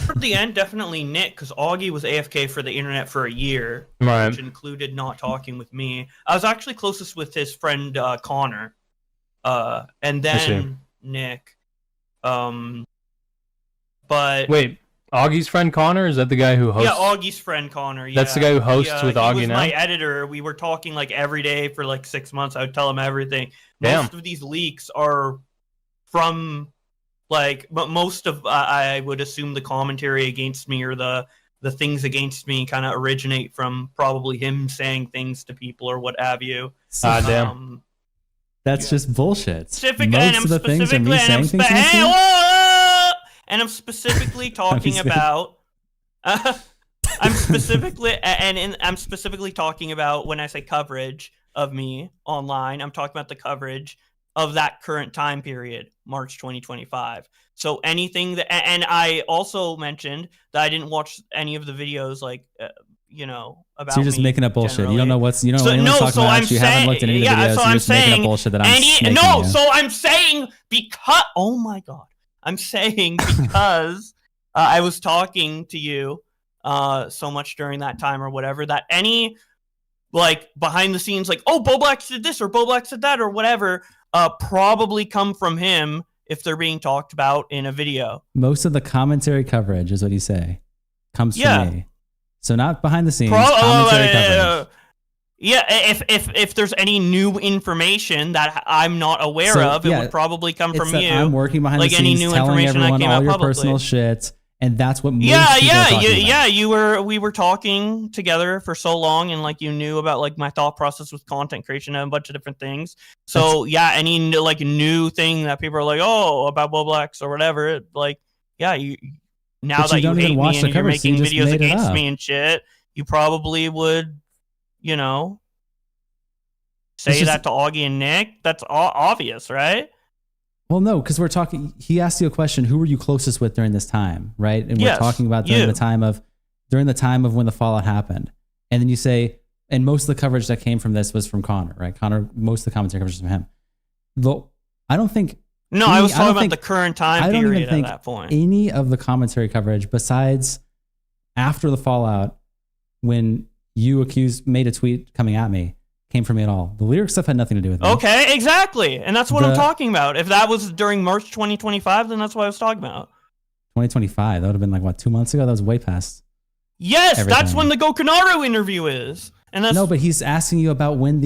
For the end, definitely Nick, because Augie was AFK for the internet for a year, Right. which included not talking with me. I was actually closest with his friend Connor, and then Nick. But Wait, Augie's friend Connor? Is that the guy who hosts? yeah, Augie's friend Connor. Yeah. That's the guy who hosts with he Augie was now? my editor. We were talking like every day for like 6 months. I would tell him everything. Damn. Most of these leaks are from but most of I would assume the commentary against me or the things against me kind of originate from probably him saying things to people or what have you. Damn. That's just bullshit. Specific, Most and I'm of the things are me specifically, and I'm, saying things against hey, you? whoa! And I'm specifically talking Obviously. about. I'm specifically talking about when I say coverage of me online. I'm talking about the coverage of that current time period, March 2025. So anything that, and I also mentioned that I didn't watch any of the videos, like, you know, about. So you're just me making up bullshit. generally. You don't know what's, you don't So, know no, talking so about I'm you haven't looked at any of the videos. so You're I'm just making up saying, bullshit that I'm any, making no, you. so I'm saying because, oh my God, I'm saying because I was talking to you so much during that time or whatever, that any like behind the scenes, like, oh, Bowblax did this or Bowblax did that or whatever, probably come from him if they're being talked about in a video. Most of the commentary coverage is what you say comes from me. So not behind the scenes, commentary coverage. Yeah, if there's any new information that I'm not aware of, it would probably come from you. I'm working behind the scenes, telling everyone all your personal shit, and that's what most people are talking about. We were talking together for so long, and like you knew about like my thought process with content creation and a bunch of different things. So any like new thing that people are like, oh, about Bowblax or whatever, like now that you hate me and you're making videos against me and shit, you probably would, you know, say that to Augie and Nick. That's obvious, right? Well, no, because we're talking. He asked you a question. Who were you closest with during this time, right? And we're talking about during the time of when the fallout happened. And then you say, and most of the coverage that came from this was from Connor, right? Connor, most of the commentary coverage is from him. Though I don't think. No, I was talking about the current time period at that point. Any of the commentary coverage besides after the fallout, when you made a tweet coming at me, came from me at all. The lyric stuff had nothing to do with me. Okay, exactly. And that's what I'm talking about. If that was during March 2025, then that's what I was talking about. 2025, that would have been like, what, 2 months ago? That was way past. Yes, that's when the Gokunaru interview is. And that's, no, but he's asking you about when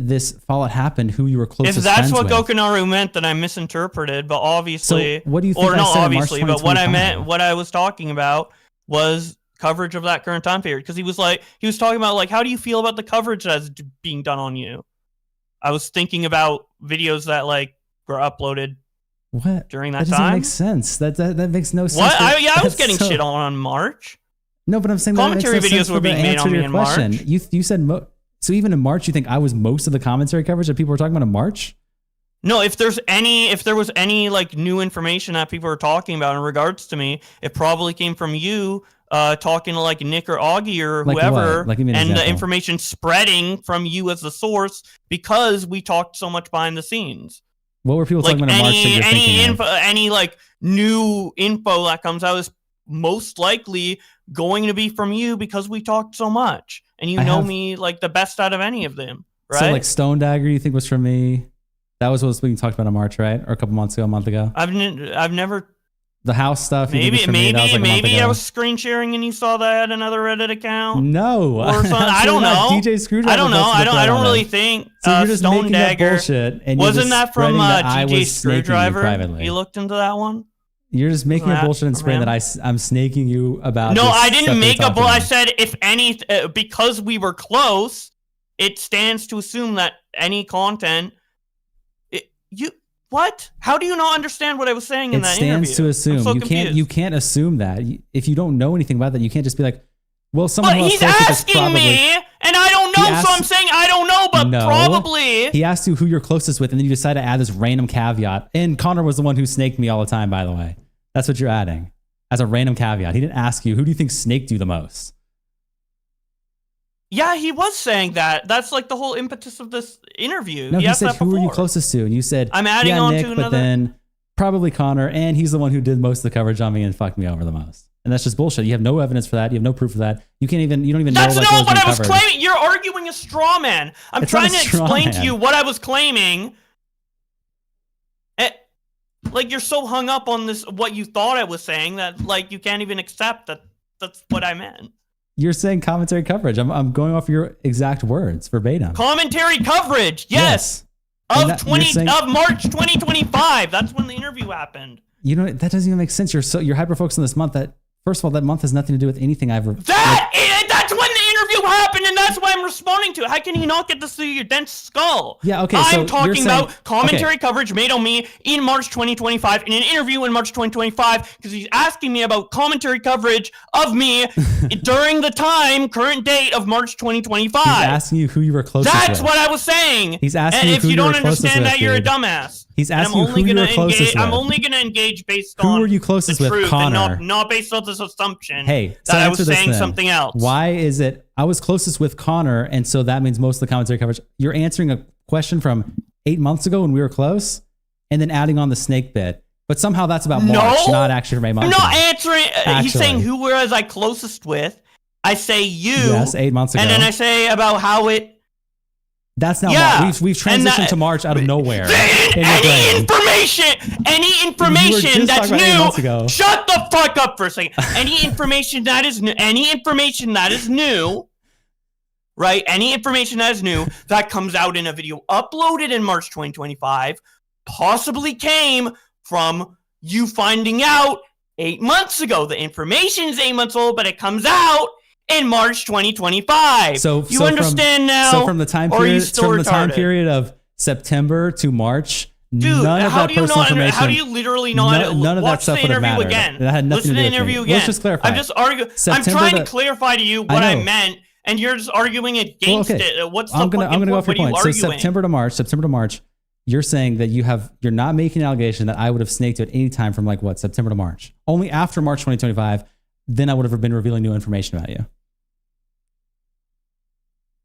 this fallout happened, who you were closest friends with. If that's what with. Gokunaru meant, then I misinterpreted. But obviously, so what do you think? Or I not said obviously, in March but what I meant, what I was talking about was coverage of that current time period, because he was talking about like, how do you feel about the coverage that's being done on you? I was thinking about videos that like were uploaded during that time. That doesn't make sense. That makes no sense. What? I was getting shit on March. No, but I'm saying commentary that makes no videos were being made on me in March. You said so even in March, you think I was most of the commentary coverage that people were talking about in March? No, if there was any like new information that people were talking about in regards to me, it probably came from you. Talking to like Nick or Augie or whoever, and the information spreading from you as the source because we talked so much behind the scenes. What were people talking about in March that you're thinking of? Any like new info that comes out is most likely going to be from you because we talked so much, and you know me like the best out of any of them, right? So like Stone Dagger, you think was from me? That was what was being talked about in March, right? Or a couple months ago, a month ago. I've never. The house stuff. Maybe I was screen sharing and you saw that I had another Reddit account. No, or something. I don't know. DJ Screwdriver. I don't know. I don't really think. So you're just Stone Dagger. Bullshit and wasn't that from DJ Screwdriver? You looked into that one. You're just making a bullshit and spreading that I'm snaking you about. No, I didn't make a bull. I said if any, because we were close, it stands to assume that any content. What? How do you not understand what I was saying in that interview? It stands to assume. I'm so you can't assume that. If you don't know anything about that, you can't just be like, well, someone else. But he's asking me, and I don't know, so I'm saying I don't know, but probably. He asked you who you're closest with, and then you decide to add this random caveat. And Connor was the one who snaked me all the time, by the way. That's what you're adding as a random caveat. He didn't ask you, who do you think snaked you the most? Yeah, he was saying that. That's like the whole impetus of this interview. No, he said, who were you closest to? And you said, I'm adding on Nick, to another. But then probably Connor, and he's the one who did most of the coverage on me and fucked me over the most. And that's just bullshit. You have no evidence for that. You have no proof of that. You don't even know. That's not what I was claiming. You're arguing a straw man. I'm trying to explain to you what I was claiming. Like, you're so hung up on this, what you thought I was saying, that like you can't even accept that that's what I meant. You're saying commentary coverage. I'm going off your exact words verbatim. Commentary coverage, yes. Of March 2025. That's when the interview happened. You know, that doesn't even make sense. You're hyper focused on this month. That first of all, that month has nothing to do with anything I've. That's when the interview happened, and that's why I'm I'm responding to. How can you not get this through your dense skull? Yeah, okay, I'm so you're talking saying- about commentary okay. coverage made on me in March 2025, in an interview in March 2025, because he's asking me about commentary coverage of me during the current date of March 2025. He's asking you who you were closest with. That's what I was saying. He's asking and you if who you you were don't closest understand with, that, you're a dude. dumbass. He's And asking you who you were closest with. I'm only gonna engage based Who on were you closest the with, truth Connor? and not based on this assumption Hey, so that I answer was this saying then. something else. Why is it I was closest with Connor, and so that means most of the commentary coverage? You're answering a question from 8 months ago when we were close, and then adding on the snake bit. But somehow that's about March, not actually from 8 months I'm not ago. answering. He's Actually. saying who was I closest with. I say you. Yes, 8 months ago. And then I say about how it. That's not Yeah, March. We've and transitioned that- to March out of nowhere. Any information just that's talking about 8 months ago. new. Shut the fuck up for a second. Any information that is new. Any information that is new. Right? Any information that is new that comes out in a video uploaded in March 2025 possibly came from you finding out 8 months ago. The information is 8 months old, but it comes out in March 2025. So you so understand from, now? So from the time or are you period, still from the time retarded? period of September to March, Dude, none of how that do you personal not? information. How do you literally not? None of that watch stuff the would have interview mattered. again. That had nothing Listen to do to the with interview me. again. Let's just clarify. I'm just arguing. I'm September trying the- to clarify to you what I know. meant, and you're just arguing against it. What's the I'm gonna fucking go point? off your What are you point. So arguing? September to March, you're saying that you're not making an allegation that I would have snaked you at any time from like what, September to March. Only after March 2025, then I would have been revealing new information about you.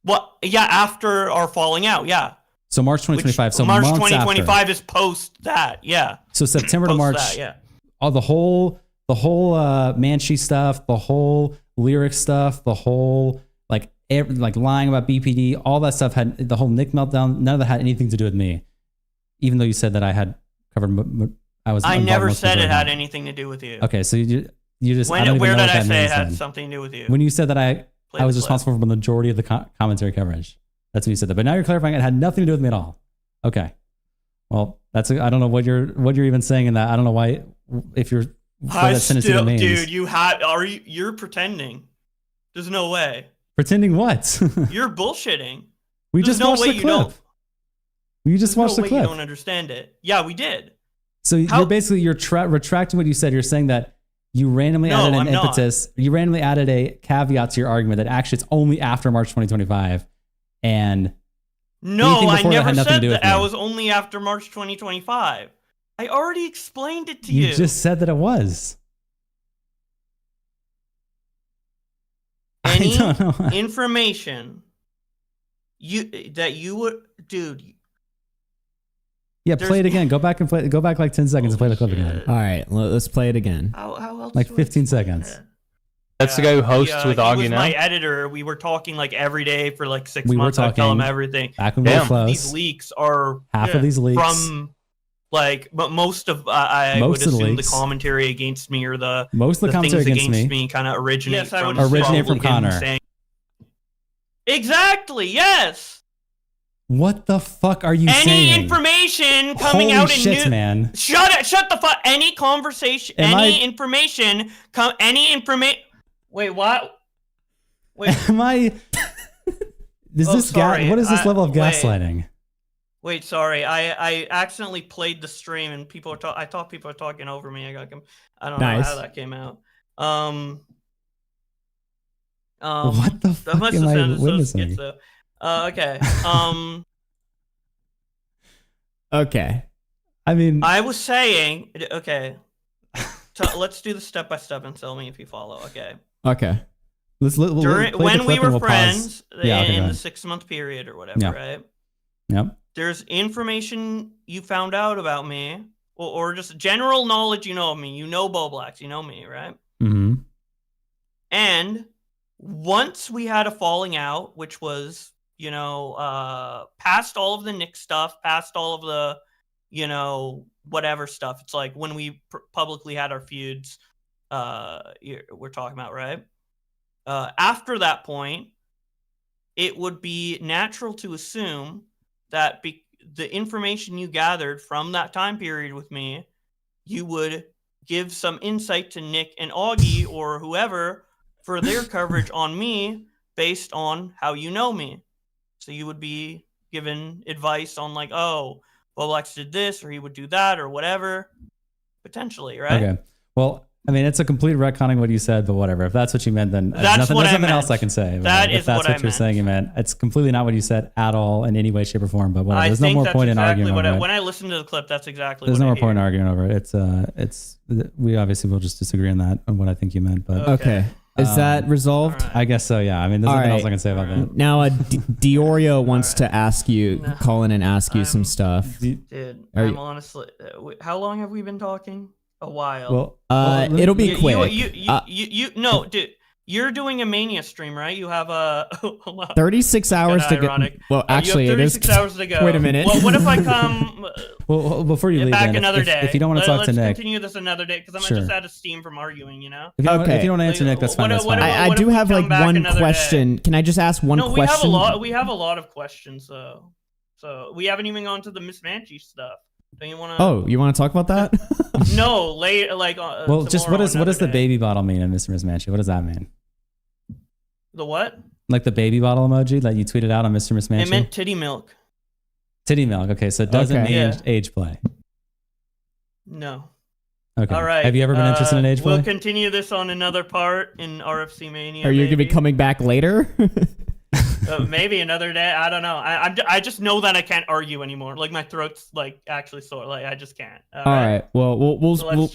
What? Yeah, after our falling out. Yeah. So March 2025. So March months 2025 after. is post that. Yeah. So September to Post March. that, yeah. All the whole Manchi stuff, the whole lyric stuff, the whole like lying about BPD, all that stuff had the whole Nick meltdown. None of that had anything to do with me, even though you said that I had covered. I never said it had anything. anything to do with you. Okay, so you just When, I don't even where know did what I that say it means had then. something to do with you? When you said that I Play was the clip. responsible for the majority of the commentary coverage. That's when you said that. But now you're clarifying it had nothing to do with me at all. Okay. Well, I don't know what you're even saying in that. I don't know why if you're what that sentence even means. Dude, you're pretending. There's no way. Pretending what? You're bullshitting. We There's just no watched way the you clip. don't. You just watched the No way you clip. don't understand it. Yeah, we did. So you're basically retracting what you said. You're saying that you randomly added an I'm not. impetus. You randomly added a caveat to your argument that actually it's only after March 2025 and No, anything I before that never had nothing to said do with that. I me. was only after March 2025. I already explained it to you. You just said that it was. Any I don't know. information that you would, dude. Yeah, play it again. Go back and play. Go back like 10 seconds and play the clip again. All right, let's play it again. How else Like do I 15 seconds. That's the guy who hosts with he Augie was now. my editor. We were talking like every day for like 6 We were months. I tell him talking everything. back when we were close. These leaks are Half of these leaks. from like, but most of I Most would of the assume the leaks. commentary against me or the Most of the commentary things against me. kind of originate from originate from probably him Connor. saying- Exactly. Yes. What the fuck are you Any saying? information coming Holy out in shit, new man. Shut the fuck. Any conversation. Information. Any information. Wait, what? Wait. Am I? Is Oh, this sorry. what is this level of wait. gaslighting? Wait, sorry. I accidentally played the stream and people are I thought people were talking over me. I don't know Nice. how that came out. What the that fuck must am have I sounded so witnessing? schizo. Okay. Okay. I mean, I was saying. Okay. Let's do the step by step and tell me if you follow. Okay. Okay. We'll play the When clip we and were we'll pause. friends Yeah, okay, in go the ahead. 6-month period or whatever, Yeah. right? Yep. There's information you found out about me, or just general knowledge you know of me. You know Bowblax, you know me, right? Mm-hmm. And once we had a falling out, which was, past all of the Nick stuff, past all of the, whatever stuff. It's like when we publicly had our feuds, we're talking about, right? After that point, it would be natural to assume that the information you gathered from that time period with me, you would give some insight to Nick and Augie or whoever for their coverage on me based on how you know me. So you would be given advice on like, oh, Bowblax did this, or he would do that, or whatever, potentially, right? Okay. Well, I mean, it's a complete retconning what you said, but whatever. If that's what you meant, then That's what there's I nothing meant. else I can say. That if is that's what I you're meant. saying you meant. It's completely not what you said at all in any way, shape, or form. But whatever. I There's no think more that's point in exactly arguing what over it. when I listen to the clip, that's exactly There's what no I more point in hear. arguing over it. We obviously will just disagree on that, on what I think you meant. But Okay. Is that resolved? I guess so. Yeah. I mean, there's All nothing right. else I can say about that. Now, DeOrio wants to ask you, call in and ask you some stuff. Dude, I'm honestly. How long have we been talking? A while. Well, it'll be quick. No, dude. You're doing a Mania stream, right? You have a 36 hours to go. Ironic. Well, actually, you have it is. 36 hours to go. Wait a minute. Well, what if I come Well, before you leave, back then, another if, day? if you don't want to talk to let's Nick, continue this another day because I'm Sure. just out of steam from arguing. You know. if you don't want to answer Nick, that's fine. That's fine. I do have like one question. Can I just ask one No, question? we have a lot of questions though. So we haven't even gone to the Miss Manchi stuff. Don't you want to? Oh, you want to talk about that? No, later. Like. Well, just what does the baby bottle mean in Mr. Miss Manchi? What does that mean? The what? Like the baby bottle emoji that you tweeted out on Mr. Miss Manchi? It meant titty milk. Titty milk. Okay, so it doesn't mean Yeah. age play. No. Okay. All right. Have you ever been interested in age play? We'll continue this on another part in RFC Mania. Are you going to be coming back later? Maybe another day. I don't know. I just know that I can't argue anymore. Like my throat's like actually sore. Like I just can't. All right. Well, So let's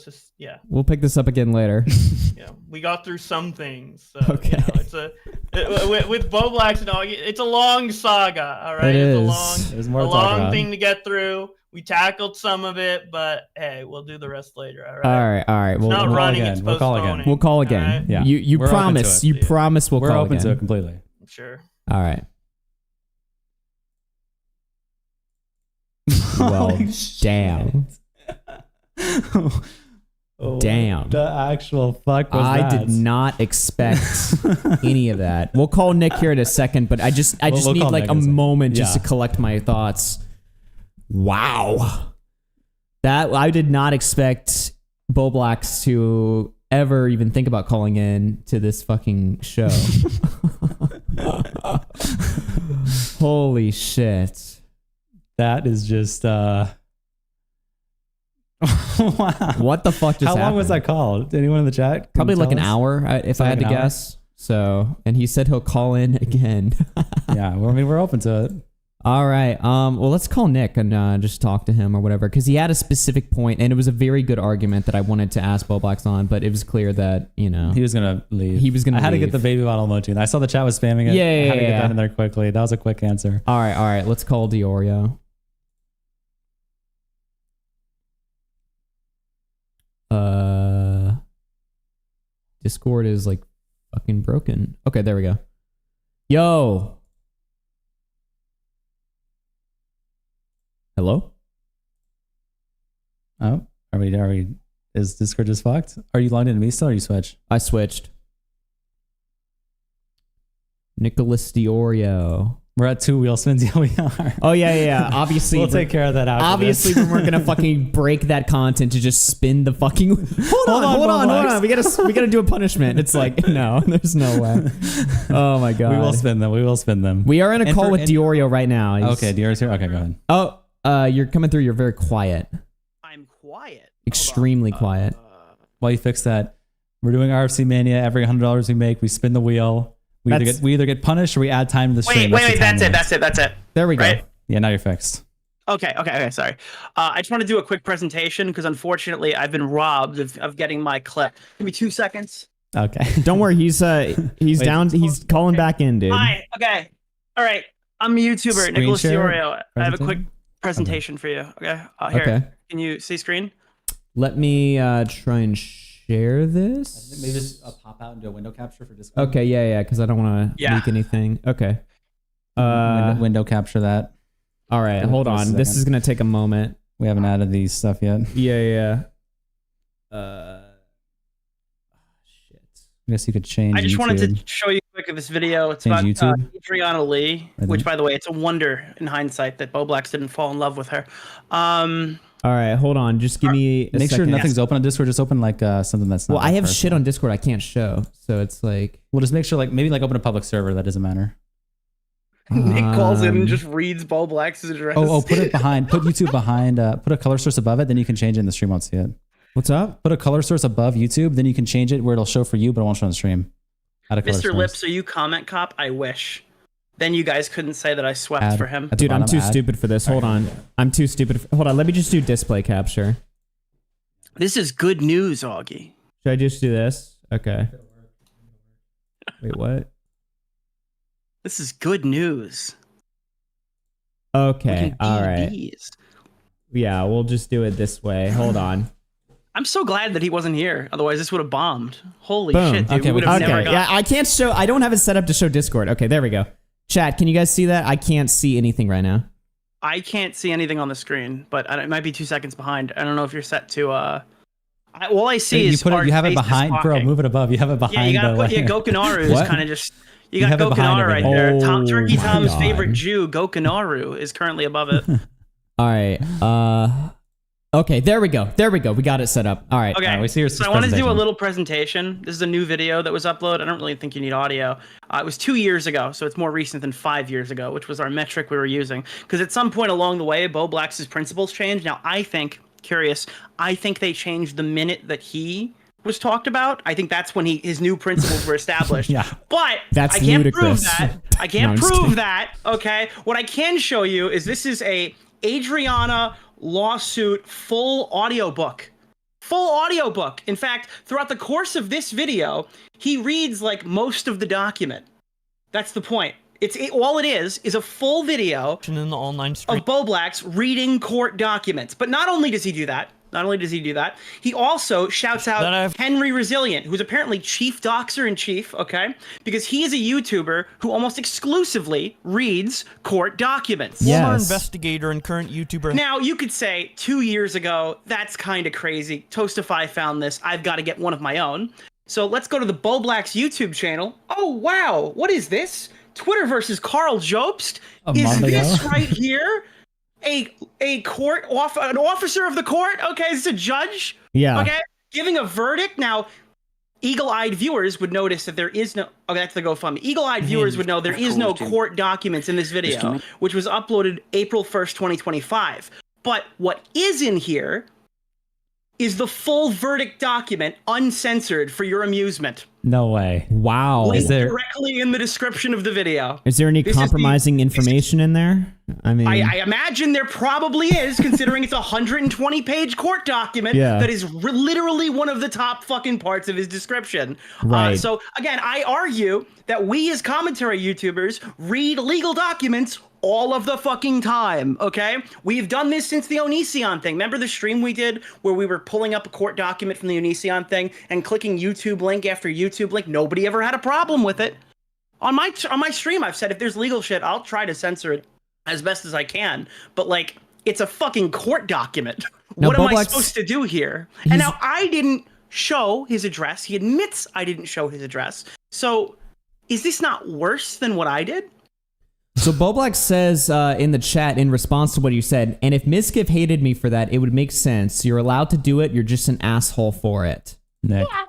just yeah. We'll pick this up again later. Yeah, we got through some things. So, okay. With Bowblax and Augie, it's a long saga. All right. It is. There's A more to talk long about. thing to get through. We tackled some of it, but hey, we'll do the rest later. All right. All right. It's not we'll running. again. It's We'll call again. postponing. We'll call again. All right? Yeah. You We're open to promise. it. You promise we'll We're call open again. to it completely. Sure. All right. Well, damn. Damn. The actual fuck was I that? did not expect any of that. We'll call Nick here in a second, but I just We'll need call like Nick a in a second. moment just Yeah. to collect my thoughts. Wow. That I did not expect Bowblax to ever even think about calling in to this fucking show. Holy shit. That is just wow. What the fuck just How long happened? was that called? Anyone in the chat? Can Probably you like tell an us? hour, if I had to Like an hour? guess. So, and he said he'll call in again. Yeah, well, I mean, we're open to it. All right. Well, let's call Nick and just talk to him or whatever, because he had a specific point, and it was a very good argument that I wanted to ask Bowblax on, but it was clear that he was gonna leave. He was gonna. I had to leave. get the baby bottle emoji, and I saw the chat was spamming it. Yeah, I had to yeah. get that in there quickly. That was a quick answer. All right. Let's call DeOrio. Discord is like fucking broken. Okay, there we go. Yo. Hello? Oh, are we? Is Discord just fucked? Are you logged into me still, or you switched? I switched. Nicholas DeOrio. We're at 2 wheel spins. Yeah, we are. Oh yeah. Obviously, we'll take care of that after. Obviously, this. we weren't gonna fucking break that content to just spin the fucking. Hold on. We gotta do a punishment. It's like no, there's no way. Oh my god. We will spin them. We are in a call with DeOrio right now. Okay, DeOrio's here. Okay, go ahead. Oh, you're coming through. You're very quiet. I'm quiet. Extremely quiet. While you fix that, we're doing RFC Mania. Every $100 we make, we spin the wheel. We either get punished or we add time to the stream. Wait, that's it. There we go. Right? Yeah, now you're fixed. Okay, sorry. I just want to do a quick presentation because unfortunately I've been robbed of getting my clip. Give me 2 seconds. Okay. Don't worry. He's down. He's calling back in, dude. Hi. Okay. All right. I'm a YouTuber, Screen Nicholas share DeOrio. I have a quick presentation for you. Okay. Here. Okay. Can you see screen? Let me try and share this. Maybe just pop out and do a window capture for Discord. Okay, yeah, because I don't want to leak anything. Okay. Window capture that. All right, hold on. This is gonna take a moment. We haven't added these stuff yet. Yeah. Shit. I guess you could change. I just wanted YouTube. to show you quick of this video. It's Change about YouTube? Adriana Lee, Right which, there. by the way, it's a wonder in hindsight that Bowblax didn't fall in love with her. All right, hold on. Just give me a Make sure second. nothing's open on Discord. Just open like something that's not. Well, I have personal. shit on Discord I can't show, so it's like. Well, just make sure like maybe like open a public server. That doesn't matter. Nick calls in and just reads Bowblax's address. Put it behind. Put YouTube behind. Put a color source above it. Then you can change it, and the stream won't see it. What's up? Put a color source above YouTube. Then you can change it where it'll show for you, but it won't show on the stream. Add a color Mr. source. Lips, are you comment cop? I wish. Then you guys couldn't say that I swept for him. Dude, I'm too stupid for this. Hold on. I'm too stupid. Hold on. Let me just do display capture. This is good news, Augie. Should I just do this? Okay. Wait, what? This is good news. Okay. We can All do right. these. Yeah, we'll just do it this way. Hold on. I'm so glad that he wasn't here. Otherwise, this would have bombed. Holy Boom. shit, dude. Okay, we would have never yeah, I can't show. I don't have it set up to show Discord. Okay, there we go. Chat, can you guys see that? I can't see anything right now. I can't see anything on the screen, but it might be 2 seconds behind. I don't know if you're set to. All I see is you have it behind, bro. Move it above. You have it behind. Yeah, you gotta put Gokinaru is kind of just. You got have it behind Gokinaru right everything. there. Turkey my Tom's God. favorite Jew, Gokinaru, is currently above it. All right. Okay, there we go. There we go. We got it set up. All right. Okay, we see your so I wanted to do a little presentation. This is a new video that was uploaded. I don't really think you need audio. It was 2 years ago, so it's more recent than 5 years ago, which was our metric we were using. Because at some point along the way, Bowblax's principles changed. Now, I think they changed the minute that he was talked about. I think that's when his new principles were established. Yeah. But That's I can't ludicrous. prove that. I No, can't I'm just prove kidding. that. Okay. What I can show you is this is a Adriana lawsuit full audiobook. Full audiobook. In fact, throughout the course of this video, he reads like most of the document. That's the point. All it is a full video In the online stream. of Bowblax reading court documents. But not only does he do that, he also shouts out Henry Resilient, who's apparently chief doxer in chief, okay? Because he is a YouTuber who almost exclusively reads court documents. Former investigator and current YouTuber. Now, you could say 2 years ago, that's kind of crazy. Toastify found this. I've got to get one of my own. So let's go to the Bowblax YouTube channel. Oh, wow. What is this? Twitter versus Carl Jobst? Is this right here an officer of the court? Okay, is this a judge? Yeah. Okay, giving a verdict. Now, eagle-eyed viewers would notice that there is no. Okay, that's the GoFundMe. Eagle-eyed viewers would know there is no court documents in this video, which was uploaded April 1st, 2025. But what is in here is the full verdict document, uncensored, for your amusement. No way. Wow. Linked directly in the description of the video. Is there any This is compromising information in there? I mean, I imagine there probably is, considering it's a 120-page court document that is literally one of the top fucking parts of his description. Right. So, again, I argue that we as commentary YouTubers read legal documents all of the fucking time, okay? We've done this since the Onision thing. Remember the stream we did where we were pulling up a court document from the Onision thing and clicking YouTube link after YouTube link? Nobody ever had a problem with it. On my stream, I've said if there's legal shit, I'll try to censor it as best as I can. But, like, it's a fucking court document. Now, what am I Bowblax- supposed to do here? And now I didn't show his address. He admits I didn't show his address. So is this not worse than what I did? So Bowblax says in the chat in response to what you said, and if Miskiff hated me for that, it would make sense. You're allowed to do it. You're just an asshole for it. Nick. Yeah.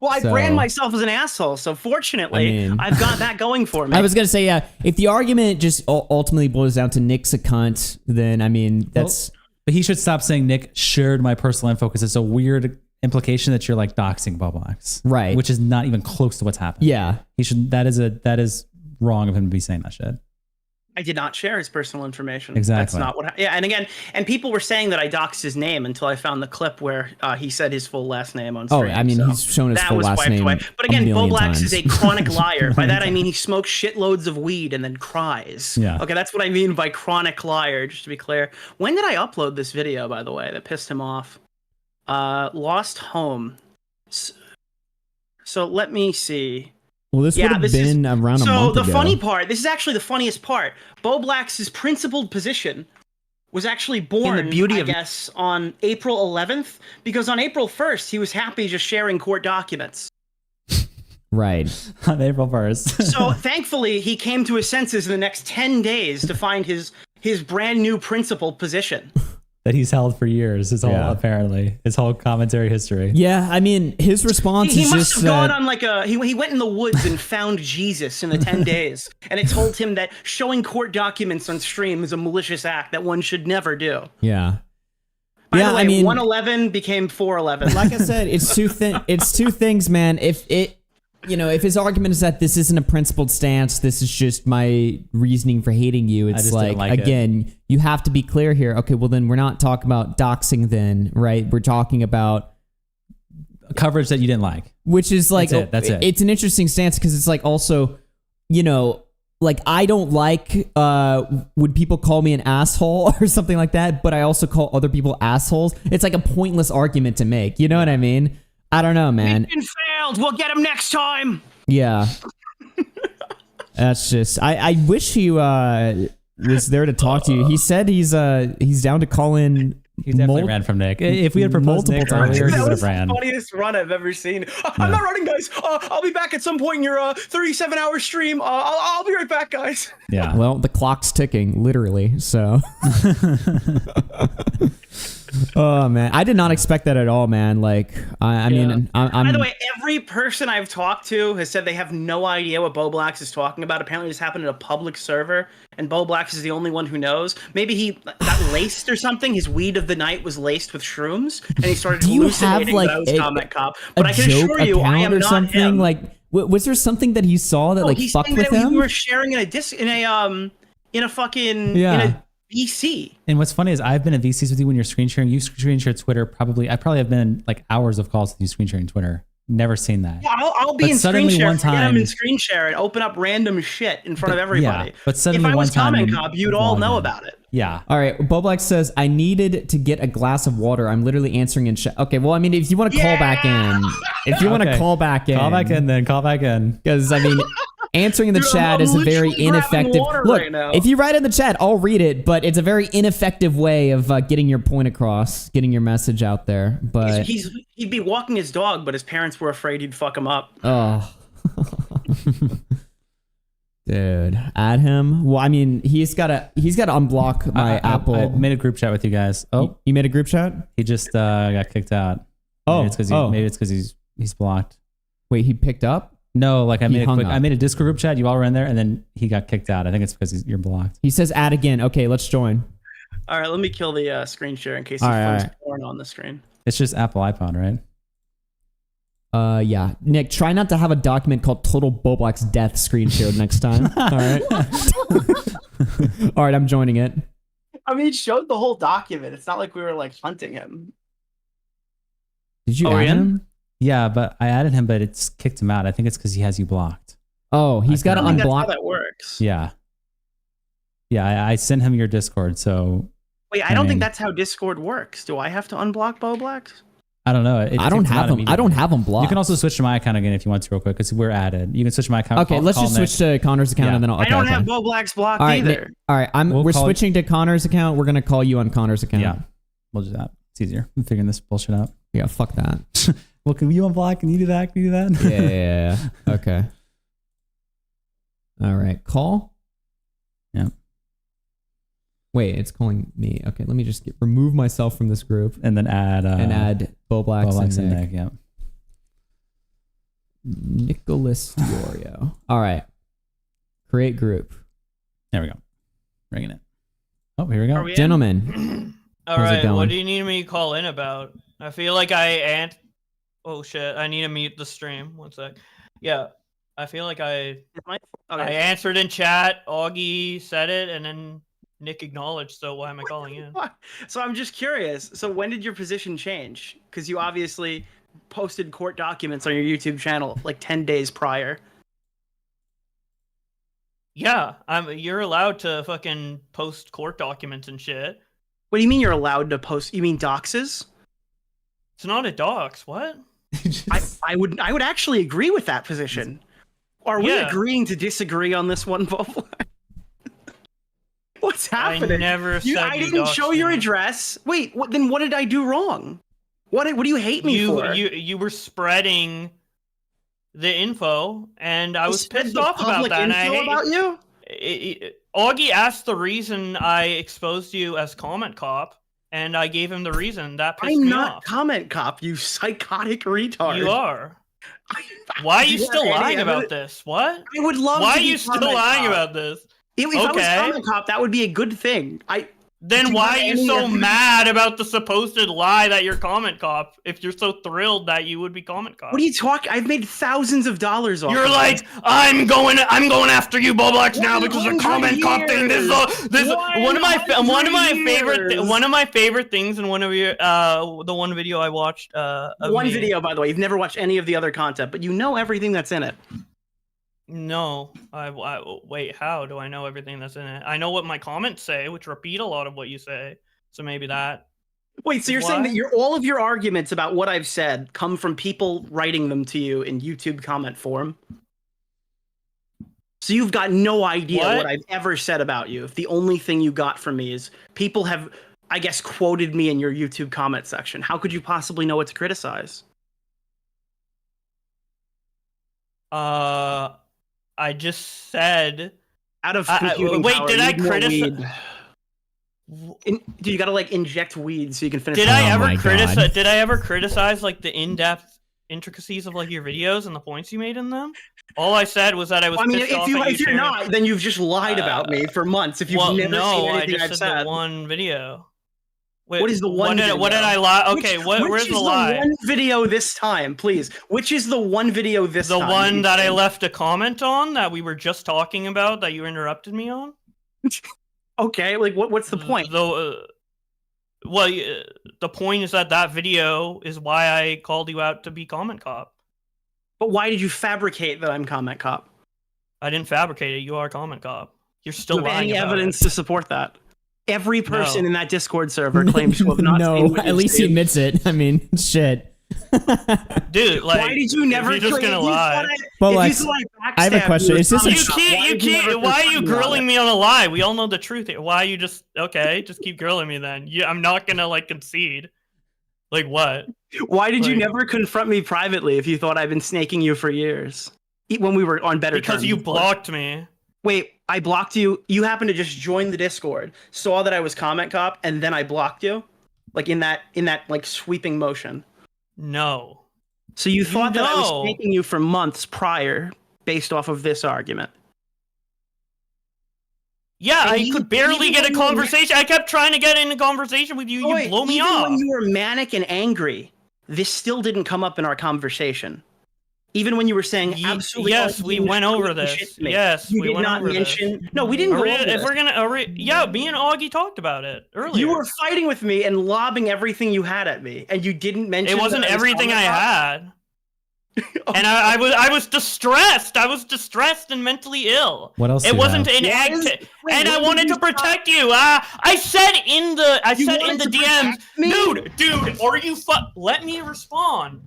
Well, I So- brand myself as an asshole, so fortunately, I've got that going for me. I was going to say, yeah, if the argument just ultimately boils down to Nick's a cunt, then, I mean, that's... But he should stop saying Nick shared my personal info because it's a weird implication that you're like doxing Bowblax. Right. Which is not even close to what's happening. Yeah. He should, that is wrong of him to be saying that shit. I did not share his personal information. Exactly. That's not what. Yeah, and again, and people were saying that I doxed his name until I found the clip where he said his full last name on stream. Oh, I mean, so he's shown his that full was last wiped name away. But again, a million Bowblax times. is a chronic liar. By that I mean he smokes shitloads of weed and then cries. Yeah. Okay, that's what I mean by chronic liar. Just to be clear, when did I upload this video? By the way, that pissed him off. Lost home. So let me see. Well, this would have been around a month So ago. the funny part, this is actually the funniest part. Bowblax's principled position was actually born, I guess, on April 11th, because on April 1st, he was happy just sharing court documents. Right. On April 1st. So thankfully, he came to his senses in the next 10 days to find his brand new principled position. that he's held for years. His whole apparently his whole commentary history. Yeah, I mean his response He is must just have gone on like he went in the woods and found Jesus in the 10 days, and it told him that showing court documents on stream is a malicious act that one should never do. Yeah. By Yeah, the way, I mean, 111 became 411. Like I said, it's two things, man. If his argument is that this isn't a principled stance, this is just my reasoning for hating you. It's just didn't like again, you have to be clear here. Okay, well then we're not talking about doxing then, right? We're talking about coverage that you didn't like. Which is like That's it. It's an interesting stance because it's like also, like I don't like when people call me an asshole or something like that, but I also call other people assholes. It's like a pointless argument to make. You know what I mean? I don't know, man. Mission failed. We'll get him next time. Yeah. That's just I wish he was there to talk to you. He said he's down to call in. He definitely ran from Nick. If we had proposed Nick earlier, he would have ran. That was the funniest run I've ever seen. I'm not running, guys. I'll be back at some point in your 37-hour stream. I'll be right back, guys. Yeah. Well, the clock's ticking, literally. So. Oh man, I did not expect that at all, man. Like, I mean, I'm. By the way, every person I've talked to has said they have no idea what Bowblax is talking about. Apparently, this happened at a public server, and Bowblax is the only one who knows. Maybe he got laced or something. His weed of the night was laced with shrooms, and he started hallucinating that I was Comment Cop. But I can assure you, I am not him. Like, was there something that he saw that fucked with him? We were sharing in a VC. And what's funny is I've been at VCs with you when you're screen sharing. You screen share Twitter. I probably have been like hours of calls with you screen sharing Twitter. Never seen that. Yeah, I'll be in screen share. I'm in screen share and open up random shit in front of everybody. Yeah, but suddenly if I was one time Comment Cop, you'd all know about it. Yeah. All right. Bowblax says, I needed to get a glass of water. I'm literally answering in chat. Okay. Well, I mean, if you want to call back in, call back in. Call back in then. Call back in. Because, I mean, answering in the chat is a very ineffective. Look, if you write in the chat, I'll read it, but it's a very ineffective way of getting your point across, getting your message out there. But he'd be walking his dog, but his parents were afraid he'd fuck him up. Oh. Dude, add him. Well, I mean, he's got to unblock my Apple. I made a group chat with you guys. Oh, you made a group chat? He just got kicked out. Oh, maybe it's because he's blocked. Wait, he picked up? No, like I made a Discord group chat. You all were in there, and then he got kicked out. I think it's because you're blocked. He says add again. Okay, let's join. All right, let me kill the screen share in case he finds porn on the screen. It's just Apple iPod, right? Yeah. Nick, try not to have a document called Total Bowblax Death screen shared next time. All right. All right, I'm joining it. I mean, it showed the whole document. It's not like we were like hunting him. Did you add him? Yeah, but I added him, but it's kicked him out. I think it's because he has you blocked. Oh, he's got to unblock. That's how that works. Yeah. Yeah, I sent him your Discord, so. Wait, I don't think that's how Discord works. Do I have to unblock Bowblax? I don't know. I don't have him. I don't have him blocked. You can also switch to my account again if you want to real quick because we're added. You can switch to my account. Okay, let's just switch to Connor's account and then I'll. I don't have Bowblax blocked either. All right, we're switching to Connor's account. We're gonna call you on Connor's account. Yeah, we'll do that. It's easier. I'm figuring this bullshit out. Yeah, fuck that. Well, can you unblock? Can you do that? Can you do that? Yeah. Okay. All right, call. Yeah. Wait, it's calling me. Okay, let me just remove myself from this group and then add Bowblax and Nick. Yeah. Nicholas DeOrio. All right. Create group. There we go. Bringing it. Oh, here we go. Gentlemen. All right, what do you need me to call in about? I feel like oh shit, I need to mute the stream. 1 sec. Yeah, I feel like I answered in chat, Augie said it, and then Nick acknowledged, so why am I calling in? So I'm just curious. So when did your position change? Because you obviously posted court documents on your YouTube channel like 10 days prior. Yeah, you're allowed to fucking post court documents and shit. What do you mean you're allowed to post? You mean doxes? It's not a dox. What? I would actually agree with that position. Are we agreeing to disagree on this one, Bowblax? What's happening? I didn't show your address. Wait, then what did I do wrong? What do you hate me for? You were spreading the info, and I was pissed off about that. About you? Augie asked the reason I exposed you as Comment Cop, and I gave him the reason. That pissed I'm me not off. comment cop, you psychotic retard. You are. Why are you still lying about this? What? I would love Why to are be you still comment lying cop. about this? If I was comment cop, that would be a good thing. Then Do you why have are you any so evidence? mad about the supposed lie that you're comment cop if you're so thrilled that you would be comment cop? What are you talking? I've made thousands of dollars off. You're of like, this. I'm going after you, Bowblax, now because of comment cop thing. This one of my favorite things in one of your the one video I watched. One video, by the way. You've never watched any of the other content, but you know everything that's in it. No, I wait. How do I know everything that's in it? I know what my comments say, which repeat a lot of what you say. So maybe that. Wait, so you're saying that all of your arguments about what I've said come from people writing them to you in YouTube comment form? So you've got no idea what I've ever said about you. If the only thing you got from me is people have, I guess, quoted me in your YouTube comment section. How could you possibly know what to criticize? I just said. Out of wait, did I criticize? You gotta like inject weed so you can finish. Did I ever criticize? Did I ever criticize like the in-depth intricacies of like your videos and the points you made in them? All I said was that I was. I mean, pissed off at if you're not, then you've just lied about me for months. If you've never seen anything I've said. The one video. Wait, what is the one? What did I lie? Okay, where's the lie? Which is the one video this time, please? Which is the one video this time? The one that I left a comment on that we were just talking about that you interrupted me on. Okay, like what's the point? The point is that video is why I called you out to be comment cop. But why did you fabricate that I'm comment cop? I didn't fabricate it. You are comment cop. You're still Do you have lying any about evidence it. to support that? Every person in that Discord server claims to have not seen No, what at least he admits it. I mean, shit. Dude, like, why did you never? If you're just gonna lie. Bowblax, I have a question. Is this You can't. Why are you grilling me on a lie? We all know the truth. Why are you just just keep grilling me then? I'm not gonna like concede. Like what? Why did you never confront me privately if you thought I've been snaking you for years? When we were on better terms. Because you blocked me. Wait, I blocked you. You happened to just join the Discord, saw that I was comment cop, and then I blocked you, like in that like sweeping motion. No. So you thought that I was snaking you for months prior, based off of this argument. Yeah, I could barely get a conversation. I kept trying to get in a conversation with you. You blow me off. Even when you were manic and angry, this still didn't come up in our conversation. Even when you were saying absolutely. Yes, we went over this. Yes, you we did went not over mention. this. No, we didn't go over If this. we're gonna, yeah, me and Augie talked about it earlier. You were fighting with me and lobbing everything you had at me, and you didn't mention. It wasn't everything I had. And I was distressed. I was distressed and mentally ill. What else? It wasn't an act, and I wanted to protect you. I said in the DMs, dude, are you let me respond?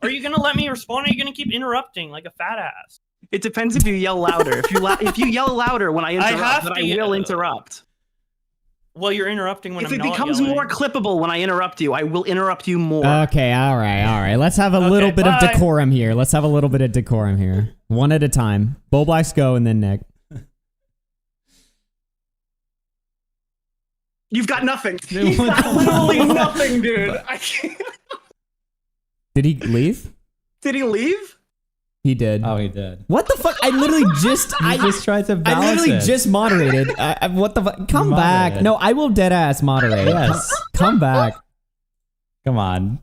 Are you gonna let me respond? Or are you gonna keep interrupting like a fat ass? It depends if you yell louder. If you yell louder when I interrupt, then I will interrupt. Well, you're interrupting when if I'm not it becomes yelling. more clippable when I interrupt you, I will interrupt you more. Okay, all right. Let's have a little bit of decorum here. One at a time. Bowblax go, and then Nick. You've got nothing. You've got literally nothing, dude. I can't. Did he leave? Did he leave? He did. Oh, he did. What the fuck? I literally just... I just tried to balance I literally it. just moderated. What the fuck? Come back. No, I will dead ass moderate. Yes. Come back. Come on.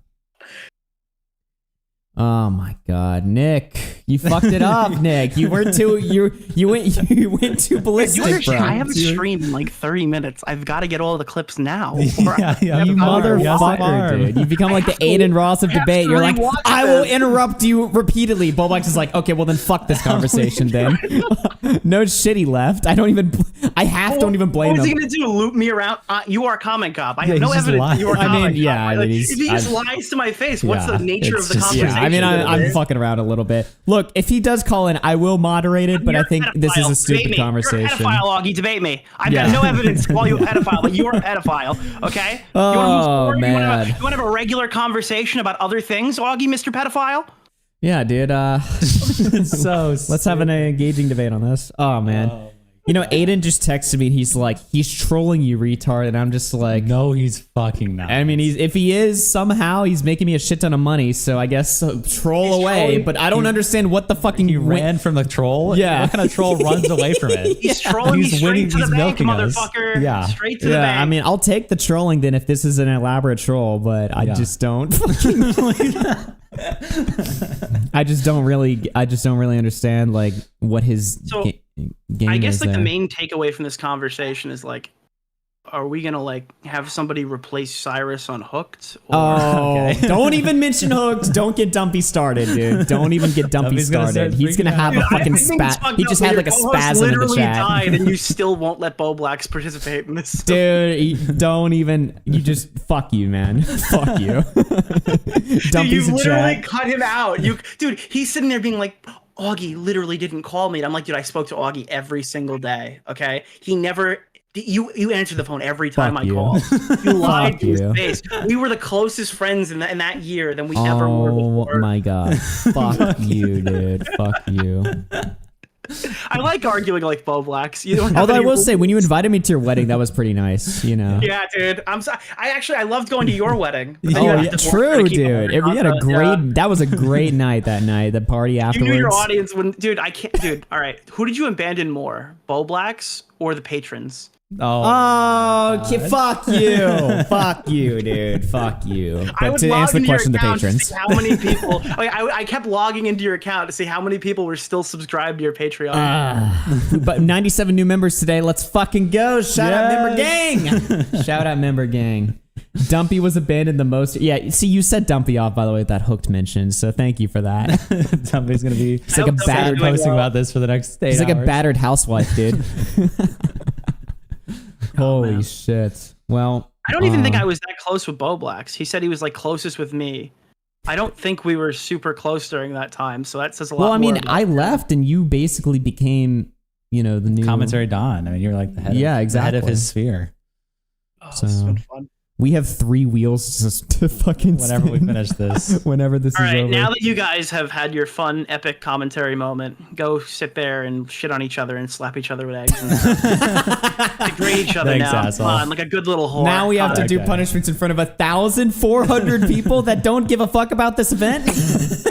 Oh my god, Nick. You fucked it up, Nick. You went too ballistic, bro. I have a stream in like 30 minutes. I've got to get all the clips now. You motherfucker, dude. You become like the Aiden Ross of debate. You're like, I will interrupt you repeatedly. Bowblax is like, okay, well then fuck this conversation then. No shit, he left. I don't even blame him. What was he going to do? Loop me around? You are a comment cop. I have no evidence that you are a comment cop. If he just lies to my face, what's the nature of the conversation? I mean, I'm fucking around a little bit. Look, if he does call in, I will moderate it, but I think this is a stupid conversation. You're a pedophile, Augie. Debate me. I've got no evidence to call you a pedophile, but you're a pedophile, okay? Oh, man. You want to have a regular conversation about other things, Augie, Mr. Pedophile? Yeah, dude. So let's have an engaging debate on this. Oh, man. You know, Aiden just texted me. He's like, he's trolling you, retard. And I'm just like, no, he's fucking not. I mean, if he is, somehow he's making me a shit ton of money. So I guess troll away. trolling- But I don't understand what the fucking He ran from the troll. Yeah. What kind of troll runs away from it? He's trolling me straight to the bank, milking us. motherfucker. Yeah. Straight to the Yeah, bank. I mean, I'll take the trolling then if this is an elaborate troll, but I just don't. I just don't really understand like what his game I guess is like there. the main takeaway from this conversation is like, are we gonna like have somebody replace Cyrus on Hooked? Oh, don't even mention Hooked. Don't get Dumpy started, dude. Don't even get Dumpy Dumpy's gonna started. start He's gonna freaking have Dude, a fucking I think it's spat. fucked He up just that had like your a co-host spasm in the literally chat. died, and you still won't let Bowblax participate in this. Dude, don't even. You just fuck you, man. Fuck you. Dude, Dumpy's you a literally chat. cut him out. Dude, he's sitting there being like, Augie literally didn't call me. And I'm like, dude, I spoke to Augie every single day. Okay, he never. You answer the phone every time Fuck I you. call. You lied Fuck to his you. face. We were the closest friends in that year than we ever were Oh before. my god. Fuck you, dude. Fuck you. I like arguing like Bowblax. You don't have Although I any will rules. say, when you invited me to your wedding, that was pretty nice. You know. Yeah, dude. I'm sorry. I loved going to your wedding. But then you Oh had yeah, to true, keep up dude. with We had a content, great. yeah. That was a great night that night. The party You afterwards. knew your audience wouldn't. Dude, I can't. Dude, all right. Who did you abandon more, Bowblax or the patrons? Oh, fuck you. Fuck you, dude. Fuck you. I But would to log answer the into your question, the account to patrons. see how many people? I kept logging into your account to see how many people were still subscribed to your Patreon. But 97 new members today. Let's fucking go. Shout out member gang. Shout out member gang. Dumpy was abandoned the most. Yeah, see, you said Dumpy off, by the way, with that Hooked mention. So thank you for that. Dumpy's gonna be It's like a battered posting about this for the next 8 He's like a hours. battered housewife, dude. Holy shit. Well, I don't even think I was that close with Bowblax. He said he was like closest with me. I don't think we were super close during that time. So that says a lot. Well, I mean, more about I left and you basically became, the new Commentary Don. I mean, you're like the head. Yeah, of, the head of exactly. his sphere. So It's been fun. we have 3 wheels just to fucking Whenever we spin. finish this. Whenever this All is right, over. now that you guys have had your fun, epic commentary moment, go sit there and shit on each other and slap each other with eggs and stuff. Degrade each other Thanks, now. asshole. Come on, like a good little whore. Now we have to do Okay. punishments in front of 1,400 people that don't give a fuck about this event.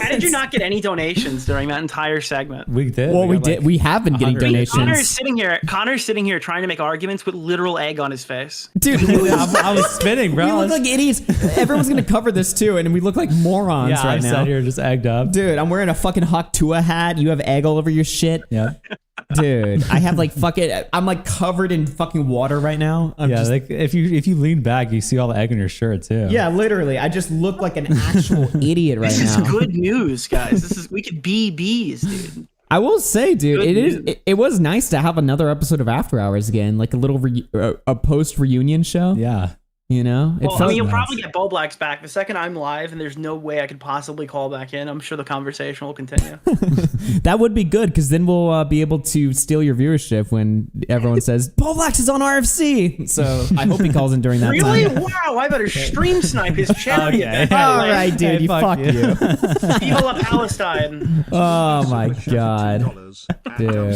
How did you not get any donations during that entire segment? We did. Well, we got, did. like, We have been getting 100. donations. Connor's sitting here trying to make arguments with literal egg on his face. Dude, I was spinning, bro. we look like idiots. Everyone's gonna cover this too, and we look like morons yeah, right I now. sat here just egged up. Dude, I'm wearing a fucking Hawk Tua hat. You have egg all over your shit. Yeah. Dude, I have like fucking. I'm like covered in fucking water right now. I'm Yeah, just, like if you lean back, you see all the egg in your shirt too. yeah, literally. I just look like an actual idiot right This now. is good news, guys. We could be bees, dude. I will say, dude, Good it is. news. It was nice to have another episode of After Hours again, like a little a post reunion show. Yeah. You know, Well, I felt mean, you'll nice. probably get Bowblax back the second I'm live, and there's no way I could possibly call back in. I'm sure the conversation will continue. That would be good because then we'll be able to steal your viewership when everyone says Bowblax is on RFC. So I hope he calls in during that Really? time. Wow! I better stream snipe his charity event. All right, dude, you fuck you. Viva la Palestine. Oh my god, dude.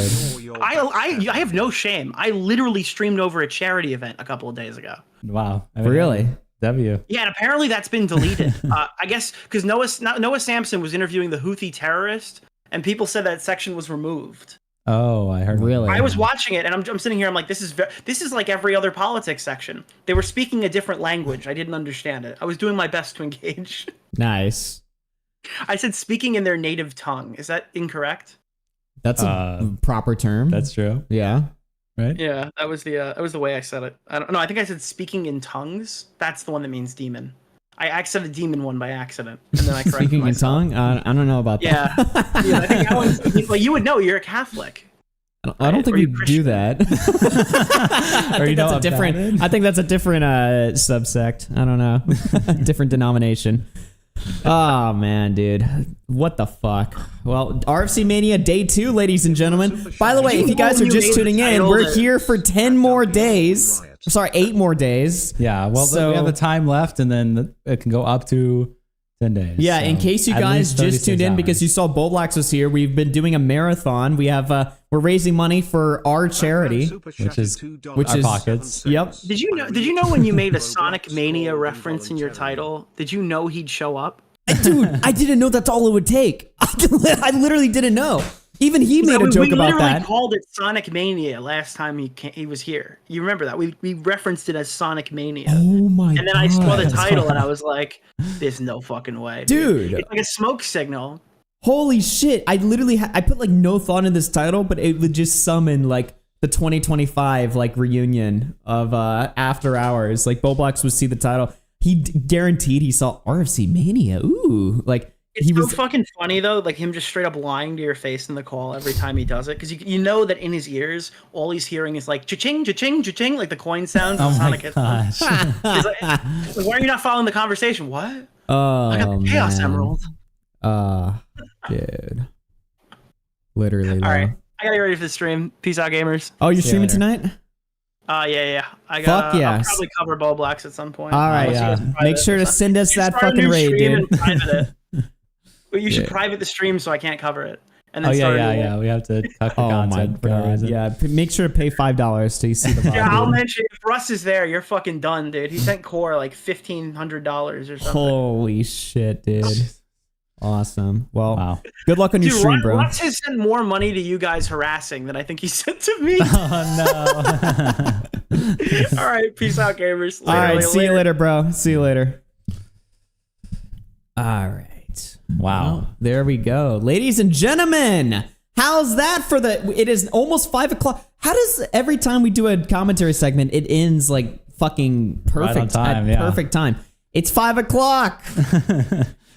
I have no shame. I literally streamed over a charity event a couple of days ago. Wow. Really? W. Yeah, and apparently that's been deleted. I guess because Noah Sampson was interviewing the Houthi terrorist, and people said that section was removed. Oh, I heard. Really? I was watching it, and I'm sitting here. I'm like, this is like every other politics section. They were speaking a different language. I didn't understand it. I was doing my best to engage. Nice. I said speaking in their native tongue. Is that incorrect? That's a proper term. That's true. Yeah. Right. Yeah, that was the way I said it. I don't know. I think I said speaking in tongues. That's the one that means demon. I said the demon one by accident, and then I corrected Speaking in myself. tongue? I don't know about Yeah, that. yeah. I think that one's, well, you would know. You're a Catholic. I don't think Or we you do that. I think that's a different. baptized? I think that's a different subsect. I don't know. Different denomination. Oh man, dude, what the fuck? Well, RFC Mania Day 2, ladies and gentlemen. By the way, if you guys are just tuning in, we're here for 10 more days. Sorry, 8 more days. Yeah. Well, So- we have the time left, and then it can go up to 10 days. Yeah, in so case you at guys least just 36 tuned in hours. because you saw Bowblax was here, we've been doing a marathon. We have we're raising money for our charity, which is our pockets. Yep. Did you know when you made a Sonic Mania reference in your title, did you know he'd show up? Dude, I didn't know that's all it would take. I literally didn't know. Even he made a joke we about literally that. called it Sonic Mania last time he was here. You remember that? We referenced it as Sonic Mania. Oh my god. And then I saw the title and I was like, there's no fucking way. Dude. It's like a smoke signal. Holy shit. I literally I put like no thought in this title, but it would just summon like the 2025 like reunion of After Hours. Like Bowblax would see the title. He guaranteed he saw RFC Mania. Ooh, like It's he so was fucking funny though, like him just straight up lying to your face in the call every time he does it, because you know that in his ears, all he's hearing is like cha-ching, cha-ching, cha-ching, like the coin sounds. Oh and my Sonic hits gosh. He's like, why are you not following the conversation? What? Oh, I got the Chaos man. Emerald. Dude. Literally. All though. right, I gotta get ready for the stream. Peace out, gamers. Oh, you're streaming tonight? Yeah. I Fuck got. yes. I'll probably cover Bowblax at some point. All right, Unless you guys yeah. private Make sure it. to send us You that start a fucking new raid, stream dude. and private it. Well, you should Yeah. private the stream so I can't cover it. And then Oh start a yeah, new yeah. one. We have to cut the Oh my content for no god. reason. Yeah, make sure to pay $5 to see the VOD. Yeah, I'll dude. mention if Russ is there, you're fucking done, dude. He sent Core like $1,500 or something. Holy shit, dude. Awesome. Well, Wow. good luck on your Dude, stream, bro. Russ has sent more money to you guys harassing than I think he sent to me. Oh no. All right, peace out, gamers. All right, see you later, bro. See you later. All right. Wow. Well, there we go. Ladies and gentlemen, how's that for the... It is almost 5 o'clock. How does every time we do a commentary segment, it ends like fucking perfect Right on time, at yeah. perfect time? It's 5 o'clock.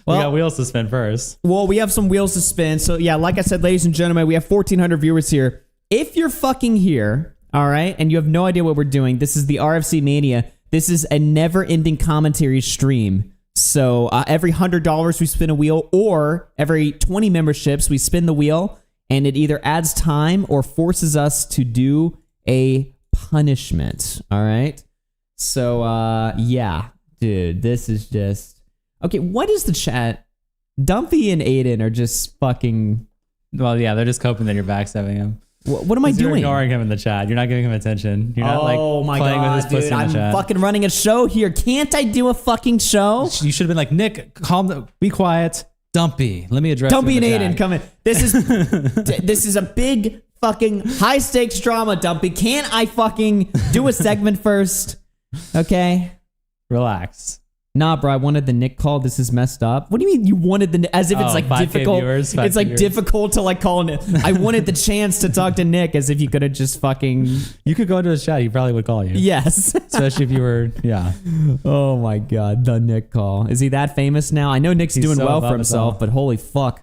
We got wheels to spin first. Well, we have some wheels to spin. So yeah, like I said, ladies and gentlemen, we have 1,400 viewers here. If you're fucking here, all right, and you have no idea what we're doing, this is the RFC Mania. This is a never-ending commentary stream. So every $100 we spin a wheel, or every 20 memberships we spin the wheel, and it either adds time or forces us to do a punishment. All right. So yeah, dude, this is just okay. What is the chat? Dumpy and Aiden are just fucking. Well, yeah, they're just coping that you're backstabbing him. What am I 'Cause you're doing? ignoring him in the chat. You're not giving him attention. You're not like playing with his pussy dude, in the I'm chat. fucking running a show here. Can't I do a fucking show? You should have been like, Nick, calm down, be quiet. Dumpy, let me address Dumpy you and in the Aiden, chat. come in. This is this is a big fucking high stakes drama, Dumpy. Can't I fucking do a segment first? Okay. Relax. Nah, bro, I wanted the Nick call. This is messed up. What do you mean you wanted the as if it's Oh, like 5K difficult? viewers, It's 5K like viewers. difficult to like call Nick. I wanted the chance to talk to Nick as if you could have just fucking You could go into his chat. He probably would call you. yes. Especially if you were, yeah. Oh my god, the Nick call. Is he that famous now? I know Nick's He's doing so well above for us himself, all. but holy fuck.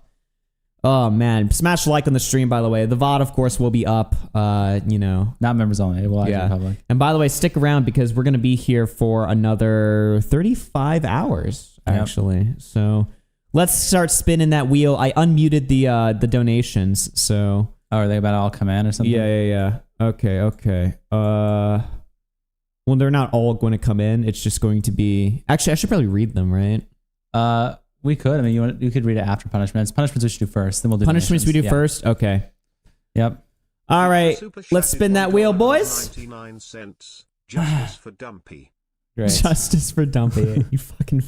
Oh man, smash like on the stream, by the way. The VOD, of course, will be up. You know, Not members only. It will yeah. actually public. And by the way, stick around because we're gonna be here for another 35 hours, Yep. actually. So let's start spinning that wheel. I unmuted the donations, so Oh, are they about to all come in or something? yeah. Okay. Well, they're not all going to come in. It's just going to be. Actually, I should probably read them, right? We could. I mean, you could read it after punishments. Punishments we should do first. Then we'll do Punishments we do donations. Yeah. first? Okay. Yep. All right. Let's spin that wheel, boys. 99 cents. Justice for Dumpy. Great. Justice for Dumpy. You fucking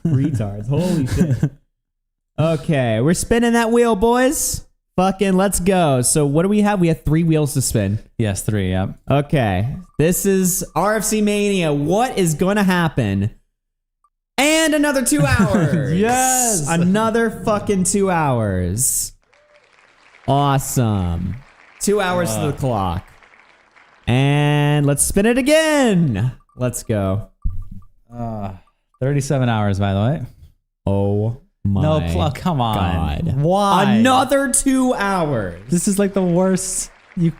retards. Holy shit. Okay. We're spinning that wheel, boys. Fucking let's go. So what do we have? We have 3 wheels to spin. Yes, 3. Yep. Okay. This is RFC Mania. What is going to happen? And another 2 hours. Yes. Another fucking 2 hours. Awesome. 2 hours to the clock. And let's spin it again. Let's go. 37 hours, by the way. Oh my No, come on. God. Why? Another 2 hours. This is like the worst. You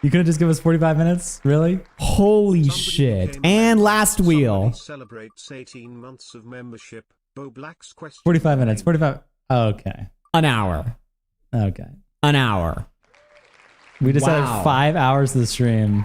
couldn't just give us 45 minutes? Really? Holy shit. And last wheel. Celebrates 18 months of membership. Bowblax question. 45 minutes. 45. Okay. An hour. Okay. An hour. We just Wow. had 5 hours of the stream.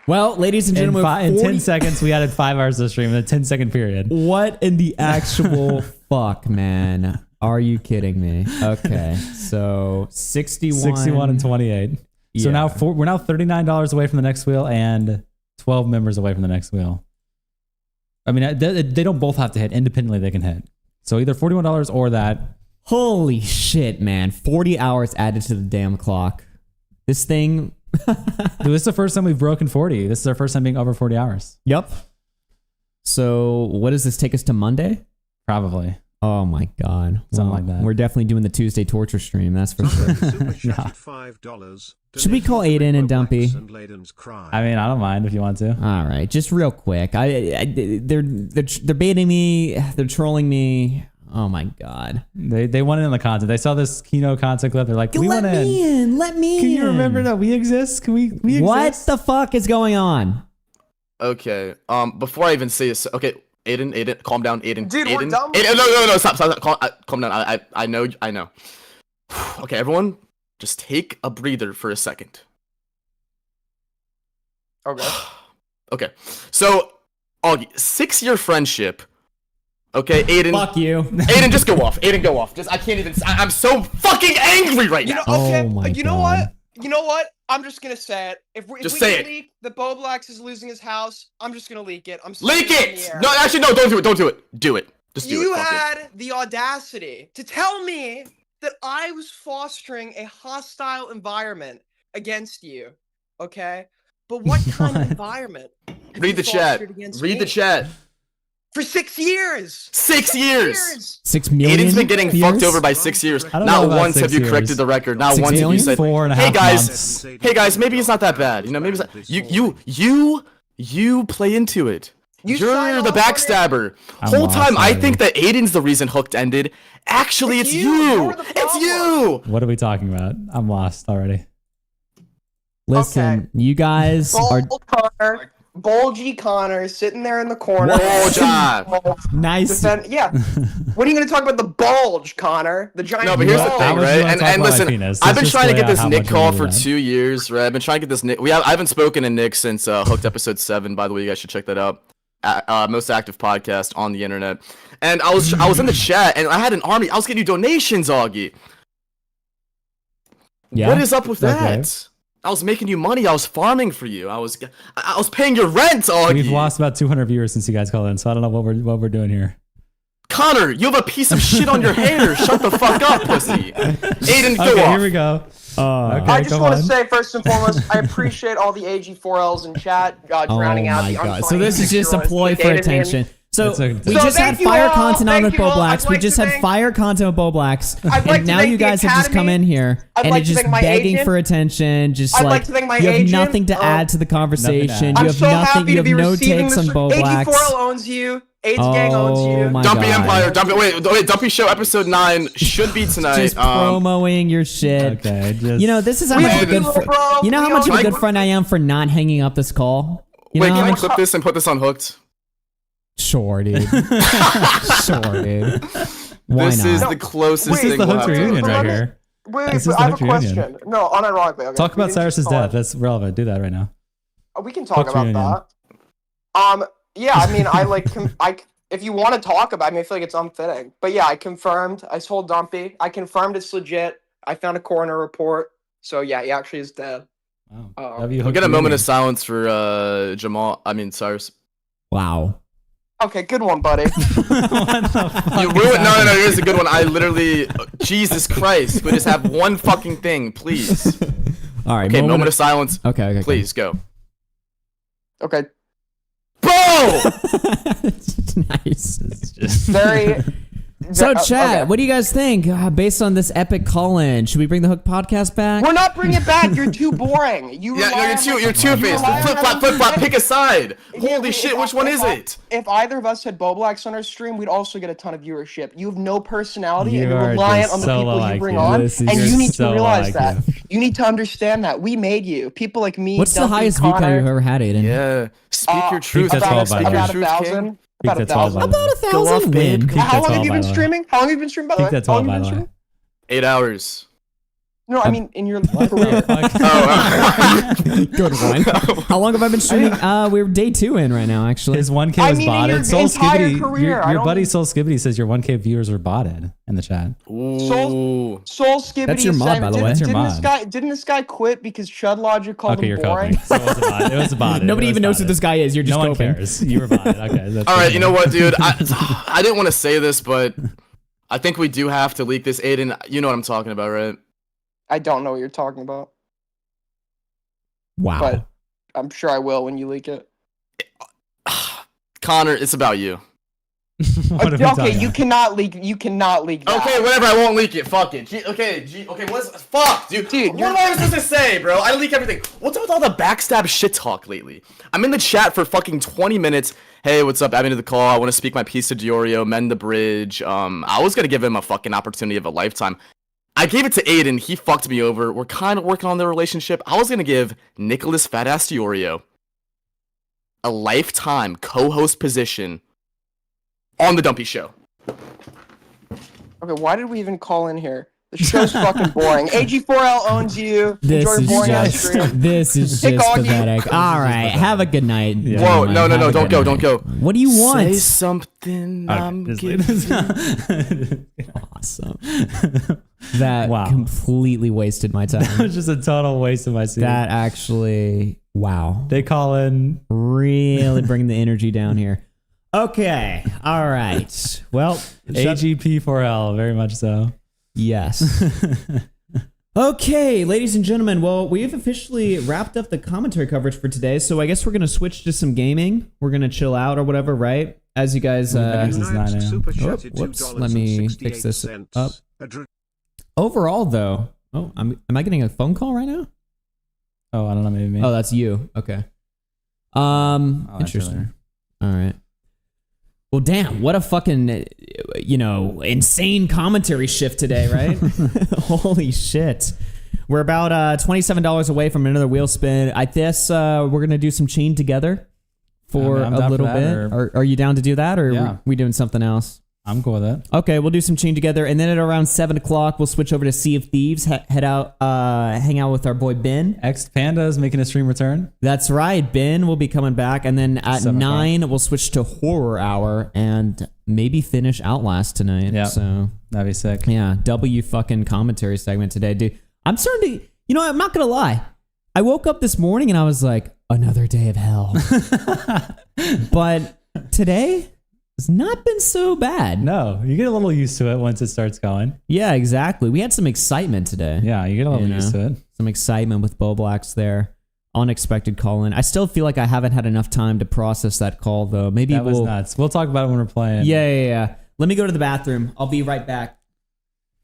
Well, ladies and gentlemen, in 10 seconds, we added 5 hours to the stream in a 10-second period. What in the actual fuck, man? Are you kidding me? Okay, so 61 and 28. So Yeah. now we're now $39 away from the next wheel and 12 members away from the next wheel. I mean, they don't both have to hit. Independently, they can hit. So either $41 or that. Holy shit, man. 40 hours added to the damn clock. This thing... Dude, this is the first time we've broken 40. This is our first time being over 40 hours. Yep. So what does this take us to Monday? Probably. Oh my God. Something like that. We're definitely doing the Tuesday torture stream, that's for sure. Yeah. Should we call Aiden and Dumpy? I mean, I don't mind if you want to. All right, just real quick. They're baiting me. They're trolling me. Oh my God. They want it in the content. They saw this Kino content clip. They're like, we want in. Let me Can in. you remember that we exist? Can we exist? What the fuck is going on? Okay. Before I even say this, okay, Aiden, calm down, Aiden. Dude, Aiden, we're done. Aiden, no, stop, calm down. I know. Okay, everyone, just take a breather for a second. Okay. Okay, so Augie, 6-year friendship. Okay, Aiden. Fuck you. Aiden, just go off. Aiden, go off. I can't even. I'm so fucking angry right now. Okay, Oh my you know God. what? You know what? I'm just gonna say it. If we Just can say it. leak that Bowblax is losing his house, I'm just gonna leak it. I'm Leak sticking in it! the air. No, actually, no, don't do it. Do it. Just do You it. Fuck it. had the audacity to tell me that I was fostering a hostile environment against you. Okay? But what kind of environment? have Read you the chat. fostered against Read me? the chat. For 6 years! 6 years! 6 million. Aiden's been getting years? fucks over by 6 years. I don't know Not about once 6 have you corrected years. the record. Not 6 once have you million? said, 4.5 "Hey months. guys, maybe it's not that bad." You know, maybe it's not, you play into it. You You're sign the off on it. backstabber. I'm Whole lost time I already. think that Aiden's the reason Hooked ended. Actually, it's you. You're the It's problem. you. What are we talking about? I'm lost already. Listen, you guys are Bulgy Connor sitting there in the corner. nice. Yeah. What are you going to talk about the bulge, Connor? The giant No, but here's the bulge. thing, would you right? wanna talk And about my listen, penis? I've Let's been just trying to lay get out this how Nick much call we for do that. 2 years, right? I've been trying to get this Nick. I haven't spoken to Nick since Hooked episode 7. By the way, you guys should check that out. Most active podcast on the internet. And I was in the chat, and I had an army. I was getting you donations, Augie. Yeah? What is up with Okay. that? I was making you money. I was farming for you. I was paying your rent, Augie. We've lost about 200 viewers since you guys called in, so I don't know what we're doing here. Connor, you have a piece of shit on your hair. Shut the fuck up, pussy. Aiden, go Okay, off. here we go. Okay, I just go want to on. say, first and foremost, I appreciate all the AG4Ls in chat, drowning out the God. So unfunny this is just a 6-year-olds ploy for dated me. attention. So It's we a- just had thank you fire all. content on Thank with you all. Bowblax. I'd We like just to had thank- fire content with Bowblax. I'd like And to now thank you the guys have just come Academy. in here I'd and like it's to just thank my begging agent. for attention. Just I'd like, like to thank my you have agent. nothing to add to the conversation. I'm You have so nothing. happy You to have be no receiving takes this. on Bowblax. AG4L owns you. AIDS Gang owns you. my Dumpy God. Empire, wait, Dumpy Show episode 9 should be tonight. Just promoting your shit. Okay, just... You know, this is how We much a don't good know, friend. bro. You know how We much of a don't good know. friend I am for not hanging up this call. You Wait, know how can you much? clip this and put this on Hooked? Sure, dude. Sure, dude. Why This not? is the closest This is thing the we'll Hooked have to reunion it. right here. Wait, This but is I the have a Hooked reunion. question. No, unironically. Okay. Talk We about can Cyrus's just call death. it- That's relevant. Do that right now. We can talk Hooked about reunion. that. Yeah, I mean, I like, if you want to talk about it, I mean, I feel like it's unfitting. But yeah, I confirmed. I told Dumpy. I confirmed it's legit. I found a coroner report. So yeah, he actually is dead. Wow. We'll get a moment of silence for Cyrus. Wow. Okay, good one, buddy. You ruined. No, here's a good one. I literally, Jesus Christ, we just have one fucking thing, please. All right. Okay, moment of silence. Okay. Please go. Okay. Bro! Nice. Very. So, chat, okay. what do you guys think based on this epic call-in? Should we bring the Hook podcast back? We're not bringing it back. You're too boring. You Yeah, no, you're two-faced. Flip flop, pick a side. Holy shit, which one is it? If either of us had Bowblax on our stream, we'd also get a ton of viewership. You have no personality, You and you're are reliant just on the so people low you bring IQ. on, This is and you just need so to low realize IQ. that. You need to understand that. We made you. People like me. What's the Dumpy, highest view count Connor, you've ever had, Aiden? Yeah. Speak your truth. that's all, by the way. About 1,000. About 1,000. About 1,000 win. How long have you been streaming? How long have you been streaming, by the way? That's How all, long by have you the been way. streaming? 8 hours. No, I mean in your career. Good one. How long have I been streaming? We're day 2 in right now, actually. His 1K I was mean, in botted. your Soul entire Skibbity, career, I your don't buddy mean- Soul Skibbity says your 1K viewers were botted in the chat. Soul Skibbity. That's your is mod, saying- by the way. didn't- That's your Didn't this guy quit because Chud Logic called Okay, him you're boring? coping. So it was a bot. It was a bot. Nobody even knows who this guy is. You're just no one coping. cares. You were botted. Okay. That's All right, good. you know what, dude? I didn't want to say this, but I think we do have to leak this. Aiden, you know what I'm talking about, right? I don't know what you're talking about, Wow. but I'm sure I will when you leak it. Connor, it's about you. What are we talking Okay, you about? cannot leak. You cannot leak that. Okay, whatever. I won't leak it. Fuck it. Okay. What's fuck, dude? What am I supposed to say, bro? I leak everything. What's up with all the backstab shit talk lately? I'm in the chat for fucking 20 minutes. Hey, what's up? Add me to the call. I want to speak my piece to DeOrio, mend the bridge. I was gonna give him a fucking opportunity of a lifetime. I gave it to Aiden. He fucked me over. We're kind of working on their relationship. I was gonna give Nicholas Fat-Ass DeOrio a lifetime co-host position on the Dumpy Show. Okay, why did we even call in here? The show's fucking boring. AG4L owns you. This Enjoy your is boring ass just, stream. this is Pick just Augie. pathetic. All right, have a good night. Whoa, no, Have a don't good go, night. don't go. What do you want? Say something. I'm giving. Awesome. That Wow. completely wasted my That time. was just a total waste of my seat. That actually, wow. They call in. Really bring the energy down here. Okay. All right. Well, AGP4L, very much so. yes. Okay, ladies and gentlemen. Well, we've officially wrapped up the commentary coverage for today. So I guess we're going to switch to some gaming. We're going to chill out or whatever, right? As you guys... This is 9 a.m. whoops. Let me fix this up. Overall, though... Oh, am I getting a phone call right now? Oh, I don't know. Maybe me. Oh, that's you. Okay. Interesting. All right. Well, damn, what a fucking, insane commentary shift today, right? Holy shit. We're about $27 away from another wheel spin. I guess we're going to do some chain together for I'm a down little for that, bit. Are you down to do that, or Yeah. are we doing something else? I'm cool with it. Okay, we'll do some chain together, and then at around 7 o'clock, we'll switch over to Sea of Thieves, head out, hang out with our boy Ben. X Panda is making a stream return. That's right, Ben will be coming back, and then at 7 o'clock. 9, we'll switch to Horror Hour, and maybe finish Outlast tonight. Yeah, So, that'd be sick. yeah, W fucking commentary segment today, dude. I'm starting to, I'm not gonna lie. I woke up this morning and I was like, another day of hell. But today, it's not been so bad. No, you get a little used to it once it starts going. Yeah, exactly. We had some excitement today. Yeah, you get a little used to it. Some excitement with Bowblax there. Unexpected call in. I still feel like I haven't had enough time to process that call, though. Maybe That was nuts. We'll talk about it when we're playing. Yeah. Let me go to the bathroom. I'll be right back.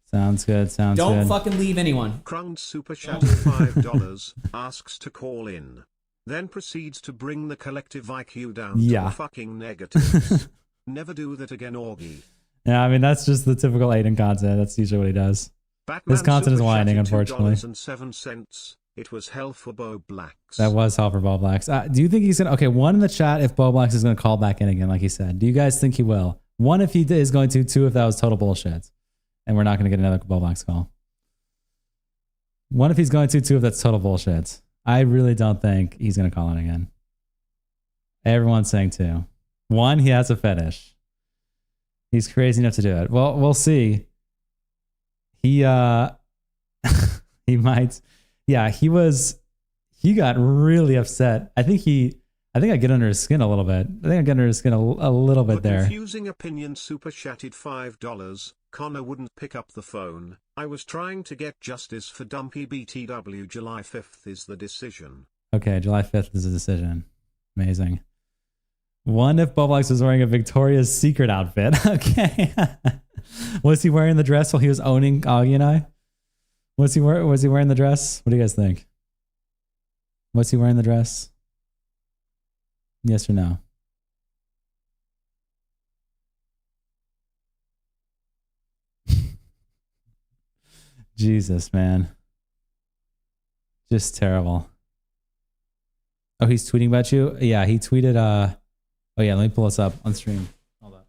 Sounds good. Sounds Don't good. fucking leave anyone. Crowned Super Chat of $5 asks to call in. Then proceeds to bring the collective IQ down to the fucking negatives. Never do that again, Augie. Yeah, I mean, that's just the typical Aiden content. That's usually what he does. Batman His content is Super whining, Chatted unfortunately. $2.07. It was hell for Bowblax. That was hell for Bowblax. Do you think he's going to... Okay, one in the chat if Bowblax is going to call back in again, like he said. Do you guys think he will? One if he is going to, two if that was total bullshit. And we're not going to get another Bowblax call. One if he's going to, two if that's total bullshit. I really don't think he's going to call in again. Everyone's saying two. One, he has a fetish. He's crazy enough to do it. Well, we'll see. He he might. Yeah, he got really upset. I think I get under his skin a little bit. I think I get under his skin a little bit there. Confusing opinion super chatted $5. Connor wouldn't pick up the phone. I was trying to get justice for Dumpy BTW. July 5th is the decision. Okay, July 5th is a decision. Amazing. One if Bowblax was wearing a Victoria's Secret outfit. Okay. Was he wearing the dress while he was owning Augie and I? Was he wearing the dress? What do you guys think? Was he wearing the dress? Yes or no? Jesus, man. Just terrible. Oh, he's tweeting about you? Yeah, he tweeted, oh yeah, let me pull this up on stream. Hold on.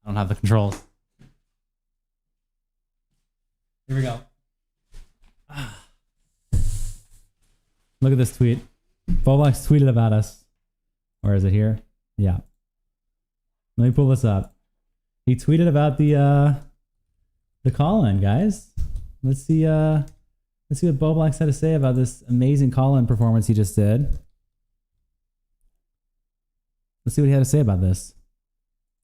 I don't have the controls. Here we go. Look at this tweet. Bowblax tweeted about us. Or is it here? Yeah. Let me pull this up. He tweeted about the call-in, guys. Let's see what Bowblax had to say about this amazing call-in performance he just did. Let's see what he had to say about this.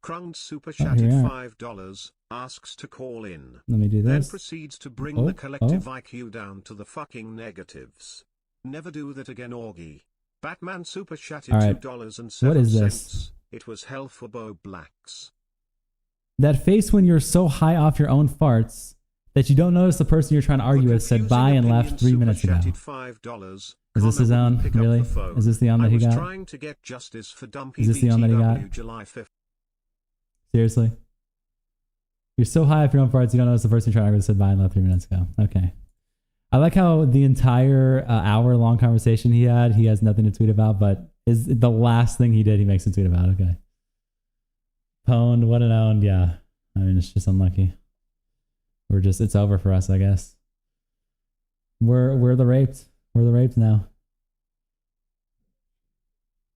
Crowned super chatted $5, asks to call in. Let me do Then this. proceeds to bring the collective IQ down to the fucking negatives. Never do that again, Augie. Batman super chatted All right. $2.07. What is this? It was hell for Bowblax. That face when you're so high off your own farts that you don't notice the person you're trying to argue with said bye and left 3 minutes ago. $5. Is this his own? Really? Is this the on that he got? Trying to get justice for Dumpy Is this the on that he got? BTW July 5th. Seriously? You're so high off your own farts you don't notice the person you're trying to argue with said bye and left 3 minutes ago. Okay. I like how the entire hour-long conversation he has nothing to tweet about, but is the last thing he did, he makes a tweet about. Okay. Pwned, what an owned, yeah. I mean, it's just unlucky. It's over for us, I guess. We're the raped. We're the raped now.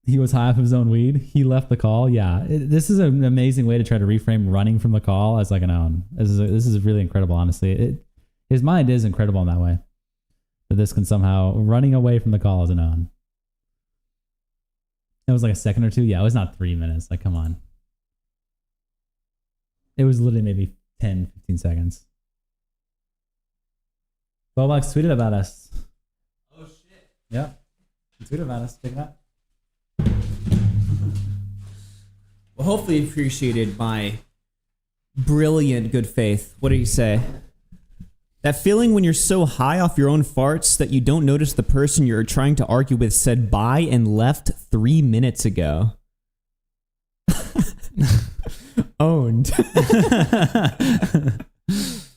He was high off his own weed. He left the call. Yeah, this is an amazing way to try to reframe running from the call as like an own. This is really incredible, honestly. His mind is incredible in that way. That this can somehow running away from the call as an own. It was like a second or two. Yeah, it was not 3 minutes. Like, come on. It was literally maybe 10, 15 seconds. Bowblax tweeted about us. Oh shit. Yeah. He tweeted about us. Check it out. Well, hopefully you appreciated my brilliant good faith. What did he say? That feeling when you're so high off your own farts that you don't notice the person you're trying to argue with said bye and left 3 minutes ago. Owned.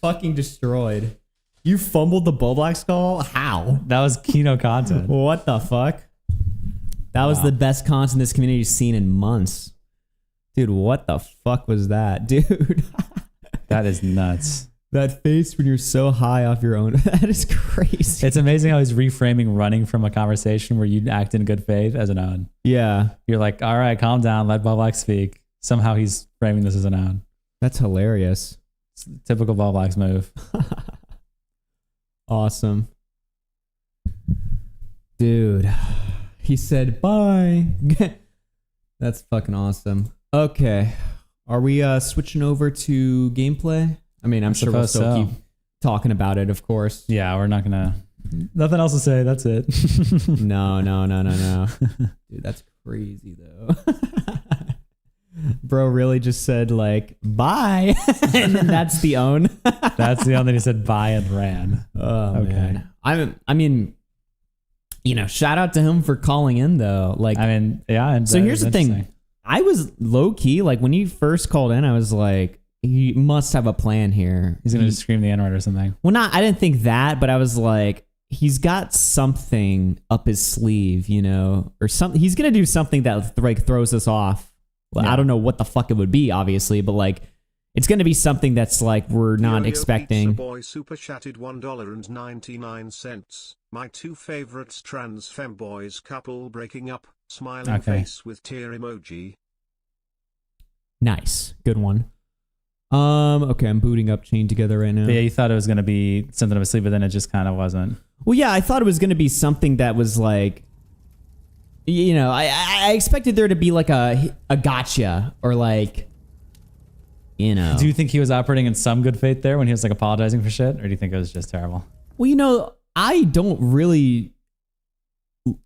Fucking destroyed. You fumbled the Bowblax call? How? That was Kino content. What the fuck? That was the best content this community's seen in months. Dude, what the fuck was that? Dude. That is nuts. That face when you're so high off your own. That is crazy. It's amazing how he's reframing running from a conversation where you act in good faith as an own. Yeah. You're like, all right, calm down. Let Bowblax speak. Somehow he's framing this as an own. That's hilarious. It's a typical Bowblax move. Awesome. Dude. He said bye. That's fucking awesome. Okay. Are we switching over to gameplay? I mean, I'm sure we'll still keep talking about it, of course. Yeah, we're not gonna. Nothing else to say. That's it. No. Dude, that's crazy though. Bro really just said like bye, and then that's the own. That's the own that he said bye and ran. Oh okay. Man. I mean, you know, shout out to him for calling in though. Like, I mean, yeah. And so here's the thing. I was low key like when he first called in, I was like, he must have a plan here. He's gonna just scream the N-word or something. Well, I didn't think that, but I was like, he's got something up his sleeve, you know, or something. He's gonna do something that like throws us off. Yeah. I don't know what the fuck it would be, obviously, but like, it's gonna be something that's like we're not expecting. Pizza Boy super chatted $1.99. My two favorites trans femboys couple breaking up, smiling face with tear emoji. Nice, good one. Okay, I'm booting up Chain Together right now. But yeah, you thought it was gonna be something up his sleeve, but then it just kind of wasn't. Well, yeah, I thought it was gonna be something that was like, you know, I expected there to be like a gotcha or like, you know. Do you think he was operating in some good faith there when he was like apologizing for shit, or do you think it was just terrible? Well, you know, I don't really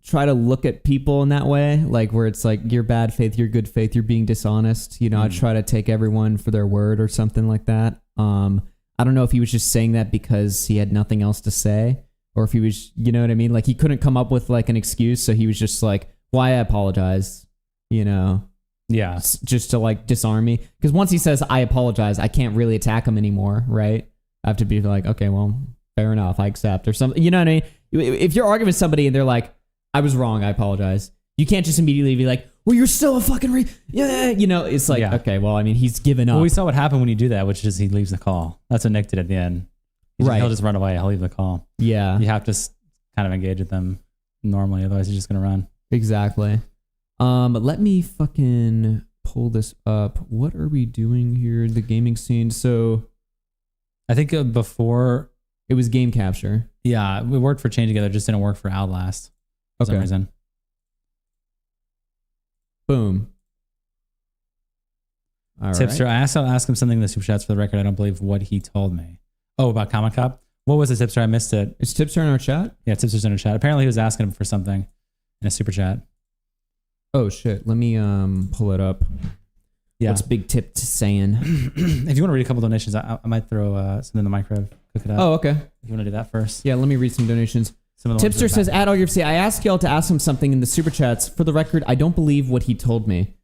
try to look at people in that way, like where it's like you're bad faith, you're good faith, you're being dishonest. You know, I try to take everyone for their word or something like that. I don't know if he was just saying that because he had nothing else to say, or if he was, you know what I mean? Like he couldn't come up with like an excuse, so he was just like, "Why I apologize," you know? Yeah, just to like disarm me. Because once he says I apologize, I can't really attack him anymore, right? I have to be like, okay, well, fair enough, I accept, or something. You know what I mean? If you're arguing with somebody and they're like, I was wrong, I apologize, you can't just immediately be like, well, you're still a fucking yeah, you know, it's like, okay, well, I mean, he's given up. Well, we saw what happened when you do that, which is he leaves the call. That's what Nick did at the end. He'll just run away. He'll leave the call. Yeah. You have to kind of engage with them normally, otherwise he's just gonna run. Exactly. Let me fucking pull this up. What are we doing here? The gaming scene. So I think before it was game capture. Yeah, we worked for Chain Together, just didn't work for Outlast for some reason. Boom. All Tipster, right. I asked him something in the super chats. For the record, I don't believe what he told me. Oh, about Comic Cop. What was it, Tipster? I missed it. Is Tipster in our chat? Yeah, Tipster's in our chat. Apparently, he was asking him for something in a super chat. Oh shit! Let me pull it up. Yeah. What's Big Tip saying? If you want to read a couple donations, I might throw something in the microwave, cook it up. Oh, okay. If you want to do that first. Yeah, let me read some donations. Some of the ones Tipster says, at AugieRFC, I asked y'all to ask him something in the super chats. For the record, I don't believe what he told me.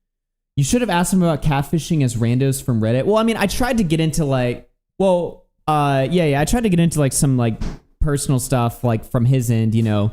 You should have asked him about catfishing as randos from Reddit. Well, I mean, I tried to get into I tried to get into like some like personal stuff like from his end, you know,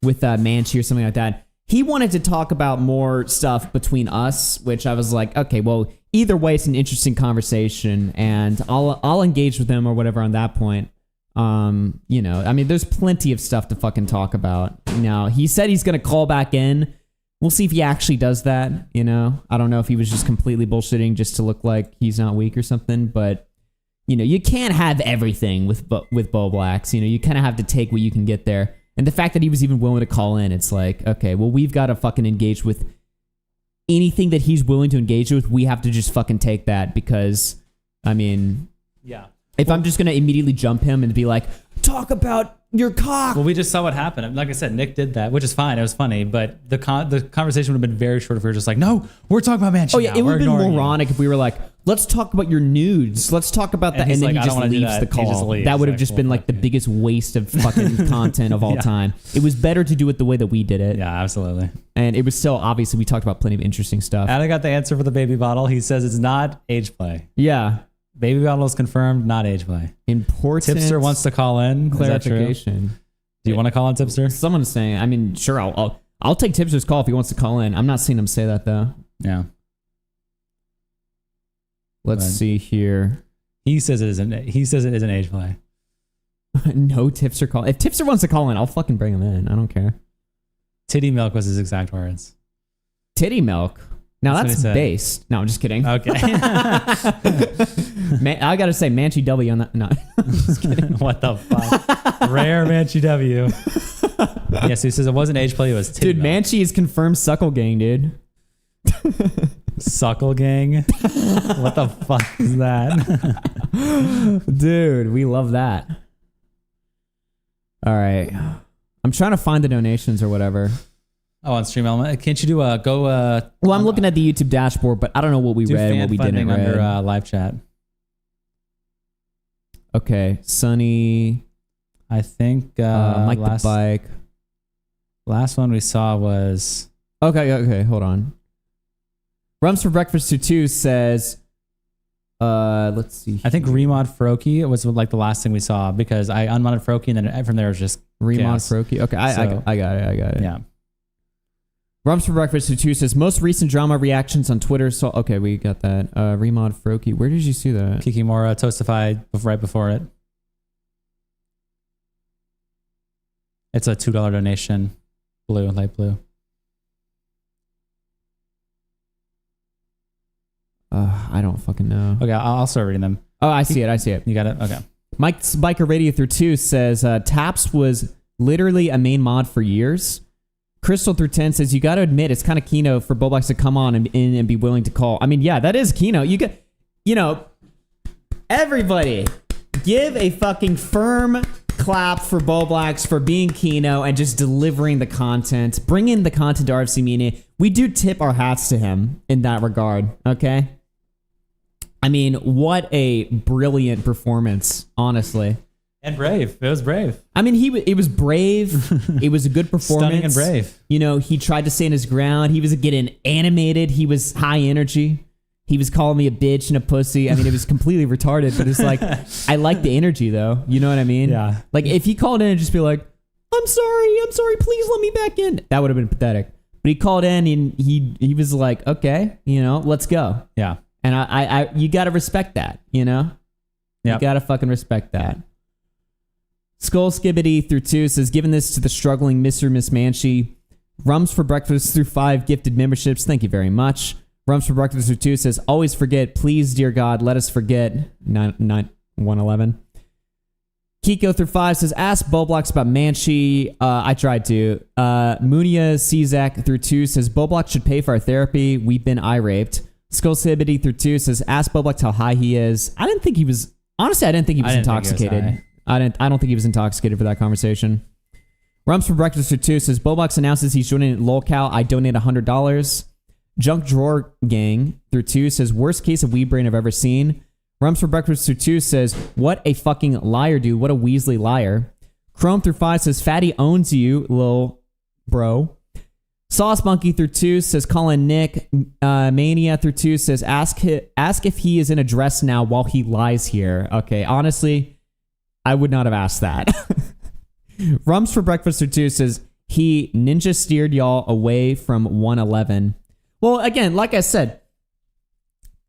with Manchi or something like that. He wanted to talk about more stuff between us, which I was like, okay, well, either way, it's an interesting conversation, and I'll engage with him or whatever on that point. You know, I mean, there's plenty of stuff to fucking talk about. Now, he said he's gonna call back in. We'll see if he actually does that. You know, I don't know if he was just completely bullshitting just to look like he's not weak or something, but you know, you can't have everything with Bowblax. You know, you kind of have to take what you can get there. And the fact that he was even willing to call in, it's like, okay, well, we've got to fucking engage with anything that he's willing to engage with. We have to just fucking take that because, I mean, yeah. If I'm just going to immediately jump him and be like, talk about your cock. Well, we just saw what happened. Like I said, Nick did that, which is fine. It was funny, but the conversation would have been very short if we were just like, no, we're talking about Manchi. Oh yeah, it would have been moronic if we were like, let's talk about your nudes. Let's talk about that, and then like, he just leaves the call. That would have just been like the biggest waste of fucking content of all time. It was better to do it the way that we did it. Yeah, absolutely. And it was still, obviously, we talked about plenty of interesting stuff. And I got the answer for the baby bottle. He says it's not age play. Yeah. Baby bottle is confirmed, not age play. Important. Tipster wants to call in. Clarification. Do you want to call in, Tipster? Someone's saying, I mean, sure, I'll take Tipster's call if he wants to call in. I'm not seeing him say that though. Yeah. Let's see here. He says it isn't. He says it is an age play. No Tipster call. If Tipster wants to call in, I'll fucking bring him in. I don't care. Titty milk was his exact words. Titty milk. Now that's what he base. No, I'm just kidding. Okay. I gotta say, Manchi W on that. No, just kidding. What the fuck? Rare Manchi W. Yes, he says it wasn't age play. It was titty dude. milk. Manchi is confirmed suckle gang, dude. Suckle gang. What the fuck is that? Dude, we love that. All right, I'm trying to find the donations or whatever. Oh, on Stream Element. Can't you do go? Well, I'm looking at the YouTube dashboard, but I don't know what we read and what we didn't read. Under live chat. Okay, Sunny. I think Mike the Bike. Last one we saw was okay. Hold on. Rums for Breakfast 22 says, let's see. I think Remod Froki was like the last thing we saw because I unmodded Froki and then from there it was just Remod Froki. Okay, I got it. Yeah. Rums for Breakfast 22 says most recent drama reactions on Twitter. So okay, we got that. Remod Froki. Where did you see that? Kikimora Toastified right before it. It's a $2 donation. Blue, light blue. I don't fucking know. Okay, I'll start reading them. Oh, I see it. You got it? Okay. Mike's Biker Radio through 2 says Taps was literally a main mod for years. Crystal through 10 says, you got to admit, it's kind of Kino for Bowblax to come on and be willing to call. I mean, yeah, that is Kino. Everybody give a fucking firm clap for Bowblax for being Kino and just delivering the content, bringing the content to RFC Mania. We do tip our hats to him in that regard, okay? I mean, what a brilliant performance, honestly. And brave. It was brave. I mean, it was brave. It was a good performance. Stunning and brave. You know, he tried to stand his ground. He was getting animated. He was high energy. He was calling me a bitch and a pussy. I mean, it was completely retarded, but it's like, I like the energy, though. You know what I mean? Yeah. Like, if he called in and just be like, I'm sorry, please let me back in. That would have been pathetic. But he called in and he was like, okay, let's go. Yeah. And I you got to respect that, Yeah. You got to fucking respect that. Skull Skibbity through 2 says, giving this to the struggling Mr. and Miss Manchi. Rums for Breakfast through 5 gifted memberships. Thank you very much. Rums for Breakfast through 2 says, always forget. Please, dear God, let us forget. 111. Kiko through 5 says, ask Bowblax about Manchi. I tried to. Munia Czak through 2 says, Bowblax should pay for our therapy. We've been eye-raped. Skull Skibbity through 2 says, ask Bowblax how high he is. I didn't think he was intoxicated. I don't think he was intoxicated for that conversation. Rums for Breakfast for 2 says, Bowblax announces he's joining LolCal. I donate $100. Junk Drawer Gang through 2 says, worst case of weed brain I've ever seen. Rums for Breakfast through 2 says, what a fucking liar, dude. What a Weasley liar. Chrome through 5 says, Fatty owns you, lil bro. Sauce Monkey through 2 says, Colin Nick. Mania through 2 says, ask if he is in a dress now while he lies here. Okay, honestly, I would not have asked that. Rums for Breakfast through 2 says, he ninja steered y'all away from 111. Well, again, like I said,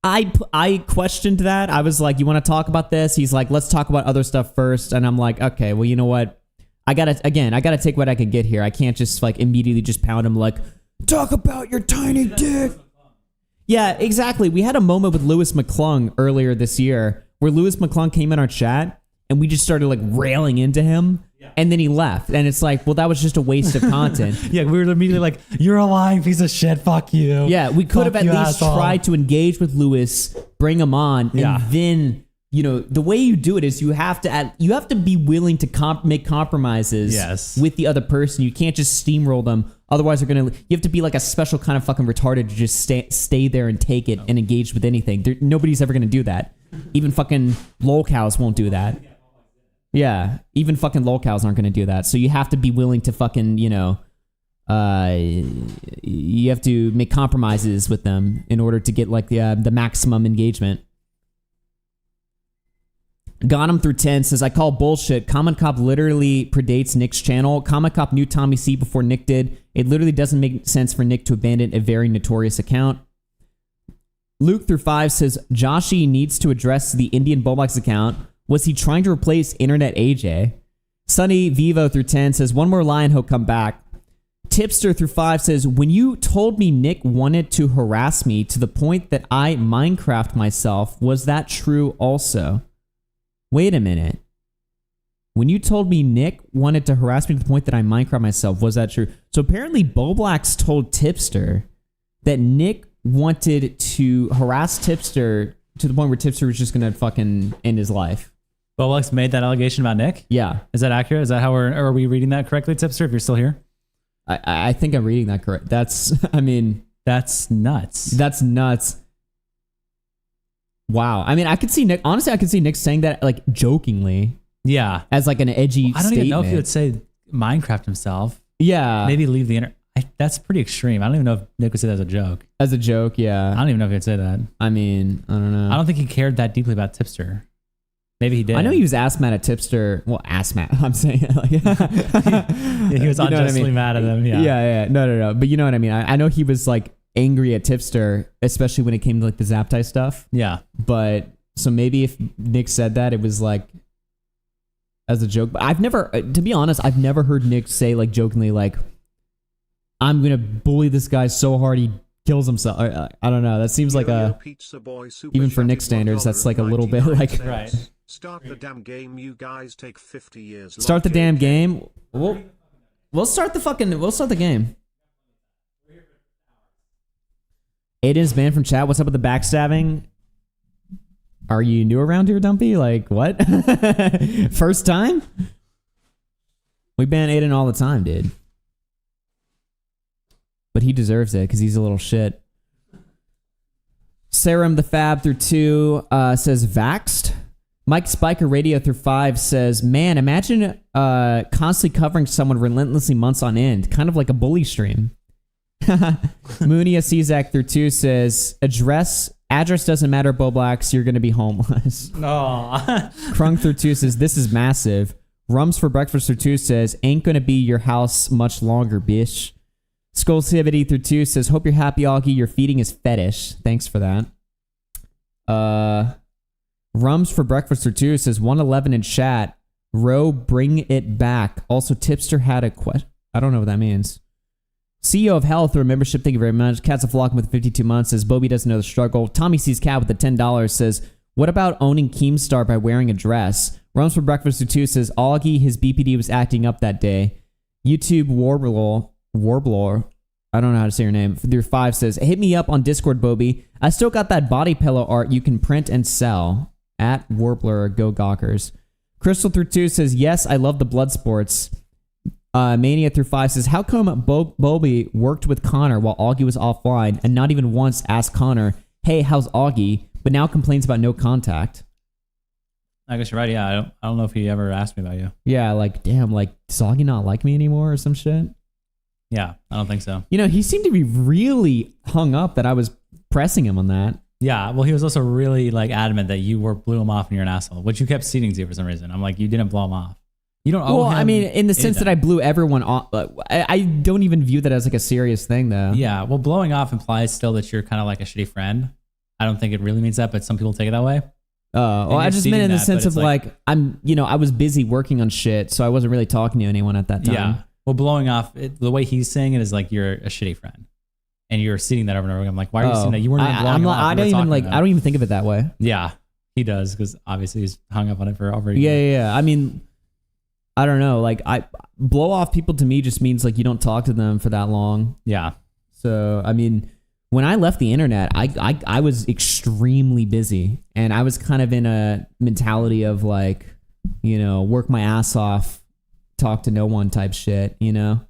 I questioned that. I was like, you want to talk about this? He's like, let's talk about other stuff first. And I'm like, okay, well, you know what? I gotta take what I can get here. I can't just like immediately just pound him like, talk about your tiny dick. Yeah, exactly. We had a moment with Lewis McClung earlier this year where Lewis McClung came in our chat and we just started like railing into him. And then he left. And it's like, well, that was just a waste of content. Yeah, we were immediately like, you're a lying piece of shit. Fuck you. Yeah, we could have at least tried to engage with Lewis, bring him on, and then, you know, the way you do it is you have to be willing to make compromises with the other person. You can't just steamroll them. Otherwise, you have to be like a special kind of fucking retarded to just stay there and take it and engage with anything. Nobody's ever going to do that. Even fucking lolcows won't do that. Yeah, even fucking lolcows aren't going to do that. So you have to be willing to fucking, you know, you have to make compromises with them in order to get like the maximum engagement. Got him through 10 says, I call bullshit. Common Cop literally predates Nick's channel. Common Cop knew Tommy C before Nick did. It literally doesn't make sense for Nick to abandon a very notorious account. Luke through 5 says, Joshy needs to address the Indian Bowblax account. Was he trying to replace Internet AJ? Sunny Vivo through 10 says, one more lie and he'll come back. Tipster through 5 says, when you told me Nick wanted to harass me to the point that I Minecraft myself, was that true also? Wait a minute. When you told me Nick wanted to harass me to the point that I Minecraft myself, was that true? So apparently Bowblax told Tipster that Nick wanted to harass Tipster to the point where Tipster was just going to fucking end his life. Bowblax made that allegation about Nick? Yeah. Is that accurate? Is that how are we reading that correctly, Tipster, if you're still here? I think I'm reading that correct. That's nuts. That's nuts. Wow. I mean, I could see Nick saying that like jokingly. Yeah. As like an edgy I don't even know if he would say Minecraft himself. Yeah. Maybe leave the internet. That's pretty extreme. I don't even know if Nick would say that as a joke. As a joke, yeah. I don't even know if he'd say that. I mean, I don't know. I don't think he cared that deeply about Tipster. Maybe he did. I know he was ass mad at Tipster. Well, ass mad. I'm saying it like he was unjustly mad at him. Yeah. Yeah. No. But you know what I mean? I know he was like angry at Tipster, especially when it came to like the Zaptai stuff. Yeah. But so maybe if Nick said that, it was like as a joke. But I've never, to be honest, I've never heard Nick say like jokingly like, I'm going to bully this guy so hard he kills himself. I don't know. That seems like even for Nick standards, that's like a little bit like. Right. Start the damn game, you guys take 50 years. Start the damn game. We'll start the game. Aiden's banned from chat. What's up with the backstabbing? Are you new around here, Dumpy? Like, what? First time? We ban Aiden all the time, dude. But he deserves it because he's a little shit. Serum the Fab through 2 says vaxxed. Mike Spiker Radio through 5 says, man, imagine constantly covering someone relentlessly months on end. Kind of like a bully stream. Munia Czak through 2 says, address doesn't matter, Bowblax. You're going to be homeless. No. Krung through 2 says, this is massive. Rums for Breakfast through 2 says, ain't going to be your house much longer, bitch. Skullsivity through 2 says, hope you're happy, Augie. Your feeding is fetish. Thanks for that. Rums for Breakfast through 2 says, 111 in chat. Row, bring it back. Also, Tipster had a question. I don't know what that means. CEO of Hell through a membership. Thank you very much. Cat's a Flock with 52 months says, Bobby doesn't know the struggle. Tommy sees Cat with the $10 says, what about owning Keemstar by wearing a dress? Runs for Breakfast or 2 says, Augie, his BPD was acting up that day. YouTube Warbler, I don't know how to say your name. Through 5 says, hit me up on Discord, Bobby. I still got that body pillow art you can print and sell. At Warbler, go Gawkers. Crystal through 2 says, yes, I love the blood sports. Mania through 5 says, how come Bobby worked with Connor while Augie was offline and not even once asked Connor, hey, how's Augie? But now complains about no contact. I guess you're right. Yeah, I don't know if he ever asked me about you. Yeah, like, damn, like, does Augie not like me anymore or some shit? Yeah, I don't think so. You know, he seemed to be really hung up that I was pressing him on that. Yeah, well, he was also really like adamant that you blew him off and you're an asshole, which you kept ceding to for some reason. I'm like, you didn't blow him off. You don't owe him. I mean, in the sense that I blew everyone off. I don't even view that as like a serious thing, though. Yeah, well, blowing off implies still that you're kind of like a shitty friend. I don't think it really means that, but some people take it that way. Well, I just meant in the sense of like, I was busy working on shit, so I wasn't really talking to anyone at that time. Yeah. Well, blowing off, the way he's saying it is like you're a shitty friend. And you're seeing that over and over again. I'm like, why are you seeing that? You weren't even blowing him off. I don't even think of it that way. Yeah, he does, because obviously he's hung up on it for over a year. year. Yeah. I mean, I don't know. Like, blow off people to me just means like you don't talk to them for that long. Yeah. So, I mean, when I left the internet, I was extremely busy, and I was kind of in a mentality of like, you know, work my ass off, talk to no one type shit, you know?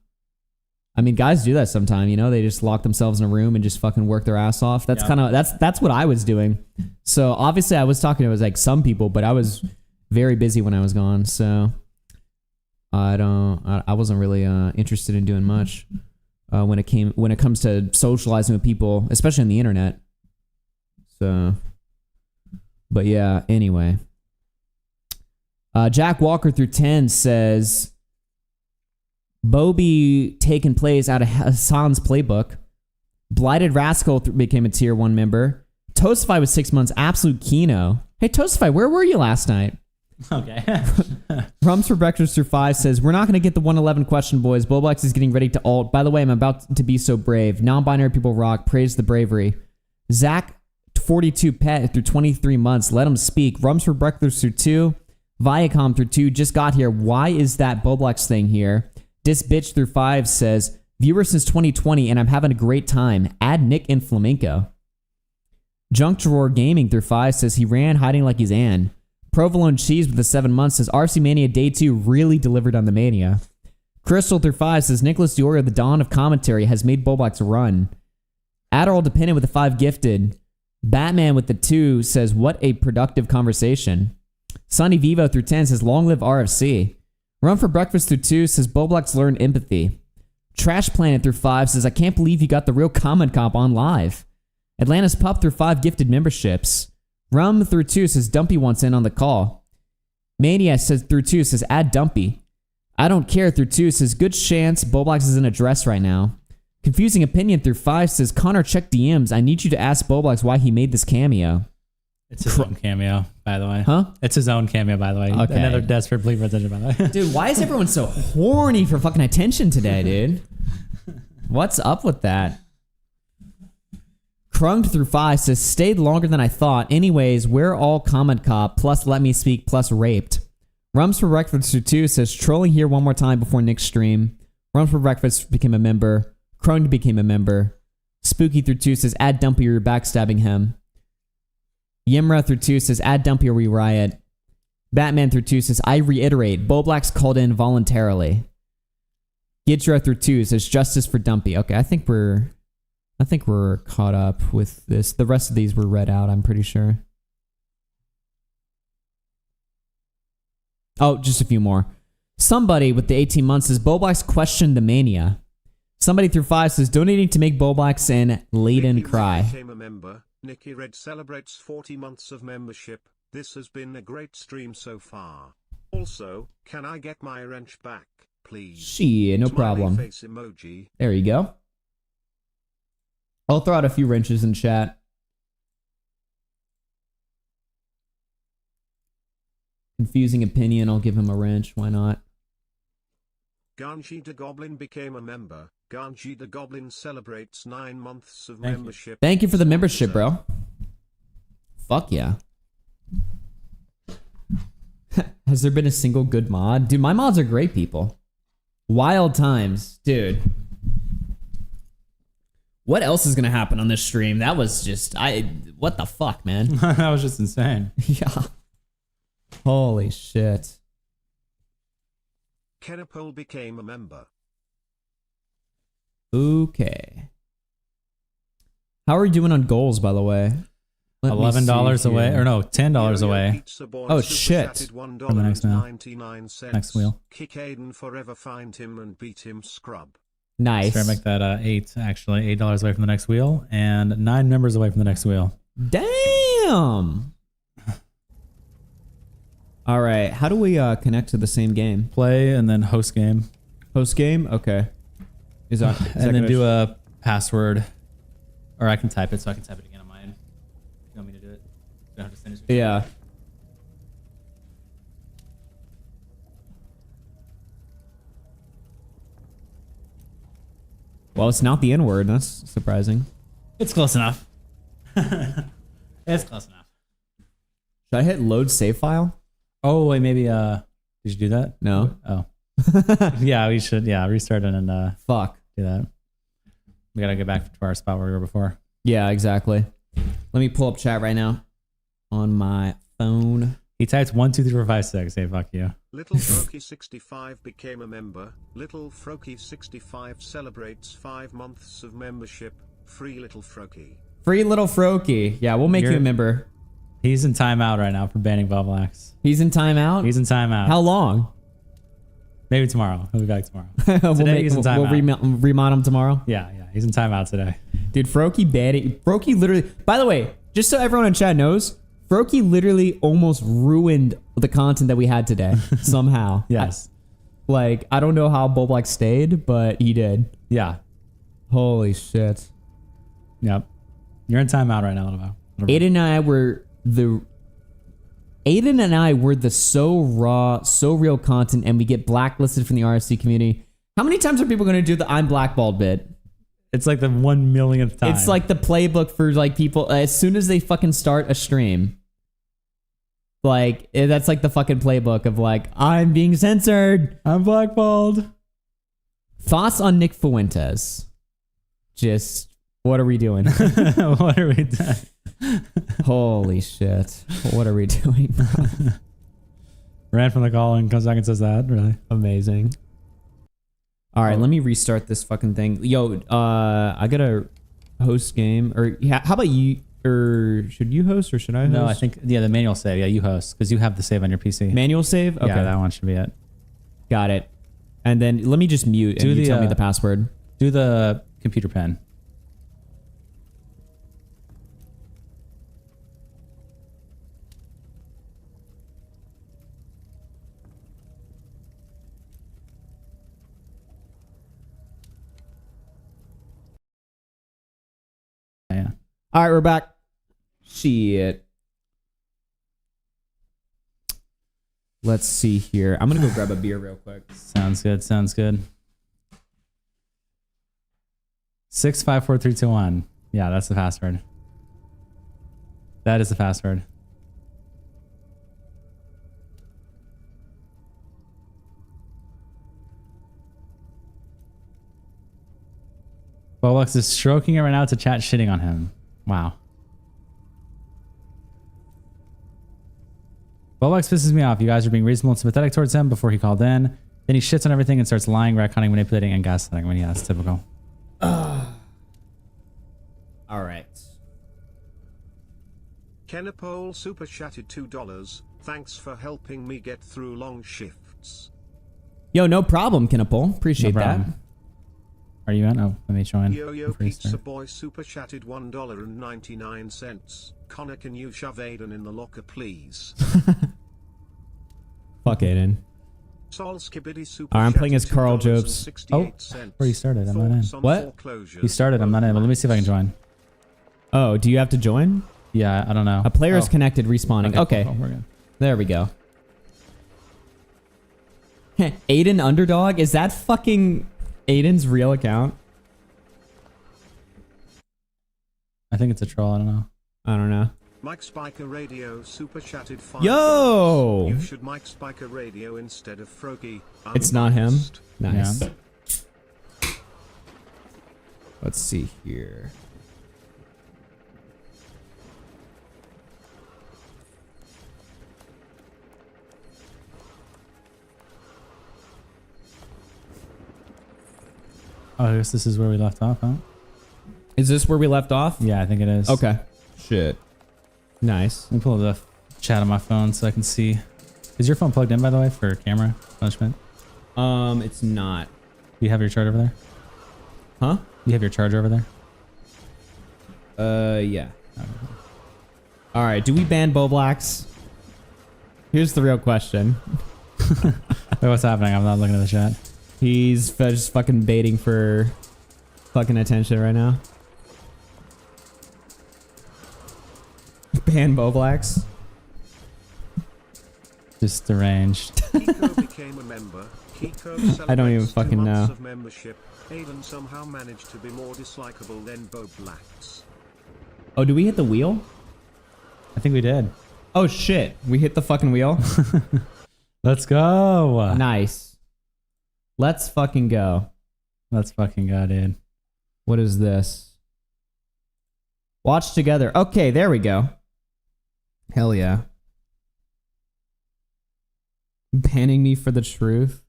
I mean, guys do that sometimes, you know, they just lock themselves in a room and just fucking work their ass off. That's kind of, that's what I was doing. So obviously I was talking to like some people, but I was very busy when I was gone. So I wasn't really interested in doing much when it comes to socializing with people, especially on the internet. So, but yeah, anyway. Jack Walker through 10 says, Bobby taking plays out of Hassan's playbook. Blighted Rascal became a tier 1 member. Toastify was 6 months. Absolute Kino. Hey, Toastify, where were you last night? Okay. Rums for Breakfast through 5 says, we're not going to get the 111 question, boys. Bowblax is getting ready to alt. By the way, I'm about to be so brave. Non-binary people rock. Praise the bravery. Zach 42 Pet through 23 months. Let him speak. Rums for Breakfast through 2. Viacom through 2. Just got here. Why is that Bowblax thing here? This bitch through 5 says, viewer since 2020 and I'm having a great time. Add Nick and Flamenco. Junk Drawer Gaming through 5 says he ran hiding like he's Ann. Provolone Cheese with the 7 months says RC Mania Day 2 really delivered on the Mania. Crystal through 5 says Nicholas DeOrio, the dawn of commentary, has made Bowblax run. Adderall Dependent with the 5 gifted. Batman with the 2 says what a productive conversation. Sunny Vivo through 10 says long live RFC. Run for Breakfast through 2 says Bowblax learned empathy. Trash Planet through 5 says I can't believe you got the real comment comp on live. Atlantis Pup through 5 gifted memberships. Rum through 2 says Dumpy wants in on the call. Mania says through 2 says add Dumpy. I don't care through 2 says good chance Bowblax is in a dress right now. Confusing Opinion through 5 says Connor check DMs. I need you to ask Bowblax why he made this cameo. It's his own cameo, by the way. Huh? It's his own cameo, by the way. Okay. Another desperate plea for attention, by the way. Dude, why is everyone so horny for fucking attention today, dude? What's up with that? Crunged through 5 says, stayed longer than I thought. Anyways, we're all comment cop, plus let me speak, plus raped. Rums for Breakfast through 2 says, trolling here one more time before Nick's stream. Rums for Breakfast became a member. Crunged became a member. Spooky through 2 says, add Dumpy or you're backstabbing him. Yimra through 2 says, add Dumpy or we riot. Batman through 2 says, I reiterate, Bowblax called in voluntarily. Gidra through 2 says, justice for Dumpy. Okay, I think we're caught up with this. The rest of these were read out, I'm pretty sure. Oh, just a few more. Somebody with the 18 months says, Bowblax questioned the Mania. Somebody through 5 says, donating to make Bowblax and Layden cry. Became a member. Nikki Red celebrates 40 months of membership. This has been a great stream so far. Also, can I get my wrench back, please? Shit, no problem. Face emoji. There you go. I'll throw out a few wrenches in chat. Confusing opinion. I'll give him a wrench. Why not? Ganji the Goblin became a member. Ganji the Goblin celebrates 9 months of membership. Thank you for the membership, bro. Fuck yeah. Has there been a single good mod? Dude, my mods are great people. Wild times. Dude. What else is going to happen on this stream? That was just... What the fuck, man? That was just insane. Yeah. Holy shit. Kenapole became a member. Okay. How are we doing on goals, by the way? $11 away, or no, $10 away. Oh shit! From the next mail. Next wheel. Kick Aiden forever, find him and beat him, scrub. Nice. So I make that 8 actually, $8 away from the next wheel, and 9 members away from the next wheel. Damn. All right, how do we connect to the same game? Play and then host game. Host game, okay. Is that and then do a password, or I can type it, so I can type it again on my end. You want me to do it? You don't have to finish it. Yeah. Well, it's not the N-word. That's surprising. It's close enough. It's close enough. Should I hit load save file? Oh, wait, maybe, did you do that? No. Oh. Yeah, we should, restart it and, fuck. Do that. We gotta get back to our spot where we were before. Yeah, exactly. Let me pull up chat right now on my phone. He types 1, 2, 3, 4, 5, 6. Hey, fuck you. Little Froky65 became a member. Little Froky65 celebrates 5 months of membership. Free Little Froky. Free Little Froky. Yeah, we'll make you a member. He's in timeout right now for banning Bowblax. He's in timeout? He's in timeout. How long? Maybe tomorrow. He'll be back tomorrow. We'll remod him tomorrow? Yeah. He's in timeout today. Dude, Froky banning. Froky literally... By the way, just so everyone in chat knows, Froky literally almost ruined the content that we had today. Somehow. Yes. I don't know how Bowblax stayed, but he did. Yeah. Holy shit. Yep. You're in timeout right now. Aiden and I were the so raw, so real content, and we get blacklisted from the RFC community. How many times are people going to do the I'm blackballed bit? It's like the 1 millionth time. It's like the playbook for people as soon as they fucking start a stream. That's like the fucking playbook of I'm being censored. I'm blackballed. Thoughts on Nick Fuentes? Just what are we doing? What are we doing? Holy shit. What are we doing? Ran from the call and comes back and says that. Really? Amazing. All right, let me restart this fucking thing. Yo, I got a host game. Or how about you? Or should you host or should I host? No, I think, the manual save. Yeah, you host because you have the save on your PC. Manual save? Okay. Yeah, that one should be it. Got it. And then let me just mute and you tell me the password. Do the computer pen. All right, we're back. Shit. Let's see here. I'm going to go grab a beer real quick. Sounds good. 654321. Yeah, that's the password. That is the password. Bowblax is stroking it right now to chat shitting on him. Wow. Bowblax pisses me off. You guys are being reasonable and sympathetic towards him before he called in. Then he shits on everything and starts lying, retconning, manipulating, and gaslighting. When that's typical. All right. Kenapole super chatted $2. Thanks for helping me get through long shifts. Yo, no problem, Kenapole. Appreciate that. Are you in? Oh, let me join. Yo Pizza Boy super chatted $1.99. Connor, can you shove Aiden in the locker, please? Fuck Aiden. Sol Skibidi super I'm playing as Carl Jobs. Oh, where you started? I'm not in. What? You started. I'm not in. But let me see if I can join. Oh, do you have to join? Yeah, I don't know. A player is connected, respawning. Okay. Cool. We're good. There we go. Aiden Underdog? Is that fucking Aiden's real account? I think it's a troll. I don't know. I don't know. Mike Spiker Radio super chatted $5. Yo! You should Mike Spiker Radio instead of Froggy. It's not him. Nice. Yeah. Let's see here. Oh, I guess this is where we left off, huh? Is this where we left off? Yeah, I think it is. Okay. Shit. Nice. Let me pull up the chat on my phone so I can see. Is your phone plugged in, by the way, for camera punishment? It's not. Do you have your charger over there? Huh? You have your charger over there? Yeah. All right. Do we ban Bowblax? Here's the real question. Wait, what's happening? I'm not looking at the chat. He's just fucking baiting for fucking attention right now. Ban Bowblax. Just deranged. Kiko became a member. Kiko I don't even celebrates 2 fucking months know. of membership. Aiden somehow managed to be more dislikable than Bowblax. Oh, do we hit the wheel? I think we did. Oh shit. We hit the fucking wheel? Let's go. Nice. Let's fucking go. Let's fucking go, dude. What is this? Watch together. Okay, there we go. Hell yeah. Banning me for the truth.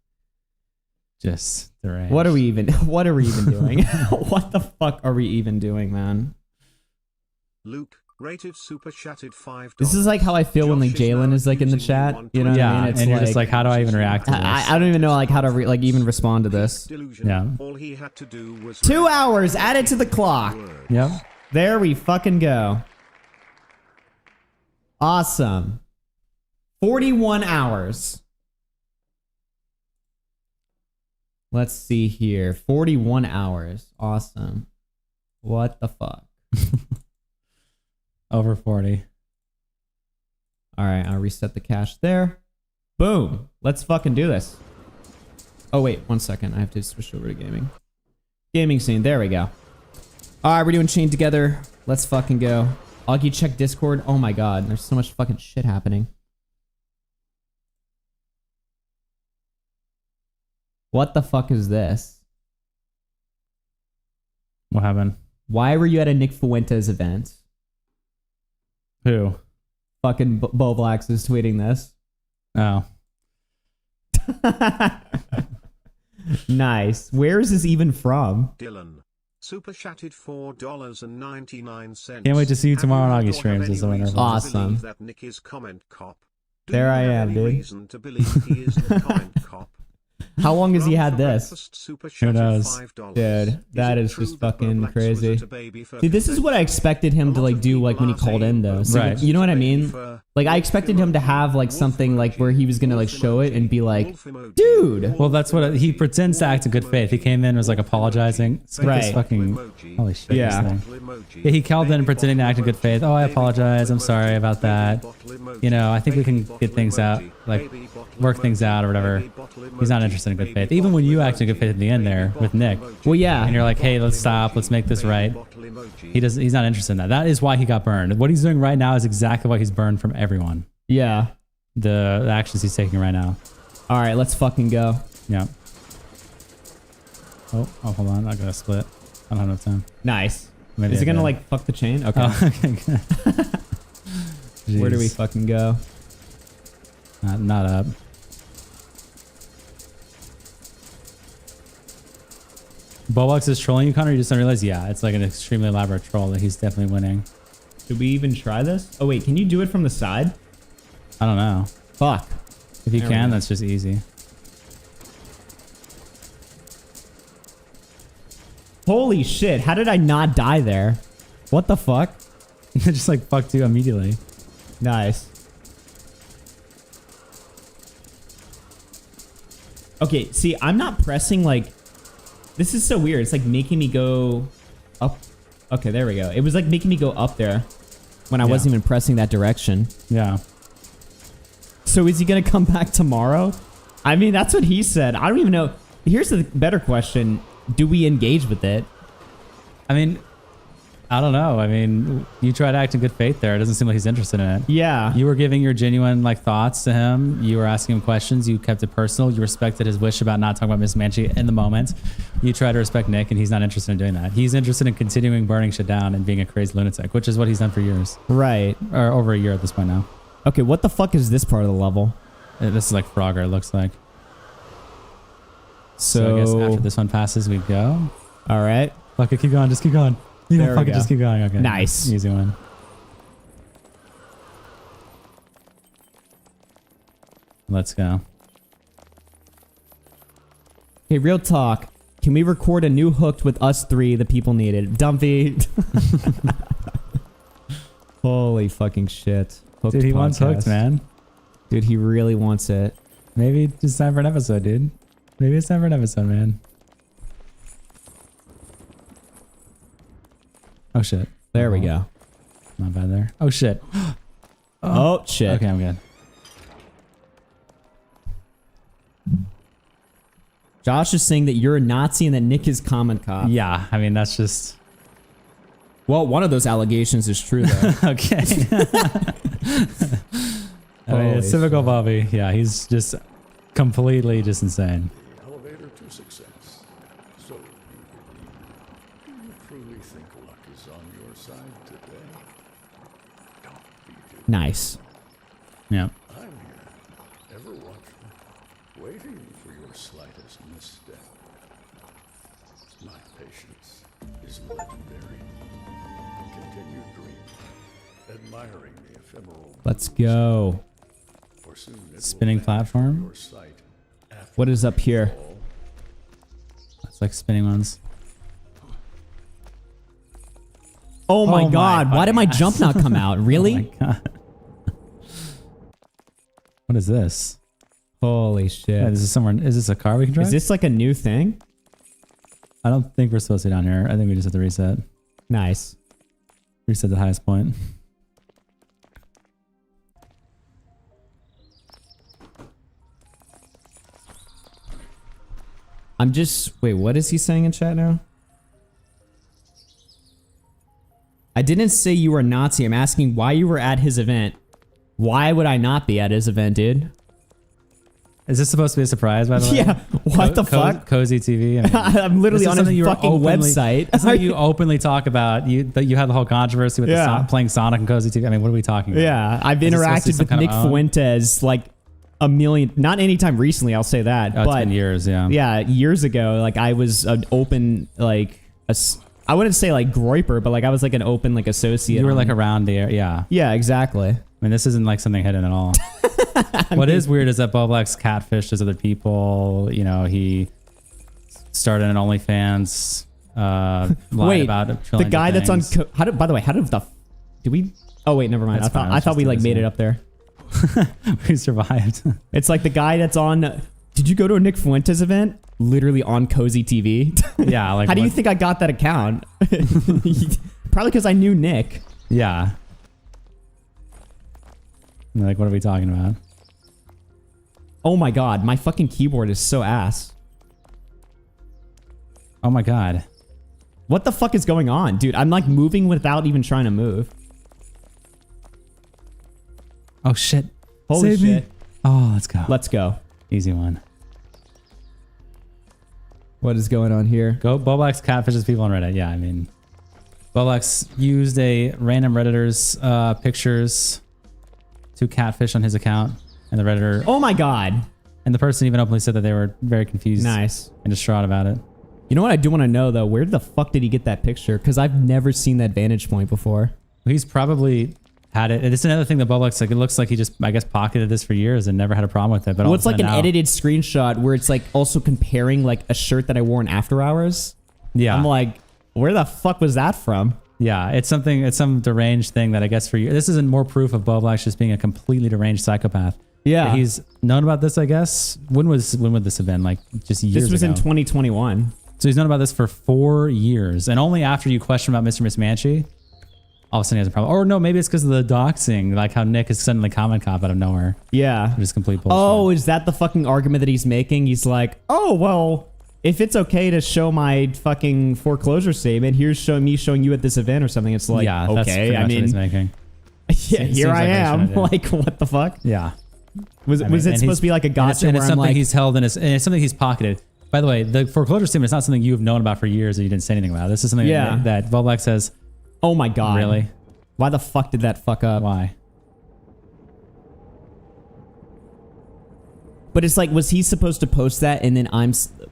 Just deranged. What are we even doing? What the fuck are we even doing, man? Luke, rated super chatted $5. This is like how I feel when like Jalen is like in the chat. You know what I mean? It's and you're just like, how do I even react to this? I don't even know like how to even respond to this. Yeah. All he had to do was 2 hours added to the clock. Yep. There we fucking go. Awesome. 41 hours. Let's see here. 41 hours. Awesome. What the fuck? Over 40. All right, I'll reset the cache there. Boom. Let's fucking do this. Oh, wait. 1 second. I have to switch over to gaming. Gaming scene. There we go. All right, we're doing chain together. Let's fucking go. Augie, check Discord. Oh my god. There's so much fucking shit happening. What the fuck is this? What happened? Why were you at a Nick Fuentes event? Who? Fucking Bowblax is tweeting this. Oh. Nice. Where is this even from? Dylan, super chatted $4.99. Can't wait to see you tomorrow on Augie streams as the winner. Awesome. That Nick is comment cop. There I am, dude. Reason to believe he isn't comment cop. How long has he had this? Who knows? Dude, that is just fucking crazy. See, this is what I expected him to like do like when he called in though. So, Right. You know what I mean? Like I expected him to have like something like where he was gonna like show it and be like, dude. Well, that's what he pretends to act in good faith. He came in and was like apologizing. It's like this Right. fucking holy shit. Yeah. This thing. Yeah, he called in pretending to act in good faith. Oh, I apologize. I'm sorry about that. You know, I think we can get things out, like work things out or whatever. He's not interested in good faith. Even when you act in good faith at the end there with Nick. Well, yeah. And you're like, hey, let's stop. Let's make this right. He's not interested in that. That is why he got burned. What he's doing right now is exactly why he's burned from everyone. Yeah. The actions he's taking right now. All right, let's fucking go. Yeah. Oh, hold on. I gotta split. I don't have enough time. Nice. Maybe Is it I gonna did. like fuck the chain? Okay. Oh, okay. Where do we Jeez. fucking go? Not up. Bowblax is trolling you, Connor? You just don't realize? Yeah, it's like an extremely elaborate troll that he's definitely winning. Should we even try this? Oh wait, can you do it from the side? I don't know. Fuck. If you There we can, go. that's just easy. Holy shit, how did I not die there? What the fuck? Just like fucked you immediately. Nice. Okay, see, I'm not pressing like... This is so weird. It's like making me go up. Okay, there we go. It was like making me go up there when I wasn't even pressing that direction. Yeah. So is he going to come back tomorrow? I mean, that's what he said. I don't even know. Here's the better question. Do we engage with it? I mean, I don't know. I mean, you tried to act in good faith there. It doesn't seem like he's interested in it. Yeah. You were giving your genuine like thoughts to him. You were asking him questions. You kept it personal. You respected his wish about not talking about Miss Manchi in the moment. You try to respect Nick, and he's not interested in doing that. He's interested in continuing burning shit down and being a crazy lunatic, which is what he's done for years. Right. Or over a year at this point now. Okay, what the fuck is this part of the level? This is like Frogger, it looks like. So I guess after this one passes, we go. All right. Fuck it, keep going. Just keep going. You know, fuck it, just keep going. Okay. Nice. Easy one. Let's go. Okay, real talk. Can we record a new Hooked with us three, the people needed? Dumpy. Holy fucking shit. Hooked Dude, he wants podcast. Hooked, man. Dude, he really wants it. Maybe it's time for an episode, dude. Maybe it's time for an episode, man. Oh, shit. There we go. Not bad there. Oh, shit. Oh, shit. Okay, I'm good. Josh is saying that you're a Nazi and that Nick is Common Cop. Yeah, I mean, that's just... Well, one of those allegations is true, though. Okay. I mean, it's typical Bobby. Yeah, he's just completely just insane. Elevator to success. So, do you truly think luck is on your side today? Don't be too Nice. Yeah. I'm here, ever watching, waiting for your slightest misstep. My patience is legendary. Continue dreaming, admiring the ephemeral. Let's go. For soon it Spinning will vanish from platform. your sight. What is up here? It's like spinning ones. Oh my Oh my god, why did my fucking jump ass. not come out? Really? Oh my god. What is this? Holy shit. Yeah, this is somewhere. Is this a car we can drive? Is this like a new thing? I don't think we're supposed to be down here. I think we just have to reset. Nice. Reset the highest point. I'm just... Wait, what is he saying in chat now? I didn't say you were a Nazi. I'm asking why you were at his event. Why would I not be at his event, dude? Is this supposed to be a surprise, by the way? Yeah, what the fuck? Cozy TV. I mean, I'm literally on his fucking website. It's like you openly talk about that you had the whole controversy with playing Sonic and Cozy TV. I mean, what are we talking about? Yeah, I've interacted with Nick Fuentes like a million, not anytime recently, I'll say that. Oh, but it's been years, yeah. Yeah, years ago, like I was an open, like, I wouldn't say like groiper, but like I was like an open like associate. You were like around there, yeah. Yeah, exactly. I mean, this isn't like something hidden at all. What is weird is that Bowblax catfished as other people. You know, he started an OnlyFans. Lied wait, about a the trillion guy that's on. things. By the way, how did the? Did we? Oh wait, never mind. That's fine. I thought we like made it up there. We survived. It's like the guy that's on. Did you go to a Nick Fuentes event? Literally on Cozy TV. Yeah. Like, how do you think I got that account? Probably because I knew Nick. Yeah. Like, what are we talking about? Oh my god, my fucking keyboard is so ass. Oh my god. What the fuck is going on? Dude, I'm like moving without even trying to move. Oh shit. Holy Save shit. me. Oh, let's go. Let's go. Easy one. What is going on here? Go Bowblax catfishes people on Reddit. Yeah, I mean, Bowblax used a random Redditor's pictures to catfish on his account, and the Redditor. Oh my god. And the person even openly said that they were very confused. Nice. And distraught about it. You know what I do want to know though? Where the fuck did he get that picture? Because I've never seen that vantage point before. He's probably had it. It's another thing that Bowblax, like, it looks like he just, I guess, pocketed this for years and never had a problem with it. But well, it's like an now, edited screenshot where it's like also comparing like a shirt that I wore in After Hours. Yeah. I'm like, where the fuck was that from? Yeah, it's something, it's some deranged thing that I guess for you, this isn't more proof of Bowblax just being a completely deranged psychopath. Yeah. But he's known about this, I guess. When would this have been? Like just years ago? This was in 2021. So he's known about this for 4 years. And only after you question about Mr. Miss Manchi, all of a sudden he has a problem. Or no, maybe it's because of the doxing, like how Nick is suddenly comment cop out of nowhere. Yeah. Just complete bullshit. Oh, is that the fucking argument that he's making? He's like, oh, well, if it's okay to show my fucking foreclosure statement, here's me showing you at this event or something. It's like, yeah, that's okay, pretty I much what mean, he's making. yeah, here I am. Like, what the fuck? Yeah. Was it supposed to be like a gotcha? And where it's I'm something like, he's held in his, and it's something he's pocketed. By the way, the foreclosure statement is not something you've known about for years and you didn't say anything about. This is something that Bowblax says. Oh my god. Really? Why the fuck did that fuck up? Why? But it's like, was he supposed to post that and then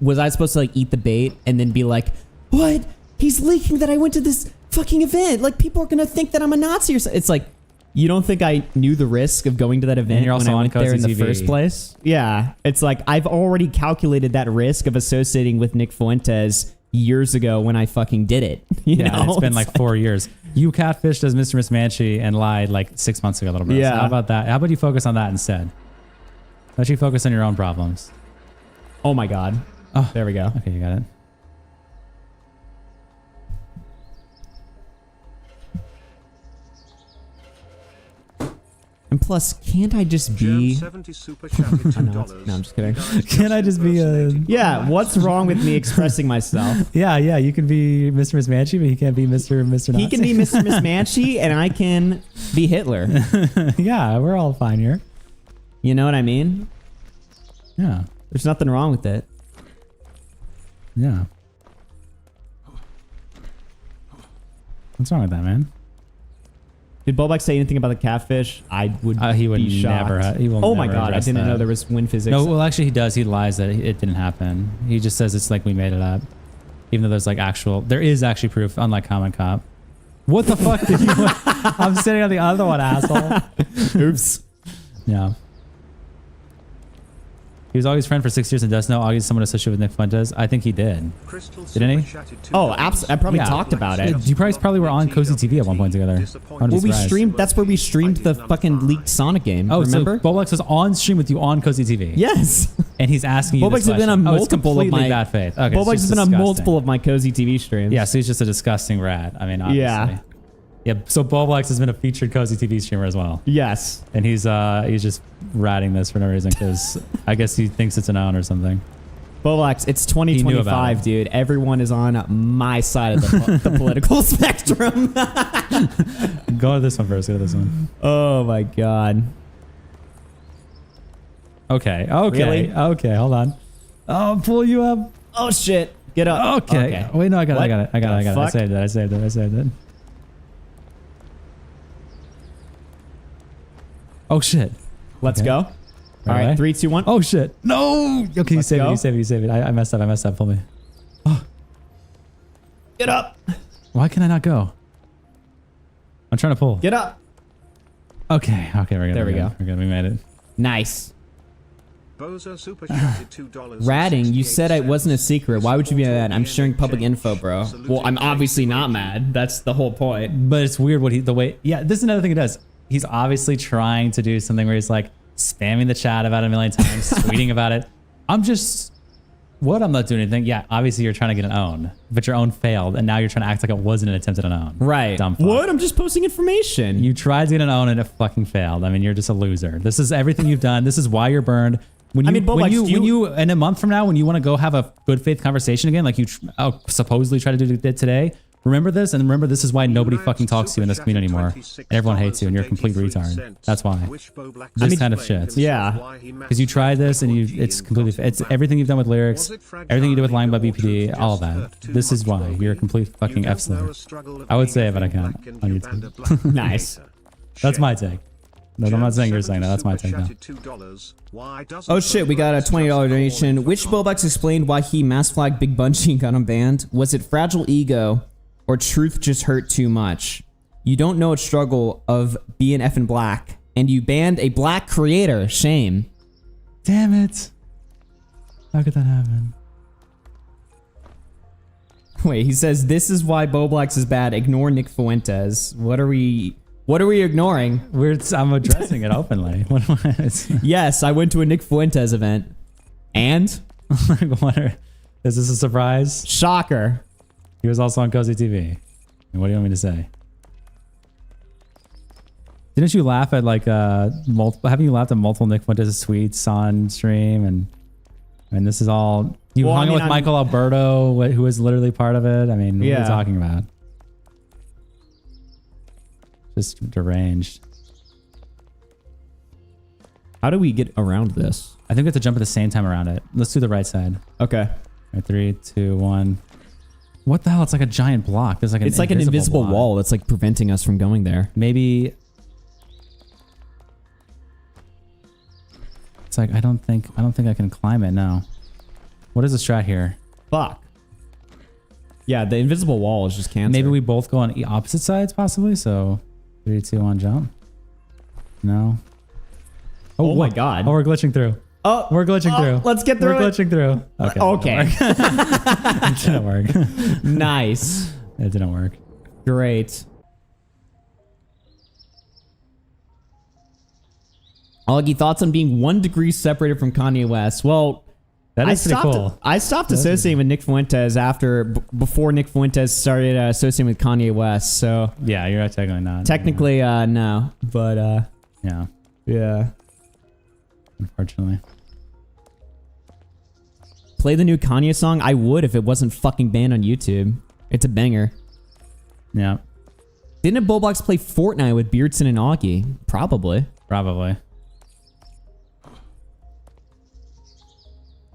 was I supposed to like eat the bait and then be like, what? He's leaking that I went to this fucking event. Like people are gonna think that I'm a Nazi or something. It's like, you don't think I knew the risk of going to that event you're also when I went on there in the Cozy TV. first place? Yeah. It's like, I've already calculated that risk of associating with Nick Fuentes years ago when I fucking did it. You know? It's been like 4 years. You catfished as Mr. Miss Manchi and lied like 6 months ago, little bro. Yeah. So how about that? How about you focus on that instead? Why don't you focus on your own problems? Oh my god. Oh, there we go. Okay, you got it. And plus, can't I just be... no, I'm just kidding. Can I just be a... Yeah, what's wrong with me expressing myself? Yeah, you can be Mr. Miss Manchi, but he can't be Mr. Nazi. He can be Mr. Miss Manchi, and I can be Hitler. Yeah, we're all fine here. You know what I mean? Yeah. There's nothing wrong with it. Yeah. What's wrong with that, man? Did Bowblax say anything about the catfish? I would he would be shocked. never. He will oh my never god, I address didn't that. know there was wind physics. No, well, actually, he does. He lies that it didn't happen. He just says it's like we made it up, even though there's like there is actually proof. Unlike Common Cop. What the fuck did you? I'm sitting on the other one, asshole. Oops. Yeah. He was Augie's friend for 6 years and does know Augie's someone associated with Nick Fuentes. I think he did. Didn't he? Oh, absolutely. I probably talked about it. You probably were on Cozy TV at one point together. Well, we streamed. That's where we streamed the fucking leaked Sonic game. Oh, remember? so Bowblax was on stream with you on Cozy TV. Yes. And he's asking you Bowblax this has been question. on Oh, it's multiple of completely my bad faith. Okay, Bowblax it's has just been on disgusting. multiple of my Cozy TV streams. Yeah, so he's just a disgusting rat. I mean, obviously. Yeah. Yeah, so Bowblax has been a featured Cozy TV streamer as well. Yes. And he's just ratting this for no reason because I guess he thinks it's an own or something. Bowblax, it's He knew about 2025, dude. Everyone is on my side of the political spectrum. Go to this one first. Go to this one. Oh my god. Okay. Really? Okay. Hold on. I'll pull you up. Oh shit. Get up. Okay. Wait, no, I got it. I got it. I Fuck. saved it. Oh shit. Let's go. All right, 3, 2, 1. Oh shit. No. Okay, you Let's save go. it. You save it. I messed up. Pull me. Get up. Why can I not go? I'm trying to pull. Get up. Okay. We're good. There we go. We're good. We made it. Nice. Bozo super chatted $2. Ratting, you said it wasn't a secret. Why would you be mad? I'm sharing public info, bro. Well, I'm obviously not mad. That's the whole point. But it's weird yeah, this is another thing he does. He's obviously trying to do something where he's like spamming the chat about it a million times, tweeting about it. I'm not doing anything. Yeah, obviously you're trying to get an own, but your own failed, and now you're trying to act like it wasn't an attempt at an own. Right. Dumb fuck. What? I'm just posting information. You tried to get an own and it fucking failed. I mean, you're just a loser. This is everything you've done. This is why you're burned. When you in a month from now, when you want to go have a good faith conversation again, like you supposedly try to do today, remember this, and remember this is why nobody fucking talks to you in this community anymore, and everyone hates you, and you're a complete retard. That's why. This kind of shit. Yeah. Because you tried this, and it's everything you've done with lyrics, everything you did with lying about BPD, all of that. This is why you're a complete fucking F-slur. I would say it, but I can't on YouTube. Nice. That's my take. No, I'm not saying you're saying that. That's my take now. Oh shit, we got a $20 donation. Which Bowblax explained why he mass flagged Big Bunchy and got him banned? Was it fragile ego or truth just hurt too much? You don't know its struggle of being effing black, and you banned a black creator. Shame. Damn it. How could that happen? Wait, he says this is why Bowblax is bad. Ignore Nick Fuentes. What are we ignoring? I'm addressing it openly. Yes, I went to a Nick Fuentes event. And? Is this a surprise? Shocker. He was also on Cozy TV. And what do you want me to say? Didn't you laugh at like multiple? Haven't you laughed at multiple Nick Fuentes tweets on stream? And this is all you hung out with Michael Alberto, who was literally part of it. I mean, what are you talking about? Just deranged. How do we get around this? I think we have to jump at the same time around it. Let's do the right side. Okay. All right, 3, 2, 1. What the hell? It's like a giant block. There's like it's like an invisible wall that's like preventing us from going there. Maybe it's like I don't think I can climb it now. What is the strat here? Fuck. Yeah, the invisible wall is just cancer. Maybe we both go on opposite sides, possibly. So 3, 2, 1, jump. No. Oh my god. Oh, we're glitching through. Oh, we're glitching through. Let's get through We're glitching through. Okay. Okay. It didn't work. Nice. It didn't work. Great. Augie, thoughts on being 1 degree separated from Kanye West? Well, that is pretty cool. I stopped associating with Nick Fuentes before Nick Fuentes started associating with Kanye West. So yeah, you're technically not. Technically, no. But yeah. Yeah. Unfortunately. Play the new Kanye song? I would if it wasn't fucking banned on YouTube. It's a banger. Yeah. Didn't Bowblax play Fortnite with Beardson and Augie? Probably. Probably.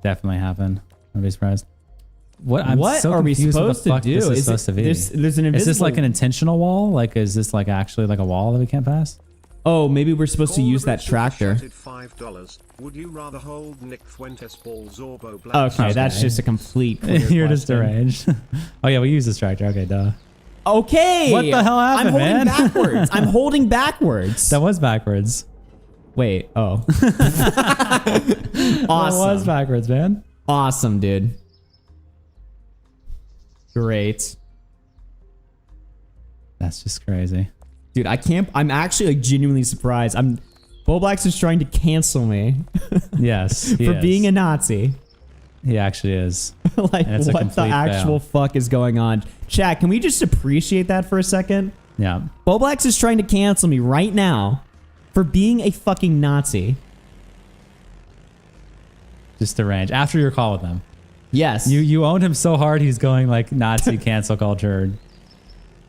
Definitely happened. I'd be surprised. What What are we supposed to do? This is supposed to be. There's an invisible... Is this like an intentional wall? Like, is this like actually like a wall that we can't pass? Oh, maybe we're supposed to use that tractor. $5. Would you rather hold Nick Fuentes balls or Bowblax? Okay, that's just a complete. You're just deranged. Oh yeah, we use this tractor. Okay, duh. Okay. What the hell happened, I'm holding man? backwards. I'm holding backwards. That was backwards. Wait. Oh. Awesome. That was backwards, man. Awesome, dude. Great. That's just crazy. Dude, I can't. I'm actually like genuinely surprised. Bowblax is trying to cancel me. Yes. For being a Nazi. He actually is. Like, what the actual fuck is going on? Chat, can we just appreciate that for a second? Yeah. Bowblax is trying to cancel me right now for being a fucking Nazi. Just deranged. After your call with him. Yes. You owned him so hard he's going like Nazi cancel culture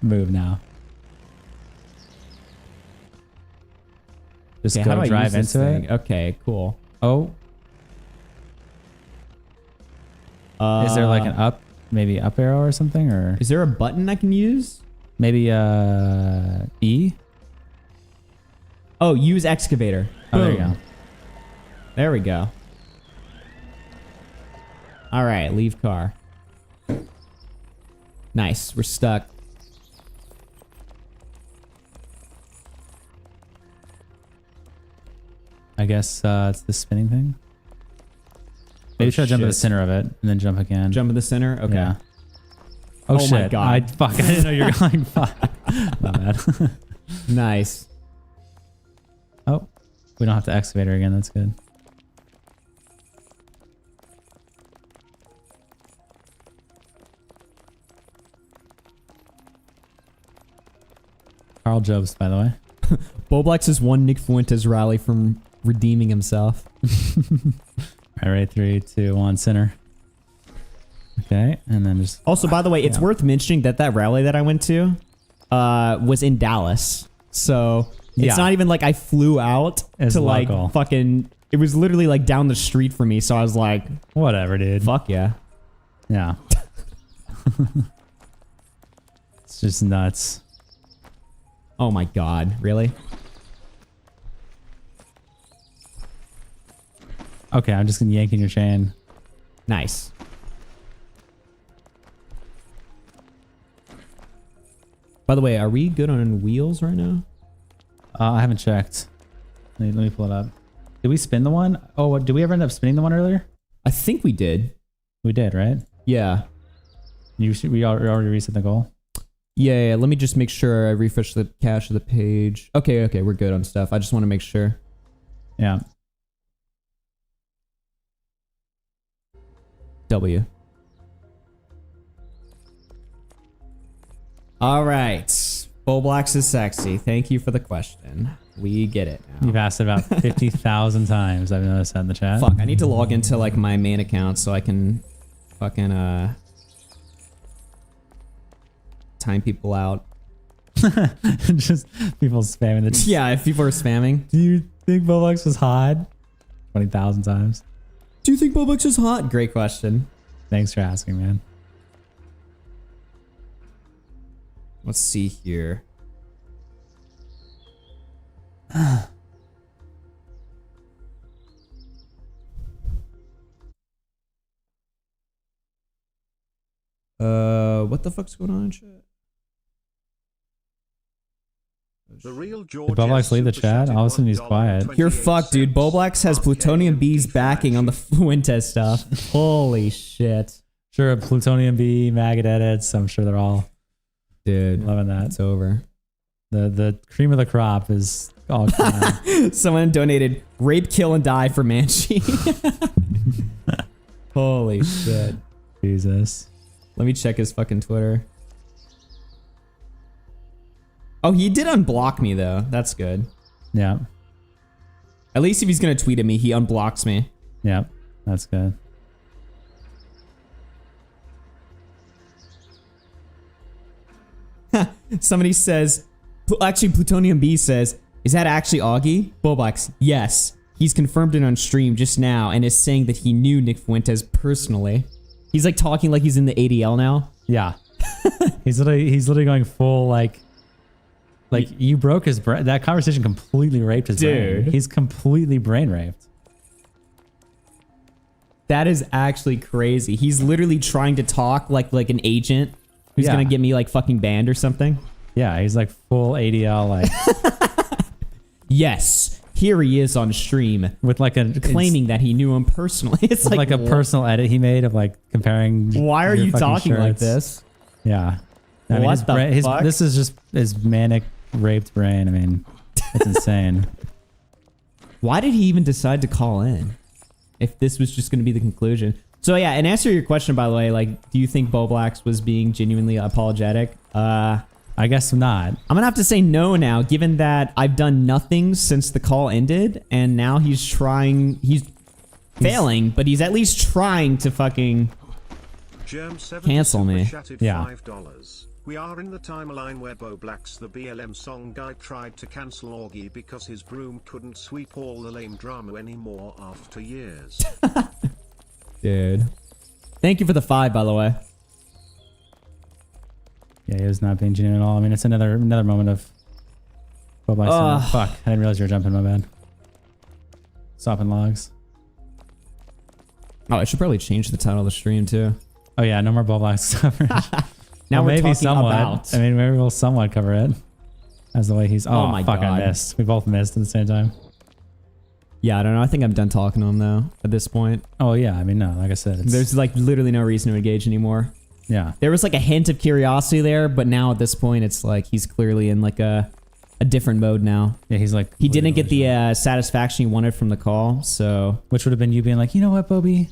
move now. Just Okay, how go do I drive use this into thing? it. Okay, cool. Oh. Is there like an up, maybe up arrow or something, or is there a button I can use? Maybe E. Oh, use excavator. Oh, there you Boom. go. There we go. All right, leave car. Nice, we're stuck. I guess it's the spinning thing. Maybe try to jump to the center of it and then jump again. Jump in the center? Okay. Yeah. Oh shit. my god. I didn't know you were going. Fuck. My bad. Nice. Oh, we don't have to excavator again. That's good. Carl Jobs, by the way. Bowblax has won Nick Fuentes' rally from redeeming himself. All right, 3, 2, 1, center. Okay, and then just... Also, by the way, it's worth mentioning that rally that I went to was in Dallas. So it's not even like I flew out to like fucking... It was literally like down the street from me. So I was like... Whatever, dude. Fuck yeah. Yeah. It's just nuts. Oh my god, really? Okay, I'm just gonna yank in your chain. Nice. By the way, are we good on wheels right now? I haven't checked. Let me pull it up. Did we spin the one? Oh, did we ever end up spinning the one earlier? I think we did. We did, right? Yeah. We already reset the goal? Yeah, let me just make sure I refresh the cache of the page. Okay, we're good on stuff. I just want to make sure. Yeah. W. All right. Bowblax is sexy. Thank you for the question. We get it now. You've asked it about 50,000 times. I've noticed that in the chat. Fuck, I need to log into like my main account so I can fucking time people out. Just people spamming the chat. Yeah, if people are spamming. Do you think Bowblax was hot? 20,000 times. Do you think Bowblax is hot? Great question. Thanks for asking, man. Let's see here. What the fuck's going on, chat? The real Did Bowblax leave the chat? All of a sudden he's quiet. You're fucked, dude. Bowblax has Plutonium B's backing on the Fuentes stuff. Holy shit. Sure, Plutonium B, maggot edits. I'm sure they're all loving that. It's over. The cream of the crop is all gone. Someone donated rape, kill, and die for Manchi. Holy shit. Jesus. Let me check his fucking Twitter. Oh, he did unblock me, though. That's good. Yeah. At least if he's going to tweet at me, he unblocks me. Yeah, that's good. Somebody says, actually, Plutonium B says, is that actually Augie? Bowblax, yes. He's confirmed it on stream just now and is saying that he knew Nick Fuentes personally. He's like talking like he's in the ADL now. Yeah. he's literally going full like you broke his brain. That conversation completely raped his brain. He's completely brain raped. That is actually crazy. He's literally trying to talk like an agent who's gonna get me like fucking banned or something. Yeah, he's like full ADL like. Yes, here he is on stream with like claiming that he knew him personally. It's like a personal edit he made of like comparing. Why are you talking like this? Yeah. I mean, What the fuck? This is just his manic raped brain. I mean, it's insane. Why did he even decide to call in if this was just going to be the conclusion? So yeah, and answer your question, by the way, like, do you think Bowblax was being genuinely apologetic? I guess not. I'm going to have to say no now, given that I've done nothing since the call ended, and now he's failing, but he's at least trying to fucking cancel me. Yeah. We are in the timeline where Bowblax, the BLM song guy, tried to cancel Augie because his broom couldn't sweep all the lame drama anymore after years. Dude. Thank you for the 5, by the way. Yeah, he was not being genuine at all. I mean, it's another moment of Bowblax. Fuck, I didn't realize you were jumping. My bad. Stopping logs. Oh, I should probably change the title of the stream too. Oh yeah, no more Bowblax coverage. Now we're maybe talking somewhat. about. I mean, maybe we'll somewhat cover it. As the way he's. Oh, my fuck, God. I missed. We both missed at the same time. Yeah, I don't know. I think I'm done talking to him though at this point. Oh yeah, I mean, no, like I said, There's like literally no reason to engage anymore. Yeah. There was like a hint of curiosity there, but now at this point, it's like he's clearly in like a different mode now. Yeah, he's like. He didn't get the satisfaction he wanted from the call, so. Which would have been you being like, you know what, Bobby?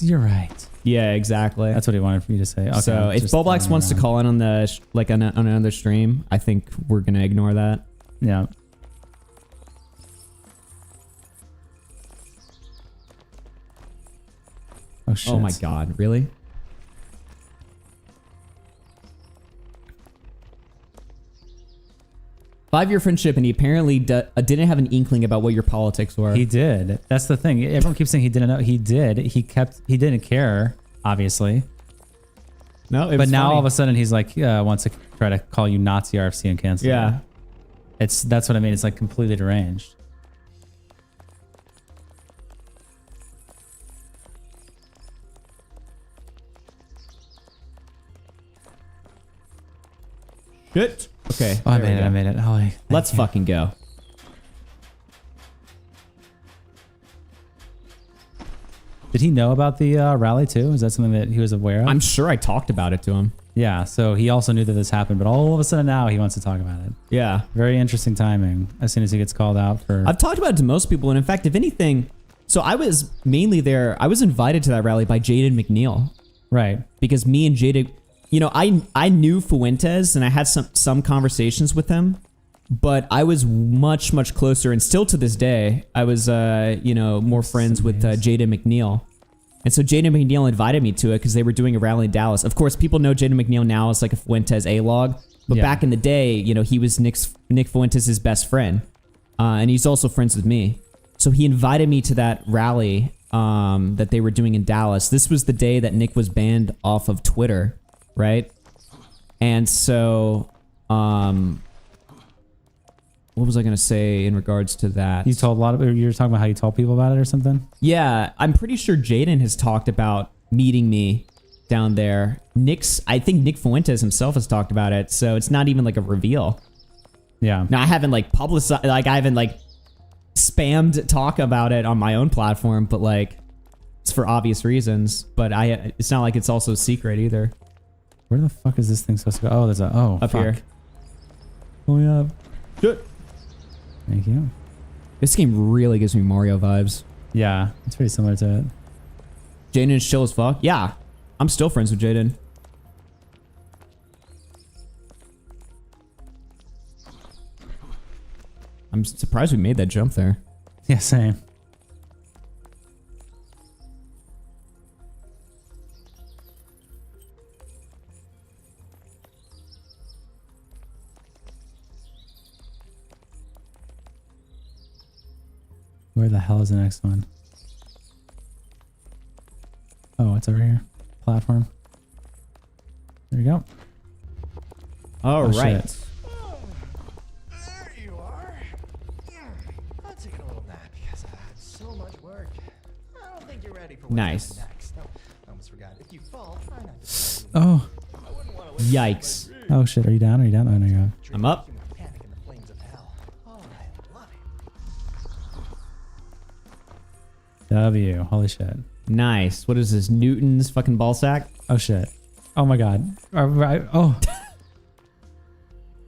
You're right. Yeah, exactly. That's what he wanted for you to say. Okay, so if Bowblax wants to call in on the on another stream, I think we're gonna ignore that. Yeah. Oh shit. Oh my god, really? Five-year friendship, and he apparently didn't have an inkling about what your politics were. He did. That's the thing. Everyone keeps saying he didn't know. He did. He didn't care, obviously. No, but now all of a sudden he's like wants to try to call you Nazi RFC and cancel. Yeah. That's what I mean. It's like completely deranged. Shit. Okay. Oh, I made it. Holly. Let's fucking go. Did he know about the rally too? Is that something that he was aware of? I'm sure I talked about it to him. Yeah, so he also knew that this happened, but all of a sudden now he wants to talk about it. Yeah. Very interesting timing as soon as he gets called out for... I've talked about it to most people, and in fact, if anything... So I was mainly there... I was invited to that rally by Jaden McNeil. Right. Because me and Jaden... You know, I knew Fuentes, and I had some conversations with him. but I was much, much closer, and still to this day, I was, more friends with Jaden McNeil. And so Jaden McNeil invited me to it because they were doing a rally in Dallas. Of course, people know Jaden McNeil now as like a Fuentes A-log, but back in the day, he was Nick Fuentes' best friend, and he's also friends with me. So he invited me to that rally that they were doing in Dallas. This was the day that Nick was banned off of Twitter, right? And so, what was I going to say in regards to that? You told you were talking about how you told people about it or something? Yeah, I'm pretty sure Jaden has talked about meeting me down there. I think Nick Fuentes himself has talked about it, so it's not even like a reveal. Yeah. Now I haven't like publicized, like I haven't like spammed talk about it on my own platform, but like it's for obvious reasons. But it's not like it's also secret either. Where the fuck is this thing supposed to go? Oh, there's up here. Oh yeah. Good. Thank you. This game really gives me Mario vibes. Yeah, it's pretty similar to it. Jaden is chill as fuck. Yeah, I'm still friends with Jaden. I'm surprised we made that jump there. Yeah, same. Where the hell is the next one? Oh, it's over here. Platform. There you go. All right. Shit. There you are. I'll take a little nap because I had so much work. I don't think you're ready for what's Nice. next. Oh, I almost forgot. If you fall, try not to. Oh. Yikes. Oh shit, are you down? Are you down? Oh no, you're up. I'm up. Panic in the flames of hell. Oh, I love it. W. Holy shit. Nice. What is this? Newton's fucking ball sack? Oh shit. Oh my god. Oh.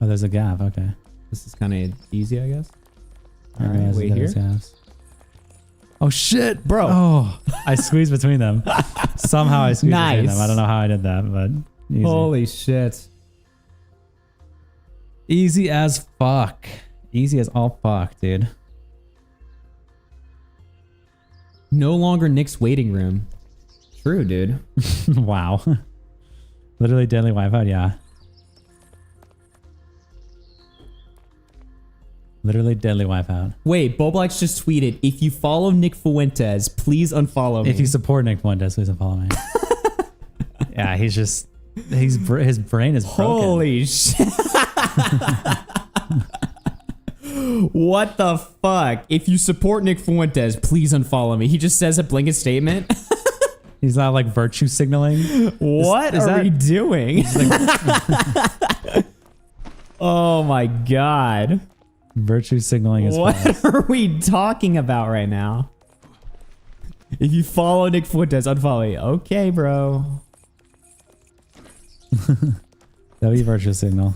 Oh, there's a gap. Okay. This is kind of easy, I guess. All right, right, wait here. Oh shit, bro. Oh, I squeezed between them. Somehow I squeezed between them. I don't know how I did that, but easy. Holy shit. Easy as fuck. Easy as all fuck, dude. No longer Nick's waiting room. True, dude. Wow. Literally deadly wipeout, yeah. Literally deadly wipeout. Wait, Bowblax just tweeted, if you follow Nick Fuentes, please unfollow me. If you support Nick Fuentes, please unfollow me. Yeah, his brain is broken. Holy shit. What the fuck? If you support Nick Fuentes, please unfollow me. He just says a blanket statement. He's not like virtue signaling. What are we doing? Oh my god. Virtue signaling is What are we talking about right now? If you follow Nick Fuentes, unfollow me. Okay, bro. That'd be virtue signal.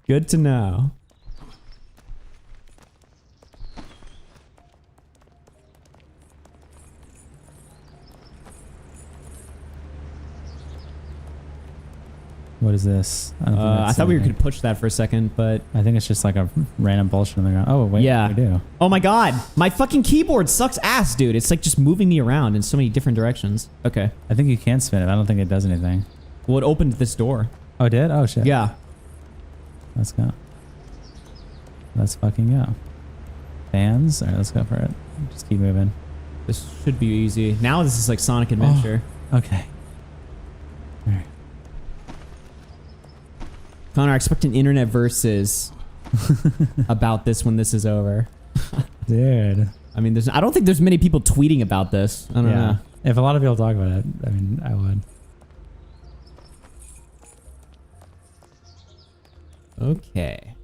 Good to know. What is this? I thought we could push that for a second, but I think it's just like a random bullshit on the ground. Oh wait, yeah. we do. Oh my god, my fucking keyboard sucks ass, dude. It's like just moving me around in so many different directions. Okay. I think you can spin it. I don't think it does anything. Well, it opened this door. Oh, it did? Oh shit. Yeah. Let's go. Let's fucking go. Fans? Alright, let's go for it. Just keep moving. This should be easy. Now this is like Sonic Adventure. Oh, okay. Alright. Connor, I expect an internet versus about this when this is over. Dude. I mean, I don't think there's many people tweeting about this. I don't know. If a lot of people talk about it, I mean, I would. Okay.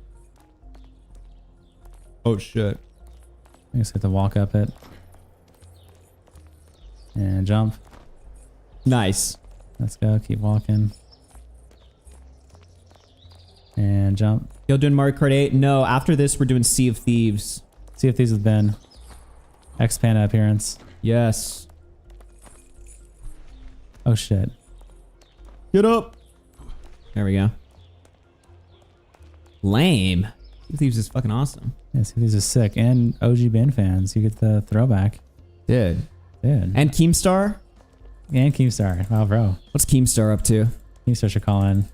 Oh shit. I just have to walk up it. And jump. Nice. Let's go. Keep walking. And jump. Y'all doing Mario Kart 8? No, after this we're doing Sea of Thieves. Sea of Thieves with Ben. X-Panda appearance. Yes. Oh shit. Get up. There we go. Lame. Thieves is fucking awesome. Yeah, Sea Thieves is sick. And OG band fans, you get the throwback. Dude. And Keemstar? And Keemstar. Wow, bro. What's Keemstar up to? Keemstar should call in.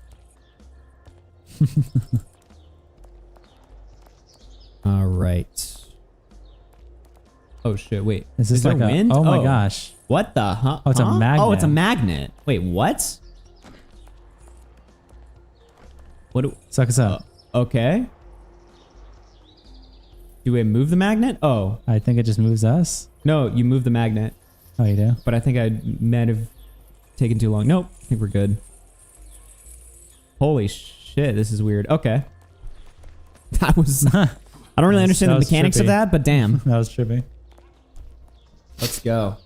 All right. Oh shit! Wait, Is this there like a wind? oh my gosh? What the huh? Oh, it's a magnet. Oh, it's a magnet. Wait, what? What? Suck us up. Okay. Do we move the magnet? Oh, I think it just moves us. No, you move the magnet. Oh, you do? But I think I might have taken too long. Nope, I think we're good. Holy shit, this is weird. Okay. That was... I don't really understand the mechanics of that, but damn. That was trippy. Let's go.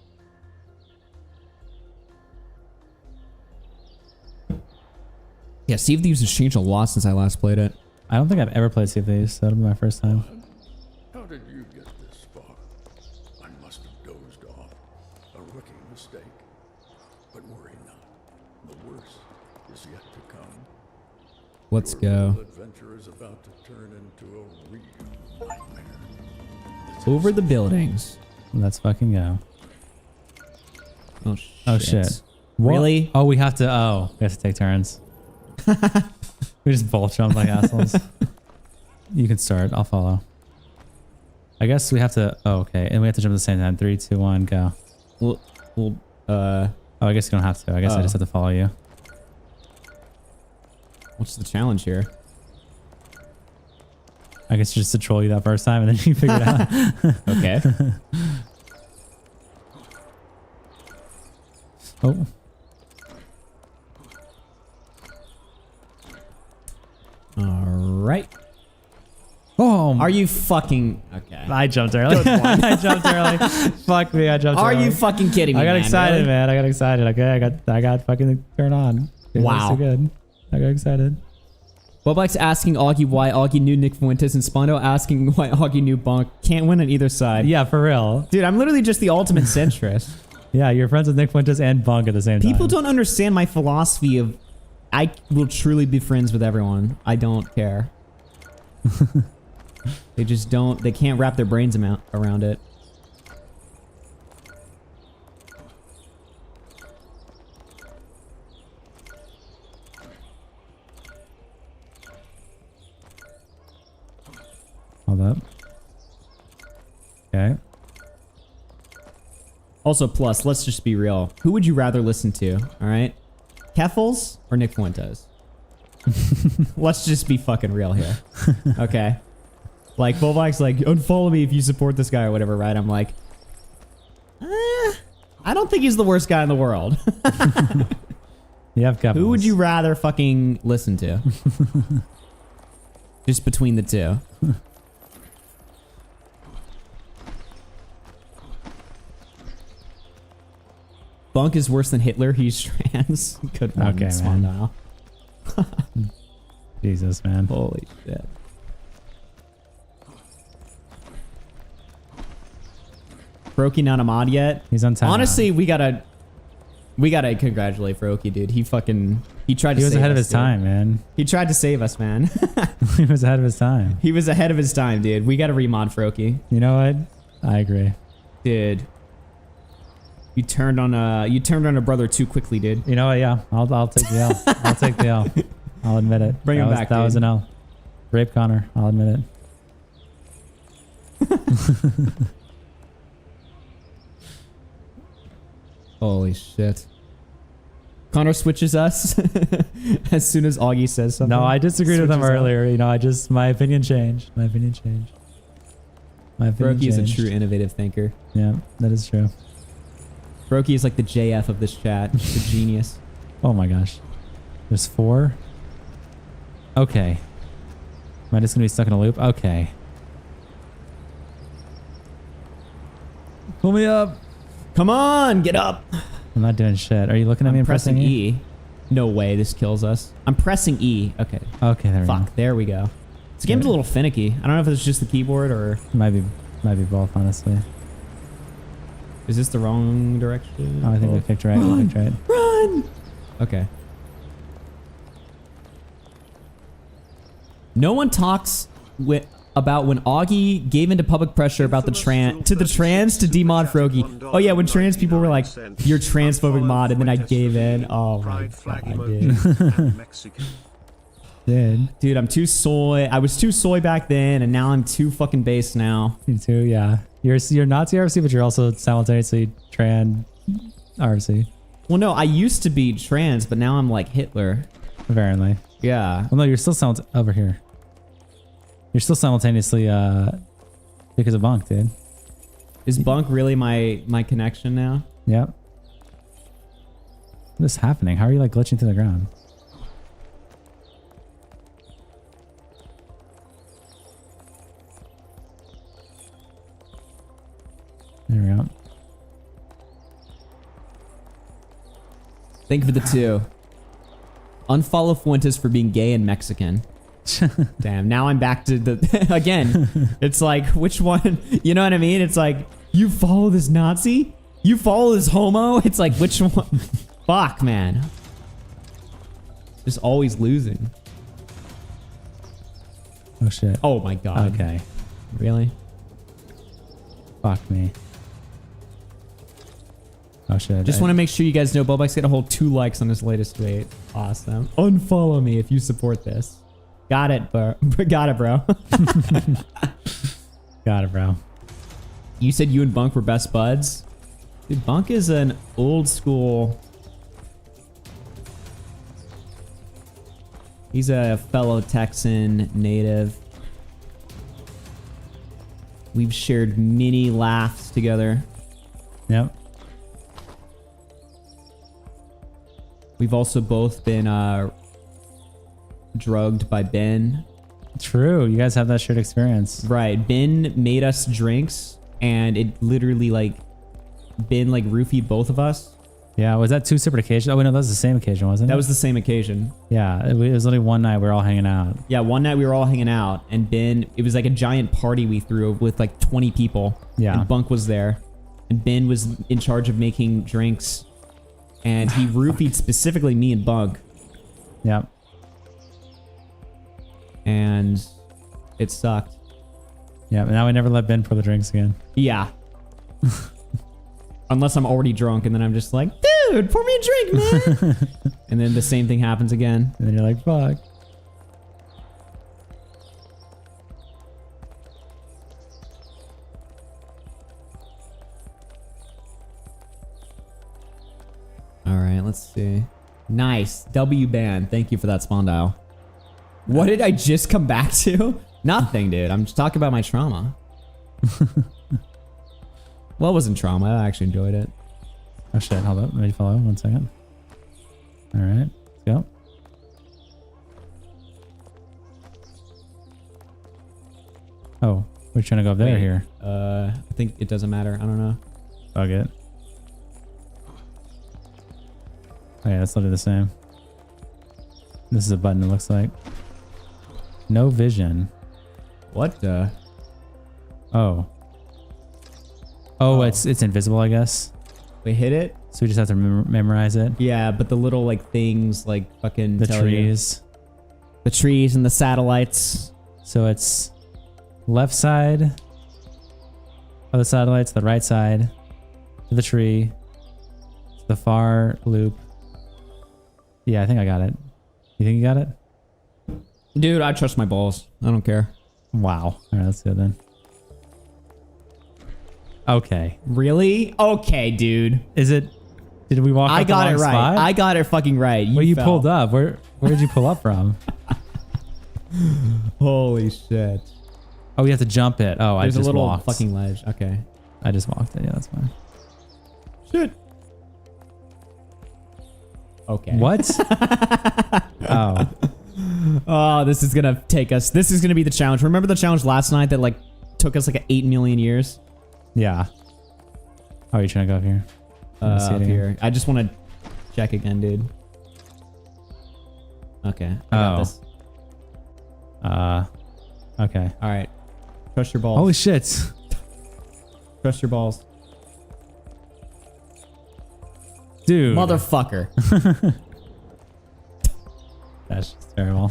Yeah, Sea of Thieves has changed a lot since I last played it. I don't think I've ever played Sea of Thieves, so that'll be my first time. How did you get this far? I must have dozed off. A rookie mistake. But worry not. The worst is yet to come. Let's Your go. little adventure is about to turn into a real nightmare. Over the buildings. Let's fucking go. Oh shit. Oh shit. What? Really? Oh, we have to take turns. We just both jump like assholes. You can start. I'll follow. I guess we have to. Oh, okay. And we have to jump at the same time. 3, 2, 1, go. Well, Oh, I guess you don't have to. I guess I just have to follow you. What's the challenge here? I guess just to troll you that first time and then you figure it out. Okay. Oh. All right. Oh, are you fucking okay? I jumped early. I jumped early. Fuck me, I jumped early. Are you fucking kidding me? I got man, excited, really? man. I got excited. Okay, I got fucking turned on. It was Wow. so good. I got excited. Bowblax asking Augie why Augie knew Nick Fuentes and Spondo asking why Augie knew Bonk. Can't win on either side. Yeah, for real. Dude, I'm literally just the ultimate centrist. Yeah, you're friends with Nick Fuentes and Bunk at the same time. People don't understand my philosophy of I will truly be friends with everyone. I don't care. They just don't. They can't wrap their brains around it. Hold up. Okay. Also, plus, let's just be real. Who would you rather listen to? All right, Keffels or Nick Fuentes? Let's just be fucking real here. Okay. Like, Bowblax, like, unfollow me if you support this guy or whatever, right? I'm like, I don't think he's the worst guy in the world. You have Keffels. Who would you rather fucking listen to? Just between the two. Bunk is worse than Hitler. He's trans. Good one, Okay, Swan man. Dial. Jesus, man. Holy shit. Froki not a mod yet. He's on time. Honestly, we gotta congratulate Froki, dude. He tried to. He was save ahead of us, his dude. time, man. He tried to save us, man. He was ahead of his time. He was ahead of his time, dude. We gotta remod Froki. You know what? I agree. Dude. You turned on a brother too quickly, dude. You know what? Yeah, I'll take the L. I'll take the L. I'll admit it. Bring him back, That was dude. an L. Rape Connor. I'll admit it. Holy shit. Connor switches us as soon as Augie says something. No, I disagreed with him Switches out. earlier. You know, my opinion changed. My opinion changed. Froki is a true innovative thinker. Yeah, that is true. Froki is like the JF of this chat. The genius. Oh my gosh. There's 4. Okay. Am I just gonna be stuck in a loop? Okay. Pull me up. Come on, get up. I'm not doing shit. Are you looking at me I'm and pressing E. No way, this kills us. I'm pressing E. Okay. Okay, there we go. Fuck, there we go. This game's a little finicky. I don't know if it's just the keyboard or... Might be both, honestly. Is this the wrong direction? Oh, I think we picked right. Run! We picked right. Run! Okay. No one talks about when Augie gave into public pressure about the trans to demod for Augie. Oh yeah, when trans people were like, "You're transphobic mod," and then I gave in. Oh my god, dude, I'm too soy. I was too soy back then, and now I'm too fucking base now. Me too. Yeah, you're Nazi RFC, but you're also simultaneously trans RFC. Well, no, I used to be trans, but now I'm like Hitler. Apparently. Yeah. Well, no, you're still over here. You're still simultaneously because of Bunk, dude. Is Bunk really my connection now? Yep. What is happening? How are you like glitching through the ground? There we go. Thank you for the 2. Unfollow Fuentes for being gay and Mexican. Damn, now I'm back to the again. It's like, which one? You know what I mean? It's like, you follow this Nazi? You follow this homo? It's like, which one? Fuck, man. Just always losing. Oh shit. Oh my god. Okay. Really? Fuck me. Oh shit. Just want to make sure you guys know Bowblax got a whole 2 likes on his latest tweet. Awesome. Unfollow me if you support this. Got it, bro. Got it, bro. Got it, bro. You said you and Bunk were best buds? Dude, Bunk is an old school... He's a fellow Texan native. We've shared many laughs together. Yep. We've also both been drugged by Ben. True. You guys have that shared experience. Right. Ben made us drinks, and it literally, like, Ben, like, roofied both of us. Yeah, was that 2 separate occasions? Oh, wait, no, that was the same occasion, wasn't it? That was the same occasion. Yeah, it was literally one night we were all hanging out. Yeah, one night we were all hanging out, and Ben, it was like a giant party we threw with like 20 people. Yeah. And Bunk was there, and Ben was in charge of making drinks, and he roofied specifically me and Bunk. Yeah. And it sucked. Yeah, but now we never let Ben pour the drinks again. Yeah. Unless I'm already drunk, and then I'm just like, dude, pour me a drink, man. And then the same thing happens again. And then you're like, fuck. All right, let's see. Nice. W band. Thank you for that spawn dial. What did I just come back to? Nothing, dude. I'm just talking about my trauma. Well, it wasn't trauma. I actually enjoyed it. Oh shit, hold up. Let me follow. 1 second. All right, let's go. Oh, we're trying to go up there or here? I think it doesn't matter. I don't know. Bug it. Oh yeah, it's literally the same. This is a button, it looks like. No vision. What the? Oh. Oh, it's invisible, I guess. We hit it? So we just have to memorize it? Yeah, but the little like things like fucking The tell trees. you. The trees and the satellites. So it's left side of the satellites, the right side to the tree, to the far loop. Yeah, I think I got it. You think you got it? Dude, I trust my balls. I don't care. Wow. All right, let's go then. Okay. Really? Okay, dude. Is it? Did we walk? I up got the it wrong right. spot? I got it fucking right. Where you fell. pulled up? Where did you pull up from? Holy shit. Oh, we have to jump it. Oh, There's I just a little walked. fucking ledge. Okay. I just walked it. Yeah, that's fine. Shit. Okay. What? Oh. Oh, this is gonna take us. This is gonna be the challenge. Remember the challenge last night that like took us like 8 million years? Yeah. Oh, you're trying to go up here? Up here. I just want to check again, dude. Okay. I got this. Okay. All right. Trust your balls. Holy shit. Trust your balls. Dude. Motherfucker. That's just terrible.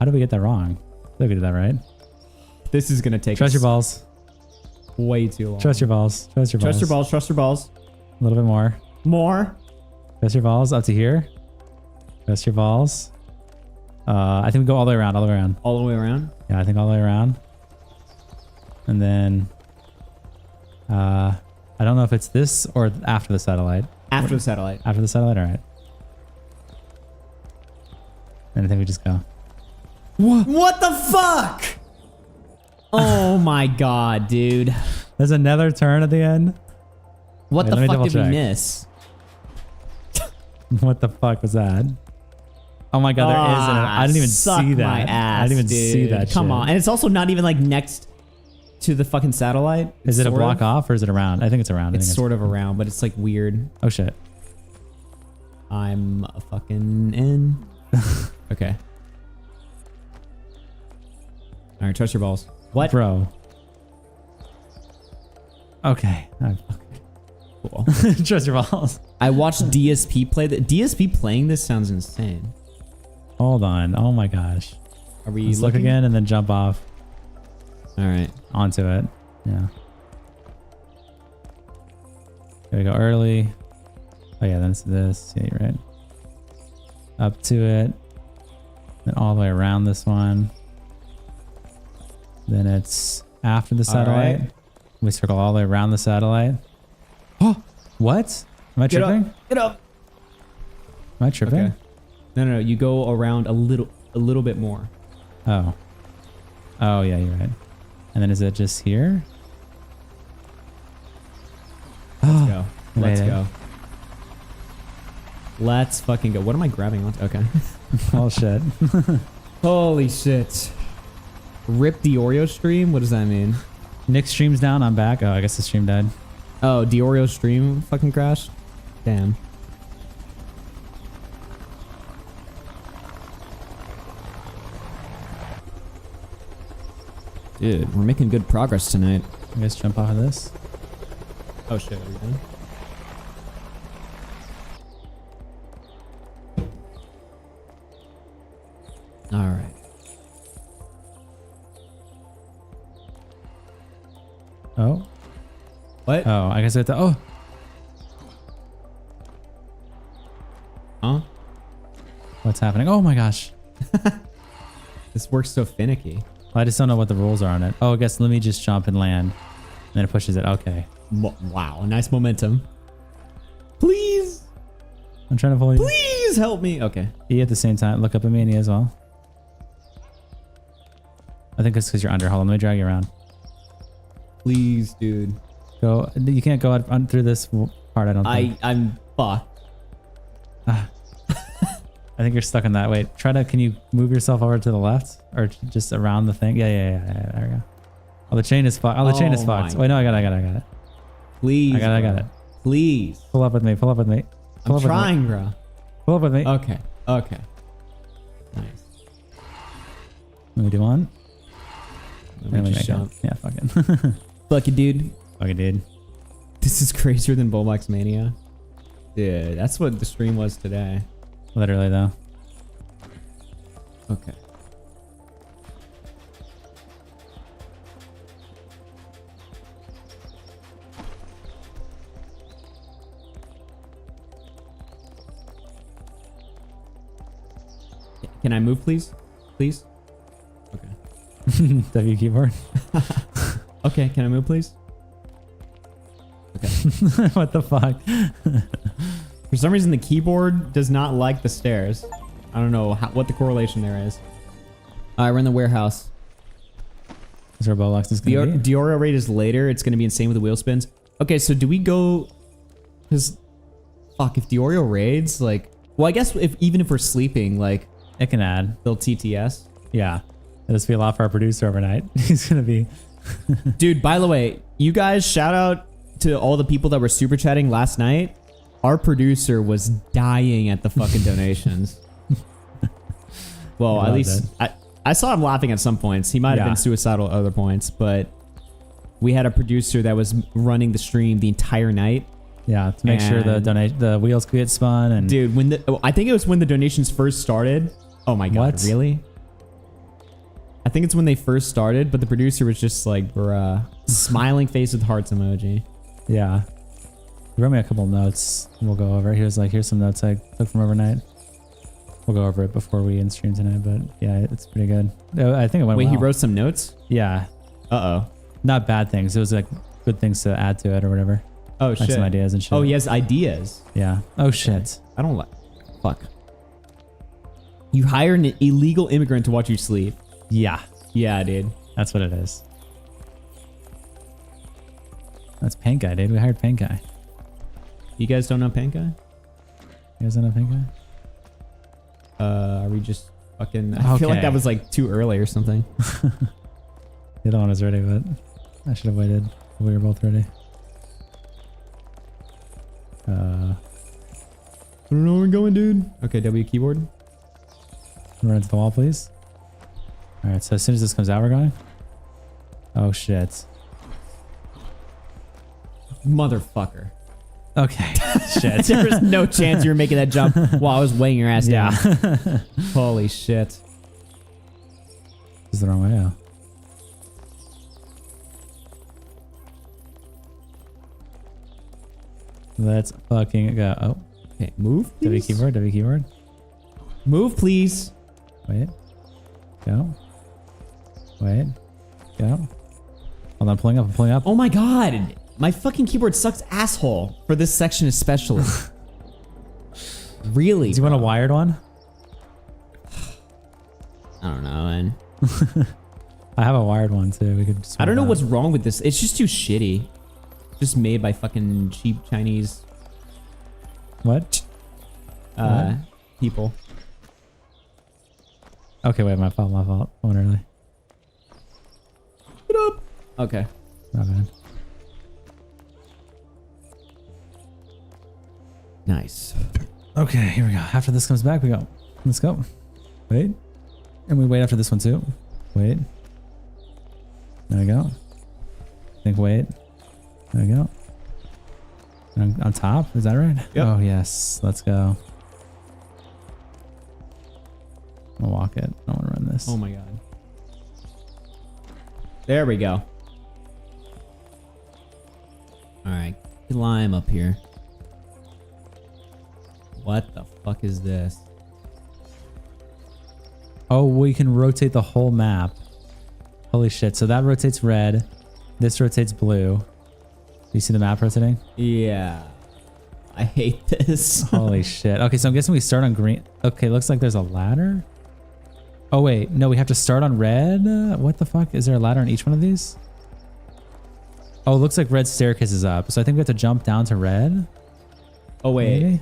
How did we get that wrong? I think we did that right. This is gonna take Trust us your balls. way too long. Trust your balls. Trust your balls. Trust your balls. Trust your balls. A little bit more. More. Trust your balls up to here. Trust your balls. I think we go all the way around. All the way around. All the way around. Yeah, I think all the way around. And then, I don't know if it's this or after the satellite. After the satellite. After the satellite. All right. And I think we just go. What the fuck? Oh my god, dude. There's another turn at the end. What Wait, the let me fuck double did we check. miss? What the fuck was that? Oh my god, there is. I didn't even suck see that. my ass, I didn't even dude. see that. Come shit. on. And it's also not even like next to the fucking satellite. Is it a Sort block of. off or is it around? I think it's around. I It's think sort of around, but it's like weird. Oh shit. I'm a fucking in. Okay. All right, trust your balls. What? Bro. Okay. Cool. Trust your balls. I watched DSP play that. DSP playing this sounds insane. Hold on. Oh my gosh. Are we Let's look looking? again and then jump off. All right. Onto it. Yeah. There we go. Early. Oh yeah, then it's this. Yeah, you're right. Up to it. Then all the way around this one. Then it's after the satellite. right. We circle all the way around the satellite. Oh, what? Am I Get up. tripping? Get up. Am I tripping? Okay. No. You go around a little bit more. Oh. Oh yeah, you're right. And then is it just here? Let's go. Let's Made it. go. Let's fucking go. What am I grabbing onto? Okay. Oh shit. Holy shit. Rip DeOrio stream? What does that mean? Nick's stream's down. I'm back. Oh, I guess the stream died. Oh, DeOrio stream fucking crashed? Damn. Dude, we're making good progress tonight. You guys jump off of this? Oh shit, are we done? All right. Oh. What? Oh, I guess I have to. Oh. Huh? What's happening? Oh my gosh. This works so finicky. I just don't know what the rules are on it. Oh, I guess let me just jump and land. And then it pushes it. Okay. Wow, nice momentum. Please. I'm trying to pull you. Please help me. Okay. E at the same time. Look up at Mania as well. I think it's because you're under. Hold on. Let me drag you around. Please, dude. Go. You can't go out through this part, I don't think. I'm fucked. I think you're stuck in that. Wait, can you move yourself over to the left? Or just around the thing? Yeah. There we go. Oh, the chain is fucked. Oh, the chain is fucked. Wait, no, I got it. Please. I got it. Please. Pull up with me. Pull up with me. I'm trying, bro. Pull up with me. Okay. Nice. Let me do one. Let me just jump. Yeah, fucking. Fuck it, dude. Fucking dude. This is crazier than Bowblax Mania. Dude, that's what the stream was today. Literally, though. Okay. Can I move, please? Please? Okay. W keyboard. Okay, can I move, please? Okay. What the fuck? For some reason, the keyboard does not like the stairs. I don't know what the correlation there is. All right, we're in the warehouse. Is where Bowblax is going to be? DeOrio raid is later. It's going to be insane with the wheel spins. Okay, so do we go... Because, fuck, if DeOrio raids, like... Well, I guess even if we're sleeping, like... It can add. They'll TTS. Yeah. It'll just be a lot for our producer overnight. He's going to be... Dude, by the way, you guys, shout out to all the people that were super chatting last night. Our producer was dying at the fucking donations. Well, at least I saw him laughing at some points. He might have been suicidal at other points, but we had a producer that was running the stream the entire night. Yeah, to make sure the wheels could get spun. And dude, I think it was when the donations first started. Oh my god, really? I think it's when they first started, but the producer was just like, bruh. Smiling face with hearts emoji. Yeah. He wrote me a couple notes. We'll go over it. He was like, here's some notes I took from overnight. We'll go over it before we end stream tonight, but yeah, it's pretty good. I think it went well. Wait, he wrote some notes? Yeah. Uh-oh. Not bad things. It was like good things to add to it or whatever. Oh, like shit. some ideas and shit. Oh, he has ideas. Yeah. Oh, shit. I don't like... Fuck. You hire an illegal immigrant to watch you sleep. Yeah. Yeah, dude. That's what it is. That's Paint Guy, dude. We hired Paint Guy. You guys don't know Paint Guy? You guys don't know Paint Guy? Are we just fucking... I feel like that was like too early or something. The other one was ready, but I should have waited. We were both ready. I don't know where we're going, dude. Okay, W keyboard. Run into the wall, please. All right, so as soon as this comes out, we're going. Oh, shit. Motherfucker. Okay. Shit. There was no chance you were making that jump while I was weighing your ass down. Yeah. Holy shit. This is the wrong way out. Let's fucking go. Oh. Okay, move, please. W keyboard, W keyboard. Move, please. Wait. Go. Wait. Go. Hold on, I'm pulling up, I'm pulling up. Oh my god. My fucking keyboard sucks asshole for this section especially. Really? Do you want a wired one? I don't know, man. I have a wired one too. We could. I don't know what's wrong with this. It's just too shitty. Just made by fucking cheap Chinese. What? People. Okay, wait, my fault, my fault. I went early. Get up. Okay. Not bad. Nice. Okay, here we go. After this comes back, we go. Let's go. Wait. And we wait after this one too. Wait. There we go. Think wait. There we go. On top? Is that right? Yep. Oh, yes. Let's go. I'll walk it. I don't want to run this. Oh my god. There we go. Alright. Climb up here. What the fuck is this? Oh, we can rotate the whole map. Holy shit. So that rotates red. This rotates blue. Do you see the map rotating? Yeah. I hate this. Holy shit. Okay, so I'm guessing we start on green. Okay, looks like there's a ladder. Oh, wait. No, we have to start on red? What the fuck? Is there a ladder on each one of these? Oh, it looks like red staircase is up. So I think we have to jump down to red. Oh, wait. Maybe?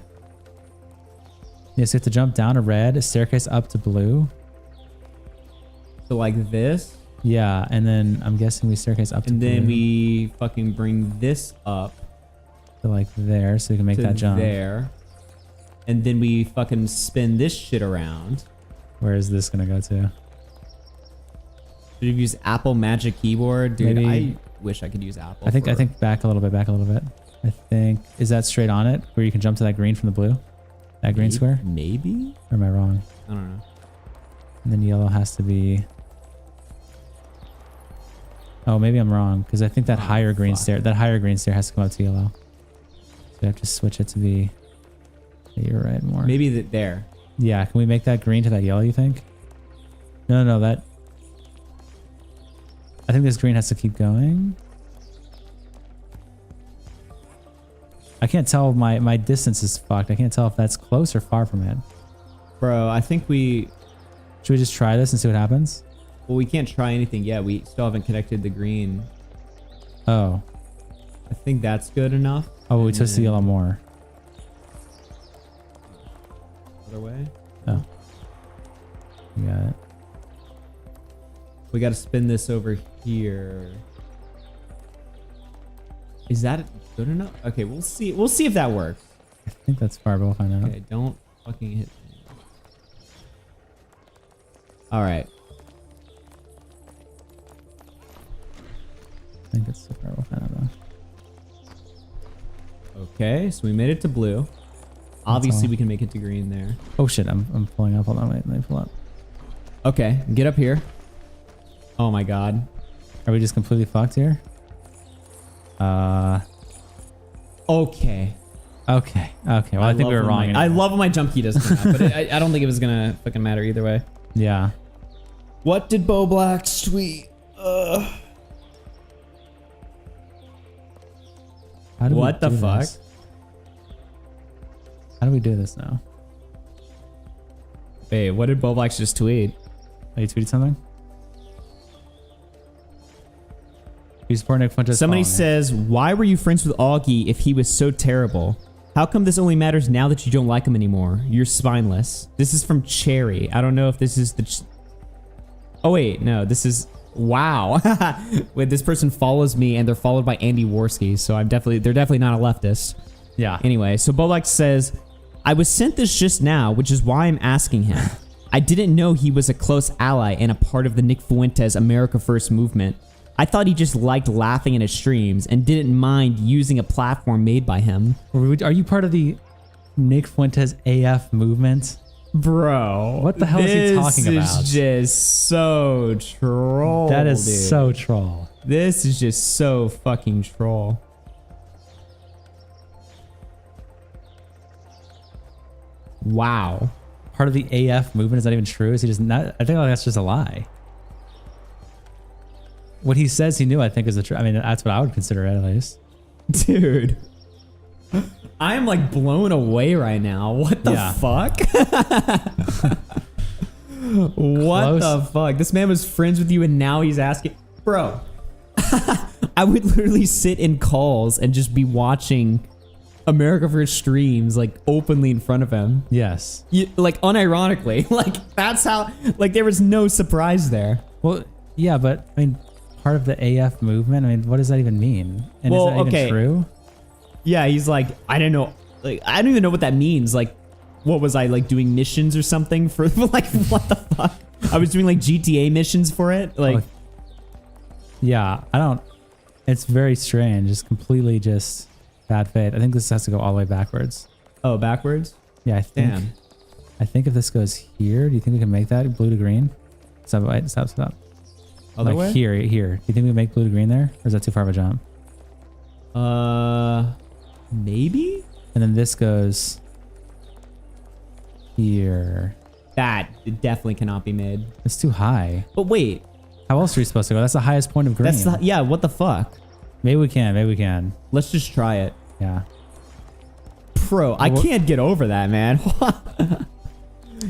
Yes, we have to jump down to red, a staircase up to blue. So like this? Yeah, and then I'm guessing we staircase up to blue. And then we fucking bring this up. To like there, so we can make that jump. There. And then we fucking spin this shit around. Where is this gonna go to? Should we use Apple Magic Keyboard? Dude, Maybe, I wish I could use Apple. I think back a little bit, I think, is that straight on it? Where you can jump to that green from the blue? That green square? Maybe? Or am I wrong? I don't know. And then yellow has to be... Oh, maybe I'm wrong, because I think that higher green stair has to come up to yellow. So I have to switch it to be... Yeah, you're right, more. Maybe there. Yeah, can we make that green to that yellow, you think? No, that... I think this green has to keep going. I can't tell, my distance is fucked. I can't tell if that's close or far from it. Bro, I think we... Should we just try this and see what happens? Well, we can't try anything yet. We still haven't connected the green. Oh. I think that's good enough. Oh, we twist the yellow more. Other way? Oh. We got it. We got to spin this over here. Is that good enough? Okay, we'll see. We'll see if that works. I think that's far, but we'll find out. Okay, don't fucking hit me. All right. I think it's so far, we'll find out though. Okay, so we made it to blue. Obviously, we can make it to green there. Oh shit, I'm pulling up. Hold on, wait, let me pull up. Okay, get up here. Oh my god. Are we just completely fucked here? Okay. Okay. Okay. Well, I think we were wrong. I love when my jump key doesn't come out, but I don't think it was gonna fucking matter either way. Yeah. What did Bowblax tweet? What the fuck? This? How do we do this now? Wait, what did Bowblax just tweet? Oh, you tweeted something? You support Nick Fuentes? Somebody says, why were you friends with Augie if he was so terrible? How come this only matters now that you don't like him anymore? You're spineless. This is from Cherry. I don't know if this is the... Oh, wait. No, this is... Wow. Wait, this person follows me and they're followed by Andy Worski, so they're definitely not a leftist. Yeah. Anyway, so Bowblax says, I was sent this just now, which is why I'm asking him. I didn't know he was a close ally and a part of the Nick Fuentes America First movement. I thought he just liked laughing in his streams and didn't mind using a platform made by him. Are you part of the Nick Fuentes AF movement? Bro, what the hell is he talking about? This is just so troll. That is dude. so troll. This is just so fucking troll. Wow. Part of the AF movement is not even true. Is he just not? I think that's just a lie. What he says he knew, I think, is the truth. I mean, that's what I would consider it, at least. Dude. I am like blown away right now. What the fuck? What the fuck? This man was friends with you and now he's asking. Bro, I would literally sit in calls and just be watching America First streams like openly in front of him. Yes. Like unironically. Like that's how, like there was no surprise there. Well, yeah, but I mean, part of the AF movement, I mean, what does that even mean? And is that even true? Yeah, he's like, I don't know. Like, I don't even know what that means. Like, what was I like doing missions or something for like, what the fuck? I was doing like GTA missions for it. Like, yeah, I don't, it's very strange. It's completely just bad faith. I think this has to go all the way backwards. Oh, backwards? Yeah, I think. Damn. I think if this goes here, do you think we can make that blue to green? Stop. Other like way? Here. Do you think we can make blue to green there? Or is that too far of a jump? Maybe? And then this goes here. That definitely cannot be made. It's too high. But wait. How else are we supposed to go? That's the highest point of green. Yeah, what the fuck? Maybe we can. Let's just try it. Yeah. Bro, I can't get over that, man.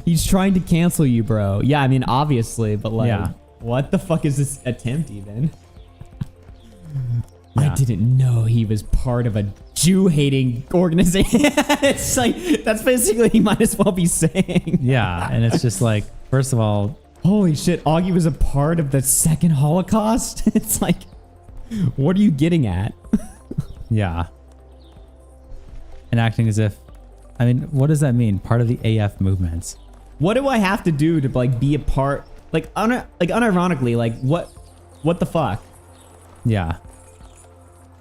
He's trying to cancel you, bro. Yeah, I mean, obviously, but like, what the fuck is this attempt even? I didn't know he was part of a Jew-hating organization. It's like, that's basically what he might as well be saying. Yeah, and it's just like, first of all, holy shit, Augie was a part of the second Holocaust? It's like, what are you getting at? Yeah. And acting as if, I mean, what does that mean? Part of the AF movements. What do I have to do to like be a part, like unironically, like what the fuck? Yeah.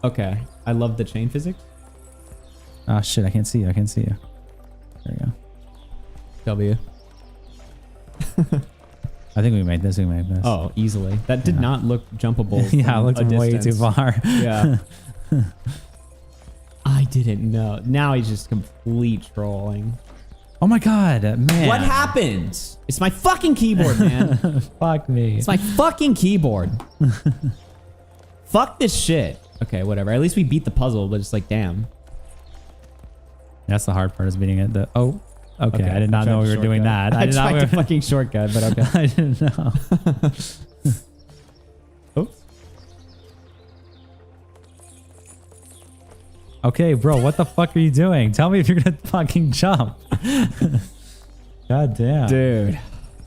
Okay. I love the chain physics. Oh shit, I can't see you. There we go. W. I think we made this. Oh, easily. That did not look jumpable. Yeah, it looked way too far. Yeah. I didn't know. Now he's just complete trolling. Oh my god, man. What happened? It's my fucking keyboard, man. Fuck me. It's my fucking keyboard. Fuck this shit. Okay, whatever. At least we beat the puzzle, but it's like, damn. That's the hard part, is beating it. Okay, I did not know we were doing that. I tried to fucking shortcut, but okay. I didn't know. Oops. Okay, bro, what the fuck are you doing? Tell me if you're gonna fucking jump. God damn. Dude.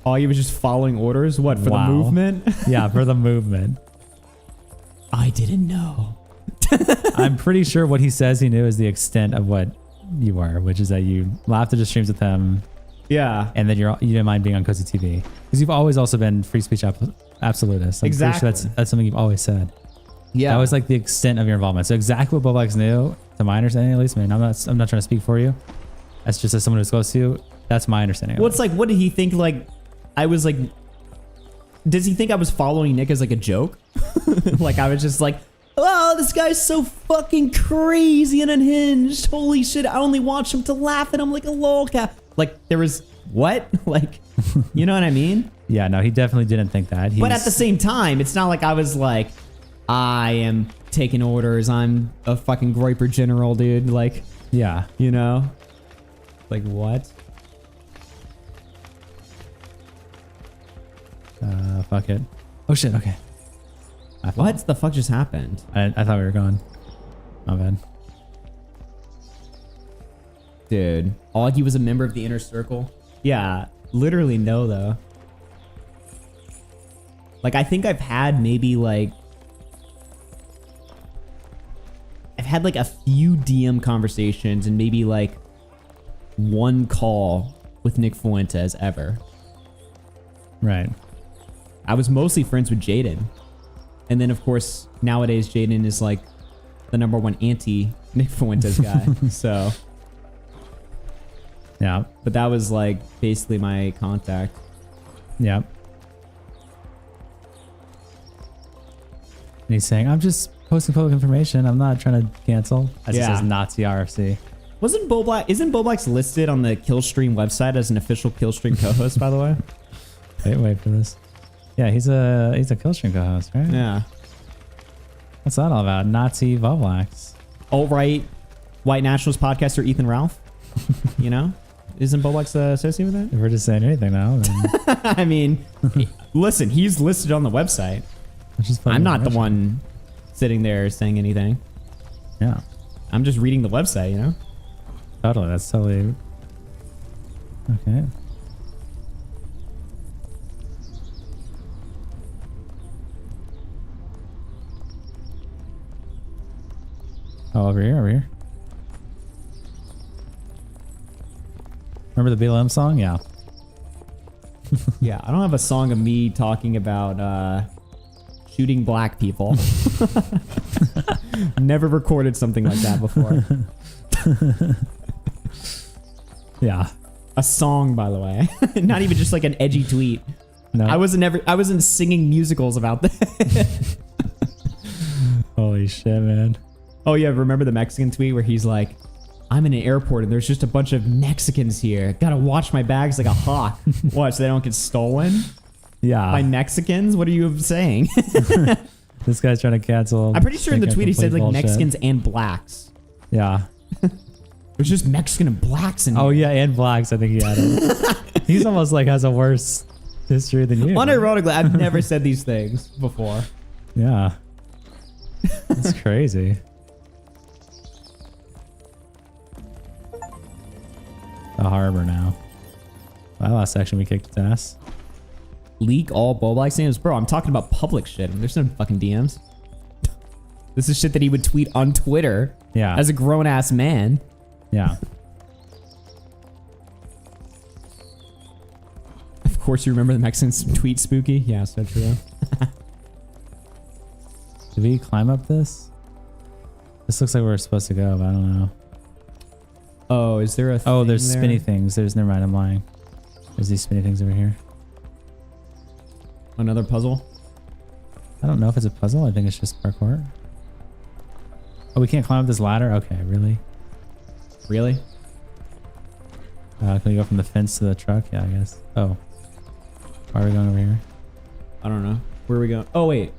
Oh, you was just following orders? What, for the movement? Yeah, for the movement. I didn't know. I'm pretty sure what he says he knew is the extent of what you are, which is that you laughed at the streams with him. Yeah. And then you didn't mind being on Cozy TV. Because you've always also been free speech absolutist. I'm exactly. pretty sure that's something you've always said. Yeah. That was like the extent of your involvement. So exactly what Bowblax knew, to my understanding at least, I mean, I'm not trying to speak for you. That's just as someone who's close to you. That's my understanding. Well, it's like, what did he think? Like, I was like, does he think I was following Nick as like a joke? Like I was just like, oh, this guy's so fucking crazy and unhinged. Holy shit, I only watch him to laugh and I'm like a lolcat. Like there was, what? Like, you know what I mean? Yeah, no, he definitely didn't think that. But at the same time, it's not like I was like, I am taking orders. I'm a fucking Groiper general, dude. Like, yeah, you know? Like what? Fuck it. Oh shit, okay. What the fuck just happened? I thought we were gone. My bad. Dude, Augie was a member of the inner circle? Yeah, literally no though. Like I think I've had maybe like I've had like a few DM conversations and maybe like one call with Nick Fuentes ever. Right. I was mostly friends with Jaden. And then of course nowadays Jaden is like the #1 anti Nick Fuentes guy. So yeah. But that was like basically my contact. Yeah. And he's saying, I'm just posting public information. I'm not trying to cancel. As it says Nazi RFC. Isn't Bowblax listed on the Killstream website as an official Killstream co-host, by the way? Wait for this. Yeah, he's a Killstream co-host, right? Yeah. What's that all about? Nazi Bowblax. Alt-right white nationalist podcaster Ethan Ralph. You know? Isn't Bowblax associated with that? If we're just saying anything now, then I mean, listen, he's listed on the website. I'm not the one sitting there saying anything. Yeah. I'm just reading the website, you know? Totally. That's totally... Okay. Oh, over here, over here. Remember the BLM song? Yeah. Yeah, I don't have a song of me talking about shooting black people. Never recorded something like that before. Yeah. A song, by the way. Not even just like an edgy tweet. No. I wasn't singing musicals about that. Holy shit, man. Oh yeah, remember the Mexican tweet where he's like, I'm in an airport and there's just a bunch of Mexicans here. Gotta watch my bags like a hawk. What, so they don't get stolen? Yeah. By Mexicans? What are you saying? This guy's trying to cancel. I'm pretty sure in the tweet he said like bullshit. Mexicans and blacks. Yeah. There's just Mexican and blacks in Oh here. yeah, and blacks. I think he had it. He's almost like has a worse history than you. Unironically, I've never said these things before. Yeah. That's crazy. The harbor now. That last section we kicked its ass. Leak all Bowblax names? Bro, I'm talking about public shit. There's no fucking DMs. This is shit that he would tweet on Twitter. Yeah. As a grown-ass man. Yeah. Of course you remember the Mexicans tweet spooky? Yeah, so true. Did we climb up this? This looks like where we're supposed to go, but I don't know. Oh, is there a Oh, there's there? spinny things. Never mind, I'm lying. There's these spinny things over here. Another puzzle? I don't know if it's a puzzle. I think it's just parkour. Oh, we can't climb up this ladder? Okay, really? Really? Can we go from the fence to the truck? Yeah, I guess. Oh. Why are we going over here? I don't know. Where are we going? Oh, wait.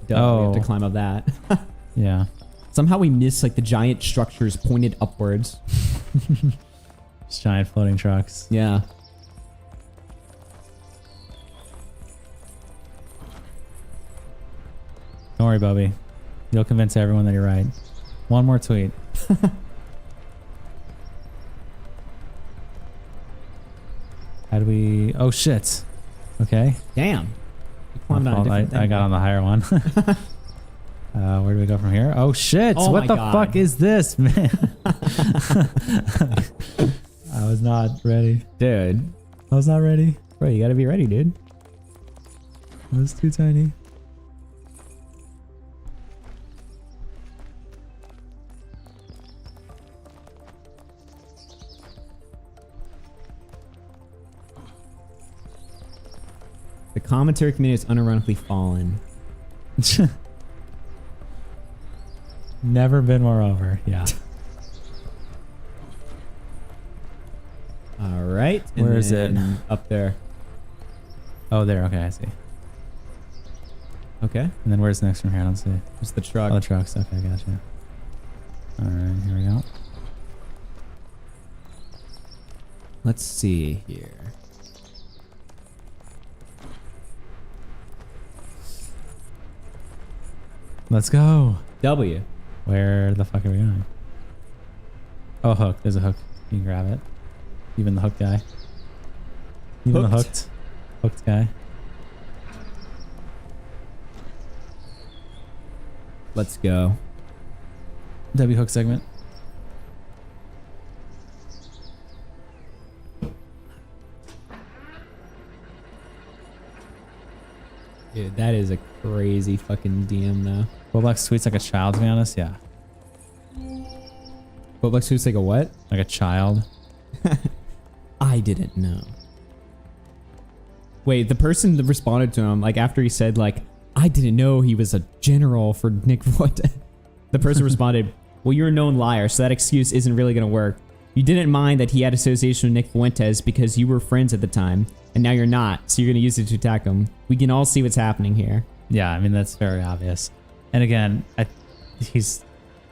Duh, we have to climb up that. Yeah. Somehow we miss like the giant structures pointed upwards. Just giant floating trucks. Yeah. Don't worry, Bubby. You'll convince everyone that you're right. One more tweet. How do we... Oh, shit. Okay. Damn. You climbed on a different I thing, got on the higher one. Where do we go from here? Oh, shit. Oh what my the God. fuck is this, man? I was not ready. Dude. I was not ready. Bro, you gotta be ready, dude. It was too tiny. The commentary community has unironically fallen. Never been more over. Yeah. All right. Where is it? Up there. Oh, there. Okay, I see. Okay. And then where's the next from here? I don't see. It's the truck. Oh, the trucks. Okay, gotcha. All right, here we go. Let's see here. Let's go. W. Where the fuck are we going? Oh, hook. There's a hook. You can grab it. Even the hook guy. Even the hooked guy. Let's go. W hook segment. Dude, that is a crazy fucking DM though. Bowblax tweets like a child, to be honest. Yeah. Bowblax tweets like a what? Like a child. I didn't know. Wait, the person that responded to him, like after he said like, I didn't know he was a general for Nick Fuentes. The person responded, well, you're a known liar, so that excuse isn't really going to work. You didn't mind that he had association with Nick Fuentes because you were friends at the time, and now you're not, so you're going to use it to attack him. We can all see what's happening here. Yeah, I mean, that's very obvious. And again, he's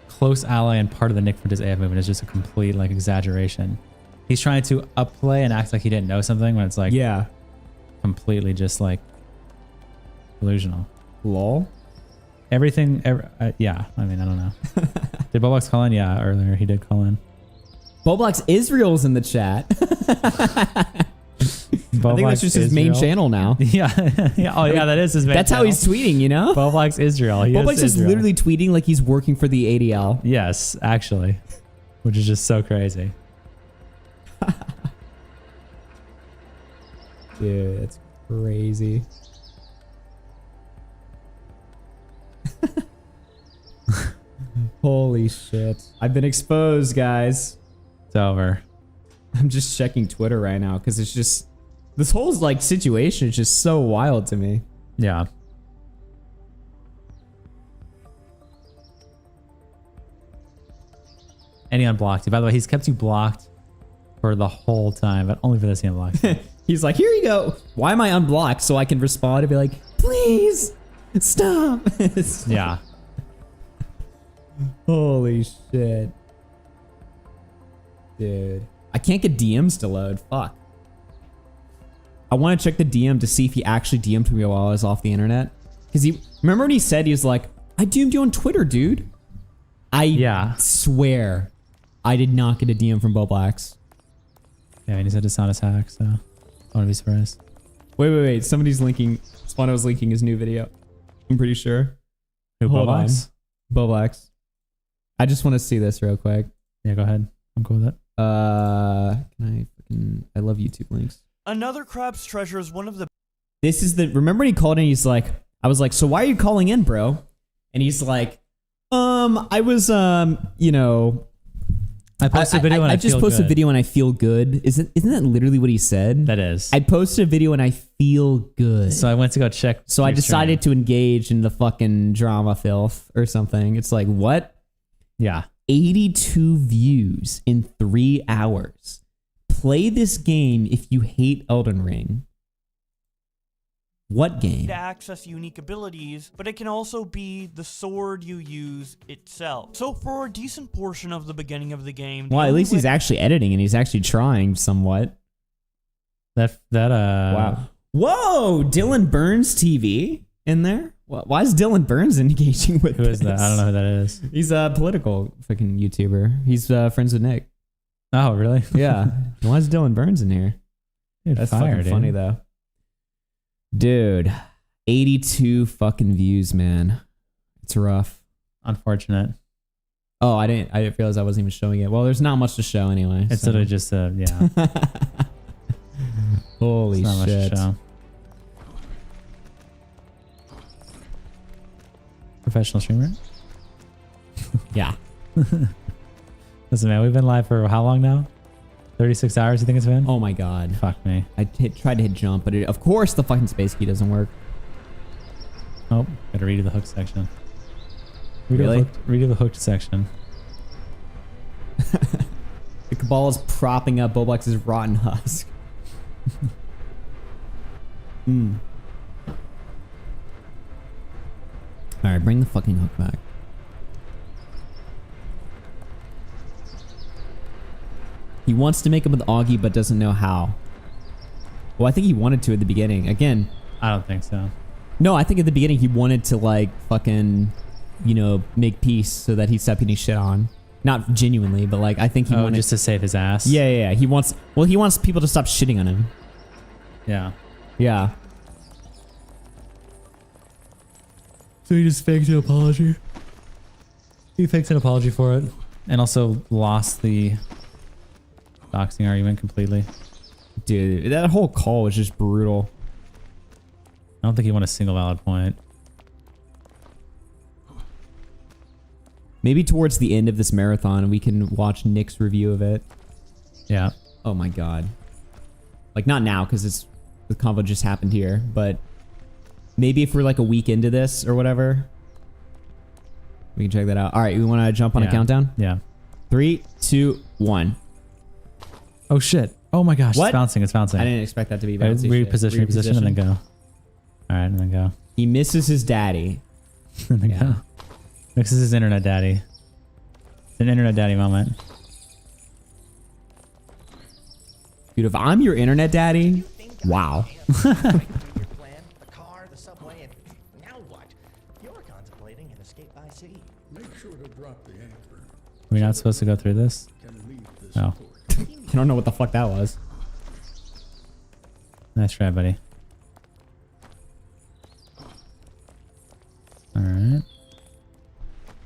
close ally and part of the Nick Fuentes AF movement is just a complete like exaggeration. He's trying to upplay and act like he didn't know something when it's like completely just like delusional. Lol. Everything, yeah, I mean, I don't know. Did Bowblax call in? Yeah, earlier he did call in. Bowblax Israel's in the chat. I think that's just his main channel now. Yeah. Yeah. Oh, yeah, that is his main That's channel. how he's tweeting, you know? Bowblax Israel. Bowblax is literally tweeting like he's working for the ADL. Yes, actually. Which is just so crazy. Dude, that's crazy. Holy shit. I've been exposed, guys. It's over. I'm just checking Twitter right now because it's just... This whole like situation is just so wild to me. Yeah. And he unblocked you. By the way, he's kept you blocked for the whole time, but only for this he unblocked you. He's like, here you go. Why am I unblocked? So I can respond and be like, please stop. Yeah. Holy shit. Dude. I can't get DMs to load. Fuck. I want to check the DM to see if he actually DM'd me while I was off the internet. Because he... Remember when he said he was like, I DM'd you on Twitter, dude? I swear I did not get a DM from Bowblax. Yeah, and he said it's not his hack, so I wouldn't be surprised. Wait. Somebody's linking... Spano's linking his new video. I'm pretty sure. Who, Bowblax? Bowblax. I just want to see this real quick. Yeah, go ahead. I'm cool with it. I love YouTube links. Another Crab's Treasure is one of the... This is the... Remember when he called in, he's like... I was like, so why are you calling in, bro? And he's like, I was, you know... I posted a video and I just feel posted a good. video and I feel good. Isn't that literally what he said? That is. I posted a video and I feel good. So I went to go check. So I decided to engage in the fucking drama filth or something. It's like, what? Yeah. 82 views in 3 hours. Play this game if you hate Elden Ring. What game? to access unique abilities, but it can also be the sword you use itself. So for a decent portion of the beginning of the game... Well, at least he's actually editing and he's actually trying somewhat. Wow. Whoa! Dylan Burns TV in there? Why is Dylan Burns engaging with Who is that? I don't know who that is. He's a political fucking YouTuber. He's friends with Nick. Oh, really? Yeah. Why is Dylan Burns in here? Dude, that's fire, fucking funny, though. Dude, 82 fucking views, man. It's rough. Unfortunate. Oh, I didn't realize I wasn't even showing it. Well, there's not much to show anyway. It's so. sort of just yeah. Holy It's not much to shit. show. Professional streamer? Yeah. Listen, man, we've been live for how long now? 36 hours, you think it's been? Oh my god. Fuck me. I tried to hit jump, but of course the fucking space key doesn't work. Oh, gotta redo the hook section. Really? Redo the hooked section. The Cabal is propping up Bowblax's rotten husk. Alright, bring the fucking hook back. He wants to make him with Augie, but doesn't know how. Well, I think he wanted to at the beginning. Again, I don't think so. no, I think at the beginning he wanted to like fucking, you know, make peace so that he stopped getting shit on. Not genuinely, but like I think he wanted just to save his ass. Yeah. He wants people to stop shitting on him. Yeah. Yeah. So he just faked an apology. He faked an apology for it. And also lost the boxing argument completely. Dude, that whole call was just brutal. I don't think he won a single valid point. Maybe towards the end of this marathon, we can watch Nick's review of it. Yeah. Oh my god. Like not now, because the convo just happened here, but maybe if we're like a week into this or whatever, we can check that out. All right, we want to jump on a countdown? Yeah. 3, 2, 1. Oh shit. Oh my gosh, What? it's bouncing, it's bouncing. I didn't expect that to be bouncy shit. Reposition, and then go. Alright, and then go. He misses his daddy. And then go. This is his internet daddy. It's an internet daddy moment. Dude, if I'm your internet daddy, wow. Your plan, the car, the subway, and now what? You're contemplating an escape by sea. Make sure to drop the anchor. We're not supposed to go through this? No. I don't know what the fuck that was. Nice try, buddy. Alright.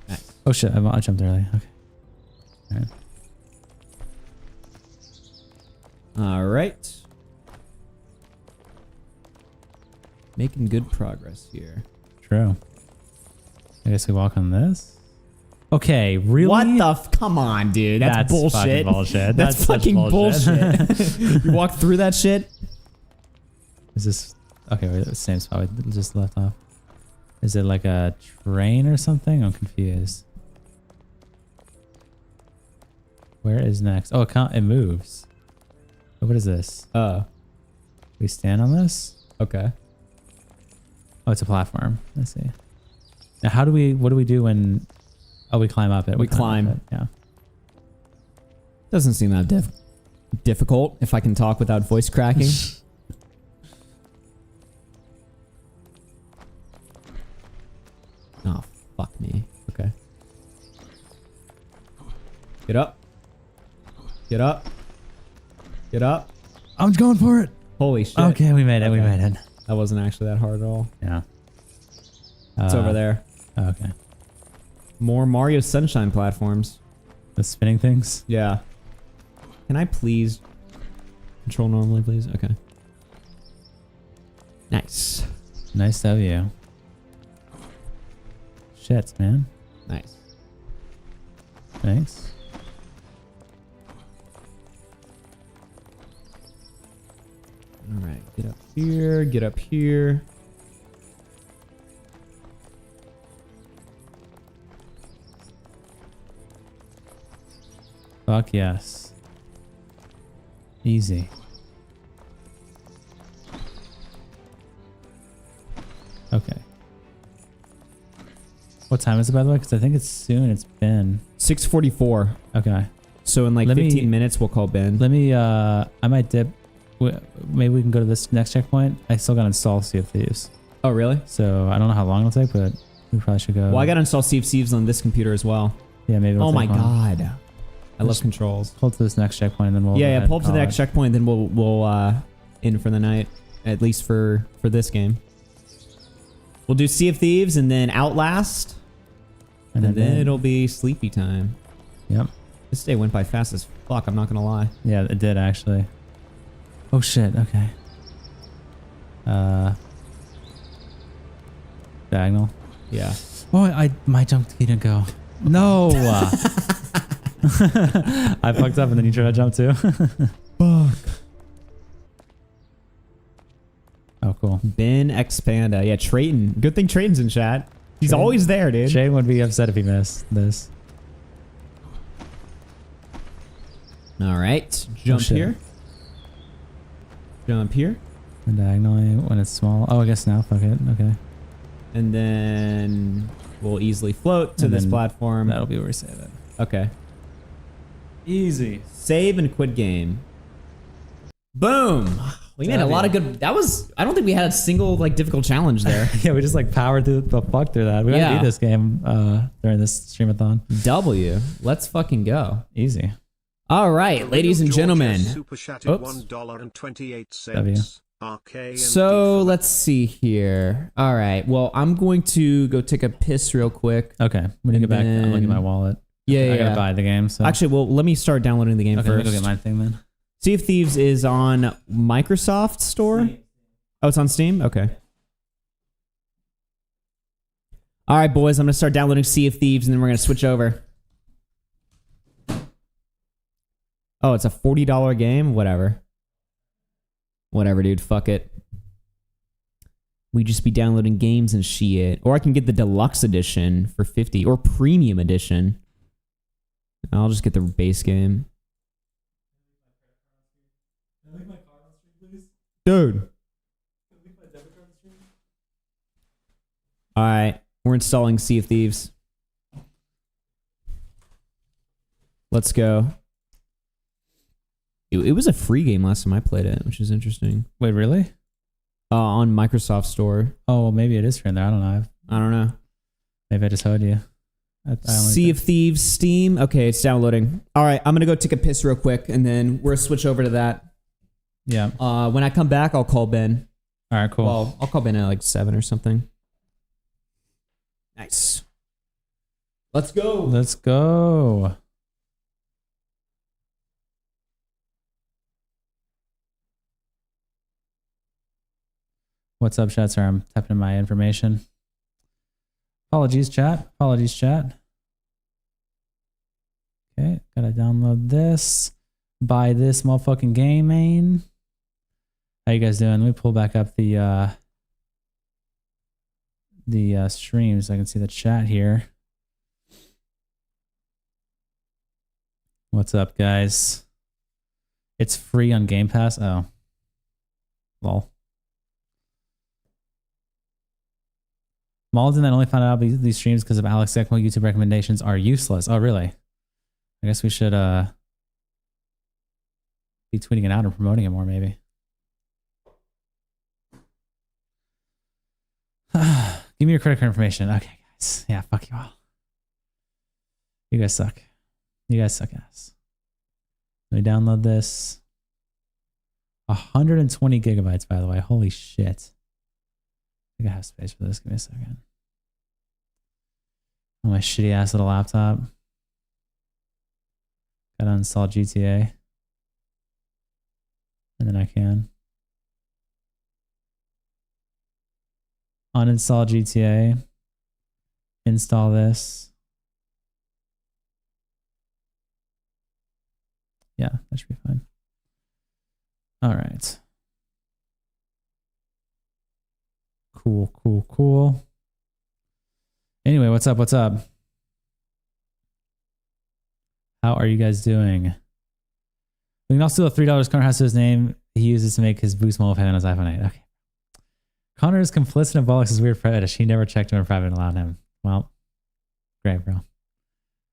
Nice. Oh shit, I jumped early. Okay. Alright. All right. Making good progress here. True. I guess we walk on this. Okay, really? What the come on, dude. That's bullshit. Fucking bullshit. That's fucking bullshit. You walk through that shit? Is this... Okay, we're at the same spot we just left off. Is it like a train or something? I'm confused. Where is next? Oh, it moves. What is this? We stand on this? Okay. Oh, it's a platform. Let's see. Now, what do we do when... Oh, we climb up it. We climb. Up it. Yeah. Doesn't seem that difficult if I can talk without voice cracking. Oh, fuck me. Okay. Get up. Get up. Get up. I'm going for it. Holy shit. Okay, we made it. Okay. We made it. That wasn't actually that hard at all. Yeah. It's over there. Okay. More Mario Sunshine platforms. The spinning things? Yeah. Can I please control normally, please? Okay. Nice. Nice of you. Shit, man. Nice. Thanks. All right. Get up here. Get up here. Fuck yes. Easy. Okay. What time is it, by the way? Because I think it's soon. It's been 6:44. Okay. So in like 15 minutes, we'll call Ben. Let me. I might dip. Maybe we can go to this next checkpoint. I still got to install Sea of Thieves. Oh really? So I don't know how long it'll take, but we probably should go. Well, I got to install Sea of Thieves on this computer as well. Yeah, maybe. Oh my god. I love controls. Pull to this next checkpoint and then we'll... Yeah, pull up to the next checkpoint, then we'll in for the night. At least for this game. We'll do Sea of Thieves and then Outlast. And then it'll be sleepy time. Yep. This day went by fast as fuck, I'm not gonna lie. Yeah, it did actually. Oh shit, okay. Diagonal. Yeah. Oh, my jump key didn't go. No! I fucked up and then you tried to jump too. Fuck. Oh, cool. Ben Expanda. Yeah, Trayton. Good thing Trayton's in chat. He's always there, dude. Jay would be upset if he missed this. All right. Jump shit. here. Jump here. And diagonally when it's small. Oh, I guess now. Fuck it. Okay. And then we'll easily float to And this then platform. That'll be where we save it. Okay. Easy. Save and quit game. Boom. We made a lot of good. That was. I don't think we had a single like difficult challenge there. Yeah, we just like powered through the fuck through that. We gotta do this game during this streamathon. W. Let's fucking go. Easy. All right, ladies and gentlemen. Super chatted $1.28. W. RK So let's see here. All right. Well, I'm going to go take a piss real quick. Okay. When you get back, I'm looking at my wallet. Yeah, I gotta buy the game. So actually, well, let me start downloading the game okay, first. let me go get my thing then. Sea of Thieves is on Microsoft Store. Oh, it's on Steam? Okay. All right, boys, I'm going to start downloading Sea of Thieves, and then we're going to switch over. Oh, it's a $40 game? Whatever. Whatever, dude. Fuck it. We just be downloading games and shit. Or I can get the deluxe edition for $50, or premium edition. I'll just get the base game. Dude. All right, we're installing Sea of Thieves. Let's go. It was a free game last time I played it, which is interesting. Wait, really? On Microsoft Store. Oh, well, maybe it is free in there. I don't know. I don't know. Maybe I just heard you. Sea of Thieves, Steam. Okay, it's downloading. All right, I'm gonna go take a piss real quick, and then we're gonna switch over to that. Yeah. When I come back, I'll call Ben. All right, cool. Well, I'll call Ben at like 7 or something. Nice. Let's go. Let's go. What's up, chat? Sorry, I'm typing in my information. Apologies, chat. Apologies, chat. Okay, gotta download this. Buy this motherfucking game, man. How you guys doing? Let me pull back up the stream so I can see the chat here. What's up, guys? It's free on Game Pass. Oh, lol. Malden that only found out about these streams because of Alex Ekmo YouTube recommendations are useless. Oh, really? I guess we should be tweeting it out and promoting it more, maybe. Give me your credit card information. Okay, guys. Yeah, fuck you all. You guys suck. You guys suck ass. Let me download this. 120 gigabytes, by the way. Holy shit. I think I have space for this. Give me a second. On my shitty ass little laptop. Gotta install GTA. And then I can uninstall GTA. Install this. Yeah, that should be fine. All right. Cool, cool, cool. Anyway, what's up? What's up? How are you guys doing? We can also do a $3 Connor has to his name. He uses to make his boost mole pay on his iPhone 8. Okay. Connor is complicit in Bowblax's weird fetish. He never checked him in private and allowed him. Well, great, bro.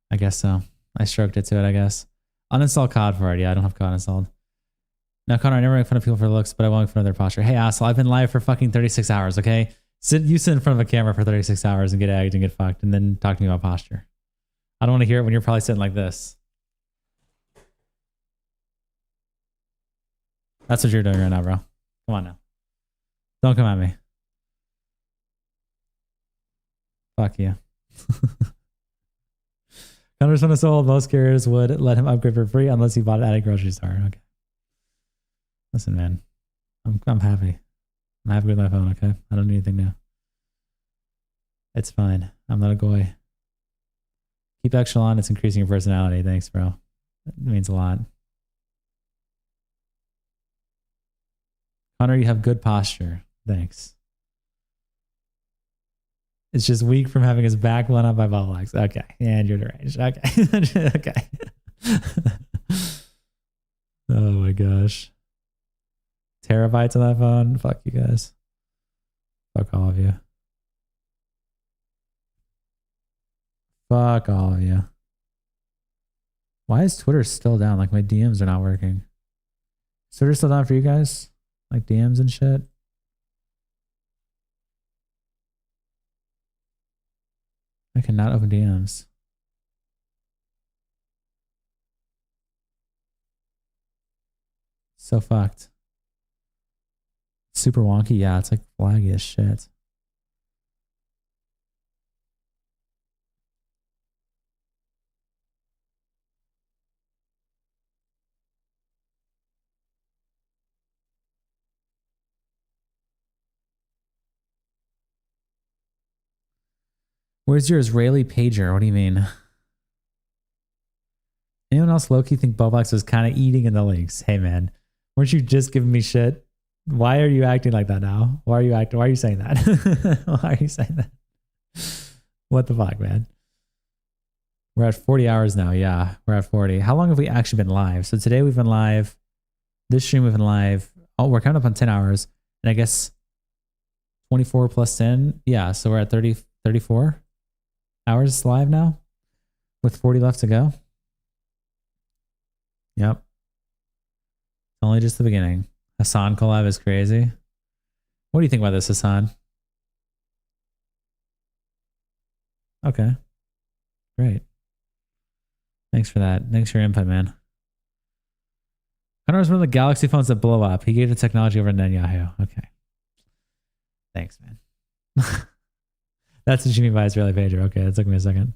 I guess so. I stroked it to it, I guess. Uninstall COD for it. Yeah, I don't have COD installed. Now, Connor, I never make fun of people for looks, but I won't make fun of their posture. Hey, asshole, I've been live for fucking 36 hours, okay? You sit in front of a camera for 36 hours and get egged and get fucked and then talk to me about posture. I don't want to hear it when you're probably sitting like this. That's what you're doing right now, bro. Come on now. Don't come at me. Fuck you. Connor's one is so old, most carriers would let him upgrade for free unless he bought it at a grocery store. Okay. Listen, man. I'm happy. I'm happy with my phone, okay? I don't need anything new. It's fine. I'm not a goy. Keep extra on. It's increasing your personality. Thanks, bro. That means a lot. Connor, you have good posture. Thanks. It's just weak from having his back blown up by Bowblax. Okay. And you're deranged. Okay. Okay. Oh my gosh. Terabytes on that phone. Fuck you guys. Fuck all of you. Fuck all of you. Why is Twitter still down? Like my DMs are not working. Is Twitter still down for you guys? Like DMs and shit? I cannot open DMs. So fucked. Super wonky. Yeah, it's like flaggy as shit. Where's your Israeli pager? What do you mean? Anyone else low-key think Bowblax was kind of eating in the links? Hey man, weren't you just giving me shit? Why are you acting like that now? Why are you acting? Why are you saying that? Why are you saying that? What the fuck, man? We're at 40 hours now. Yeah, we're at 40. How long have we actually been live? So today we've been live. This stream we've been live. Oh, we're coming up on 10 hours. And I guess 24 plus 10. Yeah, so we're at 30, 34 hours live now with 40 left to go. Yep. Only just the beginning. Hassan collab is crazy. What do you think about this, Hassan? Okay. Great. Thanks for that. Thanks for your input, man. Connor was one of the Galaxy phones that blow up. He gave the technology over to Netanyahu. Okay. Thanks, man. That's what you mean by Israeli pager. Okay, that took me a second.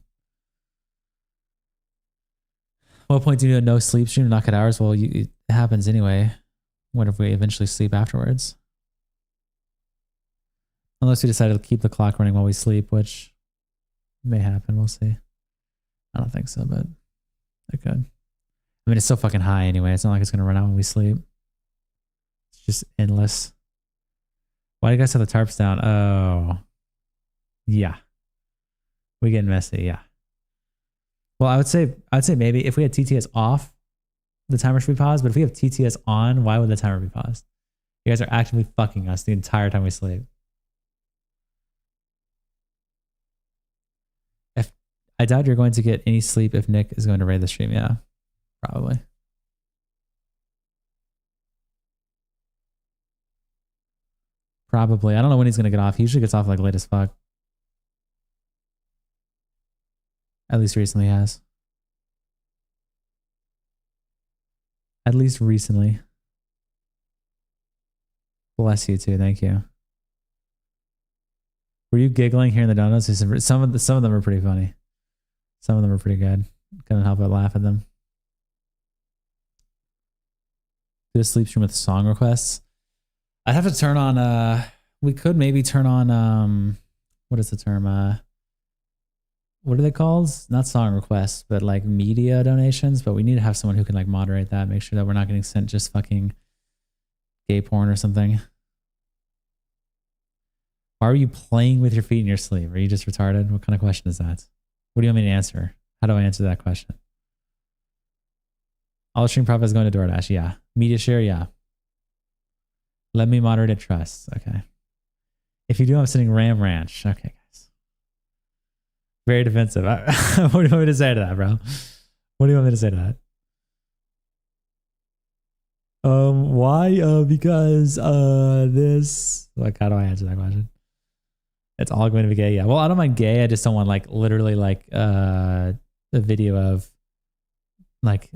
What point do you do a no sleep stream to knock at hours? Well, it happens anyway. What if we eventually sleep afterwards? Unless we decide to keep the clock running while we sleep, which may happen. We'll see. I don't think so, but it could. I mean, it's so fucking high anyway. It's not like it's going to run out when we sleep. It's just endless. Why do you guys have the tarps down? Oh. Yeah. We get messy, yeah. Well, I would say maybe if we had TTS off, the timer should be paused. But if we have TTS on, why would the timer be paused? You guys are actively fucking us the entire time we sleep. If I doubt you're going to get any sleep if Nick is going to raid the stream. Yeah, probably. Probably. I don't know when he's going to get off. He usually gets off like late as fuck. At least recently has. At least recently. Bless you too. Thank you. Were you giggling here in the donuts? Some of them are pretty funny. Some of them are pretty good. Couldn't help but laugh at them. Do a sleep stream with song requests. I'd have to turn on. We could maybe turn on. What is the term? What are they called? Not song requests, but like media donations. But we need to have someone who can like moderate that, make sure that we're not getting sent just fucking gay porn or something. Why are you playing with your feet in your sleep? Are you just retarded? What kind of question is that? What do you want me to answer? How do I answer that question? All stream profit is going to DoorDash. Yeah. Media share. Yeah. Let me moderate at trust. Okay. If you do, I'm sending Ram Ranch. Okay, guys. Very defensive. What do you want me to say to that, bro? What do you want me to say to that? Why? Because this. Like, how do I answer that question? It's all going to be gay. Yeah. Well, I don't mind gay. I just don't want like literally like a video of like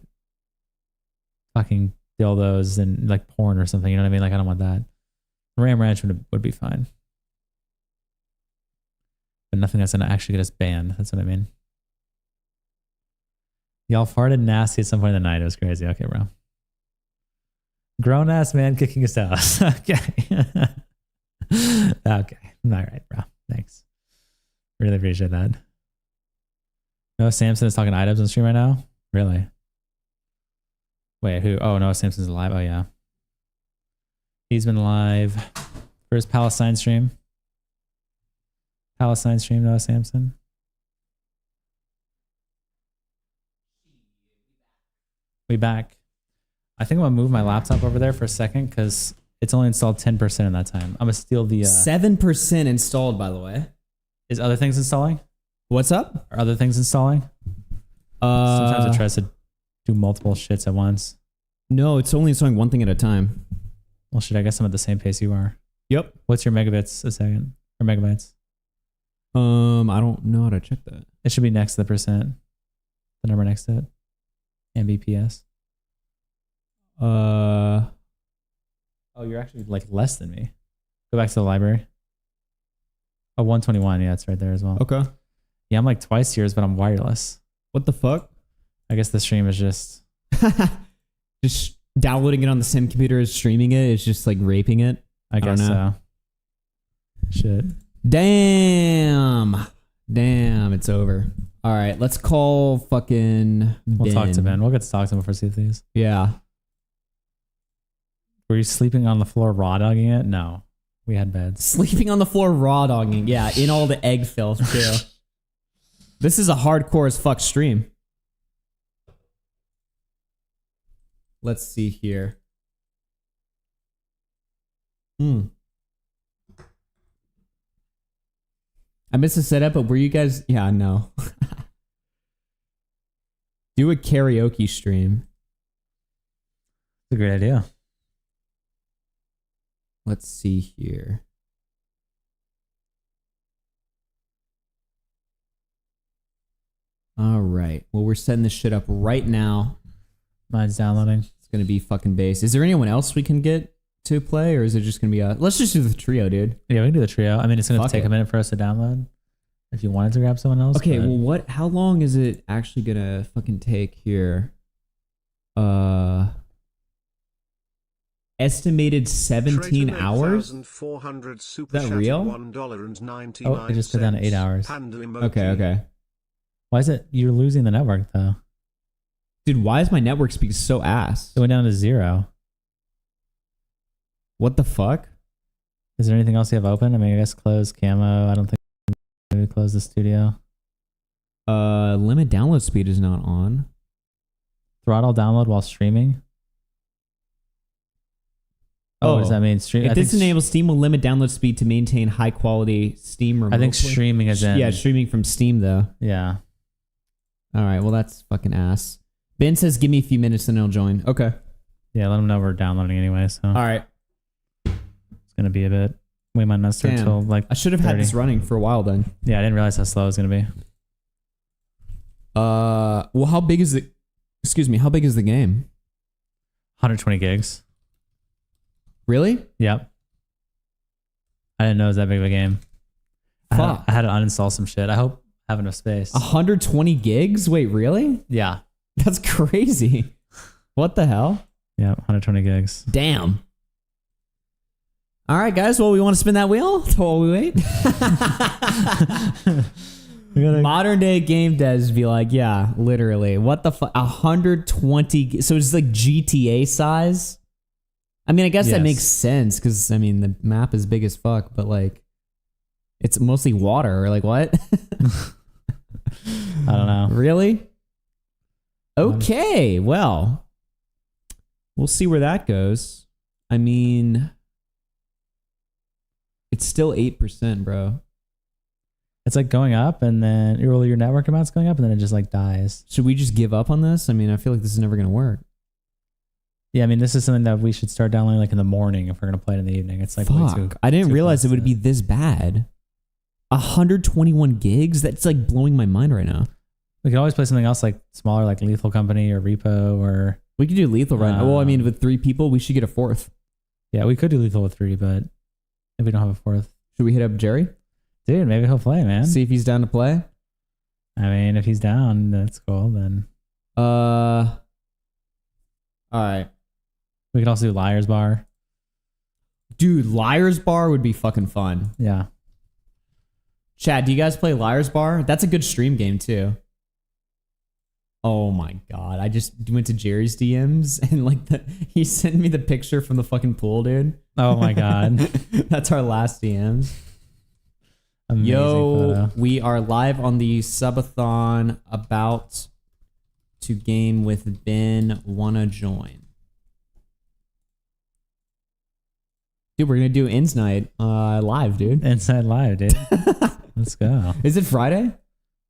fucking dildos and like porn or something. You know what I mean? Like, I don't want that. Ram Ranch would be fine. But nothing that's going to actually get us banned. That's what I mean. Y'all farted nasty at some point in the night. It was crazy. Okay, bro. Grown ass man kicking his ass. Okay. Okay. All right, bro. Thanks. Really appreciate that. Noah Samson is talking items on stream right now? Really? Wait, who? Oh, Noah Samson's live. Oh, yeah. He's been live for his Palestine stream. Palestine stream, Noah Samson. We back. I think I'm going to move my laptop over there for a second because it's only installed 10% in that time. I'm going to steal the... 7% installed, by the way. Is other things installing? What's up? Are other things installing? Sometimes it tries to do multiple shits at once. No, it's only installing one thing at a time. Well, shit, I guess I'm at the same pace you are. Yep. What's your megabits a second? Or megabytes? I don't know how to check that. It should be next to the percent. The number next to it. Mbps. Oh, you're actually like less than me. Go back to the library. Oh, 121. Yeah, it's right there as well. Okay. Yeah, I'm like twice yours, but I'm wireless. What the fuck? I guess the stream is just... Just downloading it on the same computer as streaming it is just like raping it. I guess so. Shit. Damn, it's over. All right, let's call fucking We'll talk to Ben. Ben. We'll get to talk to him before see these. Yeah. Were you sleeping on the floor raw dogging it? No. We had beds. Sleeping on the floor raw dogging. Yeah, in all the egg filth too. This is a hardcore as fuck stream. Let's see here. I missed the setup, but were you guys... Yeah, no. Do a karaoke stream. It's a great idea. Let's see here. All right. Well, we're setting this shit up right now. Mine's downloading. It's going to be fucking bass. Is there anyone else we can get to play, or is it just going to be a... Let's just do the trio, dude. Yeah, we can do the trio. I mean, it's going to Fuck take it. a minute for us to download. If you wanted to grab someone else. Okay, but- well, how long is it actually going to fucking take here? Estimated 17 hours? Is that real? Oh, it just put down to 8 hours. Okay. Why is it you're losing the network though? Dude, why is my network speed so ass? It went down to 0. What the fuck? Is there anything else you have open? I mean, I guess close camo. I don't think maybe close the studio. Limit download speed is not on. Throttle download while streaming. Oh, what does that mean? Stream. If this enables Steam will limit download speed to maintain high quality Steam remotely. I think streaming is in. Yeah, streaming from Steam though. Yeah. All right, well that's fucking ass. Ben says give me a few minutes and I'll join. Okay. Yeah, let them know we're downloading anyway. So. All right. It's gonna be a bit. We might not start Damn. till like. I should have had this running for a while then. Yeah, I didn't realize how slow it was gonna be. Well, how big is the? Excuse me, how big is the game? 120 gigs. Really? Yep. I didn't know it was that big of a game. Fuck. I had to uninstall some shit. I hope I have enough space. 120 gigs? Wait, really? Yeah. That's crazy. What the hell? Yeah, 120 gigs. Damn. All right, guys. Well, we want to spin that wheel while we wait. Modern day game devs be like, yeah, literally. What the fuck? 120. So it's like GTA size. I mean, I guess that makes sense because I mean the map is big as fuck, but like, it's mostly water. Or like what? I don't know. Really? Okay. Well, we'll see where that goes. I mean, it's still 8%, bro. It's like going up and then your network amount's going up and then it just like dies. Should we just give up on this? I mean, I feel like this is never going to work. Yeah, I mean, this is something that we should start downloading like in the morning if we're going to play it in the evening. It's like way too, I didn't too realize it close would be this bad. 121 gigs? That's like blowing my mind right now. We could always play something else like smaller, like Lethal Company or Repo or... We could do Lethal right now. Well, I mean, with 3 people, we should get a 4th. Yeah, we could do Lethal with 3, but if we don't have a 4th... Should we hit up Jerry? Dude, maybe he'll play, man. See if he's down to play? I mean, if he's down, that's cool, then... All right. We could also do Liar's Bar. Dude, Liar's Bar would be fucking fun. Yeah. Chad, do you guys play Liar's Bar? That's a good stream game, too. Oh my god! I just went to Jerry's DMs and like he sent me the picture from the fucking pool, dude. Oh my god, that's our last DMs. Amazing Yo, photo. we are live on the subathon, about to game with Ben. Wanna join? Dude, we're gonna do Ins Night live, dude. Inside live, dude. Let's go. Is it Friday?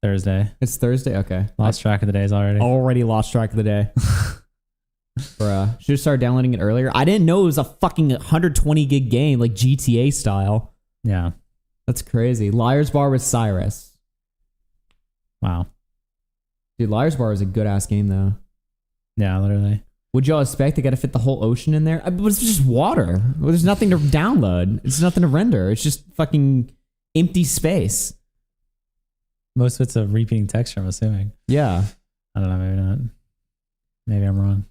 Thursday. It's Thursday. Okay. Lost track of the days already. Already lost track of the day. Bruh. Should have started downloading it earlier. I didn't know it was a fucking 120 gig game, like GTA style. Yeah. That's crazy. Liar's Bar with Cyrus. Wow. Dude, Liar's Bar is a good ass game though. Yeah, literally. Would y'all expect they got to fit the whole ocean in there? But it's just water. Well, there's nothing to download. It's nothing to render. It's just fucking empty space. Most of it's a repeating texture, I'm assuming. Yeah. I don't know, maybe not. Maybe I'm wrong.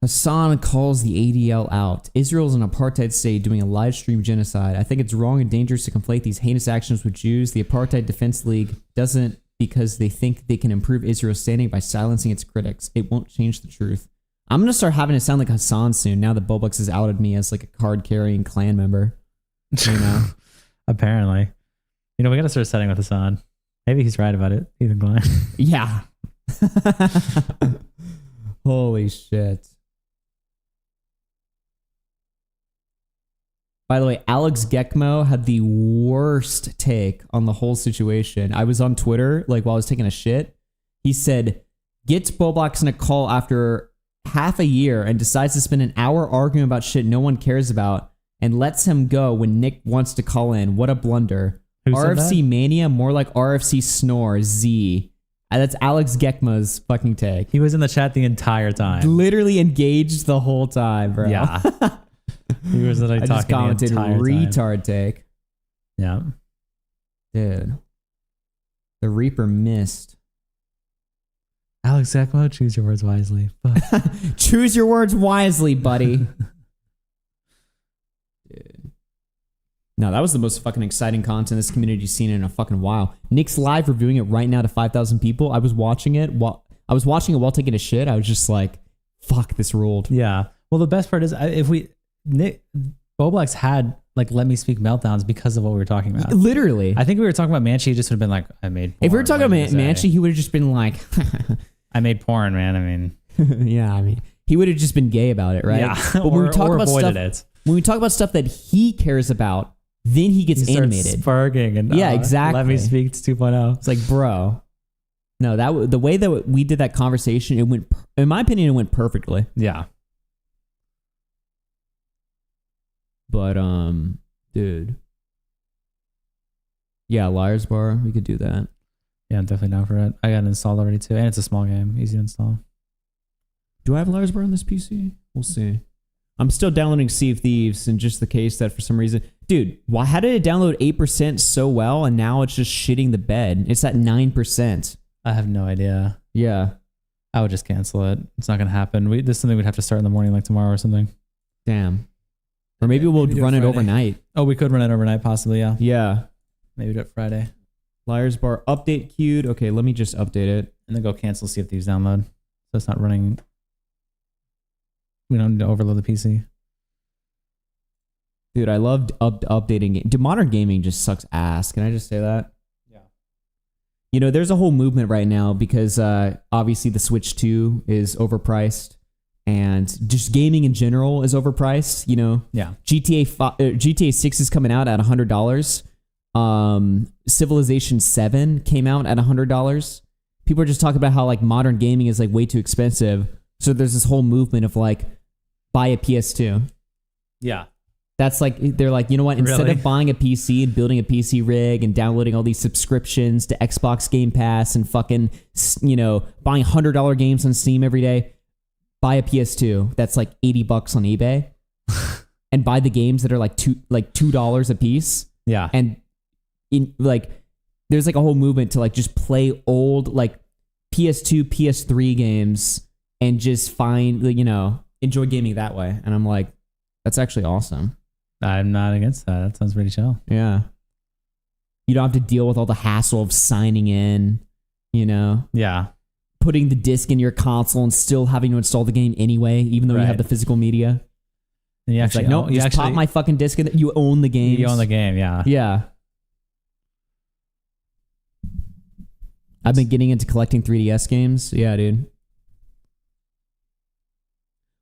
Hassan calls the ADL out. Israel's an apartheid state doing a live stream genocide. I think it's wrong and dangerous to conflate these heinous actions with Jews. The Apartheid Defense League doesn't because they think they can improve Israel's standing by silencing its critics. It won't change the truth. I'm going to start having it sound like Hassan soon now that Bowblax has outed me as like a card-carrying clan member. You know? Apparently. You know, we got to start setting with Hassan. Maybe he's right about it. Ethan Klein. Yeah. Holy shit. By the way, Alex Gekmo had the worst take on the whole situation. I was on Twitter, like while I was taking a shit. He said, gets Bowblax in a call after half a year and decides to spend an hour arguing about shit no one cares about and lets him go when Nick wants to call in. What a blunder. Who said RFC that? Mania, more like RFC Snore, Z. That's Alex Gekma's fucking take. He was in the chat the entire time. Literally engaged the whole time, bro. Yeah. He was literally I just talking commented the entire retard time. take. Yeah. Dude. The Reaper missed. Alex Ekmo, choose your words wisely. Fuck. Choose your words wisely, buddy. Dude. No, that was the most fucking exciting content this community's seen in a fucking while. Nick's live reviewing it right now to 5,000 people. I was watching it while taking a shit. I was just like, fuck, this ruled. Yeah. Well, the best part is if Bowblax had like Let Me Speak meltdowns because of what we were talking about. Literally. I think we were talking about Manchi. He just would have been like, I made porn. If we were talking about Manchi, he would have just been like, I made porn, man. I mean, yeah, I mean, he would have just been gay about it, right? Yeah. But when we talk or about avoided stuff, it. when we talk about stuff that he cares about, then he gets He starts animated. sparking and Yeah, exactly. Let Me Speak 2.0. It's like, bro, no, the way that we did that conversation, it went, in my opinion, it went perfectly. Yeah. But dude, yeah, Liar's Bar, we could do that. Yeah, I'm definitely down for it. I got it installed already too, and it's a small game, easy to install. Do I have Liar's Bar on this PC? We'll see. I'm still downloading Sea of Thieves in just the case that for some reason, dude, how did it download 8% so well and now it's just shitting the bed? It's at 9%. I have no idea. Yeah. I would just cancel it. It's not going to happen. This is something we'd have to start in the morning, like tomorrow or something. Damn. Or maybe we'll Maybe do run it Friday. overnight. Oh, we could run it overnight, possibly, yeah. Yeah. Maybe do it Friday. Liar's Bar update queued. Okay, let me just update it. And then go cancel, see if these download. So it's not running. We don't need to overload the PC. Dude, I loved updating. Dude, modern gaming just sucks ass. Can I just say that? Yeah. You know, there's a whole movement right now because obviously the Switch 2 is overpriced and just gaming in general is overpriced. You know, Yeah. GTA 6 is coming out at $100. Civilization 7 came out at $100. People are just talking about how like modern gaming is like way too expensive. So there's this whole movement of like buy a PS2. Yeah. That's like, they're like, you know what? Instead Really? of buying a PC and building a PC rig and downloading all these subscriptions to Xbox Game Pass and fucking, you know, buying $100 games on Steam every day, buy a PS2 that's like $80 on eBay and buy the games that are like $2 a piece. Yeah. And in like, there's like a whole movement to like just play old like PS2, PS3 games and just find, you know, enjoy gaming that way. And I'm like, that's actually awesome. I'm not against that. That sounds pretty chill. Yeah. You don't have to deal with all the hassle of signing in, you know? Yeah. putting the disc in your console and still having to install the game anyway, even though you have the physical media. And you It's actually like, nope, you just pop my fucking disc in. You own the game. You own the game, yeah. Yeah. I've been getting into collecting 3DS games. Yeah, dude.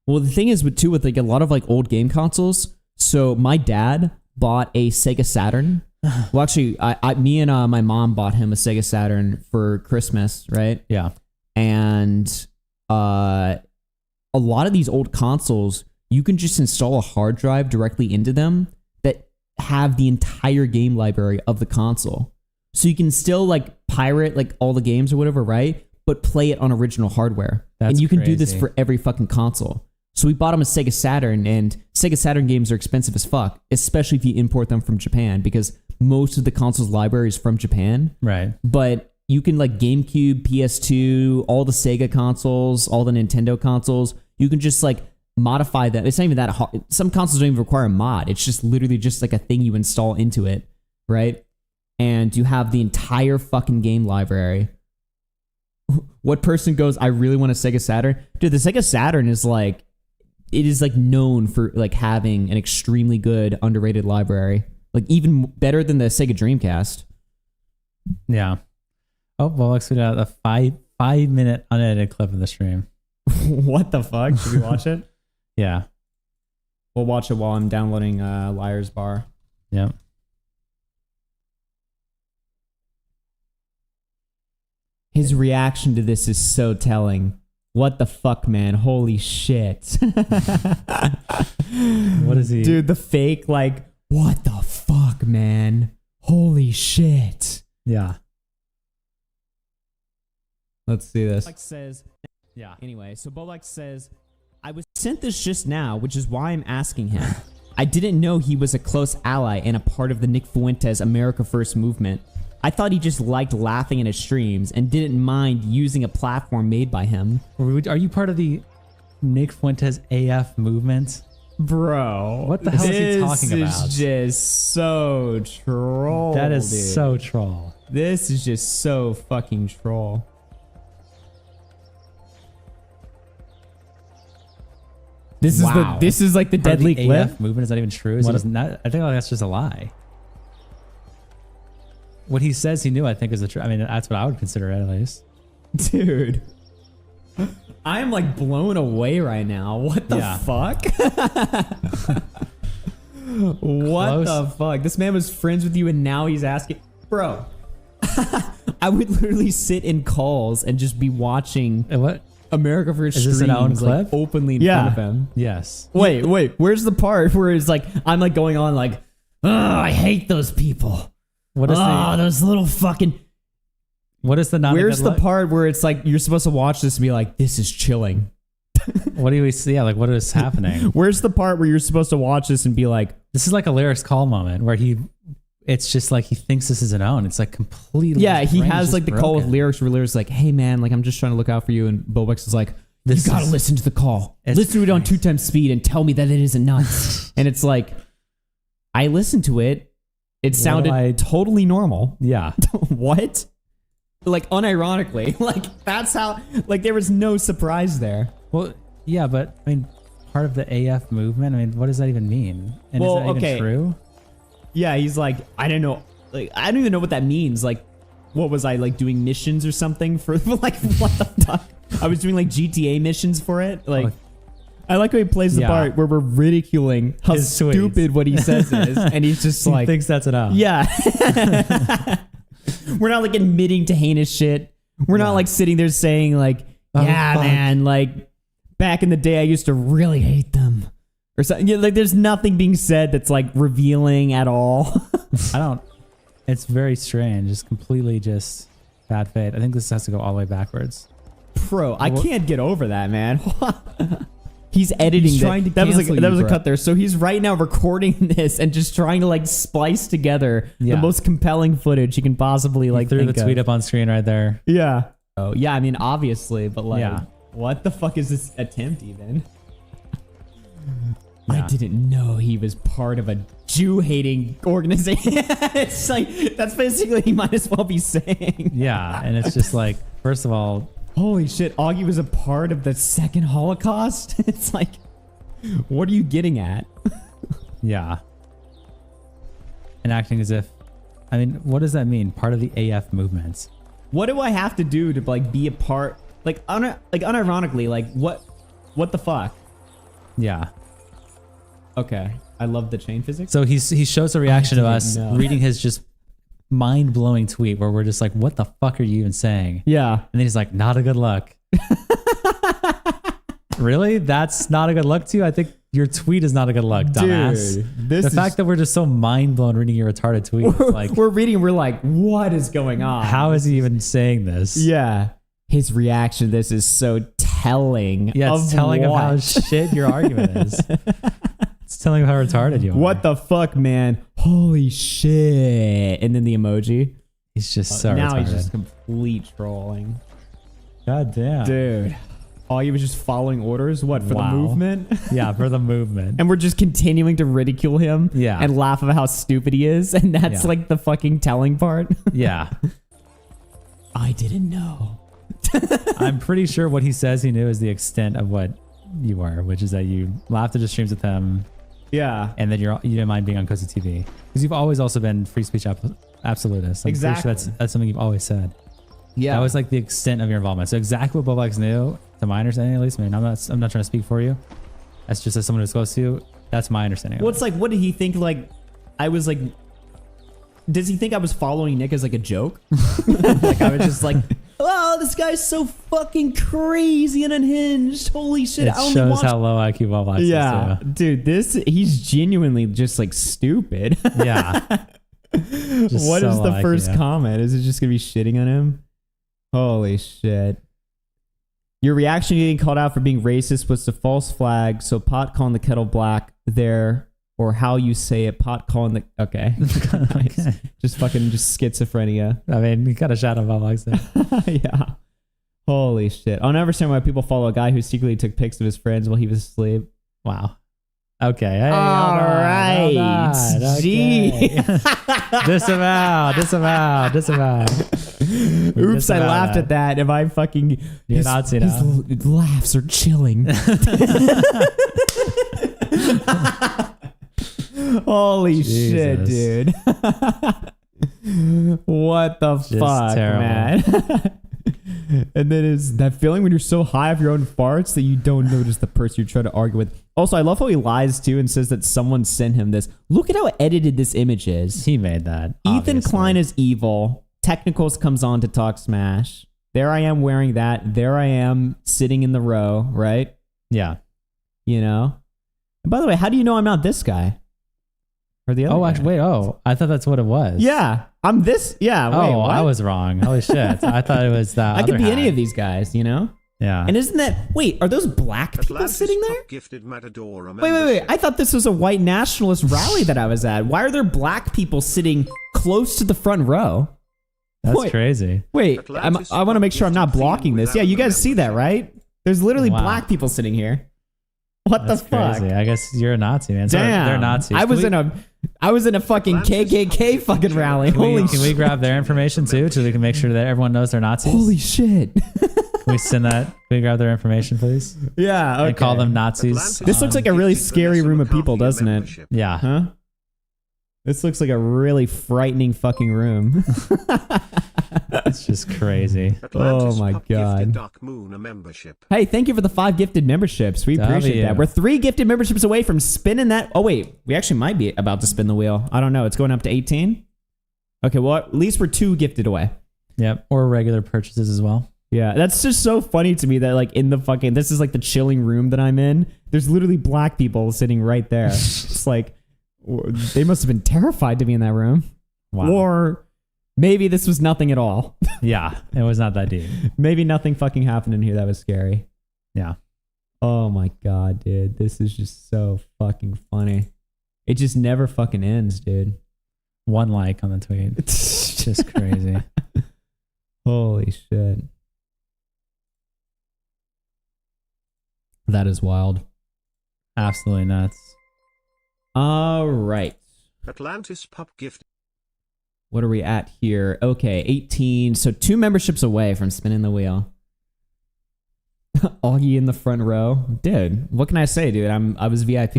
Well, the thing is with like a lot of like old game consoles. So my dad bought a Sega Saturn. Well, actually, me and my mom bought him a Sega Saturn for Christmas, right? Yeah. And a lot of these old consoles, you can just install a hard drive directly into them that have the entire game library of the console. So you can still like pirate like all the games or whatever, right? But play it on original hardware. And you can do this for every fucking console. So we bought him a Sega Saturn, and Sega Saturn games are expensive as fuck, especially if you import them from Japan, because most of the console's library is from Japan. Right. But you can like GameCube, PS2, all the Sega consoles, all the Nintendo consoles, you can just like modify them. It's not even that hard. Some consoles don't even require a mod. It's just literally just like a thing you install into it, right? And you have the entire fucking game library. What person goes, I really want a Sega Saturn? Dude, the Sega Saturn is like, it is like known for like having an extremely good underrated library, like even better than the Sega Dreamcast. Yeah. Oh, well, let's do a 5-minute unedited clip of the stream. What the fuck? Should we watch it? Yeah. We'll watch it while I'm downloading Liar's Bar. Yep. His reaction to this is so telling. What the fuck, man? Holy shit. What is he? Dude, the fake, like, what the fuck, man? Holy shit. Yeah. Let's see this. Bowblax says, yeah. Anyway, so Bowblax says, I was sent this just now, which is why I'm asking him. I didn't know he was a close ally and a part of the Nick Fuentes America First movement. I thought he just liked laughing at his streams and didn't mind using a platform made by him. Are you part of the Nick Fuentes AF movement? Bro. What the hell is he talking about? This is just so troll. That is dude. so troll. This is just so fucking troll. This is like the deadly clip. AF movement is not even true. Is he not, I think that's just a lie. What he says he knew, I think, is the truth. I mean, that's what I would consider it, at least. Dude. I am like blown away right now. What the fuck? What the fuck? This man was friends with you and now he's asking. Bro. I would literally sit in calls and just be watching America First Is this streams an own clip? like openly in front of him. Yes. Wait. Where's the part where it's like, I'm like going on like, oh, I hate those people. What is those little fucking... What is the not Where's the part where it's like you're supposed to watch this and be like, this is chilling? What do we see? Yeah, like what is happening? Where's the part where you're supposed to watch this and be like, this is like a lyrics call moment where it's just like he thinks this is an own. It's like completely. Yeah, he has like the call with lyrics where lyrics like, hey man, like I'm just trying to look out for you, and Bowblax is like, you gotta listen to the call. Listen to it on 2x speed and tell me that it isn't nuts. And it's like, I listened to it. It sounded totally normal. Yeah. What? Like unironically, like that's how. Like there was no surprise there. Well, yeah, but I mean, part of the AF movement. I mean, what does that even mean? And is that even true? Yeah, he's like, I don't know. Like, I don't even know what that means. Like, what was I like doing missions or something for? Like, what the fuck? I was doing like GTA missions for it. Like, I like how he plays the part where we're ridiculing how stupid what he says is, and he's just like, he thinks that's it out. Yeah. We're not like admitting to heinous shit. We're not like sitting there saying like, yeah, man, like back in the day I used to really hate them or something. Yeah, like there's nothing being said that's like revealing at all. It's very strange. It's completely just bad fate. I think this has to go all the way backwards. Bro, I can't get over that, man. He's editing. He's trying to that was a cut there. So he's right now recording this and just trying to like splice together the most compelling footage he can possibly like. He threw the tweet up on screen right there. Yeah. Oh yeah. I mean, obviously, but like, what the fuck is this attempt even? I didn't know he was part of a Jew-hating organization. It's like that's basically he might as well be saying. Yeah, and it's just like, first of all, Holy shit, Augie was a part of the second Holocaust? It's like, what are you getting at? Yeah. And acting as if, I mean, what does that mean? Part of the AF movements. What do I have to do to like be a part, like unironically, like what the fuck? Yeah. Okay. I love the chain physics. So he shows a reaction to us know. reading his just mind-blowing tweet where we're just like, what the fuck are you even saying? Yeah. And then he's like, not a good look. Really? That's not a good look to you? I think your tweet is not a good look, dumbass. Dude, the fact that we're just so mind-blown reading your retarded tweet. Like, we're reading, we're like, what is going on? how is he even saying this? Yeah. His reaction to this is so telling. Yeah, it's of telling him how what? shit your argument is. It's telling him how retarded you are. What the fuck, man? Holy shit. And then the emoji. He's just so now retarded. he's just complete trolling. God damn. Dude. Oh, he was just following orders? What, for Wow. the movement? Yeah, for the movement. And we're just continuing to ridicule him Yeah. and laugh about how stupid he is. And that's Yeah. like the fucking telling part. Yeah. I didn't know. I'm pretty sure what he says he knew is the extent of what you are, which is that you laughed at his streams with him. Yeah. And then you didn't mind being on Cozy TV. Because you've always also been free speech absolutist. I'm pretty sure Exactly. that's something you've always said. Yeah. That was like the extent of your involvement. So exactly what Bowblax knew, to my understanding at least, I mean, I'm not trying to speak for you. That's just as someone who's close to you. That's my understanding. Well, it's like, what did he think? Like, I was like, does he think I was following Nick as like a joke? Like, I was just like, oh, this guy's so fucking crazy and unhinged. Holy shit. It shows how low IQ Bowblax is. Yeah. Too. Dude, he's genuinely just like stupid. Yeah. Just What so is the low first IQ. comment? Is it just going to be shitting on him? Holy shit. Your reaction to getting called out for being racist was to false flag, so pot calling the kettle black there, or how you say it, pot calling the... Okay. Nice. Okay. Just schizophrenia. I mean, you got a shout out Bowblax there. Yeah. Holy shit. I'll never understand why people follow a guy who secretly took pics of his friends while he was asleep. Wow. Okay. Hey, All right. Gee. Disavow. Oops, I laughed at that. Am I fucking... You're Nazi now. His laughs are chilling. Holy shit, dude. What the fuck, terrible. man? And then is that feeling when you're so high of your own farts that you don't notice the person you're trying to argue with. Also, I love how he lies too and says that someone sent him this. Look at how edited this image is. He made that. Ethan obviously. Klein is evil. Technicals comes on to talk smash. There I am wearing that. There I am sitting in the row, right? Yeah. You know? And by the way, how do you know I'm not this guy? Or the other guy? Actually, wait. Oh, I thought that's what it was. Yeah. I'm this. Yeah. Wait, Oh, what? I was wrong. Holy shit. I thought it was that. I could other be any hat. of these guys, you know? Yeah. And isn't that... Wait, are those black people Atlantis sitting there? Pop gifted Matador a Wait. membership. I thought this was a white nationalist rally that I was at. Why are there black people sitting close to the front row? That's Wait. crazy. Wait, Atlantis I want to make sure I'm not gifted blocking this. without Yeah, you the guys see that, right? There's literally Wow. black people sitting here. What That's the fuck? crazy. I guess you're a Nazi, man. Sorry, Damn. they're Nazis. I was in a fucking KKK fucking rally. Holy Can we shit. grab their information too, so we can make sure that everyone knows they're Nazis? Holy shit. Can we send that? Can we grab their information, please? Yeah, okay. And call them Nazis. This looks like a really scary room of people, doesn't it? Yeah. Huh? This looks like a really frightening fucking room. It's just crazy. Atlantis Oh my Pop gifted god. Dark Moon a membership. Hey, thank you for the 5 gifted memberships. We appreciate W. that. We're 3 gifted memberships away from spinning that. Oh, wait. We actually might be about to spin the wheel. I don't know. It's going up to 18. Okay, well, at least we're 2 gifted away. Yep. Or regular purchases as well. Yeah, that's just so funny to me that, like, in the fucking... This is, like, the chilling room that I'm in. There's literally black people sitting right there. It's like... They must have been terrified to be in that room. Wow. Or maybe this was nothing at all. Yeah, it was not that deep. Maybe nothing fucking happened in here that was scary. Yeah. Oh my god, dude. This is just so fucking funny. It just never fucking ends, dude. 1 like on the tweet. It's just crazy. Holy shit. That is wild. Absolutely nuts. All right. Atlantis Pop gifted. What are we at here? Okay, 18. So 2 memberships away from spinning the wheel. Augie in the front row. Dude, what can I say, dude? I was VIP.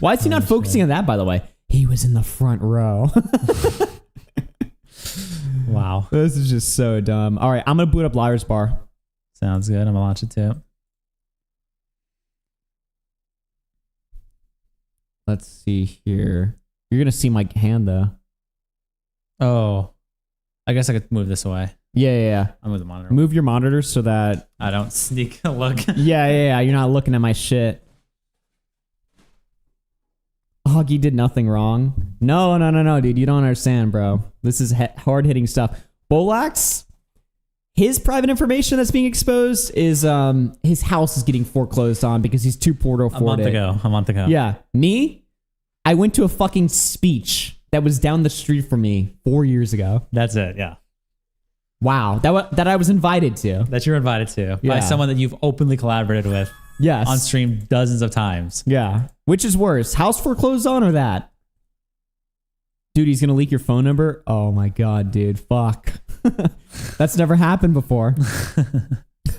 Why is he not focusing on that, by the way? He was in the front row. Wow. This is just so dumb. All right, I'm going to boot up Liar's Bar. Sounds good. I'm going to launch it too. Let's see here. You're going to see my hand, though. Oh. I guess I could move this away. Yeah. I'll move the monitor. Move your monitor so that... I don't sneak a look. Yeah. You're not looking at my shit. Augie did nothing wrong. No, dude. You don't understand, bro. This is hard-hitting stuff. Bowblax, his private information that's being exposed is his house is getting foreclosed on because he's too poor to afford it. A month ago. Yeah. Me, I went to a fucking speech that was down the street from me 4 years ago. That's it, yeah. Wow. That I was invited to. That you're invited to by someone that you've openly collaborated with. Yes. On stream dozens of times. Yeah. Which is worse, house foreclosed on or that? Dude, he's going to leak your phone number? Oh my God, dude. Fuck. That's never happened before.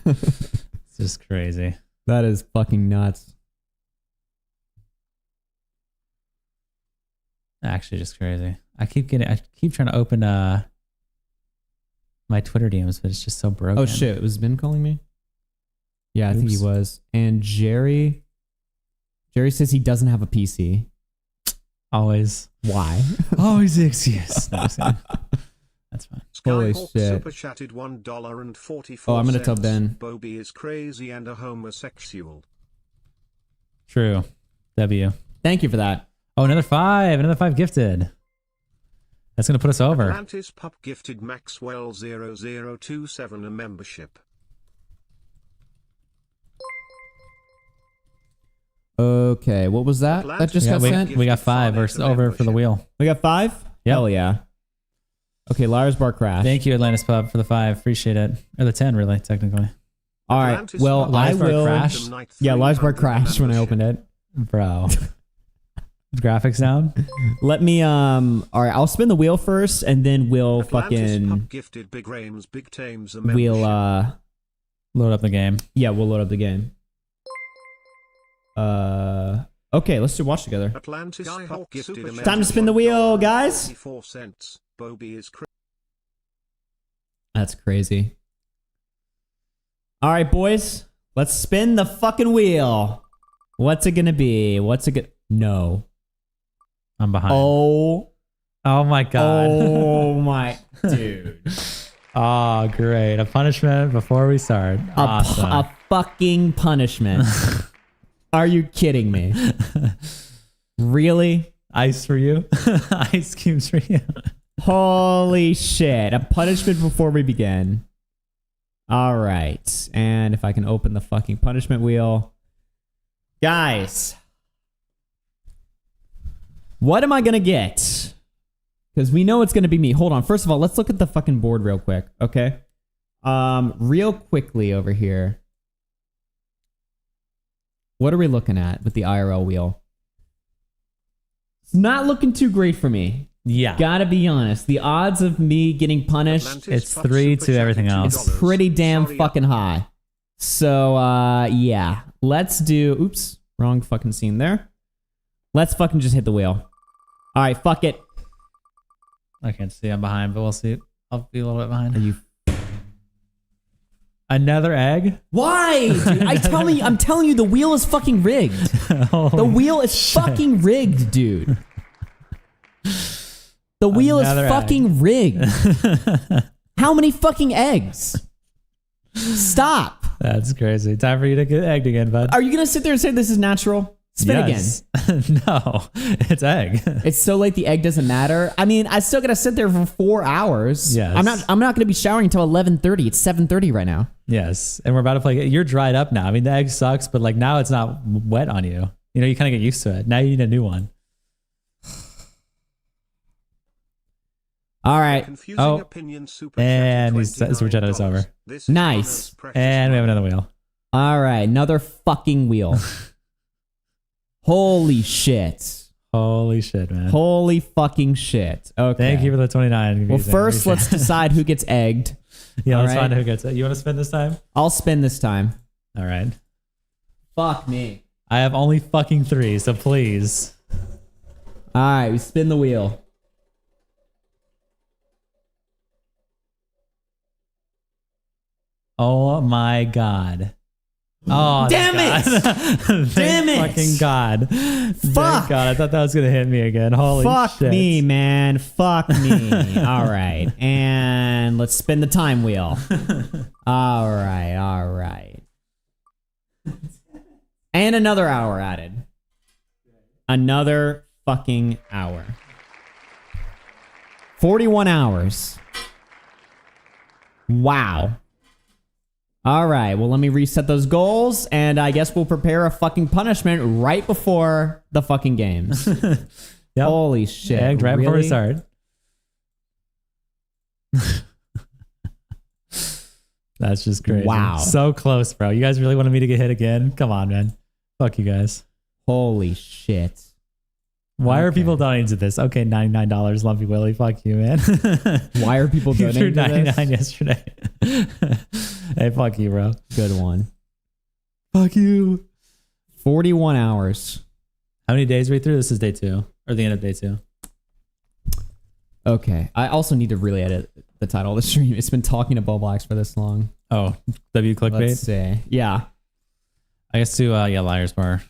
It's just crazy. That is fucking nuts. Actually, just crazy. I keep trying to open my Twitter DMs, but it's just so broken. Oh shit, was Ben calling me? Yeah, I think he was. And Jerry says he doesn't have a PC. Always. Why? Always the excuse. No, that's fine. Holy Skyhawk shit. super chatted $1.44. Oh, I'm gonna tell Ben. Bobby is crazy and a homosexual. True. W. Thank you for that. Oh, another 5 gifted. That's gonna put us over. Atlantis Pup gifted Maxwell 0027 a membership. Okay, what was that? That just got sent? We got 5 versus over for the wheel. We got 5? Yep. Hell yeah. Okay, Liar's Bar crash. Thank you, Atlantis Pub, for the 5. Appreciate it. Or the 10, really, technically. All right. Well, I will. Crash? Yeah, Liar's Bar crashed when I opened it. Bro. Graphics down? Let me, all right, I'll spin the wheel first, and then we'll fucking... Gifted Big Rames, Big Tames a We'll, load up the game. Yeah, we'll load up the game. Okay, let's do watch together. Atlantis Pup gifted a Time to spin the wheel, guys. 54 cents. Bobby is That's crazy. All right, boys. Let's spin the fucking wheel. What's it gonna be? No. I'm behind. Oh my God. Oh my dude. Oh, great. A punishment before we start. Awesome. A fucking punishment. Are you kidding me? Really? Ice for you? Ice cubes for you? Holy shit. A punishment before we begin. All right. And if I can open the fucking punishment wheel. Guys. What am I going to get? Because we know it's going to be me. Hold on. First of all, let's look at the fucking board real quick. Okay. Real quickly over here. What are we looking at with the IRL wheel? It's not looking too great for me. Yeah. Gotta be honest. The odds of me getting punished, it's 3 to everything else. It's pretty damn fucking high. So, yeah. Let's do... Oops. Wrong fucking scene there. Let's fucking just hit the wheel. All right, fuck it. I can't see. I'm behind, but we'll see. I'll be a little bit behind. Are you... Another egg? Why? Dude, I'm telling you, the wheel is fucking rigged. The wheel is fucking rigged, dude. The wheel is fucking rigged. How many fucking eggs? Stop. That's crazy. Time for you to get egged again, bud. Are you going to sit there and say this is natural? Spin again. No, it's egg. It's so late the egg doesn't matter. I mean, I still got to sit there for 4 hours. Yes. I'm not going to be showering until 11:30. It's 7:30 right now. Yes. And we're about to play. You're dried up now. I mean, the egg sucks, but like now it's not wet on you. You know, you kind of get used to it. Now you need a new one. All right. Oh, and he's super chatted us over. Nice. And we have another wheel. All right, another fucking wheel. Holy shit. Holy shit, man. Holy fucking shit. Okay. Thank you for the 29. Well, first let's decide who gets egged. Yeah, All let's right. find out who gets it. You want to spin this time? I'll spin this time. All right. Fuck me. I have only fucking 3, so please. All right, we spin the wheel. Oh my god. Oh, damn God. it! Damn it! Fucking God. Fuck. Thank God. I thought that was gonna hit me again. Holy Fuck shit. me, man. Fuck me. All right, and let's spin the time wheel. All right, all right. And another hour added. Another fucking hour. 41 hours. Wow. All right, well, let me reset those goals, and I guess we'll prepare a fucking punishment right before the fucking games. Holy shit. Yeah, right before we really? start. That's just crazy. Wow. So close, bro. You guys really wanted me to get hit again? Come on, man. Fuck you guys. Holy shit. Why are people donating to this? Okay, $99, Lumpy Willie. Fuck you, man. Why are people You threw donating to this? $99 yesterday. Hey, fuck you, bro. Good one. Fuck you. 41 hours. How many days are we through? This is day 2. Or the end of day 2. Okay. I also need to really edit the title of the stream. It's been talking to Bowblax for this long. Oh, W clickbait? Let's see. Yeah. I guess to, yeah, Liar's Bar.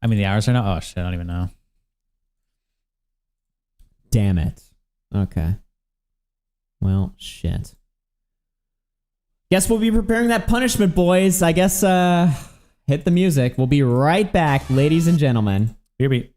I mean, the hours are now. Oh, shit. I don't even know. Damn it. Okay. Well, shit. Guess we'll be preparing that punishment, boys. I guess, hit the music. We'll be right back, ladies and gentlemen. Beer beat.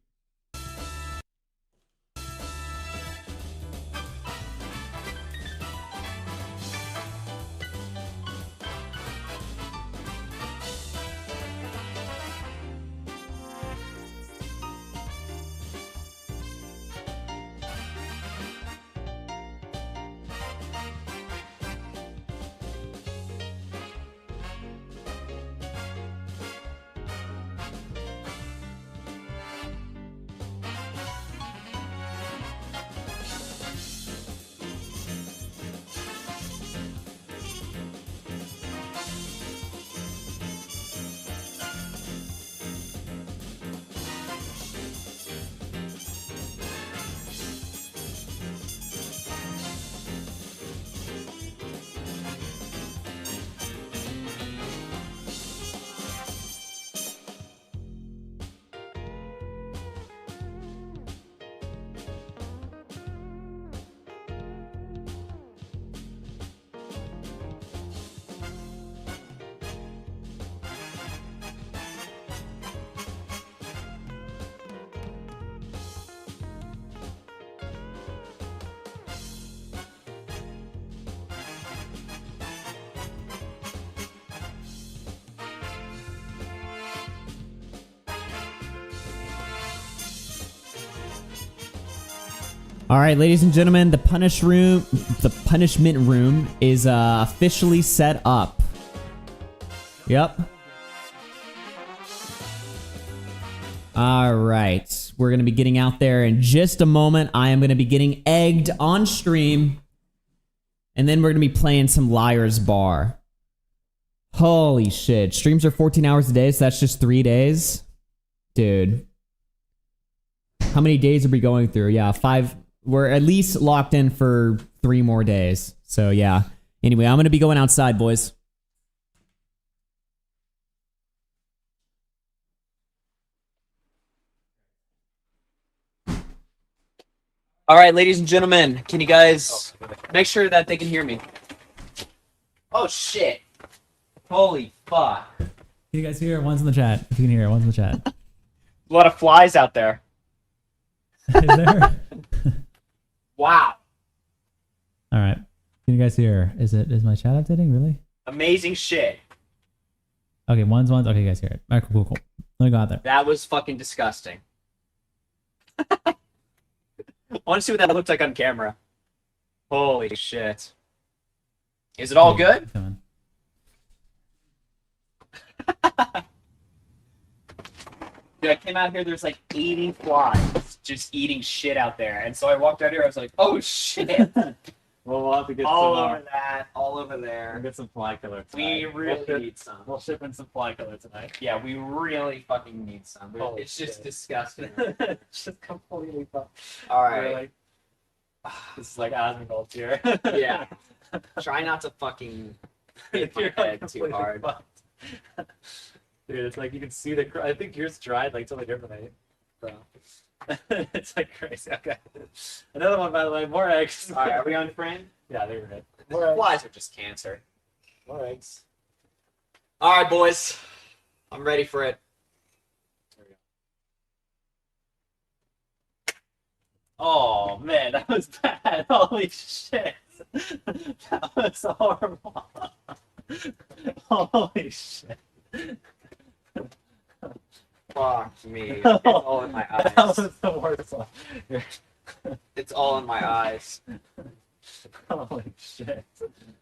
All right, ladies and gentlemen, the punishment room is officially set up. Yep. All right, we're gonna be getting out there in just a moment. I am gonna be getting egged on stream, and then we're gonna be playing some Liar's Bar. Holy shit! Streams are 14 hours a day, so that's just 3 days, dude. How many days are we going through? Yeah, 5. We're at least locked in for 3 more days. So yeah. Anyway, I'm gonna be going outside, boys. All right, ladies and gentlemen, can you guys make sure that they can hear me? Oh shit! Holy fuck! Can you guys hear? One's in the chat. If you can hear, one's in the chat. A lot of flies out there. Is there? Wow! All right. Can you guys hear? Is my chat updating? Really? Amazing shit. Okay, one's. Okay, you guys hear it. All right, cool. Let me go out there. That was fucking disgusting. I want to see what that looked like on camera. Holy shit! Is it all good? Dude, I came out here, there's like 80 flies just eating shit out there. And so I walked out here, I was like, oh shit. Well, we'll have to get all some, over that, all over there. We'll get some fly killer We tonight. really need some. We'll ship in some fly killer tonight. Yeah, we really fucking need some. Holy It's just shit. disgusting. It's just completely fucked. All We're right. like, this is like Asmongold here. Yeah. Try not to fucking hit my You're, head like, too completely hard. fucked. Dude, it's like you can see the. I think yours dried like till the night, bro. It's like crazy. Okay. Another one, by the way. More eggs. All right, are we on frame? Yeah, they were good. The flies are just cancer. More eggs. All right, boys. I'm ready for it. Oh man, that was bad. Holy shit. That was horrible. Holy shit. Fuck me. It's all in my eyes. That was the worst one. It's all in my eyes. Holy shit.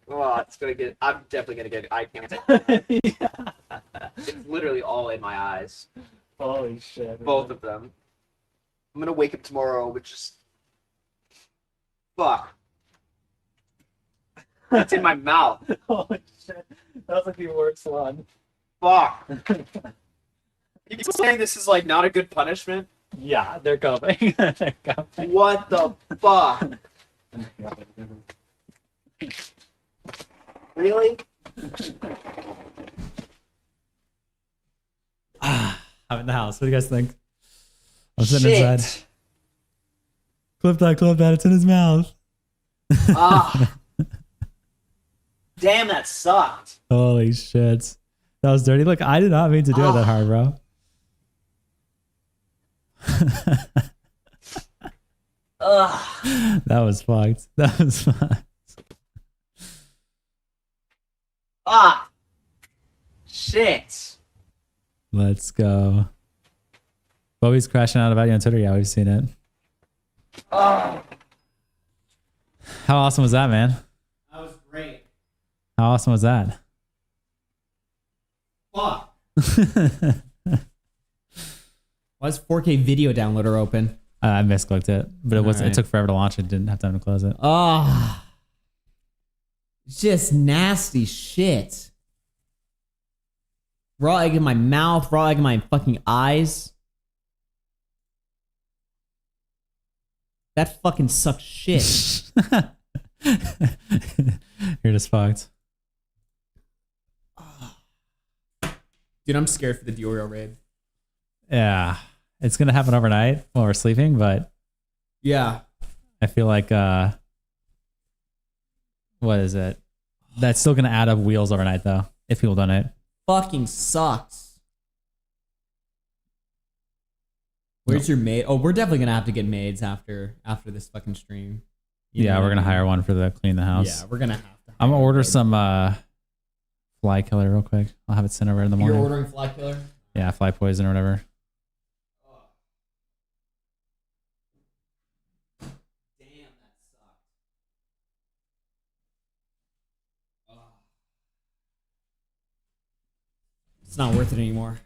Oh, it's gonna get. I'm definitely gonna get eye cancer. Yeah. It's literally all in my eyes. Holy shit. Both of them. I'm gonna wake up tomorrow with just. Fuck. It's in my mouth. Holy shit. That was like the worst one. Fuck. You saying this is like not a good punishment? Yeah, they're coming. They're coming. What the fuck? Really? I'm in the house. What do you guys think? I'm sitting Shit. inside. Clip that. It's in his mouth. Ah. Damn, that sucked. Holy shit. That was dirty. Look, I did not mean to do it that hard, bro. Ugh. That was fucked. That was fucked. Ah. Shit. Let's go. Bobby's crashing out about you on Twitter. Yeah, we've seen it. Oh. How awesome was that, man? That was great. How awesome was that? Fuck. Why is 4K video downloader open? I misclicked it, but it was. Alright. It took forever to launch. It didn't have time to close it. Oh. Just nasty shit. Raw egg in my mouth, raw egg in my fucking eyes. That fucking sucks shit. You're just fucked. Dude, I'm scared for the DeOrio raid. Yeah, it's gonna happen overnight while we're sleeping, but yeah, I feel like what is it? That's still gonna add up wheels overnight though, if people donate. Fucking sucks. Where's your maid? Oh, we're definitely gonna have to get maids after this fucking stream. You Yeah, know we're what I gonna mean? hire one for the clean the house. Yeah, we're gonna have to. I'm gonna order some fly killer real quick. I'll have it sent over in the morning. You're ordering fly killer? Yeah, fly poison or whatever. It's not worth it anymore.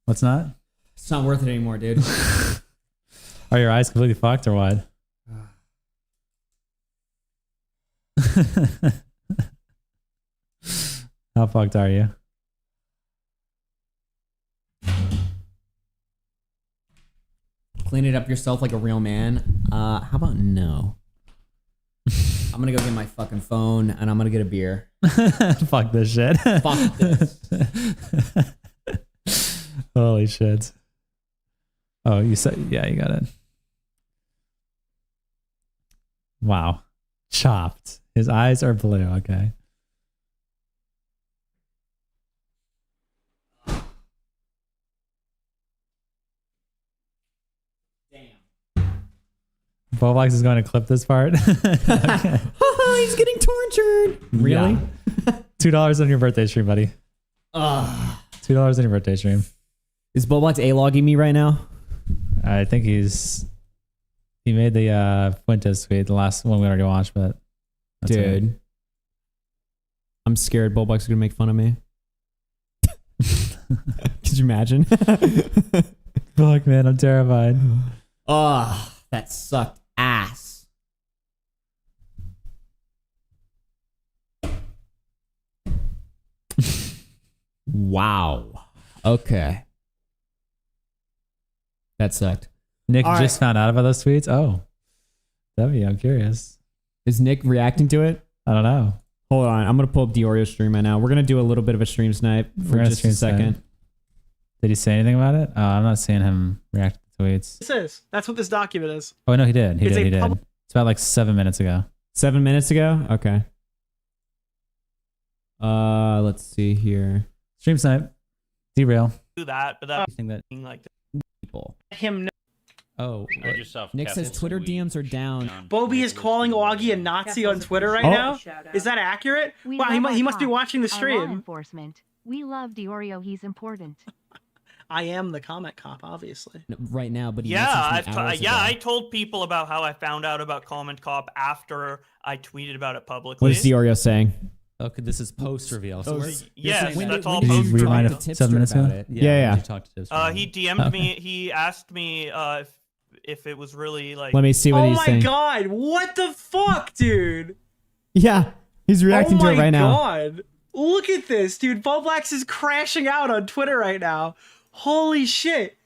What's not? It's not worth it anymore, dude. Are your eyes completely fucked or what? How fucked are you? Clean it up yourself like a real man. How about no? I'm gonna go get my fucking phone and I'm gonna get a beer. Fuck this shit. Fuck this. Holy shit. Oh, you said, yeah, you got it. Wow. Chopped. His eyes are blue. Okay. Bowblax is going to clip this part. Okay. He's getting tortured. Really? Yeah. $2 on your birthday stream, buddy. $2 on your birthday stream. Is Bowblax A-logging me right now? I think he made the Fuentes tweet, the last one we already watched, but that's Dude. it. I'm scared Bowblax is gonna make fun of me. Could you imagine? Fuck, man, I'm terrified. That sucked ass. Wow. Okay. That sucked. Nick All just found out about those tweets. Oh, I'm curious. Is Nick reacting to it? I don't know. Hold on. I'm going to pull up DeOrio's stream right now. We're going to do a little bit of a stream snipe for just a second. Did he say anything about it? Oh, I'm not seeing him react to tweets. That's what this document is. Oh, no, he did. He It's did. a He did. public- It's about like 7 minutes ago. 7 minutes ago? Okay. Let's see here. Stream snipe. Derail. Do that, but that think that like people. Him know. Oh, Nick says Twitter DMs are down. Bobby is calling Augie a Nazi on Twitter right Oh. now. Is that accurate? Wow, he must be watching the stream. Enforcement. We love DeOrio. He's important. I am the comment cop, obviously. Right now, but he Yeah, messaged me hours ago. I told people about how I found out about Comment Cop after I tweeted about it publicly. What is DeOrio saying? Okay, this is post reveal. So Yes, that's all Did post you rewind reveal. it 7 minutes ago? Yeah. Did you talk to Tipster? He DM'd me. He asked me if it was really like. Let me see what he's saying. Oh my god, what the fuck, dude? Yeah, he's reacting to it right now. Oh my god. Look at this, dude. Bowblax is crashing out on Twitter right now. Holy shit.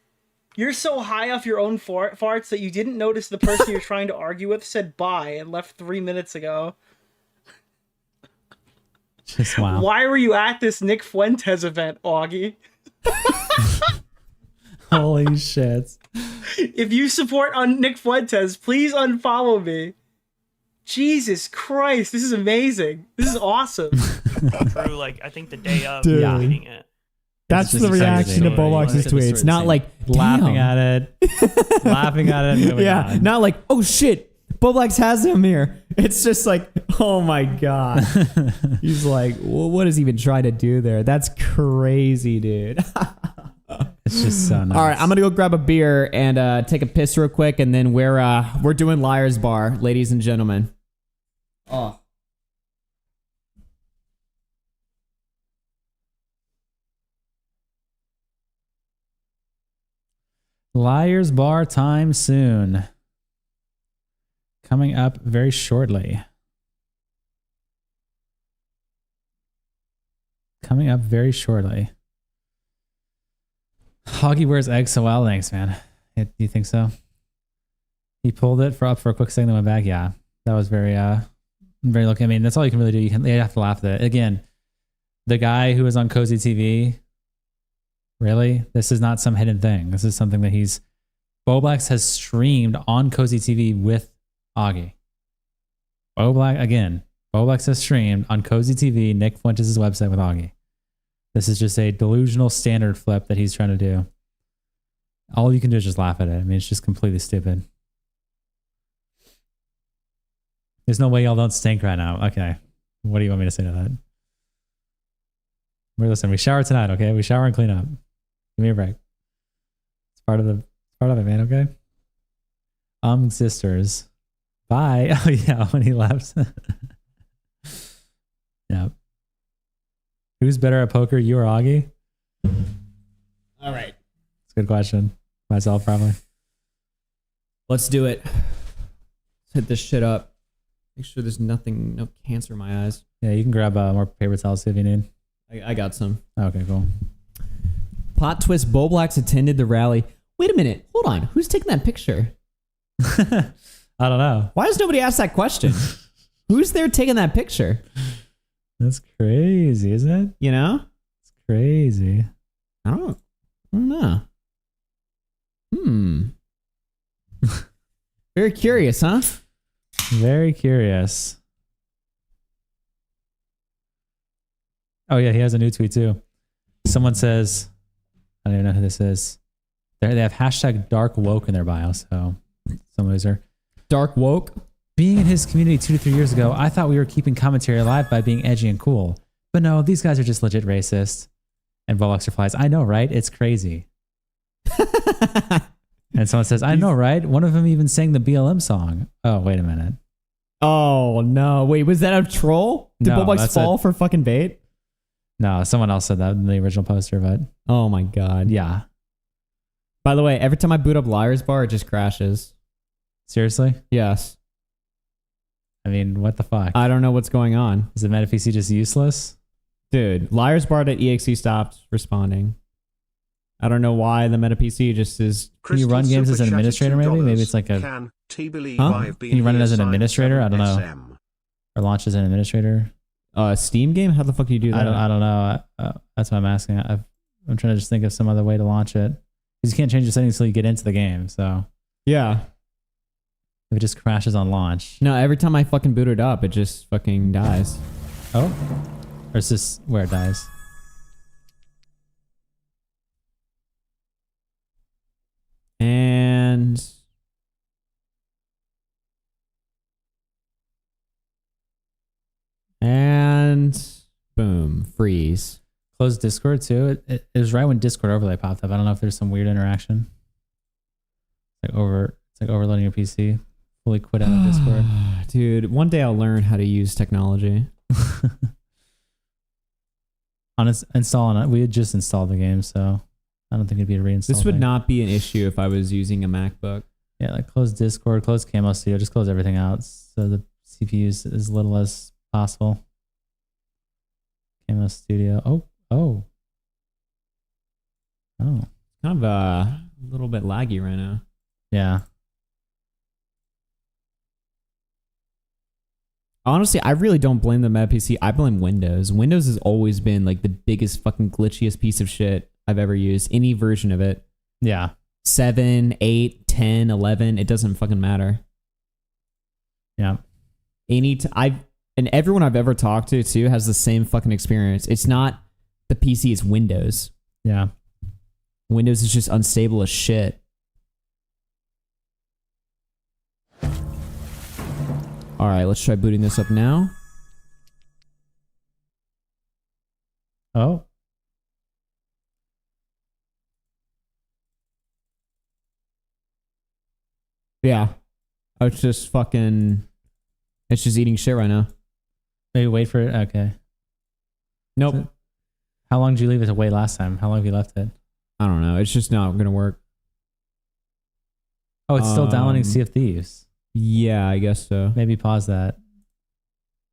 You're so high off your own farts that you didn't notice the person you're trying to argue with said bye and left 3 minutes ago. Just wow. Why were you at this Nick Fuentes event, Augie? Holy shit. If you support Nick Fuentes, please unfollow me. Jesus Christ, this is amazing. This is awesome. True, like I think the day of Dude. reading it. That's the reaction to Bowblax's tweets. Not like laughing damn. at it, laughing at it. And moving Yeah, on. not like oh shit, Bowblax has him here. It's just like oh my god. He's like, well, what does he even try to do there? That's crazy, dude. It's just so nice. All right, I'm gonna go grab a beer and take a piss real quick, and then we're doing Liar's Bar, ladies and gentlemen. Oh. Liar's Bar time soon. Coming up very shortly. Coming up very shortly. Augie wears eggs so well. Thanks, man. Do you think so? He pulled it for a quick second, then went back. Yeah, that was very lucky. I mean, that's all you can really do. You have to laugh at it. Again, the guy who was on Cozy TV. Really, this is not some hidden thing. This is something that Bowblax has streamed on Cozy TV with Augie. Bowblax has streamed on Cozy TV, Nick Fuentes' website with Augie. This is just a delusional standard flip that he's trying to do. All you can do is just laugh at it. I mean, it's just completely stupid. There's no way y'all don't stink right now. Okay. What do you want me to say to that? Listen, we shower tonight, okay? We shower and clean up. Give me a break. It's part of it, man, okay? Sisters. Bye. Oh yeah, when he left. Yeah. Who's better at poker, you or Augie? All right. It's a good question. Myself, probably. Let's do it. Let's hit this shit up. Make sure there's no cancer in my eyes. Yeah, you can grab more paper towels if you need. I got some. Okay, cool. Plot twist, Bowblax attended the rally. Wait a minute. Hold on. Who's taking that picture? I don't know. Why does nobody ask that question? Who's there taking that picture? That's crazy, isn't it? You know? It's crazy. I don't know. Very curious, huh? Very curious. Oh yeah, he has a new tweet too. Someone says, I don't even know who this is. They have hashtag dark woke in their bio, so some loser. Dark woke? Being in his community 2 to 3 years ago, I thought we were keeping commentary alive by being edgy and cool. But no, these guys are just legit racist. And Bowblax replies, I know, right? It's crazy. And someone says, I know, right? One of them even sang the BLM song. Oh, wait a minute. Oh, no. Wait, was that a troll? Did No, Bowblax that's fall for fucking bait? No, someone else said that in the original poster, but... Oh my god. Yeah. By the way, every time I boot up Liar's Bar, it just crashes. Seriously? Yes. I mean, what the fuck? I don't know what's going on. Is the MetaPC just useless? Dude, liarsbar.exe stopped responding. I don't know why the meta PC just is. Can you run games as an administrator? Maybe it's like a. Can Huh? Can you run it as an administrator? I don't know. Or launch as an administrator? Steam game? How the fuck do you do that? I don't know. That's what I'm asking. I'm trying to just think of some other way to launch it. Because you can't change the settings until you get into the game. So yeah, if it just crashes on launch. No, every time I fucking boot it up, it just fucking dies. Oh, or is this where it dies? And boom, freeze. Close Discord too. It was right when Discord overlay popped up. I don't know if there's some weird interaction. It's like overloading your PC. Fully quit out of Discord. Dude, one day I'll learn how to use technology. Installing it. We had just installed the game, so I don't think it'd be a reinstall. This would thing. not be an issue if I was using a MacBook. Yeah, like close Discord, close Camo Studio, just close everything out so the CPU is as little as possible. Camo Studio. Oh. Kind of a little bit laggy right now. Yeah. Honestly, I really don't blame the Meta PC. I blame Windows. Windows has always been like the biggest fucking glitchiest piece of shit I've ever used. Any version of it. Yeah. 7, 8, 10, 11, it doesn't fucking matter. Yeah. And everyone I've ever talked to too has the same fucking experience. It's not the PC, it's Windows. Yeah. Windows is just unstable as shit. All right, let's try booting this up now. Oh. Yeah. Oh, it's just fucking... It's just eating shit right now. Maybe wait for it? Okay. Nope. So, how long did you leave it to wait last time? How long have you left it? I don't know. It's just not going to work. Oh, it's still downloading Sea of Thieves. Yeah, I guess so. Maybe pause that.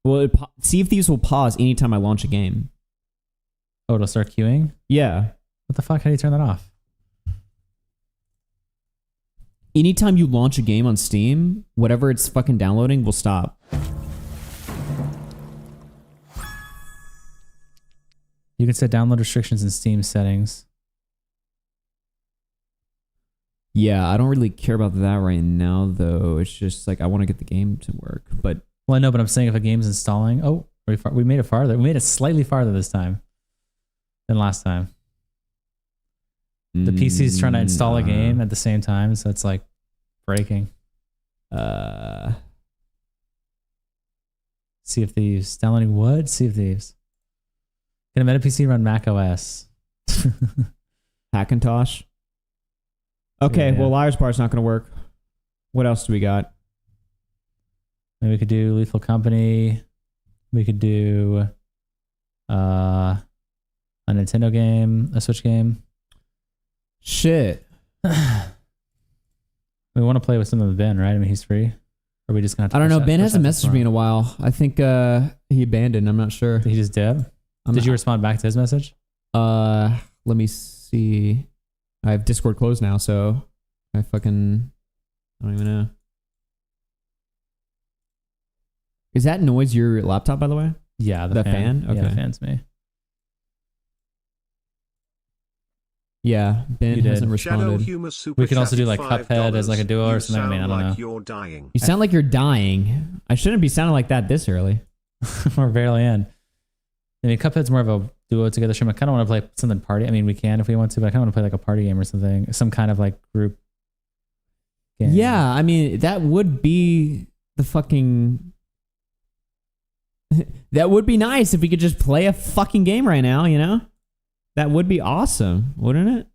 Well, Sea of Thieves will pause anytime I launch a game. Oh, it'll start queuing? Yeah. What the fuck? How do you turn that off? Anytime you launch a game on Steam, whatever it's fucking downloading will stop. You can set download restrictions in Steam settings. Yeah, I don't really care about that right now, though. It's just like I want to get the game to work. But well, I know, but I'm saying if a game's installing, we made it farther. We made it slightly farther this time than last time. The PC's trying to install a game at the same time, so it's like breaking. Sea of Thieves. Downloading what? Sea of Thieves. Can a Meta PC run Mac OS? Hackintosh. Okay, Yeah. well, Liar's Bar's not going to work. What else do we got? Maybe we could do Lethal Company. We could do a Nintendo game, a Switch game. Shit. We want to play with some of Ben, right? I mean, he's free. Or are we just gonna have to I don't know. push Ben that hasn't to messaged tomorrow? me in a while. I think he abandoned. I'm not sure. Did he just dip? Did you respond back to his message? Let me see. I have Discord closed now, so I don't even know. Is that noise your laptop, by the way? Yeah, the fan. Okay, Yeah, the fan's me. Yeah, Ben You did. hasn't Shadow responded. Humor Super We can also do like chatted Cuphead as like a duo $5. or something. I mean, I You don't know. sound like you're dying. You sound like you're dying. I shouldn't be sounding like that this early. We're barely in. I mean, Cuphead's more of a duo together stream. I kind of want to play something party. I mean, we can if we want to, but I kind of want to play like a party game or something. Some kind of like group game. Yeah, I mean, that would be the fucking... that would be nice if we could just play a fucking game right now, you know? That would be awesome, wouldn't it?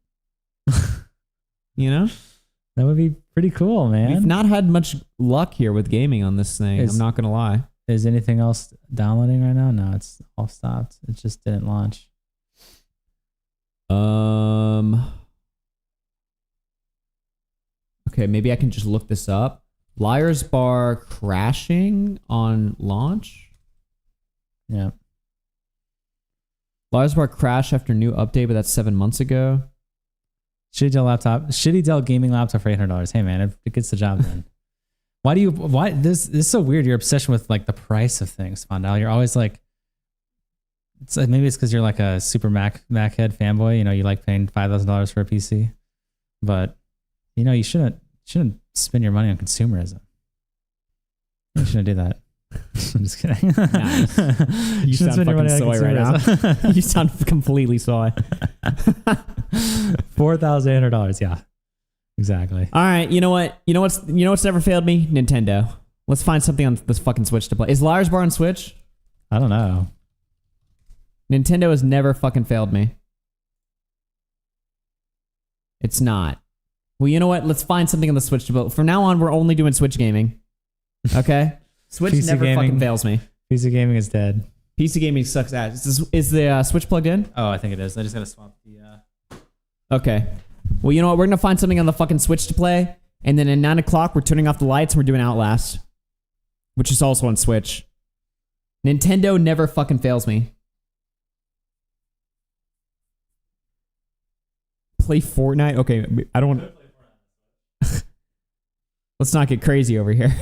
You know? That would be pretty cool, man. We've not had much luck here with gaming on this thing. I'm not going to lie. Is anything else downloading right now? No, it's all stopped. It just didn't launch. Okay, maybe I can just look this up. Liar's Bar crashing on launch? Yeah. Lars bar crashed after new update, but that's 7 months ago. Shitty Dell laptop. Shitty Dell gaming laptop for $800. Hey man, it gets the job done. Why this is so weird? Your obsession with like the price of things, Fondal. You're always like, maybe it's because you're like a super Mac head fanboy. You know, you like paying $5,000 for a PC, but you know you shouldn't spend your money on consumerism. You shouldn't do that. I'm just kidding. Nice. You sound fucking soy right now. You sound completely soy. $4,800. Yeah, exactly. All right. You know what? You know what's never failed me? Nintendo. Let's find something on this fucking Switch to play. Is Lars bar on Switch? I don't know. Nintendo has never fucking failed me. It's not. Well, you know what? Let's find something on the Switch to play. From now on, we're only doing Switch gaming. Okay. Switch PC never gaming, fucking fails me. PC gaming is dead. PC gaming sucks ass. Is the Switch plugged in? Oh, I think it is. I just gotta swap the. Okay. Well, you know what? We're gonna find something on the fucking Switch to play, and then at 9 o'clock we're turning off the lights and we're doing Outlast, which is also on Switch. Nintendo never fucking fails me. Play Fortnite? Okay, I don't want. Let's not get crazy over here.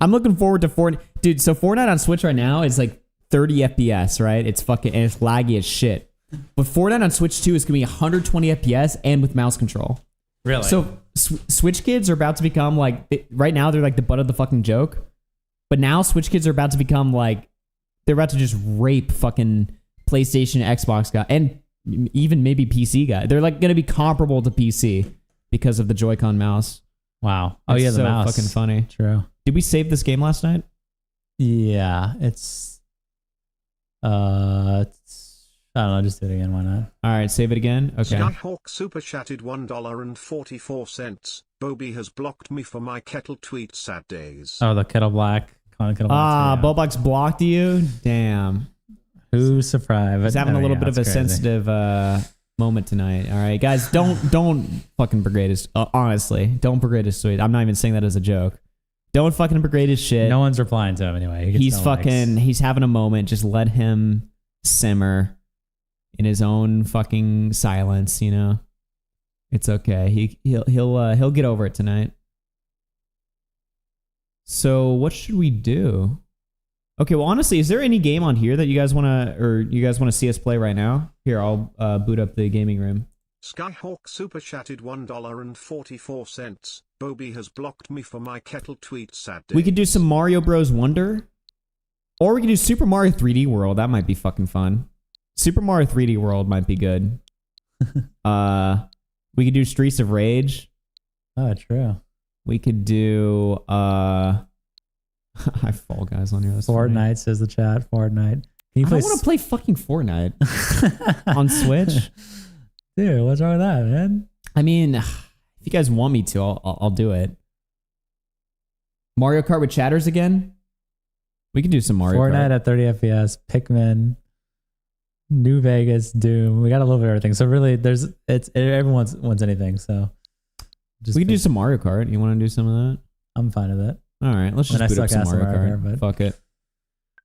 I'm looking forward to Fortnite. Dude, so Fortnite on Switch right now is like 30 FPS, right? It's fucking, and it's laggy as shit. But Fortnite on Switch 2 is going to be 120 FPS and with mouse control. Really? So Switch kids are about to become like, right now they're like the butt of the fucking joke. But now Switch kids are about to become like, they're about to just rape fucking PlayStation, Xbox guy, and even maybe PC guy. They're like going to be comparable to PC because of the Joy-Con mouse. Wow. Oh yeah, the so mouse. Fucking funny. True. Did we save this game last night? Yeah, I don't know, just do it again, why not? All right, save it again. Okay. Skyhawk super chatted $1.44. Bobby has blocked me for my kettle tweet sad days. Oh, the Kettle Black. Kettle Black. Bowblax blocked you? Damn. Who's surprised? He's having a little bit of a sensitive moment tonight. All right, guys, don't fucking brigade his. Honestly, don't brigade his tweet. I'm not even saying that as a joke. Don't fucking brigade his shit. No one's replying to him anyway. He's fucking. He's having a moment. Just let him simmer in his own fucking silence. You know, it's okay. He'll get over it tonight. So what should we do? Okay, well, honestly, is there any game on here that you guys want to see us play right now? Here, I'll boot up the gaming room. Skyhawk super chatted $1.44. Bobby has blocked me for my kettle tweet sad days. We could do some Mario Bros. Wonder. Or we could do Super Mario 3D World. That might be fucking fun. Super Mario 3D World might be good. We could do Streets of Rage. Oh, true. We could do I have Fall Guys on here. That's Fortnite, funny. says the chat. Fortnite. I don't want to play fucking Fortnite on Switch. Dude, what's wrong with that, man? I mean, if you guys want me to, I'll do it. Mario Kart with chatters again? We can do some Mario Fortnite Kart. at 30 FPS, Pikmin, New Vegas, Doom. We got a little bit of everything. So really, everyone wants anything. So we can do some Mario Kart. You want to do some of that? I'm fine with it. All right, let's just boot up some Mario Kart. but Fuck it.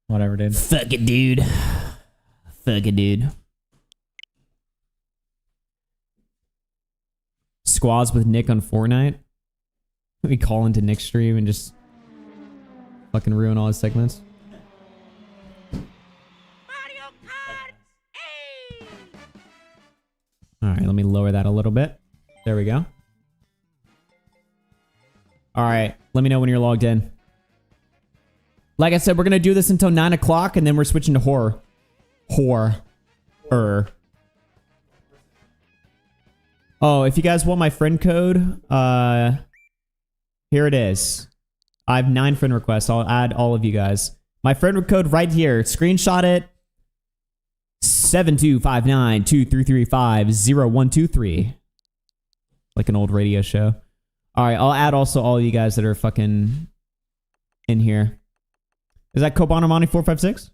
Whatever, dude. Fuck it, dude. Fuck it, dude. Squads with Nick on Fortnite. We call into Nick's stream and just fucking ruin all his segments. All right, let me lower that a little bit. There we go. All right, let me know when you're logged in. Like I said, we're going to do this until 9 o'clock, and then we're switching to horror. Horror. Oh, if you guys want my friend code, here it is. I have 9 friend requests. I'll add all of you guys. My friend code right here. Screenshot it. 725923350123. Like an old radio show. All right, I'll add also all of you guys that are fucking in here. Is that Kobanamani 456?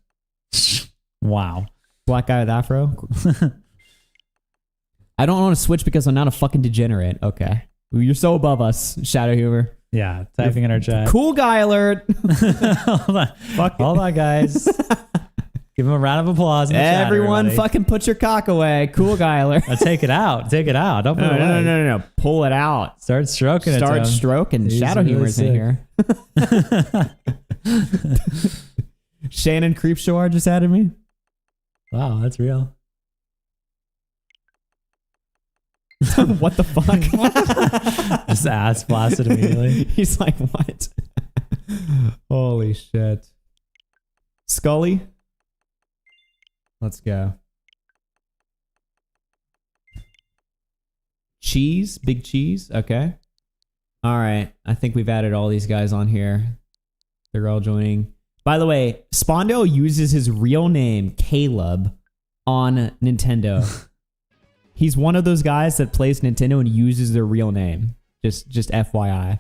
Wow. Black guy with afro. I don't want to switch because I'm not a fucking degenerate. Okay. You're so above us, Shadow Humor. Yeah, typing in our chat. Cool guy alert. Hold on. Fuck Hold on, guys. Give him a round of applause. In the chat, Everyone everybody. fucking put your cock away. Cool, Geiler. Now take it out. Take it out. Don't put it away. No. Pull it out. Start stroking it. Start to him. stroking. He's Shadow really humor's in sick. here. Shannon Creepshow just added me. Wow, that's real. What the fuck? Just ass blasted immediately. He's like, what? Holy shit. Scully. Let's go. Cheese? Big cheese? Okay. All right. I think we've added all these guys on here. They're all joining. By the way, Spondo uses his real name, Caleb, on Nintendo. He's one of those guys that plays Nintendo and uses their real name. Just FYI.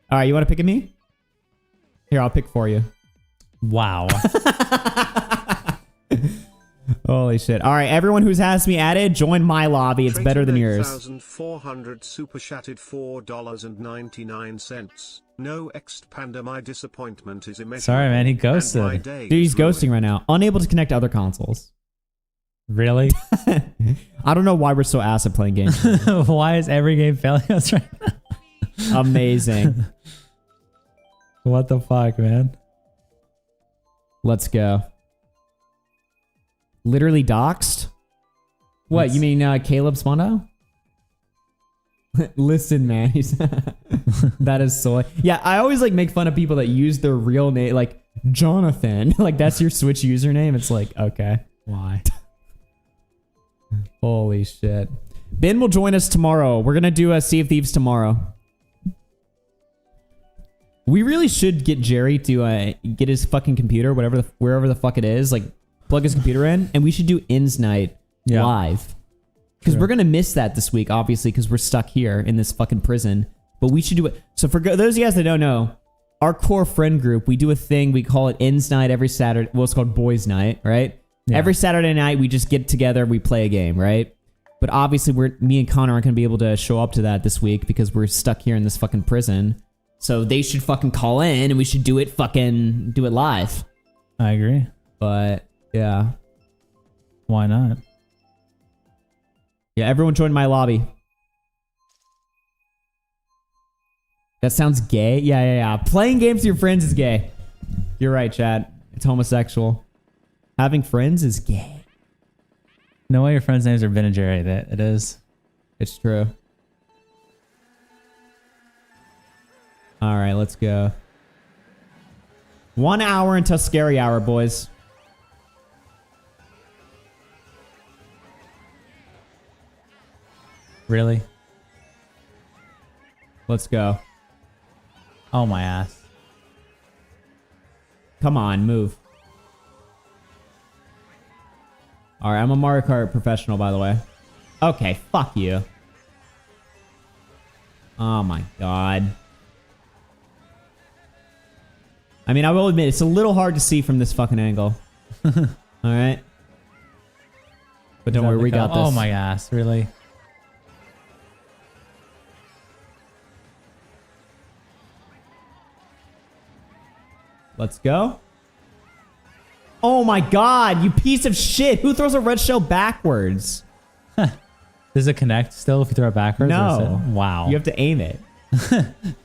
All right, you want to pick at me? Here, I'll pick for you. Wow. Holy shit. All right, everyone who's has me added, join my lobby. It's better than yours. 400 super chatted $4.99. No ext panda, my disappointment is immeasurable. Sorry, man. He ghosted. Dude, he's ghosting right now. Unable to connect to other consoles. Really? I don't know why we're so ass at playing games. Why is every game failing us right now? Amazing. What the fuck, man? Let's go. Literally doxed? What, you mean Caleb Spondo? Listen, man. That is so... Yeah, I always like make fun of people that use their real name, like Jonathan. Like that's your Switch username. It's like, okay. Why? Holy shit. Ben will join us tomorrow. We're going to do a Sea of Thieves tomorrow. We really should get Jerry to get his fucking computer, wherever the fuck it is, like plug his computer in, and we should do Ins Night live. Because we're going to miss that this week, obviously, because we're stuck here in this fucking prison. But we should do it. So for those of you guys that don't know, our core friend group, we do a thing. We call it Ins Night every Saturday. Well, it's called Boys Night, right? Yeah. Every Saturday night, we just get together, we play a game, right? But obviously, me and Connor aren't going to be able to show up to that this week because we're stuck here in this fucking prison. So they should fucking call in and we should do it live. I agree. But yeah. Why not? Yeah, everyone join my lobby. That sounds gay. Yeah. Playing games with your friends is gay. You're right, Chad. It's homosexual. Having friends is gay. No way your friends' names are Ben and Jerry. That it is. It's true. All right, let's go. 1 hour until scary hour, boys. Really? Let's go. Oh, my ass. Come on, move. All right, I'm a Mario Kart professional, by the way. Okay, fuck you. Oh my god. I mean, I will admit, it's a little hard to see from this fucking angle. All right? But don't worry, we got this. Oh my ass, really? Let's go. Oh my god, you piece of shit. Who throws a red shell backwards? Does it connect still if you throw it backwards? No. Wow. You have to aim it.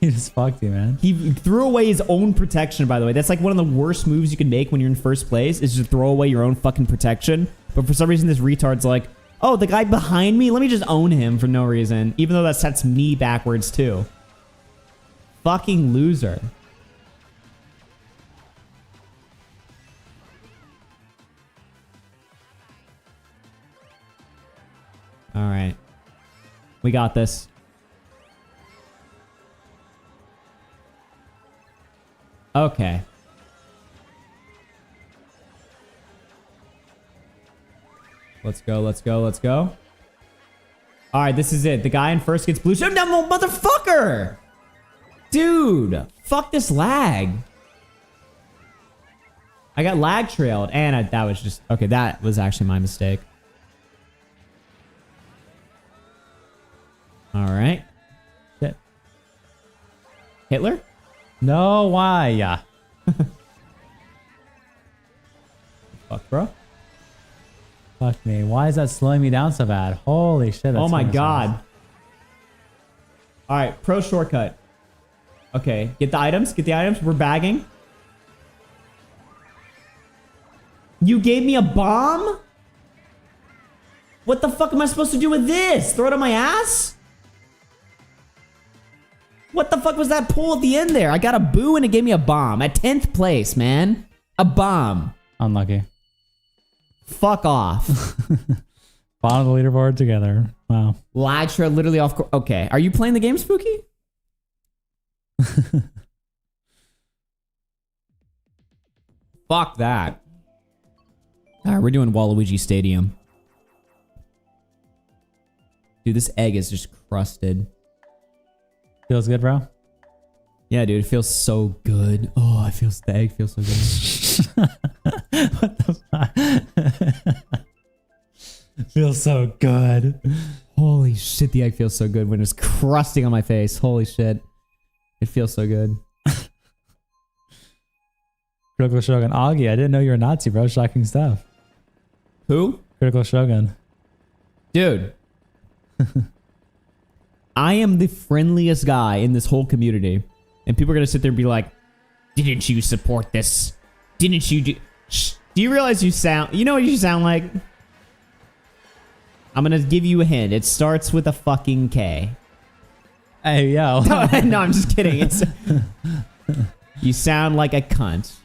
He just fucked you, man. He threw away his own protection, by the way. That's like one of the worst moves you can make when you're in first place, is to throw away your own fucking protection. But for some reason, this retard's like, oh, the guy behind me? Let me just own him for no reason. Even though that sets me backwards, too. Fucking loser. All right. We got this. Okay. Let's go, let's go, let's go. All right, this is it. The guy in first gets blue. No, motherfucker! Dude, fuck this lag. I got lag trailed, and that was just... Okay, that was actually my mistake. All right. Shit. Hitler? No, why? Yeah. Fuck. bro. Fuck me. Why is that slowing me down so bad? Holy shit. That's Oh my so god. nice. All right, pro shortcut. Okay, get the items. Get the items. We're bagging. You gave me a bomb? What the fuck am I supposed to do with this? Throw it on my ass? What the fuck was that pull at the end there? I got a boo and it gave me a bomb. At 10th place, man. A bomb. Unlucky. Fuck off. Bottom of the leaderboard together. Wow. Lagra literally off. Okay, are you playing the game, Spooky? Fuck that. All right, we're doing Waluigi Stadium. Dude, this egg is just crusted. Feels good, bro? Yeah, dude, it feels so good. Oh, the egg feels so good. What the fuck? Feels so good. Holy shit, the egg feels so good when it's crusting on my face. Holy shit. It feels so good. Critical Shogun. Augie, I didn't know you were a Nazi, bro. Shocking stuff. Who? Critical Shogun. Dude. I am the friendliest guy in this whole community. And people are going to sit there and be like, didn't you support this? Didn't you do... Shh. Do you realize you sound... You know what you sound like? I'm going to give you a hint. It starts with a fucking K. Hey, yo. No, I'm just kidding. It's... You sound like a cunt.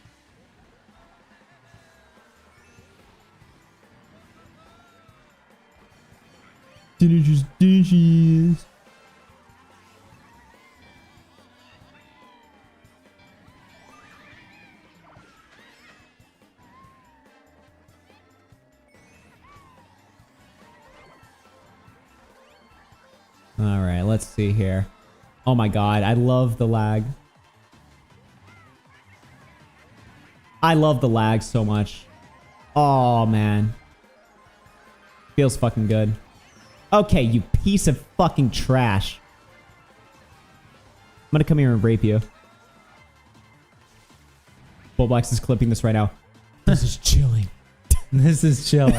Delicious dishes. All right, let's see here. Oh my god, I love the lag. I love the lag so much. Oh man. Feels fucking good. Okay, you piece of fucking trash. I'm gonna come here and rape you. Bowblax is clipping this right now. This is chilling. This is chilling.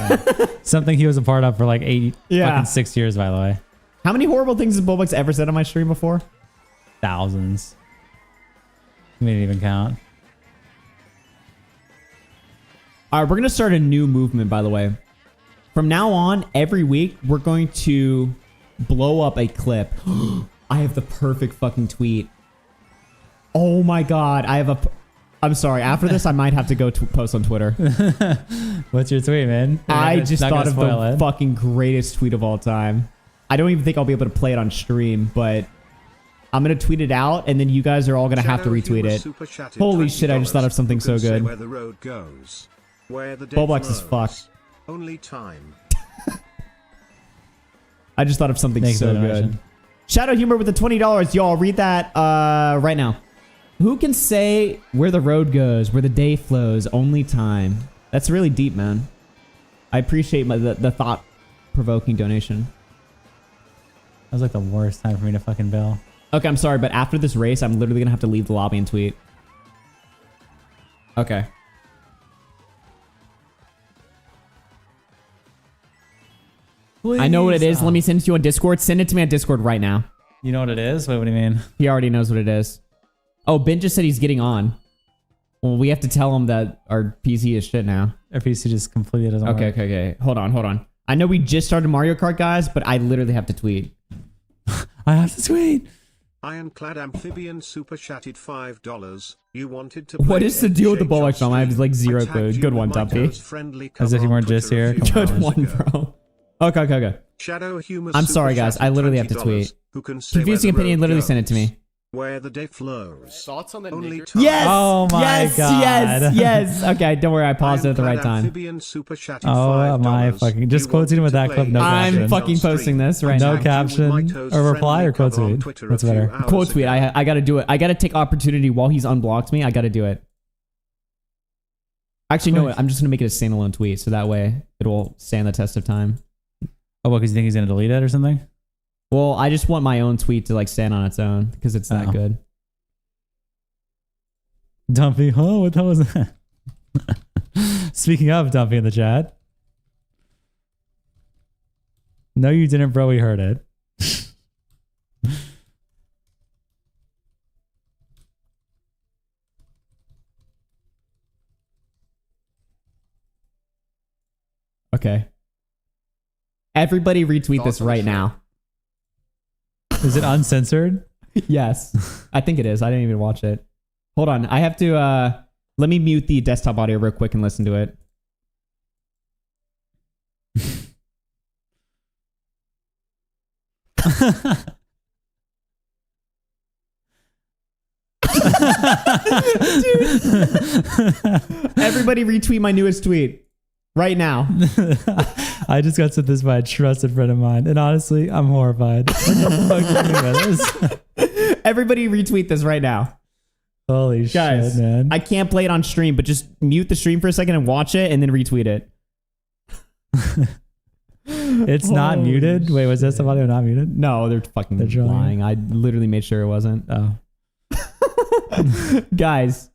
Something he was a part of for like fucking 6 years, by the way. How many horrible things has Bowblax ever said on my stream before? Thousands. We didn't even count. All right, we're gonna start a new movement, by the way. From now on, every week, we're going to blow up a clip. I have the perfect fucking tweet. Oh my god, I have a... I'm sorry, after this, I might have to go post on Twitter. What's your tweet, man? I just thought of the fucking greatest tweet of all time. I don't even think I'll be able to play it on stream, but I'm going to tweet it out, and then you guys are all going to have to retweet it. Holy shit, I just thought of something so good. Where the road goes, where the Bowblax is fucked. Only time. I just thought of something so good. Shadow Humor with the $20. Y'all read that right now. Who can say where the road goes, where the day flows, only time? That's really deep, man. I appreciate the thought-provoking donation. That was like the worst time for me to fucking bill. Okay, I'm sorry, but after this race, I'm literally going to have to leave the lobby and tweet. Okay. Please. I know what it is. Let me send it to you on Discord. Send it to me on Discord right now. You know what it is? Wait, what do you mean? He already knows what it is. Oh, Ben just said he's getting on. Well, we have to tell him that our PC is shit now. Our PC just completely doesn't work. Okay. Hold on. I know we just started Mario Kart, guys, but I literally have to tweet. I have to tweet. Ironclad Amphibian super chatted $5. You wanted to. What is the deal with the Bowblax film? I have like zero clue. Good one, Dumpy. As if you weren't just here. Good one, bro. Okay. Shadow Humor I'm sorry, guys. I literally have to tweet. Confusing Opinion literally sent it to me. Where the day flows. Thoughts on the only nigger? time. Yes! Oh my god. Yes. Okay, don't worry. I paused it at the right time. Oh my fucking... Just quote tweet him with that clip. No caption. I'm fucking posting this right now. No caption. Or reply or quote tweet. What's better? Quote tweet. I gotta do it. I gotta take opportunity while he's unblocked me. I gotta do it. Actually, no. I'm just gonna make it a standalone tweet, so that way it will stand the test of time. Oh, what? Because you think he's gonna delete it or something? Well, I just want my own tweet to like stand on its own because it's that good. Dumpy, huh? What the hell was that? Speaking of Dumpy in the chat. No, you didn't, bro. We heard it. Okay. Everybody retweet this right now. Is it uncensored? Yes. I think it is. I didn't even watch it. Hold on. I have to let me mute the desktop audio real quick and listen to it. Everybody retweet my newest tweet right now. I just got sent this by a trusted friend of mine, and honestly, I'm horrified. What the fuck do you mean by this? Everybody retweet this right now. Holy Guys, shit, man. I can't play it on stream, but just mute the stream for a second and watch it and then retweet it. It's not muted? Wait, was that somebody not muted? No, they're fucking lying. I literally made sure it wasn't. Oh. Guys,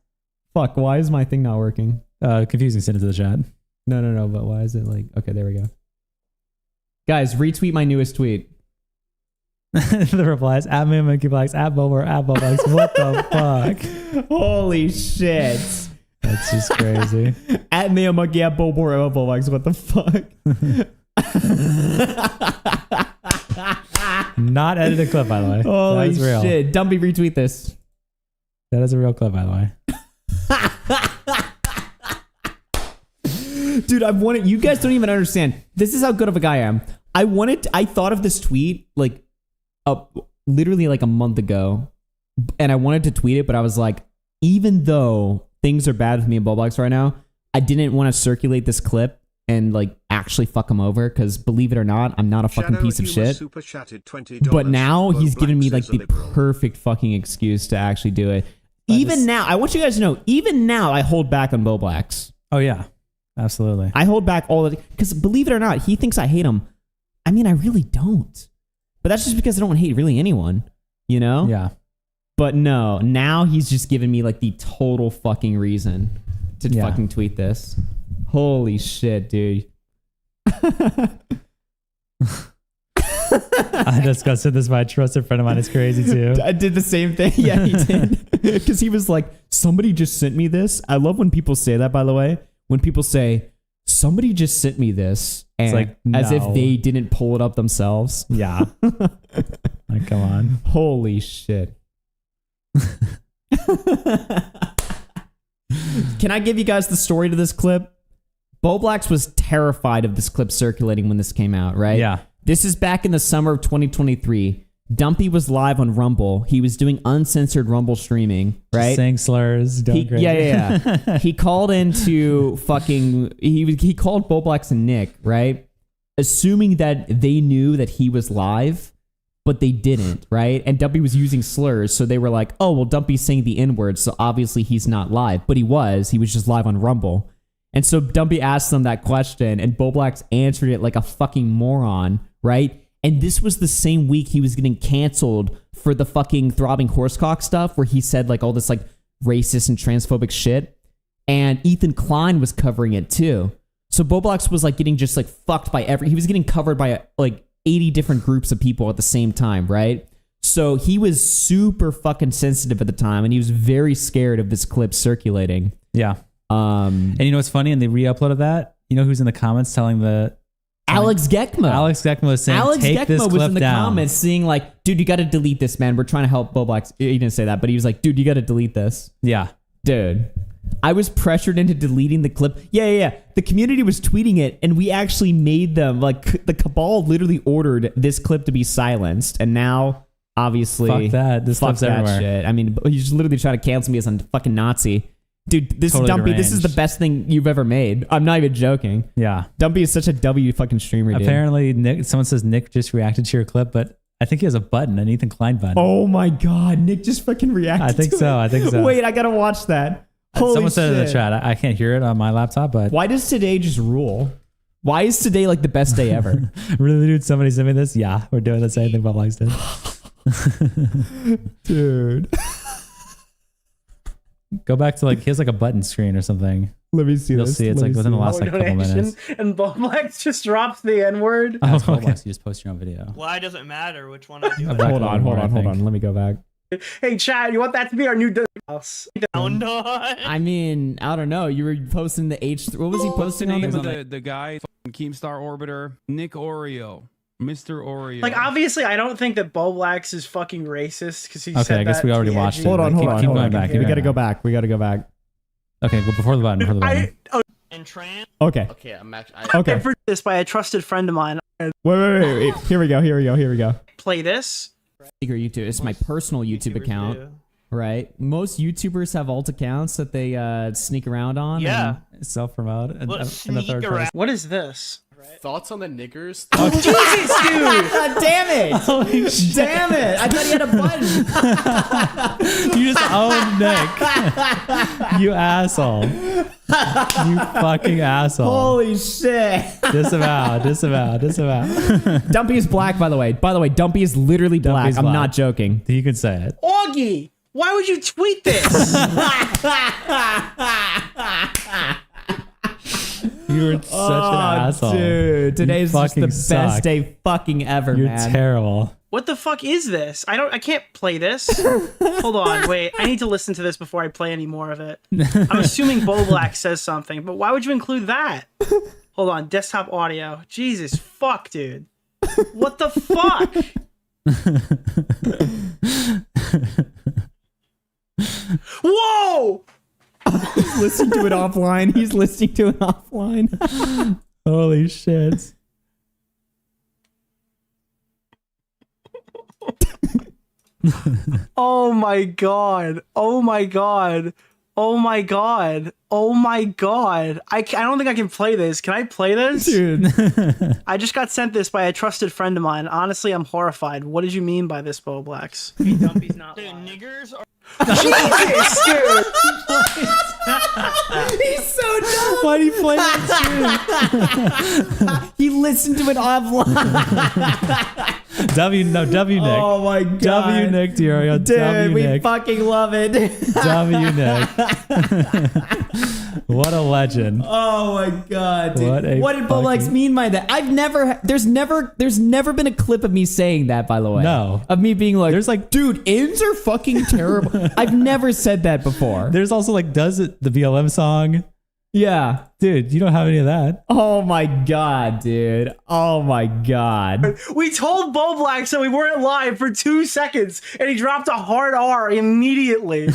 fuck, why is my thing not working? Confusing, send it to the chat. No, but why is it like... Okay, there we go. Guys, retweet my newest tweet. The replies, at me, Monkey Blacks, at Bowler, at Bowblax. What the fuck? Holy shit. That's just crazy. At me, Monkey, at Bowler, at Bowblax. What the fuck? Not edited clip, by the way. Holy That's real. shit. Dumpy, retweet this. That is a real clip, by the way. Dude, I've wanted... You guys don't even understand. This is how good of a guy I am. I thought of this tweet like literally like a month ago, and I wanted to tweet it, but I was like, even though things are bad with me and Bowblax right now, I didn't want to circulate this clip and like actually fuck him over, because believe it or not, I'm not a fucking piece of shit. But now he's given me like the perfect fucking excuse to actually do it. Even now, I want you guys to know, even now I hold back on Bowblax. Oh yeah, absolutely. I hold back all of it, because believe it or not, he thinks I hate him. I mean, I really don't. But that's just because I don't hate really anyone, you know? Yeah. But no, now he's just giving me like the total fucking reason to fucking tweet this. Holy shit, dude. I just got sent this by a trusted friend of mine. It's crazy too. I did the same thing. Yeah, he did. Because he was like, somebody just sent me this. I love when people say that, by the way. When people say, somebody just sent me this. And it's like, as if no. they didn't pull it up themselves. Yeah. Like, come on. Holy shit. Can I give you guys the story to this clip? Bowblax was terrified of this clip circulating when this came out, right? Yeah. This is back in the summer of 2023. Dumpy was live on Rumble. He was doing uncensored Rumble streaming, right? Just saying slurs. Yeah. He called into fucking... He called Bowblax and Nick, right? Assuming that they knew that he was live, but they didn't, right? And Dumpy was using slurs, so they were like, oh, well, Dumpy's saying the N-word, so obviously he's not live. But he was just live on Rumble. And so Dumpy asked them that question, and Bowblax answered it like a fucking moron, right? And this was the same week he was getting canceled for the fucking throbbing horsecock stuff, where he said like all this like racist and transphobic shit. And Ethan Klein was covering it too. So Bowblax was like getting just like fucked by he was getting covered by like 80 different groups of people at the same time, right? So he was super fucking sensitive at the time, and he was very scared of this clip circulating. Yeah. And you know what's funny? And they re-uploaded that. You know who's in the comments telling the... Alex Gekma. Alex Gekma was saying, Alex take Gekma this was clip in the down. comments saying like, dude, you got to delete this, man. We're trying to help Bowblax. He didn't say that, but he was like, dude, you got to delete this. Yeah. Dude. I was pressured into deleting the clip. Yeah. The community was tweeting it, and we actually made them, like, the Cabal literally ordered this clip to be silenced, and now, obviously... Fuck that. This fuck clip's that everywhere. shit. I mean, he's literally trying to cancel me as a fucking Nazi. Dude, this Totally is Dumpy. This is the deranged. best thing you've ever made. I'm not even joking. Yeah. Dumpy is such a W fucking streamer, dude. Apparently, someone says Nick just reacted to your clip, but I think he has a button, an Ethan Klein button. Oh my god, Nick just fucking reacted I think to so. it. I think so. Wait, I gotta watch that. Holy Someone said it in the shit. chat. I can't hear it on my laptop, but... Why does today just rule? Why is today like the best day ever? Really, dude? Somebody sent me this? Yeah, we're doing the same thing Bowblax did. Dude. Go back to like he has like a button screen or something. Let me see. You'll see it's like within the last like couple minutes. And Bowblax just drops the N-word. Oh, okay. You just post your own video. Why does it matter which one I do? Hold on. Let me go back. Hey, Chad, you want that to be our new house? I mean, I don't know. You were posting the H. What was he posting on the guy, Keemstar Orbiter, Nick Oreo, Mr. Oreo. Like, obviously, I don't think that Bowblax is fucking racist because he Okay, said I guess that we already to the watched edgy. it. Hold on. Keep going back. We gotta go back. Okay, go before the button. And trans. Okay. Okay, I'm actually. Okay. I heard this by a trusted friend of mine. Wait. Here we go. Play this. Secret YouTube. It's my personal YouTube account. Right. Most YouTubers have alt accounts that they sneak around on. Yeah. And self-promote. And, Sneak around. What is this? Thoughts on the niggers? Oh, Jesus, dude! Damn it! Damn it! I thought he had a button. You just owned Nick. You asshole. You fucking asshole. Holy shit! Disavow. Dumpy is black, by the way. Dumpy is literally black. Dumpy's I'm black. not joking. You can say it. Augie, why would you tweet this? You were such an asshole. Dude, today's just the best day fucking ever, You're man. terrible. What the fuck is this? I can't play this. Hold on, wait. I need to listen to this before I play any more of it. I'm assuming Bowblax says something, but why would you include that? Hold on, desktop audio. Jesus fuck, dude. What the fuck? Whoa! He's listening to it offline. Holy shit. Oh my god. Oh my god. Oh my god. Oh my god. I don't think I can play this. Can I play this? Dude. I just got sent this by a trusted friend of mine. Honestly, I'm horrified. What did you mean by this, Bowblax? Dumpy's not Dude, niggers are. Jesus, dude. He's so dumb. Why do you play that? He listened to it offline. W Nick. Oh my god. W Nick DeOrio. Dude, W we Nick. fucking love it. W Nick. What a legend. Oh my god, dude. What What did Bowblax mean by that? There's never been a clip of me saying that, by the way. No. Of me being like, dude, ins are fucking terrible. I've never said that before. There's also like, does it the BLM song? Yeah. Dude, you don't have any of that. Oh my god, dude. Oh my god. We told Bowblax that we weren't live for 2 seconds, and he dropped a hard R immediately.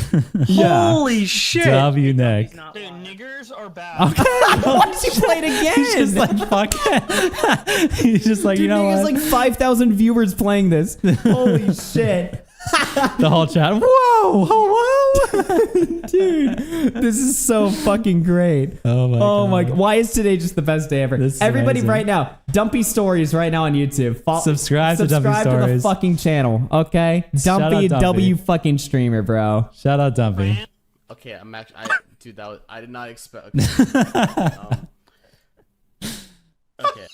Yeah. Holy shit. W Nick. Dude, niggers are bad. Okay. Why did you play it again? He's just like, fuck it. He's just like, Dude, you know there's what? like 5,000 viewers playing this. Holy shit. The whole chat. Whoa, hello. Dude, this is so fucking great. Oh my Oh god. my! Why is today just the best day ever? This is Everybody, amazing. right now, Dumpy Stories right now on YouTube. Subscribe to Dumpy the Stories. fucking channel, okay? Shout out Dumpy, Dumpy. W fucking streamer, bro. Shout out Dumpy. Okay, I'm actually. Dude, that was. I did not expect. Okay. Okay.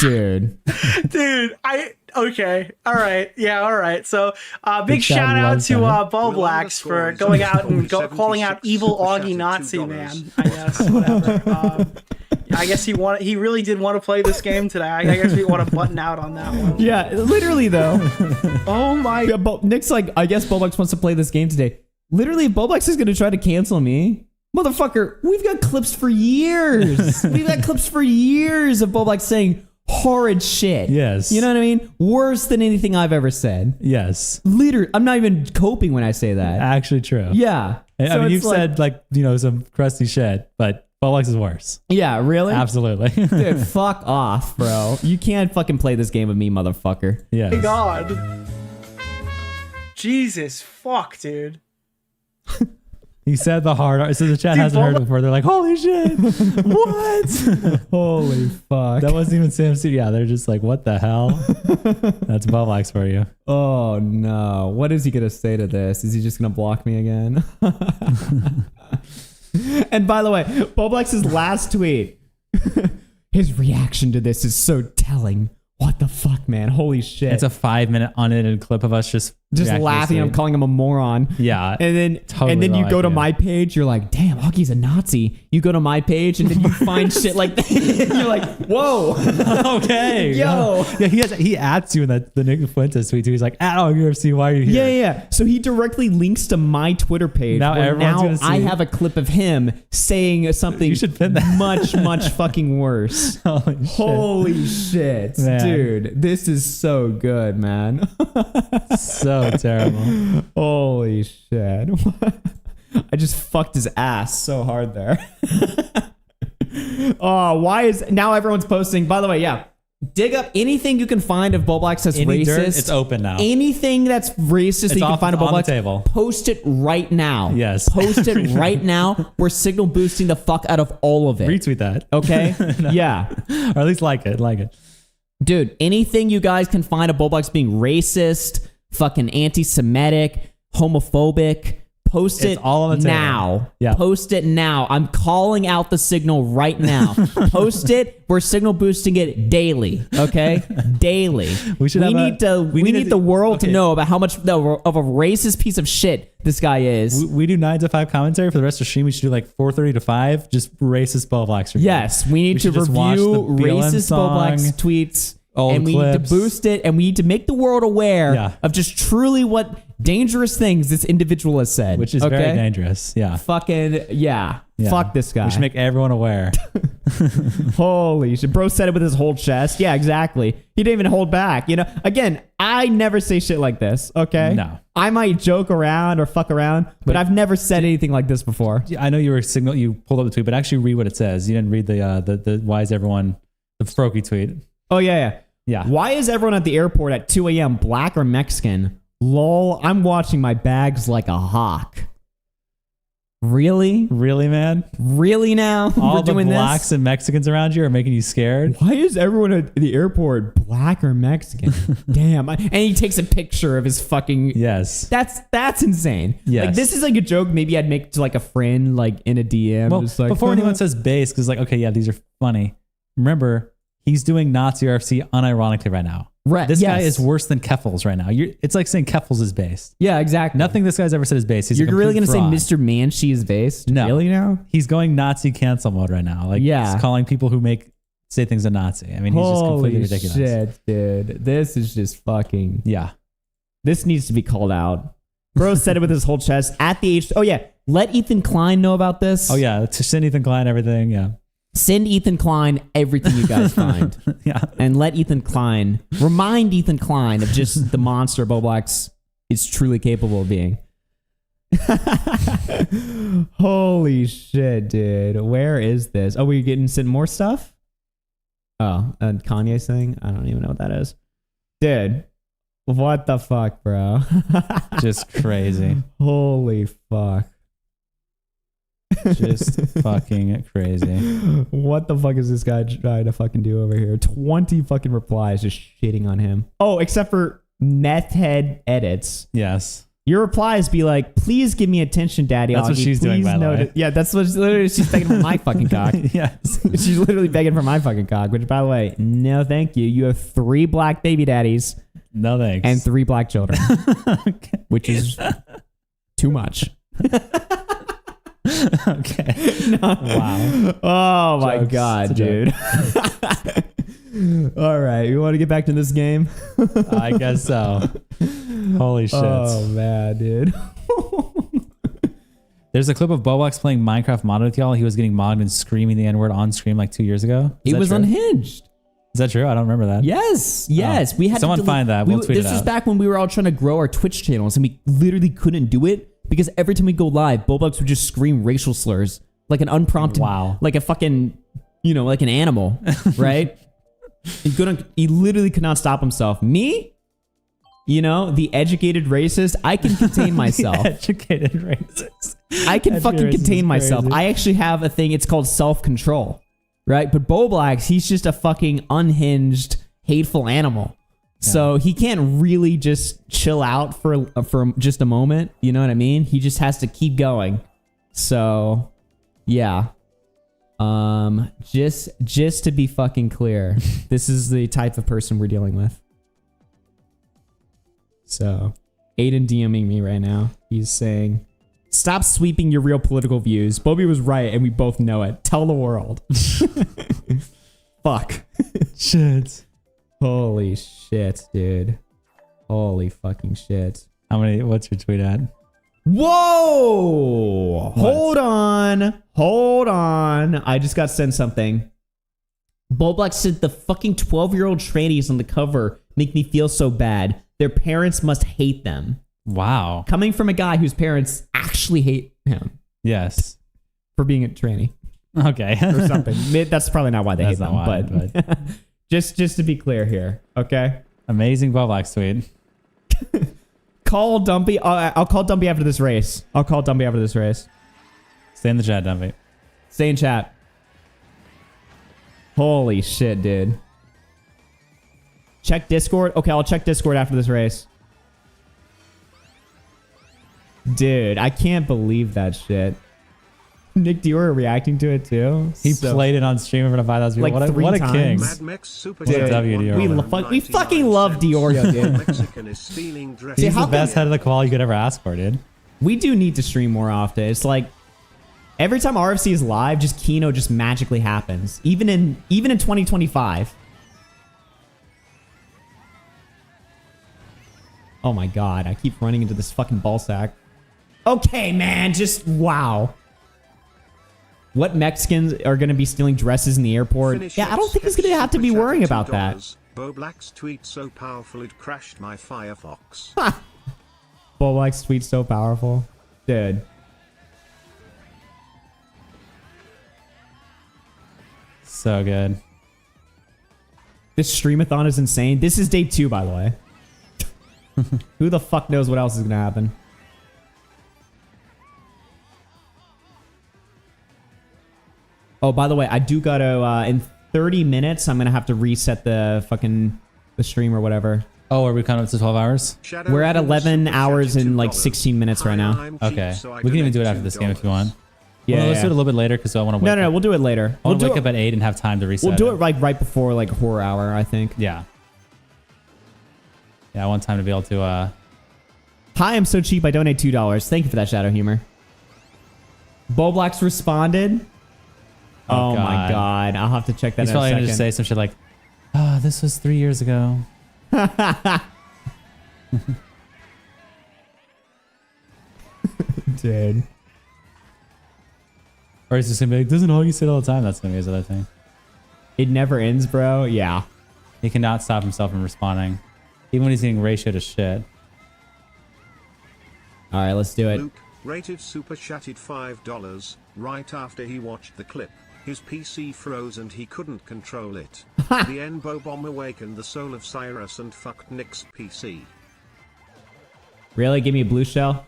Dude. Dude, okay, all right, yeah, all right. So, big Chad shout out loves to that. Bowblax for going out and calling out evil Augie Nazi man. I guess whatever. I guess he really did want to play this game today. I guess we want to button out on that one. Yeah, literally though. Oh my. Yeah, Nick's like, I guess Bowblax wants to play this game today. Literally, Bowblax is gonna try to cancel me. Motherfucker, we've got clips for years. We've got clips for years of Bowblax saying horrid shit. Yes. You know what I mean? Worse than anything I've ever said. Yes. Literally, I'm not even coping when I say that. Actually true. Yeah. I So mean, it's you've said like, you know, some crusty shit, but Bowblax is worse. Yeah, really? Absolutely. Dude, fuck off, bro. You can't fucking play this game with me, motherfucker. Yes. My God. Jesus fuck, dude. He said the hard R. So the chat Dude, hasn't heard it before. They're like, holy shit. What? Holy fuck. That wasn't even Sam City. Yeah, they're just like, what the hell? That's Bowblax for you. Oh no. What is he gonna say to this? Is he just gonna block me again? And by the way, Bowblax's last tweet, his reaction to this is so telling. What the fuck, man? Holy shit. It's a 5-minute unedited clip of us just just reacting laughing. to I'm it. calling him a moron. Yeah. And then totally and then no you go to idea. my page, you're like, damn, Augie's a Nazi. You go to my page and then you find shit like that. You're like, whoa. Okay. Yo. Yeah, he adds you in the Nick Fuentes tweet too. He's like, at AugieRFC, why are you here? Yeah. So he directly links to my Twitter page. Now where everyone's gonna see. I have a clip of him saying something You should pin that. much fucking worse. Holy shit. Man. Dude, this is so good, man. So terrible. Holy shit. I just fucked his ass so hard there. Oh, why is now everyone's posting? By the way, yeah. Dig up anything you can find of Bowblax that's Any racist. dirt, it's open now. Anything that's racist that you can off- find of on the Bowblax, table. post it right now. Yes. Post it right now. We're signal boosting the fuck out of all of it. Retweet that. Okay? No. Yeah. Or at least like it. Dude, anything you guys can find of Bowblax being racist, fucking anti-Semitic, homophobic, post It's it all on the table. now. Yeah. Post it now. I'm calling out the signal right now. Post it. We're signal boosting it daily. Okay? Daily. We should have need the world to know about how much of a racist piece of shit this guy is. We do 9 to 5 commentary for the rest of the stream. We should do like 4:30 to 5, just racist Bowblax review. Yes, we need to should just watch review the BLM racist song, Bowblax tweets. old And we need to clips. boost it, and we need to make the world aware Yeah. of just truly what dangerous things this individual has said. Which is very dangerous. Yeah. Fucking, yeah. Fuck this guy. We should make everyone aware. Holy shit. Bro said it with his whole chest. Yeah, exactly. He didn't even hold back. You know, again, I never say shit like this, okay? No. I might joke around or fuck around, but I've never said anything like this before. I know you pulled up the tweet, but actually read what it says. You didn't read the why is everyone, the Froky tweet. Oh, yeah. Yeah. Why is everyone at the airport at 2 a.m. black or Mexican? Lol, I'm watching my bags like a hawk. Really? Really, man? Really now? All We're the doing blacks this? and Mexicans around you are making you scared? Why is everyone at the airport black or Mexican? Damn. And he takes a picture of his fucking... Yes. That's insane. Yes. Like, this is like a joke maybe I'd make to like a friend, like in a DM. Well, just like, before anyone says base, because like, okay, yeah, these are funny. Remember, he's doing Nazi RFC unironically right now. Right. This guy yes. is worse than Keffels right now. It's like saying Keffels is based. Yeah, exactly. Nothing this guy's ever said is based. He's You're a really complete going to fraud. say Mr. Manchi is based? No. Really now? He's going Nazi cancel mode right now. Like, Yeah. he's calling people who say things a Nazi. I mean, he's just completely ridiculous. Shit, dude. This is just fucking... Yeah. This needs to be called out. Bro said it with his whole chest at the age... Oh, yeah. Let Ethan Klein know about this. Oh, yeah. To send Ethan Klein everything. Yeah. Send Ethan Klein everything you guys find. Yeah. And let Ethan Klein... Remind Ethan Klein of just the monster Bowblax is truly capable of being. Holy shit, dude. Where is this? Oh, we're getting sent more stuff? Oh, a Kanye's thing? I don't even know what that is. Dude, what the fuck, bro? Just crazy. Holy fuck. Just fucking crazy. What the fuck is this guy trying to fucking do over here? 20 fucking replies just shitting on him. Oh, except for meth head edits. Yes. Your replies be like, please give me attention, Daddy. That's what Augie. she's doing, Please by the way. Yeah, that's what she's begging for my fucking cock. Yes. She's literally begging for my fucking cock, which, by the way, no thank you. You have 3 black baby daddies. No thanks. And 3 black children. Which is too much. Okay. Wow. Oh my Jokes. God, It's a dude. All right. You want to get back to this game? I guess so. Holy shit. Oh, man, dude. There's a clip of Bowblax playing Minecraft modded with y'all. He was getting modded and screaming the N-word on stream like 2 years ago. He was true? unhinged. Is that true? I don't remember that. Yes. Oh. We had Someone to find that. We'll tweet it This was out. back when we were all trying to grow our Twitch channels, and we literally couldn't do it because every time we go live, Bowblax would just scream racial slurs like an unprompted, like a fucking, like an animal, right? He literally could not stop himself. Me, the educated racist, I can contain myself. Educated racist. I can fucking Educated racist contain is myself. crazy. I actually have a thing. It's called self-control, right? But Bowblax, he's just a fucking unhinged, hateful animal. So he can't really just chill out for just a moment. You know what I mean? He just has to keep going. So, yeah. Just to be fucking clear, this is the type of person we're dealing with. So, Aiden DMing me right now. He's saying, stop sweeping your real political views. Bobby was right, and we both know it. Tell the world. Fuck. Shit. Holy shit, dude. Holy fucking shit. What's your tweet at? Whoa! Hold on. Hold on. I just got sent something. Bowblax said the fucking 12-year-old trannies on the cover make me feel so bad. Their parents must hate them. Wow. Coming from a guy whose parents actually hate him. Yes. For being a tranny. Okay. Or something. That's probably not why they hate them, but just to be clear here, okay? Amazing Bowblax tweet. Call Dumpy. I'll call Dumpy after this race. Stay in the chat, Dumpy. Stay in chat. Holy shit, dude. Check Discord. Okay, I'll check Discord after this race. Dude, I can't believe that shit. Nick DeOrio reacting to it too. He played it on stream in front of 5,000 people. Like what a king. We fucking love DeOrio, dude. He's the best head of the qual you could ever ask for, dude. We do need to stream more often. It's like every time RFC is live, just Kino just magically happens. Even in 2025. Oh my god, I keep running into this fucking ball sack. Okay, man, just wow. What Mexicans are going to be stealing dresses in the airport? Yeah, I don't think he's going to have to be worrying about that. Bowblax tweet so powerful it crashed my Firefox. Bowblax tweet so powerful. Dude. So good. This streamathon is insane. This is day 2, by the way. Who the fuck knows what else is going to happen? Oh, by the way, I do gotta, in 30 minutes, I'm gonna have to reset the stream or whatever. Oh, are we kind of up to 12 hours? We're at 11 hours and like 16 minutes right now. Okay. We can even do it after this game if you want. Yeah. Well, let's do it a little bit later because I want to wake up. No, we'll do it later. I want to wake up at 8 and have time to reset. We'll do it like right before like horror hour, I think. Yeah. Yeah, I want time to be able to, Hi, I'm so cheap, I donate $2. Thank you for that, Shadow Humor. Bowblax responded. Oh my god, I'll have to check that He's in a probably second. going to just say some shit like, this was 3 years ago. Dude. Or he's just going to be like, doesn't Augie say it all the time? That's going to be his other thing. It never ends, bro. Yeah. He cannot stop himself from responding. Even when he's getting ratio to shit. Alright, let's do it. Luke, rated super chatted $5 right after he watched the clip. His PC froze and he couldn't control it. The N-Bo bomb awakened the soul of Cyrus and fucked Nick's PC. Really? Give me a blue shell?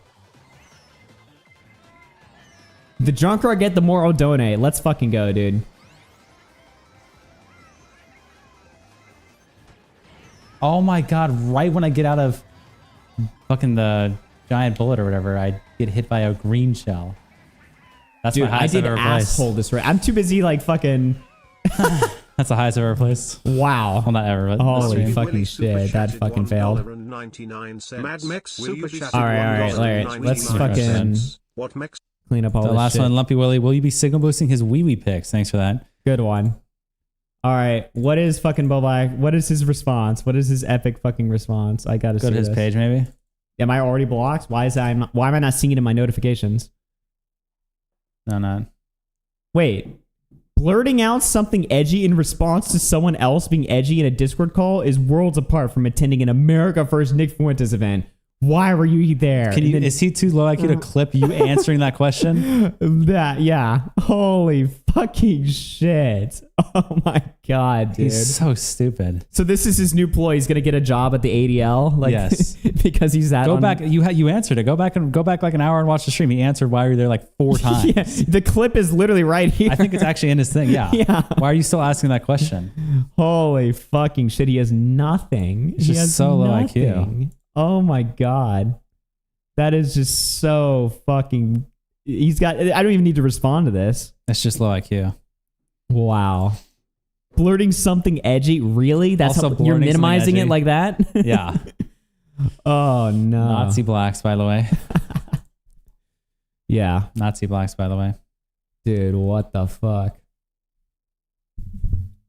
The drunker I get, the more I'll donate. Let's fucking go, dude. Oh my god, right when I get out of fucking the giant bullet or whatever, I get hit by a green shell. That's Dude, my highest I've ever placed. asshole this right. I'm too busy like fucking. That's the highest I've ever placed. Wow. Well, not ever, but holy fucking shit, that fucking failed. Mad Mex super chatted All right. Let's fucking what Mex? Clean up all the this last shit. one, Lumpy Willie. Will you be signal boosting his wee wee picks? Thanks for that. Good one. All right. What is fucking Bobby? What is his response? What is his epic fucking response? I gotta Go see to his this. page, maybe. Am I already blocked? Why am I not seeing it in my notifications? No, not. Wait. Blurting out something edgy in response to someone else being edgy in a Discord call is worlds apart from attending an America First Nick Fuentes event. Why were you there? Can you? Is he too low IQ to clip you answering that question? Yeah. Holy fucking shit. Oh my god, dude. He's so stupid. So this is his new ploy. He's gonna get a job at the ADL. Like, yes. Because he's that. Go back. You answered it. Go back like an hour and watch the stream. He answered why you're there like 4 times. Yeah, the clip is literally right here. I think it's actually in his thing. Yeah. Yeah. Why are you still asking that question? Holy fucking shit. He has nothing. He's he just has so low nothing. IQ. Oh my god. That is just so fucking. I don't even need to respond to this. It's just low IQ. Wow. Blurting something edgy? Really? That's Also how you're blurting minimizing something it like that? Yeah. Oh no. Nazi blacks, by the way. Yeah. Nazi blacks, by the way. Dude, what the fuck?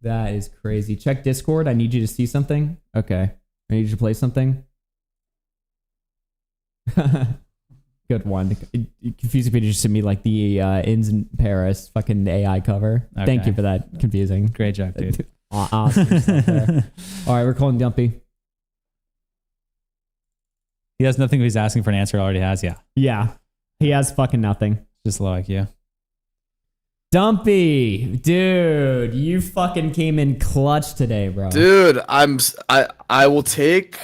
That is crazy. Check Discord. I need you to see something. Okay. I need you to play something. Good one. Confusing me to just send me like the Inns in Paris fucking AI cover. Okay. Thank you for that confusing. Great job, dude. Awesome stuff there. All right, we're calling Dumpy. He has nothing he's asking for an answer. Already has, yeah. Yeah. He has fucking nothing. Just low IQ. Dumpy, dude, you fucking came in clutch today, bro. Dude, I will take.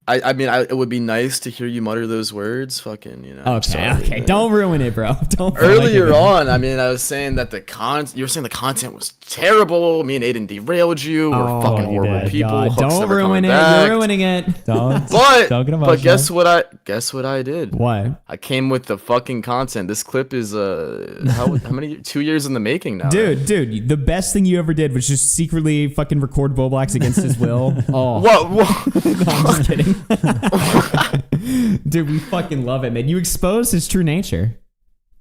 I mean, it would be nice to hear you mutter those words. Fucking, you know. Okay. Man. Don't ruin it, bro. Don't. Earlier on, I mean, I was saying that you were saying the content was terrible. Me and Aiden derailed you. We're fucking horrible people. God, Hook's don't never ruin coming it. back. You're ruining it. Don't But get emotional. guess what I did? What? I came with the fucking content. This clip is how many 2 years in the making now. Dude, the best thing you ever did was just secretly fucking record Bowblax against his will. Oh. What? No, I'm just kidding. Dude, we fucking love it, man. You exposed his true nature.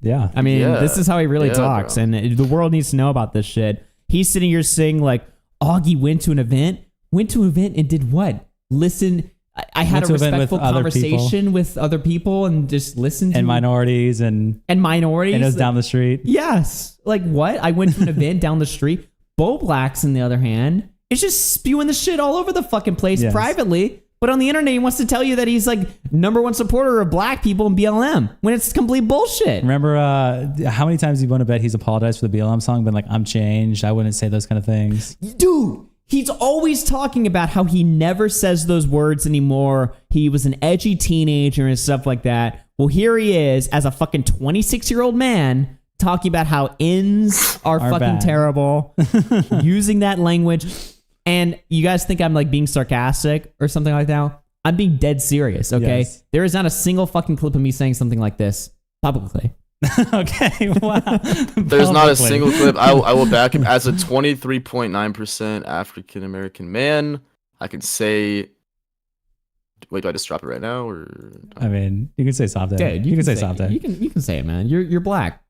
Yeah. I mean, Yeah. this is how he really Yeah, talks, bro. and the world needs to know about this shit. He's sitting here saying, like, Augie went to an event and did what? Listen. I had a Went to an event with respectful other conversation with other people and just listened to And minorities and And it was down the street. Yes. Like what? I went to an event down the street. Bowblax, on the other hand, is just spewing the shit all over the fucking place Yes. privately. But on the internet, he wants to tell you that he's like #1 supporter of black people in BLM when it's complete bullshit. Remember how many times you want to bet he's apologized for the BLM song, been like, I'm changed. I wouldn't say those kind of things. Dude, he's always talking about how he never says those words anymore. He was an edgy teenager and stuff like that. Well, here he is as a fucking 26-year-old man talking about how ins are fucking bad. terrible, using that language. And you guys think I'm like being sarcastic or something like that? I'm being dead serious, okay? Yes. There is not a single fucking clip of me saying something like this publicly. Okay, wow. There's not a Publicly. single clip. I will back him as a 23.9% African American man. I can say. Wait, do I just drop it right now, or? I mean, you can say something. Dude, you can say something. You can say it, man. You're black.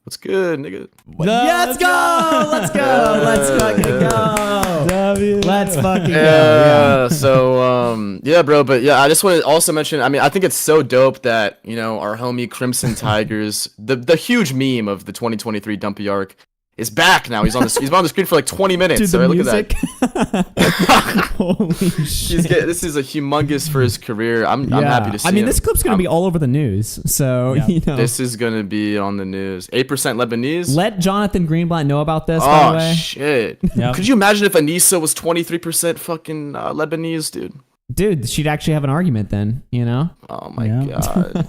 What's good, nigga? Let's go! Let's go! Let's fucking go! Let's fucking go! Yeah. So yeah, bro. But yeah, I just want to also mention. I mean, I think it's so dope that our homie Crimson Tigers, the huge meme of the 2023 Dumpy arc, is back now. He's on the screen for like 20 minutes. Dude, so the look music. at that. Holy shit! This is a humongous for his career. I'm happy to see. I mean, him. this clip's gonna be all over the news. So This is gonna be on the news. 8% Lebanese. Let Jonathan Greenblatt know about this. By the Oh way, shit! Yep. Could you imagine if Anissa was 23% fucking Lebanese, dude? she'd actually have an argument then. Oh my god.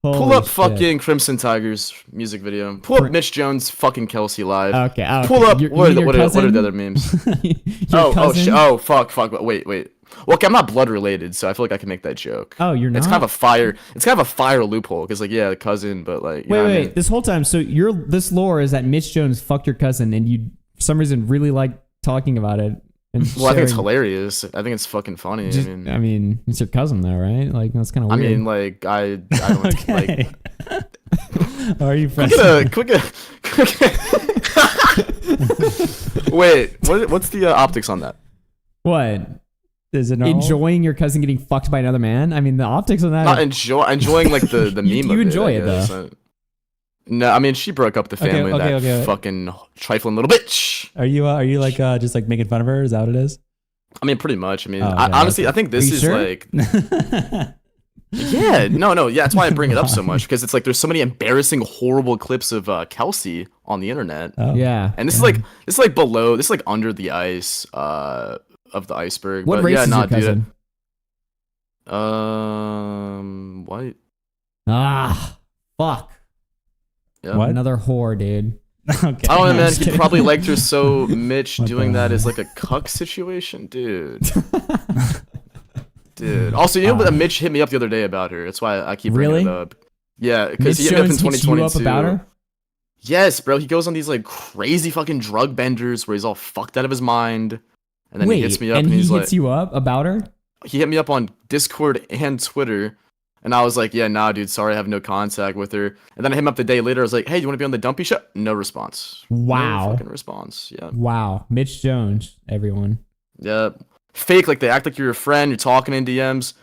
Pull Holy up shit. fucking Crimson Tigers music video. Pull up Mitch Jones fucking Kelsey live. Okay. Pull up Your what are the cousin? other memes? Your cousin? Fuck. Wait. Well, okay, I'm not blood related, so I feel like I can make that joke. Oh, you're not? It's kind of a fire loophole because the cousin, but like. Wait. What I mean? This whole time, so this lore is that Mitch Jones fucked your cousin, and you for some reason really like talking about it. And Well, I think it's sharing- hilarious. I think it's fucking funny. I mean, it's your cousin though, right? Like that's kind of weird. I mean, like I don't Okay. like. Are you friends? Quick. Wait, what's the optics on that? What? Is it normal? Enjoying your cousin getting fucked by another man? I mean, the optics on that. Not enjoying like the meme. You of enjoy it, it, I though. guess. No, I mean she broke up the family. Okay. Fucking trifling little bitch. Are you like just like making fun of her? Is that what it is? I mean, pretty much. I mean, Oh, honestly, okay. I think this Are you is sure? like. Yeah, no, yeah. That's why I bring it up so much because it's like there's so many embarrassing, horrible clips of Kelsey on the internet. Oh. Yeah. And this is like below, this is like under the ice of the iceberg. What but race yeah, is nah, your cousin? Dude. White. Ah, fuck. Yeah. What? Another whore, dude. Okay. I don't know, I'm man. just He kidding. probably liked her so Mitch What doing the that hell? is like a cuck situation, dude. Dude. Also, you know what? Mitch hit me up the other day about her. That's why I keep bringing Really? it up. Yeah, because Mitch he hit me up in Jones hits you 2022. up about her? Yes, bro. He goes on these like crazy fucking drug benders where he's all fucked out of his mind, and then he hits me up and, he's he like, hits you up about her? he hit me up on Discord and Twitter, and I was like, yeah, nah, dude, sorry, I have no contact with her. And then I hit him up the day later. I was like, hey, do you want to be on the Dumpy show? No response. Wow. No fucking response. Yeah. Wow. Mitch Jones, everyone. Yeah. Fake, like they act like you're a friend. You're talking in DMs,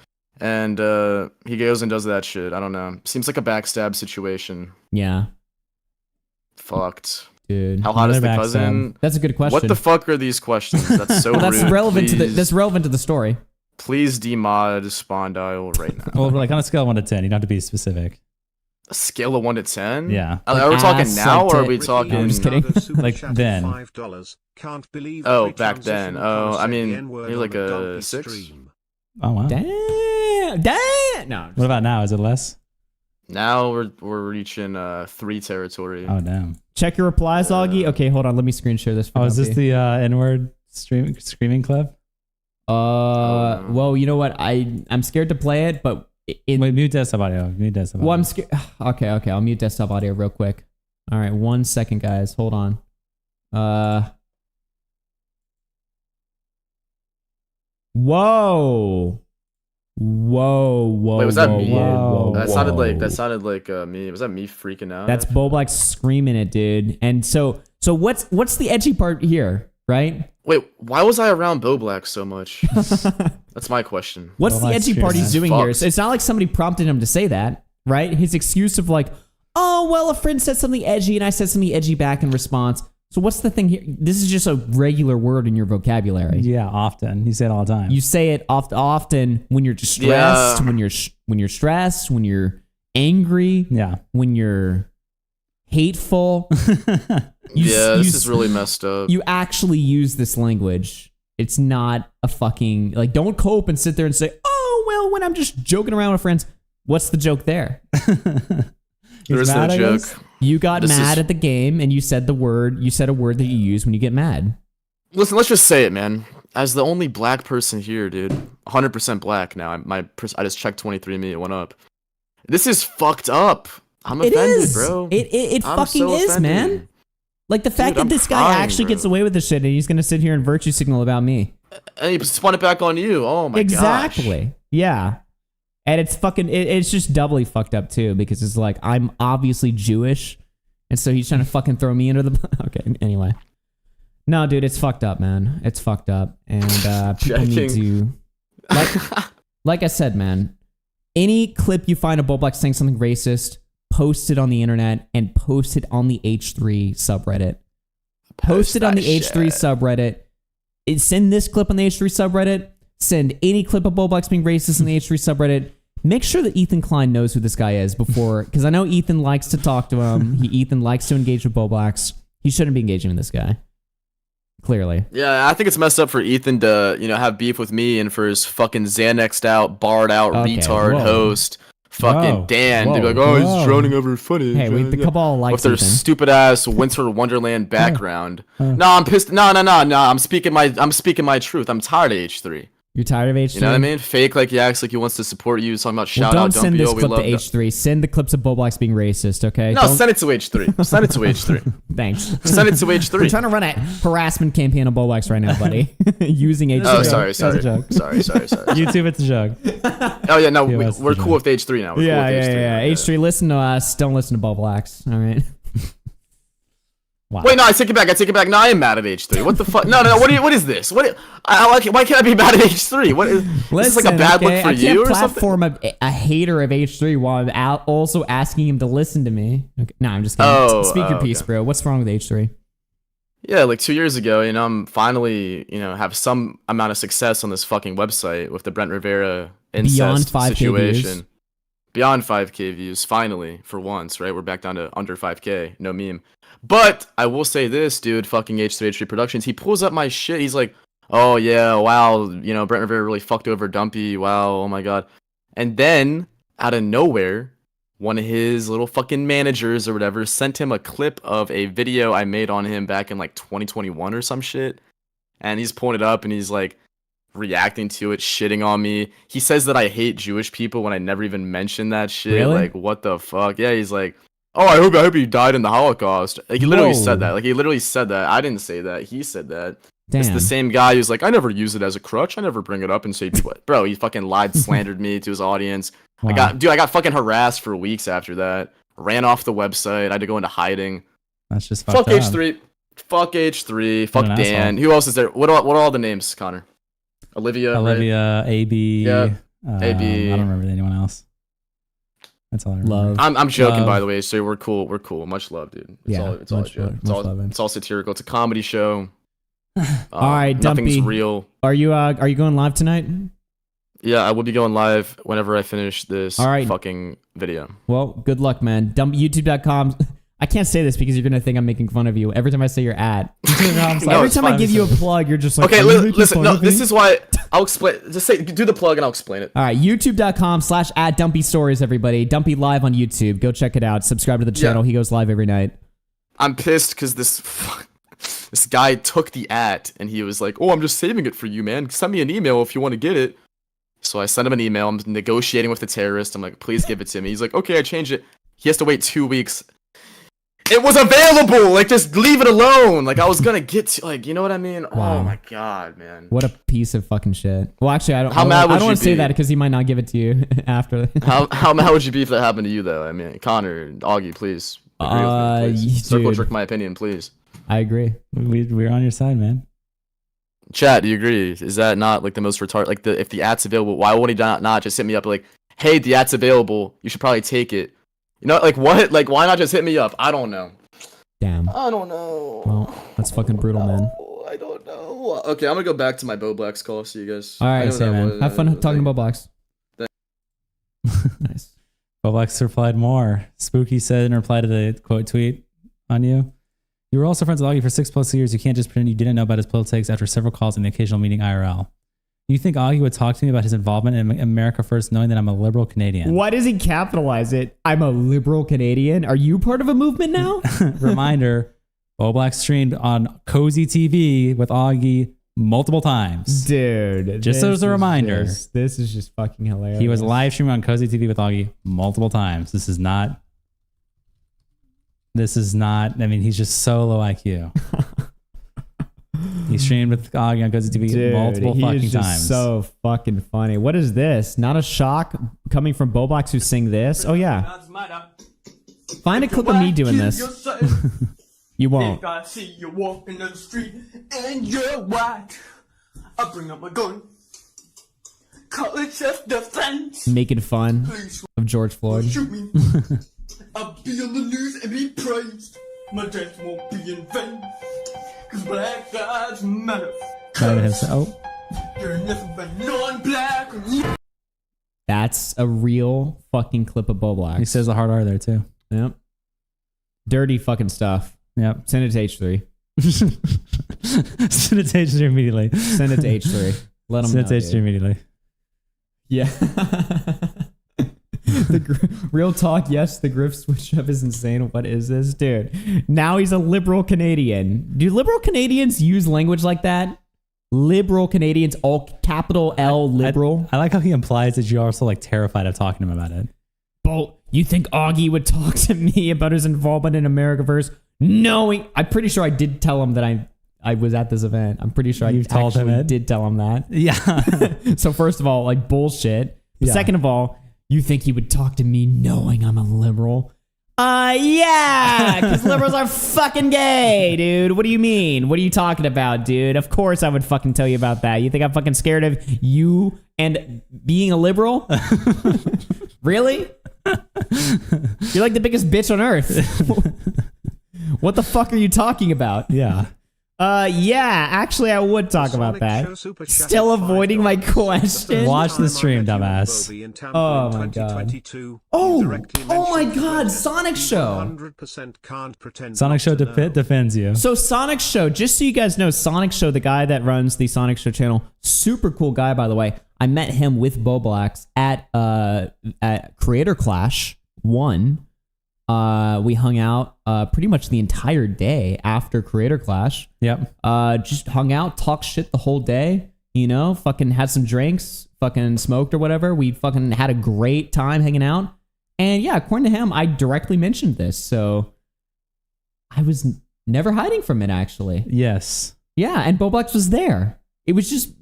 and he goes and does that shit. I don't know. Seems like a backstab situation. Yeah. Fucked. Dude. How hot is the another cousin? backstab. That's a good question. What the fuck are these questions? That's so That's rude. relevant to Please- that's relevant to the story. Please demod Spondyle right now. Well, like on a scale of 1 to 10, you don't have to be specific. A scale of 1 to 10? Yeah. Are we talking ass, now like or are tit. we talking? I'm just kidding. Like then. Can't believe Oh, Ray back Charles then. isn't Oh, I the mean, N-word maybe on like the a Dumpy 6. stream. Oh wow. Damn. No. What about now? Is it less? Now we're reaching 3 territory. Oh damn. Check your replies, Augie. Okay, hold on. Let me screen share this. For Oh, is this Dumpy. the N-word screaming clip? Well, you know what? I'm scared to play it, but Wait, mute desktop audio. Mute desktop. well, audio. I'm scared. Okay, I'll mute desktop audio real quick. All right, 1 second, guys. Hold on. Whoa. Whoa. Wait, was that whoa, me? Whoa, That whoa. sounded like me. Was that me freaking out? That's Bowblax screaming it, dude. And so what's the edgy part here, right? Wait, why was I around Bowblax so much? That's my question. What's the edgy part he's doing here? So it's not like somebody prompted him to say that, right? His excuse of like, oh, well, a friend said something edgy and I said something edgy back in response. So what's the thing here? This is just a regular word in your vocabulary. Yeah, often. You say it all the time. You say it often when you're distressed, when you're stressed, when you're angry, when you're hateful. This is really messed up. You actually use this language. It's not a fucking like. Don't cope and sit there and say, "Oh well," when I'm just joking around with friends. What's the joke there? There is no joke. You got mad at the game and you said the word. You said a word that you use when you get mad. Listen, let's just say it, man. As the only black person here, dude, 100% black now. I just checked 23andMe. It went up. This is fucked up. I'm offended, bro. It I'm fucking so is, offended. man. Like the fact Dude, that I'm this guy crying, actually bro. gets away with this shit and he's gonna sit here and virtue signal about me. And he spun it back on you. Oh my gosh. Exactly. Yeah. And it's fucking. It's just doubly fucked up too because it's like I'm obviously Jewish, and so he's trying to fucking throw me under the. Okay. Anyway. No, dude, it's fucked up, man. It's fucked up, and people need to. Like I said, man. Any clip you find of Bowblax saying something racist, post it on the internet and post it on the H3 subreddit. Post it on the H3 subreddit. Send this clip on the H3 subreddit. Send any clip of Bowblax being racist in the H3 subreddit. Make sure that Ethan Klein knows who this guy is before, because I know Ethan likes to talk to him. Ethan likes to engage with Bowblax. He shouldn't be engaging with this guy. Clearly. Yeah, I think it's messed up for Ethan to, have beef with me and for his fucking Xanaxed out, barred out, retard host, fucking Dan, to be like, oh, he's droning over footage. Hey, the couple all likes with their Ethan. stupid ass Winter Wonderland background. No, I'm pissed. No. I'm speaking my truth. I'm tired of H3. You're tired of H3? You know what I mean? Fake like he acts like he wants to support you. Talking about shout Well, out, don't send Dumpy, this oh, we clip to love that. H3. Send the clips of Bowblax being racist, okay? No, send it to H3. Send it to H3. Thanks. Send it to H3. We're trying to run a harassment campaign on Bowblax right now, buddy. Using H3. Oh, sorry. It's a joke. Sorry. YouTube, it's a joke. Oh yeah, no, Yeah, we're cool with H3 now. We're Yeah, cool with H3 now. H3, listen to us. Don't listen to Bowblax, all right? Wow. Wait, no, I take it back. No, I am mad at H3. What the fuck? No. What is this? Why can't I be mad at H3? What is this like a bad look for you or something? I can't platform a hater of H3 while I'm also asking him to listen to me. Okay. No, I'm just kidding. Speak your piece, bro. What's wrong with H3? Yeah, like 2 years ago, I'm finally, have some amount of success on this fucking website with the Brent Rivera incest Beyond 5K situation. views. Beyond 5K views, finally, for once, right? We're back down to under 5K, no meme. But I will say this, dude, fucking H3 Productions, he pulls up my shit. He's like, oh yeah, wow, Brent Rivera really fucked over Dumpy. Wow, oh my god. And then, out of nowhere, one of his little fucking managers or whatever sent him a clip of a video I made on him back in like 2021 or some shit. And he's pulling it up and he's like reacting to it, shitting on me. He says that I hate Jewish people when I never even mentioned that shit. Really? Like, what the fuck? Yeah, he's like, Oh, I hope you died in the Holocaust. Like, he literally Whoa. said that. Like, he literally said that. I didn't say that. He said that. It's Damn. the same guy who's like, I never use it as a crutch. I never bring it up and say people. Bro, he fucking lied, slandered me to his audience. Wow. I got fucking harassed for weeks after that. Ran off the website. I had to go into hiding. That's just Fuck fucked up. H3. Fuck H3. Fuck an Dan. asshole. Who else is there? What are all the names, Connor? Olivia. Olivia, AB. Yeah. I AB. don't remember anyone else. That's all I remember. Love. I'm joking, Love. by the way. So we're cool. We're cool. Much love, dude. It's Yeah, all it's all much a joke. love, It's much all love, man. it's all satirical. It's a comedy show. All right, nothing's Dumpy. real. Are you going live tonight? Yeah, I will be going live whenever I finish this All right. fucking video. Well, good luck, man. YouTube.com. I can't say this because you're gonna think I'm making fun of you. Every time I say your ad, every time I give you a plug, you're just like, Okay, "Are you making listen. fun No, of this me?" is why I'll explain. Just say, do the plug and I'll explain it. All right, youtube.com/@DumpyStories, everybody. Dumpy live on YouTube. Go check it out. Subscribe to the channel. Yeah. He goes live every night. I'm pissed because this guy took the ad and he was like, "Oh, I'm just saving it for you, man. Send me an email if you want to get it." So I sent him an email. I'm negotiating with the terrorist. I'm like, "Please give it to me." He's like, "Okay, I changed it." He has to wait 2 weeks. It was available. Like, just leave it alone. Like, I was gonna get to, like, you know what I mean? Wow. Oh my god, man. What a piece of fucking shit. Well, actually, I don't. How I mad don't, would I don't you want to say be? that because he might not give it to you after. How mad would you be if that happened to you, though? I mean, Connor, Augie, please agree with me, please. Circle jerk my opinion, please. I agree. We're on your side, man. Chat, do you agree? Is that not like the most retarded? Like, if the ad's available, why won't he not just hit me up like, "Hey, the ad's available. You should probably take it." You know, like what? Like, why not just hit me up? I don't know. Damn. I don't know. Well, that's fucking brutal, man. I don't know. Okay, I'm gonna go back to my Bowblax call. See you guys. All I right, know say that man. was- Have fun talking about blocks. Nice. Bowblax replied more. Spooky said in reply to the quote tweet on you. You were also friends with Augie for 6+ years. You can't just pretend you didn't know about his politics after several calls and the occasional meeting IRL. You think Augie would talk to me about his involvement in America First knowing that I'm a liberal Canadian? Why does he capitalize it? I'm a liberal Canadian. Are you part of a movement now? Reminder, Bowblax streamed on Cozy TV with Augie multiple times. Dude. Just as a reminder. This is just fucking hilarious. He was live streaming on Cozy TV with Augie multiple times. This is not, I mean, he's just so low IQ. He streamed with Augie on Cozy TV Dude, multiple he fucking is just times. so fucking funny. What is this? Not a shock coming from Bowblax who sing this? Oh, yeah. Find a clip of me doing this. You won't. If I see you walking down the street and you're white, I'll bring up my gun. Call it self-defense. Making fun of George Floyd. Shoot me. I'll be on the news and be praised. My death won't be in vain. Cause black lives matter. Not even himself. You're nothing but non-black. That's a real fucking clip of Bowblax. He says the hard R there too. Yep. Dirty fucking stuff. Yep. Send it to H3. Send it to H3 immediately. Send it to H3. Let him know. Send it to H3 dude. immediately. Yeah. Real talk, yes, the Griff switch up is insane. What is this? Dude, now he's a liberal Canadian. Do liberal Canadians use language like that? Liberal Canadians, all capital L liberal. I like how he implies that you're also like terrified of talking to him about it. Bolt, you think Augie would talk to me about his involvement in America First? Knowing, I'm pretty sure I did tell him that I was at this event. I'm pretty sure You've told him it? did tell him that. Yeah. So first of all, like bullshit. Yeah. Second of all, you think he would talk to me knowing I'm a liberal? Yeah, because liberals are fucking gay, dude. What do you mean? What are you talking about, dude? Of course I would fucking tell you about that. You think I'm fucking scared of you and being a liberal? Really? You're like the biggest bitch on earth. What the fuck are you talking about? Yeah. Yeah, actually I would talk about that. Still avoiding my question. Watch the stream, dumbass. Oh my god. Oh my god, Sonic Show. Sonic Show defends you. So Sonic Show, just so you guys know, Sonic Show, the guy that runs the Sonic Show channel, super cool guy, by the way. I met him with Bowblax at Creator Clash 1. We hung out pretty much the entire day after Creator Clash. Yep. Just hung out, talked shit the whole day, you know, fucking had some drinks, fucking smoked or whatever. We fucking had a great time hanging out. And yeah, according to him, I directly mentioned this, so I was never hiding from it, actually. Yes. Yeah, and Bowblax was there. It was just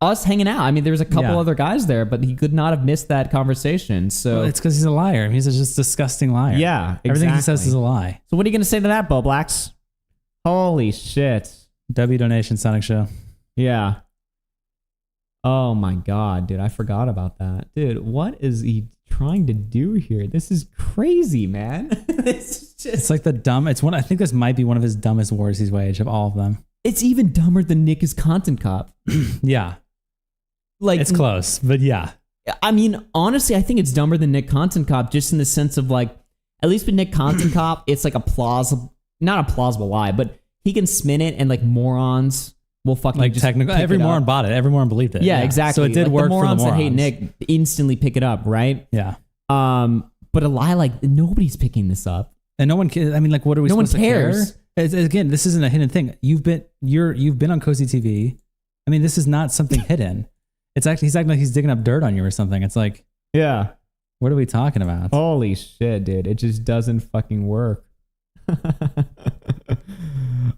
us hanging out. I mean, there was a couple other guys there, but he could not have missed that conversation. So Well, it's because he's a liar. He's a just disgusting liar. Yeah, Everything he says exactly. is a lie. So what are you going to say to that, Bowblax? Holy shit. W donation Sonic Show. Yeah. Oh my god, dude, I forgot about that. Dude, what is he trying to do here? This is crazy, man. It's like the dumb. It's one. I think this might be one of his dumbest wars he's waged of all of them. It's even dumber than Nick is Content Cop. Yeah. Like It's close, but yeah. I mean, honestly, I think it's dumber than Nick Content Cop, just in the sense of like, at least with Nick Content Cop, it's like not a plausible lie, but he can spin it and like morons will fucking Like just technical. pick Every it up. moron bought it. Every moron believed it. Yeah, exactly. So it did Like, work the for the morons morons. that hate Nick instantly pick it up, right? Yeah. But a lie like nobody's picking this up. And no one cares. I mean, like, what are we No one supposed to care? cares. Again, this isn't a hidden thing. You've been on Cozy TV. I mean, this is not something hidden. It's actually he's acting like he's digging up dirt on you or something. It's like, yeah, what are we talking about? Holy shit, dude! It just doesn't fucking work.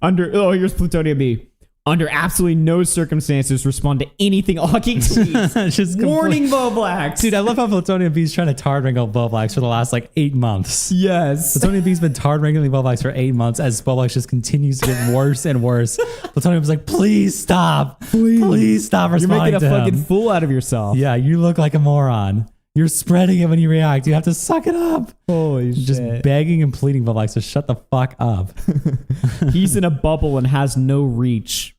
Here's Plutonia B. Under absolutely no circumstances respond to anything Augie tweets. Just Warning Bowblax. Dude, I love how Plutonium B's trying to tard wrangle Bowblax for the last like 8 months. Yes. Plutonium B's been tard wrangling Bowblax for 8 months as Bowblax just continues to get worse and worse. Plutonium's like, please stop. Please stop You're responding making a to fucking him. fool out of yourself. Yeah, you look like a moron. You're spreading it when you react. You have to suck it up. Holy Just shit. begging and pleading Bowblax to shut the fuck up. He's in a bubble and has no reach.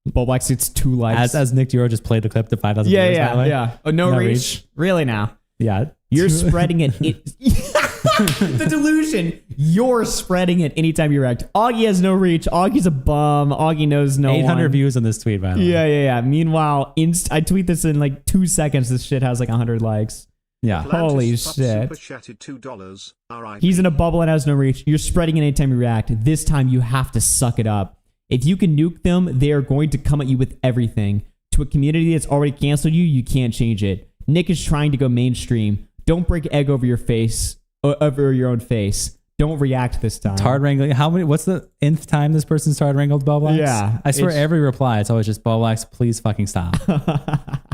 Bowblax gets 2 likes. As Nick DeOrio just played the clip to 5,000 Yeah, viewers, by the way. yeah. Oh, no reach? Really now? Yeah. You're spreading it. The delusion. You're spreading it anytime you react. Augie has no reach. Augie's a bum. Augie knows no 800 one. views on this tweet, by the way. Yeah. Meanwhile, I tweet this in like 2 seconds. This shit has like 100 likes. Yeah. Holy Atlantis Pup shit. Super chatted $2. RIP. He's in a bubble and has no reach. You're spreading it anytime you react. This time you have to suck it up. If you can nuke them, they are going to come at you with everything. To a community that's already canceled you, you can't change it. Nick is trying to go mainstream. Don't break egg over your face, over your own face. Don't react this time. Tard wrangling. What's the nth time this person's tard wrangled Bowblax? Yeah, I swear it's- every reply, it's always just Bowblax, please fucking stop.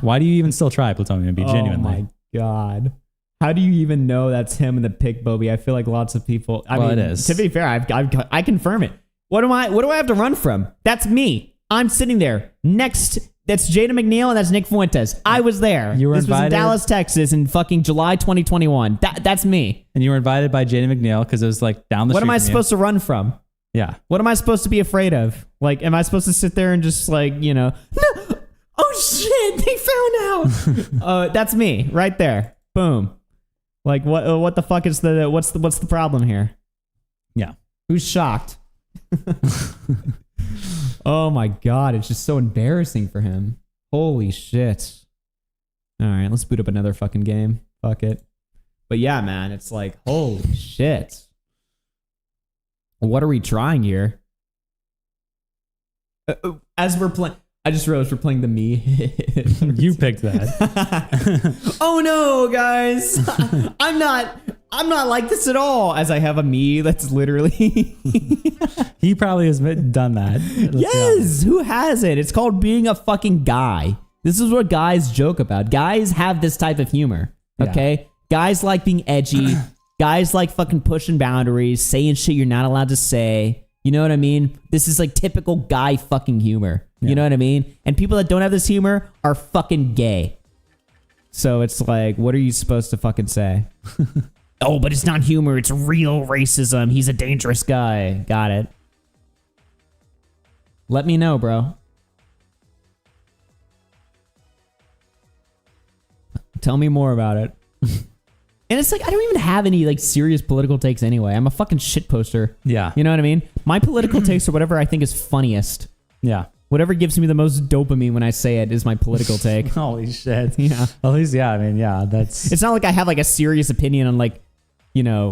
Why do you even still try, Plutonium? Be genuinely. Oh my god. How do you even know that's him in the pic, Bobby? I feel like lots of people. I Well, mean, it is. To be fair, I confirm it. What do I have to run from? That's me. I'm sitting there next. That's Jada McNeil and that's Nick Fuentes. I was there. You were this was in invited? Dallas, Texas, in fucking July 2021. That's me. And you were invited by Jada McNeil because it was like down the What street. am I from you. supposed to run from? Yeah. What am I supposed to be afraid of? Like, am I supposed to sit there and just like, no? Oh shit! They found out. That's me right there. Boom. Like, what the fuck is what's the problem here? Yeah. Who's shocked? Oh my god, it's just so embarrassing for him. Holy shit. All right, let's boot up another fucking game. Fuck it. But yeah, man, it's like, holy shit. What are we trying here? As we're playing, I just realized we're playing the me. You picked that. Oh no, guys. I'm not like this at all. As I have a me that's literally. He probably has done that. Let's be Yes, honest. who hasn't? It's called being a fucking guy. This is what guys joke about. Guys have this type of humor. Okay? Guys like being edgy. Guys like fucking pushing boundaries, saying shit you're not allowed to say. You know what I mean? This is like typical guy fucking humor. You know what I mean? And people that don't have this humor are fucking gay. So it's like, what are you supposed to fucking say? Oh, but it's not humor. It's real racism. He's a dangerous guy. Got it. Let me know, bro. Tell me more about it. And it's like, I don't even have any like serious political takes anyway. I'm a fucking shit poster. Yeah. You know what I mean? My political takes are whatever I think is funniest. Yeah. Whatever gives me the most dopamine when I say it is my political take. Holy shit. Yeah. At least, yeah. I mean, yeah, that's. It's not like I have like a serious opinion on like,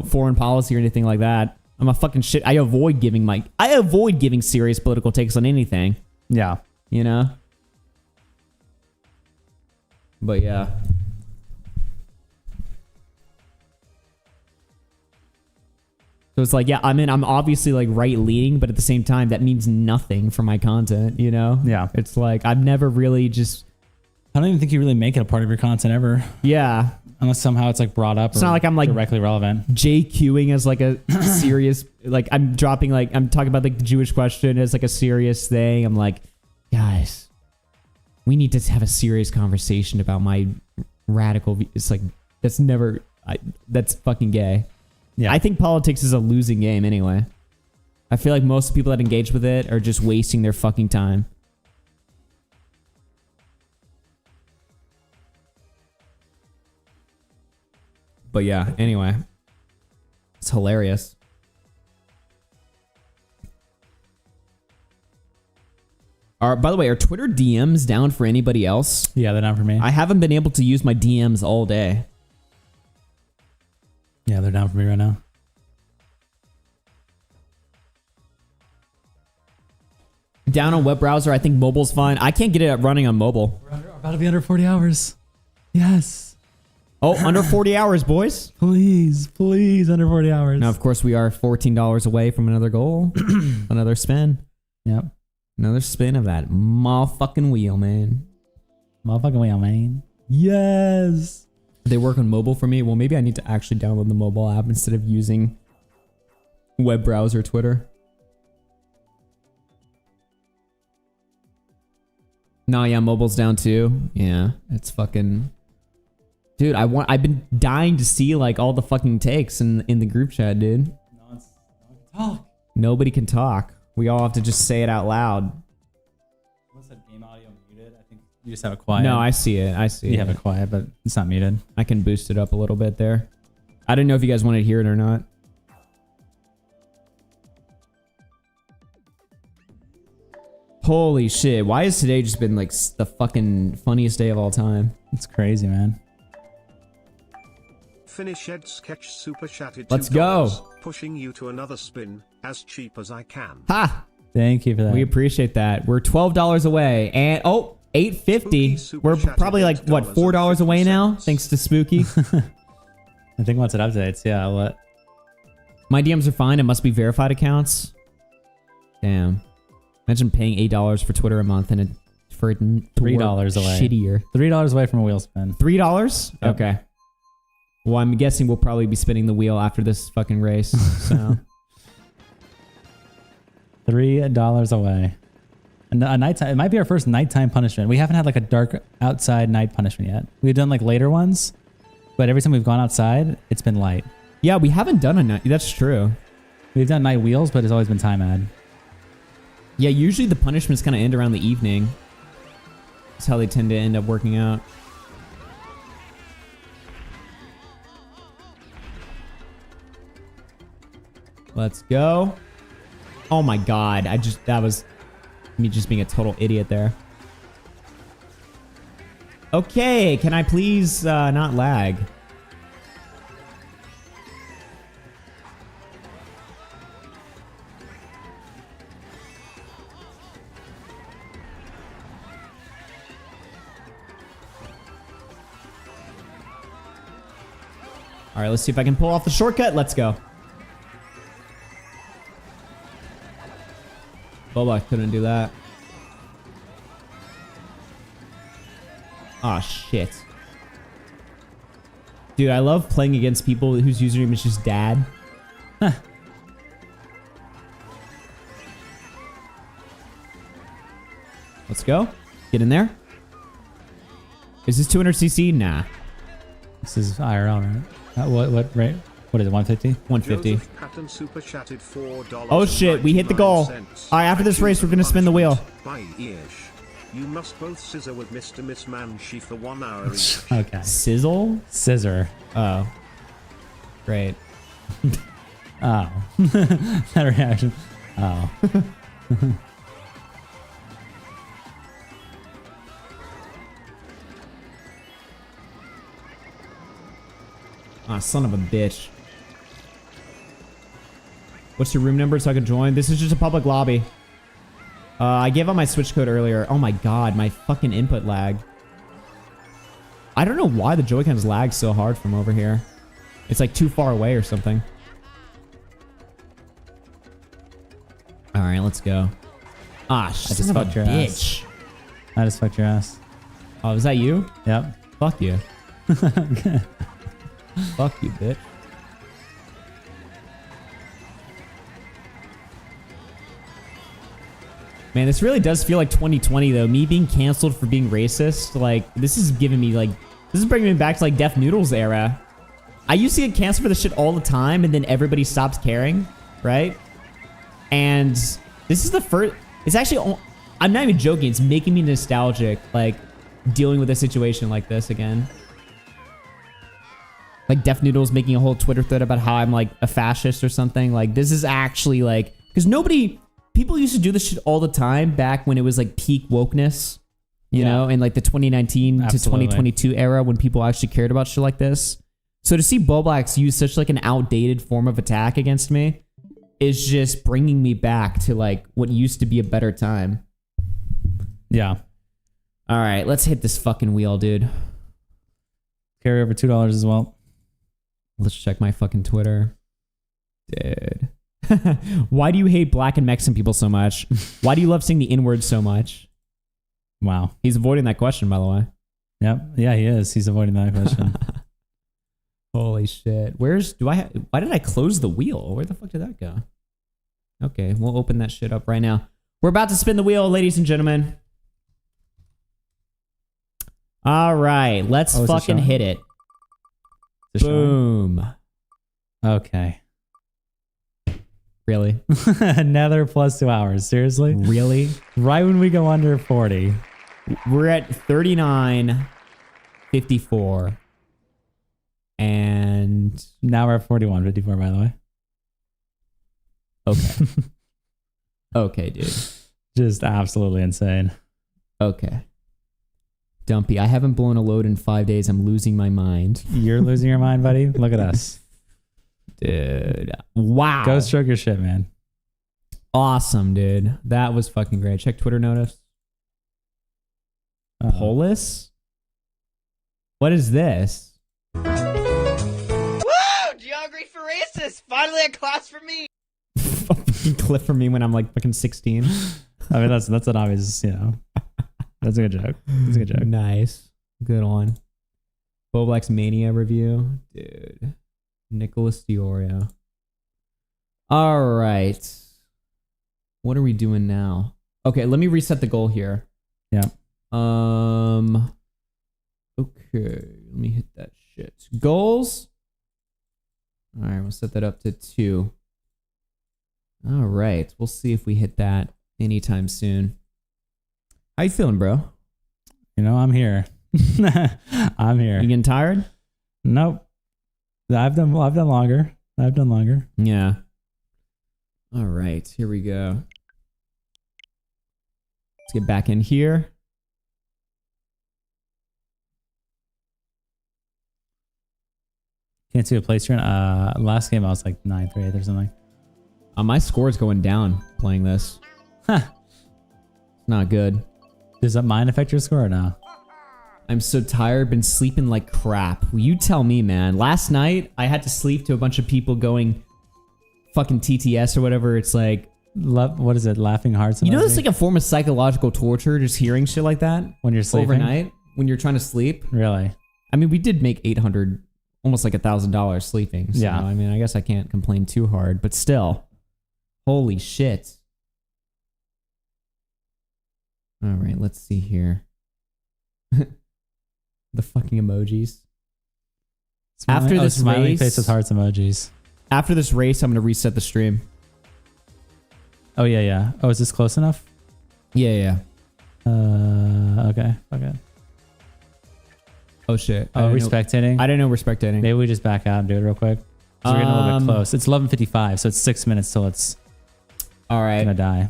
foreign policy or anything like that. I'm a fucking shit. I avoid giving serious political takes on anything. Yeah. You know? But yeah. So it's like, yeah, I mean, I'm obviously like right leaning, but at the same time, that means nothing for my content, you know? Yeah. It's like, I've never really just... I don't even think you really make it a part of your content ever. Yeah. Unless somehow it's like brought up. It's not like I'm like directly relevant. JQing as like a serious, like I'm dropping like, I'm talking about like the Jewish question as like a serious thing. I'm like, guys, we need to have a serious conversation about my radical. It's like, that's never, that's fucking gay. Yeah. I think politics is a losing game anyway. I feel like most people that engage with it are just wasting their fucking time. But yeah, anyway. It's hilarious. By the way, are Twitter DMs down for anybody else? Yeah, they're down for me. I haven't been able to use my DMs all day. Yeah, they're down for me right now. Down on web browser, I think mobile's fine. I can't get it running on mobile. We're about to be under 40 hours. Yes. Oh, under 40 hours, boys. Please, please, under 40 hours. Now, of course, we are $14 away from another goal. Another spin. Yep. Another spin of that motherfucking wheel, man. Motherfucking wheel, man. Yes. They work on mobile for me. Well, maybe I need to actually download the mobile app instead of using web browser Twitter. No, yeah, mobile's down too. Yeah, it's fucking... Dude, I've been dying to see like all the fucking takes in the group chat, dude. No one can talk. Nobody can talk. We all have to just say it out loud. What's that game audio muted? I think you just have it quiet. No, I see it. I see it. You have it quiet, but it's not muted. I can boost it up a little bit there. I didn't know if you guys wanted to hear it or not. Holy shit. Why has today just been like the fucking funniest day of all time? It's crazy, man. Finish Ed sketch super chatted. Let's $2, go. Pushing you to another spin as cheap as I can. Ha! Thank you for that. We appreciate that. We're $12 away. And oh, $8.50. We're probably like, what, $4 away now? Thanks to Spooky. I think once it updates, yeah, I'll let... My DMs are fine. It must be verified accounts. Damn. Imagine paying $8 for Twitter a month and for it to $3 away. Shittier. $3 away from a wheel spin. $3? Yep. Okay. Well, I'm guessing we'll probably be spinning the wheel after this fucking race. So $3 away. And a nighttime, it might be our first nighttime punishment. We haven't had like a dark outside night punishment yet. We've done like later ones, but every time we've gone outside, it's been light. Yeah, we haven't done a night. That's true. We've done night wheels, but it's always been time ad. Yeah, usually the punishments kind of end around the evening. That's how they tend to end up working out. Let's go. Oh my god, that was me just being a total idiot there. Okay, can I please not lag? All right, let's see if I can pull off the shortcut. Let's go. Bowblax couldn't do that. Ah, shit. Dude, I love playing against people whose username is just dad. Let's go. Get in there. Is this 200cc? Nah. This is IRL, right? What rate? What is it, 150? 150. Patton super chatted $4. Oh shit, we hit the goal. Alright, after this race, we're gonna spin the wheel. By Ish. You must both scissor with Mr. Miss Manshi for 1 hour each. Okay. Sizzle? Scissor. Oh. Great. Oh. That reaction. Oh. Ah, son of a bitch. What's your room number so I can join? This is just a public lobby. I gave out my Switch code earlier. Oh my god, my fucking input lag. I don't know why the Joy-Cons lag so hard from over here. It's like too far away or something. right, let's go. Ah, I just son of a fucked your bitch. ass. I just fucked your ass. Oh, was that you? Yep. Fuck you. Fuck you, bitch. Man, this really does feel like 2020 though. Me being canceled for being racist, like this is giving me like, this is bringing me back to like Def Noodles era. I used to get canceled for this shit all the time, and then everybody stops caring, right? And this is the first. It's actually, I'm not even joking. It's making me nostalgic, like dealing with a situation like this again. Like Def Noodles making a whole Twitter thread about how I'm like a fascist or something. Like this is actually like, because people used to do this shit all the time back when it was like peak wokeness, you know, in like the 2019 to 2022 era when people actually cared about shit like this. So to see Bowblax use such like an outdated form of attack against me is just bringing me back to like what used to be a better time. Yeah. All right, let's hit this fucking wheel, dude. Carry over $2 as well. Let's check my fucking Twitter. Dude. Why do you hate black and Mexican people so much? Why do you love saying the N-word so much? Wow. He's avoiding that question, by the way. Yep. Yeah, he is. He's avoiding that question. Holy shit. Why did I close the wheel? Where the fuck did that go? Okay, we'll open that shit up right now. We're about to spin the wheel, ladies and gentlemen. All right, let's fucking hit it. Boom. Okay. Really? Another plus 2 hours. Seriously? Really? Right when we go under 40. We're at 39.54. And now we're at 41.54, by the way. Okay. Okay, dude. Just absolutely insane. Okay. Dumpy, I haven't blown a load in 5 days. I'm losing my mind. You're losing your mind, buddy? Look at us. Dude. Wow. Go stroke your shit, man. Awesome, dude. That was fucking great. Check Twitter notice. Polis? What is this? Woo! Geography for racists! Finally a class for me! Fucking clip for me when I'm like fucking 16. I mean, that's an obvious, you know. That's a good joke. That's a good joke. Nice. Good one. Bowblax Mania review. Dude. Nicholas DeOrio. All right. What are we doing now? Okay, let me reset the goal here. Yeah. Okay, let me hit that shit. Goals. All right, we'll set that up to 2. All right, we'll see if we hit that anytime soon. How you feeling, bro? You know, I'm here. I'm here. You getting tired? Nope. I've done longer. I've done longer. Yeah. All right, here we go. Let's get back in here. Can't see what place you're in. Last game I was like 9th or 8th or something. My score's going down playing this. Huh. It's not good. Does that mind affect your score or no? I'm so tired, been sleeping like crap. Well, you tell me, man. Last night, I had to sleep to a bunch of people going fucking TTS or whatever. It's like... What is it? Laughing hearts? You know, it's like a form of psychological torture, just hearing shit like that. When you're sleeping? Overnight, when you're trying to sleep. Really? I mean, we did make 800, almost like $1,000 sleeping. So, yeah. I mean, I guess I can't complain too hard, but still. Holy shit. All right, let's see here. The fucking emojis. After this smiling race, face with hearts emojis. After this race, I'm gonna reset the stream. Oh yeah, yeah. Oh, is this close enough? Yeah. Okay. Okay. Oh shit. Oh, we're spectating? I didn't know we're spectating. Maybe we just back out and do it real quick. 'Cause we're getting a little bit close. It's 11:55, so it's 6 minutes till it's all right. Gonna die.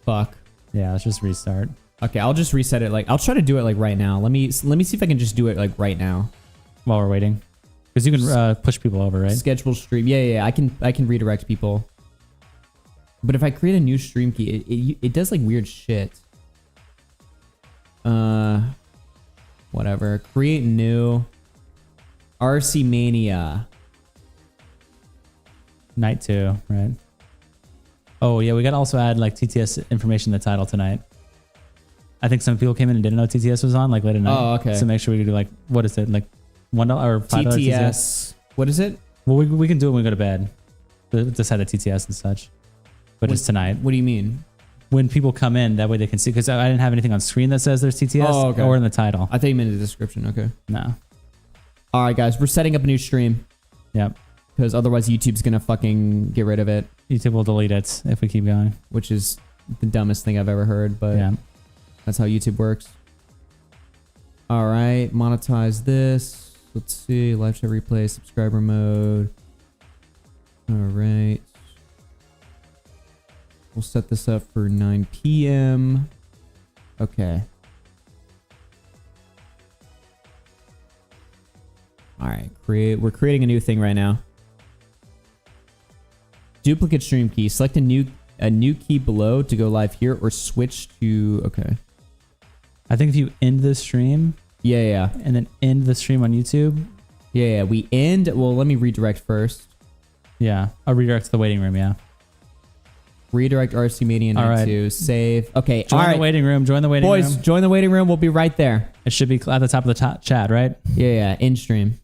Fuck. Yeah, let's just restart. Okay, I'll just reset it. Like, I'll try to do it like right now. Let me see if I can just do it like right now while we're waiting. Because you can push people over, right? Schedule stream. Yeah. I can redirect people. But if I create a new stream key, it does like weird shit. Whatever. Create new. RC Mania. Night 2, right? Oh yeah, we got to also add like TTS information in the title tonight. I think some people came in and didn't know TTS was on like late at night. Oh, okay. So make sure we do like, what is it? Like $1 or $5 TTS. What is it? Well, we can do it when we go to bed. Just had the TTS and such. But just tonight. What do you mean? When people come in, that way they can see. Because I didn't have anything on screen that says there's TTS or in the title. I thought you meant in the description. Okay. No. All right, guys. We're setting up a new stream. Yep. Because otherwise YouTube's going to fucking get rid of it. YouTube will delete it if we keep going. Which is the dumbest thing I've ever heard. But yeah. That's how YouTube works. All right. Monetize this. Let's see. Live chat replay. Subscriber mode. All right. We'll set this up for 9 p.m. Okay. All right. We're creating a new thing right now. Duplicate stream key. Select a new key below to go live here or switch to... Okay. I think if you end the stream... Yeah. And then end the stream on YouTube... Yeah. We end... Well, let me redirect first. Yeah. I'll redirect to the waiting room, yeah. Redirect RFC Mania 92. Right. Save. Okay. Join the waiting room. Join the waiting room. Boys, join the waiting room. We'll be right there. It should be at the top of the chat, right? Yeah. In stream.